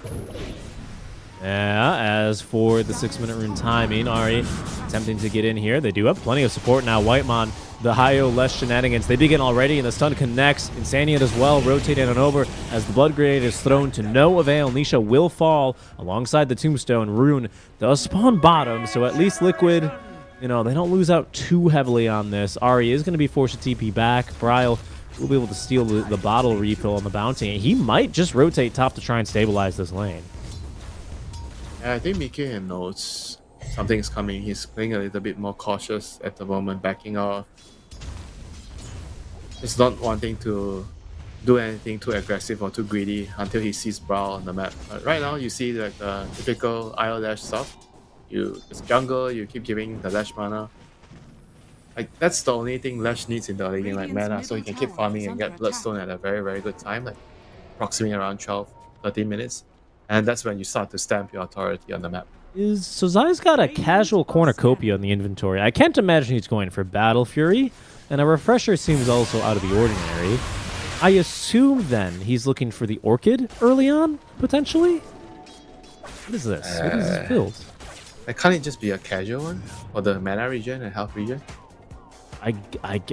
Yeah, as for the 6-minute rune timing, Ari attempting to get in here. They do have plenty of support now. Whitemon, the Hio less shenanigans. They begin already, and the stun connects. Insaniate as well, rotating on over as the Blood Grenade is thrown to no avail. Nisha will fall alongside the Tombstone. Rune does spawn bottom, so at least Liquid, you know, they don't lose out too heavily on this. Ari is going to be forced to TP back. Bryle will be able to steal the bottle refill on the bounty. He might just rotate top to try and stabilize this lane. Yeah, I think Mickey knows something's coming. He's playing a little bit more cautious at the moment, backing off. He's not wanting to do anything too aggressive or too greedy until he sees Brawl on the map. But right now, you see like the typical IO dash stuff. You just jungle, you keep giving the Lash mana. Like, that's the only thing Lash needs in the early game, like mana, so he can keep farming and get Bloodstone at a very, very good time, like approximately around 12, 13 minutes. And that's when you start to stamp your authority on the map. So Zai's got a casual cornucopia in the inventory. I can't imagine he's going for Battle Fury, and a Refresher seems also out of the ordinary. I assume then he's looking for the Orchid early on, potentially? What is this? What is this build? Can't it just be a casual one for the mana regen and health regen? I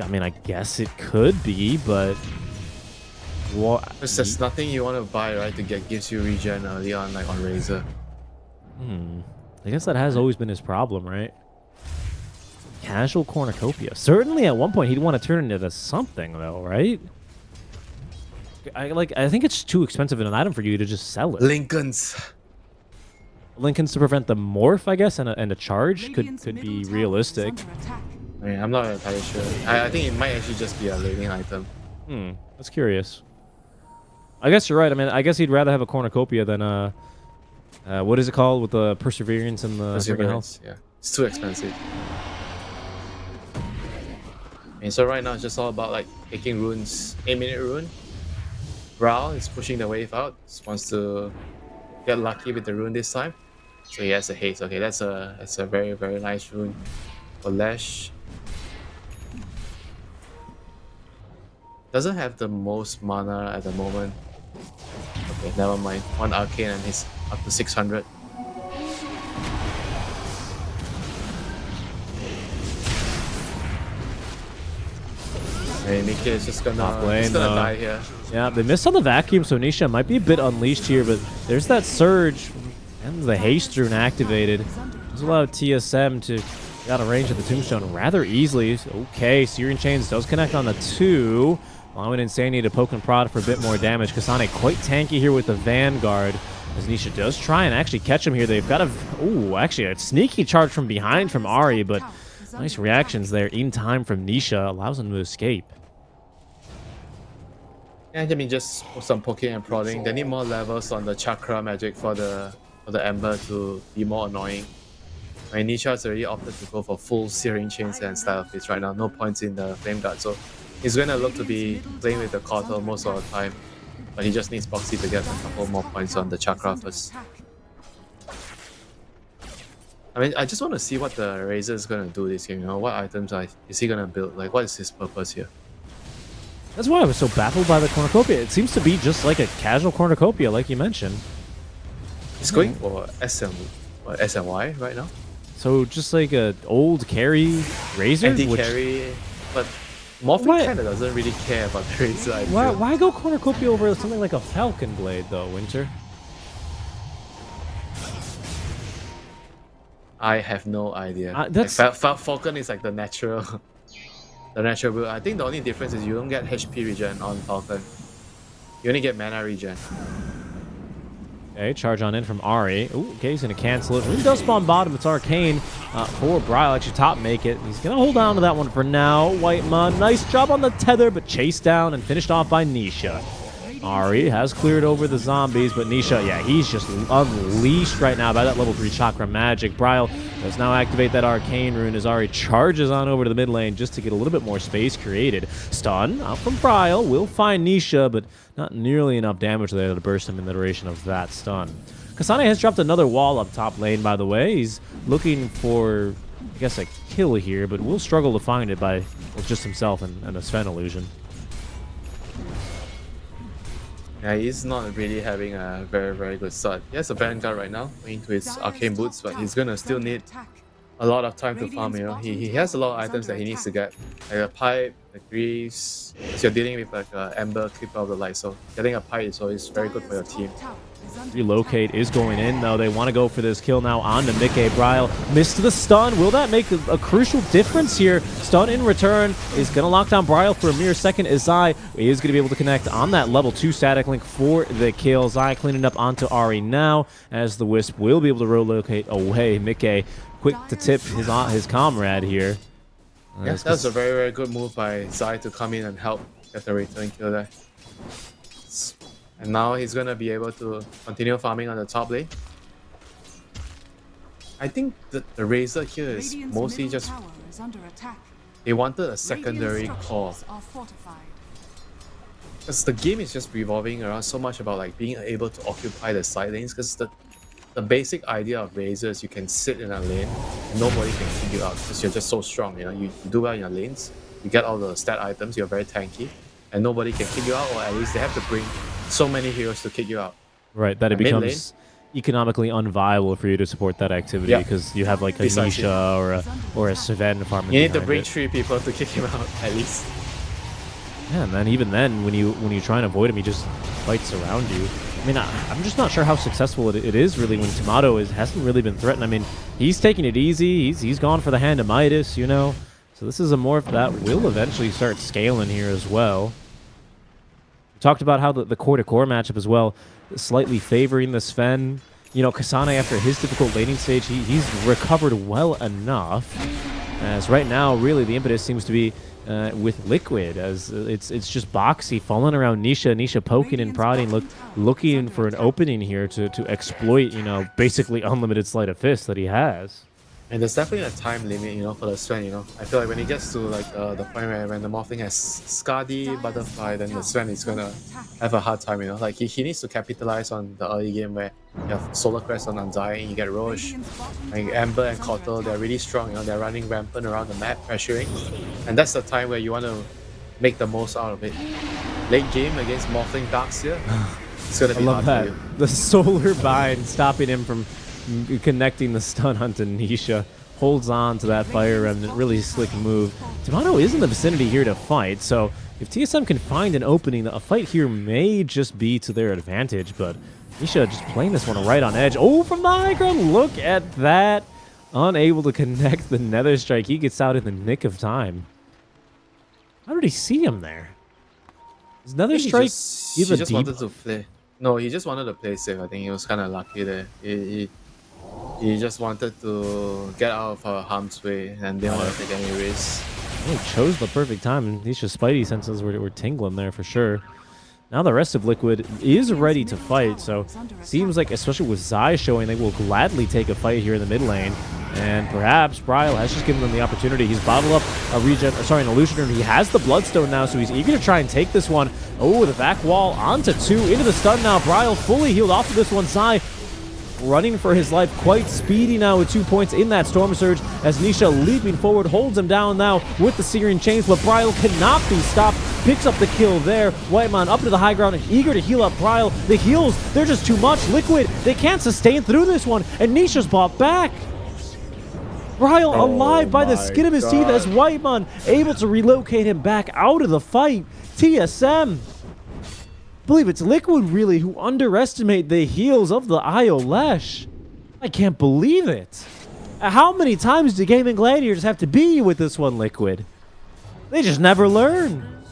mean, I guess it could be, but what? Because there's nothing you want to buy, right, to gives you regen early on, like on Razor. I guess that has always been his problem, right? Casual cornucopia. Certainly at one point he'd want to turn it into something, though, right? I think it's too expensive an item for you to just sell it. Lincolns to prevent the morph, I guess, and a charge could be realistic. I mean, I'm not entirely sure. I think it might actually just be a laning item. That's curious. I guess you're right. I mean, I guess he'd rather have a cornucopia than what is it called with the perseverance and the health? Yeah, it's too expensive. And so right now it's just all about like taking runes, 8-minute rune. Brawl is pushing the wave out. Just wants to get lucky with the rune this time. So he has a haste. Okay, that's a very, very nice rune for Lash. Doesn't have the most mana at the moment. Okay, never mind. One arcane and he's up to 600. Hey, Mickey is just gonna die here. Yeah, they missed on the vacuum, so Nisha might be a bit unleashed here, but there's that surge and the haste rune activated. Does allow TSM to get out of range of the Tombstone rather easily. Okay, Searing Chains does connect on the 2. Allowing Insania to poke and prod for a bit more damage. Kasane quite tanky here with the Vanguard. As Nisha does try and actually catch him here. They've got actually a sneaky charge from behind from Ari, but nice reactions there in time from Nisha. Allows him to escape. Yeah, I mean, just some poking and prodding. They need more levels on the chakra magic for the Ember to be more annoying. I mean, Nisha has already opted to go for full Searing Chains and style of this right now. No points in the Flame Guard, so he's going to look to be playing with the Cortal most of the time. But he just needs Boxy to get a couple more points on the chakra first. I mean, I just want to see what the Razor is going to do this game. You know, what items is he going to build? Like, what is his purpose here? That's why I was so baffled by the cornucopia. It seems to be just like a casual cornucopia, like you mentioned. He's going for SNY right now. So just like a old carry Razor? Anti-carry, but Morphin kind of doesn't really care about the Razor. Why go cornucopia over something like a Falcon Blade, though, Winter? I have no idea. That's Falcon is like the natural, the natural build. I think the only difference is you don't get HP regen on Falcon. You only get mana regen. Okay, charge on in from Ari. Ooh, okay, he's going to cancel it. He does spawn bottom. It's Arcane for Bryle. Actually, top make it. He's going to hold on to that one for now. Whitemon, nice job on the tether, but chased down and finished off by Nisha. Ari has cleared over the zombies, but Nisha, yeah, he's just unleashed right now by that level 3 chakra magic. Bryle does now activate that arcane rune as Ari charges on over to the mid lane just to get a little bit more space created. Stun out from Bryle will find Nisha, but not nearly enough damage there to burst him in the duration of that stun. Kasane has dropped another wall up top lane, by the way. He's looking for, I guess, a kill here, but will struggle to find it by just himself and a Sven illusion. Yeah, he's not really having a very, very good start. He has a Vanguard right now, into his arcane boots, but he's gonna still need a lot of time to farm, you know. He has a lot of items that he needs to get, like a pipe, the greaves, because you're dealing with like Ember, Keeper of the Light, so getting a pipe is always very good for your team. Relocate is going in, though. They want to go for this kill now on to Mickey. Bryle missed the stun. Will that make a crucial difference here? Stun in return is going to lock down Bryle for a mere second as Zai is going to be able to connect on that level 2 static link for the kill. Zai cleaning up onto Ari now as the Wisp will be able to relocate away. Mickey quick to tip his comrade here. Yeah, that was a very, very good move by Zai to come in and help get the return kill there. And now he's going to be able to continue farming on the top lane. I think the Razor here is mostly just... They wanted a secondary core. Because the game is just revolving around so much about like being able to occupy the side lanes. Because the basic idea of Razor is you can sit in a lane and nobody can kick you out because you're just so strong. You know, you do well in your lanes, you get all the stat items, you're very tanky, and nobody can kick you out, or at least they have to bring so many heroes to kick you out. Right, that it becomes economically unviable for you to support that activity because you have like a Nisha or a Sven farming. You need to bring 3 people to kick him out at least. Yeah, and then even then, when you try and avoid him, he just fights around you. I mean, I'm just not sure how successful it is really when Tomato hasn't really been threatened. I mean, he's taking it easy. He's gone for the Hand of Midas, you know. So this is a morph that will eventually start scaling here as well. Talked about how the core-to-core matchup as well, slightly favoring the Sven. You know, Kasane, after his difficult laning stage, he's recovered well enough. As right now, really, the impetus seems to be with Liquid, as it's just boxy, falling around Nisha poking and prodding, looking for an opening here to exploit, you know, basically unlimited sleight of fist that he has. And there's definitely a time limit, you know, for the Sven, you know. I feel like when it gets to like the point where when the Morphling has Skadi, Butterfly, then the Sven is gonna have a hard time, you know. Like he needs to capitalize on the early game where you have Solar Crest on Undying, you get Roche, like Ember and Kotal, they're really strong, you know, they're running rampant around the map, pressuring. And that's the time where you want to make the most out of it. Late game against Morphling Darkseer, it's gonna be hard for you. The Solar Bind stopping him from connecting the stun onto Nisha. Holds on to that Fire Remnant. Really slick move. Tomato is in the vicinity here to fight, so if TSM can find an opening, a fight here may just be to their advantage, but Nisha just playing this one right on edge. Oh, from the high ground, look at that. Unable to connect the Nether Strike. He gets out in the nick of time. How did he see him there? Is Nether Strike even just wanted to play. No, he just wanted to play safe. I think he was kind of lucky there. He just wanted to get out of harm's way and didn't want to take any risks. He chose the perfect time, and Nisha's spidey senses were tingling there for sure. Now the rest of Liquid is ready to fight, so seems like, especially with Zai showing, they will gladly take a fight here in the mid lane. And perhaps Bryle has just given them the opportunity. He's bottled up an illusioner. He has the Bloodstone now, so he's eager to try and take this one. Oh, the back wall onto 2, into the stun now. Bryle fully healed off of this one. Zai running for his life, quite speedy now with 2 points in that Storm Surge, as Nisha leaping forward holds him down now with the Searing Chains, but Bryle cannot be stopped. Picks up the kill there. Whitemon up to the high ground and eager to heal up Bryle. The heals, they're just too much. Liquid, they can't sustain through this one, and Nisha's bought back. Bryle alive by the skin of his teeth as Whitemon able to relocate him back out of the fight. TSM, I believe it's Liquid really who underestimate the heals of the Io Lesh. I can't believe it. How many times do Gaming Gladiators have to be with this one, Liquid? They just never learn.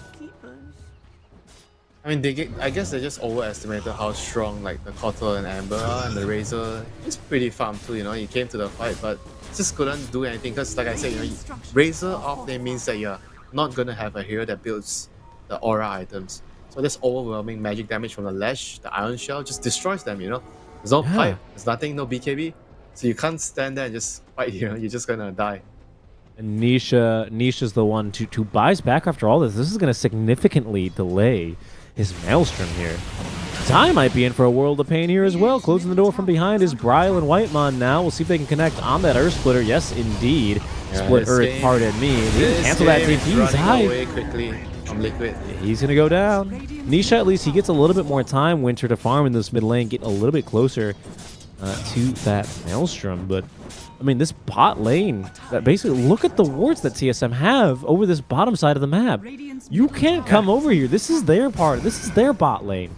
I mean, I guess they just overestimated how strong like the Kotal and Amber are, and the Razor is pretty farm too. You know, he came to the fight, but just couldn't do anything because, like I said, you know, Razor off lane means that you're not gonna have a hero that builds the aura items. So this overwhelming magic damage from the Lash, the Iron Shell, just destroys them. You know, there's no fight, there's nothing, no BKB, so you can't stand there and just fight. You know, you're just gonna die. And Nisha's the one to buys back after all this. This is gonna significantly delay his Maelstrom here. Zai might be in for a world of pain here as well. Closing the door from behind is Bryle and Whitemon now. We'll see if they can connect on that Earth Splitter. Yes, indeed. Split Earth, pardon me. Cancel that TP. Zai away quickly from Liquid. He's gonna go down. Nisha, at least he gets a little bit more time, Winter, to farm in this mid lane, get a little bit closer to that Maelstrom. But I mean, this bot lane, that basically, look at the wards that TSM have over this bottom side of the map. You can't come over here. This is their part. This is their bot lane.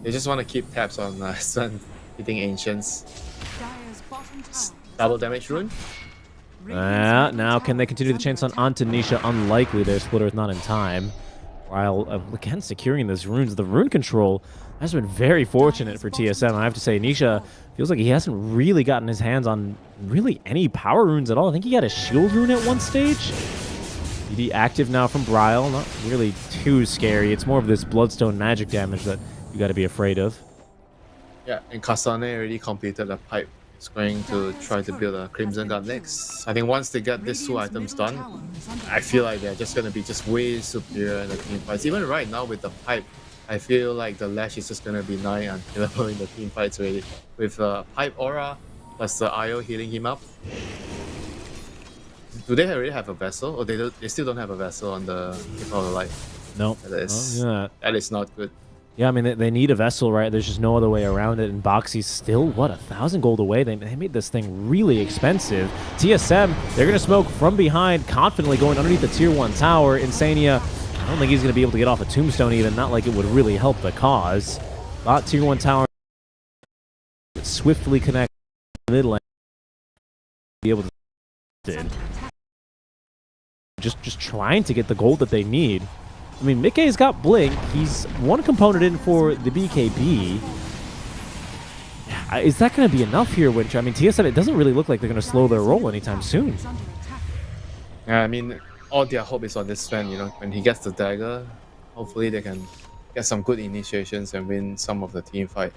They just want to keep tabs on Sven hitting Ancients. Double damage rune. Now can they continue the chance onto Nisha? Unlikely. Their Splitter is not in time. While again securing those runes, the rune control has been very fortunate for TSM. I have to say, Nisha feels like he hasn't really gotten his hands on really any power runes at all. I think he got a shield rune at one stage. BD active now from Bryle. Not really too scary. It's more of this bloodstone magic damage that you got to be afraid of. Yeah, and Kasane already completed the pipe. He's going to try to build a Crimson Guard next. I think once they get these two items done, I feel like they're just going to be just way superior in the team fights. Even right now with the pipe, I feel like the Lash is just going to be nigh unkillable in the team fights already. With Pipe Aura plus the IO healing him up. Do they already have a vessel? Or they still don't have a vessel on the Keeper of the Light? No. That is not good. Yeah, I mean, they need a vessel, right? There's just no other way around it. And Boxy's still, what, 1,000 gold away? They made this thing really expensive. TSM, they're going to smoke from behind, confidently going underneath the Tier 1 tower. Insania, I don't think he's going to be able to get off a tombstone even. Not like it would really help the cause. Bot Tier 1 tower swiftly connect mid lane. Be able to... Just trying to get the gold that they need. I mean, Mickey's got Blink. He's one component in for the BKB. Is that going to be enough here, Winter? I mean, TSM, it doesn't really look like they're going to slow their roll anytime soon. Yeah, I mean, all their hope is on this Sven, you know. When he gets the dagger, hopefully they can get some good initiations and win some of the team fight.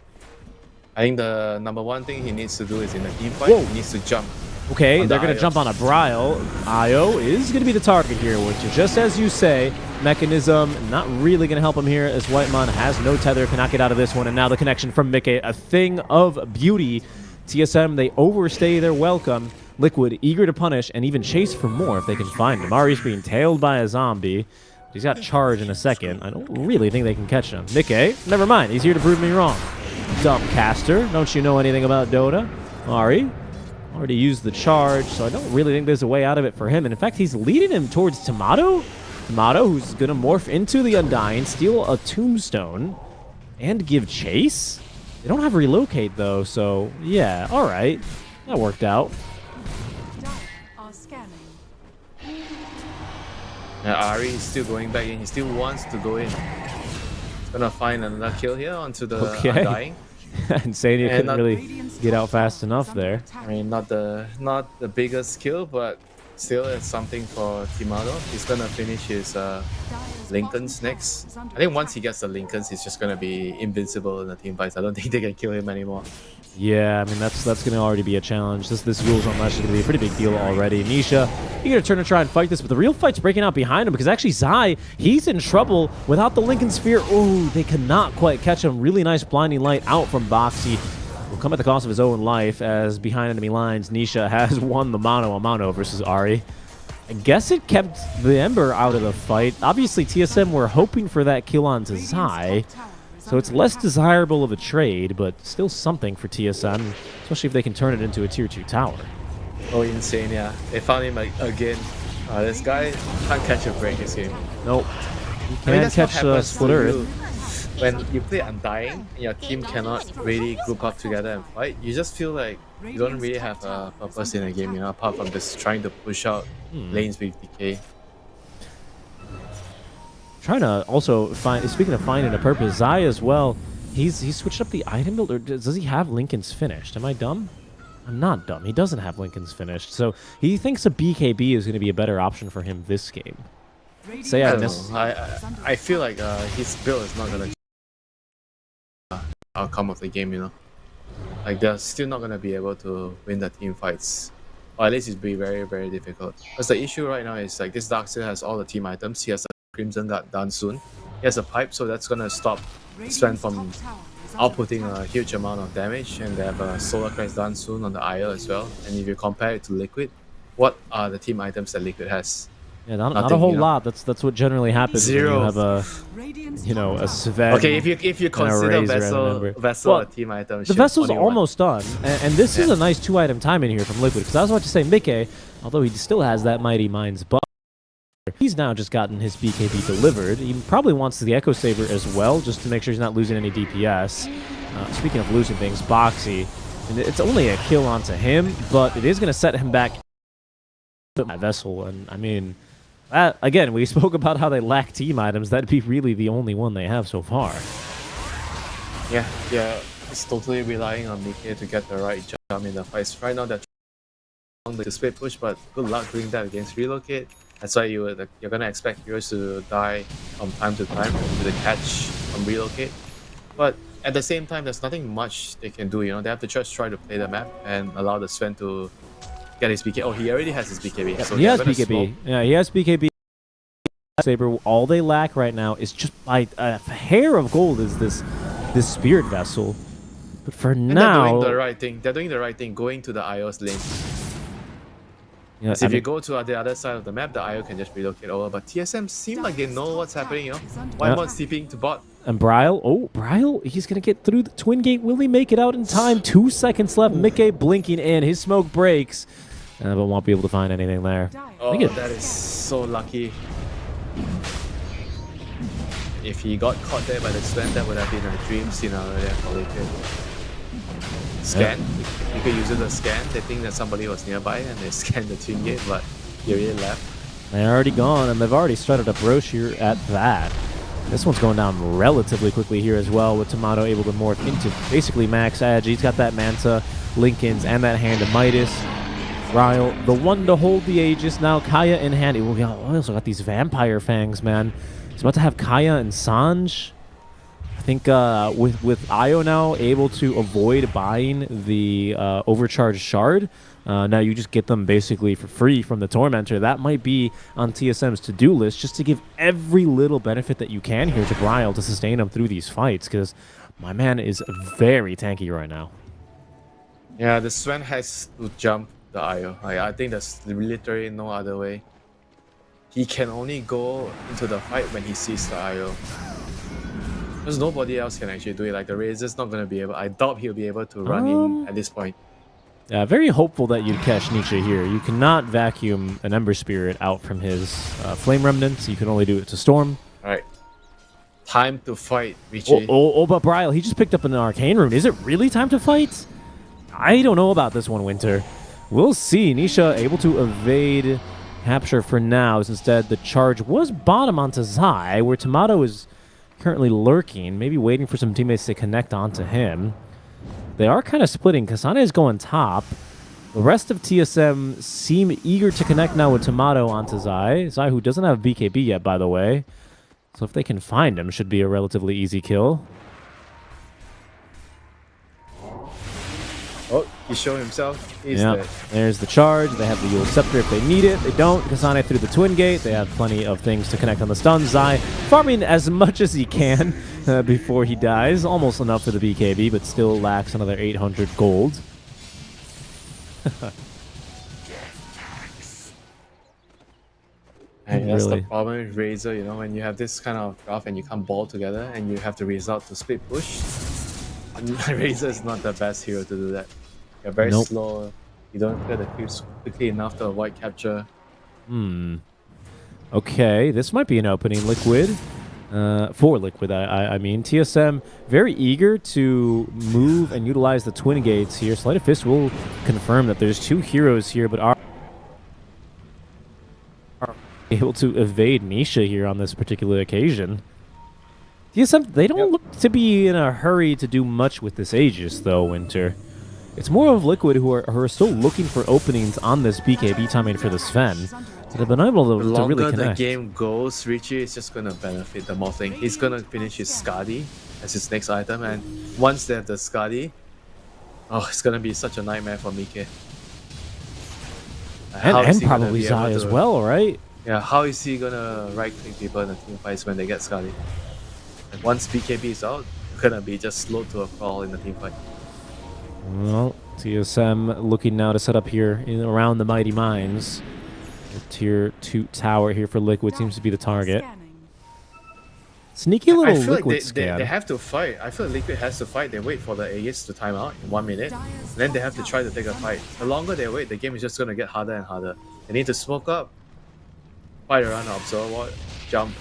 I think the number one thing he needs to do is in the team fight, he needs to jump. Okay, they're going to jump on a Bryle. Io is going to be the target here, which is just as you say. Mechanism not really going to help him here as Whitemon has no tether, cannot get out of this one. And now the connection from Mickey, a thing of beauty. TSM, they overstay their welcome. Liquid eager to punish and even chase for more if they can find him. Ari's being tailed by a zombie. He's got charge in a second. I don't really think they can catch him. Mickey, never mind. He's here to prove me wrong. Dumb caster. Don't you know anything about Dota? Ari already used the charge, so I don't really think there's a way out of it for him. And in fact, he's leading him towards Tomato. Tomato, who's going to morph into the Undying, steal a tombstone, and give chase. They don't have relocate, though, so yeah, all right. That worked out. Yeah, Ari is still going back in. He still wants to go in. He's going to find another kill here onto the Undying. Insania couldn't really get out fast enough there. I mean, not the biggest kill, but still it's something for Timado. He's gonna finish his Lincolns next. I think once he gets the Lincolns, he's just gonna be invincible in the team fights. I don't think they can kill him anymore. Yeah, I mean that's gonna already be a challenge. This rules on Lash is gonna be a pretty big deal already. Nisha, you gotta turn to try and fight this, but the real fight's breaking out behind him because actually Zai, he's in trouble without the Lincoln Sphere. Oh, they cannot quite catch him. Really nice blinding light out from Boxy. Will come at the cost of his own life as behind enemy lines, Nisha has won the mano-a-mano versus Ari. I guess it kept the Ember out of the fight. Obviously, TSM were hoping for that kill onto Zai, so it's less desirable of a trade, but still something for TSM, especially if they can turn it into a Tier 2 tower. Oh, insane, yeah. They found him again. This guy can't catch a break, you see. Nope. He can't catch Split Earth. when you play Undying and your team cannot really group up together and fight, you just feel like you don't really have a purpose in a game, you know, apart from just trying to push out lanes with DK. Trying to also find, speaking of finding a purpose, Zai as well, he's switched up the item build, or does he have Lincoln's finished? Am I dumb? I'm not dumb. He doesn't have Lincoln's finished, so he thinks a BKB is going to be a better option for him this game. Say I don't know. I feel like his build is not gonna outcome of the game, you know. Like they're still not gonna be able to win the team fights, or at least it'll be very, very difficult. Because the issue right now is like this Darkseer has all the team items. He has a Crimson Guard done soon. He has a pipe, so that's gonna stop Sven from outputting a huge amount of damage, and they have a Solar Crest done soon on the IO as well. And if you compare it to Liquid, what are the team items that Liquid has? Yeah, not a whole lot. That's what generally happens. Zero. When you have a, you know, a Sven. Okay, if you consider Vessel a team item, the Vessel's almost done, and this is a nice 2-item timing here from Liquid. Because I was about to say Mickey, although he still has that Mighty Minds buff, he's now just gotten his BKB delivered. He probably wants the Echo Saber as well, just to make sure he's not losing any DPS. Speaking of losing things, Boxy, and it's only a kill onto him, but it is going to set him back. My Vessel, and I mean. Again, we spoke about how they lack team items. That'd be really the only one they have so far. Yeah, it's totally relying on Mickey to get the right jump in the fights. Right now, they're trying to split push, but good luck doing that against Relocate. That's why you're gonna expect heroes to die from time to time with the catch from Relocate. But at the same time, there's nothing much they can do. You know, they have to just try to play the map and allow the Sven to get his BKB. Oh, he already has his BKB. So he has BKB. Yeah, he has BKB. Saber. All they lack right now is just by a hair of gold is this Spirit Vessel. But for now, they're doing the right thing. They're doing the right thing, going to the IO's lane. Yeah, if you go to the other side of the map, the IO can just relocate over. But TSM seem like they know what's happening. You know, why not TPing to bot? And Bryle, he's gonna get through the Twin Gate. Will he make it out in time? 2 seconds left. Mickey blinking in. His smoke breaks. But won't be able to find anything there. Oh, that is so lucky. If he got caught there by the Sven, that would have been a dream scenario there for Liquid. Scan. You could use it to scan. They think that somebody was nearby and they scanned the Twin Gate, but he really left. They're already gone, and they've already started up Roche here at that. This one's going down relatively quickly here as well, with Tomato able to morph into basically max edge. He's got that Manta, Lincoln's, and that Hand of Midas. Ryle, the one to hold the Aegis. Now Kaya in hand. We also got these Vampire Fangs, man. He's about to have Kaya and Sanj. I think with Io now able to avoid buying the overcharged shard, now you just get them basically for free from the Tormentor. That might be on TSM's to-do list, just to give every little benefit that you can here to Ryle to sustain him through these fights, because my man is very tanky right now. Yeah, the Sven has to jump the IO. I think there's literally no other way. He can only go into the fight when he sees the IO. Because nobody else can actually do it. Like the Razor's not going to be able. I doubt he'll be able to run in at this point. Yeah, very hopeful that you'd catch Nietzsche here. You cannot vacuum an Ember Spirit out from his Flame Remnants. You can only do it to Storm. Alright. Time to fight, Richie. But Bryle, he just picked up an Arcane Rune. Is it really time to fight? I don't know about this one, Winter. We'll see. Nisha able to evade capture for now, as instead the charge was bottom onto Zai, where Tomato is currently lurking, maybe waiting for some teammates to connect onto him. They are kind of splitting. Kasane is going top. The rest of TSM seem eager to connect now with Tomato onto Zai. Zai, who doesn't have BKB yet, by the way. So if they can find him, should be a relatively easy kill. Oh, he showed himself. He's dead. There's the charge. They have the Yule Scepter if they need it. They don't. Kasane through the Twin Gate. They have plenty of things to connect on the stun. Zai farming as much as he can before he dies. Almost enough for the BKB, but still lacks another 800 gold. And that's the problem with Razor, you know, when you have this kind of graph and you can't ball together and you have to resort to split push. Razor is not the best hero to do that. You're very slow. You don't clear the creeps quickly enough to avoid capture. Okay, this might be an opening. Liquid for Liquid, I mean. TSM very eager to move and utilize the twin gates here. Sleight of Fist will confirm that there's 2 heroes here, but are able to evade Nisha here on this particular occasion. TSM, they don't look to be in a hurry to do much with this Aegis, though, Winter. It's more of Liquid who are still looking for openings on this BKB timing for the Sven. They've been able to really The longer the connect. game goes, Richie is just going to benefit the Morphling. He's going to finish his Skadi as his next item, and once they have the Skadi, oh, it's going to be such a nightmare for Mike. And probably Zai as well, right? Yeah, how is he going to right-click people in the team fights when they get Skadi? Like once BKB is out, it's going to be just slow to a crawl in the team fight. Well, TSM looking now to set up here around the Mighty Mines. The tier 2 tower here for Liquid seems to be the target. Sneaky little Liquid scan. They have to fight. I feel like Liquid has to fight. They wait for the Aegis to time out in 1 minute. Then they have to try to take a fight. The longer they wait, the game is just going to get harder and harder. They need to smoke up, fight around the observer, jump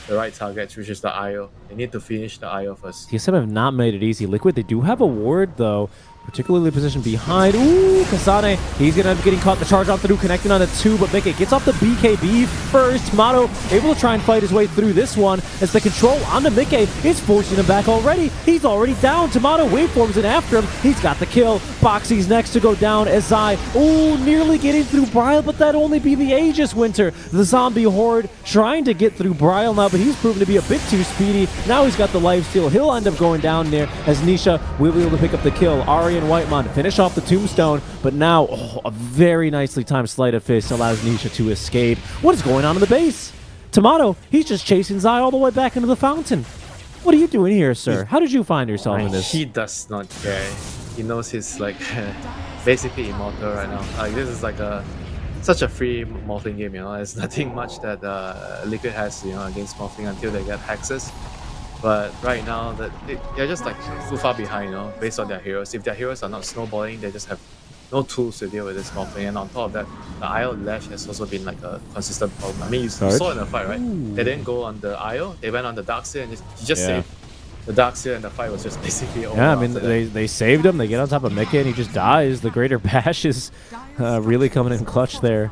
the right targets, which is the IO. They need to finish the IO first. TSM have not made it easy. Liquid, they do have a ward, though, particularly positioned behind. Ooh, Kasane, he's going to end up getting caught. The charge on through, connecting on the 2, but Mickey gets off the BKB first. Mato able to try and fight his way through this one as the control onto Mickey is forcing him back already. He's already down. Tomato waveforms in after him. He's got the kill. Boxy's next to go down as Zai, ooh, nearly getting through Bryle, but that'd only be the Aegis, Winter. The zombie horde trying to get through Bryle now, but he's proven to be a bit too speedy. Now he's got the lifesteal. He'll end up going down there as Nisha will be able to pick up the kill. Ari and Whitemon finish off the tombstone, but now a very nicely timed sleight of fist allows Nisha to escape. What is going on in the base? Tomato, he's just chasing Zai all the way back into the fountain. What are you doing here, sir? How did you find yourself in this? He does not care. He knows he's like basically immortal right now. Like this is like such a free Morphling game, you know. There's nothing much that Liquid has, you know, against Morphling until they get hexes. But right now, they're just like too far behind, you know, based on their heroes. If their heroes are not snowballing, they just have no tools to deal with this Morphling. And on top of that, the IO Lash has also been like a consistent problem. I mean, you saw in the fight, right? They didn't go on the IO, they went on the Darkseer and he just saved the Darkseer, and the fight was just basically over. Yeah, I mean, they saved him. They get on top of Mickey and he just dies. The Greater Bash is really coming in clutch there,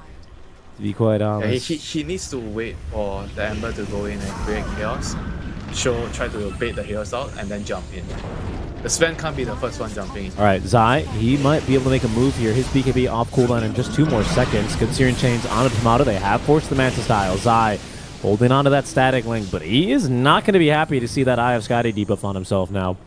to be quite honest. Yeah, he needs to wait for the Ember to go in and create chaos. Try to bait the heroes out and then jump in. The Sven can't be the first one jumping in. All right, Zai, he might be able to make a move here. His BKB off cooldown in just 2 more seconds. Good Searing Chains on the Tomato. They have forced the Manta style. Zai holding on to that static link, but he is not going to be happy to see that Eye of Skadi debuff on himself now.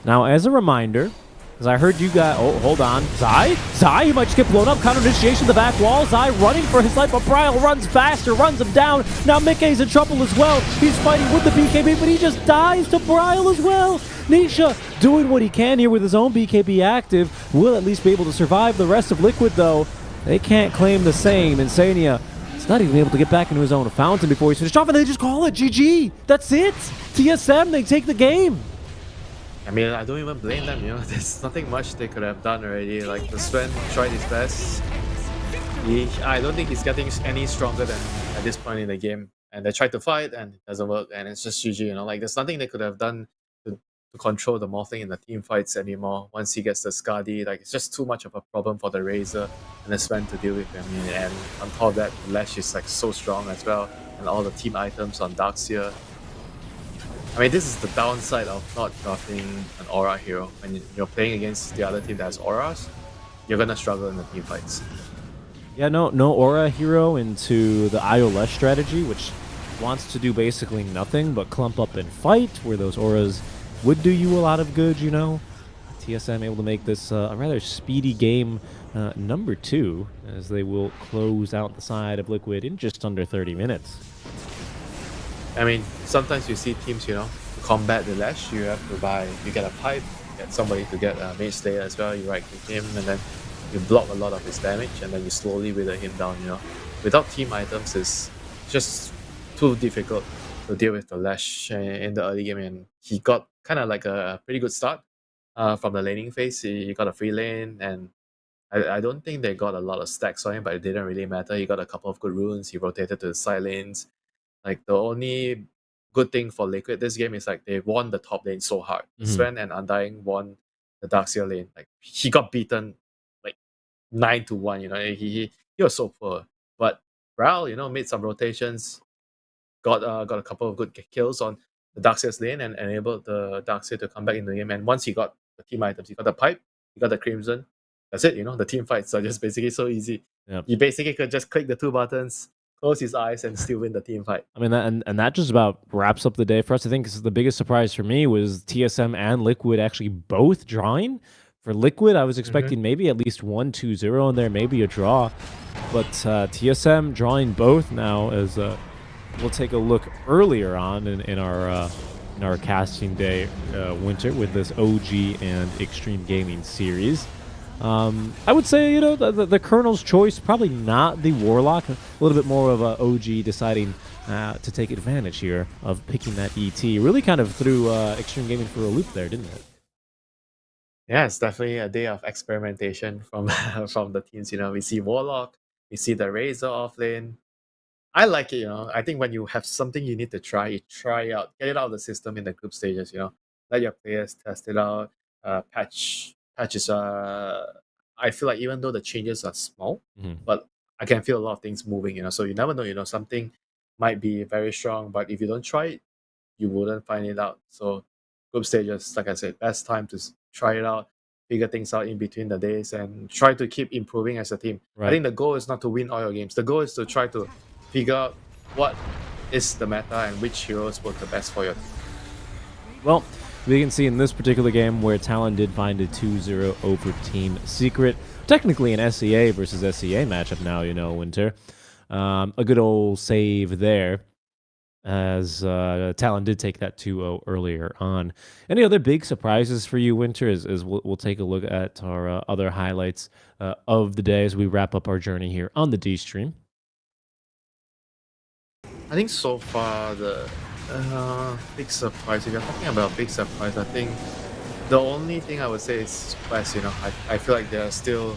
Now, as a reminder, as I heard you got... Oh, hold on. Zai, he might just get blown up. Counter initiation to the back wall. Zai running for his life, but Bryle runs faster, runs him down. Now Mickey's in trouble as well. He's fighting with the BKB, but he just dies to Bryle as well. Nisha doing what he can here with his own BKB active. Will at least be able to survive. The rest of Liquid, though, they can't claim the same. Insania is not even able to get back into his own fountain before he's finished off, and they just call it GG. That's it. TSM, they take the game. I mean, I don't even blame them, you know. There's nothing much they could have done already. Like, the Sven tried his best. I don't think he's getting any stronger than at this point in the game. And they tried to fight, and it doesn't work, and it's just GG, you know. Like, there's nothing they could have done to control the Morphling in the team fights anymore. Once he gets the Skadi, like, it's just too much of a problem for the Razor and the Sven to deal with. I mean, and on top of that, the Lash is, like, so strong as well. And all the team items on Darkseer. I mean, this is the downside of not drafting an Aura hero. When you're playing against the other team that has Auras, you're gonna struggle in the team fights. Yeah, no Aura hero into the IO-less strategy, which wants to do basically nothing but clump up and fight, where those Auras would do you a lot of good, you know. TSM able to make this a rather speedy game number 2, as they will close out the side of Liquid in just under 30 minutes. I mean, sometimes you see teams, you know, to combat the Lash, you have to you get a pipe, get somebody to get a Mage Slayer as well, you right-click him, and then you block a lot of his damage, and then you slowly wither him down, you know. Without team items, it's just too difficult to deal with the Lash in the early game, and he got kind of like a pretty good start from the laning phase. He got a free lane, and I don't think they got a lot of stacks on him, but it didn't really matter. He got a couple of good runes, he rotated to the side lanes. Like, the only good thing for Liquid this game is like they won the top lane so hard. Sven and Undying won the Darkseer lane. Like he got beaten like 9-1. You know, he was so poor. But Brawl, you know, made some rotations, got a couple of good kills on the Darkseer's lane and enabled the Darkseer to come back in the game. And once he got the team items, he got the pipe, he got the Crimson. That's it. You know, the team fights are just basically so easy. Yep. You basically could just click the 2 buttons, close his eyes, and still win the team fight. I mean, and that just about wraps up the day for us. I think the biggest surprise for me was TSM and Liquid actually both drawing. For Liquid, I was expecting maybe at least 1-2-0 in there, maybe a draw. But TSM drawing both now as we'll take a look earlier on in our casting day winter with this OG and Xtreme Gaming series. I would say, you know, the Colonel's choice, probably not the Warlock. A little bit more of a OG deciding to take advantage here of picking that ET. Really kind of threw Xtreme Gaming for a loop there, didn't it? Yeah, it's definitely a day of experimentation from from the teams. You know, we see Warlock, we see the Razor offlane. I like it, you know. I think when you have something you need to try, you try out, get it out of the system in the group stages, you know. Let your players test it out, patches. I feel like even though the changes are small, but I can feel a lot of things moving, you know. So you never know, you know, something might be very strong, but if you don't try it, you wouldn't find it out. So group stages, like I said, best time to try it out, figure things out in between the days, and try to keep improving as a team. Right. I think the goal is not to win all your games. The goal is to try to figure out what is the meta and which heroes work the best for your team. Well, we can see in this particular game where Talon did find a 2-0 over Team Secret. Technically an SEA versus SEA matchup now, you know, Winter. A good old save there, as Talon did take that 2-0 earlier on. Any other big surprises for you, Winter, as we'll take a look at our other highlights of the day as we wrap up our journey here on the D stream? I think so far the big surprise, if you're talking about big surprise, I think the only thing I would say is West, you know. I feel like they're still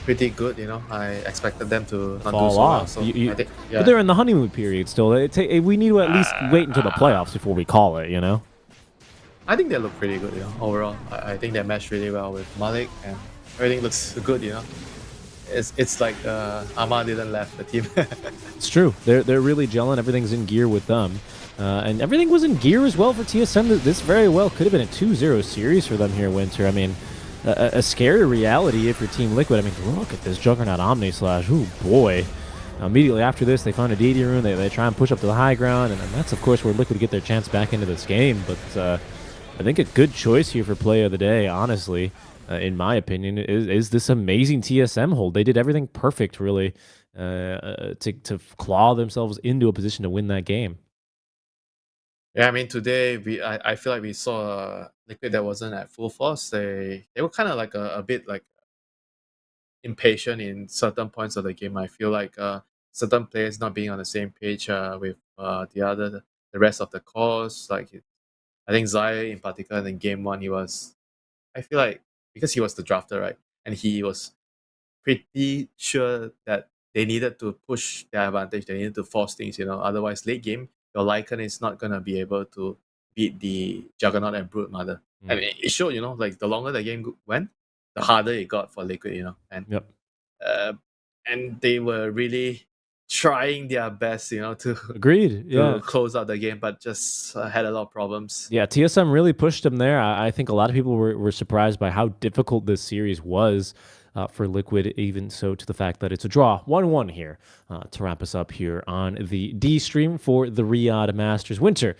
pretty good, you know. I expected them to not fall do so off. well. So I think, But they're in the honeymoon period still. We need to at least wait until the playoffs before we call it, you know? I think they look pretty good, you know, overall. I think they matched really well with Malik and everything looks good, you know. It's like Ama didn't left the team. It's true. They're really gelling. Everything's in gear with them. And everything was in gear as well for TSM. This very well could have been a 2-0 series for them here, Winter. I mean, a scary reality if you're Team Liquid. I mean, look at this Juggernaut Omni Slash. Oh, boy. Immediately after this, they find a DD rune. They try and push up to the high ground. And that's, of course, where Liquid get their chance back into this game. But I think a good choice here for play of the day, honestly, in my opinion, is this amazing TSM hold. They did everything perfect, really, to claw themselves into a position to win that game. Yeah, I mean, today I feel like we saw Liquid that wasn't at full force. They were kind of like a bit like impatient in certain points of the game. I feel like certain players not being on the same page with the rest of the cores. Like I think Zaya in particular in game one, I feel like because he was the drafter, right, and he was pretty sure that they needed to push their advantage. They needed to force things, you know. Otherwise, late game, your Lycan is not gonna be able to beat the Juggernaut and Brood Mother. I mean, it showed, you know, like the longer the game went, the harder it got for Liquid, you know. And and they were really trying their best, you know, to close out the game, but just had a lot of problems. Yeah, TSM really pushed them there. I think a lot of people were surprised by how difficult this series was for Liquid, even so to the fact that it's a draw. 1-1 here to wrap us up here on the D stream for the Riyadh Masters. Winter,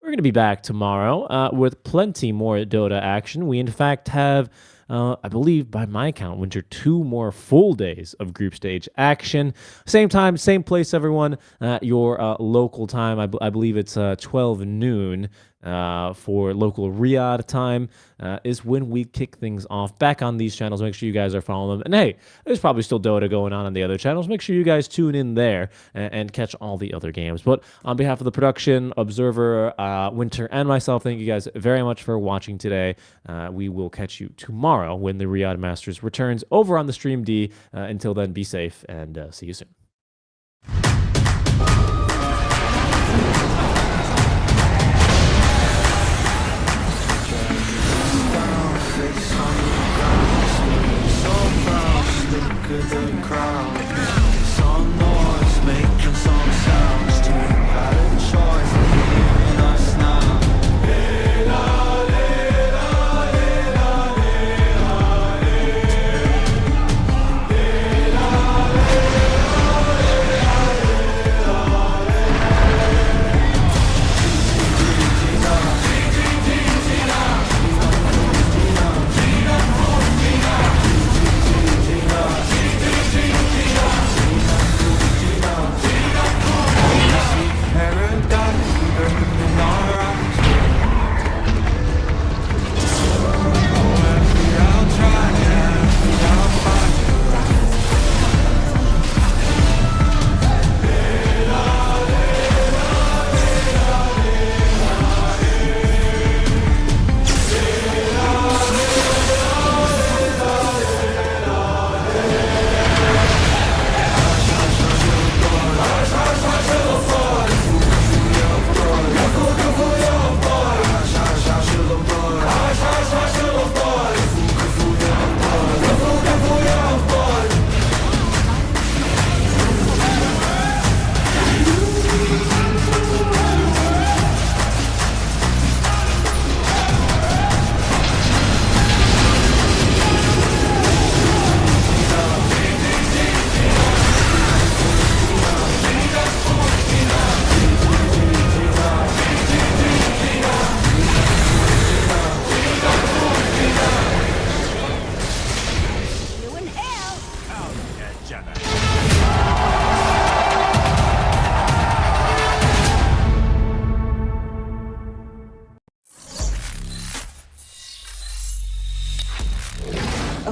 we're going to be back tomorrow with plenty more Dota action. We, in fact, have I believe by my count, Winter, 2 more full days of group stage action. Same time, same place, everyone. Your local time, I believe it's 12 noon for local Riyadh time is when we kick things off back on these channels. Make sure you guys are following them. And hey, there's probably still Dota going on the other channels. Make sure you guys tune in there and catch all the other games. But on behalf of the production, Observer, Winter, and myself, thank you guys very much for watching today. We will catch you tomorrow when the Riyadh Masters returns over on the Stream D. Until then, be safe and see you soon.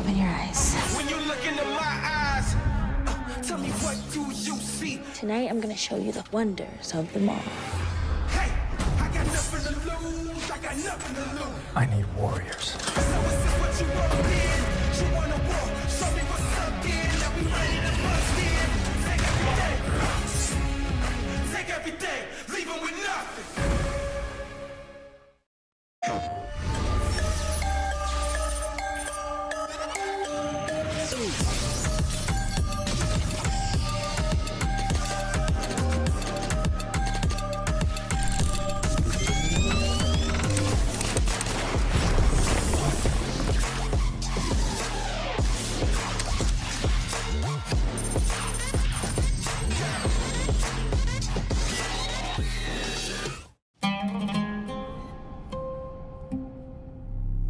Open your eyes. When you look into my eyes, tell me what do you see? Tonight, I'm gonna show you the wonders of the mall. Hey, I got nothing to lose. I got nothing to lose. I need warriors. So is this what you want to be? You want to war? Show me what's up, kid. Now we ready to bust in. Take everything, leave 'em with nothing.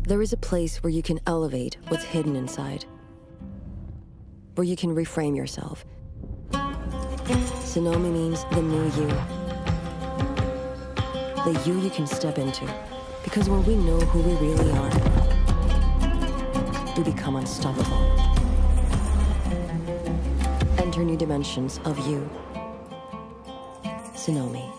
There is a place where you can elevate what's hidden inside, where you can reframe yourself. Tsunami means the new you. The you can step into. Because when we know who we really are, we become unstoppable. Enter new dimensions of you. Tsunami.